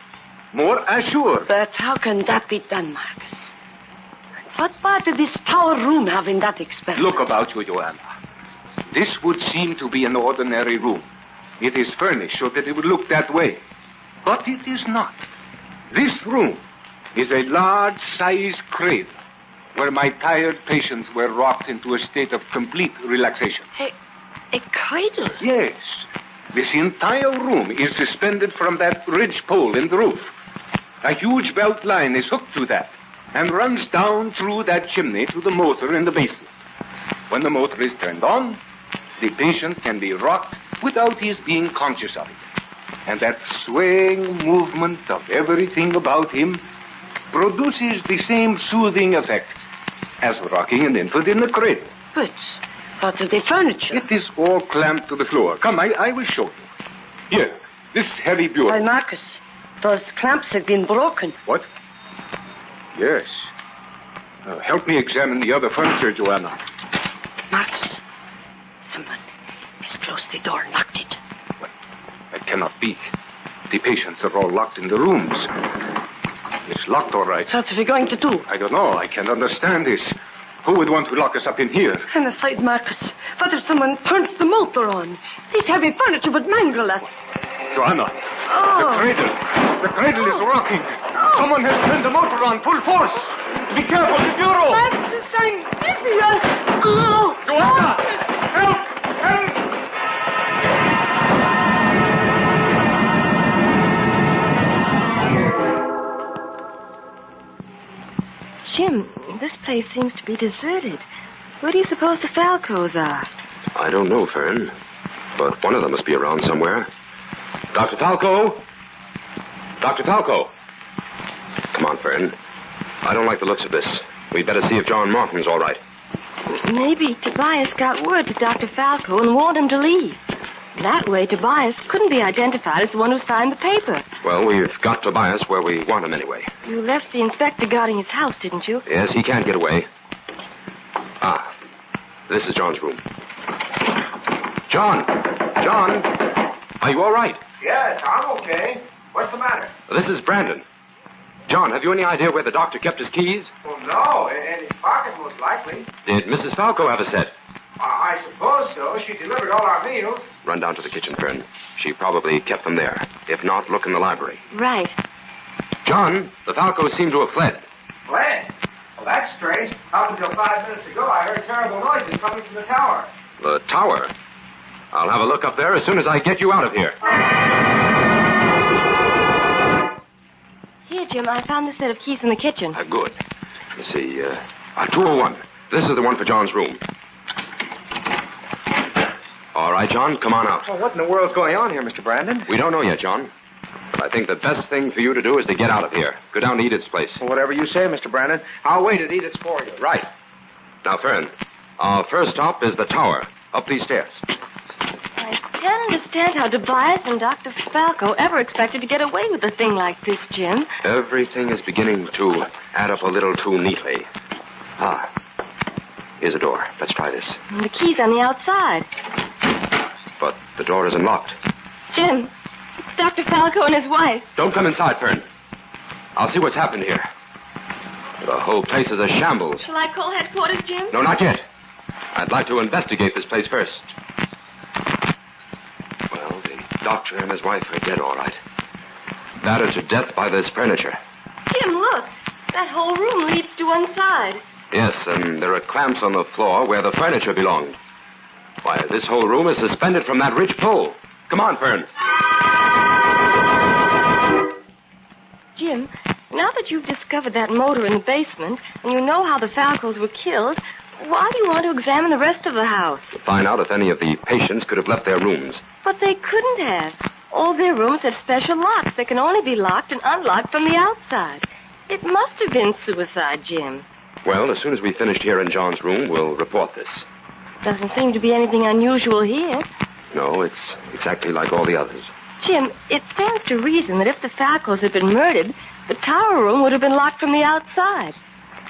more assured. But how can that be done, Marcus? What part did this tower room have in that experiment? Look about you, Joanna. This would seem to be an ordinary room. It is furnished so that it would look that way. But it is not. This room is a large-sized cradle where my tired patients were rocked into a state of complete relaxation. A cradle? Yes. This entire room is suspended from that ridge pole in the roof. A huge belt line is hooked to that and runs down through that chimney to the motor in the basement. When the motor is turned on, the patient can be rocked without his being conscious of it. And that swaying movement of everything about him produces the same soothing effect as rocking an infant in a cradle. But what of the furniture? It is all clamped to the floor. Come, I will show you. Here, this heavy bureau. Why, Marcus, those clamps have been broken. What? Yes. Help me examine the other furniture, Joanna. Marcus, someone has closed the door and locked it. What? That cannot be. The patients are all locked in the rooms. It's locked, all right. What are we going to do? I don't know. I can't understand this. Who would want to lock us up in here? I'm afraid, Marcus. What if someone turns the motor on? This heavy furniture would mangle us. Joanna. Oh. The cradle. The cradle is rocking. Someone has turned the motor on full force. Be careful, the bureau. Marcus, I'm dizzy. Oh. Joanna! Help! Help! Jim, this place seems to be deserted. Where do you suppose the Falcos are? I don't know, Fern. But one of them must be around somewhere. Dr. Falco? Dr. Falco? Come on, Fern. I don't like the looks of this. We'd better see if John Martin's all right. Maybe Tobias got word to Dr. Falco and warned him to leave. That way, Tobias couldn't be identified as the one who signed the paper. Well, we've got Tobias where we want him anyway. You left the inspector guarding his house, didn't you? Yes, he can't get away. Ah, this is John's room. John! John! Are you all right? Yes, I'm okay. What's the matter? This is Brandon. John, have you any idea where the doctor kept his keys? Well, no. In his pocket, most likely. Did Mrs. Falco have a set? I suppose so. She delivered all our meals. Run down to the kitchen, Fern. She probably kept them there. If not, look in the library. Right. John, the Falcos seem to have fled. Fled? Well, that's strange. Up until 5 minutes ago, I heard terrible noises coming from the tower. The tower? I'll have a look up there as soon as I get you out of here. Here, Jim, I found this set of keys in the kitchen. Good. Let's see, 201. This is the one for John's room. All right, John, come on out. Well, what in the world's going on here, Mr. Brandon? We don't know yet, John. But I think the best thing for you to do is to get out of here. Go down to Edith's place. Well, whatever you say, Mr. Brandon. I'll wait at Edith's for you. Right. Now, Fern, our first stop is the tower, up these stairs. I can't understand how Tobias and Dr. Falco ever expected to get away with a thing like this, Jim. Everything is beginning to add up a little too neatly. Ah, here's a door. Let's try this. And the key's on the outside. But the door isn't locked. Jim, it's Dr. Falco and his wife. Don't come inside, Fern. I'll see what's happened here. The whole place is a shambles. Shall I call headquarters, Jim? No, not yet. I'd like to investigate this place first. Doctor and his wife are dead, all right. Battered to death by this furniture. Jim, look. That whole room leads to one side. Yes, and there are clamps on the floor where the furniture belonged. Why, this whole room is suspended from that ridge pole. Come on, Fern. Jim, now that you've discovered that motor in the basement, and you know how the Falcos were killed, why do you want to examine the rest of the house? To find out if any of the patients could have left their rooms. But they couldn't have. All their rooms have special locks that can only be locked and unlocked from the outside. It must have been suicide, Jim. Well, as soon as we finished here in John's room, we'll report this. Doesn't seem to be anything unusual here. No, it's exactly like all the others. Jim, it stands to reason that if the Falcos had been murdered, the tower room would have been locked from the outside.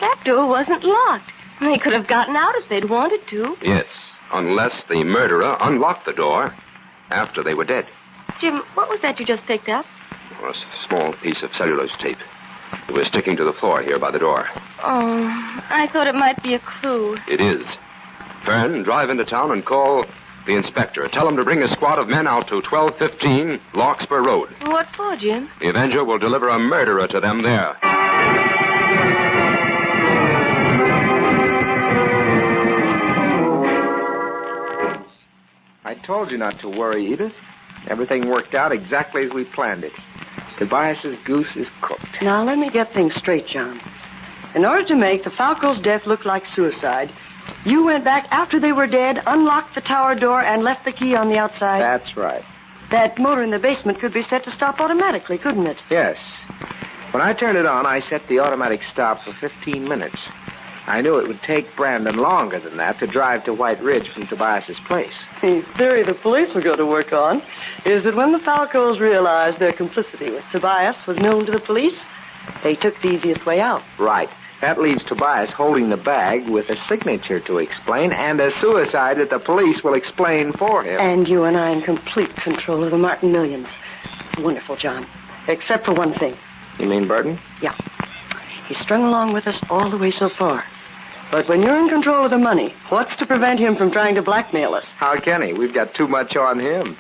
That door wasn't locked. They could have gotten out if they'd wanted to. Yes, unless the murderer unlocked the door after they were dead. Jim, what was that you just picked up? A small piece of cellulose tape. It was sticking to the floor here by the door. Oh, I thought it might be a clue. It is. Fern, drive into town and call the inspector. Tell him to bring a squad of men out to 1215 Larkspur Road. What for, Jim? The Avenger will deliver a murderer to them there. I told you not to worry, Edith. Everything worked out exactly as we planned it. Tobias's goose is cooked. Now, let me get things straight, John. In order to make the Falco's death look like suicide, you went back after they were dead, unlocked the tower door, and left the key on the outside? That's right. That motor in the basement could be set to stop automatically, couldn't it? Yes. When I turned it on, I set the automatic stop for 15 minutes. I knew it would take Brandon longer than that to drive to White Ridge from Tobias's place. The theory the police were going to work on is that when the Falcos realized their complicity with Tobias was known to the police, they took the easiest way out. Right. That leaves Tobias holding the bag with a signature to explain and a suicide that the police will explain for him. And you and I in complete control of the Martin millions. It's wonderful, John. Except for one thing. You mean Burton? Yeah. He's strung along with us all the way so far. But when you're in control of the money, what's to prevent him from trying to blackmail us? How can he? We've got too much on him.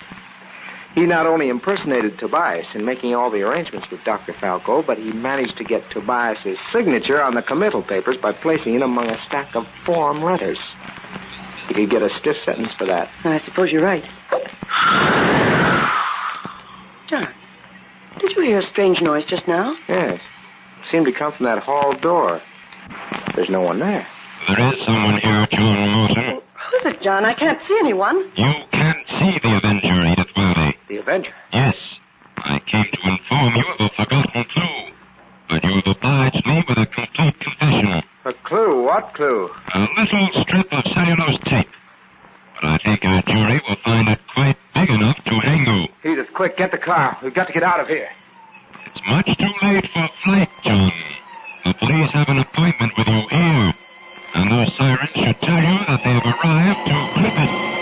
He not only impersonated Tobias in making all the arrangements with Dr. Falco, but he managed to get Tobias's signature on the committal papers by placing it among a stack of form letters. He could get a stiff sentence for that. I suppose you're right. John, did you hear a strange noise just now? Yes. It seemed to come from that hall door. There's no one there. There is someone here, John Morton. Who's it, John? I can't see anyone. You can't see the Avenger, Edith Worthy. The Avenger? Yes. I came to inform you of a forgotten clue. But you've obliged me with a complete confession. A clue? What clue? A little strip of cellulose tape. But I think our jury will find it quite big enough to hang you. Edith, quick, get the car. We've got to get out of here. It's much too late for flight, John. The police have an appointment with you here. And those sirens should tell you that they have arrived to clip it.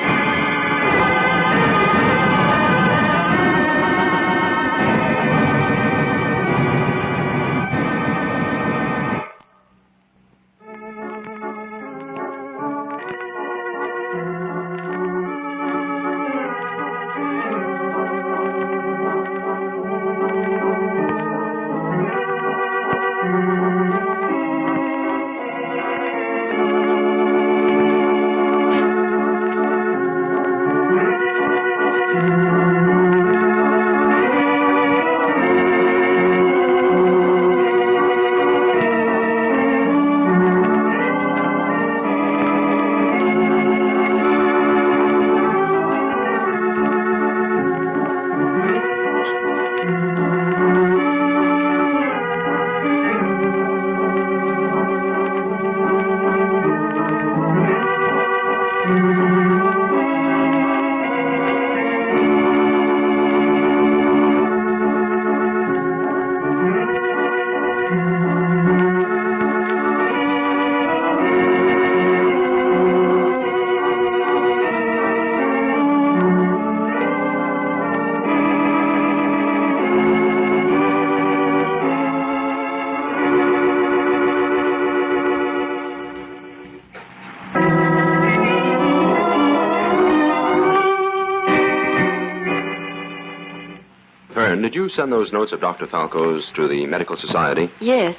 you send those notes of Dr. Falco's to the Medical Society? Yes.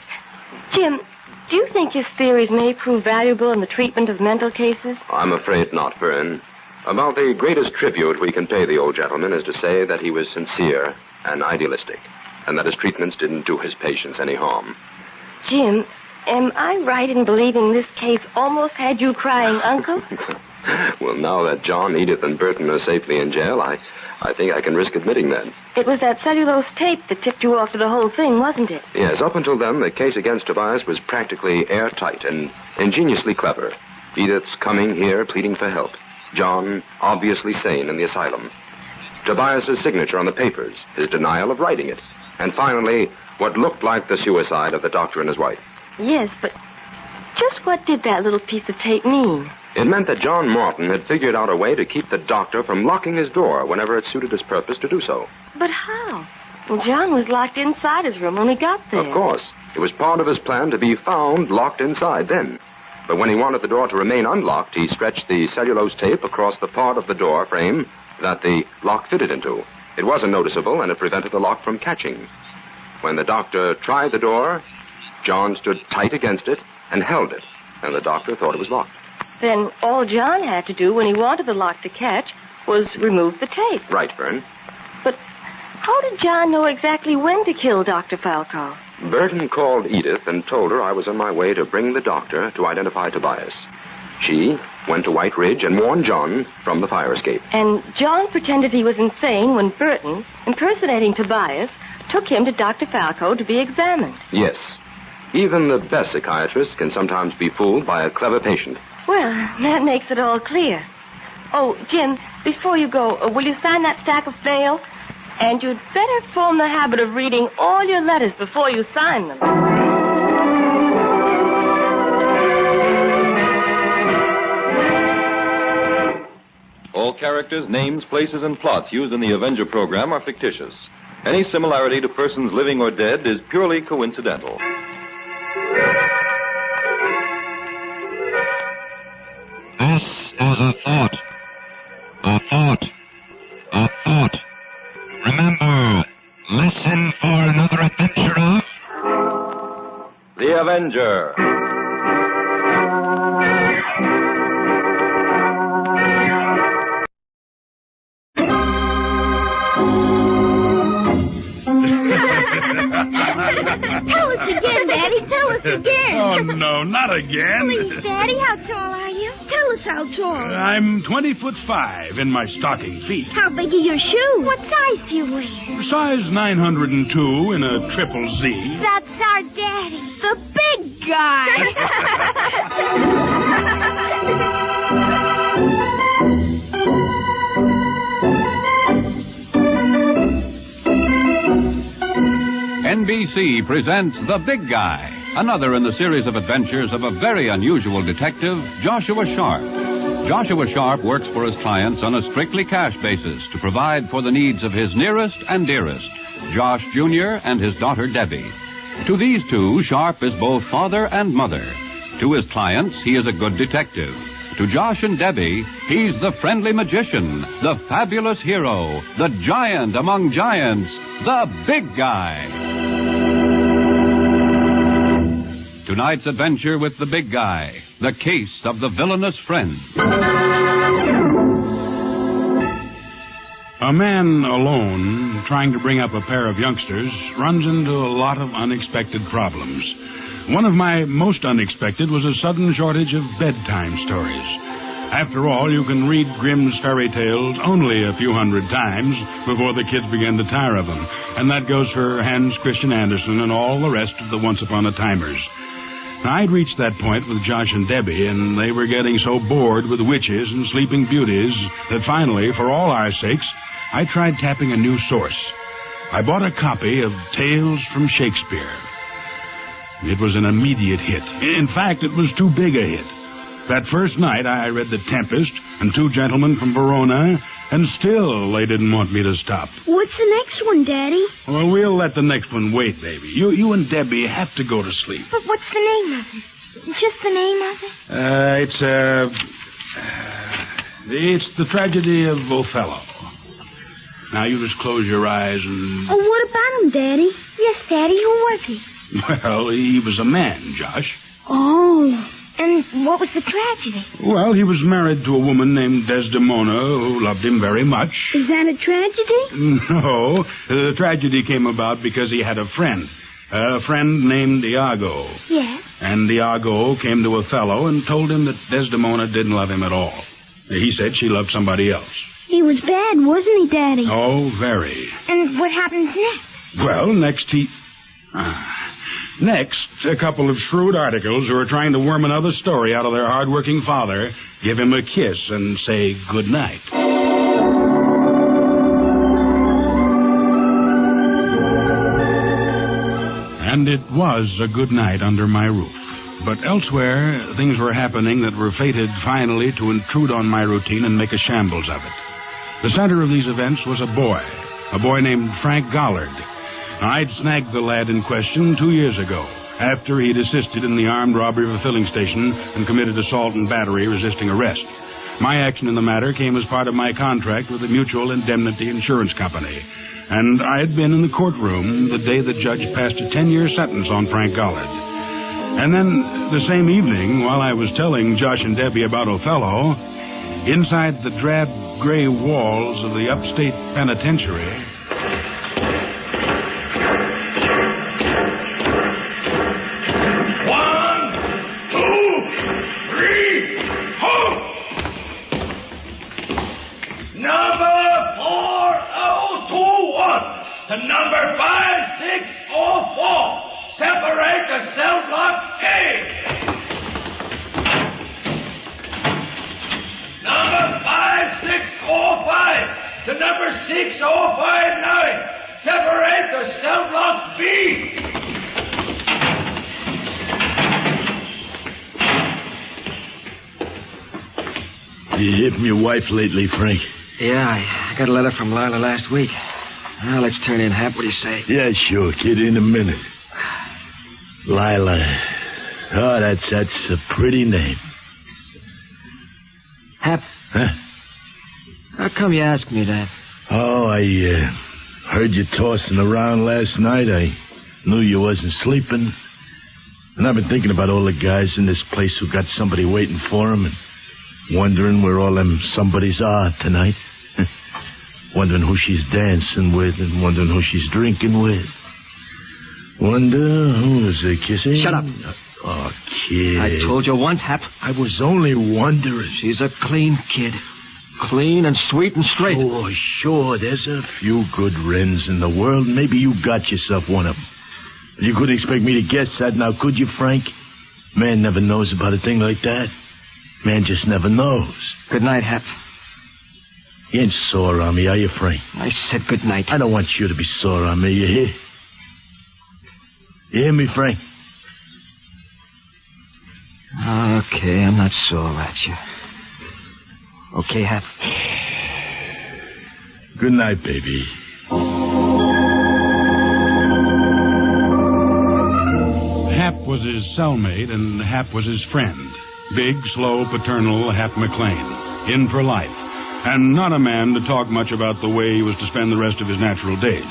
Jim, do you think his theories may prove valuable in the treatment of mental cases? I'm afraid not, Fern. About the greatest tribute we can pay the old gentleman is to say that he was sincere and idealistic, and that his treatments didn't do his patients any harm. Jim, am I right in believing this case almost had you crying, Uncle? Well, now that John, Edith, and Burton are safely in jail, I think I can risk admitting that. It was that cellulose tape that tipped you off to the whole thing, wasn't it? Yes, up until then, the case against Tobias was practically airtight and ingeniously clever. Edith's coming here pleading for help. John, obviously sane in the asylum. Tobias's signature on the papers, his denial of writing it. And finally, what looked like the suicide of the doctor and his wife. Yes, but just what did that little piece of tape mean? It meant that John Martin had figured out a way to keep the doctor from locking his door whenever it suited his purpose to do so. But how? Well, John was locked inside his room when we got there. Of course. It was part of his plan to be found locked inside then. But when he wanted the door to remain unlocked, he stretched the cellulose tape across the part of the door frame that the lock fitted into. It wasn't noticeable, and it prevented the lock from catching. When the doctor tried the door, John stood tight against it and held it, and the doctor thought it was locked. Then all John had to do when he wanted the lock to catch was remove the tape. Right, Fern. But how did John know exactly when to kill Dr. Falco? Burton called Edith and told her I was on my way to bring the doctor to identify Tobias. She went to White Ridge and warned John from the fire escape. And John pretended he was insane when Burton, impersonating Tobias, took him to Dr. Falco to be examined. Yes. Even the best psychiatrist can sometimes be fooled by a clever patient. Well, that makes it all clear. Oh, Jim, before you go, will you sign that stack of mail? And you'd better form the habit of reading all your letters before you sign them. All characters, names, places, and plots used in the Avenger program are fictitious. Any similarity to persons living or dead is purely coincidental. This is a thought. A thought. A thought. Remember, listen for another adventure of... The Avenger. Tell us again, Daddy. Tell us again. Oh, no, not again. Please, Daddy, how tall are you? Tell us how tall. I'm 20'5" in my stocking feet. How big are your shoes? What size do you wear? Size 902 in a triple Z. That's our Daddy, the big guy. NBC presents The Big Guy, another in the series of adventures of a very unusual detective, Joshua Sharp. Joshua Sharp works for his clients on a strictly cash basis to provide for the needs of his nearest and dearest, Josh Jr. and his daughter Debbie. To these two, Sharp is both father and mother. To his clients, he is a good detective. To Josh and Debbie, he's the friendly magician, the fabulous hero, the giant among giants, the big guy. Tonight's adventure with the big guy, the case of the villainous friend. A man alone, trying to bring up a pair of youngsters, runs into a lot of unexpected problems. One of my most unexpected was a sudden shortage of bedtime stories. After all, you can read Grimm's fairy tales only a few hundred times before the kids begin to tire of them. And that goes for Hans Christian Andersen and all the rest of the Once Upon a Timers. Now, I'd reached that point with Josh and Debbie, and they were getting so bored with witches and sleeping beauties that finally, for all our sakes, I tried tapping a new source. I bought a copy of Tales from Shakespeare. It was an immediate hit. In fact, it was too big a hit. That first night, I read The Tempest and Two Gentlemen from Verona, and still they didn't want me to stop. What's the next one, Daddy? Well, we'll let the next one wait, baby. You and Debbie have to go to sleep. But what's the name of it? Just the name of it? It's The Tragedy of Othello. Now, you just close your eyes and... Oh, what about him, Daddy. Yes, Daddy. Who was he? Well, he was a man, Josh. Oh. And what was the tragedy? Well, he was married to a woman named Desdemona who loved him very much. Is that a tragedy? No. The tragedy came about because he had a friend named Iago. Yes. And Iago came to Othello and told him that Desdemona didn't love him at all. He said she loved somebody else. He was bad, wasn't he, Daddy? Oh, very. And what happened next? Well, Next, a couple of shrewd articles who are trying to worm another story out of their hard-working father give him a kiss and say good night. And it was a good night under my roof. But elsewhere, things were happening that were fated finally to intrude on my routine and make a shambles of it. The center of these events was a boy named Frank Gollard. I'd snagged the lad in question 2 years ago, after he'd assisted in the armed robbery of a filling station and committed assault and battery resisting arrest. My action in the matter came as part of my contract with the Mutual Indemnity Insurance Company, and I had been in the courtroom the day the judge passed a 10-year sentence on Frank Gollard. And then, the same evening, while I was telling Josh and Debbie about Othello, inside the drab gray walls of the upstate penitentiary... To number 5604. Separate the cell block A. Number 5605 to number 6059. Separate the cell block B. You hit from your wife lately, Frank? Yeah, I got a letter from Lila last week. Now, let's turn in, Hap. What do you say? Yeah, sure, kid, in a minute. Lila. Oh, that's a pretty name. Hap. Huh? How come you asked me that? Oh, I heard you tossing around last night. I knew you wasn't sleeping. And I've been thinking about all the guys in this place who got somebody waiting for them and wondering where all them somebodies are tonight. Wondering who she's dancing with and wondering who she's drinking with. Wonder who's kissing. Shut up. Oh, kid. I told you once, Hap. I was only wondering. She's a clean kid. Clean and sweet and straight. Oh, sure. There's a few good wrens in the world. Maybe you got yourself one of them. But you couldn't expect me to guess that now, could you, Frank? Man never knows about a thing like that. Man just never knows. Good night, Hap. You ain't sore on me, are you, Frank? I said good night. I don't want you to be sore on me, you hear? You hear me, Frank? Okay, I'm not sore at you. Okay, Hap? Good night, baby. Hap was his cellmate, and Hap was his friend. Big, slow, paternal Hap McLean. In for life. And not a man to talk much about the way he was to spend the rest of his natural days.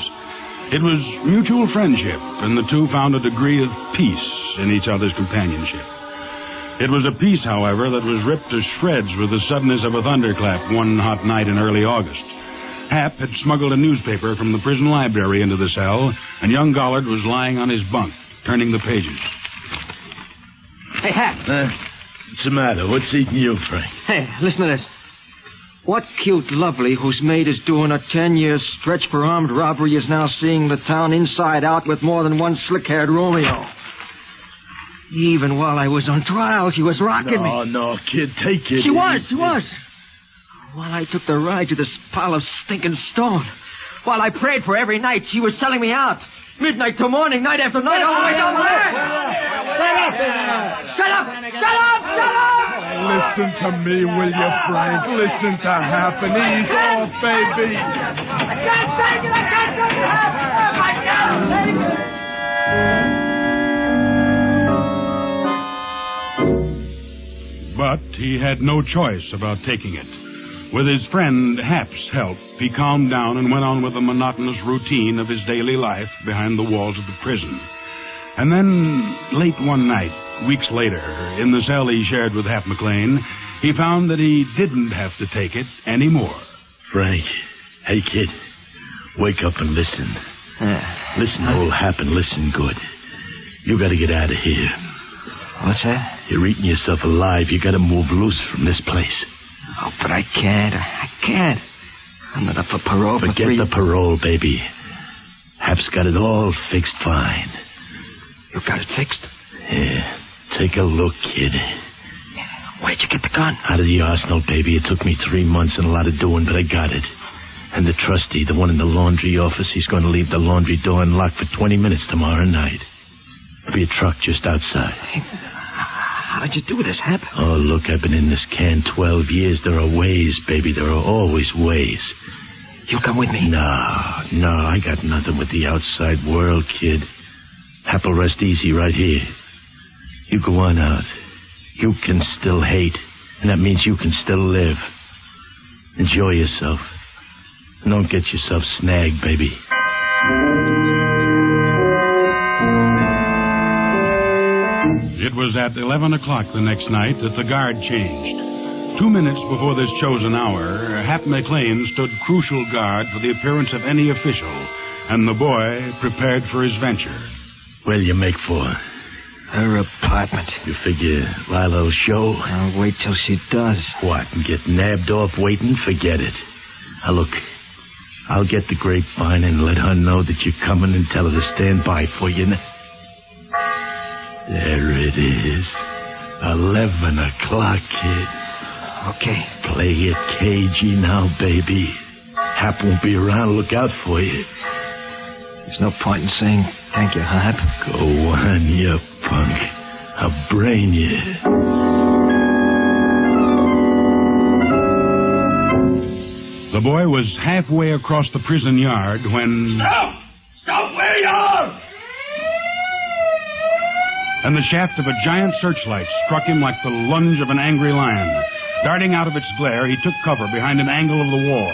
It was mutual friendship, and the two found a degree of peace in each other's companionship. It was a peace, however, that was ripped to shreds with the suddenness of a thunderclap one hot night in early August. Hap had smuggled a newspaper from the prison library into the cell, and young Gollard was lying on his bunk, turning the pages. Hey, Hap. What's the matter? What's eating you, Frank? Hey, listen to this. What cute lovely whose maid is doing a 10-year stretch for armed robbery is now seeing the town inside out with more than one slick-haired Romeo. Even while I was on trial, she was rocking me. No, kid, take it. She was. While I took the ride to this pile of stinking stone. While I prayed for every night, she was selling me out. Midnight to morning, night after night, all the way down the line. Shut up! Listen to me, will you, Frank? Listen to Hap and ease off, baby. I can't take it! But he had no choice about taking it. With his friend Hap's help, he calmed down and went on with the monotonous routine of his daily life behind the walls of the prison. And then, late one night, weeks later, in the cell he shared with Hap McLean, he found that he didn't have to take it anymore. Frank, hey, kid, wake up and listen. Listen to old Hap and listen good. You gotta get out of here. What's that? You're eating yourself alive. You gotta move loose from this place. Oh, but I can't. I can't. I'm not up for parole for Forget the parole, baby. Hap's got it all fixed fine. You got it fixed? Yeah. Take a look, kid. Where'd you get the gun? Out of the arsenal, baby. It took me 3 months and a lot of doing, but I got it. And the trustee, the one in the laundry office, he's going to leave the laundry door unlocked for 20 minutes tomorrow night. There'll be a truck just outside. How'd you do this, Hap? Oh, look, I've been in this can 12 years. There are ways, baby. There are always ways. You come with me? No, I got nothing with the outside world, kid. Hap will rest easy right here. You go on out. You can still hate, and that means you can still live. Enjoy yourself. And don't get yourself snagged, baby. It was at 11 o'clock the next night that the guard changed. 2 minutes before this chosen hour, Hap McLean stood crucial guard for the appearance of any official, and the boy prepared for his venture. Where'll you make for? Her apartment. You figure Lilo'll show? I'll wait till she does. What, and get nabbed off waiting? Forget it. Now, look, I'll get the grapevine and let her know that you're coming and tell her to stand by for you. There it is. 11 o'clock, kid. Okay. Play it cagey now, baby. Hap won't be around. Look out for you. There's no point in saying thank you, Hap. Go on, you punk. I'll brain you. The boy was halfway across the prison yard when... Stop! Stop where you are! And the shaft of a giant searchlight struck him like the lunge of an angry lion. Darting out of its glare, he took cover behind an angle of the wall.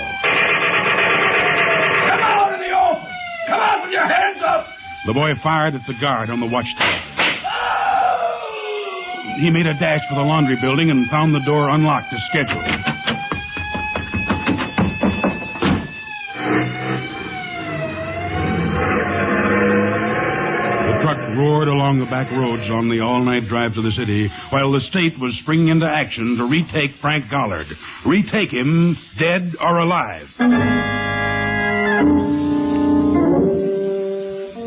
Come out in the open! Come out with your hands up! The boy fired at the guard on the watchtower. He made a dash for the laundry building and found the door unlocked as scheduled. Roared along the back roads on the all-night drive to the city, while the state was springing into action to retake Frank Gollard. Retake him, dead or alive.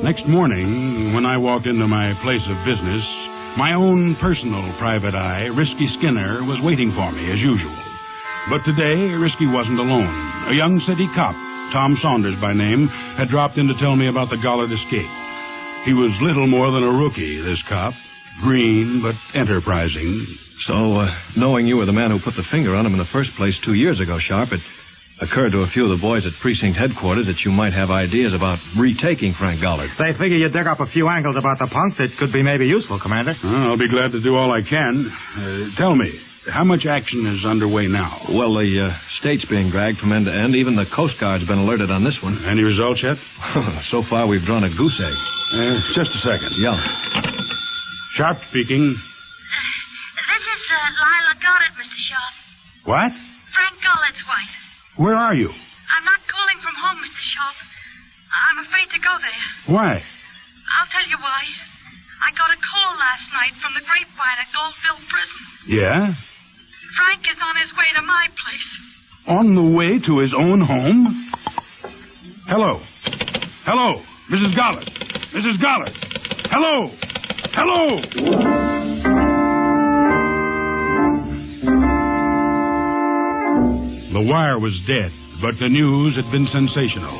Next morning, when I walked into my place of business, my own personal private eye, Risky Skinner, was waiting for me, as usual. But today, Risky wasn't alone. A young city cop, Tom Saunders by name, had dropped in to tell me about the Gollard escape. He was little more than a rookie, this cop. Green, but enterprising. So, knowing you were the man who put the finger on him in the first place 2 years ago, Sharp, it occurred to a few of the boys at precinct headquarters that you might have ideas about retaking Frank Gollard. They figure you dig up a few angles about the punk that could be maybe useful, Commander. I'll be glad to do all I can. Tell me, how much action is underway now? Well, the state's being dragged from end to end. Even the Coast Guard's been alerted on this one. Any results yet? So far, we've drawn a goose egg. Just a second. Yeah. Sharp speaking. This is Lila Goddard, Mr. Sharp. What? Frank Gollard's wife. Where are you? I'm not calling from home, Mr. Sharp. I'm afraid to go there. Why? I'll tell you why. I got a call last night from the grapevine at Gulfville Prison. Yeah? Frank is on his way to my place. On the way to his own home? Hello. Hello, Mrs. Gollard. Mrs. Gollard. Hello. Hello. The wire was dead, but the news had been sensational.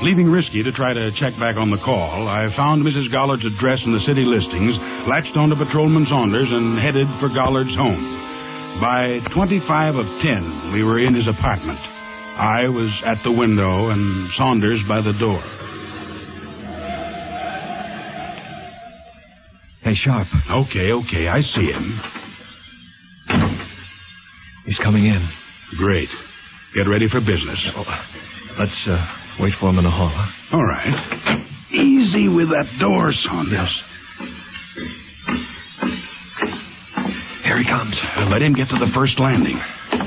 Leaving Risky to try to check back on the call, I found Mrs. Gollard's address in the city listings, latched onto Patrolman Saunders, and headed for Gollard's home. By 25 of 10, we were in his apartment. I was at the window and Saunders by the door. Hey, Sharp. Okay, I see him. He's coming in. Great. get ready for business. Let's wait for him in the hall, huh? All right. Easy with that door, Saunders. Here he comes. Let him get to the first landing.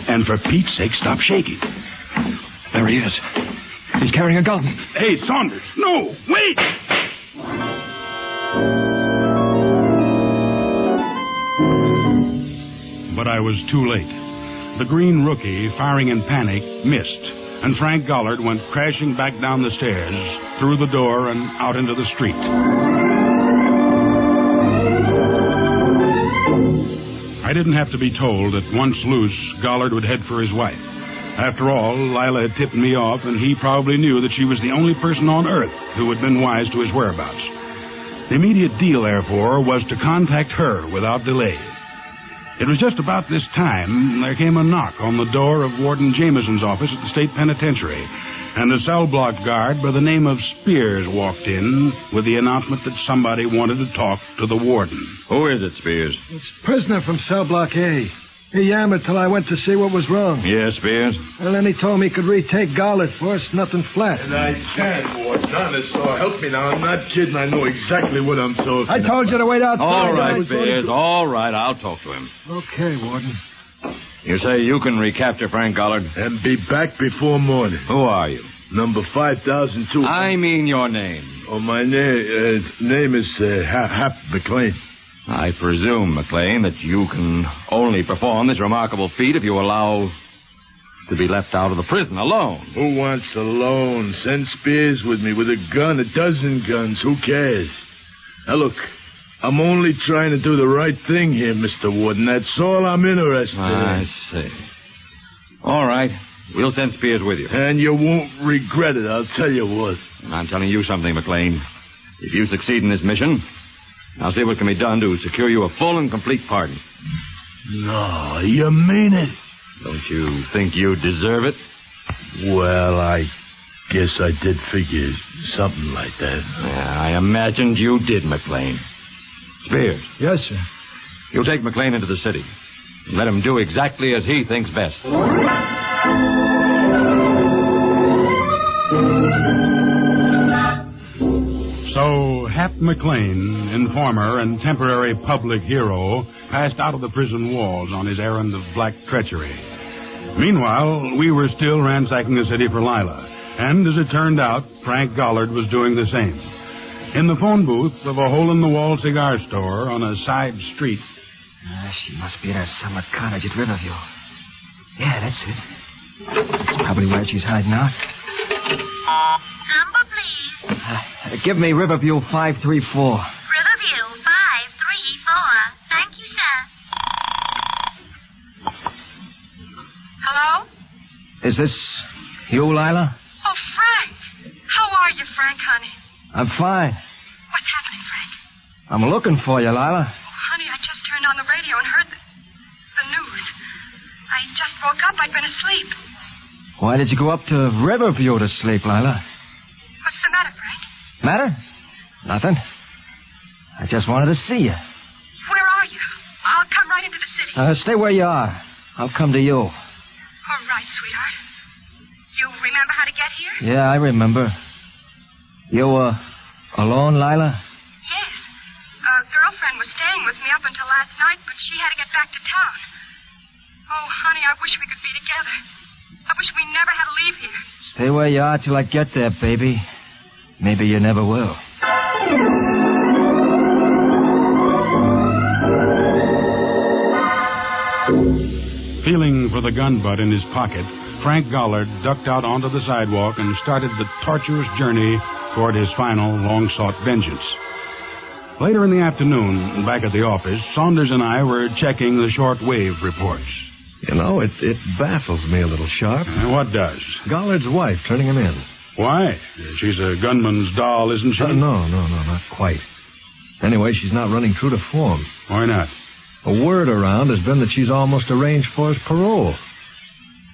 And for Pete's sake, stop shaking. There he is. He's carrying a gun. Hey, Saunders, no, wait! But I was too late. The green rookie, firing in panic, missed, and Frank Gollard went crashing back down the stairs, through the door, and out into the street. I didn't have to be told that once loose, Gollard would head for his wife. After all, Lila had tipped me off, and he probably knew that she was the only person on Earth who had been wise to his whereabouts. The immediate deal, therefore, was to contact her without delay. It was just about this time there came a knock on the door of Warden Jameson's office at the state penitentiary, and a cell block guard by the name of Spears walked in with the announcement that somebody wanted to talk to the warden. Who is it, Spears? It's prisoner from cell block A. He yammered till I went to see what was wrong. Yes, Spears? Well, then he told me he could retake Gollard for us, nothing flat. And I can, Warden. Honest, so help me now. I'm not kidding. I know exactly what I'm talking I told you to wait outside. All right, Spears. All right, I'll talk to him. Okay, Warden. You say you can recapture Frank Gollard? And be back before morning. Who are you? Number 5002. I mean your name. Oh, my name is Hap McLean. I presume, McLean, that you can only perform this remarkable feat if you allow to be left out of the prison alone. Who wants alone? Send Spears with me with a gun, a dozen guns. Who cares? Now, look, I'm only trying to do the right thing here, Mr. Warden. That's all I'm interested in. I see. All right. We'll send Spears with you. And you won't regret it, I'll tell you what. And I'm telling you something, McLean. If you succeed in this mission, I'll see what can be done to secure you a full and complete pardon. No, you mean it? Don't you think you deserve it? Well, I guess I did figure something like that. Yeah, I imagined you did, McLean. Spears. Yes, sir. You'll take McLean into the city. And let him do exactly as he thinks best. So, Hap McLean, informer and temporary public hero, passed out of the prison walls on his errand of black treachery. Meanwhile, we were still ransacking the city for Lila, and as it turned out, Frank Gollard was doing the same. In the phone booth of a hole-in-the-wall cigar store on a side street. She must be at our summer cottage at Riverview. Yeah, that's it. That's probably where she's hiding out. Number, please. Give me Riverview 534. Riverview 534. Thank you, sir. Hello? Is this you, Lila? Oh, Frank. How are you, Frank, honey? I'm fine. What's happening, Frank? I'm looking for you, Lila. Oh, honey, I just turned on the radio and heard the news. I just woke up. I'd been asleep. Why did you go up to Riverview to sleep, Lila? What's the matter, Frank? Matter? Nothing. I just wanted to see you. Where are you? I'll come right into the city. Stay where you are. I'll come to you. All right, sweetheart. You remember how to get here? Yeah, I remember. You, alone, Lila? Yes. A girlfriend was staying with me up until last night, but she had to get back to town. Oh, honey, I wish we could be together. I wish we never had to leave here. Stay where you are till I get there, baby. Maybe you never will. Feeling for the gun butt in his pocket, Frank Gollard ducked out onto the sidewalk and started the tortuous journey toward his final, long-sought vengeance. Later in the afternoon, back at the office, Saunders and I were checking the short-wave reports. You know, it baffles me a little, Sharp. What does? Gollard's wife turning him in. Why? She's a gunman's doll, isn't she? No, not quite. Anyway, she's not running true to form. Why not? A word around has been that she's almost arranged for his parole.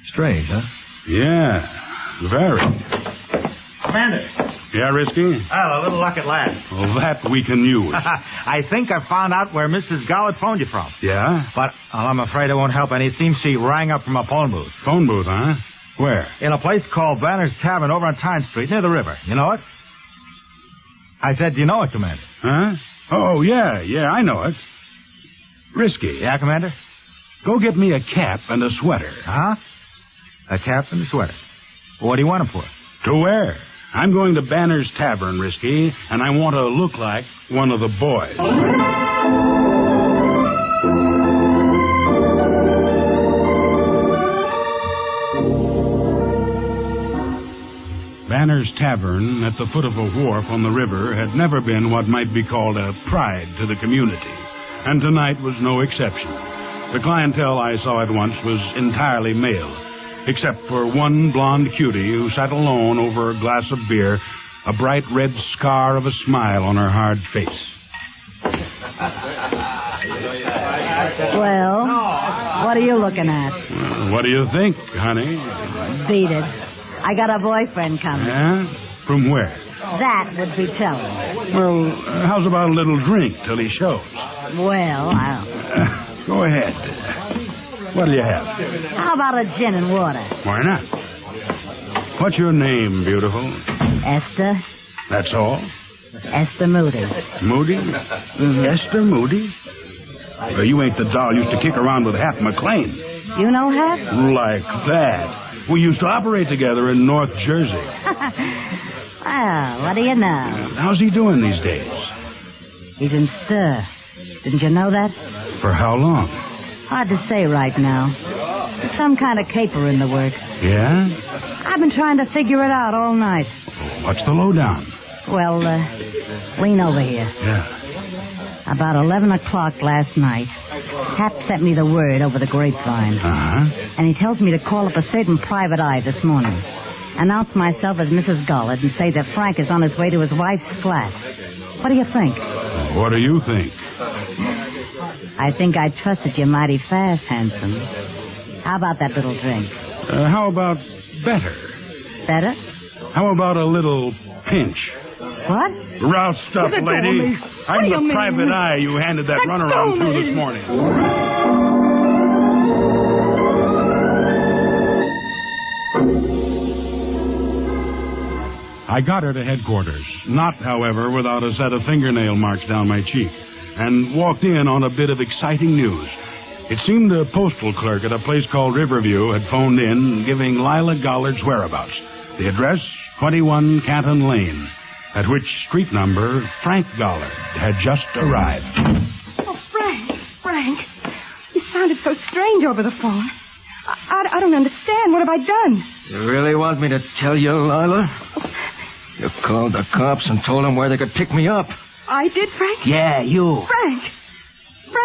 Strange, huh? Yeah, very. Commander. Yeah, Risky? Well, a little luck at last. Well, that we can use. I think I found out where Mrs. Gollard phoned you from. Yeah? But I'm afraid it won't help any. It seems she rang up from a phone booth. Phone booth, huh? Where? In a place called Banner's Tavern over on Tyne Street, near the river. You know it? I said, do you know it, Commander? Huh? Oh, yeah, I know it. Risky. Yeah, Commander? Go get me a cap and a sweater. Huh? A cap and a sweater. What do you want them for? To wear. I'm going to Banner's Tavern, Risky, and I want to look like one of the boys. Banner's Tavern at the foot of a wharf on the river had never been what might be called a pride to the community, and tonight was no exception. The clientele I saw at once was entirely male, except for one blonde cutie who sat alone over a glass of beer, a bright red scar of a smile on her hard face. Well, what are you looking at? Well, what do you think, honey? Beat it. I got a boyfriend coming. Yeah? From where? That would be telling. Well, how's about a little drink till he shows? Well, Go ahead. What'll you have? how about a gin and water? Why not? What's your name, beautiful? Esther? That's all? Esther Moody. Moody? Esther Moody? You ain't the doll used to kick around with Hap McLean. You know Hap? Like that. We used to operate together in North Jersey. Well, what do you know? How's he doing these days? He's in stir. Didn't you know that? For how long? Hard to say right now. There's some kind of caper in the works. Yeah? I've been trying to figure it out all night. What's the lowdown? Well, lean over here. Yeah. About 11 o'clock last night, Hap sent me the word over the grapevine. Uh-huh. And he tells me to call up a certain private eye this morning. Announce myself as Mrs. Gollard and say that Frank is on his way to his wife's flat. What do you think? What do you think? I think I trusted you mighty fast, handsome. How about that little drink? How about better? Better? How about a little pinch? What? Route stuff, Let go of lady. me. I'm What do you the mean? private eye you handed that Let runaround go of to me. this morning. I got her to headquarters, not, however, without a set of fingernail marks down my cheek, and walked in on a bit of exciting news. It seemed the postal clerk at a place called Riverview had phoned in giving Lila Gollard's whereabouts. The address, 21 Canton Lane, at which street number Frank Gollard had just arrived. Oh, Frank. You sounded so strange over the phone. I don't understand. What have I done? You really want me to tell you, Lila? You called the cops and told them where they could pick me up. I did, Frank? Yeah, you. Frank,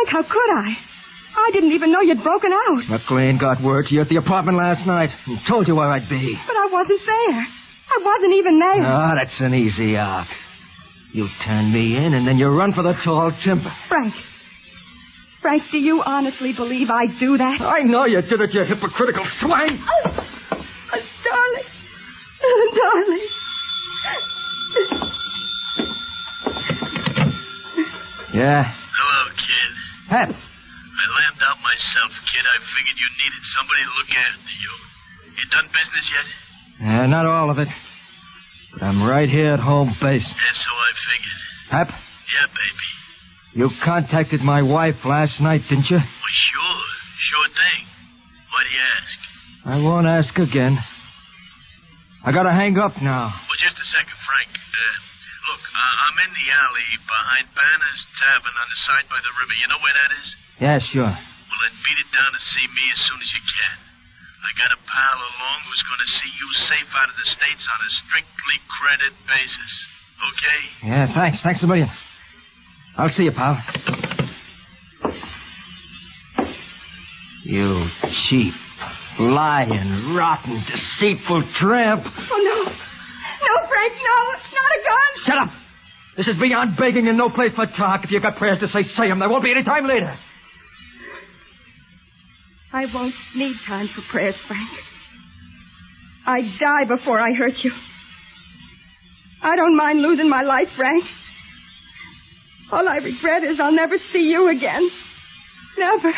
how could I? I didn't even know you'd broken out. McLean got word to you at the apartment last night and told you where I'd be. But I wasn't there. I wasn't even there. Ah, that's an easy out. You turn me in and then you run for the tall timber. Frank, do you honestly believe I'd do that? I know you did it, you hypocritical swine. Darling. Yeah? Hello, kid. Hap. I lambed out myself, kid. I figured you needed somebody to look after you. You done business yet? Not all of it. But I'm right here at home base. That's so I figured. Hap, Yeah, baby. you contacted my wife last night, didn't you? Well, sure thing. Why do you ask? I won't ask again. I gotta hang up now. Well, just a second, Frank. Look, I'm in the alley behind Banner's Tavern on the side by the river. You know where that is? Yeah, sure. Well, then beat it down to see me as soon as you can. I got a pal along who's going to see you safe out of the States on a strictly credit basis. Okay? Yeah, thanks. Thanks a million. I'll see you, pal. You cheap, lying, rotten, deceitful tramp. Oh, no. No, Frank, no. It's not a gun. Shut up! This is beyond begging and no place for talk. If you got prayers to say them. There won't be any time later. I won't need time for prayers, Frank. I'd die before I hurt you. I don't mind losing my life, Frank. All I regret is I'll never see you again. Never.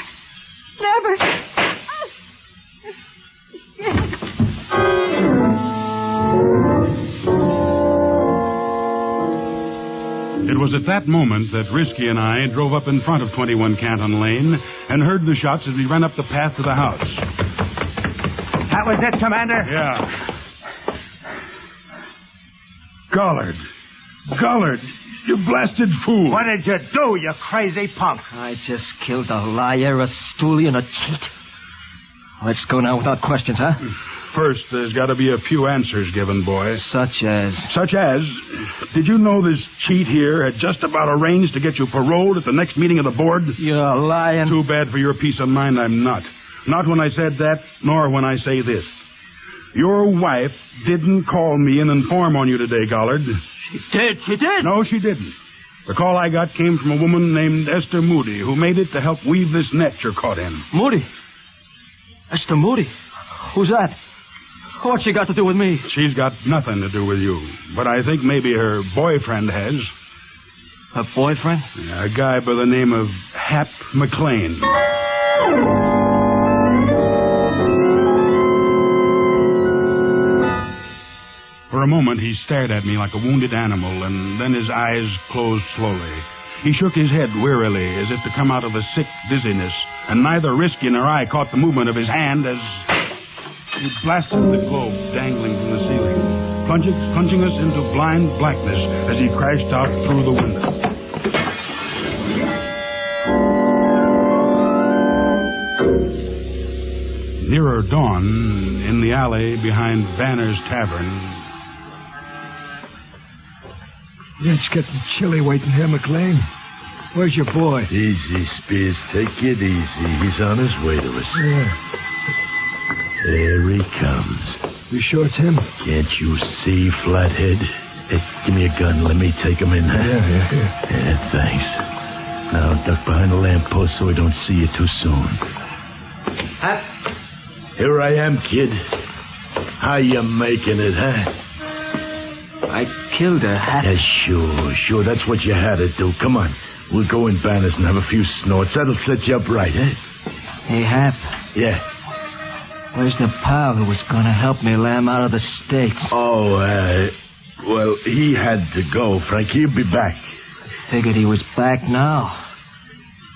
It was at that moment that Risky and I drove up in front of 21 Canton Lane and heard the shots as we ran up the path to the house. That was it, Commander? Yeah. Gollard, you blasted fool. What did you do, you crazy punk? I just killed a liar, a stoolie, and a cheat. Let's go now without questions, huh? First, there's got to be a few answers given, boy. Such as? Such as, did you know this cheat here had just about arranged to get you paroled at the next meeting of the board? You're lying. Too bad for your peace of mind, I'm not. Not when I said that, nor when I say this. Your wife didn't call me and inform on you today, Gollard. She did? No, she didn't. The call I got came from a woman named Esther Moody, who made it to help weave this net you're caught in. Moody? Esther Moody? Who's that? What's she got to do with me? She's got nothing to do with you. But I think maybe her boyfriend has. Her boyfriend? Yeah, a guy by the name of Hap McLean. For a moment, he stared at me like a wounded animal, and then his eyes closed slowly. He shook his head wearily, as if to come out of a sick dizziness, and neither Risky nor I caught the movement of his hand as he blasted the globe dangling from the ceiling, plunging us into blind blackness as he crashed out through the window. Nearer dawn, in the alley behind Banner's Tavern. It's getting chilly waiting here, McLean. Where's your boy? Easy, Spears. Take it easy. He's on his way to us. Yeah. There he comes. You sure it's him? Can't you see, Flathead? Hey, give me a gun. Let me take him in. Huh? Yeah, thanks. Now duck behind the lamppost so I don't see you too soon. Hap? Here I am, kid. How you making it, huh? I killed her, Hap. Yeah, sure. That's what you had to do. Come on. We'll go in Banner's and have a few snorts. That'll set you up right, eh? Hey, Hap. Yeah. Where's the pal who was going to help me lamb out of the States? Oh, well, he had to go, Frank. He'll be back. I figured he was back now.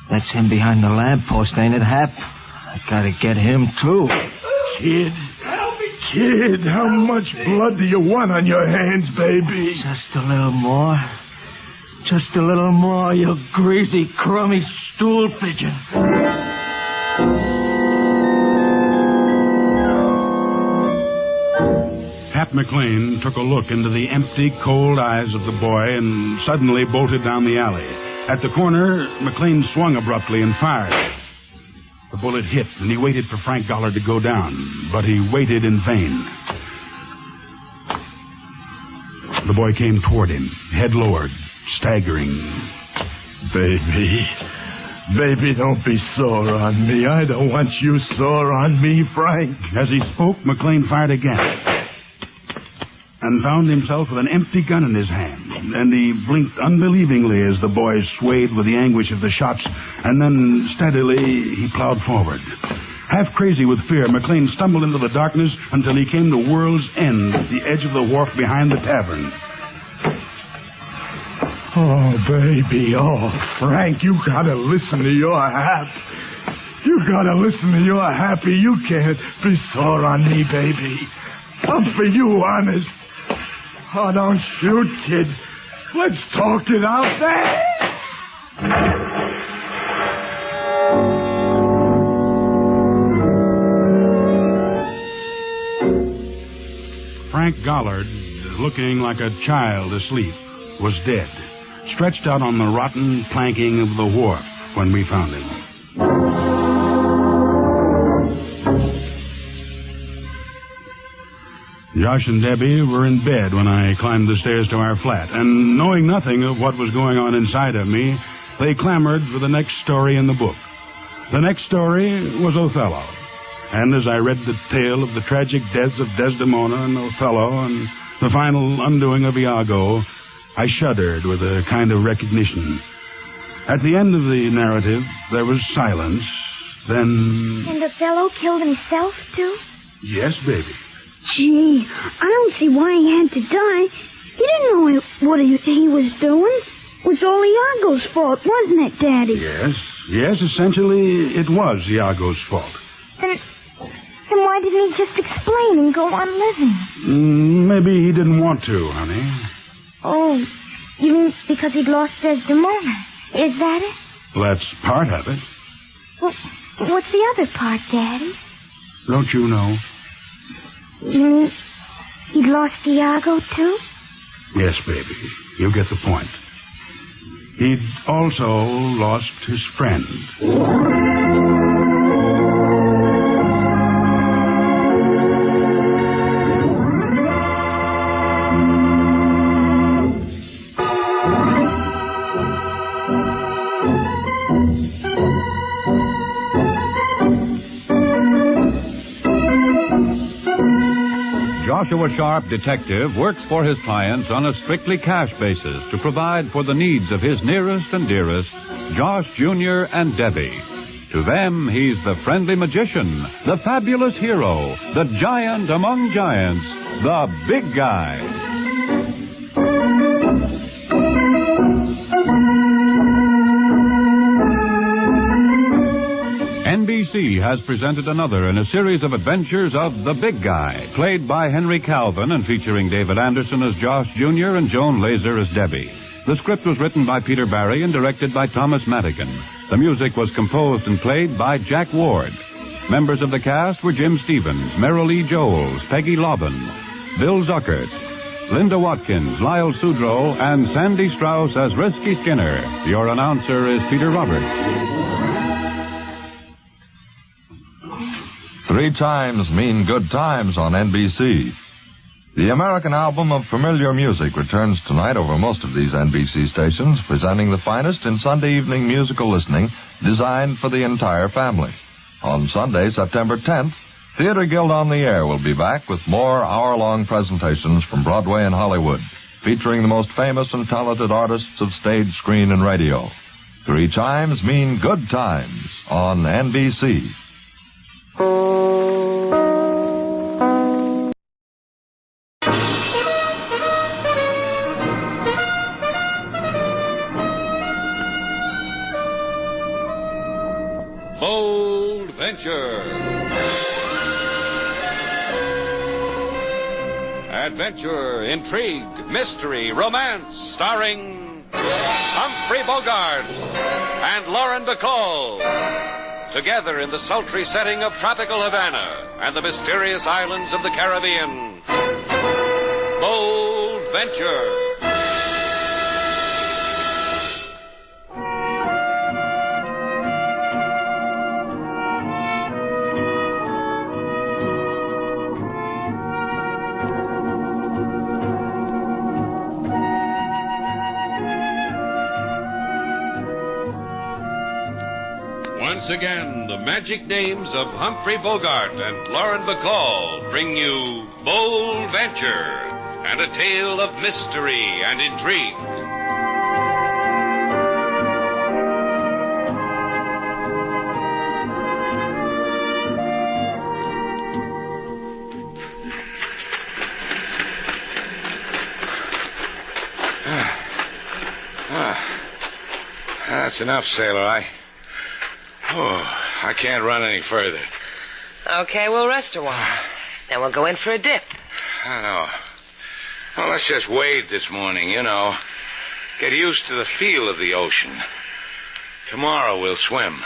That's him behind the lamppost, ain't it, Hap? I gotta get him, too. Kid. Kid, how much blood do you want on your hands, baby? Just a little more. Just a little more, you greasy, crummy stool pigeon. Hap McLean took a look into the empty, cold eyes of the boy and suddenly bolted down the alley. At the corner, McLean swung abruptly and fired. The bullet hit, and he waited for Frank Gollard to go down, but he waited in vain. The boy came toward him, head lowered, staggering. Baby, don't be sore on me. I don't want you sore on me, Frank. As he spoke, McLean fired again and found himself with an empty gun in his hand. And he blinked unbelievingly as the boy swayed with the anguish of the shots, and then steadily he plowed forward. Half crazy with fear, McLean stumbled into the darkness until he came to World's End at the edge of the wharf behind the tavern. Oh, baby. Oh, Frank, you gotta listen to your Hap. You gotta listen to your Happy. You can't be sore on me, baby. I'm for you, honest. Oh, don't shoot, kid. Let's talk it out there. Frank Gollard, looking like a child asleep, was dead, stretched out on the rotten planking of the wharf when we found him. Josh and Debbie were in bed when I climbed the stairs to our flat, and knowing nothing of what was going on inside of me, they clamored for the next story in the book. The next story was Othello, and as I read the tale of the tragic deaths of Desdemona and Othello and the final undoing of Iago, I shuddered with a kind of recognition. At the end of the narrative, there was silence, then... And Othello killed himself, too? Yes, baby. Gee, I don't see why he had to die. He didn't know what he was doing. It was all Iago's fault, wasn't it, Daddy? Yes, essentially it was Iago's fault. Then why didn't he just explain and go on living? Maybe he didn't want to, honey. Oh, you mean because he'd lost Desdemona? Is that it? That's part of it. Well, what's the other part, Daddy? Don't you know? You mean he'd lost Iago, too? Yes, baby. You get the point. He'd also lost his friend. Joshua Sharp, detective, works for his clients on a strictly cash basis to provide for the needs of his nearest and dearest, Josh Jr. and Debbie. To them, he's the friendly magician, the fabulous hero, the giant among giants, the big guy. NBC has presented another in a series of adventures of The Big Guy, played by Henry Calvin and featuring David Anderson as Josh Jr. and Joan Laser as Debbie. The script was written by Peter Barry and directed by Thomas Madigan. The music was composed and played by Jack Ward. Members of the cast were Jim Stevens, Merrilee Joels, Peggy Lobbin, Bill Zuckert, Linda Watkins, Lyle Sudrow, and Sandy Strauss as Risky Skinner. Your announcer is Peter Roberts. 3 times mean good times on NBC. The American album of familiar music returns tonight over most of these NBC stations, presenting the finest in Sunday evening musical listening designed for the entire family. On Sunday, September 10th, Theater Guild on the Air will be back with more hour-long presentations from Broadway and Hollywood, featuring the most famous and talented artists of stage, screen, and radio. 3 times mean good times on NBC. Bold Venture. Adventure, intrigue, mystery, romance, starring Humphrey Bogart and Lauren Bacall. Together in the sultry setting of tropical Havana and the mysterious islands of the Caribbean. Bold Venture. Once again, the magic names of Humphrey Bogart and Lauren Bacall bring you Bold Venture and a tale of mystery and intrigue. That's enough, Sailor. I can't run any further. Okay, we'll rest a while. Then we'll go in for a dip. I know. Well, let's just wade this morning, you know. Get used to the feel of the ocean. Tomorrow we'll swim.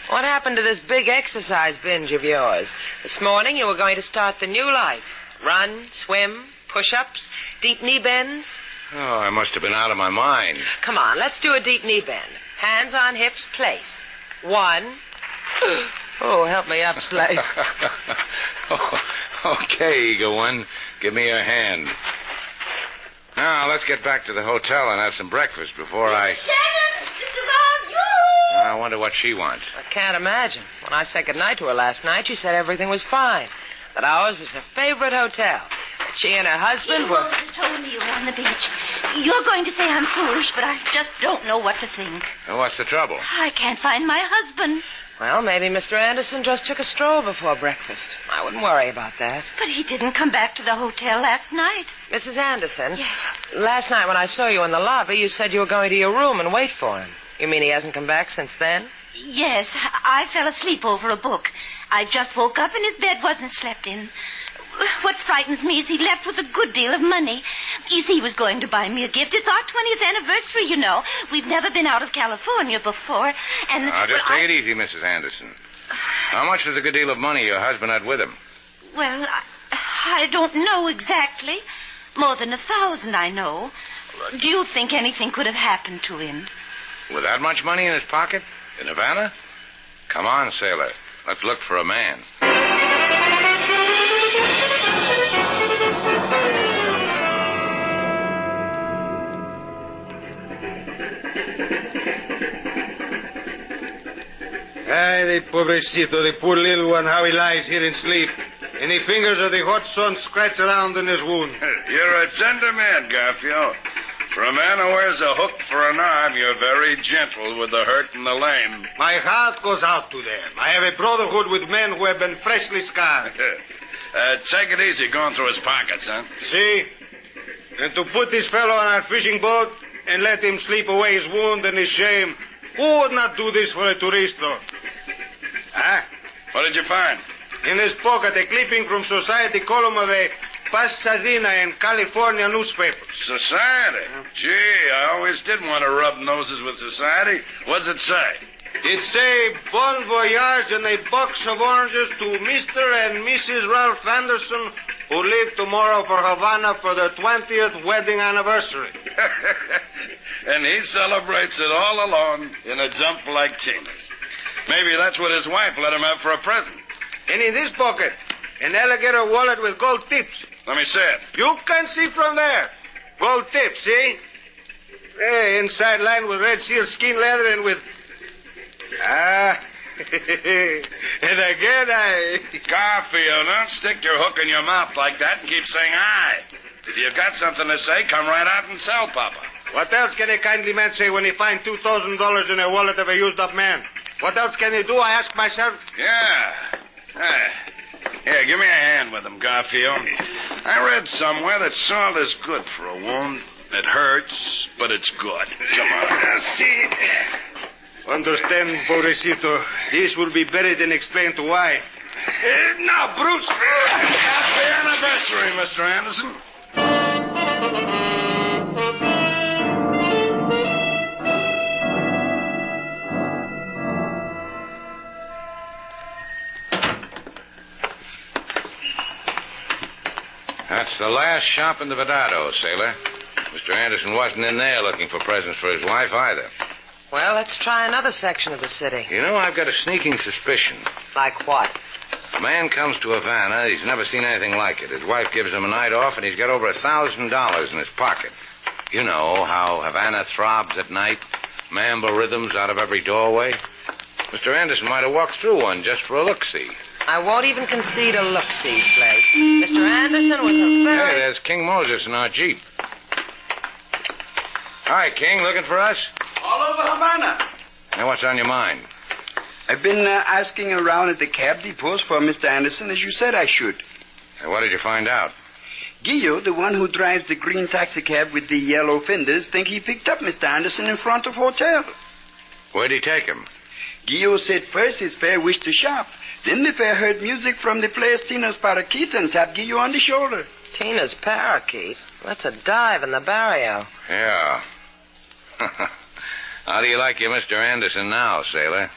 What happened to this big exercise binge of yours? This morning you were going to start the new life. Run, swim, push-ups, deep knee bends. Oh, I must have been out of my mind. Come on, let's do a deep knee bend. Hands on hips, place. 1. Oh, help me up, Slate. Okay, Eagle One. Give me your hand. Now, let's get back to the hotel and have some breakfast before I... Shannon, this is all you! I wonder what she wants. I can't imagine. When I said goodnight to her last night, she said everything was fine. That ours was her favorite hotel. That she and her husband were... Wolfe told me you were on the beach. You're going to say I'm foolish, but I just don't know what to think. Well, what's the trouble? I can't find my husband. Well, maybe Mr. Anderson just took a stroll before breakfast. I wouldn't worry about that. But he didn't come back to the hotel last night. Mrs. Anderson? Yes. Last night when I saw you in the lobby, you said you were going to your room and wait for him. You mean he hasn't come back since then? Yes, I fell asleep over a book. I just woke up and his bed wasn't slept in. What frightens me is he left with a good deal of money. You see, he was going to buy me a gift. It's our 20th anniversary, you know. We've never been out of California before, and... Now, just take it easy, Mrs. Anderson. How much was a good deal of money your husband had with him? Well, I don't know exactly. More than 1,000, I know. Do you think anything could have happened to him? With that much money in his pocket? In Havana? Come on, sailor. Let's look for a man. Ay, the pobrecito, the poor little one, how he lies here in sleep. And the fingers of the hot sun scratch around in his wound. You're a tender man, Garfield. For a man who wears a hook for an arm, you're very gentle with the hurt and the lame. My heart goes out to them. I have a brotherhood with men who have been freshly scarred. Take it easy going through his pockets, huh? See? And to put this fellow on our fishing boat and let him sleep away his wound and his shame, who would not do this for a turisto? Huh? What did you find? In his pocket, a clipping from Society column of a Pasadena in California newspaper. Society? Gee, I always did want to rub noses with Society. What's it say? It say, bon voyage and a box of oranges to Mr. and Mrs. Ralph Anderson, who leave tomorrow for Havana for their 20th wedding anniversary. And he celebrates it all alone in a jump like Tina's. Maybe that's what his wife let him have for a present. And in this pocket, an alligator wallet with gold tips. Let me see it. You can see from there. Gold tips, see? Hey, inside lined with red sealskin leather and with... Ah. And again, Garfield, don't stick your hook in your mouth like that and keep saying aye. If you've got something to say, come right out and sell, Papa. What else can a kindly man say when he finds $2,000 in a wallet of a used-up man? What else can he do, I ask myself? Yeah. Here, give me a hand with him, Garfield. I read somewhere that salt is good for a wound. It hurts, but it's good. Come on. See? Understand, pobrecito. This will be buried and explained to wife. Now, Bruce. Happy anniversary, Mr. Anderson. That's the last shop in the Vedado, sailor. Mr. Anderson wasn't in there looking for presents for his wife either. Well, let's try another section of the city. You know, I've got a sneaking suspicion. Like what? A man comes to Havana. He's never seen anything like it. His wife gives him a night off, and he's got over $1,000 in his pocket. You know how Havana throbs at night. Mambo rhythms out of every doorway. Mr. Anderson might have walked through one just for a look-see. I won't even concede a look-see, Slate. Mr. Anderson was a very... Hey, there's King Moses in our Jeep. Hi, King. Looking for us? All over Havana. Now, what's on your mind? I've been asking around at the cab depots for Mr. Anderson, as you said I should. Hey, what did you find out? Guillot, the one who drives the green taxicab with the yellow fenders, think he picked up Mr. Anderson in front of hotel. Where'd he take him? Guillot said first his fare wished to shop. Then the fare heard music from the player's Tina's parakeet and tapped Guillot on the shoulder. Tina's parakeet? That's a dive in the barrio. Yeah. How do you like your Mr. Anderson now, sailor?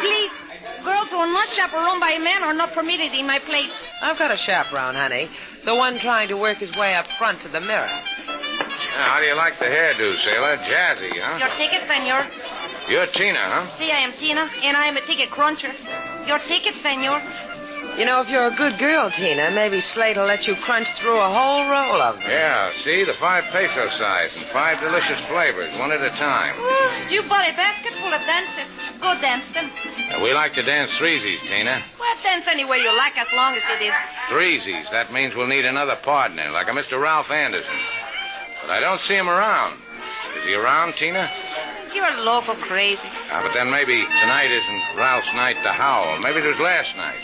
Please, girls who are not chaperoned by a man are not permitted in my place. I've got a chaperone, honey. The one trying to work his way up front to the mirror. How do you like the hairdo, sailor? Jazzy, huh? Your ticket, senor. You're Tina, huh? See, I am Tina, and I am a ticket cruncher. Your ticket, senor. You know, if you're a good girl, Tina, maybe Slate will let you crunch through a whole roll of them. Yeah, see? The 5 peso size and 5 delicious flavors, one at a time. You bought a basket full of dances. Go dance them. We like to dance threesies, Tina. Well, dance any way you like as long as it is. Threesies. That means we'll need another partner, like a Mr. Ralph Anderson. But I don't see him around. Is he around, Tina? You're local crazy. But then maybe tonight isn't Ralph's night to howl. Maybe it was last night.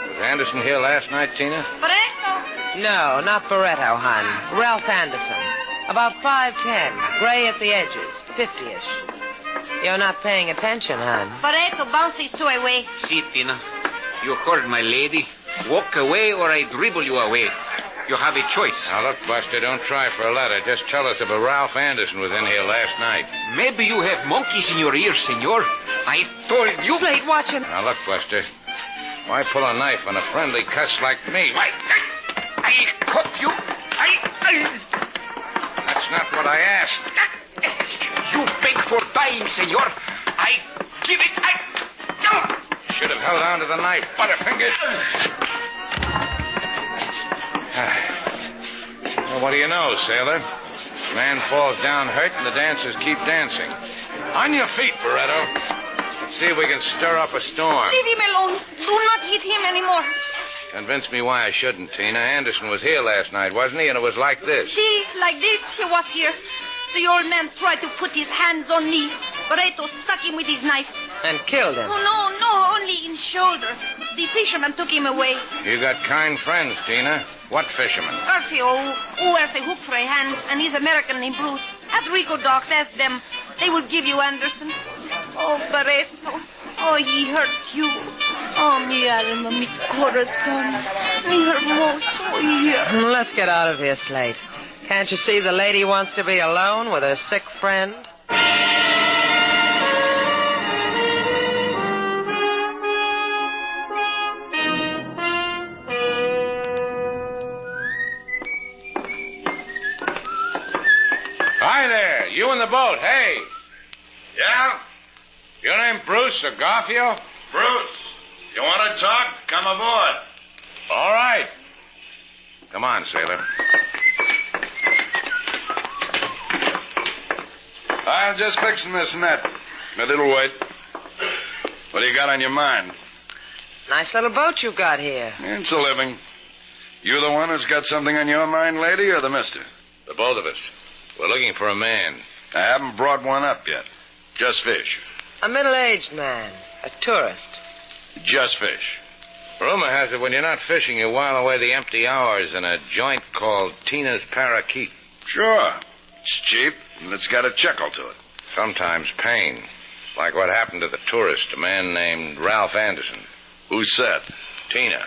Was Anderson here last night, Tina? Barreto? No, not Barreto, hon. Ralph Anderson. About 5'10", gray at the edges, 50-ish. You're not paying attention, hon. Barreto bounces to away. See, Tina, you heard my lady. Walk away or I dribble you away. You have a choice. Now, look, Buster, don't try for a letter. Just tell us if a Ralph Anderson was in here last night. Maybe you have monkeys in your ears, senor. I told you. Slate, watch him. Now, look, Buster. Why pull a knife on a friendly cuss like me? Why? I caught you. That's not what I asked. You beg for dying, senor. I give it. Should have held on to the knife, Butterfingers. Well, what do you know, sailor? Man falls down hurt and the dancers keep dancing. On your feet, Barreto. Let's see if we can stir up a storm. Leave him alone. Do not hit him anymore. Convince me why I shouldn't, Tina. Anderson was here last night, wasn't he? And it was like this. See, like this, he was here. The old man tried to put his hands on me. Barreto stuck him with his knife. And killed him. Oh, no, only in shoulder. The fisherman took him away. You got kind friends, Tina. What fisherman? Garfio, who wears a hook for a hand, and he's American named Bruce. At Rico Docks, ask them. They will give you Anderson. Oh, Barreto. Oh, he hurt you. Oh, mi alma, mi corazón. Mi hermoso. Yeah. Let's get out of here, Slate. Can't you see the lady wants to be alone with her sick friend? Hi there, you in the boat, hey. Yeah? Your name Bruce or Garfio? Bruce, you want to talk? Come aboard. All right. Come on, sailor. I'm just fixing this net. A little wait. What do you got on your mind? Nice little boat you got here. It's a living. You the one who's got something on your mind, lady, or the mister? The both of us. We're looking for a man. I haven't brought one up yet. Just fish. A middle-aged man. A tourist. Just fish. Rumor has it when you're not fishing, you while away the empty hours in a joint called Tina's Parakeet. Sure. It's cheap, and it's got a chuckle to it. Sometimes pain. Like what happened to the tourist, a man named Ralph Anderson. Who said? Tina.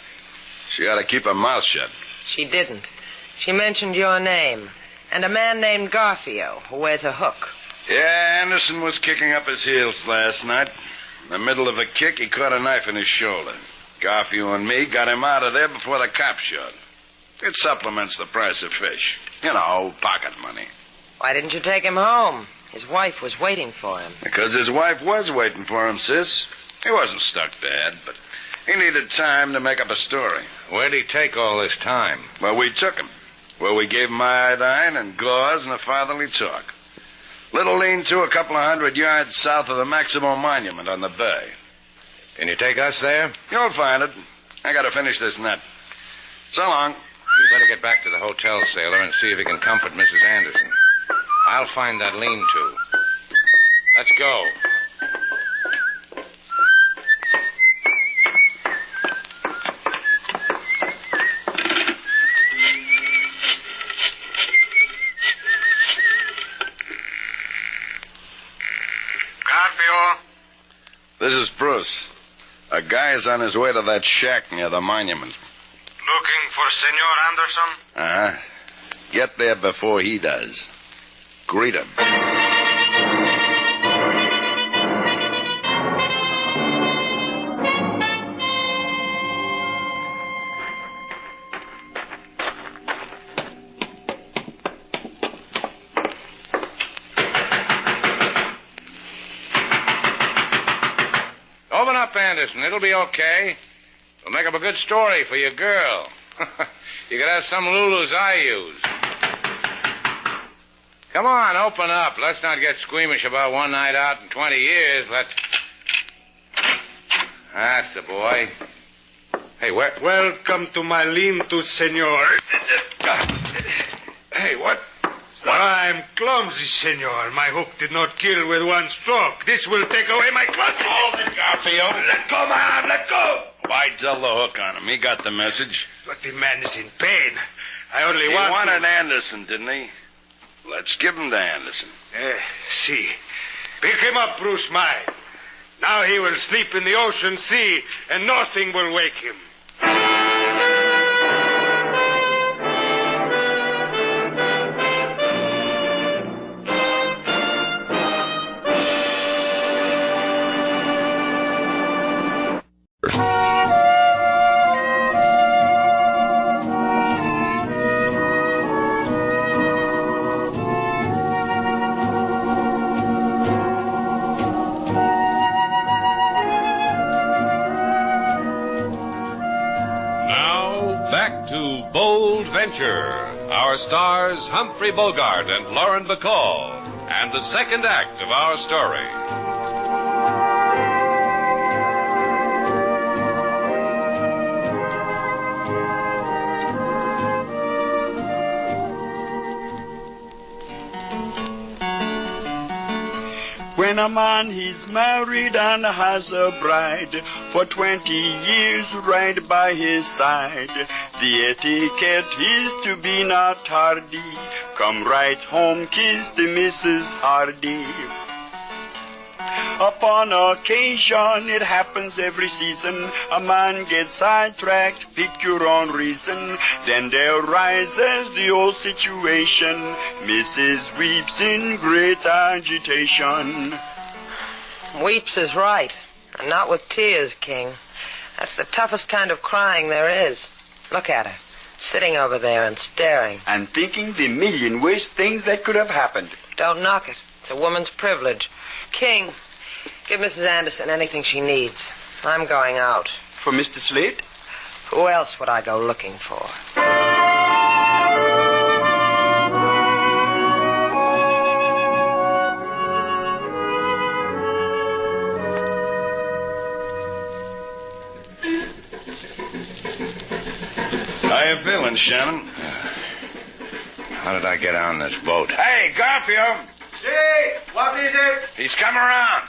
She ought to keep her mouth shut. She didn't. She mentioned your name. And a man named Garfio, who wears a hook. Yeah, Anderson was kicking up his heels last night. In the middle of a kick, he caught a knife in his shoulder. Garfio and me got him out of there before the cops showed. It supplements the price of fish. You know, pocket money. Why didn't you take him home? His wife was waiting for him. Because his wife was waiting for him, sis. He wasn't stuck dead, but he needed time to make up a story. Where'd he take all this time? Well, we took him. Well, we gave him iodine and gauze and a fatherly talk. Little lean-to a couple of 100 yards south of the Maximo Monument on the bay. Can you take us there? You'll find it. I gotta finish this net. So long. You better get back to the hotel, sailor, and see if you can comfort Mrs. Anderson. I'll find that lean-to. Let's go. This is Bruce. A guy is on his way to that shack near the monument. Looking for Senor Anderson? Uh-huh. Get there before he does. Greet him. Open up, Anderson. It'll be okay. It'll make up a good story for your girl. You could have some Lulu's I use. Come on, open up. Let's not get squeamish about one night out in 20 years. That's the boy. Hey, Welcome to my lean-to, senor. Hey, what? I'm clumsy, senor. My hook did not kill with one stroke. This will take away my clumsy. Hold it, Garfield. Let go, man. Let go. Why dull the hook on him? He got the message. But the man is in pain. I only He want wanted Anderson, didn't he? Let's give him to Anderson. See. Pick him up, Bruce mine. Now he will sleep in the ocean sea, and nothing will wake him. Our stars, Humphrey Bogart and Lauren Bacall, and the second act of our story. When a man is married and has a bride for 20 years right by his side, the etiquette is to be not tardy. Come right home, kiss the Mrs. Hardy. Upon occasion, it happens every season, a man gets sidetracked, pick your own reason. Then there rises the old situation. Mrs. weeps in great agitation. Weeps is right, and not with tears, King. That's the toughest kind of crying there is. Look at her, sitting over there and staring. And thinking the million worst things that could have happened. Don't knock it. It's a woman's privilege. King, give Mrs. Anderson anything she needs. I'm going out. For Mr. Slate? Who else would I go looking for? How you feeling, Shannon? How did I get on this boat? Hey, Garfield! See, what is it? He's come around.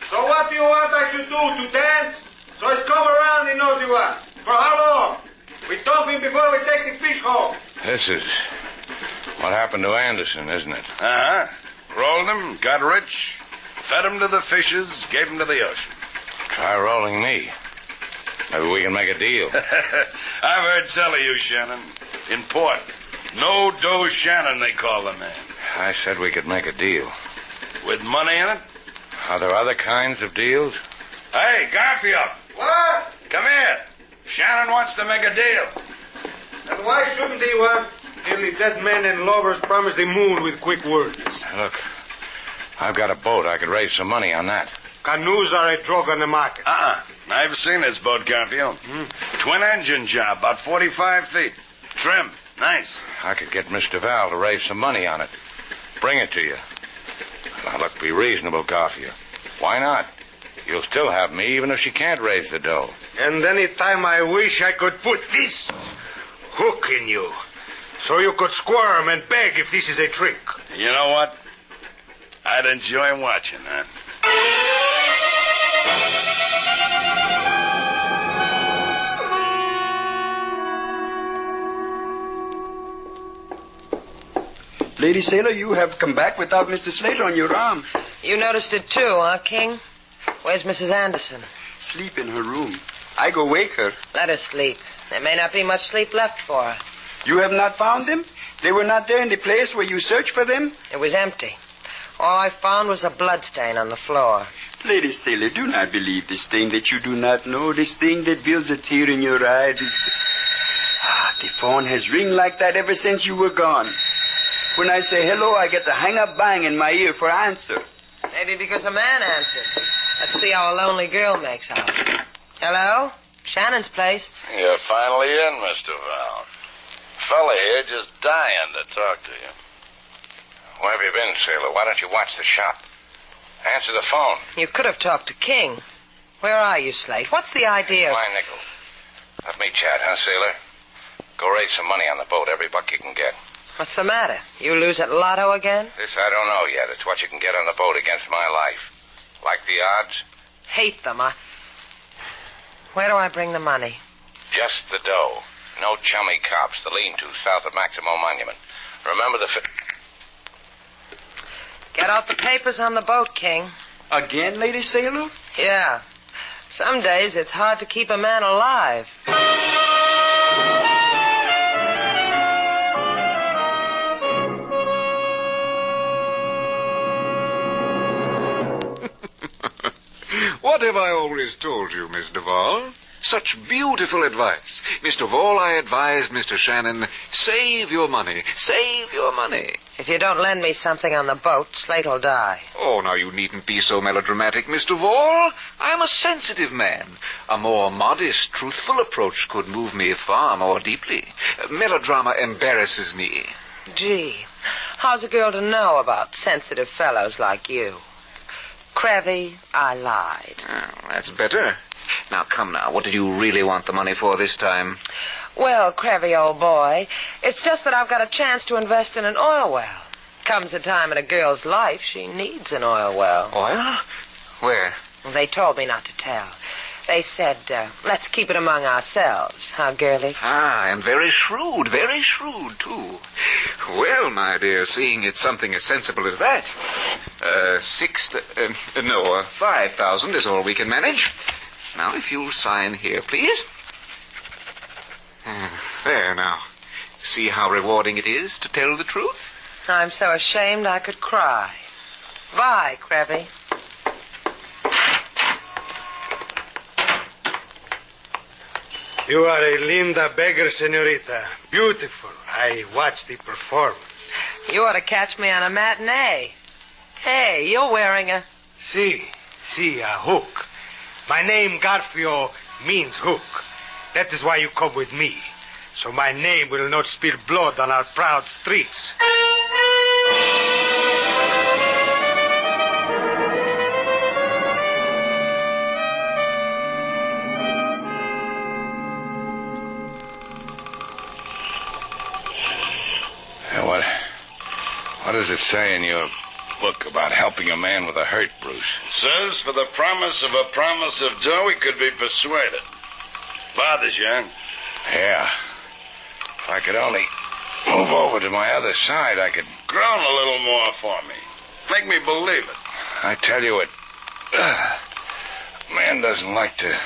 So what do you want I should do, to dance? So he's come around, he knows you want. For how long? We dump him before we take the fish home. This is what happened to Anderson, isn't it? Uh-huh. Rolled him, got rich, fed him to the fishes, gave him to the ocean. Try rolling me. Maybe we can make a deal. I've heard tell of you, Shannon. In port. No dough Shannon, they call the man. I said we could make a deal. With money in it? Are there other kinds of deals? Hey, Garfield. What? Come here. Shannon wants to make a deal. And why shouldn't he want? Nearly dead men and lovers promise the moon with quick words. Look, I've got a boat. I could raise some money on that. Canoes are a drug on the market. I've seen this boat, Garfield. Twin-engine job, about 45 feet. Trim. Nice. I could get Mr. Val to raise some money on it. Bring it to you. Now, look, be reasonable, Garfield. Why not? You'll still have me, even if she can't raise the dough. And any time I wish, I could put this hook in you. So you could squirm and beg if this is a trick. You know what? I'd enjoy watching that. Lady Sailor, you have come back without Mr. Slate on your arm. You noticed it too, huh, King? Where's Mrs. Anderson? Sleep in her room. I go wake her. Let her sleep. There may not be much sleep left for her. You have not found them? They were not there in the place where you searched for them? It was empty. All I found was a bloodstain on the floor. Lady Sailor, do not believe this thing that you do not know. This thing that builds a tear in your eye. The phone has ringed like that ever since you were gone. When I say hello, I get the hang-up bang in my ear for answer. Maybe because a man answered. Let's see how a lonely girl makes out. Hello? Shannon's place. You're finally in, Mr. Val. Fella here just dying to talk to you. Where have you been, sailor? Why don't you watch the shop? Answer the phone. You could have talked to King. Where are you, Slate? What's the idea? My nickel. Let me chat, huh, sailor? Go raise some money on the boat, every buck you can get. What's the matter? You lose at Lotto again? This I don't know yet. It's what you can get on the boat against my life. Like the odds? Hate them. Where do I bring the money? Just the dough. No chummy cops. The lean-to south of Maximo Monument. Remember the... Get out the papers on the boat, King. Again, Lady Sailor? Yeah. Some days it's hard to keep a man alive. What have I always told you, Miss Duval? Such beautiful advice. Mr. Duval, I advise Mr. Shannon, save your money. Save your money. If you don't lend me something on the boat, Slate'll die. Oh, now you needn't be so melodramatic, Mr. Duval. I'm a sensitive man. A more modest, truthful approach could move me far more deeply. Melodrama embarrasses me. Gee, how's a girl to know about sensitive fellows like you? Crevy, I lied. Oh, that's better. Now, come now. What did you really want the money for this time? Well, Crevy, old boy, it's just that I've got a chance to invest in an oil well. Comes a time in a girl's life she needs an oil well. Oil? Where? Well, they told me not to tell. They said, let's keep it among ourselves. Huh, girlie? Ah, and very shrewd, too. Well, my dear, seeing it's something as sensible as that, 5,000 is all we can manage. Now, if you'll sign here, please. There, now. See how rewarding it is to tell the truth? I'm so ashamed I could cry. Bye, Crevy. You are a linda beggar, senorita. Beautiful. I watched the performance. You ought to catch me on a matinee. Hey, you're wearing a... See, a hook. My name, Garfio, means hook. That is why you come with me. So my name will not spill blood on our proud streets. What does it say in your book about helping a man with a hurt, Bruce? It says, for the promise of dough, he could be persuaded. Bothers you, huh? Yeah. If I could only move over to my other side, I could groan a little more for me. Make me believe it. I tell you what, man doesn't like to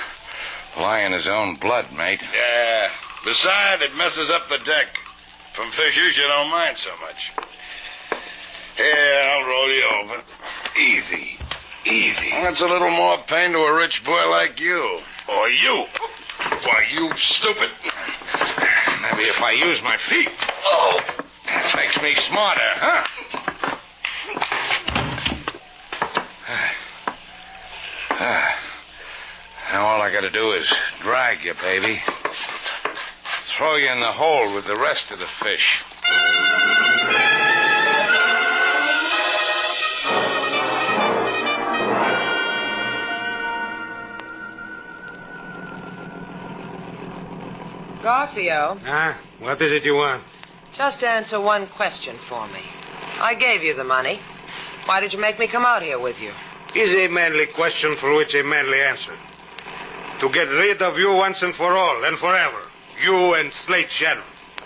lie in his own blood, mate. Yeah. Besides, it messes up the deck. From fishers, you don't mind so much. Here, I'll roll you over. Easy. Well, that's a little more pain to a rich boy like you. Or you. Why, you stupid. Maybe if I use my feet. Oh, that makes me smarter, huh? Now all I gotta do is drag you, baby. Throw you in the hole with the rest of the fish. Garfio. What is it you want? Just answer one question for me. I gave you the money. Why did you make me come out here with you? Is a manly question for which a manly answer. To get rid of you once and for all and forever. You and Slate Shannon.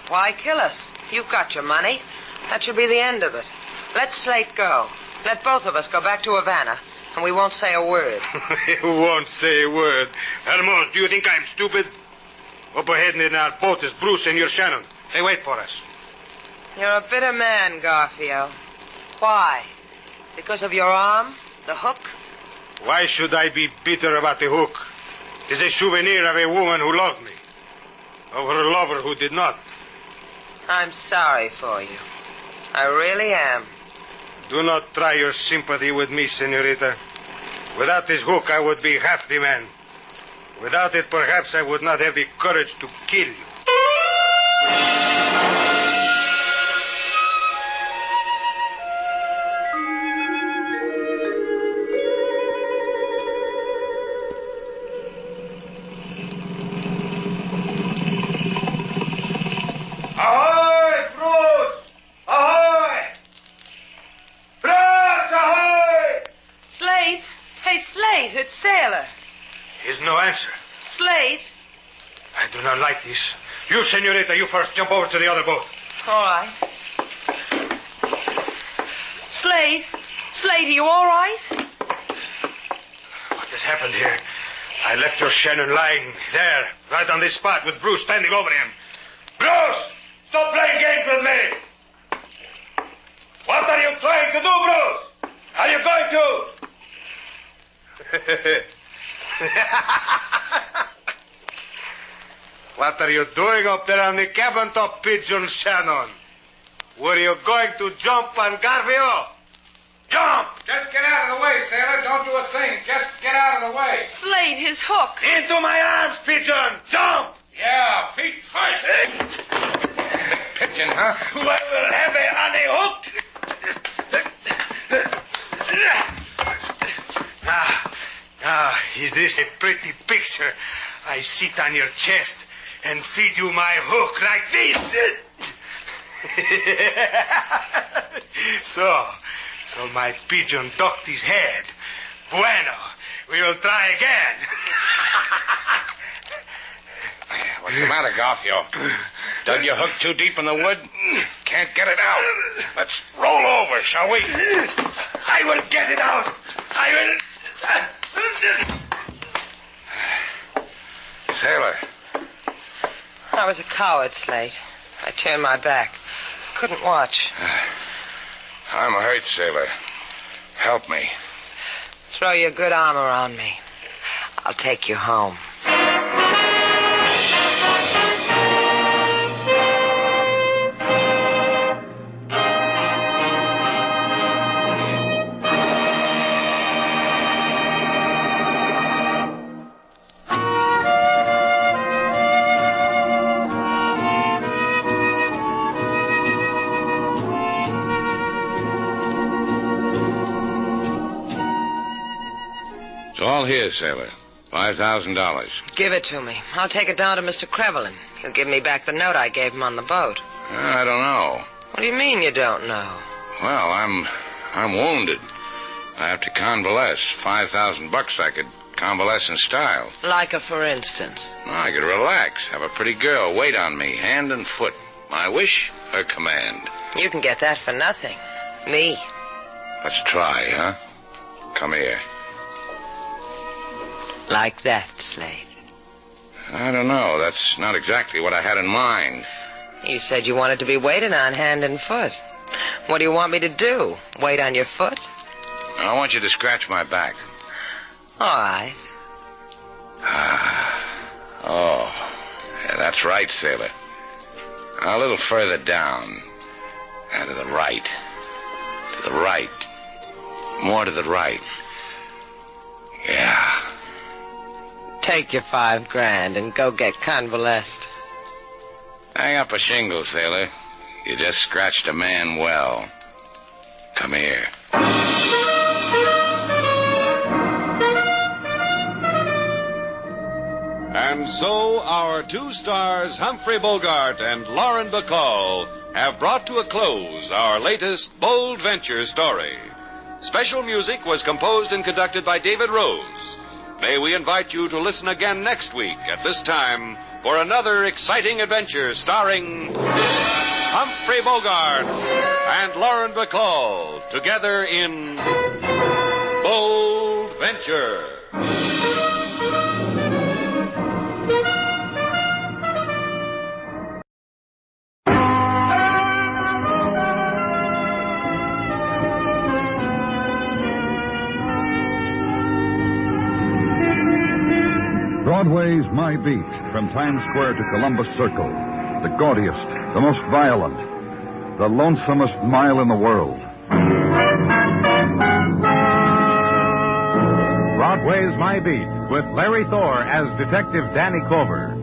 Why kill us? You've got your money. That should be the end of it. Let Slate go. Let both of us go back to Havana, and we won't say a word. You won't say a word. Hermos, do you think I'm stupid? Up ahead in our boat is Bruce and your Shannon. They wait for us. You're a bitter man, Garfio. Why? Because of your arm? The hook? Why should I be bitter about the hook? It is a souvenir of a woman who loved me. Of her lover who did not. I'm sorry for you. I really am. Do not try your sympathy with me, senorita. Without this hook, I would be half the man. Without it, perhaps I would not have the courage to kill you. Ahoy, Bruce! Ahoy! Bruce, ahoy! Slate? Hey, Slate, it's Sailor. Is no answer. Slate? I do not like this. You, senorita, you first jump over to the other boat. All right. Slate? Slate, are you all right? What has happened here? I left your Shannon lying there, right on this spot, with Bruce standing over him. Bruce! Stop playing games with me! What are you trying to do, Bruce? Are you going to... What are you doing up there on the cabin top, Pigeon Shannon? Were you going to jump on Garfio? Jump! Just get out of the way, Sailor. Don't do a thing. Just get out of the way. Slate, his hook. Into my arms, Pigeon! Jump! Yeah, feet first. Pigeon, huh? I will have a honey hook. Is this a pretty picture? I sit on your chest and feed you my hook like this. So my pigeon ducked his head. Bueno, we will try again. What's the matter, Garfio? Dug your hook too deep in the wood? Can't get it out. Let's roll over, shall we? I will get it out. I will... Sailor. I was a coward, Slate. I turned my back. Couldn't watch. I'm hurt, Sailor. Help me. Throw your good arm around me. I'll take you home. All here, Sailor. $5,000. Give it to me. I'll take it down to Mr. Crevlin. He'll give me back the note I gave him on the boat. I don't know. What do you mean you don't know? Well, I'm wounded. I have to convalesce. $5,000 I could convalesce in style. Like a for instance? I could relax. Have a pretty girl wait on me, hand and foot. My wish, her command. You can get that for nothing. Me. Let's try, huh? Come here. Like that, Slate. I don't know. That's not exactly what I had in mind. You said you wanted to be waited on hand and foot. What do you want me to do? Wait on your foot? I want you to scratch my back. All right. Oh, yeah, that's right, Sailor. A little further down. And to the right. To the right. More to the right. Yeah. Take your $5,000 and go get convalesced. Hang up a shingle, Sailor. You just scratched a man well. Come here. And so our two stars, Humphrey Bogart and Lauren Bacall, have brought to a close our latest bold venture story. Special music was composed and conducted by David Rose. May we invite you to listen again next week at this time for another exciting adventure starring Humphrey Bogart and Lauren Bacall together in Bold Venture. Broadway's My Beat, from Times Square to Columbus Circle. The gaudiest, the most violent, the lonesomest mile in the world. Broadway's My Beat, with Larry Thor as Detective Danny Clover.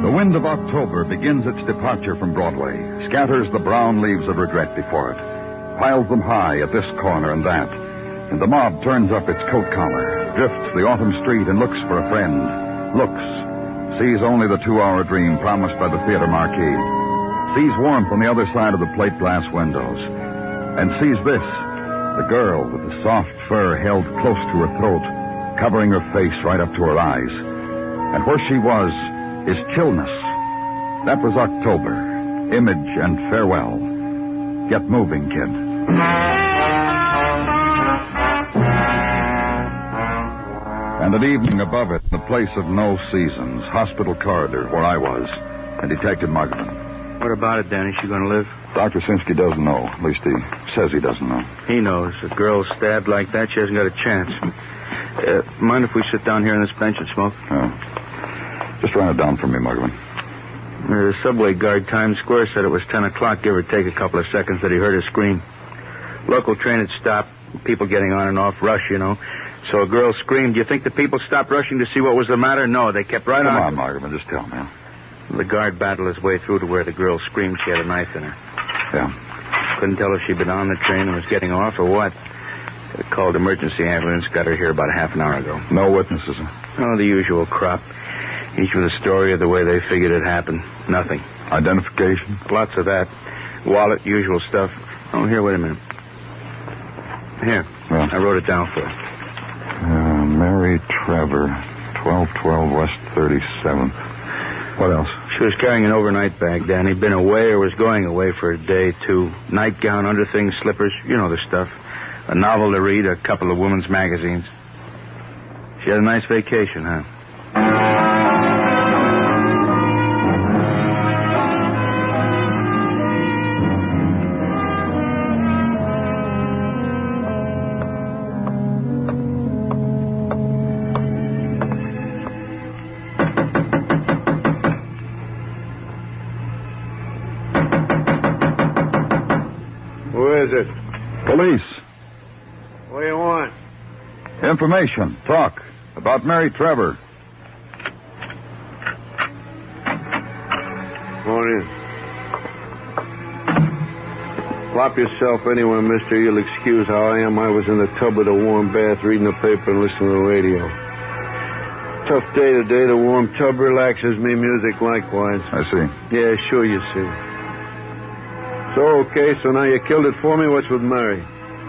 The wind of October begins its departure from Broadway, scatters the brown leaves of regret before it, piles them high at this corner and that, and the mob turns up its coat collar, drifts the autumn street and looks for a friend, looks, sees only the 2-hour dream promised by the theater marquee, sees warmth on the other side of the plate glass windows, and sees this, the girl with the soft fur held close to her throat, covering her face right up to her eyes. And where she was is chillness. That was October. Image and farewell. Get moving, kid. And at evening above it, the place of no seasons, hospital corridor where I was, and Detective Muggavan. What about it, Danny? She going to live? Dr. Sinsky doesn't know. At least he says he doesn't know. He knows. A girl stabbed like that, she hasn't got a chance. Mind if we sit down here on this bench and smoke? Just run it down for me, Muggavan. The subway guard Times Square said it was 10 o'clock, give or take a couple of seconds, that he heard her scream. Local train had stopped, people getting on and off, rush, you know. So a girl screamed. Do you think the people stopped rushing to see what was the matter? No, they kept right on. Come on, Muggavan, just tell me. The guard battled his way through to where the girl screamed she had a knife in her. Yeah. Couldn't tell if she'd been on the train and was getting off or what. They called emergency ambulance, got her here about a half an hour ago. No witnesses, Oh, the usual crop. Each with a story of the way they figured it happened. Nothing. Identification? Lots of that. Wallet, usual stuff. Oh, here, wait a minute. Here. Yeah. I wrote it down for her. Mary Trevor, 1212 West 37th. What else? She was carrying an overnight bag, Danny. Been away or was going away for a day, too. Nightgown, underthings, slippers, you know the stuff. A novel to read, a couple of women's magazines. She had a nice vacation, huh? Police. What do you want? Information. Talk. About Mary Trevor. Come on in. Flop yourself anywhere, mister. You'll excuse how I am. I was in the tub with a warm bath, reading the paper and listening to the radio. Tough day today. The warm tub relaxes me. Music likewise. I see. Yeah, sure you see. So, okay, so now you killed it for me. What's with Mary?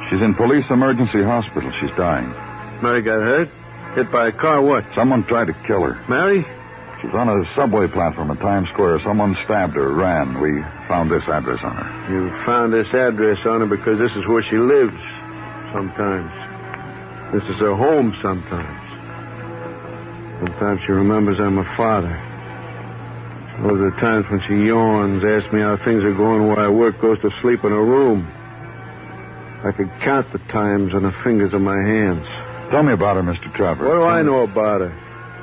She's in police emergency hospital. She's dying. Mary got hurt? Hit by a car, what? Someone tried to kill her. Mary? She's on a subway platform at Times Square. Someone stabbed her, ran. We found this address on her. You found this address on her because this is where she lives sometimes. This is her home sometimes. Sometimes she remembers I'm her father. Those are the times when she yawns, asks me how things are going where I work, goes to sleep in her room. I could count the times on the fingers of my hands. Tell me about her, Mr. Trevor. What do I know about her?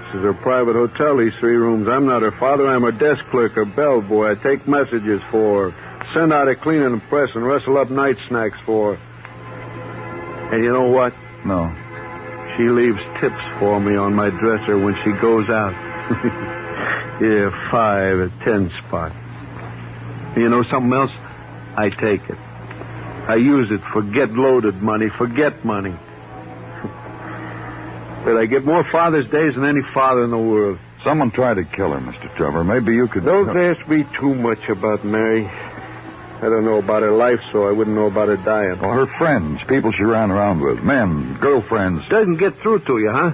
This is her private hotel, these 3 rooms. I'm not her father. I'm her desk clerk, her bellboy. I take messages for her, send out a cleaning and press, and rustle up night snacks for her. And you know what? No. She leaves tips for me on my dresser when she goes out. Yeah, 5 or 10 spot. You know something else? I take it. I use it for get-loaded money, forget money. But I get more Father's Days than any father in the world. Someone tried to kill her, Mr. Trevor. Maybe you could... Don't ask me too much about Mary. I don't know about her life, so I wouldn't know about her dying. Well, her friends, people she ran around with, men, girlfriends. Doesn't get through to you, huh?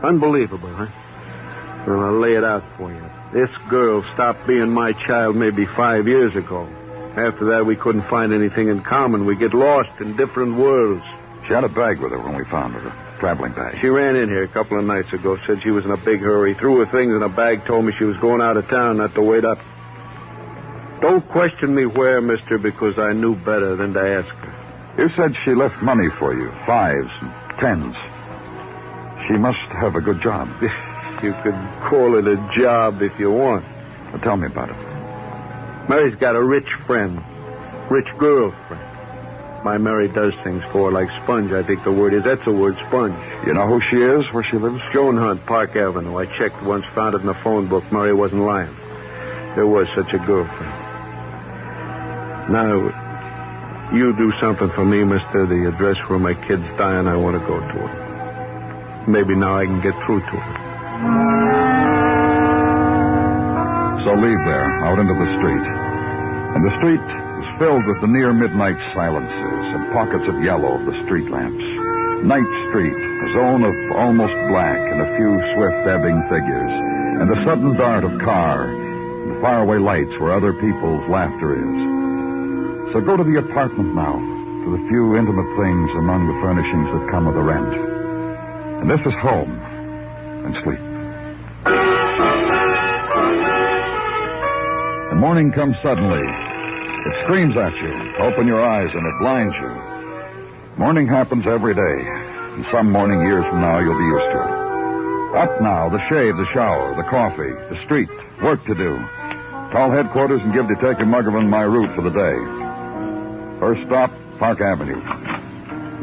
Unbelievable, huh? Well, I'll lay it out for you. This girl stopped being my child maybe 5 years ago. After that, we couldn't find anything in common. We get lost in different worlds. She had a bag with her when we found her, a traveling bag. She ran in here a couple of nights ago, said she was in a big hurry, threw her things in a bag, told me she was going out of town, not to wait up. Don't question me where, mister, because I knew better than to ask her. You said she left money for you, 5s and 10s. She must have a good job. You could call it a job if you want. Well, tell me about it. Mary's got a rich friend. Rich girlfriend. My Mary does things for her like Sponge, I think the word is. That's the word, Sponge. You know who she is, where she lives? Joan Hunt, Park Avenue. I checked once, found it in the phone book. Mary wasn't lying. There was such a girlfriend. Now, you do something for me, mister. The address where my kid's dying, I want to go to it. Maybe now I can get through to her. So leave there, out into the street. And the street is filled with the near midnight silences and pockets of yellow of the street lamps. Night Street, a zone of almost black and a few swift ebbing figures, and the sudden dart of car, and the faraway lights where other people's laughter is. So go to the apartment now, to the few intimate things among the furnishings that come with the rent. And this is home, and sleep. The morning comes suddenly. It screams at you. Open your eyes and it blinds you. Morning happens every day. And some morning years from now you'll be used to it. Up now, the shave, the shower, the coffee, the street, work to do. Call headquarters and give Detective Muggavan my route for the day. First stop, Park Avenue.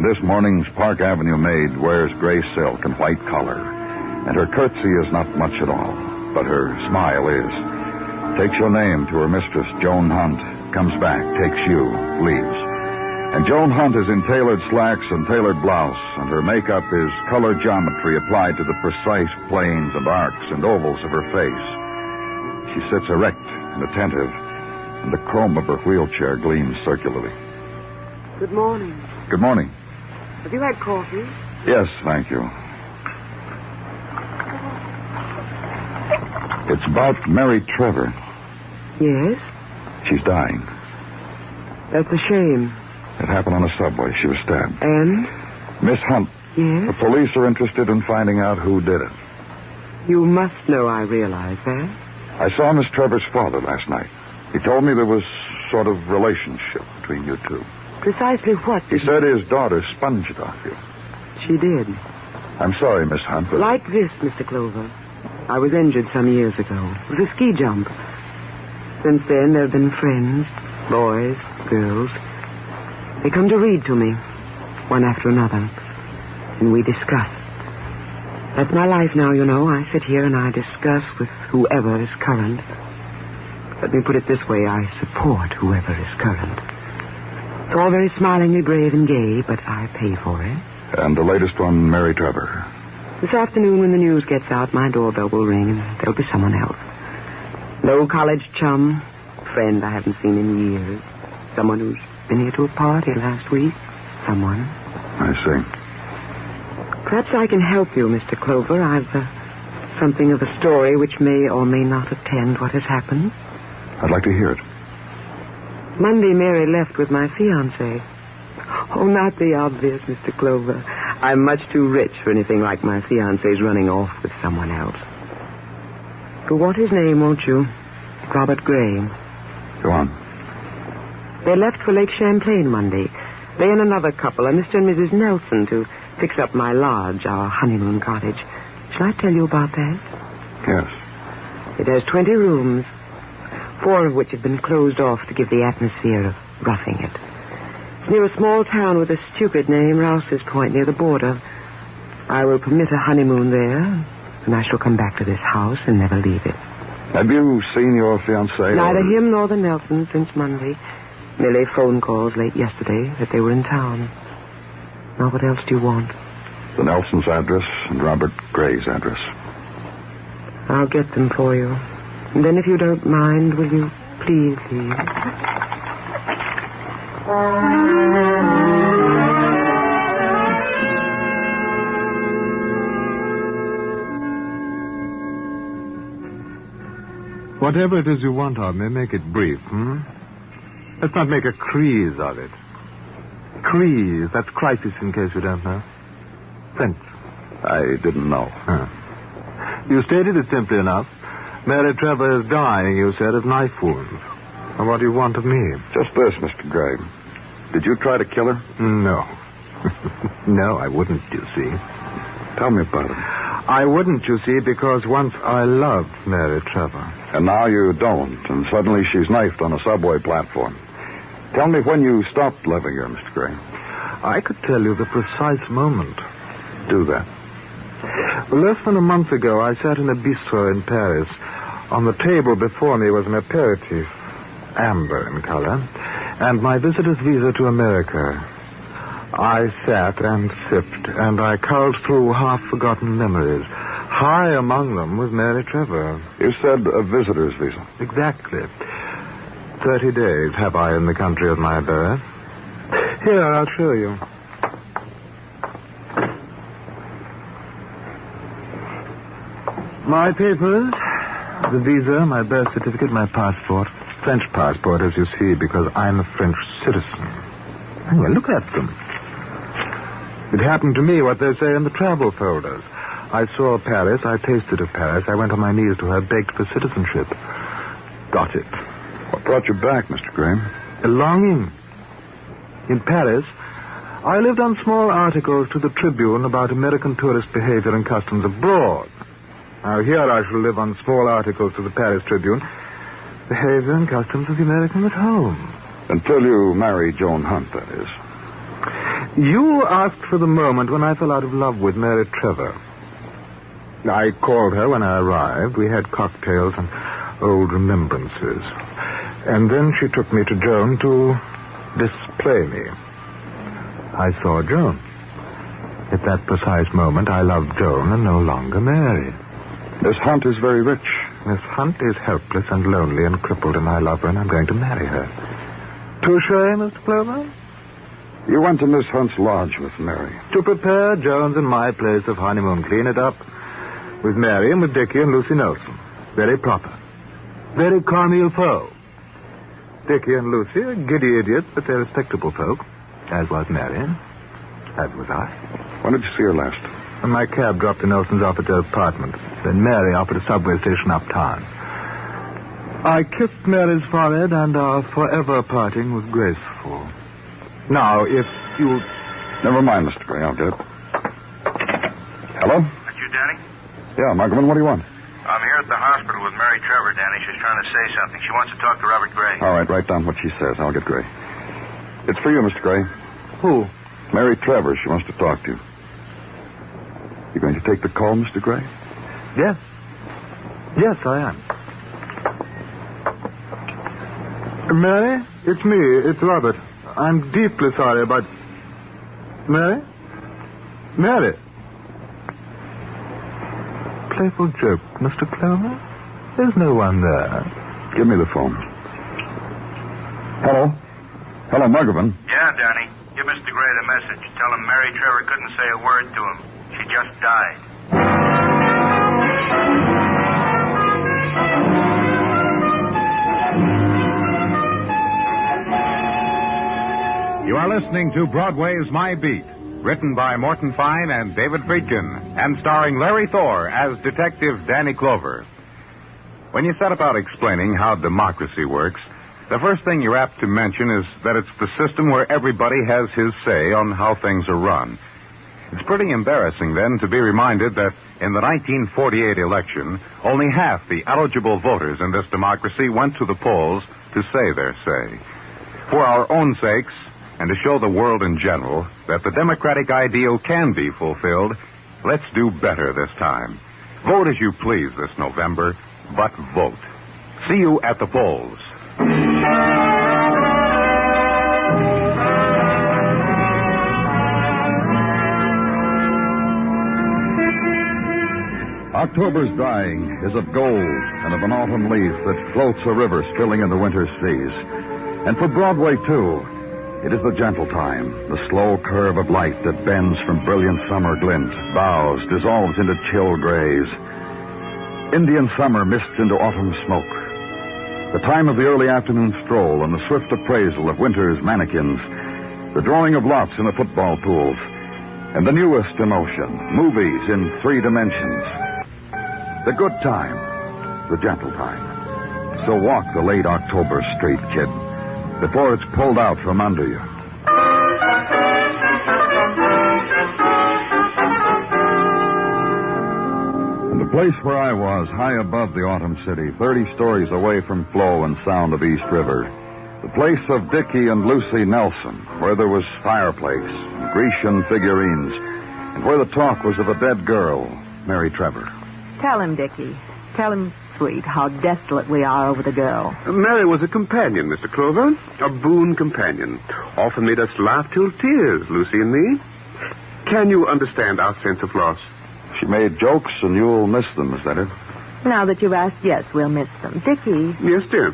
This morning's Park Avenue maid wears gray silk and white collar. And her curtsy is not much at all, but her smile is. Takes your name to her mistress, Joan Hunt. Comes back, takes you, leaves. And Joan Hunt is in tailored slacks and tailored blouse, and her makeup is color geometry applied to the precise planes and arcs and ovals of her face. She sits erect and attentive, and the chrome of her wheelchair gleams circularly. Good morning. Good morning. Have you had coffee? Yes, thank you. It's about Mary Trevor. Yes? She's dying. That's a shame. It happened on a subway. She was stabbed. And? Miss Hunt. Yes? The police are interested in finding out who did it. You must know I realize that. I saw Miss Trevor's father last night. He told me there was sort of relationship between you two. Precisely what? He said his daughter sponged off you. She did. I'm sorry, Miss Hunt, but... Like this, Mr. Clover. I was injured some years ago. It was a ski jump. Since then, there have been friends, boys, girls. They come to read to me, one after another, and we discuss. That's my life now, you know. I sit here and I discuss with whoever is current. Let me put it this way, I support whoever is current. It's all very smilingly brave and gay, but I pay for it. And the latest one, Mary Trevor. This afternoon when the news gets out, my doorbell will ring and there'll be someone else. No college chum, friend I haven't seen in years. Someone who's been here to a party last week. Someone. I see. Perhaps I can help you, Mr. Clover. I've something of a story which may or may not attend what has happened. I'd like to hear it. Monday, Mary left with my fiancé. Oh, not the obvious, Mr. Clover. I'm much too rich for anything like my fiancé's running off with someone else. You want his name, won't you? Robert Gray. Go on. They left for Lake Champlain Monday. They and another couple, a Mr. and Mrs. Nelson, to fix up my lodge, our honeymoon cottage. Shall I tell you about that? Yes. It has 20 rooms, 4 of which have been closed off to give the atmosphere of roughing it. It's near a small town with a stupid name, Rouse's Point, near the border. I will permit a honeymoon there, and I shall come back to this house and never leave it. Have you seen your fiancé? Neither him nor the Nelsons since Monday. Merely phone calls late yesterday that they were in town. Now, what else do you want? The Nelsons' address and Robert Gray's address. I'll get them for you. And then if you don't mind, will you please leave? Whatever it is you want of me, make it brief, Let's not make a crease of it. Crease, that's crisis in case you don't know. French. I didn't know. You stated it simply enough. Mary Trevor is dying, you said, of knife wounds. And what do you want of me? Just this, Mr. Gray. Did you try to kill her? No. No, I wouldn't, you see. Tell me about it. I wouldn't, you see, because once I loved Mary Trevor. And now you don't, and suddenly she's knifed on a subway platform. Tell me when you stopped loving her, Mr. Gray. I could tell you the precise moment. Do that. Well, less than a month ago, I sat in a bistro in Paris. On the table before me was an aperitif, amber in color, and my visitor's visa to America. I sat and sipped, and I culled through half-forgotten memories. High among them was Mary Trevor. You said a visitor's visa. Exactly. 30 days have I in the country of my birth. Here, I'll show you. My papers, the visa, my birth certificate, my passport. French passport, as you see, because I'm a French citizen. Well, look at them. It happened to me what they say in the travel folders. I saw Paris, I tasted of Paris, I went on my knees to her, begged for citizenship. Got it. What brought you back, Mr. Graham? A longing. In Paris, I lived on small articles to the Tribune about American tourist behavior and customs abroad. Now, here I shall live on small articles to the Paris Tribune, behavior and customs of the American at home. Until you marry Joan Hunt, that is. You asked for the moment when I fell out of love with Mary Trevor. I called her when I arrived. We had cocktails and old remembrances. And then she took me to Joan to display me. I saw Joan. At that precise moment, I loved Joan and no longer Mary. Miss Hunt is very rich. Miss Hunt is helpless and lonely and crippled, and I love her, and I'm going to marry her. Touché, Mr. Clover? You went to Miss Hunt's lodge with Mary. To prepare Joan's and my place of honeymoon. Clean it up. With Mary and with Dickie and Lucy Nelson. Very proper. Very comme il faut. Dickie and Lucy are giddy idiots, but they're respectable folk. As was Mary. As was I. When did you see her last? When my cab dropped the Nelsons off at their apartment. Then Mary off at a subway station uptown. I kissed Mary's forehead, and our forever parting was graceful. Now, if you... Never mind, Mr. Gray. I'll get it. Hello? That you, Danny? Yeah, Muggavan, what do you want? I'm here at the hospital with Mary Trevor, Danny. She's trying to say something. She wants to talk to Robert Gray. All right, write down what she says. I'll get Gray. It's for you, Mr. Gray. Who? Mary Trevor. She wants to talk to you. You going to take the call, Mr. Gray? Yes. Yes, I am. Mary, it's me. It's Robert. I'm deeply sorry about... Mary? Mary? Playful joke, Mr. Clover? There's no one there. Give me the phone. Hello? Hello, Muggavan. Yeah, Danny. Give Mr. Gray the message. Tell him Mary Trevor couldn't say a word to him. She just died. You are listening to Broadway's My Beat, written by Morton Fine and David Friedkin, and starring Larry Thor as Detective Danny Clover. When you set about explaining how democracy works, the first thing you're apt to mention is that it's the system where everybody has his say on how things are run. It's pretty embarrassing, then, to be reminded that in the 1948 election, only half the eligible voters in this democracy went to the polls to say their say. For our own sakes, and to show the world in general that the democratic ideal can be fulfilled, let's do better this time. Vote as you please this November, but vote. See you at the polls. October's dying is of gold and of an autumn leaf that floats a river spilling into winter's seas. And for Broadway, too, it is the gentle time, the slow curve of light that bends from brilliant summer glint, bows, dissolves into chill grays. Indian summer mists into autumn smoke. The time of the early afternoon stroll and the swift appraisal of winter's mannequins, the drawing of lots in the football pools, and the newest emotion, movies in 3 dimensions. The good time, the gentle time. So walk the late October street, kid, before it's pulled out from under you. And the place place where I was, high above the autumn city, 30 stories away from flow and sound of East River. The place of Dickie and Lucy Nelson, where there was fireplace and Grecian figurines, and where the talk was of a dead girl, Mary Trevor. Tell him, Dickie. Tell him, sweet, how desolate we are over the girl. Mary was a companion, Mr. Clover. A boon companion. Often made us laugh till tears, Lucy and me. Can you understand our sense of loss? She made jokes, and you'll miss them, is that it? Now that you've asked, yes, we'll miss them. Dickie. Yes, dear.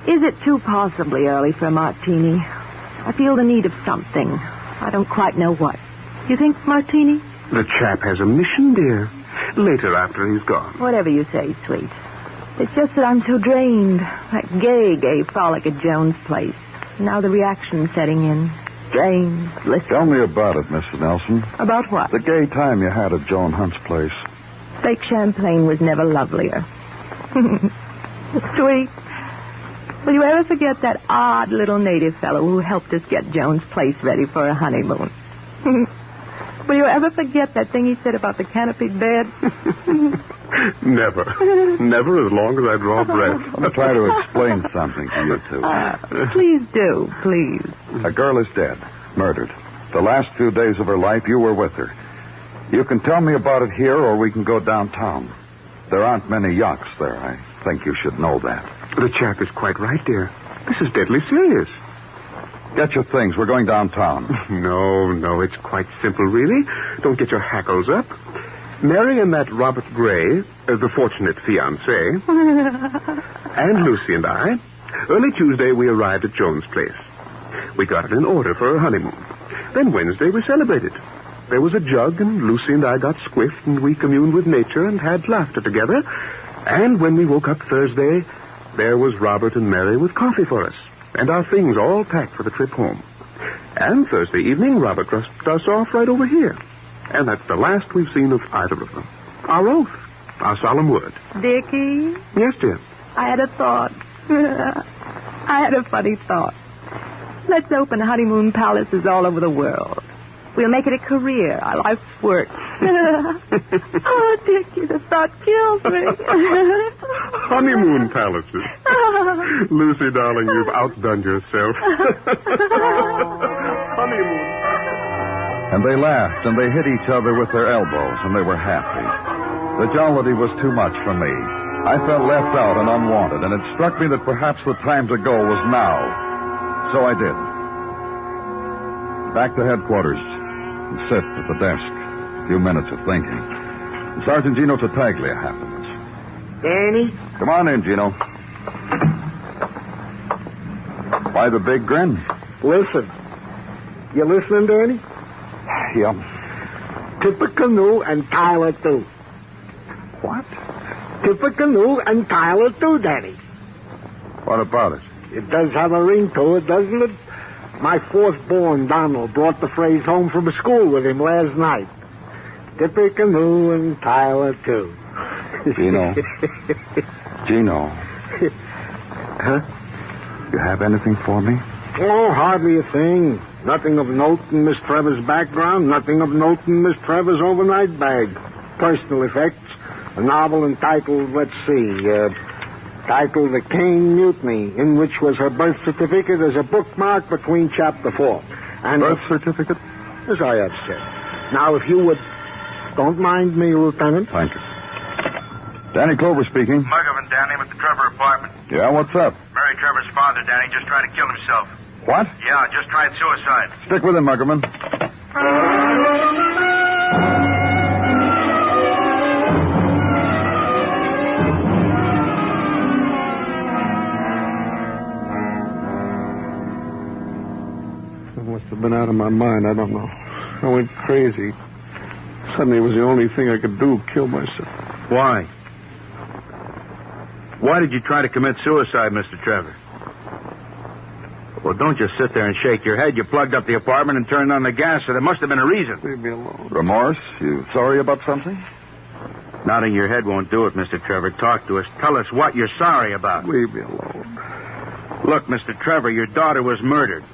Is it too possibly early for a martini? I feel the need of something. I don't quite know what. You think martini? The chap has a mission, dear. Later, after he's gone. Whatever you say, sweet. It's just that I'm so drained. That gay frolic at Jones' place. Now the reaction's setting in. Drained, listless. Tell me about it, Mrs. Nelson. About what? The gay time you had at Joan Hunt's place. Lake Champlain was never lovelier. Sweet. Will you ever forget that odd little native fellow who helped us get Joan's place ready for a honeymoon? Will you ever forget that thing he said about the canopied bed? Never. Never as long as I draw breath. I'm going to try to explain something to you two. Please do, please. A girl is dead, murdered. The last few days of her life, you were with her. You can tell me about it here, or we can go downtown. There aren't many yachts there. I think you should know that. The chap is quite right, dear. This is deadly serious. Get your things. We're going downtown. No, it's quite simple, really. Don't get your hackles up. Mary and that Robert Gray, the fortunate fiancé, and Lucy and I, early Tuesday we arrived at Jones' place. We got it in order for a honeymoon. Then Wednesday we celebrated. There was a jug, and Lucy and I got squiffed, and we communed with nature and had laughter together. And when we woke up Thursday, there was Robert and Mary with coffee for us, and our things all packed for the trip home. And Thursday evening, Robert dropped us off right over here. And that's the last we've seen of either of them. Our oath. Our solemn word. Dickie? Yes, dear. I had a thought. I had a funny thought. Let's open honeymoon palaces all over the world. We'll make it a career, our life's work. Oh, Dickie, the thought kills me. Honeymoon palaces. Lucy, darling, you've outdone yourself. Honeymoon. And they laughed, and they hit each other with their elbows, and they were happy. The jollity was too much for me. I felt left out and unwanted, and it struck me that perhaps the time to go was now. So I did. Back to headquarters, and sit at the desk. A few minutes of thinking. And Sergeant Gino Tartaglia happens. Danny? Come on in, Gino. Why the big grin? Listen. You listening, Danny? Yeah. Tippecanoe and Tyler, too. What? Tippecanoe and Tyler, too, Danny. What about it? It does have a ring to it, doesn't it? My fourth-born, Donald, brought the phrase home from school with him last night. Tippecanoe and Tyler, too. Gino. Gino. Huh? You have anything for me? Oh, hardly a thing. Nothing of note in Miss Trevor's background, nothing of note in Miss Trevor's overnight bag. Personal effects. A novel entitled, titled The Kane Mutiny, in which was her birth certificate as a bookmark between chapter 4. And birth certificate? As I have said. Now, if you would... Don't mind me, Lieutenant. Thank you. Danny Clover speaking. Muggavan, Danny, with the Trevor apartment. Yeah, what's up? Mary Trevor's father, Danny, just tried to kill himself. What? Yeah, just tried suicide. Stick with him, Muggerman. I must have been out of my mind. I don't know. I went crazy. Suddenly it was the only thing I could do, kill myself. Why? Why did you try to commit suicide, Mr. Trevor? Well, don't just sit there and shake your head. You plugged up the apartment and turned on the gas, so there must have been a reason. Leave me alone. Remorse? You sorry about something? Nodding your head won't do it, Mr. Trevor. Talk to us. Tell us what you're sorry about. Leave me alone. Look, Mr. Trevor, your daughter was murdered.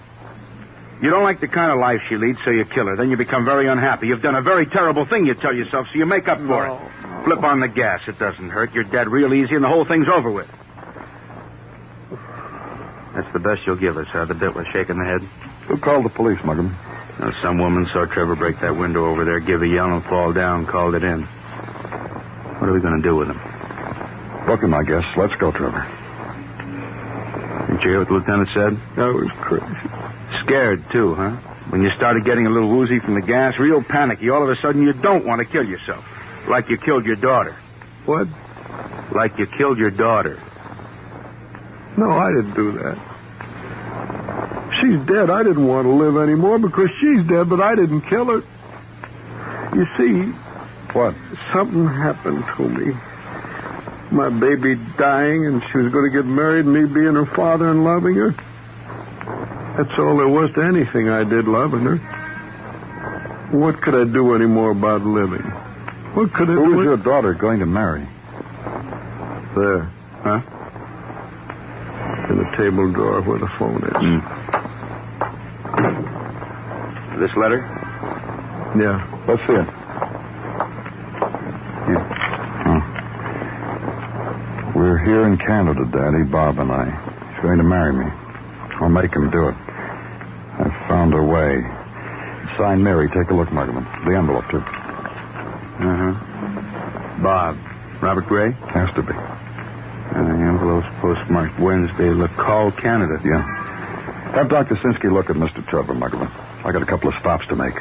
You don't like the kind of life she leads, so you kill her. Then you become very unhappy. You've done a very terrible thing, you tell yourself, so you make up for it. Flip on the gas. It doesn't hurt. You're dead real easy, and the whole thing's over with. That's the best you'll give us, huh? The bit with shaking the head? Who called the police, Muggavan? Now, some woman saw Trevor break that window over there, give a yell, and fall down, called it in. What are we going to do with him? Book him, I guess. Let's go, Trevor. Didn't you hear what the lieutenant said? I was crazy. Scared, too, huh? When you started getting a little woozy from the gas, real panicky, all of a sudden you don't want to kill yourself. Like you killed your daughter. What? Like you killed your daughter. No, I didn't do that. She's dead. I didn't want to live anymore because she's dead, but I didn't kill her. You see... What? Something happened to me. My baby dying, and she was going to get married, me being her father and loving her. That's all there was to anything I did, loving her. What could I do anymore about living? What could I do? Who was your daughter going to marry? There. Huh? In the table drawer where the phone is. This letter? Yeah. Let's see it. We're here in Canada, Daddy, Bob and I. He's going to marry me. I'll make him do it. I've found a way. Signed Mary. Take a look, Muggavan. The envelope, too. Uh-huh. Bob. Robert Gray? Has to be. The envelope's postmarked Wednesday, LaColle, Canada. Yeah. Have Dr. Sinsky look at Mr. Trevor, Muggavan. I got a couple of stops to make.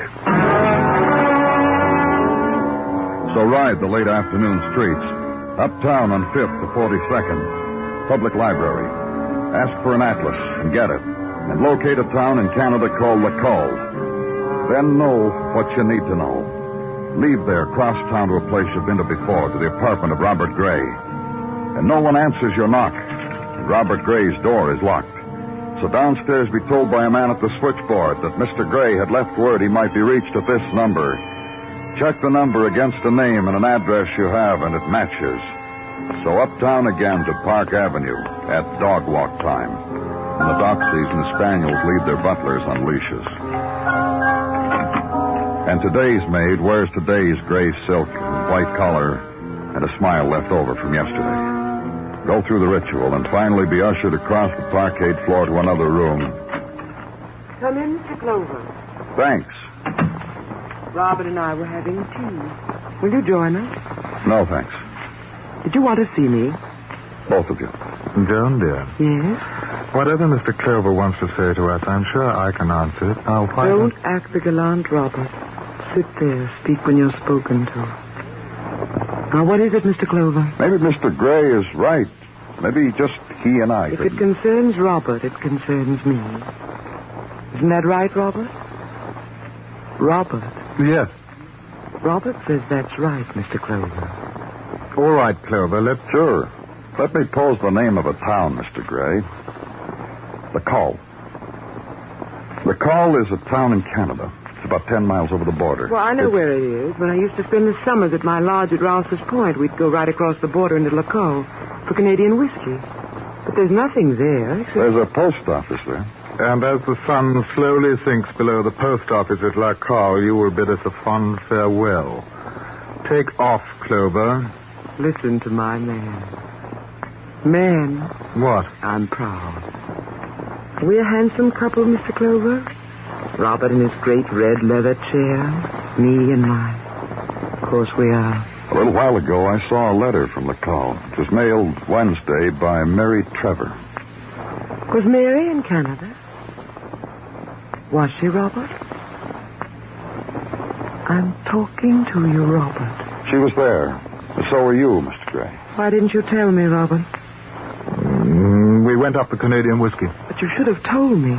So ride the late afternoon streets. Uptown on 5th to 42nd. Public Library. Ask for an atlas and get it. And locate a town in Canada called LaColle. Then know what you need to know. Leave there, cross town to a place you've been to before, to the apartment of Robert Gray. And no one answers your knock. Robert Gray's door is locked. So downstairs be told by a man at the switchboard that Mr. Gray had left word he might be reached at this number. Check the number against a name and an address you have, and it matches. So uptown again to Park Avenue at dog walk time. In the dock season, the spaniels lead their butlers on leashes. And today's maid wears today's gray silk, white collar, and a smile left over from yesterday. Go through the ritual and finally be ushered across the parquet floor to another room. Come in, Mr. Clover. Thanks. Robert and I were having tea. Will you join us? No, thanks. Did you want to see me? Both of you. Joan, dear. Yes? Whatever Mr. Clover wants to say to us, I'm sure I can answer it. Now, why don't act the gallant, Robert. Sit there. Speak when you're spoken to. Now, what is it, Mr. Clover? Maybe Mr. Gray is right. Maybe just he and I. If it concerns Robert, it concerns me. Isn't that right, Robert? Robert? Yes. Robert says that's right, Mr. Clover. All right, Clover, Sure. Let me pose the name of a town, Mr. Gray. LaColle. LaColle is a town in Canada. It's about 10 miles over the border. Well, I know where it is. When I used to spend the summers at my lodge at Rouse's Point, we'd go right across the border into LaColle for Canadian whiskey. But there's nothing there. Except... There's a post office there. And as the sun slowly sinks below the post office at LaColle, you will bid us a fond farewell. Take off, Clover. Listen to my man. Man. What? I'm proud. Are we a handsome couple, Mr. Clover? Robert in his great red leather chair. Me and mine. Of course we are. A little while ago, I saw a letter from LaColle. It was mailed Wednesday by Mary Trevor. Was Mary in Canada? Was she, Robert? I'm talking to you, Robert. She was there. So were you, Mr. Gray. Why didn't you tell me, Robert? We went up the Canadian whiskey. But you should have told me.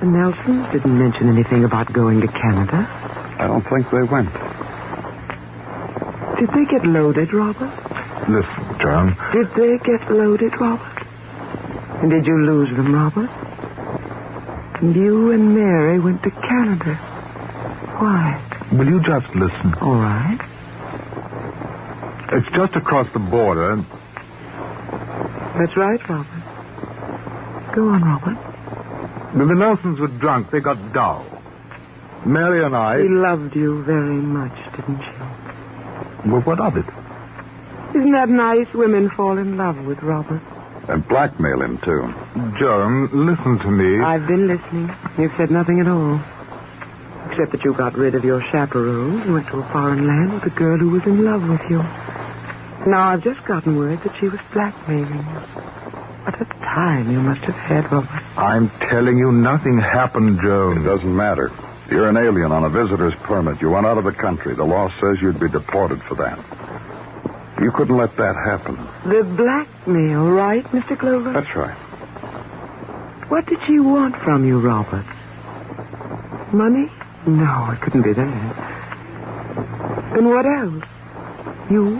The Nelsons didn't mention anything about going to Canada. I don't think they went. Did they get loaded, Robert? Listen, John. Did they get loaded, Robert? And did you lose them, Robert? And you and Mary went to Canada. Why? Will you just listen? All right. It's just across the border. That's right, Robert. Go on, Robert. When the Nelsons were drunk, they got dull. Mary and I... She loved you very much, didn't she? Well, what of it? Isn't that nice? Women fall in love with Robert. And blackmail him, too. Joan, listen to me. I've been listening. You've said nothing at all. Except that you got rid of your chaperone and went to a foreign land with a girl who was in love with you. Now I've just gotten word that she was blackmailing you. What a time you must have had, Robert. I'm telling you, nothing happened, Joan. It doesn't matter. You're an alien on a visitor's permit. You went out of the country. The law says you'd be deported for that. You couldn't let that happen. The blackmail, right, Mr. Clover? That's right. What did she want from you, Robert? Money? No, it couldn't be that. And what else? You?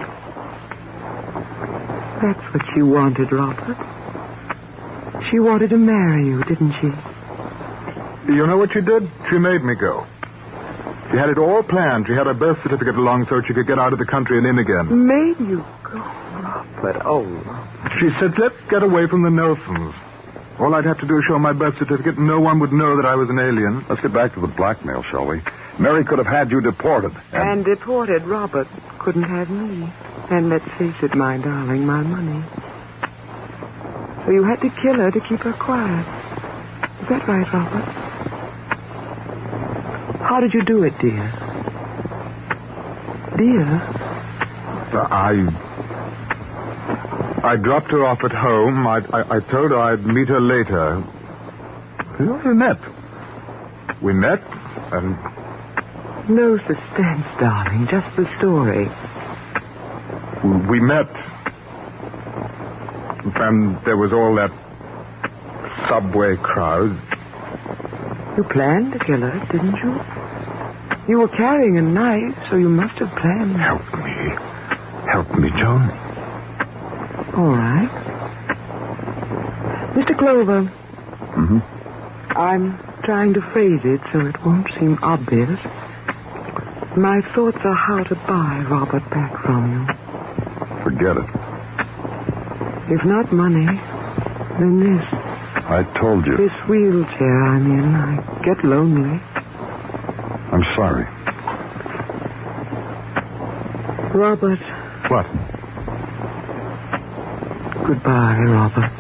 That's what she wanted, Robert. She wanted to marry you, didn't she? You know what she did? She made me go. She had it all planned. She had her birth certificate along so she could get out of the country and in again. Made you go, Robert? Oh, Robert. She said, let's get away from the Nelsons. All I'd have to do is show my birth certificate, and no one would know that I was an alien. Let's get back to the blackmail, shall we? Mary could have had you deported. And deported Robert couldn't have me. And let's face it, my darling, my money. So you had to kill her to keep her quiet. Is that right, Robert? How did you do it, dear? Dear? I dropped her off at home. I told her I'd meet her later. We met. We met, and... No suspense, darling. Just the story. We met. And there was all that subway crowd. You planned to kill her, didn't you? You were carrying a knife, so you must have planned. Help me. Help me, Joan. All right. Mr. Clover. Mm-hmm. I'm trying to phrase it so it won't seem obvious. My thoughts are how to buy Robert back from you. Forget it. If not money, then this. I told you. This wheelchair I'm in. I get lonely. I'm sorry. Robert. What? Goodbye, Robert.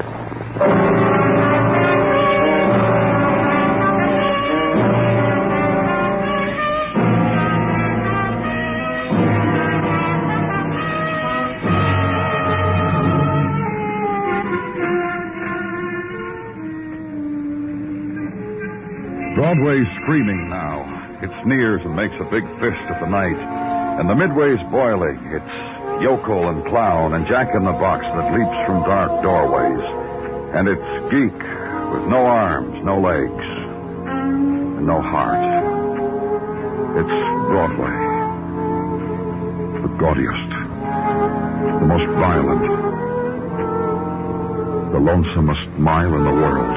Broadway's screaming now. It sneers and makes a big fist at the night. And the Midway's boiling. It's yokel and clown and jack-in-the-box that leaps from dark doorways. And it's geek with no arms, no legs, and no heart. It's Broadway. The gaudiest, the most violent, the lonesomest mile in the world.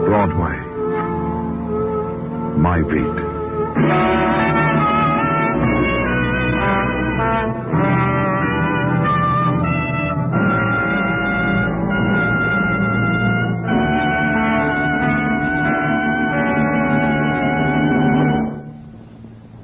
Broadway. My beat.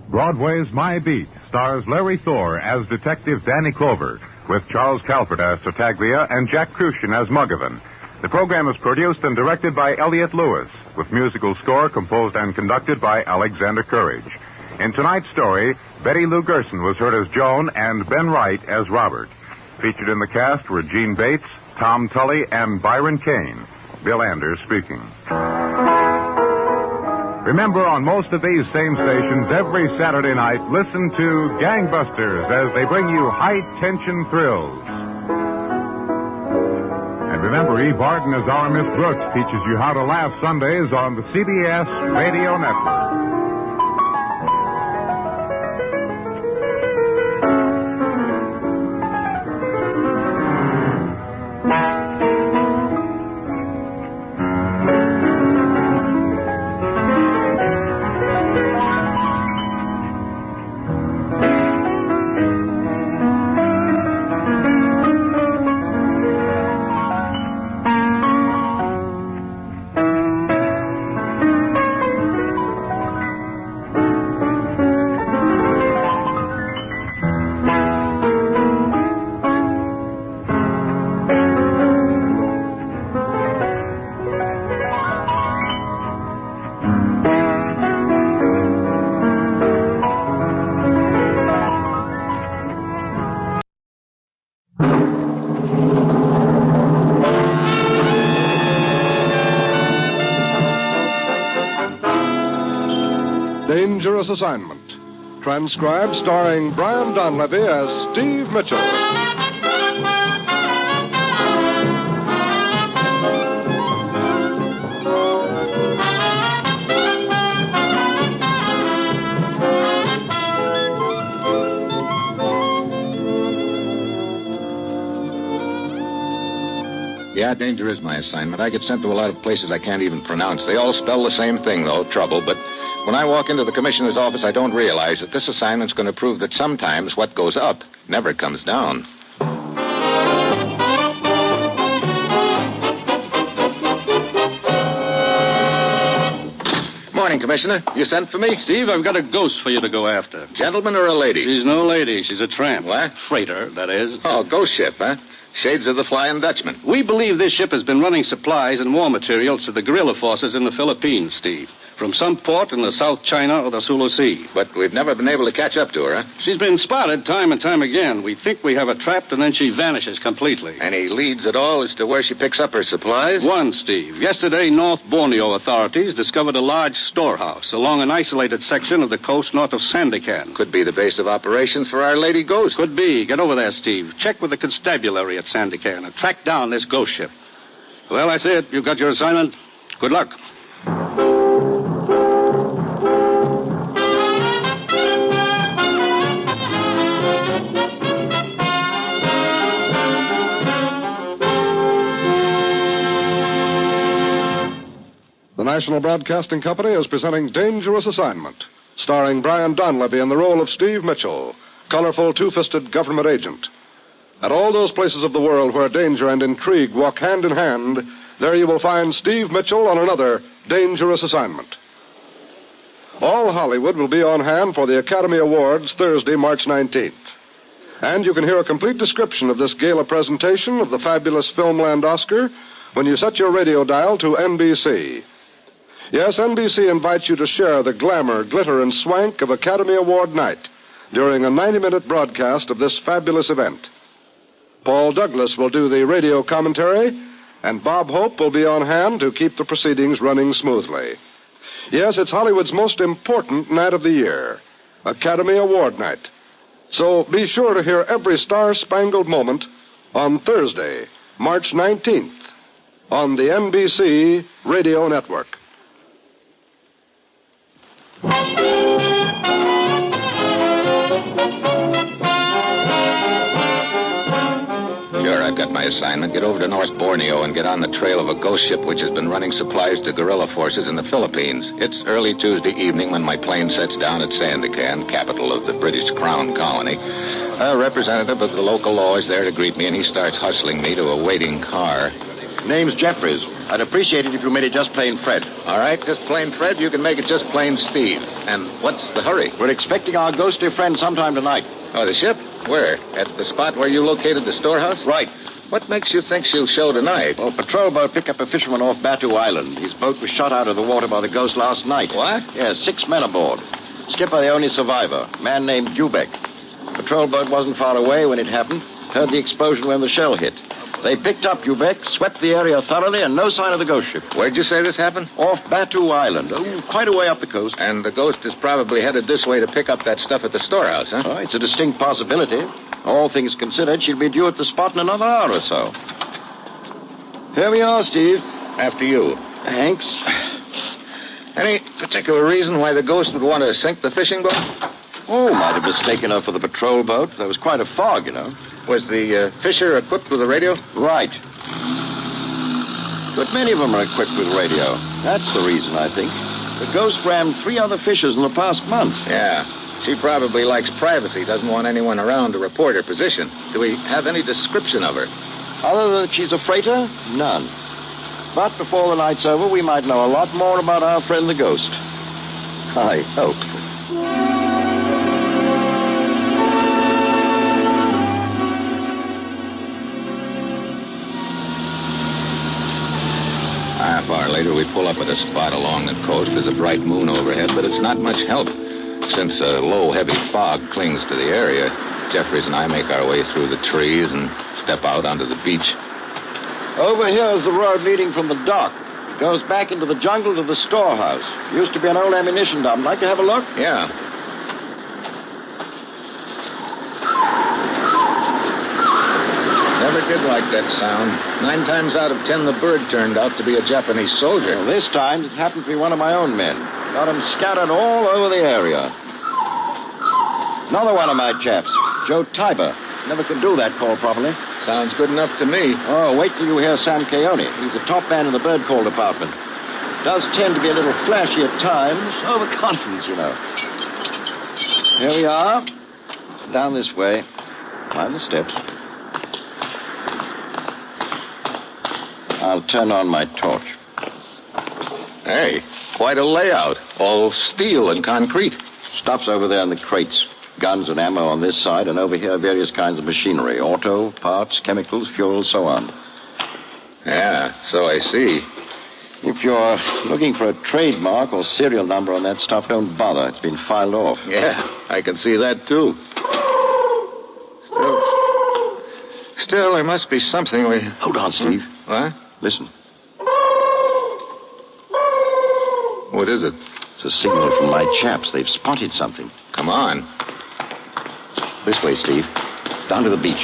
Broadway's My Beat stars Larry Thor as Detective Danny Clover, with Charles Calvert as Tartaglia and Jack Crucian as Muggavan. The program is produced and directed by Elliott Lewis, with musical score composed and conducted by Alexander Courage. In tonight's story, Betty Lou Gerson was heard as Joan and Ben Wright as Robert. Featured in the cast were Gene Bates, Tom Tully, and Byron Kane. Bill Anders speaking. Remember, on most of these same stations, every Saturday night, listen to Gangbusters as they bring you high-tension thrills. And remember, Eve Arden as our Miss Brooks teaches you how to laugh Sundays on the CBS Radio Network. Dangerous Assignment. Transcribed starring Brian Donlevy as Steve Mitchell. Yeah, danger is my assignment. I get sent to a lot of places I can't even pronounce. They all spell the same thing, though, trouble. But when I walk into the commissioner's office, I don't realize that this assignment's going to prove that sometimes what goes up never comes down. Morning, Commissioner. You sent for me? Steve, I've got a ghost for you to go after. Gentleman or a lady? She's no lady. She's a tramp. What? Freighter, that is. Oh, ghost ship, huh? Shades of the Flying Dutchman. We believe this ship has been running supplies and war materials to the guerrilla forces in the Philippines, Steve. From some port in the South China or the Sulu Sea. But we've never been able to catch up to her, huh? She's been spotted time and time again. We think we have her trapped, and then she vanishes completely. Any leads at all as to where she picks up her supplies? One, Steve. Yesterday, North Borneo authorities discovered a large storehouse along an isolated section of the coast north of Sandakan. Could be the base of operations for Our Lady Ghost. Could be. Get over there, Steve. Check with the constabulary at Sandakan and track down this ghost ship. Well, that's it. You've got your assignment. Good luck. The National Broadcasting Company is presenting Dangerous Assignment, starring Brian Donlevy in the role of Steve Mitchell, colorful, two-fisted government agent. At all those places of the world where danger and intrigue walk hand in hand, there you will find Steve Mitchell on another Dangerous Assignment. All Hollywood will be on hand for the Academy Awards Thursday, March 19th. And you can hear a complete description of this gala presentation of the fabulous Filmland Oscar when you set your radio dial to NBC. Yes, NBC invites you to share the glamour, glitter, and swank of Academy Award night during a 90-minute broadcast of this fabulous event. Paul Douglas will do the radio commentary, and Bob Hope will be on hand to keep the proceedings running smoothly. Yes, it's Hollywood's most important night of the year, Academy Award night. So be sure to hear every star-spangled moment on Thursday, March 19th, on the NBC Radio Network. Sure, I've got my assignment. Get over to North Borneo and get on the trail of a ghost ship which has been running supplies to guerrilla forces in the Philippines. It's early Tuesday evening when my plane sets down at Sandakan, capital of the British Crown Colony. A representative of the local law is there to greet me, and he starts hustling me to a waiting car. Name's Jeffries. I'd appreciate it if you made it just plain Fred. All right, just plain Fred. You can make it just plain Steve. And what's the hurry? We're expecting our ghostly friend sometime tonight. Oh, the ship? Where? At the spot where you located the storehouse? Right. What makes you think she'll show tonight? Well, a patrol boat picked up a fisherman off Batu Island. His boat was shot out of the water by the ghost last night. What? Yes, 6 men aboard. Skipper, the only survivor, a man named Jubek. Patrol boat wasn't far away when it happened. Heard the explosion when the shell hit. They picked up Jubek, swept the area thoroughly, and no sign of the ghost ship. Where'd you say this happened? Off Batu Island. Oh, quite a way up the coast. And the ghost is probably headed this way to pick up that stuff at the storehouse, huh? Oh, it's a distinct possibility. All things considered, she'll be due at the spot in another hour or so. Here we are, Steve. After you. Thanks. Any particular reason why the ghost would want to sink the fishing boat? Oh, might have mistaken her for the patrol boat. There was quite a fog, you know. Was the fisher equipped with a radio? Right. But many of them are equipped with radio. That's the reason, I think. The ghost rammed 3 other fishers in the past month. Yeah. She probably likes privacy, doesn't want anyone around to report her position. Do we have any description of her? Other than that she's a freighter? None. But before the night's over, we might know a lot more about our friend the ghost. I hope. Half hour later, we pull up at a spot along the coast. There's a bright moon overhead, but it's not much help. Since a low, heavy fog clings to the area, Jeffries and I make our way through the trees and step out onto the beach. Over here is the road leading from the dock. Goes back into the jungle to the storehouse. Used to be an old ammunition dump. Like to have a look? Yeah. Never did like that sound. 9 times out of 10, the bird turned out to be a Japanese soldier. Well, this time, it happened to be one of my own men. Got him scattered all over the area. Another one of my chaps, Joe Tiber. Never could do that call properly. Sounds good enough to me. Oh, wait till you hear Sam Keone. He's the top man in the bird call department. Does tend to be a little flashy at times. Overconfident, you know. Here we are. Down this way. Climb the steps. I'll turn on my torch. Hey, quite a layout. All steel and concrete. Stuff's over there in the crates. Guns and ammo on this side, and over here various kinds of machinery. Auto, parts, chemicals, fuel, so on. Yeah, so I see. If you're looking for a trademark or serial number on that stuff, don't bother. It's been filed off. Yeah, I can see that, too. Still, there must be something we... Hold on, Steve. What? Listen. What is it? It's a signal from my chaps. They've spotted something. Come on. This way, Steve. Down to the beach.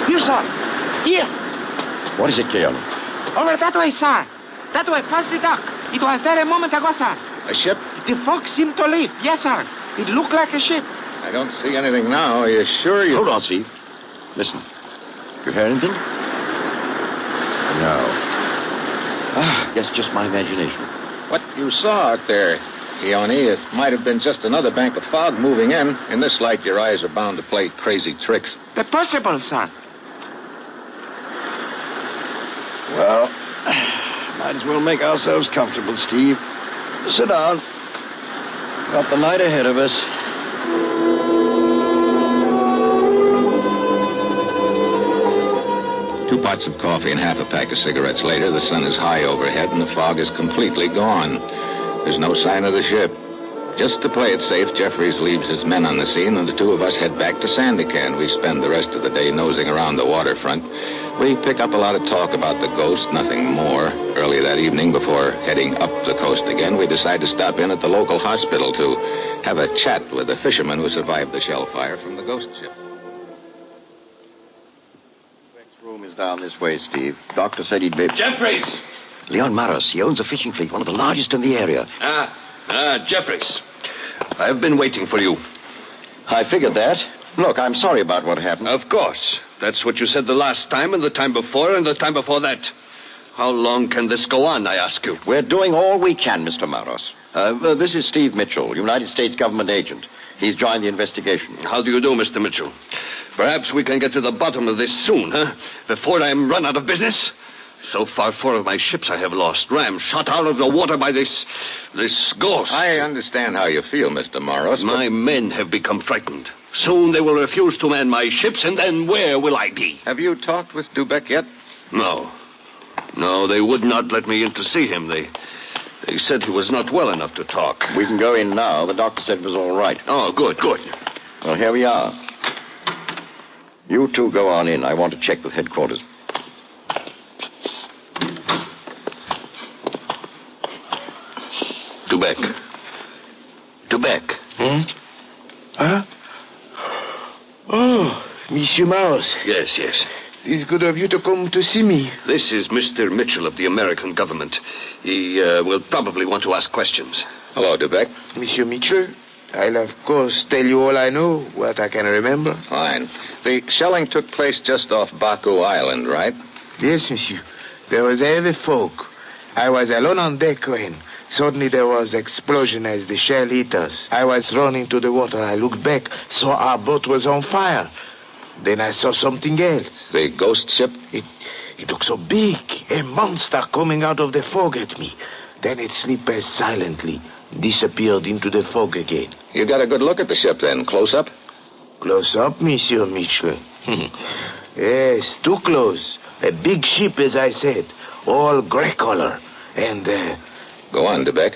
Here, sir. Here. What is it, Keone? Over that way, sir. That way, past the dock. It was there a moment ago, sir. A ship? The fog seemed to leave. Yes, sir. It looked like a ship. I don't see anything now. Are you sure you... Hold on, Steve. Listen. You hear anything? No. Guess just my imagination. What you saw out there, Keone, it might have been just another bank of fog moving in. In this light, your eyes are bound to play crazy tricks. The possible, sir. Well, might as well make ourselves comfortable, Steve. Sit down. Got the night ahead of us. 2 pots of coffee and half a pack of cigarettes later, the sun is high overhead and the fog is completely gone. There's no sign of the ship. Just to play it safe, Jeffries leaves his men on the scene, and the 2 of us head back to Sandakan. We spend the rest of the day nosing around the waterfront. We pick up a lot of talk about the ghost, nothing more. Early that evening, before heading up the coast again, we decide to stop in at the local hospital to have a chat with the fisherman who survived the shell fire from the ghost ship. Room is down this way, Steve. Doctor said he'd be... Jeffries! Leon Maros. He owns a fishing fleet, one of the largest in the area. Jeffries. I've been waiting for you. I figured that. Look, I'm sorry about what happened. Of course. That's what you said the last time, and the time before, and the time before that. How long can this go on, I ask you? We're doing all we can, Mr. Maros. This is Steve Mitchell, United States government agent. He's joined the investigation. How do you do, Mr. Mitchell? Perhaps we can get to the bottom of this soon, huh? Before I'm run out of business? So far, 4 of my ships I have lost. Rams shot out of the water by this ghost. I understand how you feel, Mr. Morris. My men have become frightened. Soon they will refuse to man my ships, and then where will I be? Have you talked with Dubeck yet? No. No, they would not let me in to see him. They said he was not well enough to talk. We can go in now. The doctor said it was all right. Oh, good. Well, here we are. You 2 go on in. I want to check with headquarters. Dubeck. Huh? Oh, Monsieur Maros. Yes. It's good of you to come to see me. This is Mr. Mitchell of the American government. He will probably want to ask questions. Hello, Dubeck. Monsieur Mitchell, I'll of course tell you all I know, what I can remember. Fine. The shelling took place just off Baku Island, right? Yes, monsieur. There was heavy fog. I was alone on deck when suddenly there was explosion as the shell hit us. I was running to the water. I looked back, saw our boat was on fire. Then I saw something else. The ghost ship? It looked so big, a monster coming out of the fog at me. Then it slipped past silently, disappeared into the fog again. You got a good look at the ship then, close up? Close up, Monsieur Mitchell. Yes, too close. A big ship, as I said, all gray color. And, Go on, Dubeck.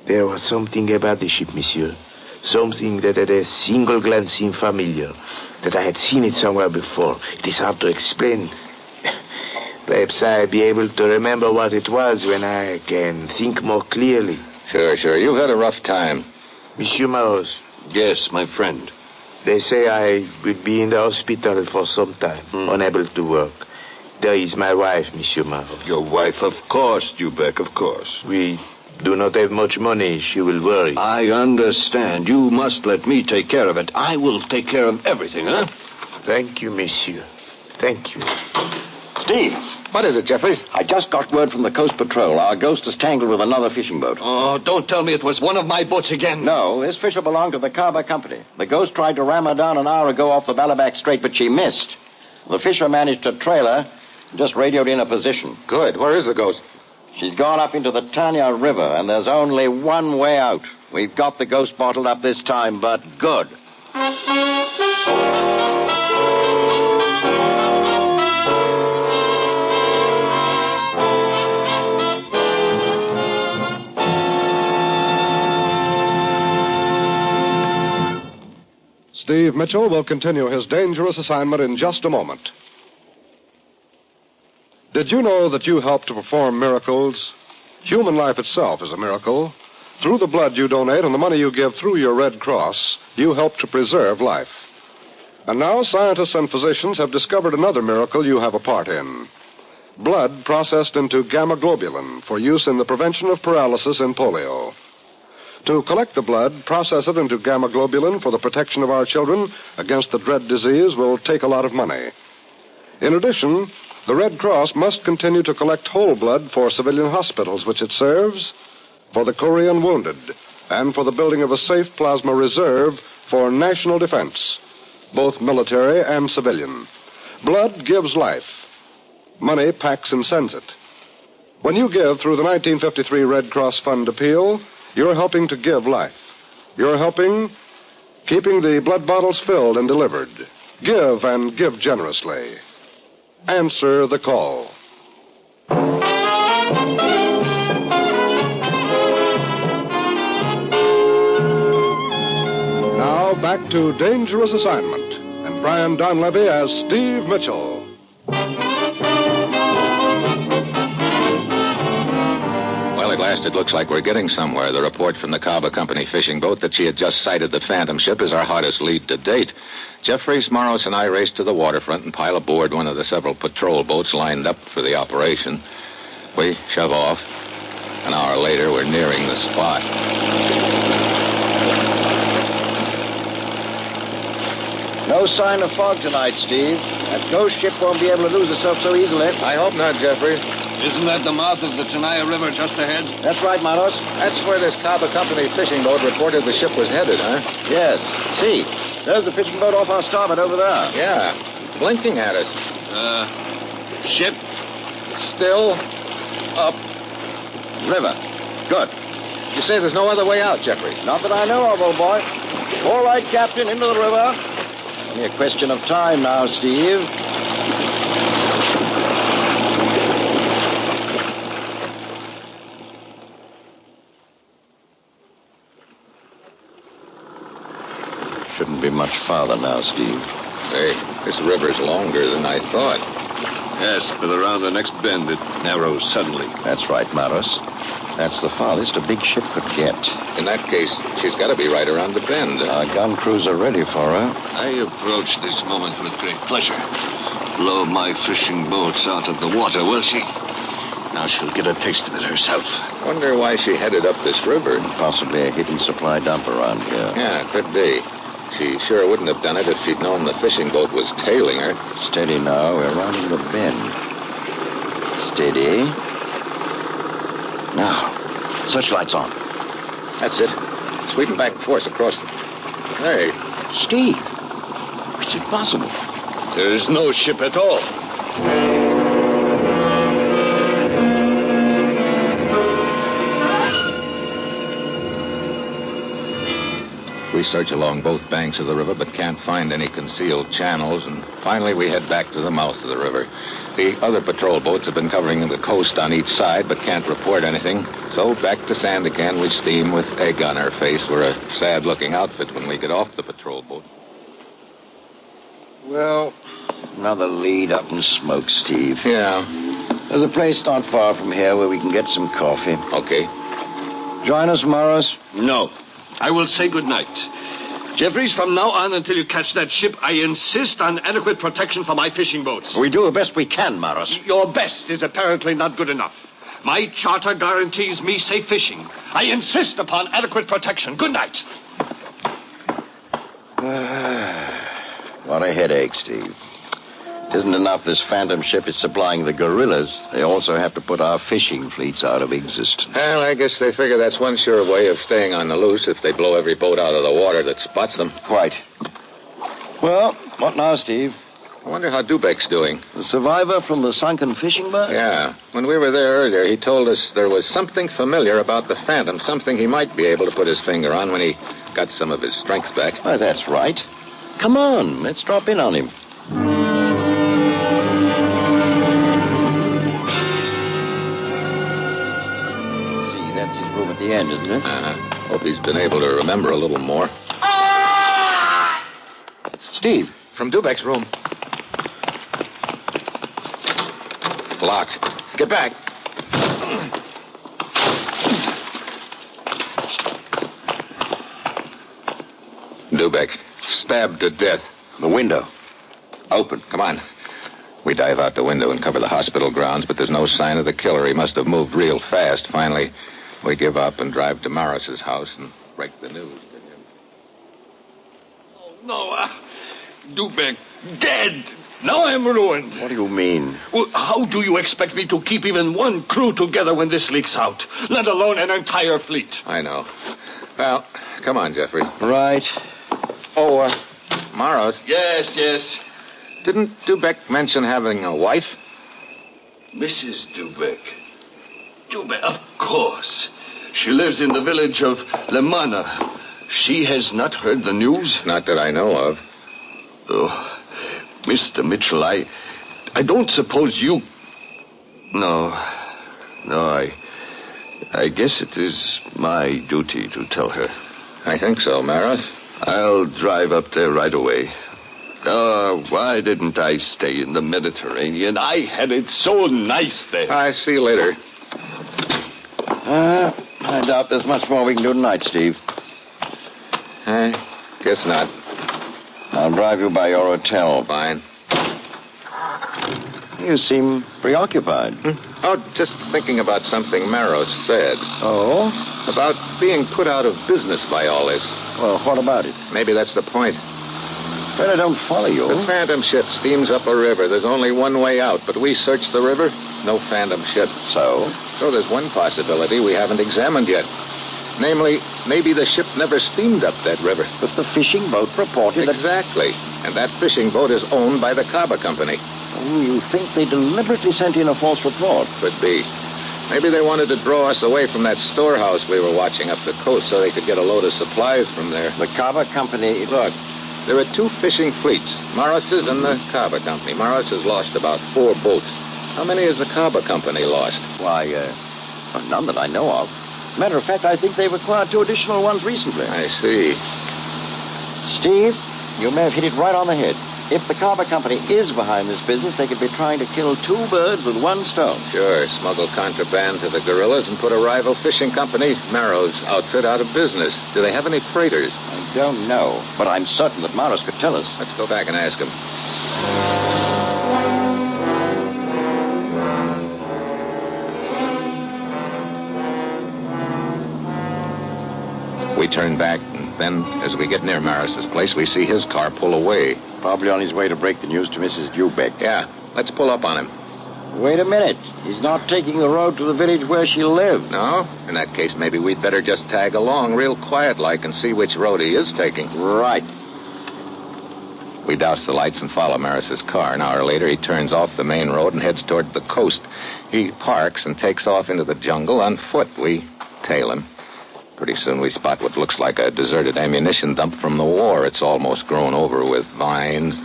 There was something about the ship, monsieur. Something that at a single glance seemed familiar, that I had seen it somewhere before. It is hard to explain. Perhaps I'll be able to remember what it was when I can think more clearly. Sure. You've had a rough time. Monsieur Maros. Yes, my friend. They say I will be in the hospital for some time, unable to work. There is my wife, Monsieur Maros. Your wife, of course, Dubeck, of course. We do not have much money. She will worry. I understand. You must let me take care of it. I will take care of everything, huh? Thank you, monsieur. Thank you. Steve. What is it, Jeffries? I just got word from the Coast Patrol. Our ghost is tangled with another fishing boat. Oh, don't tell me it was one of my boats again. No, this fisher belonged to the Carver Company. The ghost tried to ram her down an hour ago off the Ballaback Strait, but she missed. The fisher managed to trail her and just radioed in a position. Good. Where is the ghost? She's gone up into the Tanya River, and there's only one way out. We've got the ghost bottled up this time, but good. Steve Mitchell will continue his dangerous assignment in just a moment. Did you know that you help to perform miracles? Human life itself is a miracle. Through the blood you donate and the money you give through your Red Cross, you help to preserve life. And now scientists and physicians have discovered another miracle you have a part in. Blood processed into gamma globulin for use in the prevention of paralysis in polio. To collect the blood, process it into gamma globulin for the protection of our children against the dread disease will take a lot of money. In addition, the Red Cross must continue to collect whole blood for civilian hospitals which it serves, for the Korean wounded, and for the building of a safe plasma reserve for national defense, both military and civilian. Blood gives life. Money packs and sends it. When you give through the 1953 Red Cross Fund appeal, you're helping to give life. You're helping keeping the blood bottles filled and delivered. Give and give generously. Answer the call. Now back to Dangerous Assignment and Brian Donlevy as Steve Mitchell. Well, at last it looks like we're getting somewhere. The report from the Carver Company fishing boat that she had just sighted the Phantom ship is our hottest lead to date. Jeffries, Morris, and I race to the waterfront and pile aboard one of the several patrol boats lined up for the operation. We shove off. An hour later, we're nearing the spot. No sign of fog tonight, Steve. That ghost ship won't be able to lose herself so easily. I hope not, Jeffrey. Isn't that the mouth of the Tenaya River just ahead? That's right, Manos. That's where this Carver Company fishing boat reported the ship was headed, huh? Yes. See, there's the fishing boat off our starboard over there. Yeah, blinking at us. Ship? Still up. River. Good. You say there's no other way out, Jeffrey? Not that I know of, old boy. All right, Captain, into the river. Only a question of time now, Steve. Shouldn't be much farther now, Steve. Hey, this river's longer than I thought. Yes, but around the next bend it narrows suddenly. That's right, Maros. That's the farthest a big ship could get. In that case, she's got to be right around the bend. Our gun crews are ready for her. I approach this moment with great pleasure. Blow my fishing boats out of the water, will she? Now she'll get a taste of it herself. Wonder why she headed up this river. Possibly a hidden supply dump around here. Yeah, could be. She sure wouldn't have done it if she'd known the fishing boat was tailing her. Steady now. We're rounding the bend. Steady. Now, searchlights on. That's it. Sweeping back and forth across the... Hey. Steve. It's impossible. There's no ship at all. We We search along both banks of the river, but can't find any concealed channels, and finally we head back to the mouth of the river. The other patrol boats have been covering the coast on each side, but can't report anything. So back to sand again, we steam with egg on our face. We're a sad-looking outfit when we get off the patrol boat. Well, another lead up in smoke, Steve. Yeah. There's a place not far from here where we can get some coffee. Okay. Join us, Morris? No. I will say good night. Jeffries, from now on until you catch that ship, I insist on adequate protection for my fishing boats. We do the best we can, Morris. Your best is apparently not good enough. My charter guarantees me safe fishing. I insist upon adequate protection. Good night. What a headache, Steve. It isn't enough this phantom ship is supplying the guerrillas. They also have to put our fishing fleets out of existence. Well, I guess they figure that's one sure way of staying on the loose if they blow every boat out of the water that spots them. Quite. Well, what now, Steve? I wonder how Dubek's doing. The survivor from the sunken fishing boat? Yeah. When we were there earlier, he told us there was something familiar about the Phantom, something he might be able to put his finger on when he got some of his strength back. Why, that's right. Come on, let's drop in on him. That's his room at the end, isn't it? Hope he's been able to remember a little more. Steve. From Dubek's room. Locked. Get back. Dubek. Stabbed to death. The window. Open. Come on. We dive out the window and cover the hospital grounds, but there's no sign of the killer. He must have moved real fast. Finally, we give up and drive to Morris's house and break the news to him. Oh, no. Dubek, dead. Now I'm ruined. What do you mean? Well, how do you expect me to keep even one crew together when this leaks out, let alone an entire fleet? I know. Well, come on, Jeffrey. Right. Oh, Morris. Yes. Didn't Dubek mention having a wife? Mrs. Dubek. Dubek, of course. She lives in the village of Lemana. She has not heard the news? Not that I know of. Oh, Mr. Mitchell, I don't suppose you... No, I guess it is my duty to tell her. I think so, Maris. I'll drive up there right away. Why didn't I stay in the Mediterranean? I had it so nice there. I'll see you later. I doubt there's much more we can do tonight, Steve. I guess not. I'll drive you by your hotel. Fine. You seem preoccupied. Oh, just thinking about something Maros said. Oh? About being put out of business by all this. Well, what about it? Maybe that's the point. But I don't follow you. The Phantom ship steams up a river. There's only one way out, but we searched the river. No Phantom ship. So? So there's one possibility we haven't examined yet. Namely, maybe the ship never steamed up that river. But the fishing boat reported Exactly. And that fishing boat is owned by the Kaba Company. Oh, you think they deliberately sent in a false report? Could be. Maybe they wanted to draw us away from that storehouse we were watching up the coast so they could get a load of supplies from there. The Kaba Company... Look, there are two fishing fleets, Morris's and the Kaba Company. Morris has lost about 4 boats. How many has the Kaba Company lost? Why, none that I know of. Matter of fact, I think they've acquired 2 additional ones recently. I see. Steve, you may have hit it right on the head. If the Kaba Company is behind this business, they could be trying to kill 2 birds with 1 stone. Sure, smuggle contraband to the guerrillas and put a rival fishing company, Marrow's outfit, out of business. Do they have any freighters? I don't know, but I'm certain that Maros could tell us. Let's go back and ask him. We turn back, and then, as we get near Maris's place, we see his car pull away. Probably on his way to break the news to Mrs. Dubek. Yeah, let's pull up on him. Wait a minute. He's not taking the road to the village where she lived. No? In that case, maybe we'd better just tag along real quiet-like and see which road he is taking. Right. We douse the lights and follow Maris's car. An hour later, he turns off the main road and heads toward the coast. He parks and takes off into the jungle on foot. We tail him. Pretty soon we spot what looks like a deserted ammunition dump from the war. It's almost grown over with vines.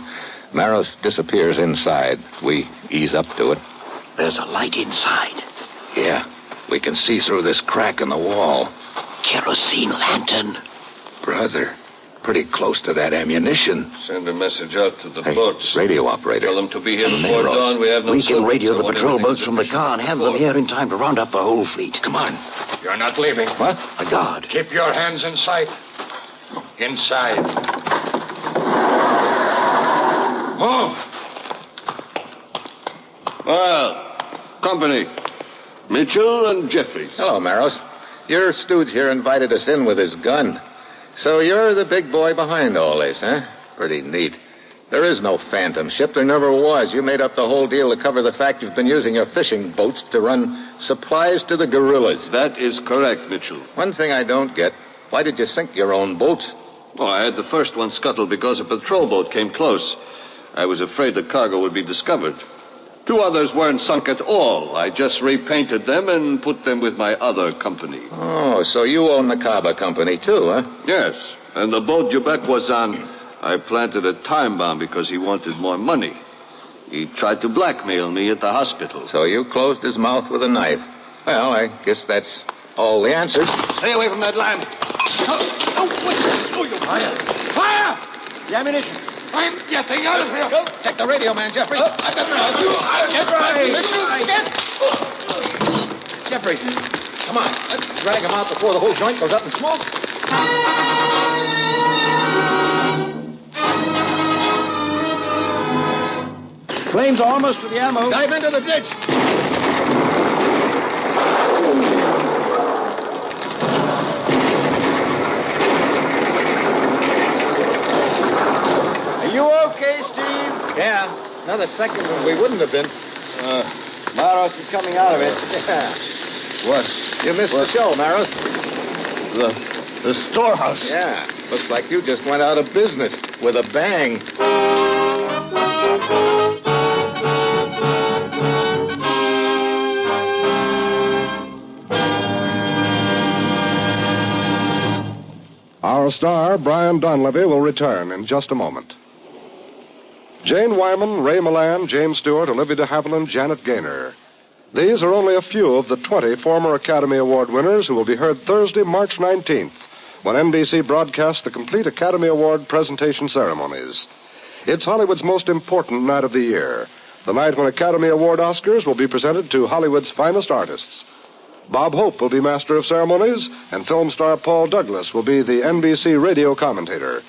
Maros disappears inside. We ease up to it. There's a light inside. Yeah, we can see through this crack in the wall. Kerosene lantern. Brother, pretty close to that ammunition. Send a message out to the boats. Radio operator. Tell them to be here before dawn. We have no We can radio the so patrol boats from the car and have them here in time to round up the whole fleet. Come on. You're not leaving. What? A guard. Keep your hands in sight. Inside. Move! Well, company. Mitchell and Jeffries. Hello, Maros. Your stooge here invited us in with his gun. So you're the big boy behind all this, huh? Pretty neat. There is no phantom ship. There never was. You made up the whole deal to cover the fact you've been using your fishing boats to run supplies to the guerrillas. That is correct, Mitchell. One thing I don't get, why did you sink your own boats? Oh, I had the first one scuttled because a patrol boat came close. I was afraid the cargo would be discovered. 2 others weren't sunk at all. I just repainted them and put them with my other company. Oh, so you own the Caba company, too, huh? Yes, and the boat Jubek was on, I planted a time bomb because he wanted more money. He tried to blackmail me at the hospital. So you closed his mouth with a knife. Well, I guess that's all the answers. Stay away from that lamp. You fire! Fire! The ammunition. I'm getting out of here. Take the radio, man, Jeffrey. I've got Jeffrey, come on. Let's drag him out before the whole joint goes up in smoke. Flames are almost to the ammo. Dive into the ditch. Are you okay, Steve? Yeah, another second and we wouldn't have been. Maros is coming out of it. Yeah. What? You missed the show, Maros. The storehouse. Yeah, looks like you just went out of business with a bang. Our star, Brian Donlevy, will return in just a moment. Jane Wyman, Ray Milland, James Stewart, Olivia de Havilland, Janet Gaynor. These are only a few of the 20 former Academy Award winners who will be heard Thursday, March 19th, when NBC broadcasts the complete Academy Award presentation ceremonies. It's Hollywood's most important night of the year, the night when Academy Award Oscars will be presented to Hollywood's finest artists. Bob Hope will be master of ceremonies, and film star Paul Douglas will be the NBC radio commentator.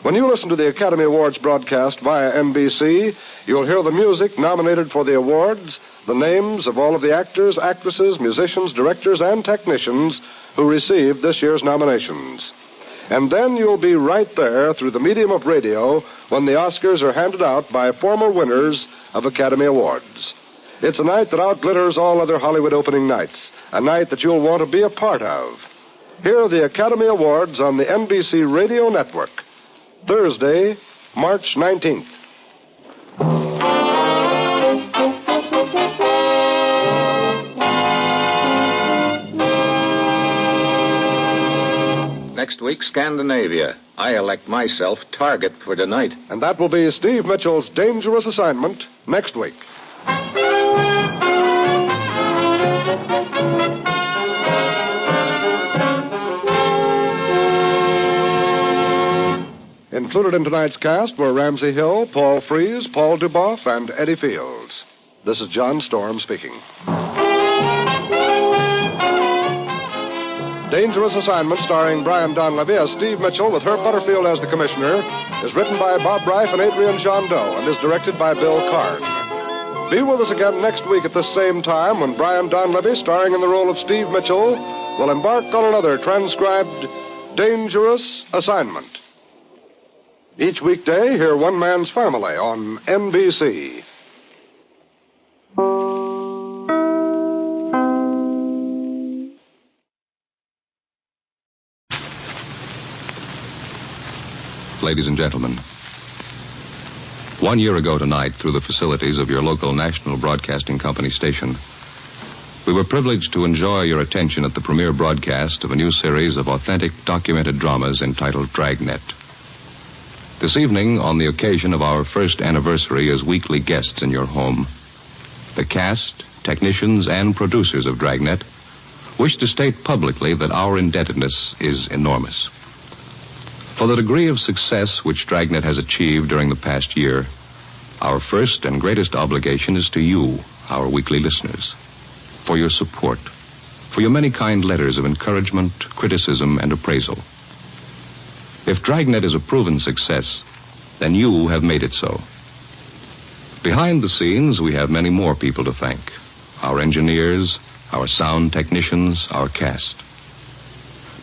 When you listen to the Academy Awards broadcast via NBC, you'll hear the music nominated for the awards, the names of all of the actors, actresses, musicians, directors, and technicians who received this year's nominations. And then you'll be right there through the medium of radio when the Oscars are handed out by former winners of Academy Awards. It's a night that outglitters all other Hollywood opening nights, a night that you'll want to be a part of. Here are the Academy Awards on the NBC Radio Network. Thursday, March 19th. Next week, Scandinavia. I elect myself target for tonight. And that will be Steve Mitchell's dangerous assignment next week. Included in tonight's cast were Ramsey Hill, Paul Frees, Paul Duboff, and Eddie Fields. This is John Storm speaking. Dangerous Assignment, starring Brian Donlevy as Steve Mitchell with Herb Butterfield as the commissioner, is written by Bob Reif and Adrian Jondeau and is directed by Bill Karn. Be with us again next week at this same time when Brian Donlevy, starring in the role of Steve Mitchell, will embark on another transcribed Dangerous Assignment. Each weekday, hear One Man's Family on NBC. Ladies and gentlemen, 1 year ago tonight, through the facilities of your local National Broadcasting Company station, We were privileged to enjoy your attention at the premiere broadcast of a new series of authentic documented dramas entitled Dragnet. This evening, on the occasion of our first anniversary as weekly guests in your home, the cast, technicians, and producers of Dragnet wish to state publicly that our indebtedness is enormous. For the degree of success which Dragnet has achieved during the past year, our first and greatest obligation is to you, our weekly listeners, for your support, for your many kind letters of encouragement, criticism, and appraisal. If Dragnet is a proven success, then you have made it so. Behind the scenes, we have many more people to thank. Our engineers, our sound technicians, our cast.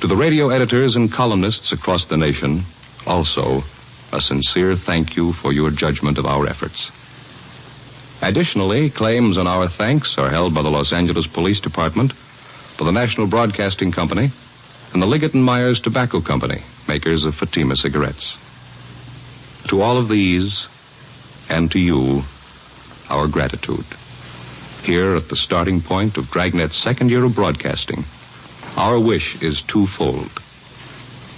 To the radio editors and columnists across the nation, also, a sincere thank you for your judgment of our efforts. Additionally, claims on our thanks are held by the Los Angeles Police Department, for the National Broadcasting Company, and the Liggett & Myers Tobacco Company, makers of Fatima cigarettes. To all of these, and to you, our gratitude. Here at the starting point of Dragnet's second year of broadcasting, our wish is twofold.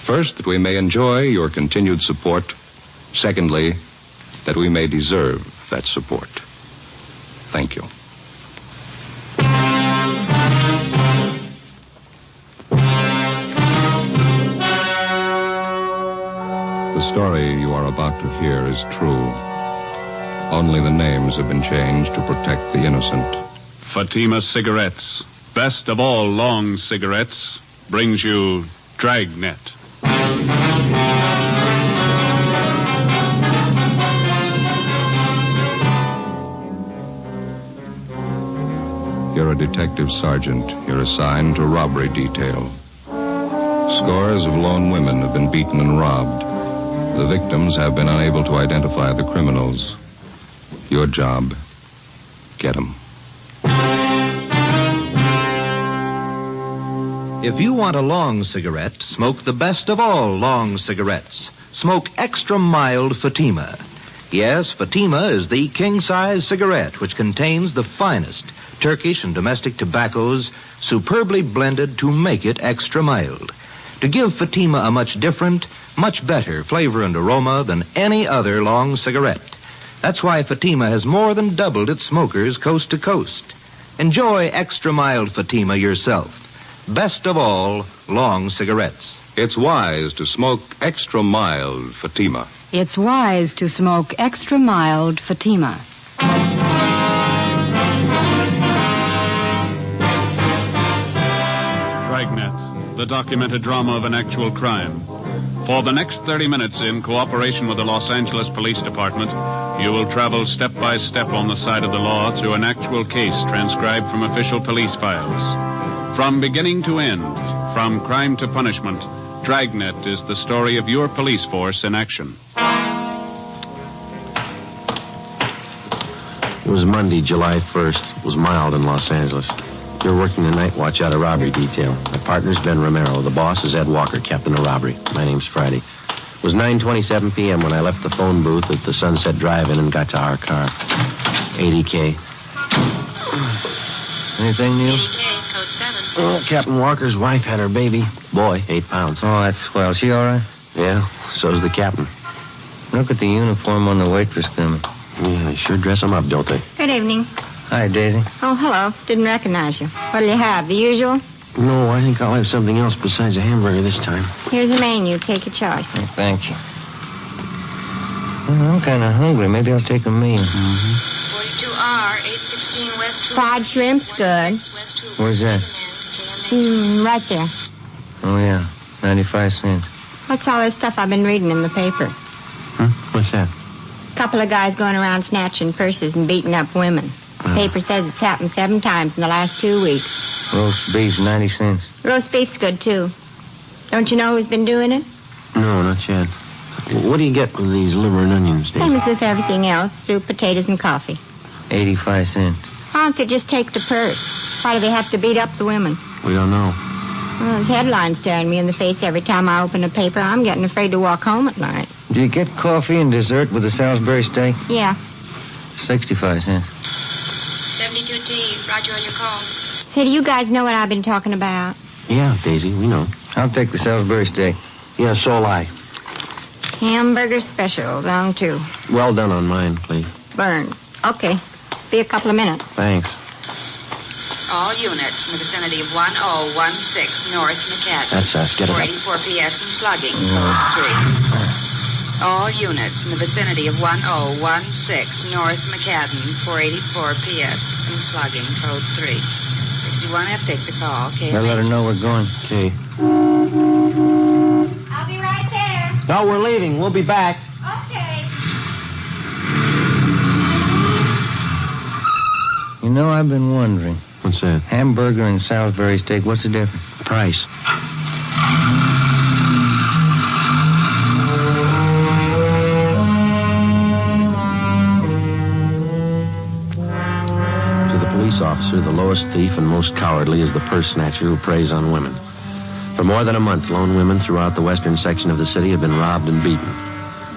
First, that we may enjoy your continued support. Secondly, that we may deserve that support. Thank you. The story you are about to hear is true. Only the names have been changed to protect the innocent. Fatima Cigarettes, best of all long cigarettes, brings you Dragnet. You're a detective sergeant. You're assigned to robbery detail. Scores of lone women have been beaten and robbed. The victims have been unable to identify the criminals. Your job, get them. If you want a long cigarette, smoke the best of all long cigarettes. Smoke extra mild Fatima. Yes, Fatima is the king-size cigarette which contains the finest Turkish and domestic tobaccos superbly blended to make it extra mild. To give Fatima a much different, much better flavor and aroma than any other long cigarette. That's why Fatima has more than doubled its smokers coast to coast. Enjoy extra mild Fatima yourself. Best of all, long cigarettes. It's wise to smoke extra mild Fatima. It's wise to smoke extra mild Fatima. Dragnet, the documented drama of an actual crime. For the next 30 minutes, in cooperation with the Los Angeles Police Department, you will travel step by step on the side of the law through an actual case transcribed from official police files. From beginning to end, from crime to punishment, Dragnet is the story of your police force in action. It was Monday, July 1st. It was mild in Los Angeles. We were working the night watch out of robbery detail. My partner's Ben Romero. The boss is Ed Walker, captain of robbery. My name's Friday. It was 9:27 p.m. when I left the phone booth at the Sunset Drive-In and got to our car. 80K. Anything, Neil? 80K, code 7. Oh, Captain Walker's wife had her baby. Boy, 8 pounds. Oh, that's swell. She all right? Yeah, so's the captain. Look at the uniform on the waitress coming. Yeah, they sure dress them up, don't they? Good evening. Hi, Daisy. Oh, hello. Didn't recognize you. What'll you have? The usual? No, I think I'll have something else besides a hamburger this time. Here's the menu. Take your choice. Oh, thank you. Well, I'm kind of hungry. Maybe I'll take a meal. 42R, 816 West. Fried shrimp's good. Where's that? Right there. Oh, yeah. 95 cents. What's all this stuff I've been reading in the paper? Huh? What's that? Couple of guys going around snatching purses and beating up women. Paper says it's happened 7 times in the last 2 weeks. Roast beef, 90 cents. Roast beef's good, too. Don't you know who's been doing it? No, not yet. What do you get with these liver and onions, Dave? Same as with everything else. Soup, potatoes, and coffee. 85 cents. Why don't they just take the purse? Why do they have to beat up the women? We don't know. Well, there's headlines staring me in the face every time I open a paper. I'm getting afraid to walk home at night. Do you get coffee and dessert with a Salisbury steak? Yeah. 65 cents. 72T. Roger on your call. Say, do you guys know what I've been talking about? Yeah, Daisy, we know. I'll take the Salisbury steak. Yeah, so'll I. Hamburger specials on 2. Well done on mine, please. Burned. Okay. Be a couple of minutes. Thanks. All units in the vicinity of 1016 North McAdam. That's us. Get it up. 484 PS and slugging, code 3. All units in the vicinity of 1016 North McAdam, 484 PS and slugging, code 3. 61F, take the call. I'll let her know we're going. Okay. I'll be right there. No, we're leaving. We'll be back. Okay. You know, I've been wondering. What's that? Hamburger and Salisbury steak, what's the difference? Price. To the police officer, the lowest thief and most cowardly is the purse snatcher who preys on women. For more than a month, lone women throughout the western section of the city have been robbed and beaten.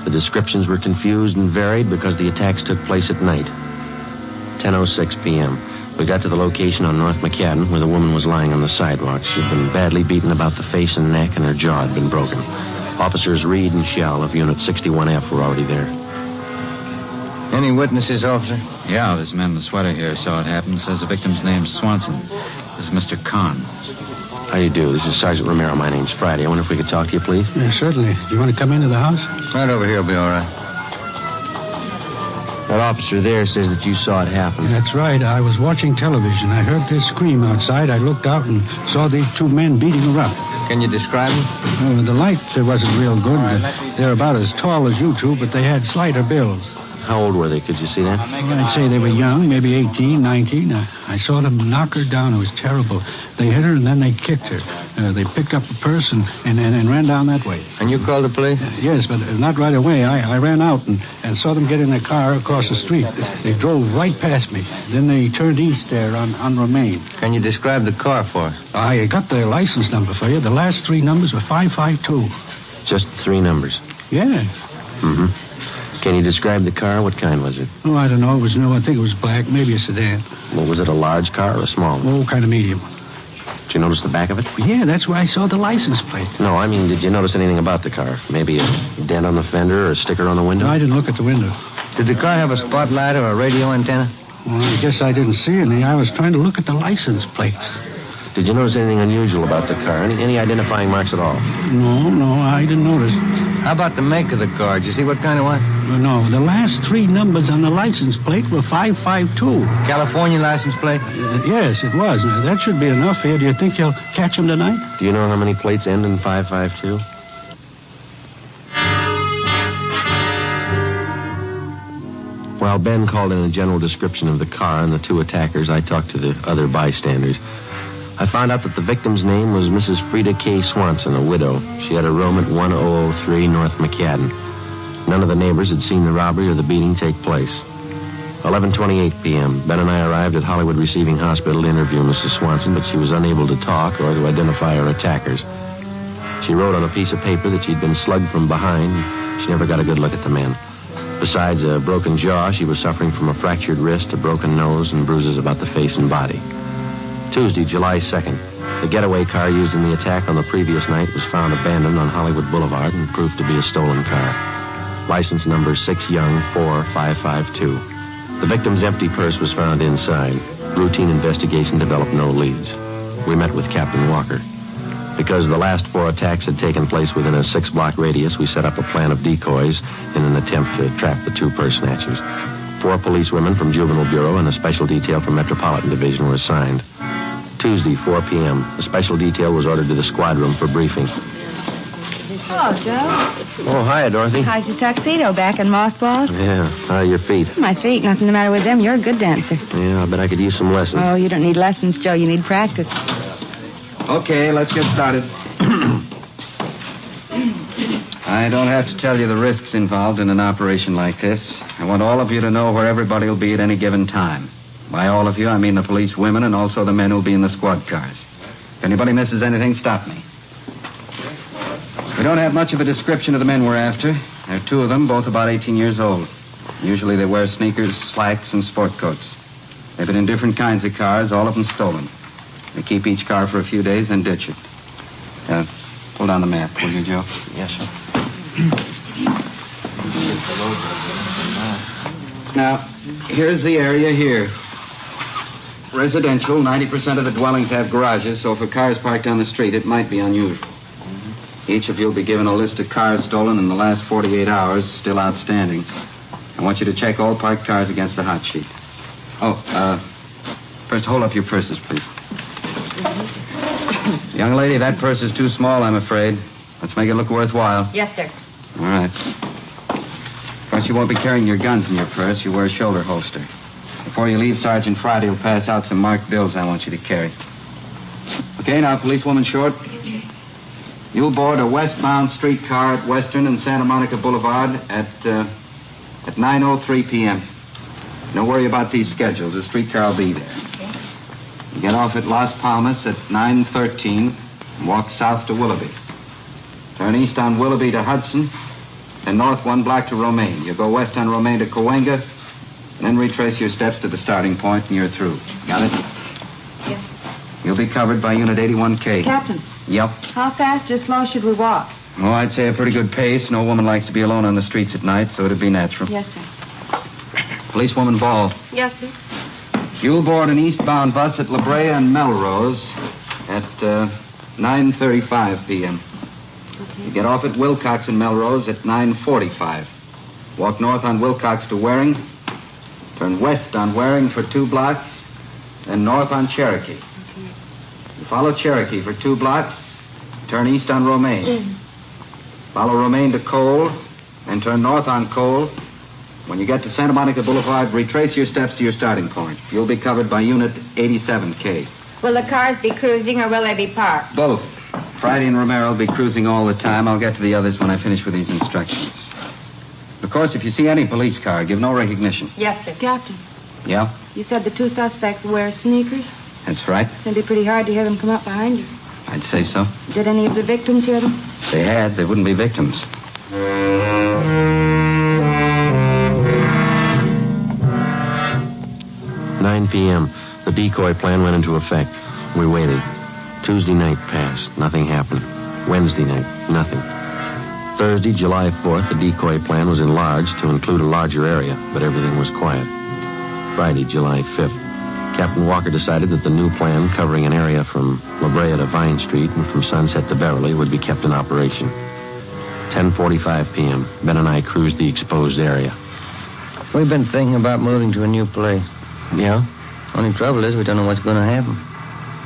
The descriptions were confused and varied because the attacks took place at night. 10:06 p.m. We got to the location on North McAdam where the woman was lying on the sidewalk. She'd been badly beaten about the face and neck, and her jaw had been broken. Officers Reed and Shell of Unit 61F were already there. Any witnesses, officer? Yeah, this man in the sweater here saw it happen. Says the victim's name's Swanson. This is Mr. Kahn. How do you do? This is Sergeant Romero. My name's Friday. I wonder if we could talk to you, please? Yeah, certainly. Do you want to come into the house? Right over here will be all right. That officer there says that you saw it happen. That's right. I was watching television. I heard this scream outside. I looked out and saw these 2 men beating her up. Can you describe them? Oh, the light wasn't real good. They're about as tall as you 2, but they had slighter builds. How old were they? Could you see that? I'd say they were young, maybe 18, 19. I saw them knock her down. It was terrible. They hit her and then they kicked her. They picked up the purse and ran down that way. And you called the police? Yes, but not right away. I ran out and saw them get in a car across the street. They drove right past me. Then they turned east there on Romaine. Can you describe the car for us? I got their license number for you. The last 3 numbers were 552. Just 3 numbers? Yeah. Mm-hmm. Can you describe the car? What kind was it? Oh, I don't know. It was new. I think it was black, maybe a sedan. Well, was it a large car or a small one? Oh, kind of medium. Did you notice the back of it? Yeah, that's where I saw the license plate. No, I mean, did you notice anything about the car? Maybe a dent on the fender or a sticker on the window? No, I didn't look at the window. Did the car have a spotlight or a radio antenna? Well, I guess I didn't see any. I was trying to look at the license plates. Did you notice anything unusual about the car? Any identifying marks at all? No, I didn't notice. How about the make of the car? Did you see what kind of one? No, the last 3 numbers on the license plate were 552. California license plate? Yes, it was. Now, that should be enough here. Do you think you'll catch him tonight? Do you know how many plates end in 552? While Ben called in a general description of the car and the 2 attackers, I talked to the other bystanders. I found out that the victim's name was Mrs. Frida K. Swanson, a widow. She had a room at 1003 North McAdam. None of the neighbors had seen the robbery or the beating take place. 11:28 p.m. Ben and I arrived at Hollywood Receiving Hospital to interview Mrs. Swanson, but she was unable to talk or to identify her attackers. She wrote on a piece of paper that she'd been slugged from behind. She never got a good look at the men. Besides a broken jaw, she was suffering from a fractured wrist, a broken nose, and bruises about the face and body. Tuesday, July 2nd. The getaway car used in the attack on the previous night was found abandoned on Hollywood Boulevard and proved to be a stolen car. License number 6 Young 4552. The victim's empty purse was found inside. Routine investigation developed no leads. We met with Captain Walker. Because the last 4 attacks had taken place within a 6-block radius, we set up a plan of decoys in an attempt to trap the 2 purse snatchers. 4 policewomen from Juvenile Bureau and a special detail from Metropolitan Division were assigned. Tuesday, 4 p.m., a special detail was ordered to the squad room for briefing. Hello, Joe. Oh, hiya, Dorothy. How's your tuxedo? Back in mothballs? Yeah, how are your feet? My feet, nothing the matter with them. You're a good dancer. Yeah, I bet I could use some lessons. Oh, you don't need lessons, Joe. You need practice. Okay, let's get started. I don't have to tell you the risks involved in an operation like this. I want all of you to know where everybody will be at any given time. By all of you, I mean the police women and also the men who'll be in the squad cars. If anybody misses anything, stop me. We don't have much of a description of the men we're after. There are 2 of them, both about 18 years old. Usually they wear sneakers, slacks, and sport coats. They've been in different kinds of cars, all of them stolen. They keep each car for a few days, then ditch it. Pull down the map, will you, Joe? Yes, sir. Now, here's the area here. Residential, 90% of the dwellings have garages, so if a car is parked on the street, it might be unusual. Each of you will be given a list of cars stolen in the last 48 hours, still outstanding. I want you to check all parked cars against the hot sheet. First hold up your purses, please. Young lady, that purse is too small, I'm afraid. Let's make it look worthwhile. Yes, sir. All right. Of course, you won't be carrying your guns in your purse. You wear a shoulder holster. Before you leave, Sergeant Friday will pass out some marked bills I want you to carry. Okay, now, policewoman Short. You'll board a westbound streetcar at Western and Santa Monica Boulevard at 9:03 p.m. Don't worry about these schedules. The streetcar will be there. You get off at Las Palmas at 9:13 and walk south to Willoughby. Turn east on Willoughby to Hudson, and north one block to Romaine. You go west on Romaine to Cahuenga, and then retrace your steps to the starting point, and you're through. Got it? Yes. You'll be covered by Unit 81K. Captain, Yep. how fast or slow should we walk? Oh, I'd say a pretty good pace. No woman likes to be alone on the streets at night, so it'd be natural. Yes, sir. Policewoman Ball. Yes, sir. You'll board an eastbound bus at La Brea and Melrose at 9:35 p.m. Okay. You get off at Wilcox and Melrose at 9:45. Walk north on Wilcox to Waring. Turn west on Waring for 2 blocks, then north on Cherokee. Okay. You follow Cherokee for 2 blocks, turn east on Romaine. Follow Romaine to Cole, and turn north on Cole. When you get to Santa Monica Boulevard, retrace your steps to your starting point. You'll be covered by Unit 87K. Will the cars be cruising or will they be parked? Both. Friday and Romero will be cruising all the time. I'll get to the others when I finish with these instructions. Of course, if you see any police car, give no recognition. Yes, sir. Captain, Yeah? you said the 2 suspects wear sneakers. That's right. It'd be pretty hard to hear them come up behind you. I'd say so. Did any of the victims hear them? If they had, they wouldn't be victims. 9 p.m. The decoy plan went into effect. We waited. Tuesday night passed. Nothing happened. Wednesday night, nothing. Thursday, July 4th, the decoy plan was enlarged to include a larger area, but everything was quiet. Friday, July 5th. Captain Walker decided that the new plan, covering an area from La Brea to Vine Street and from Sunset to Beverly, would be kept in operation. 10:45 p.m. Ben and I cruised the exposed area. We've been thinking about moving to a new place. Yeah? Only trouble is we don't know what's going to happen.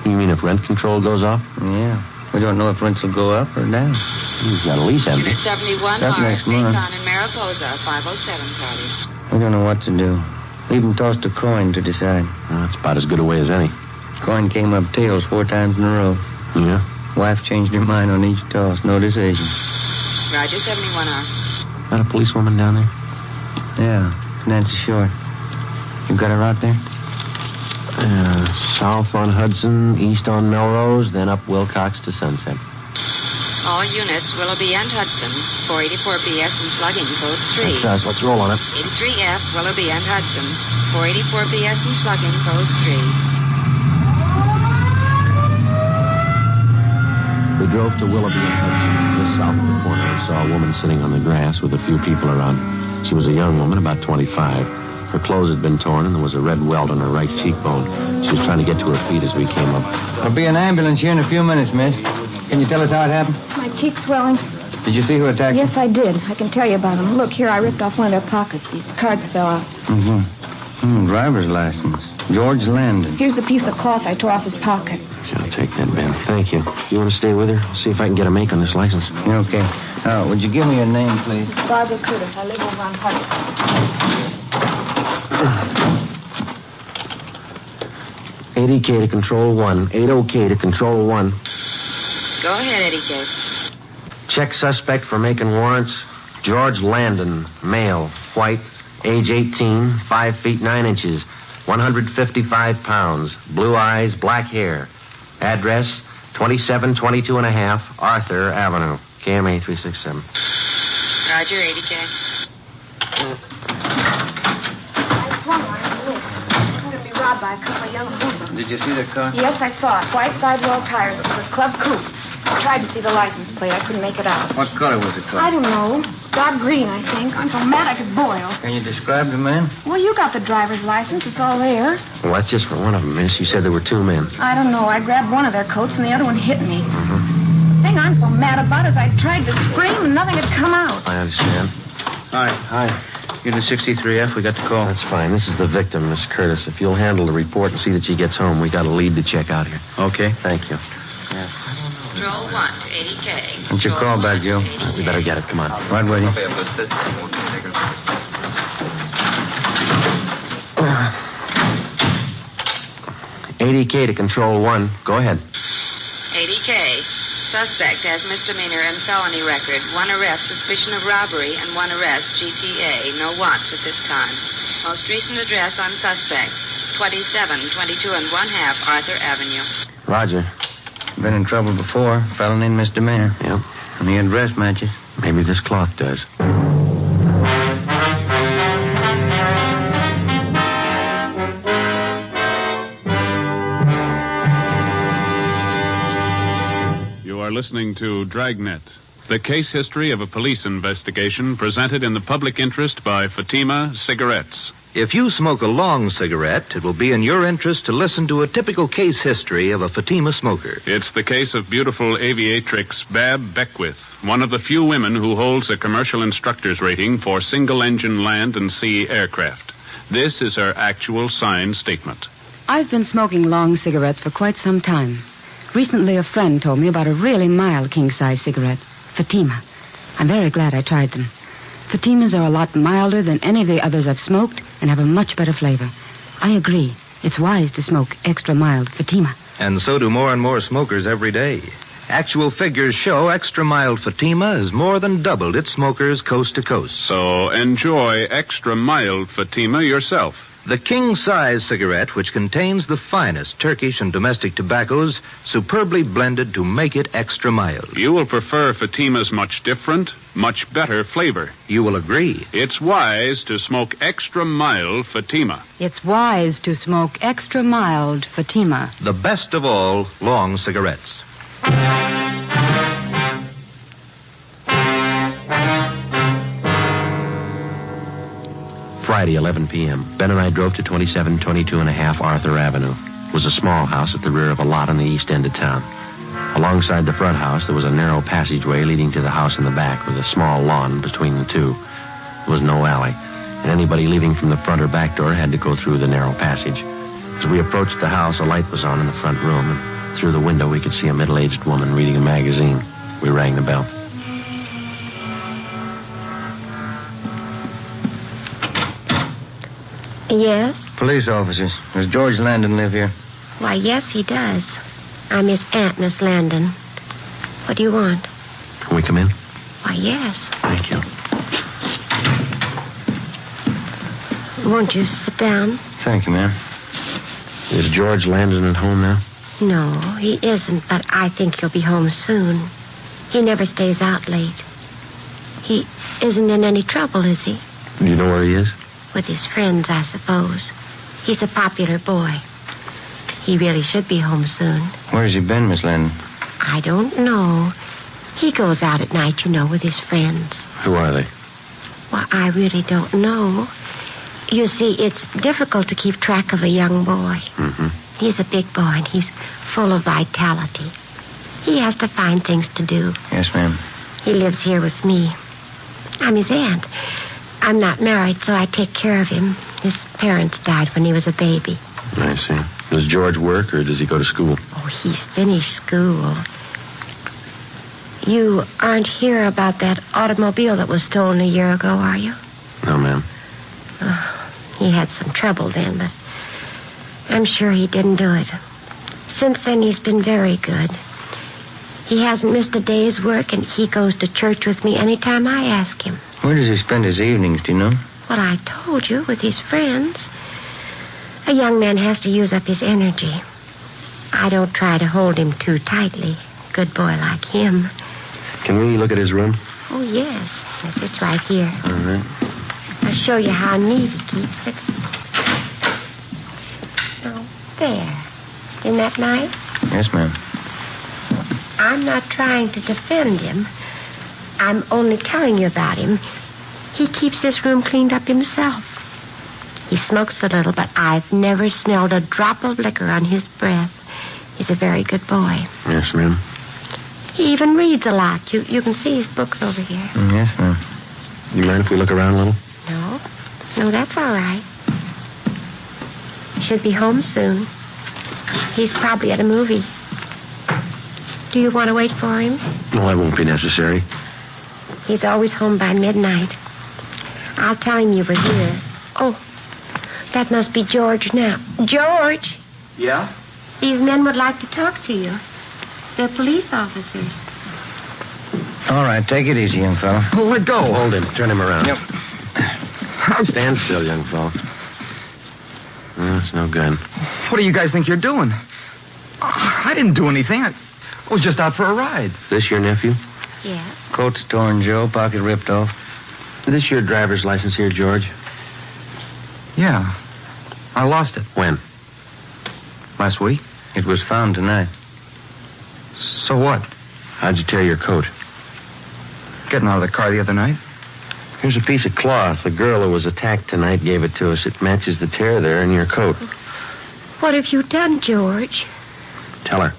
You mean if rent control goes off? Yeah. We don't know if rents will go up or down. You've got a lease, haven't you? Unit 71 That's next month. Macon and Mariposa, 507, Cardi. We don't know what to do. We even tossed a coin to decide. That's about as good a way as any. Coin came up tails 4 times in a row. Yeah? Wife changed her mind on each toss. No decision. Roger, 71R. Got a policewoman down there? Yeah, Nancy Short. You got her out there? South on Hudson, east on Melrose, then up Wilcox to Sunset. All units, Willoughby and Hudson, 484 PS and slugging, code 3. That's us. Let's roll on it. 83F, Willoughby and Hudson, 484 PS and slugging, code 3. We drove to Willoughby and Hudson, just south of the corner, and saw a woman sitting on the grass with a few people around. She was a young woman, about 25. Her clothes had been torn, and there was a red welt on her right cheekbone. She was trying to get to her feet as we came up. There'll be an ambulance here in a few minutes, miss. Can you tell us how it happened? My cheek's swelling. Did you see who attacked Yes, I did. I can tell you about them. Look, here, I ripped off one of their pockets. These cards fell out. Driver's license. George Landon. Here's the piece of cloth I tore off his pocket. I'll take that, Ben. Thank you. You want to stay with her? I'll see if I can get a make on this license. Okay. Would you give me your name, please? Barbara Curtis. I live over on Hudson. 80K to control 1. 80K to control 1. Go ahead, Eddie K. Check suspect for making warrants. George Landon, male, white, age 18, 5 feet 9 inches, 155 pounds, blue eyes, black hair. Address, 2722 and a half, Arthur Avenue, KMA 367. Roger, 80K. I swung my wrist. I'm going to be robbed by a couple of young hoodlums. Did you see the car? Yes, I saw it. White sidewall tires. It was a club coupe. I tried to see the license plate. I couldn't make it out. What color was the car? I don't know. Dark green, I think. I'm so mad I could boil. Can you describe the man? Well, you got the driver's license. It's all there. Well, that's just for one of them, miss. You said there were two men. I don't know. I grabbed one of their coats and the other one hit me. Mm-hmm. The thing I'm so mad about is I tried to scream and nothing had come out. I understand. Hi. Unit 63F, we got the call. That's fine. This is the victim, Miss Curtis. If you'll handle the report and see that she gets home, we got a lead to check out here. Okay. Thank you. Control 1 to 80K. What's your call back, Joe? We better get it. Come on. Right with you. 80K to Control 1. Go ahead. 80K. Suspect has misdemeanor and felony record. 1 arrest, suspicion of robbery, and 1 arrest, GTA. No wants at this time. Most recent address on suspect, 2722 1/2 Arthur Avenue. Roger. Been in trouble before. Felony and misdemeanor. Yep. And the address matches. Maybe this cloth does. You are listening to Dragnet, the case history of a police investigation presented in the public interest by Fatima Cigarettes. If you smoke a long cigarette, it will be in your interest to listen to a typical case history of a Fatima smoker. It's the case of beautiful aviatrix Bab Beckwith, one of the few women who holds a commercial instructor's rating for single-engine land and sea aircraft. This is her actual signed statement. I've been smoking long cigarettes for quite some time. Recently, a friend told me about a really mild king-size cigarette, Fatima. I'm very glad I tried them. Fatimas are a lot milder than any of the others I've smoked and have a much better flavor. I agree. It's wise to smoke extra mild Fatima. And so do more and more smokers every day. Actual figures show extra mild Fatima has more than doubled its smokers coast to coast. So enjoy extra mild Fatima yourself. The king-size cigarette, which contains the finest Turkish and domestic tobaccos, superbly blended to make it extra mild. You will prefer Fatima's much different, much better flavor. You will agree. It's wise to smoke extra mild Fatima. It's wise to smoke extra mild Fatima. The best of all long cigarettes. Friday, 11 p.m. Ben and I drove to 2722 Arthur Avenue. It was a small house at the rear of a lot on the east end of town. Alongside the front house, there was a narrow passageway leading to the house in the back with a small lawn between the two. There was no alley, and anybody leaving from the front or back door had to go through the narrow passage. As we approached the house, a light was on in the front room, and through the window we could see a middle-aged woman reading a magazine. We rang the bell. Yes? Police officers. Does George Landon live here? Why, yes, he does. I'm his aunt, Miss Landon. What do you want? Can we come in? Why, yes. Thank you. Won't you sit down? Thank you, ma'am. Is George Landon at home now? No, he isn't, but I think he'll be home soon. He never stays out late. He isn't in any trouble, is he? Do you know where he is? With his friends, I suppose. He's a popular boy. He really should be home soon. Where's he been, Miss Landon? I don't know. He goes out at night, you know, with his friends. Who are they? Well, I really don't know. You see, it's difficult to keep track of a young boy. Mm-hmm. He's a big boy, and he's full of vitality. He has to find things to do. Yes, ma'am. He lives here with me. I'm his aunt. I'm not married, so I take care of him. His parents died when he was a baby. I see. Does George work, or does he go to school? Oh, he's finished school. You aren't here about that automobile that was stolen a year ago, are you? No, ma'am. Oh, he had some trouble then, but I'm sure he didn't do it. Since then, he's been very good. He hasn't missed a day's work, and he goes to church with me any time I ask him. Where does he spend his evenings, do you know? Well, I told you, with his friends. A young man has to use up his energy. I don't try to hold him too tightly. Good boy like him. Can we look at his room? Oh, yes. Yes, it's right here. All right. I'll show you how neat he keeps it. Oh, there. Isn't that nice? Yes, ma'am. I'm not trying to defend him. I'm only telling you about him. He keeps this room cleaned up himself. He smokes a little, but I've never smelled a drop of liquor on his breath. He's a very good boy. Yes, ma'am. He even reads a lot. You can see his books over here. Yes, ma'am. You mind if we look around a little? No, that's all right. Should be home soon. He's probably at a movie. Do you want to wait for him? No, that won't be necessary. He's always home by midnight. I'll tell him you were here. Oh, that must be George now. George! Yeah? These men would like to talk to you. They're police officers. All right, take it easy, young fella. Oh, let go. Hold him. Turn him around. Yep. Stand still, young fella. It's no good. What do you guys think you're doing? I didn't do anything. I was just out for a ride. This your nephew? Yes. Coat's torn, Joe. Pocket ripped off. Is this your driver's license here, George? Yeah. I lost it. When? Last week. It was found tonight. So what? How'd you tear your coat? Getting out of the car the other night. Here's a piece of cloth. The girl who was attacked tonight gave it to us. It matches the tear there in your coat. What have you done, George? Tell her.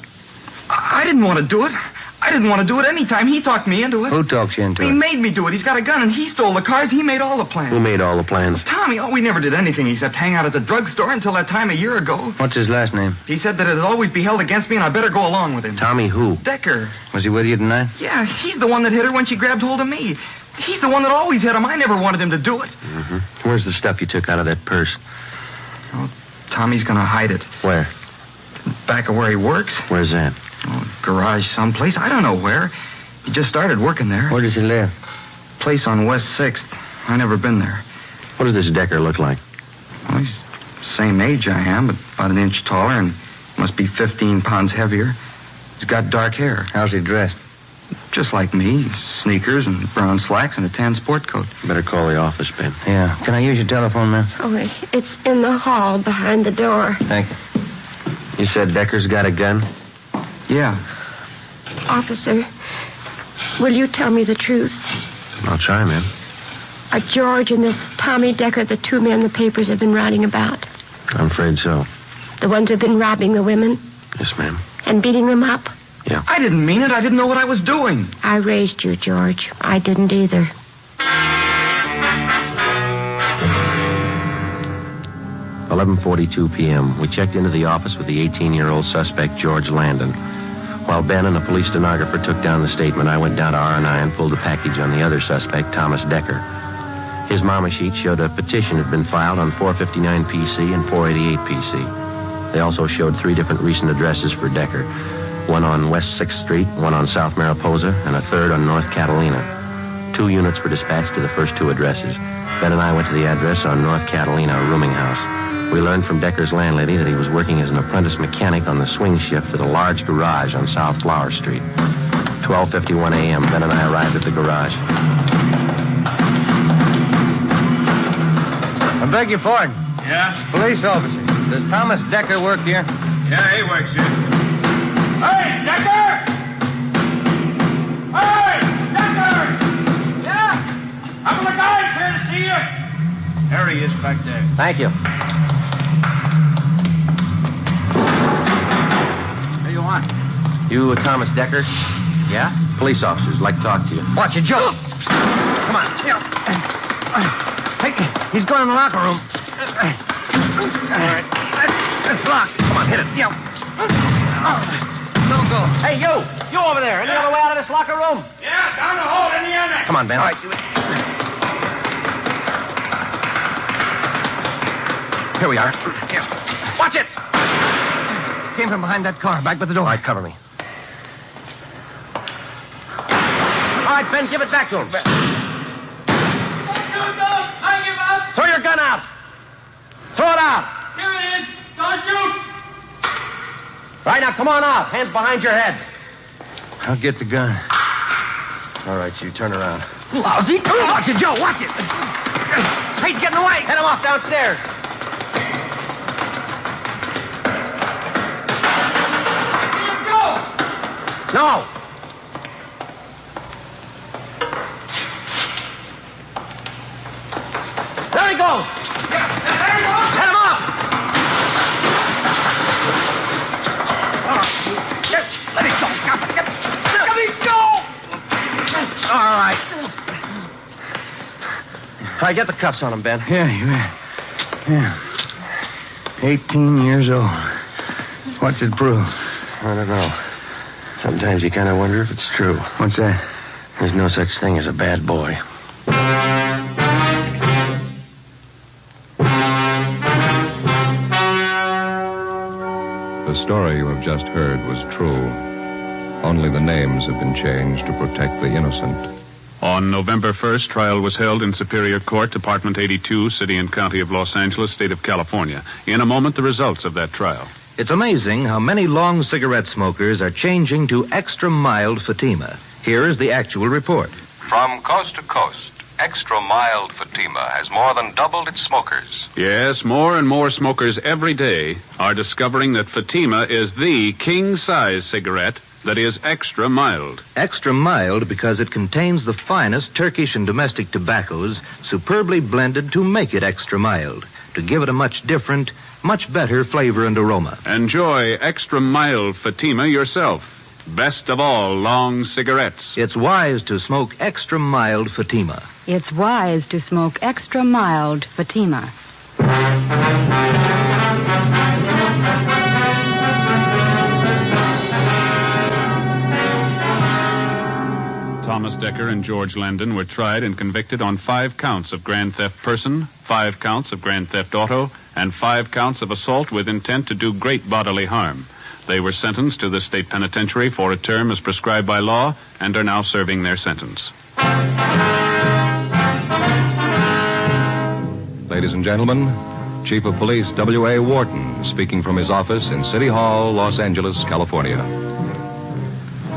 I didn't want to do it. I didn't want to do it any time. He talked me into it. Who talked you into He it? made me do it. He's got a gun, and he stole the cars. He made all the plans. Who made all the plans? Tommy. Oh, we never did anything except hang out at the drugstore until that time a year ago. What's his last name? He said that it'd always be held against me, and I better go along with him. Tommy who? Decker. Was he with you tonight? Yeah, he's the one that hit her when she grabbed hold of me. He's the one that always hit him. I never wanted him to do it. Mm-hmm. Where's the stuff you took out of that purse? Oh, Tommy's gonna hide it. Where? Back of where he works. Where's that? Oh, garage someplace. I don't know where. He just started working there. Where does he live? Place on West 6th. I never been there. What does this Decker look like? Well, he's the same age I am, but about an inch taller and must be 15 pounds heavier. He's got dark hair. How's he dressed? Just like me. Sneakers and brown slacks and a tan sport coat. Better call the office, Ben. Yeah. Can I use your telephone, ma'am? Oh, it's in the hall behind the door. Thank you. You said Decker's got a gun? Yeah. Officer, will you tell me the truth? I'll try, ma'am. Are George and this Tommy Decker the two men the papers have been writing about? I'm afraid so. The ones who've been robbing the women? Yes, ma'am. And beating them up? Yeah. I didn't mean it. I didn't know what I was doing. I raised you, George. I didn't either. "11:42 p.m. We checked into the office with the 18-year-old suspect, George Landon. While Ben and a police stenographer took down the statement, I went down to R&I and pulled a package on the other suspect, Thomas Decker. His mama sheet showed a petition had been filed on 459 PC and 488 PC. They also showed 3 different recent addresses for Decker. One on West 6th Street, one on South Mariposa, and a third on North Catalina. 2 units were dispatched to the first 2 addresses. Ben and I went to the address on North Catalina, a rooming house. We learned from Decker's landlady that he was working as an apprentice mechanic on the swing shift at a large garage on South Flower Street. 12:51 a.m., Ben and I arrived at the garage. I beg your pardon. Yeah? Police officer. Does Thomas Decker work here? Yeah, he works here. Hey, Decker! Hey, Decker! Yeah? I'm the guy here to see you. There he is back there. Thank you. What do you want? You Thomas Decker? Yeah? Police officers like to talk to you. Watch it, Joe. Come on. Hey, he's going in the locker room. All right. That's locked. Come on, hit it. Yeah. Don't go. Hey, you over there. Any other way out of this locker room? Yeah, down the hall in the annex. Come on, Ben. All right. Here we are. Yeah. Watch it. Came from behind that car, back by the door. All right, cover me. All right, Ben, give it back to him. Don't shoot, I give up. Throw your gun out. Throw it out. Here it is. Don't shoot. All right, now come on out. Hands behind your head. I'll get the gun. All right, you turn around. Lousy. Watch it, Joe. Watch it. Hey, he's getting away. Head him off downstairs. No! There he goes! There he goes! Set him up! Let him go! Let him go! All right. All right, get the cuffs on him, Ben. Yeah. 18 years old. What's it prove? I don't know. Sometimes you kind of wonder if it's true. What's that? There's no such thing as a bad boy. The story you have just heard was true. Only the names have been changed to protect the innocent. On November 1st, trial was held in Superior Court, Department 82, City and County of Los Angeles, State of California. In a moment, the results of that trial. It's amazing how many long cigarette smokers are changing to extra mild Fatima. Here is the actual report. From coast to coast, extra mild Fatima has more than doubled its smokers. Yes, more and more smokers every day are discovering that Fatima is the king-size cigarette that is extra mild. Extra mild because it contains the finest Turkish and domestic tobaccos superbly blended to make it extra mild, to give it a much different, much better flavor and aroma. Enjoy extra mild Fatima yourself. Best of all long cigarettes. It's wise to smoke extra mild Fatima. It's wise to smoke extra mild Fatima. Thomas Decker and George Landon were tried and convicted on 5 counts of grand theft person, 5 counts of grand theft auto, and 5 counts of assault with intent to do great bodily harm. They were sentenced to the state penitentiary for a term as prescribed by law and are now serving their sentence. Ladies and gentlemen, Chief of Police W.A. Wharton speaking from his office in City Hall, Los Angeles, California.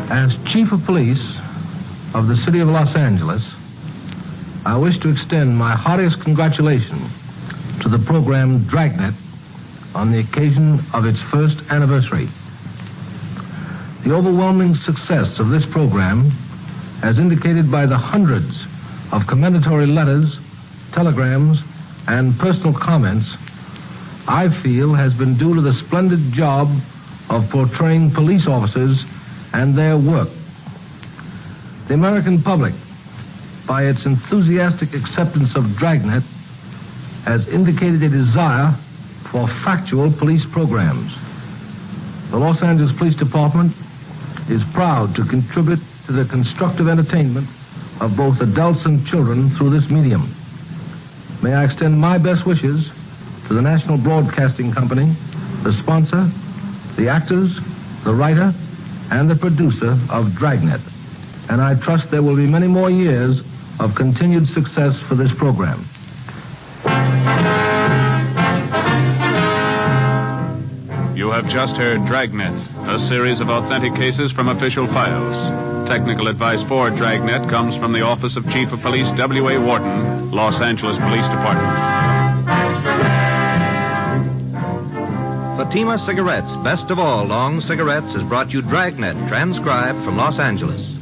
As Chief of Police of the City of Los Angeles, I wish to extend my heartiest congratulations to the program Dragnet on the occasion of its first anniversary. The overwhelming success of this program, as indicated by the hundreds of commendatory letters, telegrams, and personal comments, I feel has been due to the splendid job of portraying police officers and their work. The American public, by its enthusiastic acceptance of Dragnet, has indicated a desire for factual police programs. The Los Angeles Police Department is proud to contribute to the constructive entertainment of both adults and children through this medium. May I extend my best wishes to the National Broadcasting Company, the sponsor, the actors, the writer, and the producer of Dragnet. And I trust there will be many more years of continued success for this program. You have just heard Dragnet, a series of authentic cases from official files. Technical advice for Dragnet comes from the Office of Chief of Police W.A. Wharton, Los Angeles Police Department. Fatima Cigarettes, best of all long cigarettes, has brought you Dragnet, transcribed from Los Angeles.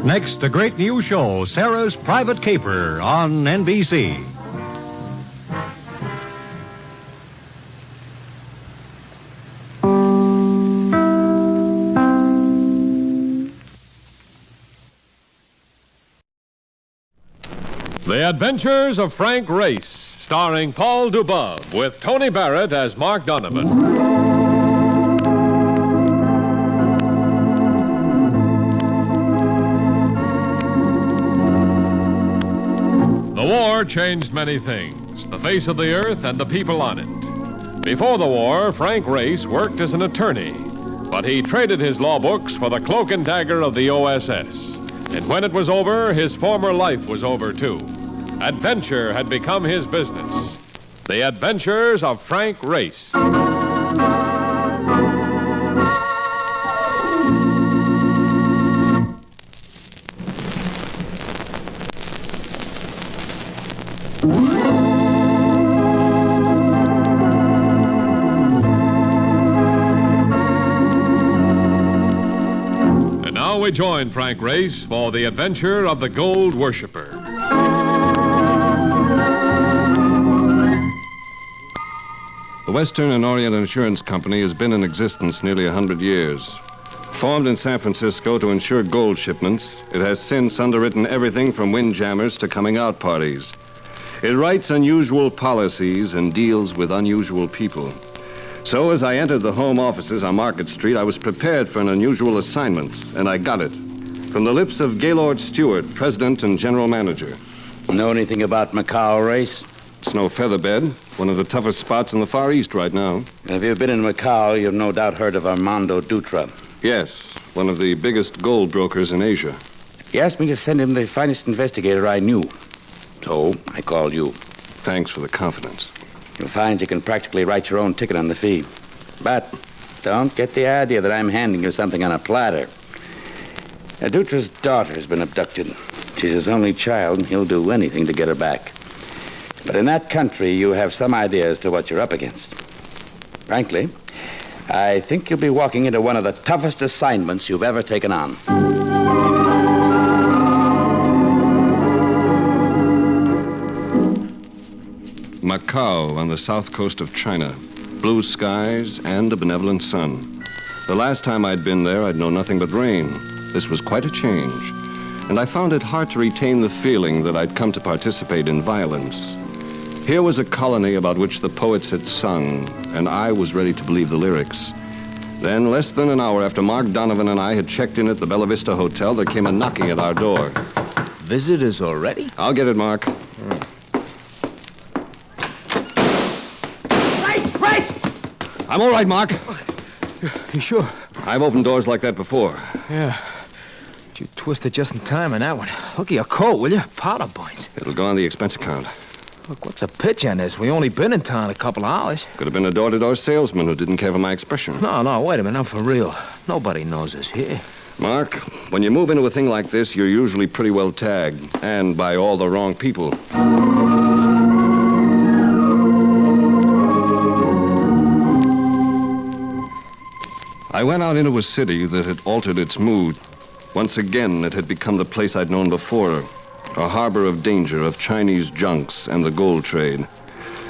Next, a great new show, Sarah's Private Caper on NBC. The Adventures of Frank Race, starring Paul Dubov, with Tony Barrett as Mark Donovan. The war changed many things, the face of the earth and the people on it. Before the war, Frank Race worked as an attorney, but he traded his law books for the cloak and dagger of the OSS. And when it was over, his former life was over, too. Adventure had become his business. The Adventures of Frank Race. we join Frank Race for the adventure of the Gold Worshipper. The Western and Orient Insurance Company has been in existence nearly 100 years. Formed in San Francisco to insure gold shipments, it has since underwritten everything from windjammers to coming-out parties. It writes unusual policies and deals with unusual people. So as I entered the home offices on Market Street, I was prepared for an unusual assignment, and I got it. From the lips of Gaylord Stewart, president and general manager. Know anything about Macau, Race? It's no featherbed, one of the toughest spots in the Far East right now. If you've been in Macau, you've no doubt heard of Armando Dutra. Yes, one of the biggest gold brokers in Asia. He asked me to send him the finest investigator I knew. So I called you. Thanks for the confidence. You'll find you can practically write your own ticket on the fee. But don't get the idea that I'm handing you something on a platter. Dutra's daughter has been abducted. She's his only child, and he'll do anything to get her back. But in that country, you have some idea as to what you're up against. Frankly, I think you'll be walking into one of the toughest assignments you've ever taken on. Macau on the south coast of China. Blue skies and a benevolent sun. The last time I'd been there, I'd known nothing but rain. This was quite a change. And I found it hard to retain the feeling that I'd come to participate in violence. Here was a colony about which the poets had sung, and I was ready to believe the lyrics. Then, less than an hour after Mark Donovan and I had checked in at the Bella Vista Hotel, there came a knocking at our door. Visitors already? I'll get it, Mark. Race! I'm all right, Mark. You sure? I've opened doors like that before. Yeah. You twisted just in time on that one. Look at your coat, will you? Powder points. It'll go on the expense account. Look, what's a pitch on this? We only been in town a couple of hours. Could have been a door-to-door salesman who didn't care for my expression. No, wait a minute. I'm for real. Nobody knows us here. Mark, when you move into a thing like this, you're usually pretty well tagged, and by all the wrong people. I went out into a city that had altered its mood. Once again, it had become the place I'd known before, a harbor of danger, of Chinese junks and the gold trade.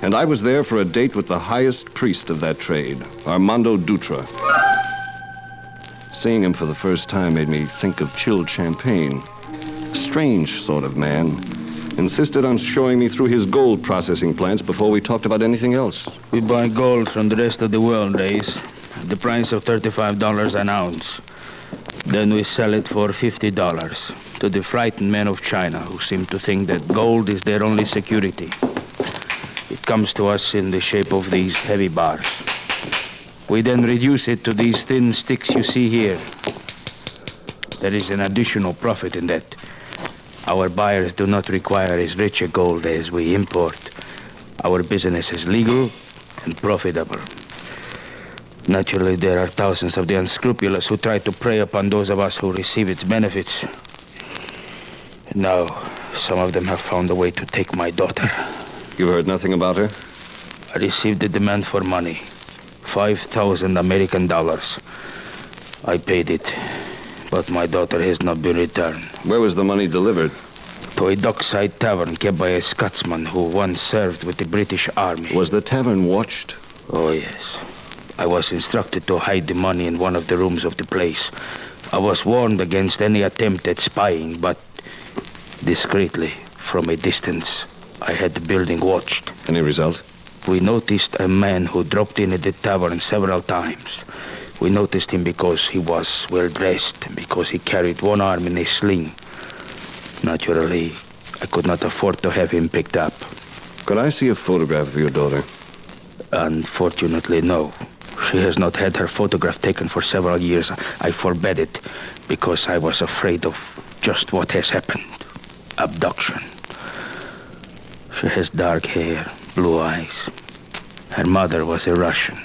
And I was there for a date with the highest priest of that trade, Armando Dutra. Seeing him for the first time made me think of chilled champagne. A strange sort of man. Insisted on showing me through his gold processing plants before we talked about anything else. We buy gold from the rest of the world, Race. The price of $35 an ounce. Then we sell it for $50 to the frightened men of China who seem to think that gold is their only security. It comes to us in the shape of these heavy bars. We then reduce it to these thin sticks you see here. There is an additional profit in that. Our buyers do not require as rich a gold as we import. Our business is legal and profitable. Naturally, there are thousands of the unscrupulous who try to prey upon those of us who receive its benefits. And now, some of them have found a way to take my daughter. You heard nothing about her? I received a demand for money. 5,000 American dollars. I paid it, but my daughter has not been returned. Where was the money delivered? To a dockside tavern kept by a Scotsman who once served with the British Army. Was the tavern watched? Oh, yes. I was instructed to hide the money in one of the rooms of the place. I was warned against any attempt at spying, but discreetly, from a distance, I had the building watched. Any result? We noticed a man who dropped in at the tavern several times. We noticed him because he was well-dressed and because he carried one arm in a sling. Naturally, I could not afford to have him picked up. Could I see a photograph of your daughter? Unfortunately, no. She has not had her photograph taken for several years. I forbade it because I was afraid of just what has happened. Abduction. She has dark hair, blue eyes. Her mother was a Russian.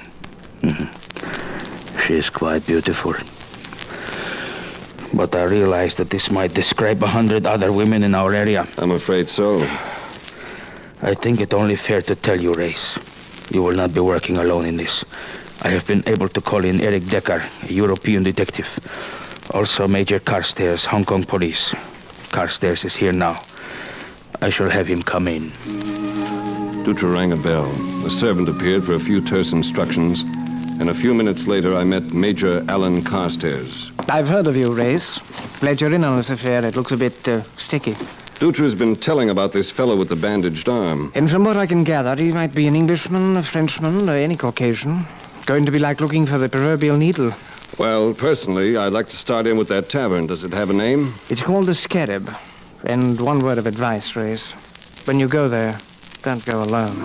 She is quite beautiful. But I realized that this might describe 100 other women in our area. I'm afraid so. I think it only fair to tell you, Race. You will not be working alone in this. I have been able to call in Eric Decker, a European detective. Also Major Carstairs, Hong Kong Police. Carstairs is here now. I shall have him come in. Dutra rang a bell. The servant appeared for a few terse instructions, and a few minutes later I met Major Alan Carstairs. I've heard of you, Race. Glad you're in on this affair. It looks a bit sticky. Dutra's been telling about this fellow with the bandaged arm. And from what I can gather, he might be an Englishman, a Frenchman, or any Caucasian. Going to be like looking for the proverbial needle. Well, personally, I'd like to start in with that tavern. Does it have a name? It's called the Scarab. And one word of advice, Race. When you go there, don't go alone.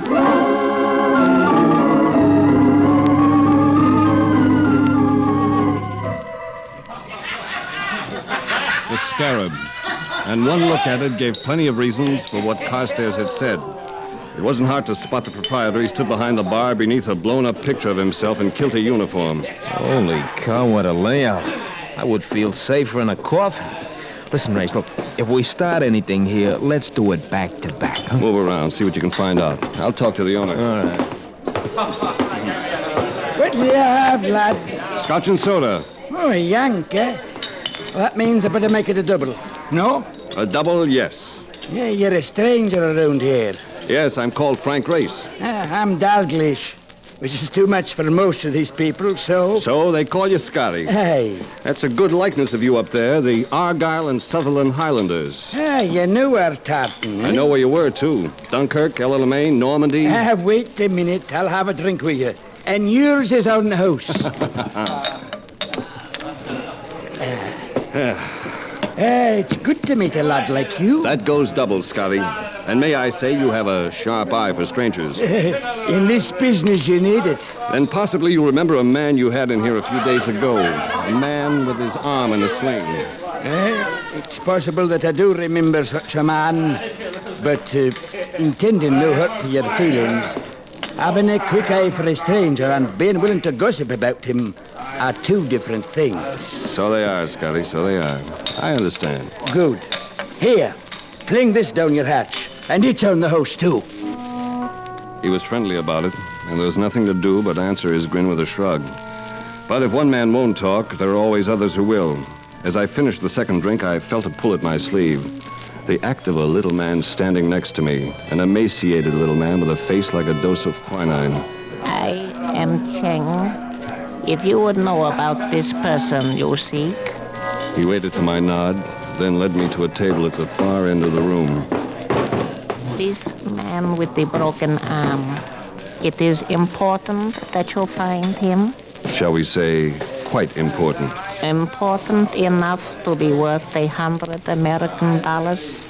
The Scarab. And one look at it gave plenty of reasons for what Carstairs had said. It wasn't hard to spot the proprietor. He stood behind the bar beneath a blown-up picture of himself in kilty uniform. Holy cow, what a layout. I would feel safer in a coffin. Listen, Race, look, if we start anything here, let's do it back to back. Huh? Move around, see what you can find out. I'll talk to the owner. All right. What do you have, lad? Scotch and soda. Oh, a yank, eh? Well, that means I better make it a double. No? A double, yes. Yeah, you're a stranger around here. Yes, I'm called Frank Race. I'm Dalglish, which is too much for most of these people, so... So they call you Scotty. Hey. That's a good likeness of you up there, the Argyll and Sutherland Highlanders. You knew our tartan, eh? I know where you were, too. Dunkirk, Alamein, Normandy. Wait a minute. I'll have a drink with you. And yours is on the house. It's good to meet a lad like you. That goes double, Scotty. And may I say you have a sharp eye for strangers. In this business, you need it. Then possibly you remember a man you had in here a few days ago. A man with his arm in a sling. It's possible that I do remember such a man. But intending no hurt to your feelings, having a quick eye for a stranger and being willing to gossip about him are two different things. So they are, Scotty, so they are. I understand. Good. Here, fling this down your hatch. And it's on the house, too. He was friendly about it, and there was nothing to do but answer his grin with a shrug. But if one man won't talk, there are always others who will. As I finished the second drink, I felt a pull at my sleeve. The act of a little man standing next to me, an emaciated little man with a face like a dose of quinine. I am Cheng. If you would know about this person you seek. He waited for my nod, then led me to a table at the far end of the room. This man with the broken arm. It is important that you find him. Shall we say, quite important. Important enough to be worth $100 American.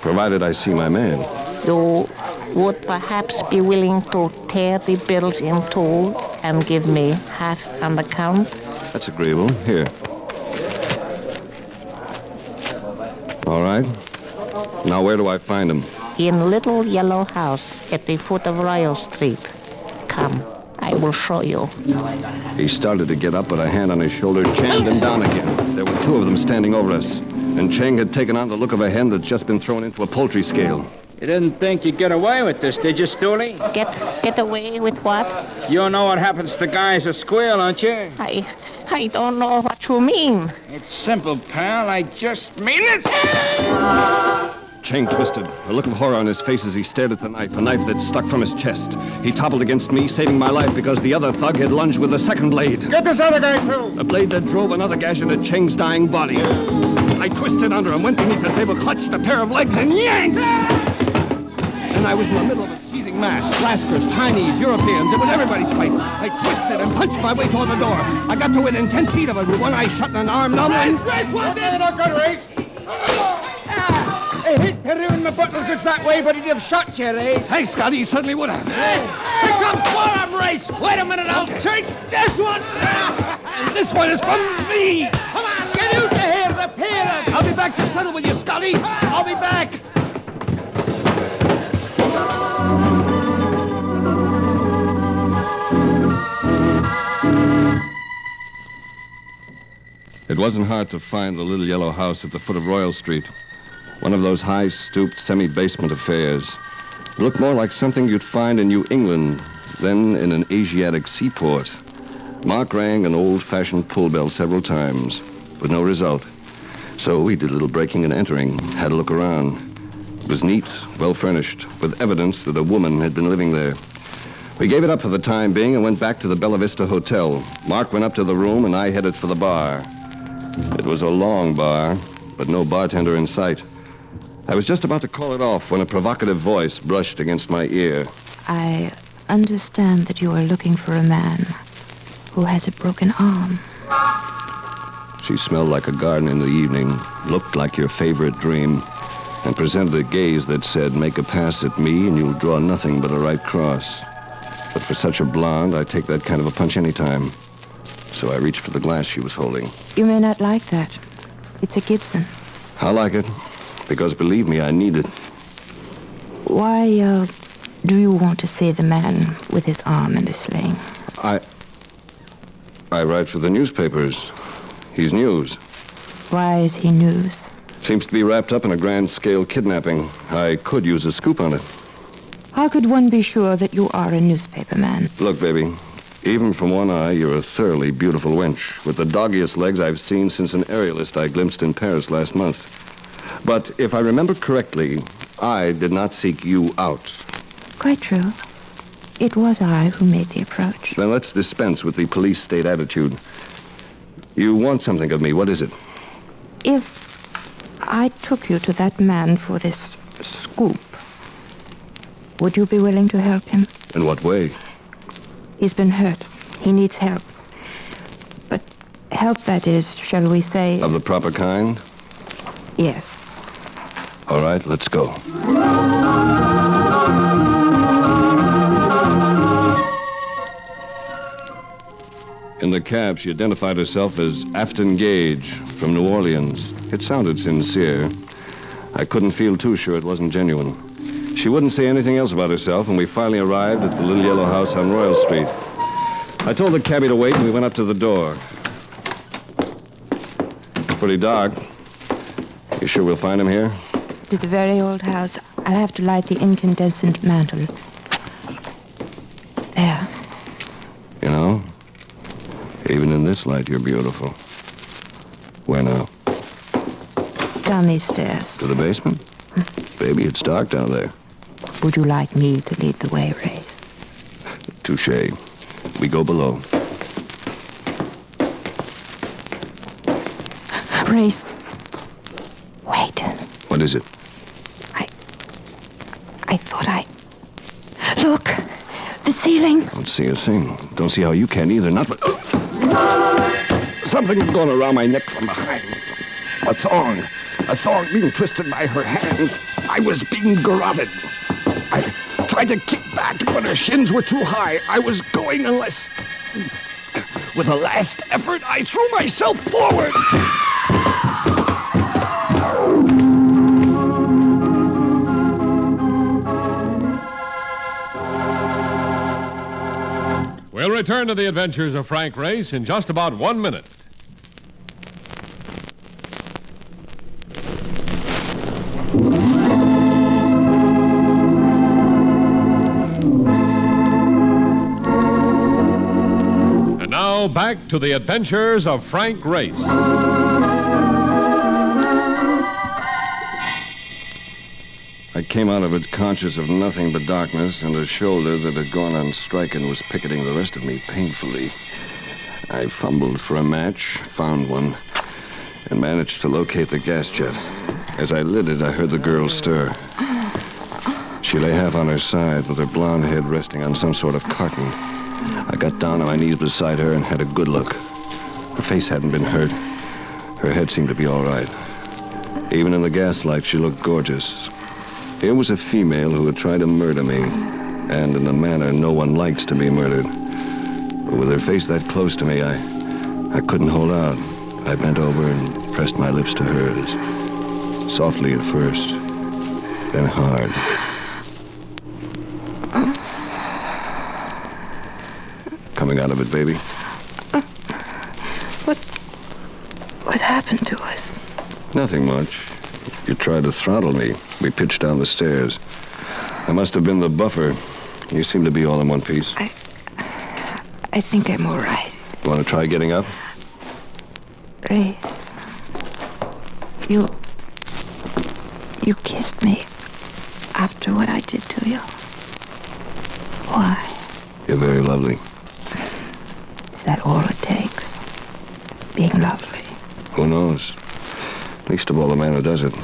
Provided I see my man. You would perhaps be willing to tear the bills in two and give me half on the count? That's agreeable. Here. All right. Now where do I find him? In Little Yellow House at the foot of Royal Street. Come, I will show you. He started to get up, but a hand on his shoulder jammed him down again. There were two of them standing over us, and Cheng had taken on the look of a hen that's just been thrown into a poultry scale. You didn't think you'd get away with this, did you, Stooley? Get away with what? You know what happens to guys who squeal, don't you? I don't know what you mean. It's simple, pal. I just mean it. Cheng twisted, a look of horror on his face as he stared at the knife, a knife that stuck from his chest. He toppled against me, saving my life because the other thug had lunged with the second blade. Get this other guy, too. A blade that drove another gash into Cheng's dying body. I twisted under him, went beneath the table, clutched a pair of legs, and yanked! And I was in the middle of a seething mass. Lascars, Chinese, Europeans, it was everybody's fight. I twisted and punched my way toward the door. I got to within 10 feet of it with one eye shut and an arm numb. Race, one day, not good, Race. He hit Peru in the button goods that way, but he'd have shot you, Race. Hey, Scotty, he certainly would have. Hey, here comes one of them, Race. Wait a minute, I'll take this one. And this one is from me. Come on, get out of here, the parent. I'll be back to settle with you, Scotty. I'll be back. It wasn't hard to find the little yellow house at the foot of Royal Street. One of those high-stooped, semi-basement affairs. It looked more like something you'd find in New England than in an Asiatic seaport. Mark rang an old-fashioned pull bell several times, with no result. So we did a little breaking and entering, had a look around. It was neat, well furnished, with evidence that a woman had been living there. We gave it up for the time being and went back to the Bella Vista Hotel. Mark went up to the room and I headed for the bar. It was a long bar, but no bartender in sight. I was just about to call it off when a provocative voice brushed against my ear. I understand that you are looking for a man who has a broken arm. She smelled like a garden in the evening, looked like your favorite dream, and presented a gaze that said, make a pass at me and you'll draw nothing but a right cross. But for such a blonde, I take that kind of a punch anytime. So I reached for the glass she was holding. You may not like that. It's a Gibson. I like it, because believe me, I need it. Why, do you want to see the man with his arm in a sling? I write for the newspapers. He's news. Why is he news? Seems to be wrapped up in a grand-scale kidnapping. I could use a scoop on it. How could one be sure that you are a newspaper man? Look, baby, even from one eye, you're a thoroughly beautiful wench, with the doggiest legs I've seen since an aerialist I glimpsed in Paris last month. But if I remember correctly, I did not seek you out. Quite true. It was I who made the approach. Then let's dispense with the police state attitude. You want something of me. What is it? If I took you to that man for this scoop, would you be willing to help him? In what way? He's been hurt. He needs help. But help that is, shall we say... Of the proper kind? Yes. All right, let's go. In the cab, she identified herself as Afton Gage from New Orleans. It sounded sincere. I couldn't feel too sure it wasn't genuine. She wouldn't say anything else about herself, and we finally arrived at the little yellow house on Royal Street. I told the cabbie to wait, and we went up to the door. Pretty dark. You sure we'll find him here? It's a very old house. I'll have to light the incandescent mantle. There. You know, even in this light, you're beautiful. Where now? Down these stairs. To the basement? Baby, it's dark down there. Would you like me to lead the way, Race? Touché. We go below. Race. Wait. What is it? I thought Look! The ceiling. Don't see a thing. Don't see how you can either. Not but... Something going around my neck from behind. A thong. A thong being twisted by her hands. I was being garroted. I tried to kick back, but her shins were too high. I was going unless... With a last effort, I threw myself forward. We'll return to the adventures of Frank Race in just about 1 minute. And now back to the adventures of Frank Race. I came out of it conscious of nothing but darkness and a shoulder that had gone on strike and was picketing the rest of me painfully. I fumbled for a match, found one, and managed to locate the gas jet. As I lit it, I heard the girl stir. She lay half on her side with her blonde head resting on some sort of carton. I got down on my knees beside her and had a good look. Her face hadn't been hurt. Her head seemed to be all right. Even in the gaslight, she looked gorgeous. Here was a female who had tried to murder me, and in a manner no one likes to be murdered. But with her face that close to me, I couldn't hold out. I bent over and pressed my lips to hers. Softly at first, then hard. Coming out of it, baby. What happened to us? Nothing much. You tried to throttle me. We pitched down the stairs. I must have been the buffer. You seem to be all in one piece. I think I'm all right. Want to try getting up? Race. You kissed me after what I did to you. Why? You're very lovely. Is that all it takes? Being lovely? Who knows? Least of all the man who does it.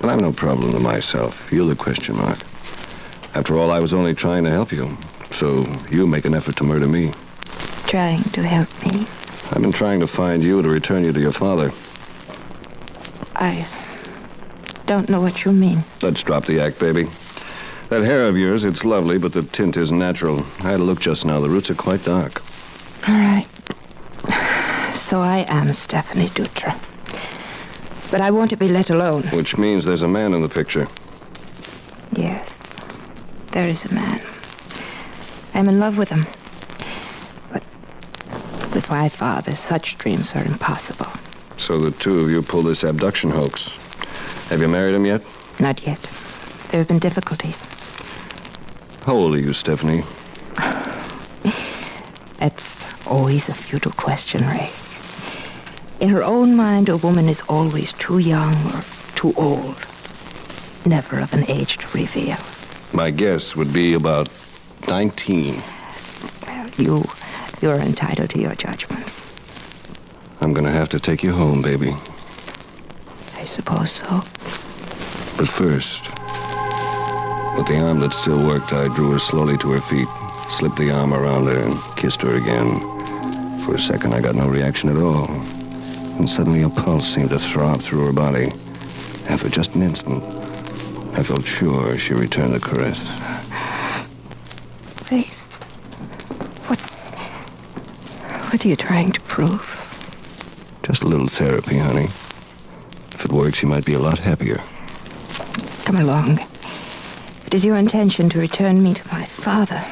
But I've no problem to myself. You're the question mark. After all, I was only trying to help you. So you make an effort to murder me. Trying to help me? I've been trying to find you to return you to your father. I don't know what you mean. Let's drop the act, baby. That hair of yours, it's lovely, but the tint isn't natural. I had a look just now. The roots are quite dark. All right. So I am Stephanie Dutra. But I want to be let alone. Which means there's a man in the picture. Yes, there is a man. I'm in love with him. But with my father, such dreams are impossible. So the two of you pulled this abduction hoax. Have you married him yet? Not yet. There have been difficulties. How old are you, Stephanie? That's always a futile question, Race. In her own mind, a woman is always too young or too old. Never of an age to reveal. My guess would be about 19. Well, you're entitled to your judgment. I'm gonna have to take you home, baby. I suppose so. But first, with the arm that still worked, I drew her slowly to her feet, slipped the arm around her, and kissed her again. For a second, I got no reaction at all. And suddenly a pulse seemed to throb through her body. And for just an instant, I felt sure she returned the caress. Race, what are you trying to prove? Just a little therapy, honey. If it works, you might be a lot happier. Come along. It is your intention to return me to my father.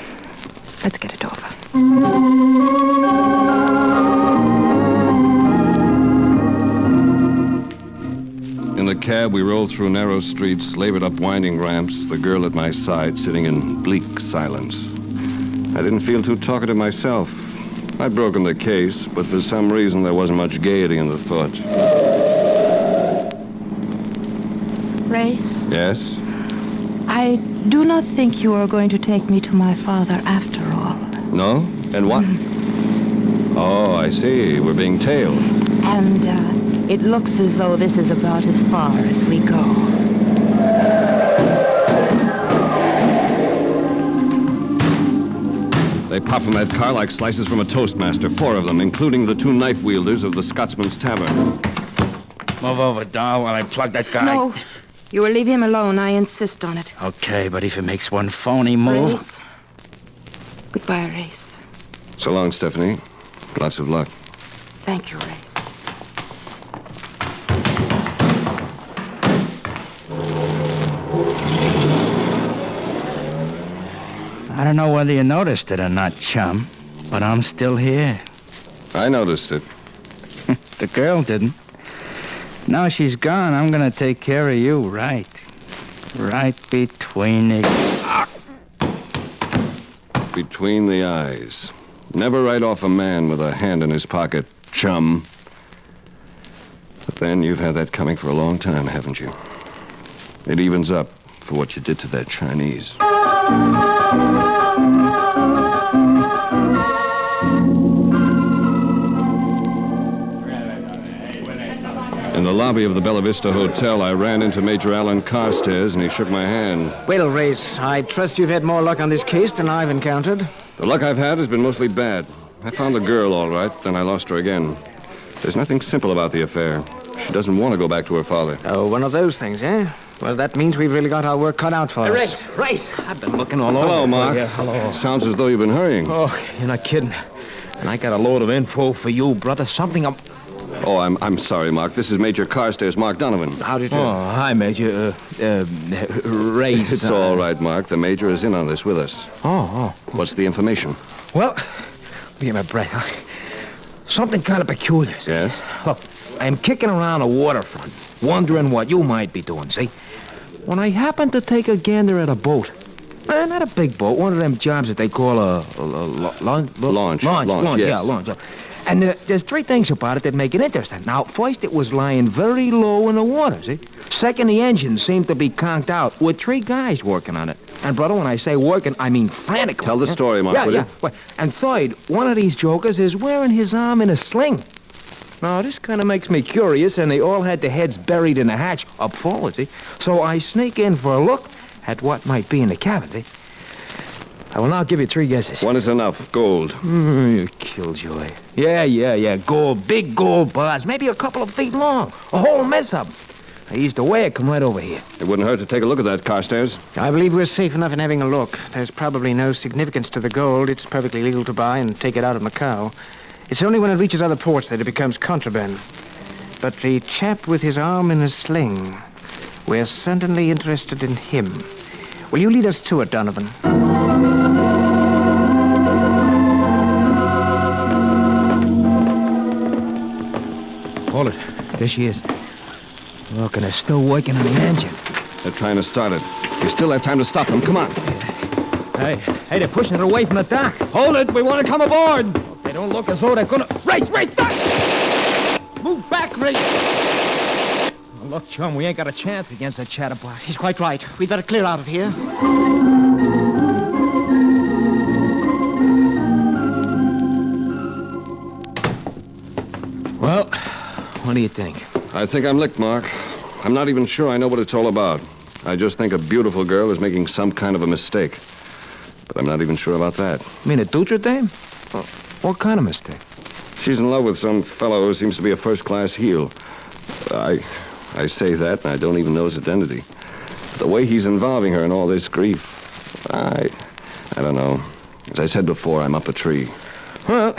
Let's get it over. In the cab, we rolled through narrow streets, labored up winding ramps, the girl at my side sitting in bleak silence. I didn't feel too talkative myself. I'd broken the case, but for some reason there wasn't much gaiety in the thought. Race? Yes? I do not think you are going to take me to my father after all. No? And what? Oh, I see. We're being tailed. And, it looks as though this is about as far as we go. They pop from that car like slices from a toastmaster. 4 of them, including the 2 knife wielders of the Scotsman's Tavern. Move over, doll, while I plug that guy. No, you will leave him alone. I insist on it. Okay, but if he makes one phony move... Race. Goodbye, Race. So long, Stephanie. Lots of luck. Thank you, Race. I don't know whether you noticed it or not, chum, but I'm still here. I noticed it. The girl didn't. Now she's gone, I'm gonna take care of you, right? Right between the... Between the eyes. Never write off a man with a hand in his pocket, chum. But then you've had that coming for a long time, haven't you? It evens up for what you did to that Chinese. In the lobby of the Bella Vista Hotel, I ran into Major Alan Carstairs, and he shook my hand. Well, Race, I trust you've had more luck on this case than I've encountered. The luck I've had has been mostly bad. I found the girl, all right, then I lost her again. There's nothing simple about the affair. She doesn't want to go back to her father. Oh, one of those things, eh? Well, that means we've really got our work cut out for us. Race! I've been looking all over. Hello, Mark. Yeah, hello. Sounds as though you've been hurrying. Oh, you're not kidding. And I got a load of info for you, brother. Something I'm... Oh, I'm sorry, Mark. This is Major Carstairs, Mark Donovan. How did you... Oh, hi, Major. Race. It's all right, Mark. The Major is in on this with us. Oh. What's the information? Well, get my breath. Something kind of peculiar. Yes? Look, I'm kicking around the waterfront, wondering what you might be doing, see? When I happened to take a gander at a boat. Not a big boat, one of them jobs that they call a launch. Launch, Yeah, yes. launch. And there's three things about it that make it interesting. Now, first, it was lying very low in the water, see? Second, the engine seemed to be conked out with three guys working on it. And, brother, when I say working, I mean frantically. Tell the story, Mark, will you? And third, one of these jokers is wearing his arm in a sling. Now, this kind of makes me curious, and they all had their heads buried in the hatch up forward, see? So I sneak in for a look at what might be in the cabin, see? I will now give you three guesses. One is enough. Gold. You killjoy. Yeah. Gold. Big gold bars. Maybe a couple of feet long. A whole mess of them. I used to wear it. Come right over here. It wouldn't hurt to take a look at that, Carstairs. I believe we're safe enough in having a look. There's probably no significance to the gold. It's perfectly legal to buy and take it out of Macau. It's only when it reaches other ports that it becomes contraband. But the chap with his arm in a sling, we're certainly interested in him. Will you lead us to it, Donovan? Hold it. There she is. Look, and they're still working on the engine. They're trying to start it. We still have time to stop them. Come on. Hey, they're pushing it away from the dock. Hold it. We want to come aboard. They don't look as though they're gonna... Race! Dock! Move back, Race! Oh, look, chum, we ain't got a chance against that chatterbox. He's quite right. We'd better clear out of here. Well, what do you think? I think I'm licked, Mark. I'm not even sure I know what it's all about. I just think a beautiful girl is making some kind of a mistake. But I'm not even sure about that. You mean a Dutra dame? What kind of mistake? She's in love with some fellow who seems to be a first-class heel. I say that, and I don't even know his identity. The way he's involving her in all this grief, I don't know. As I said before, I'm up a tree. Well,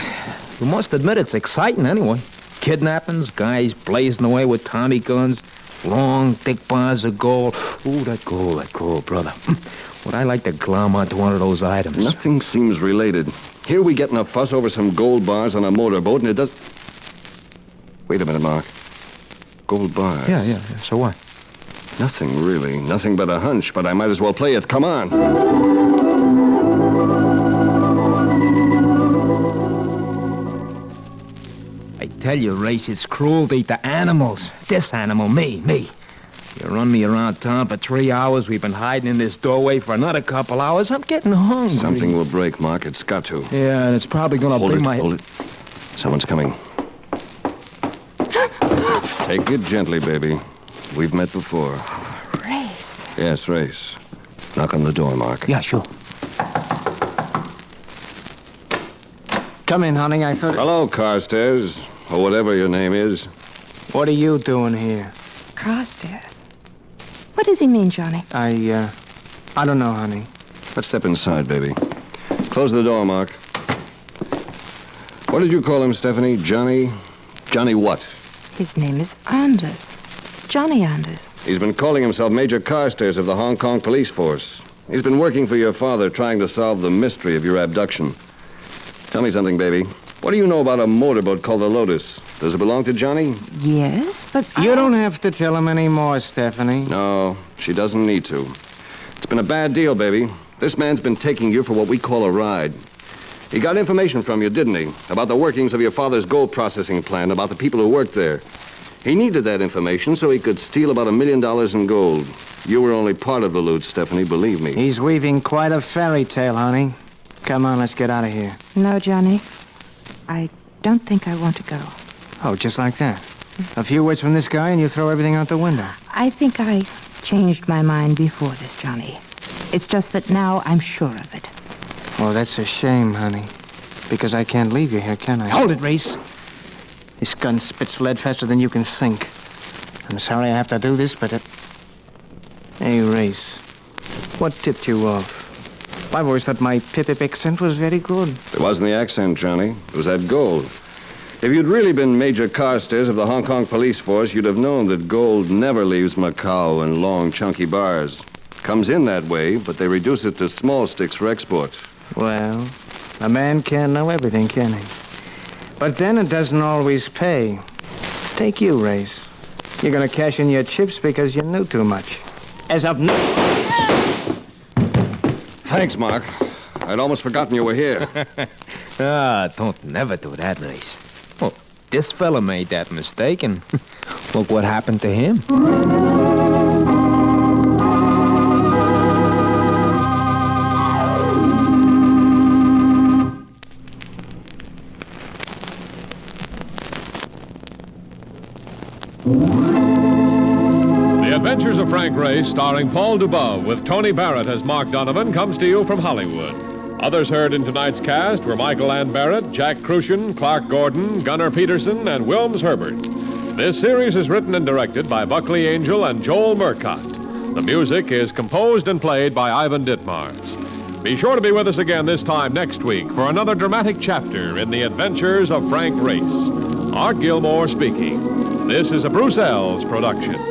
you must admit it's exciting anyway. Kidnappings, guys blazing away with Tommy guns, long, thick bars of gold. Ooh, that gold, brother. Would I like to glom onto one of those items? Nothing seems related. Here we get in a fuss over some gold bars on a motorboat, and it does... Wait a minute, Mark. Gold bars. Yeah. So what? Nothing, really. Nothing but a hunch, but I might as well play it. Come on. I tell you, Race, it's cruelty to animals. This animal, me. You run me around town for 3 hours. We've been hiding in this doorway for another couple hours. I'm getting hungry. Something will break, Mark. It's got to. Yeah, and it's probably going to bring my... Hold it. Someone's coming. Take it gently, baby. We've met before. Race. Yes, Race. Knock on the door, Mark. Yeah, sure. Come in, honey. I thought... Hello, Carstairs, or whatever your name is. What are you doing here? Carstairs. What does he mean, Johnny? I don't know, honey. Let's step inside, baby. Close the door, Mark. What did you call him, Stephanie? Johnny? Johnny what? His name is Anders. Johnny Anders. He's been calling himself Major Carstairs of the Hong Kong Police Force. He's been working for your father, trying to solve the mystery of your abduction. Tell me something, baby. What do you know about a motorboat called the Lotus? Does it belong to Johnny? Yes, but You don't have to tell him any more, Stephanie. No, she doesn't need to. It's been a bad deal, baby. This man's been taking you for what we call a ride. He got information from you, didn't he? About the workings of your father's gold processing plant, about the people who worked there. He needed that information so he could steal about $1 million in gold. You were only part of the loot, Stephanie, believe me. He's weaving quite a fairy tale, honey. Come on, let's get out of here. No, Johnny. I don't think I want to go. Oh, just like that? A few words from this guy and you throw everything out the window. I think I changed my mind before this, Johnny. It's just that now I'm sure of it. Well, that's a shame, honey. Because I can't leave you here, can I? Hold it, Race. This gun spits lead faster than you can think. I'm sorry I have to do this, but it... Hey, Race. What tipped you off? I've always thought my Pip-Pip accent was very good. It wasn't the accent, Johnny. It was that gold. If you'd really been Major Carstairs of the Hong Kong Police Force, you'd have known that gold never leaves Macau in long, chunky bars. Comes in that way, but they reduce it to small sticks for export. Well, a man can't know everything, can he? But then it doesn't always pay. Take you, Race. You're going to cash in your chips because you knew too much. As of now... Thanks, Mark. I'd almost forgotten you were here. Don't never do that, Race. This fella made that mistake, and look what happened to him. The Adventures of Frank Race, starring Paul Dubove, with Tony Barrett as Mark Donovan, comes to you from Hollywood. Others heard in tonight's cast were Michael Ann Barrett, Jack Crucian, Clark Gordon, Gunnar Peterson, and Wilms Herbert. This series is written and directed by Buckley Angel and Joel Murcott. The music is composed and played by Ivan Ditmars. Be sure to be with us again this time next week for another dramatic chapter in the Adventures of Frank Race. Art Gilmore speaking. This is a Bruce Ells production.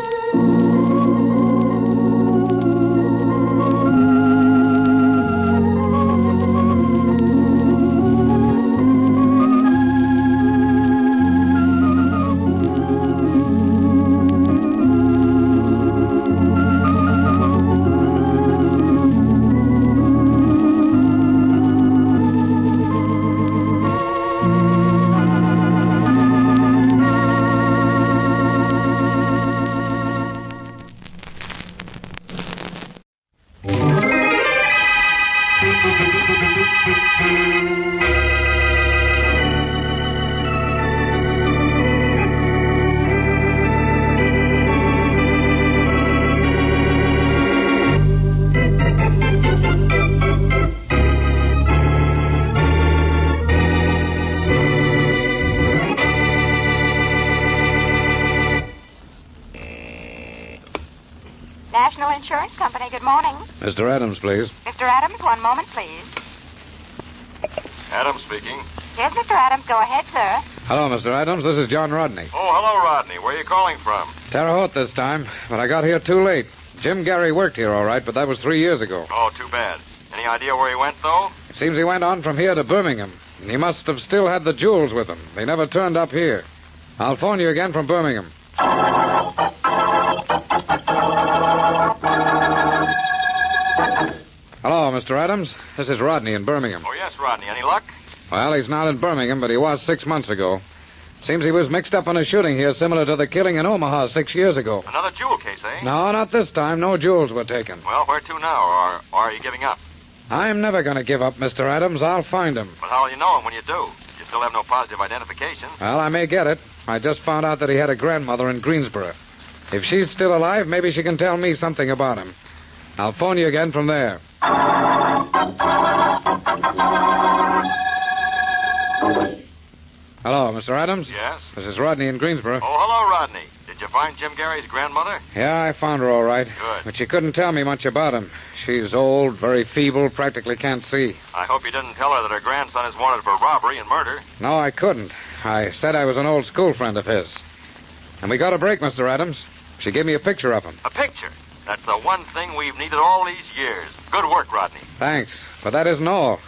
National Insurance Company, good morning. Mr. Adams, please. Mr. Adams, one moment, please. Adams speaking. Yes, Mr. Adams, go ahead, sir. Hello, Mr. Adams. This is John Rodney. Oh, hello, Rodney. Where are you calling from? Terre Haute this time, but I got here too late. Jim Gary worked here all right, but that was 3 years ago. Oh, too bad. Any idea where he went, though? It seems he went on from here to Birmingham. He must have still had the jewels with him. They never turned up here. I'll phone you again from Birmingham. Hello, Mr. Adams. This is Rodney in Birmingham. Oh, yes, Rodney. Any luck? Well, he's not in Birmingham, but he was 6 months ago. Seems he was mixed up in a shooting here similar to the killing in Omaha 6 years ago. Another jewel case, eh? No, not this time. No jewels were taken. Well, where to now, or are you giving up? I'm never going to give up, Mr. Adams. I'll find him. But how will you know him when you do? You still have no positive identification. Well, I may get it. I just found out that he had a grandmother in Greensboro. If she's still alive, maybe she can tell me something about him. I'll phone you again from there. Hello, Mr. Adams? Yes? This is Rodney in Greensboro. Oh, hello, Rodney. Did you find Jim Gary's grandmother? Yeah, I found her all right. Good. But she couldn't tell me much about him. She's old, very feeble, practically can't see. I hope you didn't tell her that her grandson is wanted for robbery and murder. No, I couldn't. I said I was an old school friend of his. And we got a break, Mr. Adams. She gave me a picture of him. A picture? That's the one thing we've needed all these years. Good work, Rodney. Thanks, but that isn't all.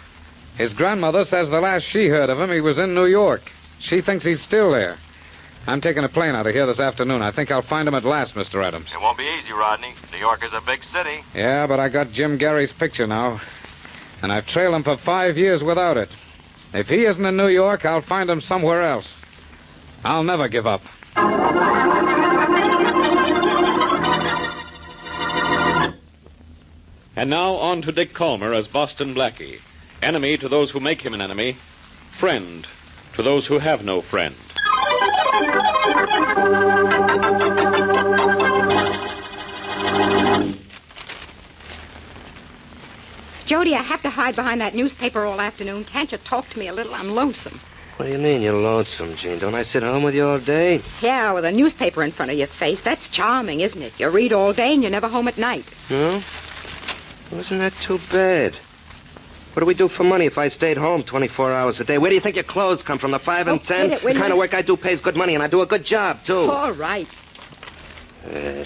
His grandmother says the last she heard of him, he was in New York. She thinks he's still there. I'm taking a plane out of here this afternoon. I think I'll find him at last, Mr. Adams. It won't be easy, Rodney. New York is a big city. Yeah, but I got Jim Gary's picture now. And I've trailed him for 5 years without it. If he isn't in New York, I'll find him somewhere else. I'll never give up. And now on to Dick Calmer as Boston Blackie. Enemy to those who make him an enemy. Friend to those who have no friend. Jody, I have to hide behind that newspaper all afternoon. Can't you talk to me a little? I'm lonesome. What do you mean you're lonesome, Jean? Don't I sit home with you all day? Yeah, with a newspaper in front of your face. That's charming, isn't it? You read all day and you're never home at night. No? Well, isn't that too bad? What do we do for money if I stayed home 24 hours a day? Where do you think your clothes come from? The 5 and 10? The kind of work I do pays good money, and I do a good job, too. All right. Where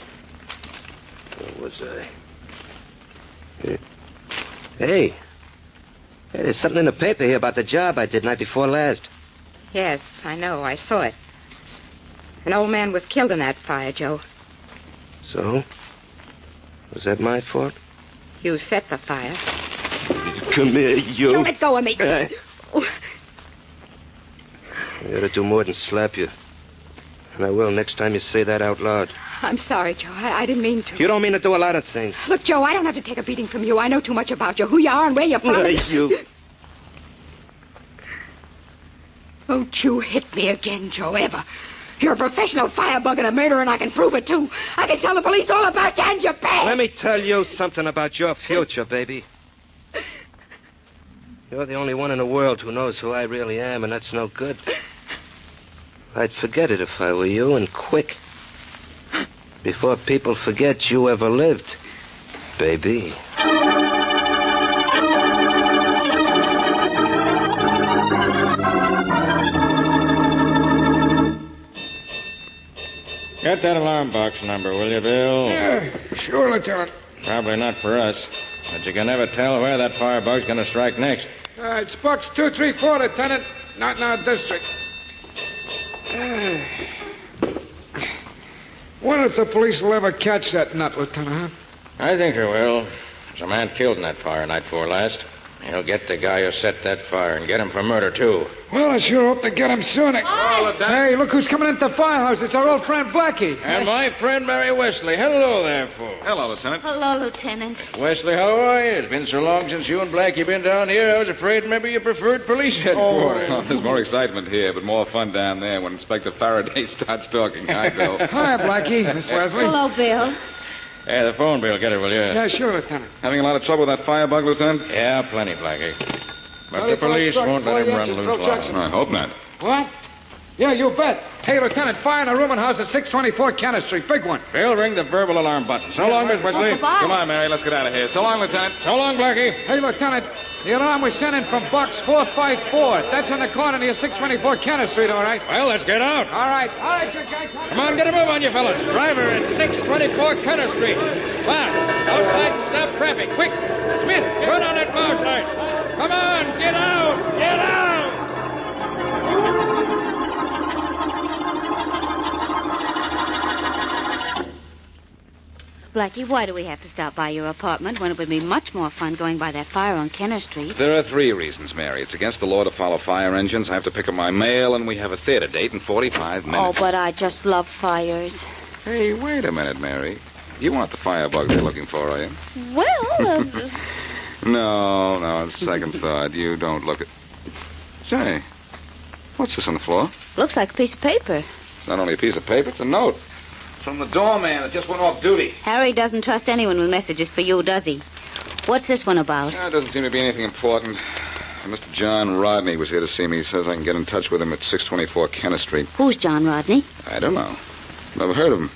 was I? Hey, there's something in the paper here about the job I did night before last. Yes, I know. I saw it. An old man was killed in that fire, Joe. So? Was that my fault? You set the fire. Come here, you. Don't let go of me. I ought to do more than slap you. And I will next time you say that out loud. I'm sorry, Joe. I didn't mean to. You don't mean to do a lot of things. Look, Joe, I don't have to take a beating from you. I know too much about you, who you are and where you're from. You. Don't you hit me again, Joe, ever. You're a professional firebug and a murderer, and I can prove it, too. I can tell the police all about you and your past. Let me tell you something about your future, baby. You're the only one in the world who knows who I really am, and that's no good. I'd forget it if I were you, and quick. Before people forget you ever lived, baby. Get that alarm box number, will you, Bill? Yeah, sure, Lieutenant. Probably not for us, but you can never tell where that firebug's going to strike next. It's box 234, Lieutenant. Not in our district. Wonder if the police will ever catch that nut, Lieutenant, huh? I think they will. There's a man killed in that fire night before last. He'll get the guy who set that fire and get him for murder, too. Well, I sure hope to get him soon. Hey, look who's coming into the firehouse. It's our old friend Blackie. And my friend Mary Wesley. Hello there, fool. Hello, Lieutenant. Hello, Lieutenant. Wesley, how are you? It's been so long since you and Blackie been down here, I was afraid maybe you preferred police headquarters. Oh, there's more excitement here, but more fun down there when Inspector Faraday starts talking. Hi, Bill. Hi, Blackie. Miss Wesley. Hello, Bill. Hey, the phone, Bill. Get it, will you? Yeah, sure, Lieutenant. Having a lot of trouble with that firebug, Lieutenant? Yeah, plenty, Blackie. But the police won't let him run loose long. I hope not. What? Yeah, you bet. Hey, Lieutenant, fire in a rooming house at 624 Cannon Street. Big one. Bill, ring the verbal alarm button. So long, Miss Wesley. Come on, Mary. Let's get out of here. So long, Lieutenant. So long, Blackie. Hey, Lieutenant, the alarm was sent in from box 454. That's on the corner near 624 Cannon Street, all right? Well, let's get out. All right, you guys. Come on, get a move on you, fellas. Driver at 624 Cannon Street. Back. Outside and stop traffic. Quick. Smith, turn on that mouse light. Come on, get out. Get out. Blackie, why do we have to stop by your apartment when it would be much more fun going by that fire on Kenner Street? There are 3 reasons, Mary. It's against the law to follow fire engines. I have to pick up my mail, and we have a theater date in 45 minutes. Oh, but I just love fires. Hey, wait a minute, Mary. You want the firebug they're looking for, are you? Well, No, on second thought, you don't look at... Say, what's this on the floor? looks like a piece of paper. It's not only a piece of paper, it's a note. From the doorman that just went off duty. Harry doesn't trust anyone with messages for you, does he? What's this one about? It doesn't seem to be anything important. Mr. John Rodney was here to see me. He says I can get in touch with him at 624 Kenner Street. Who's John Rodney? I don't know. Never heard of him.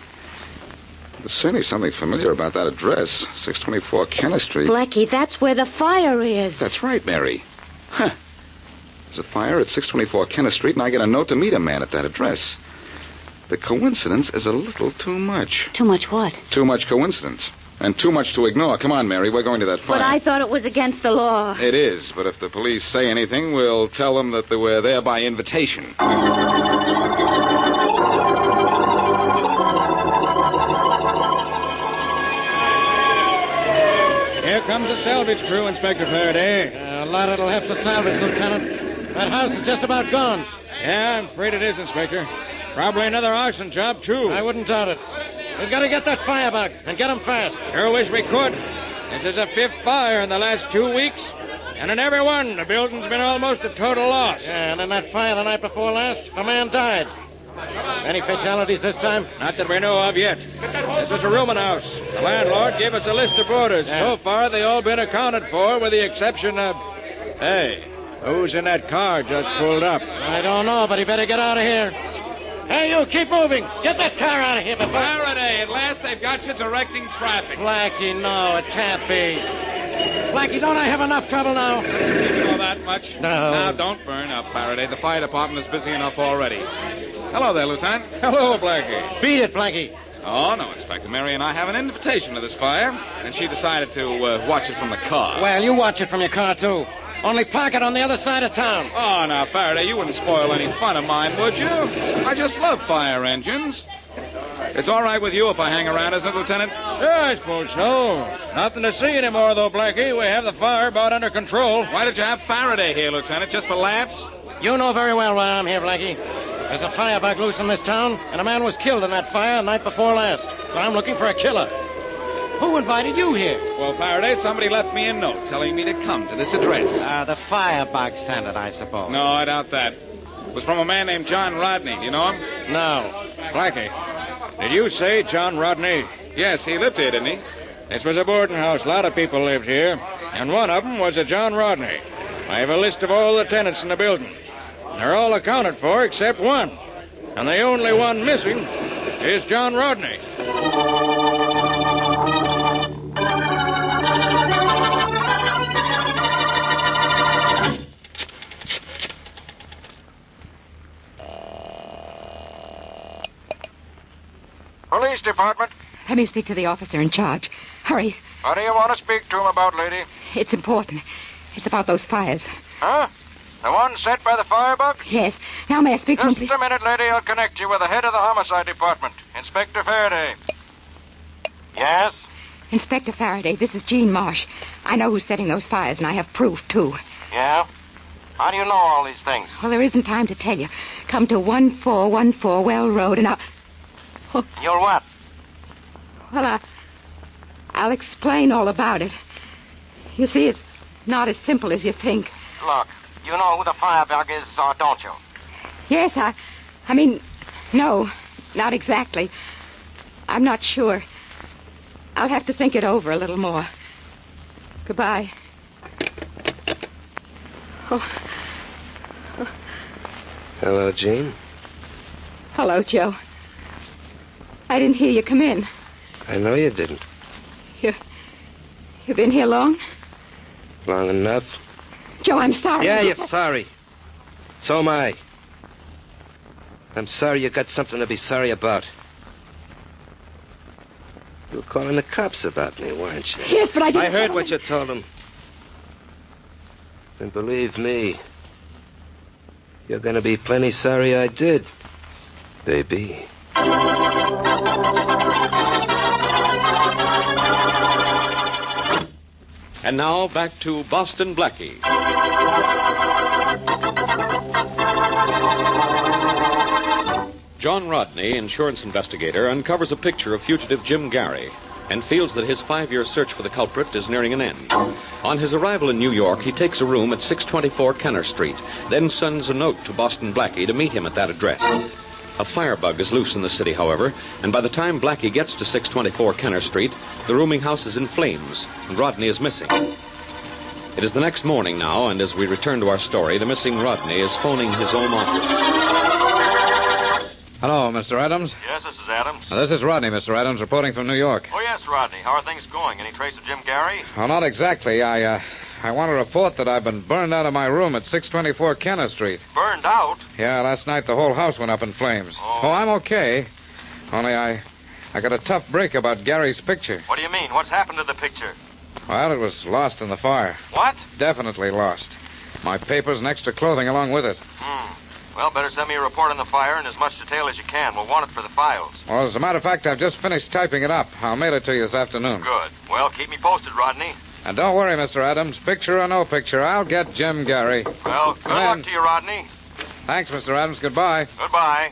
There's certainly something familiar about that address, 624 Kenner Street. Blackie, that's where the fire is. That's right, Mary. Huh. There's a fire at 624 Kenner Street, and I get a note to meet a man at that address. The coincidence is a little too much. Too much what? Too much coincidence. And too much to ignore. Come on, Mary, we're going to that fire. But I thought it was against the law. It is, but if the police say anything, we'll tell them that they were there by invitation. Here comes the salvage crew, Inspector Faraday. A lot it'll have to salvage, Lieutenant. That house is just about gone. Yeah, I'm afraid it is, Inspector. Probably another arson job, too. I wouldn't doubt it. We've got to get that firebug and get him fast. Sure wish we could. This is the 5th fire in the last 2 weeks. And in every one, the building's been almost a total loss. Yeah, and in that fire the night before last, a man died. Any fatalities this time? Not that we know of yet. This was a rooming house. The landlord gave us a list of boarders. Yeah. So far, they all been accounted for, with the exception of... Hey, who's in that car just pulled up? I don't know, but he better get out of here. Hey, you, keep moving. Get that car out of here before... Faraday, at last they've got you directing traffic. Blackie, no, it can't be. Blackie, don't I have enough trouble now? You know that much? No. Now, don't burn up, Faraday. The fire department is busy enough already. Hello there, Lieutenant. Hello, Blackie. Beat it, Blackie. Oh, no, Inspector. Mary and I have an invitation to this fire, and she decided to watch it from the car. Well, you watch it from your car, too. Only park it on the other side of town. Oh, now, Faraday, you wouldn't spoil any fun of mine, would you? I just love fire engines. It's all right with you if I hang around, isn't it, Lieutenant? Yeah, I suppose so. Nothing to see anymore, though, Blackie. We have the fire about under control. Why did you have Faraday here, Lieutenant? Just for laughs? You know very well why I'm here, Blackie. There's a firebug loose in this town, and a man was killed in that fire the night before last. So I'm looking for a killer. Who invited you here? Well, Faraday, somebody left me a note telling me to come to this address. The firebug sent it, I suppose. No, I doubt that. It was from a man named John Rodney. Do you know him? No. Blackie, did you say John Rodney? Yes, he lived here, didn't he? This was a boarding house. A lot of people lived here. And one of them was a John Rodney. I have a list of all the tenants in the building. They're all accounted for except one. And the only one missing is John Rodney. Police department. Let me speak to the officer in charge. Hurry. What do you want to speak to him about, lady? It's important. It's about those fires. Huh? The one set by the firebug? Yes. Now may I speak to him, Just please? a minute, lady. I'll connect you with the head of the homicide department, Inspector Faraday. Yes? Inspector Faraday, this is Jean Marsh. I know who's setting those fires, and I have proof, too. Yeah? How do you know all these things? Well, there isn't time to tell you. Come to 1414 Well Road, and You'll what? Well, I'll explain all about it. You see, it's not as simple as you think. Look, you know who the firebug is, or don't you? Yes, I mean, no, not exactly. I'm not sure. I'll have to think it over a little more. Goodbye. Hello, Jean. Hello, Joe. I didn't hear you come in. I know you didn't. You've been here long? Long enough. Joe, I'm sorry. Yeah, you're sorry. So am I. I'm sorry you got something to be sorry about. You were calling the cops about me, weren't you? Yes, but I didn't... I heard what you told them. And believe me, you're going to be plenty sorry I did, baby. And now back to Boston Blackie. John Rodney, insurance investigator, uncovers a picture of fugitive Jim Gary and feels that his 5-year search for the culprit is nearing an end. On his arrival in New York, he takes a room at 624 Kenner Street, then sends a note to Boston Blackie to meet him at that address. A firebug is loose in the city, however, and by the time Blackie gets to 624 Kenner Street, the rooming house is in flames, and Rodney is missing. It is the next morning now, and as we return to our story, the missing Rodney is phoning his home office. Hello, Mr. Adams. Yes, this is Adams. This is Rodney, Mr. Adams, reporting from New York. Oh, yes, Rodney. How are things going? Any trace of Jim Gary? Well, not exactly. I want to report that I've been burned out of my room at 624 Kenner Street. Burned out? Yeah, last night the whole house went up in flames. Oh, I'm okay. Only I got a tough break about Gary's picture. What do you mean? What's happened to the picture? Well, it was lost in the fire. What? Definitely lost. My papers and extra clothing along with it. Well, better send me a report on the fire in as much detail as you can. We'll want it for the files. Well, as a matter of fact, I've just finished typing it up. I'll mail it to you this afternoon. Good. Well, keep me posted, Rodney. And don't worry, Mr. Adams. Picture or no picture, I'll get Jim Gary. Well, good luck to you, Rodney. Thanks, Mr. Adams. Goodbye. Goodbye.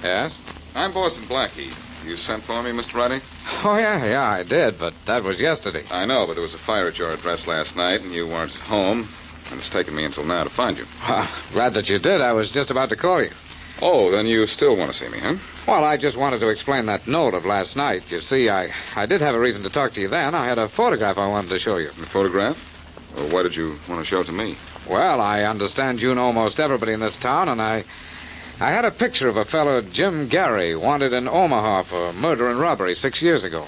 Yes? I'm Boston Blackie. You sent for me, Mr. Rodney? Oh, yeah, I did, but that was yesterday. I know, but there was a fire at your address last night, and you weren't home, and it's taken me until now to find you. Glad that you did. I was just about to call you. Oh, then you still want to see me, huh? Well, I just wanted to explain that note of last night. You see, I did have a reason to talk to you then. I had a photograph I wanted to show you. A photograph? Well, why did you want to show it to me? Well, I understand you know almost everybody in this town, and I had a picture of a fellow, Jim Gary, wanted in Omaha for murder and robbery 6 years ago.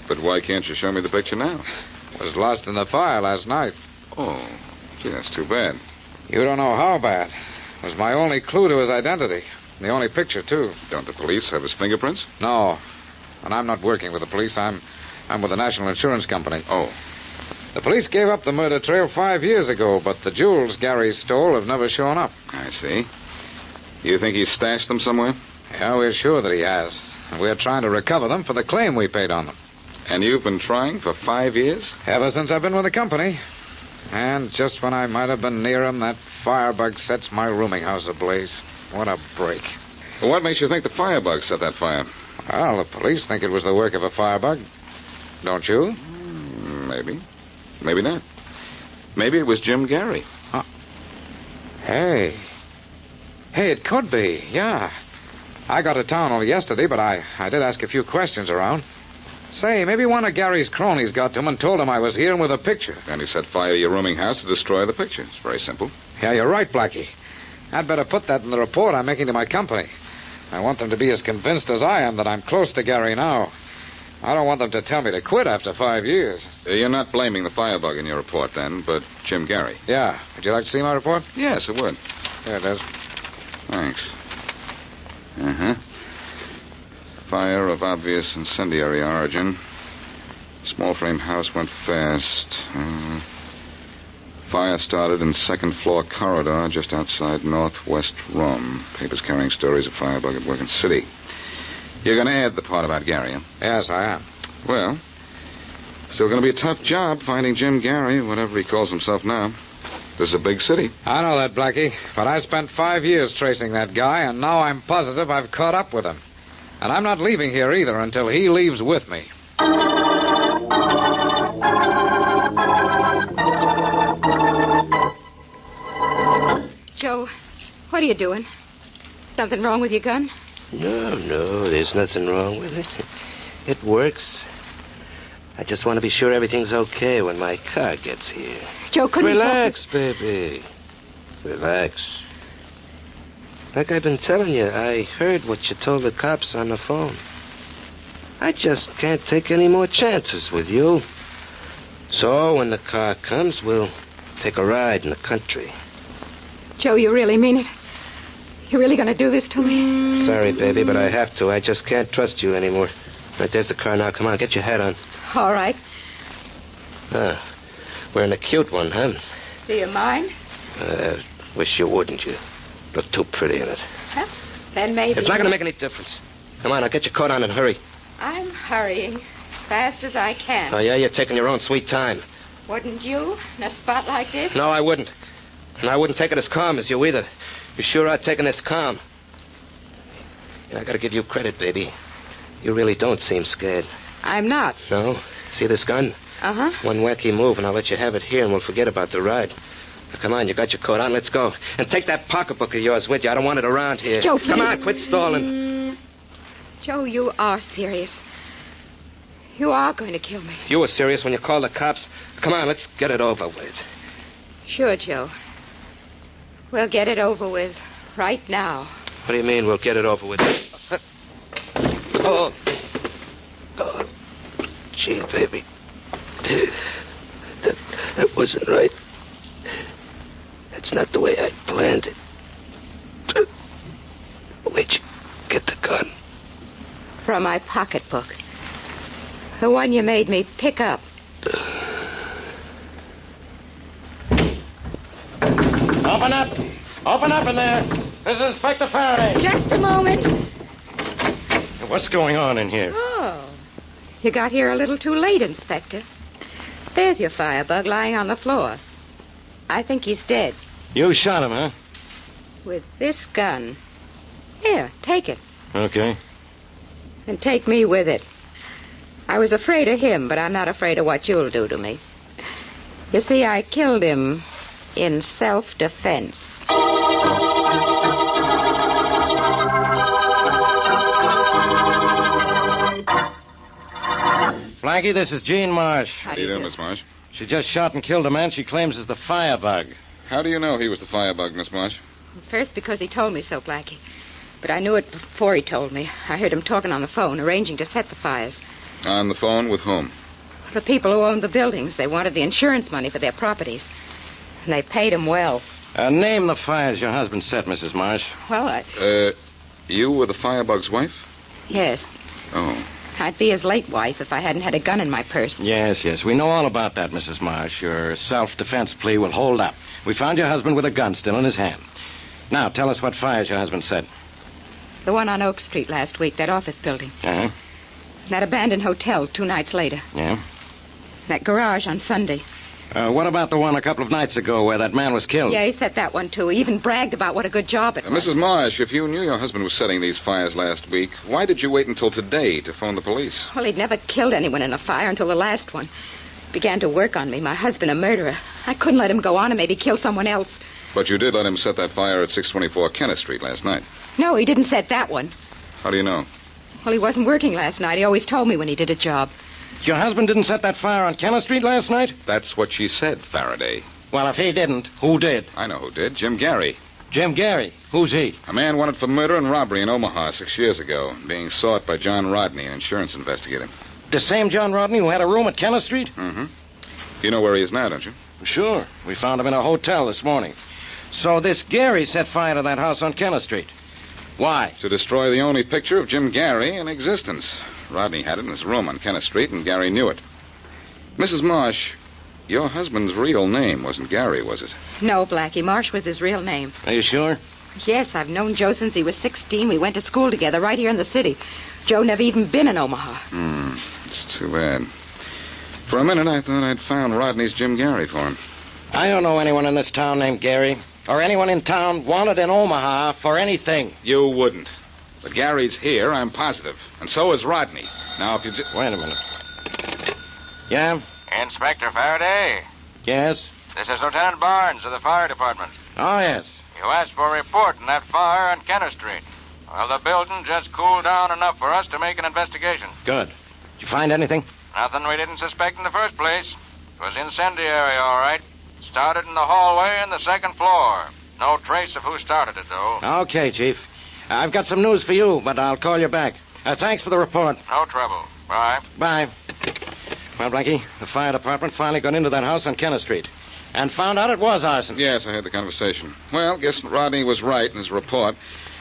But why can't you show me the picture now? Was lost in the fire last night. Oh, gee, that's too bad. You don't know how bad. It was my only clue to his identity. The only picture, too. Don't the police have his fingerprints? No. And I'm not working with the police. I'm with the National Insurance Company. Oh. The police gave up the murder trail 5 years ago, but the jewels Gary stole have never shown up. I see. You think he stashed them somewhere? Yeah, we're sure that he has. And we're trying to recover them for the claim we paid on them. And you've been trying for 5 years? Ever since I've been with the company. And just when I might have been near him, that firebug sets my rooming house ablaze. What a break. Well, what makes you think the firebug set that fire? Well, the police think it was the work of a firebug. Don't you? Maybe. Maybe not. Maybe it was Jim Gary. Huh. Hey, it could be, yeah. I got to town only yesterday, but I did ask a few questions around. Say, maybe one of Gary's cronies got to him and told him I was here with a picture. And he set fire to your rooming house to destroy the picture. It's very simple. Yeah, you're right, Blackie. I'd better put that in the report I'm making to my company. I want them to be as convinced as I am that I'm close to Gary now. I don't want them to tell me to quit after 5 years. You're not blaming the firebug in your report, then, but Jim Gary. Yeah. Would you like to see my report? Yes, it would. Here it is. Thanks. Uh-huh. Fire of obvious incendiary origin. Small frame house went fast. Fire started in second floor corridor just outside northwest room. Papers carrying stories of firebug at work in city. You're going to add the part about Gary, huh? Yes, I am. Well, still going to be a tough job finding Jim Gary, whatever he calls himself now. This is a big city. I know that, Blackie, but I spent 5 years tracing that guy, and now I'm positive I've caught up with him. And I'm not leaving here either until he leaves with me. Joe, what are you doing? Something wrong with your gun? No, there's nothing wrong with it. It works. I just want to be sure everything's okay when my car gets here. Joe, couldn't Relax, baby. Relax. Like I've been telling you, I heard what you told the cops on the phone. I just can't take any more chances with you. So when the car comes, we'll take a ride in the country. Joe, you really mean it? You're really going to do this to me? Sorry, baby, but I have to. I just can't trust you anymore. Right, there's the car now. Come on, get your hat on. All right. Wearing a cute one, huh? Do you mind? Wish you wouldn't, you. Look too pretty in it. Well, then maybe... It's not going to make any difference. Come on, now get your coat on and hurry. I'm hurrying. Fast as I can. Oh, yeah? You're taking your own sweet time. Wouldn't you, in a spot like this? No, I wouldn't. And I wouldn't take it as calm as you either. You sure are taking this calm. Yeah, I got to give you credit, baby. You really don't seem scared. I'm not. No? See this gun? Uh-huh. One wacky move, and I'll let you have it here, and we'll forget about the ride. Now, come on, you got your coat on. Let's go. And take that pocketbook of yours with you. I don't want it around here. Joe, come on, quit stalling. Joe, you are serious. You are going to kill me. You were serious when you called the cops. Come on, let's get it over with. Sure, Joe. We'll get it over with right now. What do you mean we'll get it over with? Oh. Gee, baby. That wasn't right. That's not the way I planned it. Where'd you get the gun? From my pocketbook. The one you made me pick up. Open up! Open up in there! This is Inspector Faraday. Just a moment. What's going on in here? Oh. You got here a little too late, Inspector. There's your firebug lying on the floor. I think he's dead. You shot him, huh? With this gun. Here, take it. Okay. And take me with it. I was afraid of him, but I'm not afraid of what you'll do to me. You see, I killed him in self-defense. Blackie, this is Jean Marsh. How do you do, Miss Marsh? She just shot and killed a man she claims is the firebug. How do you know he was the firebug, Miss Marsh? First, because he told me so, Blackie. But I knew it before he told me. I heard him talking on the phone, arranging to set the fires. On the phone with whom? The people who owned the buildings. They wanted the insurance money for their properties. And they paid him well. Name the fires your husband set, Mrs. Marsh. Well, You were the firebug's wife? Yes. Oh. I'd be his late wife if I hadn't had a gun in my purse. Yes, we know all about that, Mrs. Marsh. Your self-defense plea will hold up. We found your husband with a gun still in his hand. Now, tell us what fires your husband set. The one on Oak Street last week, that office building. Uh-huh. That abandoned hotel 2 nights later. Yeah? That garage on Sunday. What about the one a couple of nights ago where that man was killed? Yeah, he set that one, too. He even bragged about what a good job it was. Mrs. Marsh, if you knew your husband was setting these fires last week, why did you wait until today to phone the police? Well, he'd never killed anyone in a fire until the last one. Began to work on me, my husband a murderer. I couldn't let him go on and maybe kill someone else. But you did let him set that fire at 624 Kenneth Street last night. No, he didn't set that one. How do you know? Well, he wasn't working last night. He always told me when he did a job. Your husband didn't set that fire on Kenneth Street last night? That's what she said, Faraday. Well, if he didn't, who did? I know who did. Jim Gary. Jim Gary? Who's he? A man wanted for murder and robbery in Omaha 6 years ago, being sought by John Rodney, an insurance investigator. The same John Rodney who had a room at Kenneth Street? Mm-hmm. You know where he is now, don't you? Sure. We found him in a hotel this morning. So this Gary set fire to that house on Kenneth Street. Why? To destroy the only picture of Jim Gary in existence. Rodney had it in his room on Kenneth Street, and Gary knew it. Mrs. Marsh, your husband's real name wasn't Gary, was it? No, Blackie. Marsh was his real name. Are you sure? Yes, I've known Joe since he was 16. We went to school together right here in the city. Joe never even been in Omaha. It's too bad. For a minute, I thought I'd found Rodney's Jim Gary for him. I don't know anyone in this town named Gary, or anyone in town wanted in Omaha for anything. You wouldn't. But Gary's here, I'm positive. And so is Rodney. Now, if you Wait a minute. Yeah? Inspector Faraday? Yes? This is Lieutenant Barnes of the fire department. Oh, yes. You asked for a report on that fire on Kenneth Street. Well, the building just cooled down enough for us to make an investigation. Good. Did you find anything? Nothing we didn't suspect in the first place. It was incendiary, all right. Started in the hallway on the second floor. No trace of who started it, though. Okay, Chief. I've got some news for you, but I'll call you back. Thanks for the report. No trouble. Bye. Bye. Well, Blackie, the fire department finally got into that house on Kenneth Street and found out it was arson. Yes, I had the conversation. Well, guess Rodney was right in his report.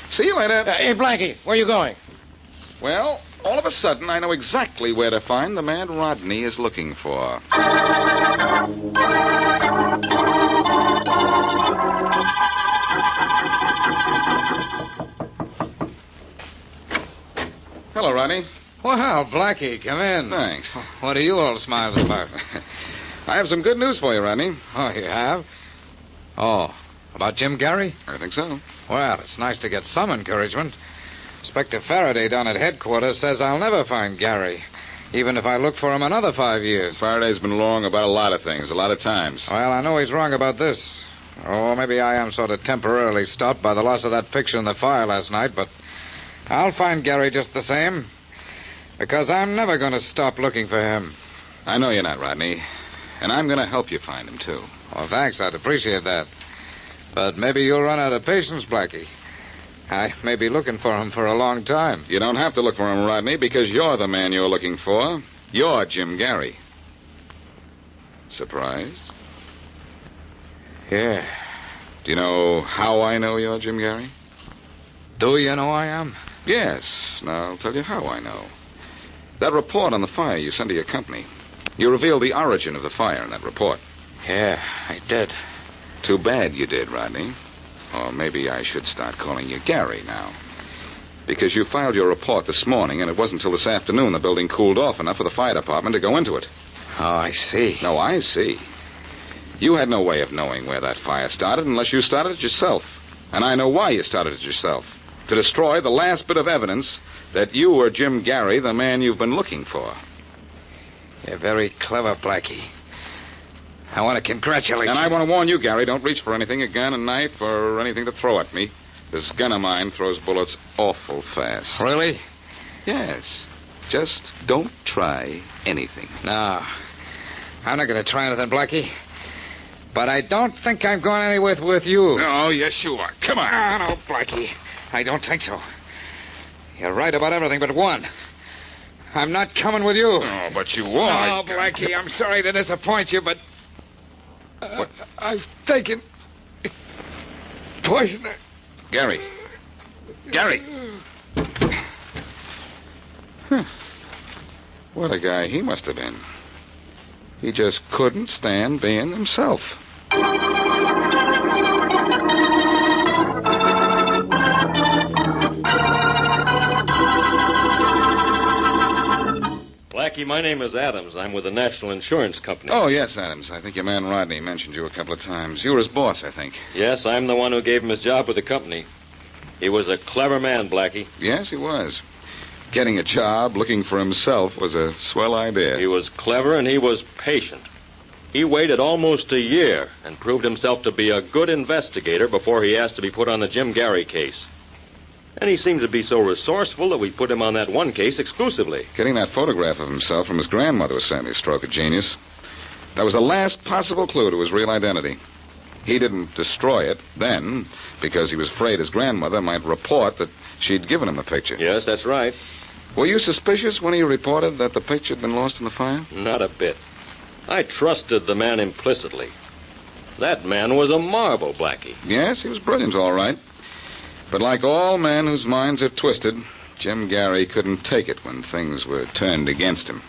See you later. Hey, Blackie, where are you going? Well, all of a sudden, I know exactly where to find the man Rodney is looking for. Hello, Rodney. Well, Blackie, come in. Thanks. What are you all smiles about? I have some good news for you, Rodney. Oh, you have? Oh, about Jim Gary? I think so. Well, it's nice to get some encouragement. Inspector Faraday down at headquarters says I'll never find Gary, even if I look for him another 5 years. Faraday's been wrong about a lot of things, a lot of times. Well, I know he's wrong about this. Oh, maybe I am sort of temporarily stopped by the loss of that picture in the fire last night, but I'll find Gary just the same, because I'm never going to stop looking for him. I know you're not, Rodney, and I'm going to help you find him, too. Well, thanks. I'd appreciate that. But maybe you'll run out of patience, Blackie. I may be looking for him for a long time. You don't have to look for him, Rodney, because you're the man you're looking for. You're Jim Gary. Surprised? Yeah. Do you know how I know you're Jim Gary? Do you know I am? Yes. Now, I'll tell you how I know. That report on the fire you sent to your company. You revealed the origin of the fire in that report. Yeah, I did. Too bad you did, Rodney. Or maybe I should start calling you Gary now. Because you filed your report this morning, and it wasn't until this afternoon the building cooled off enough for the fire department to go into it. Oh, I see. No, I see. You had no way of knowing where that fire started unless you started it yourself. And I know why you started it yourself. To destroy the last bit of evidence that you were Jim Gary, the man you've been looking for. You're very clever, Blackie. I want to congratulate you. And I want to warn you, Gary, don't reach for anything, a gun, a knife, or anything to throw at me. This gun of mine throws bullets awful fast. Really? Yes. Just don't try anything. No. I'm not going to try anything, Blackie. But I don't think I'm going anywhere with you. Oh, yes, you are. Come on. No, Blackie. I don't think so. You're right about everything but one. I'm not coming with you. Oh, but you are. Oh, Blackie, I'm sorry to disappoint you, but... I've taken... poison. Gary. Gary. What a guy he must have been. He just couldn't stand being himself. Blackie, my name is Adams. I'm with the National Insurance Company. Oh, yes, Adams. I think your man Rodney mentioned you a couple of times. You were his boss, I think. Yes, I'm the one who gave him his job with the company. He was a clever man, Blackie. Yes, he was. Getting a job, looking for himself, was a swell idea. He was clever and he was patient. He waited almost a year and proved himself to be a good investigator before he asked to be put on the Jim Gary case. And he seemed to be so resourceful that we put him on that one case exclusively. Getting that photograph of himself from his grandmother was certainly a stroke of genius. That was the last possible clue to his real identity. He didn't destroy it then because he was afraid his grandmother might report that she'd given him the picture. Yes, that's right. Were you suspicious when he reported that the picture had been lost in the fire? Not a bit. I trusted the man implicitly. That man was a marvel, Blackie. Yes, he was brilliant, all right. But like all men whose minds are twisted, Jim Gary couldn't take it when things were turned against him.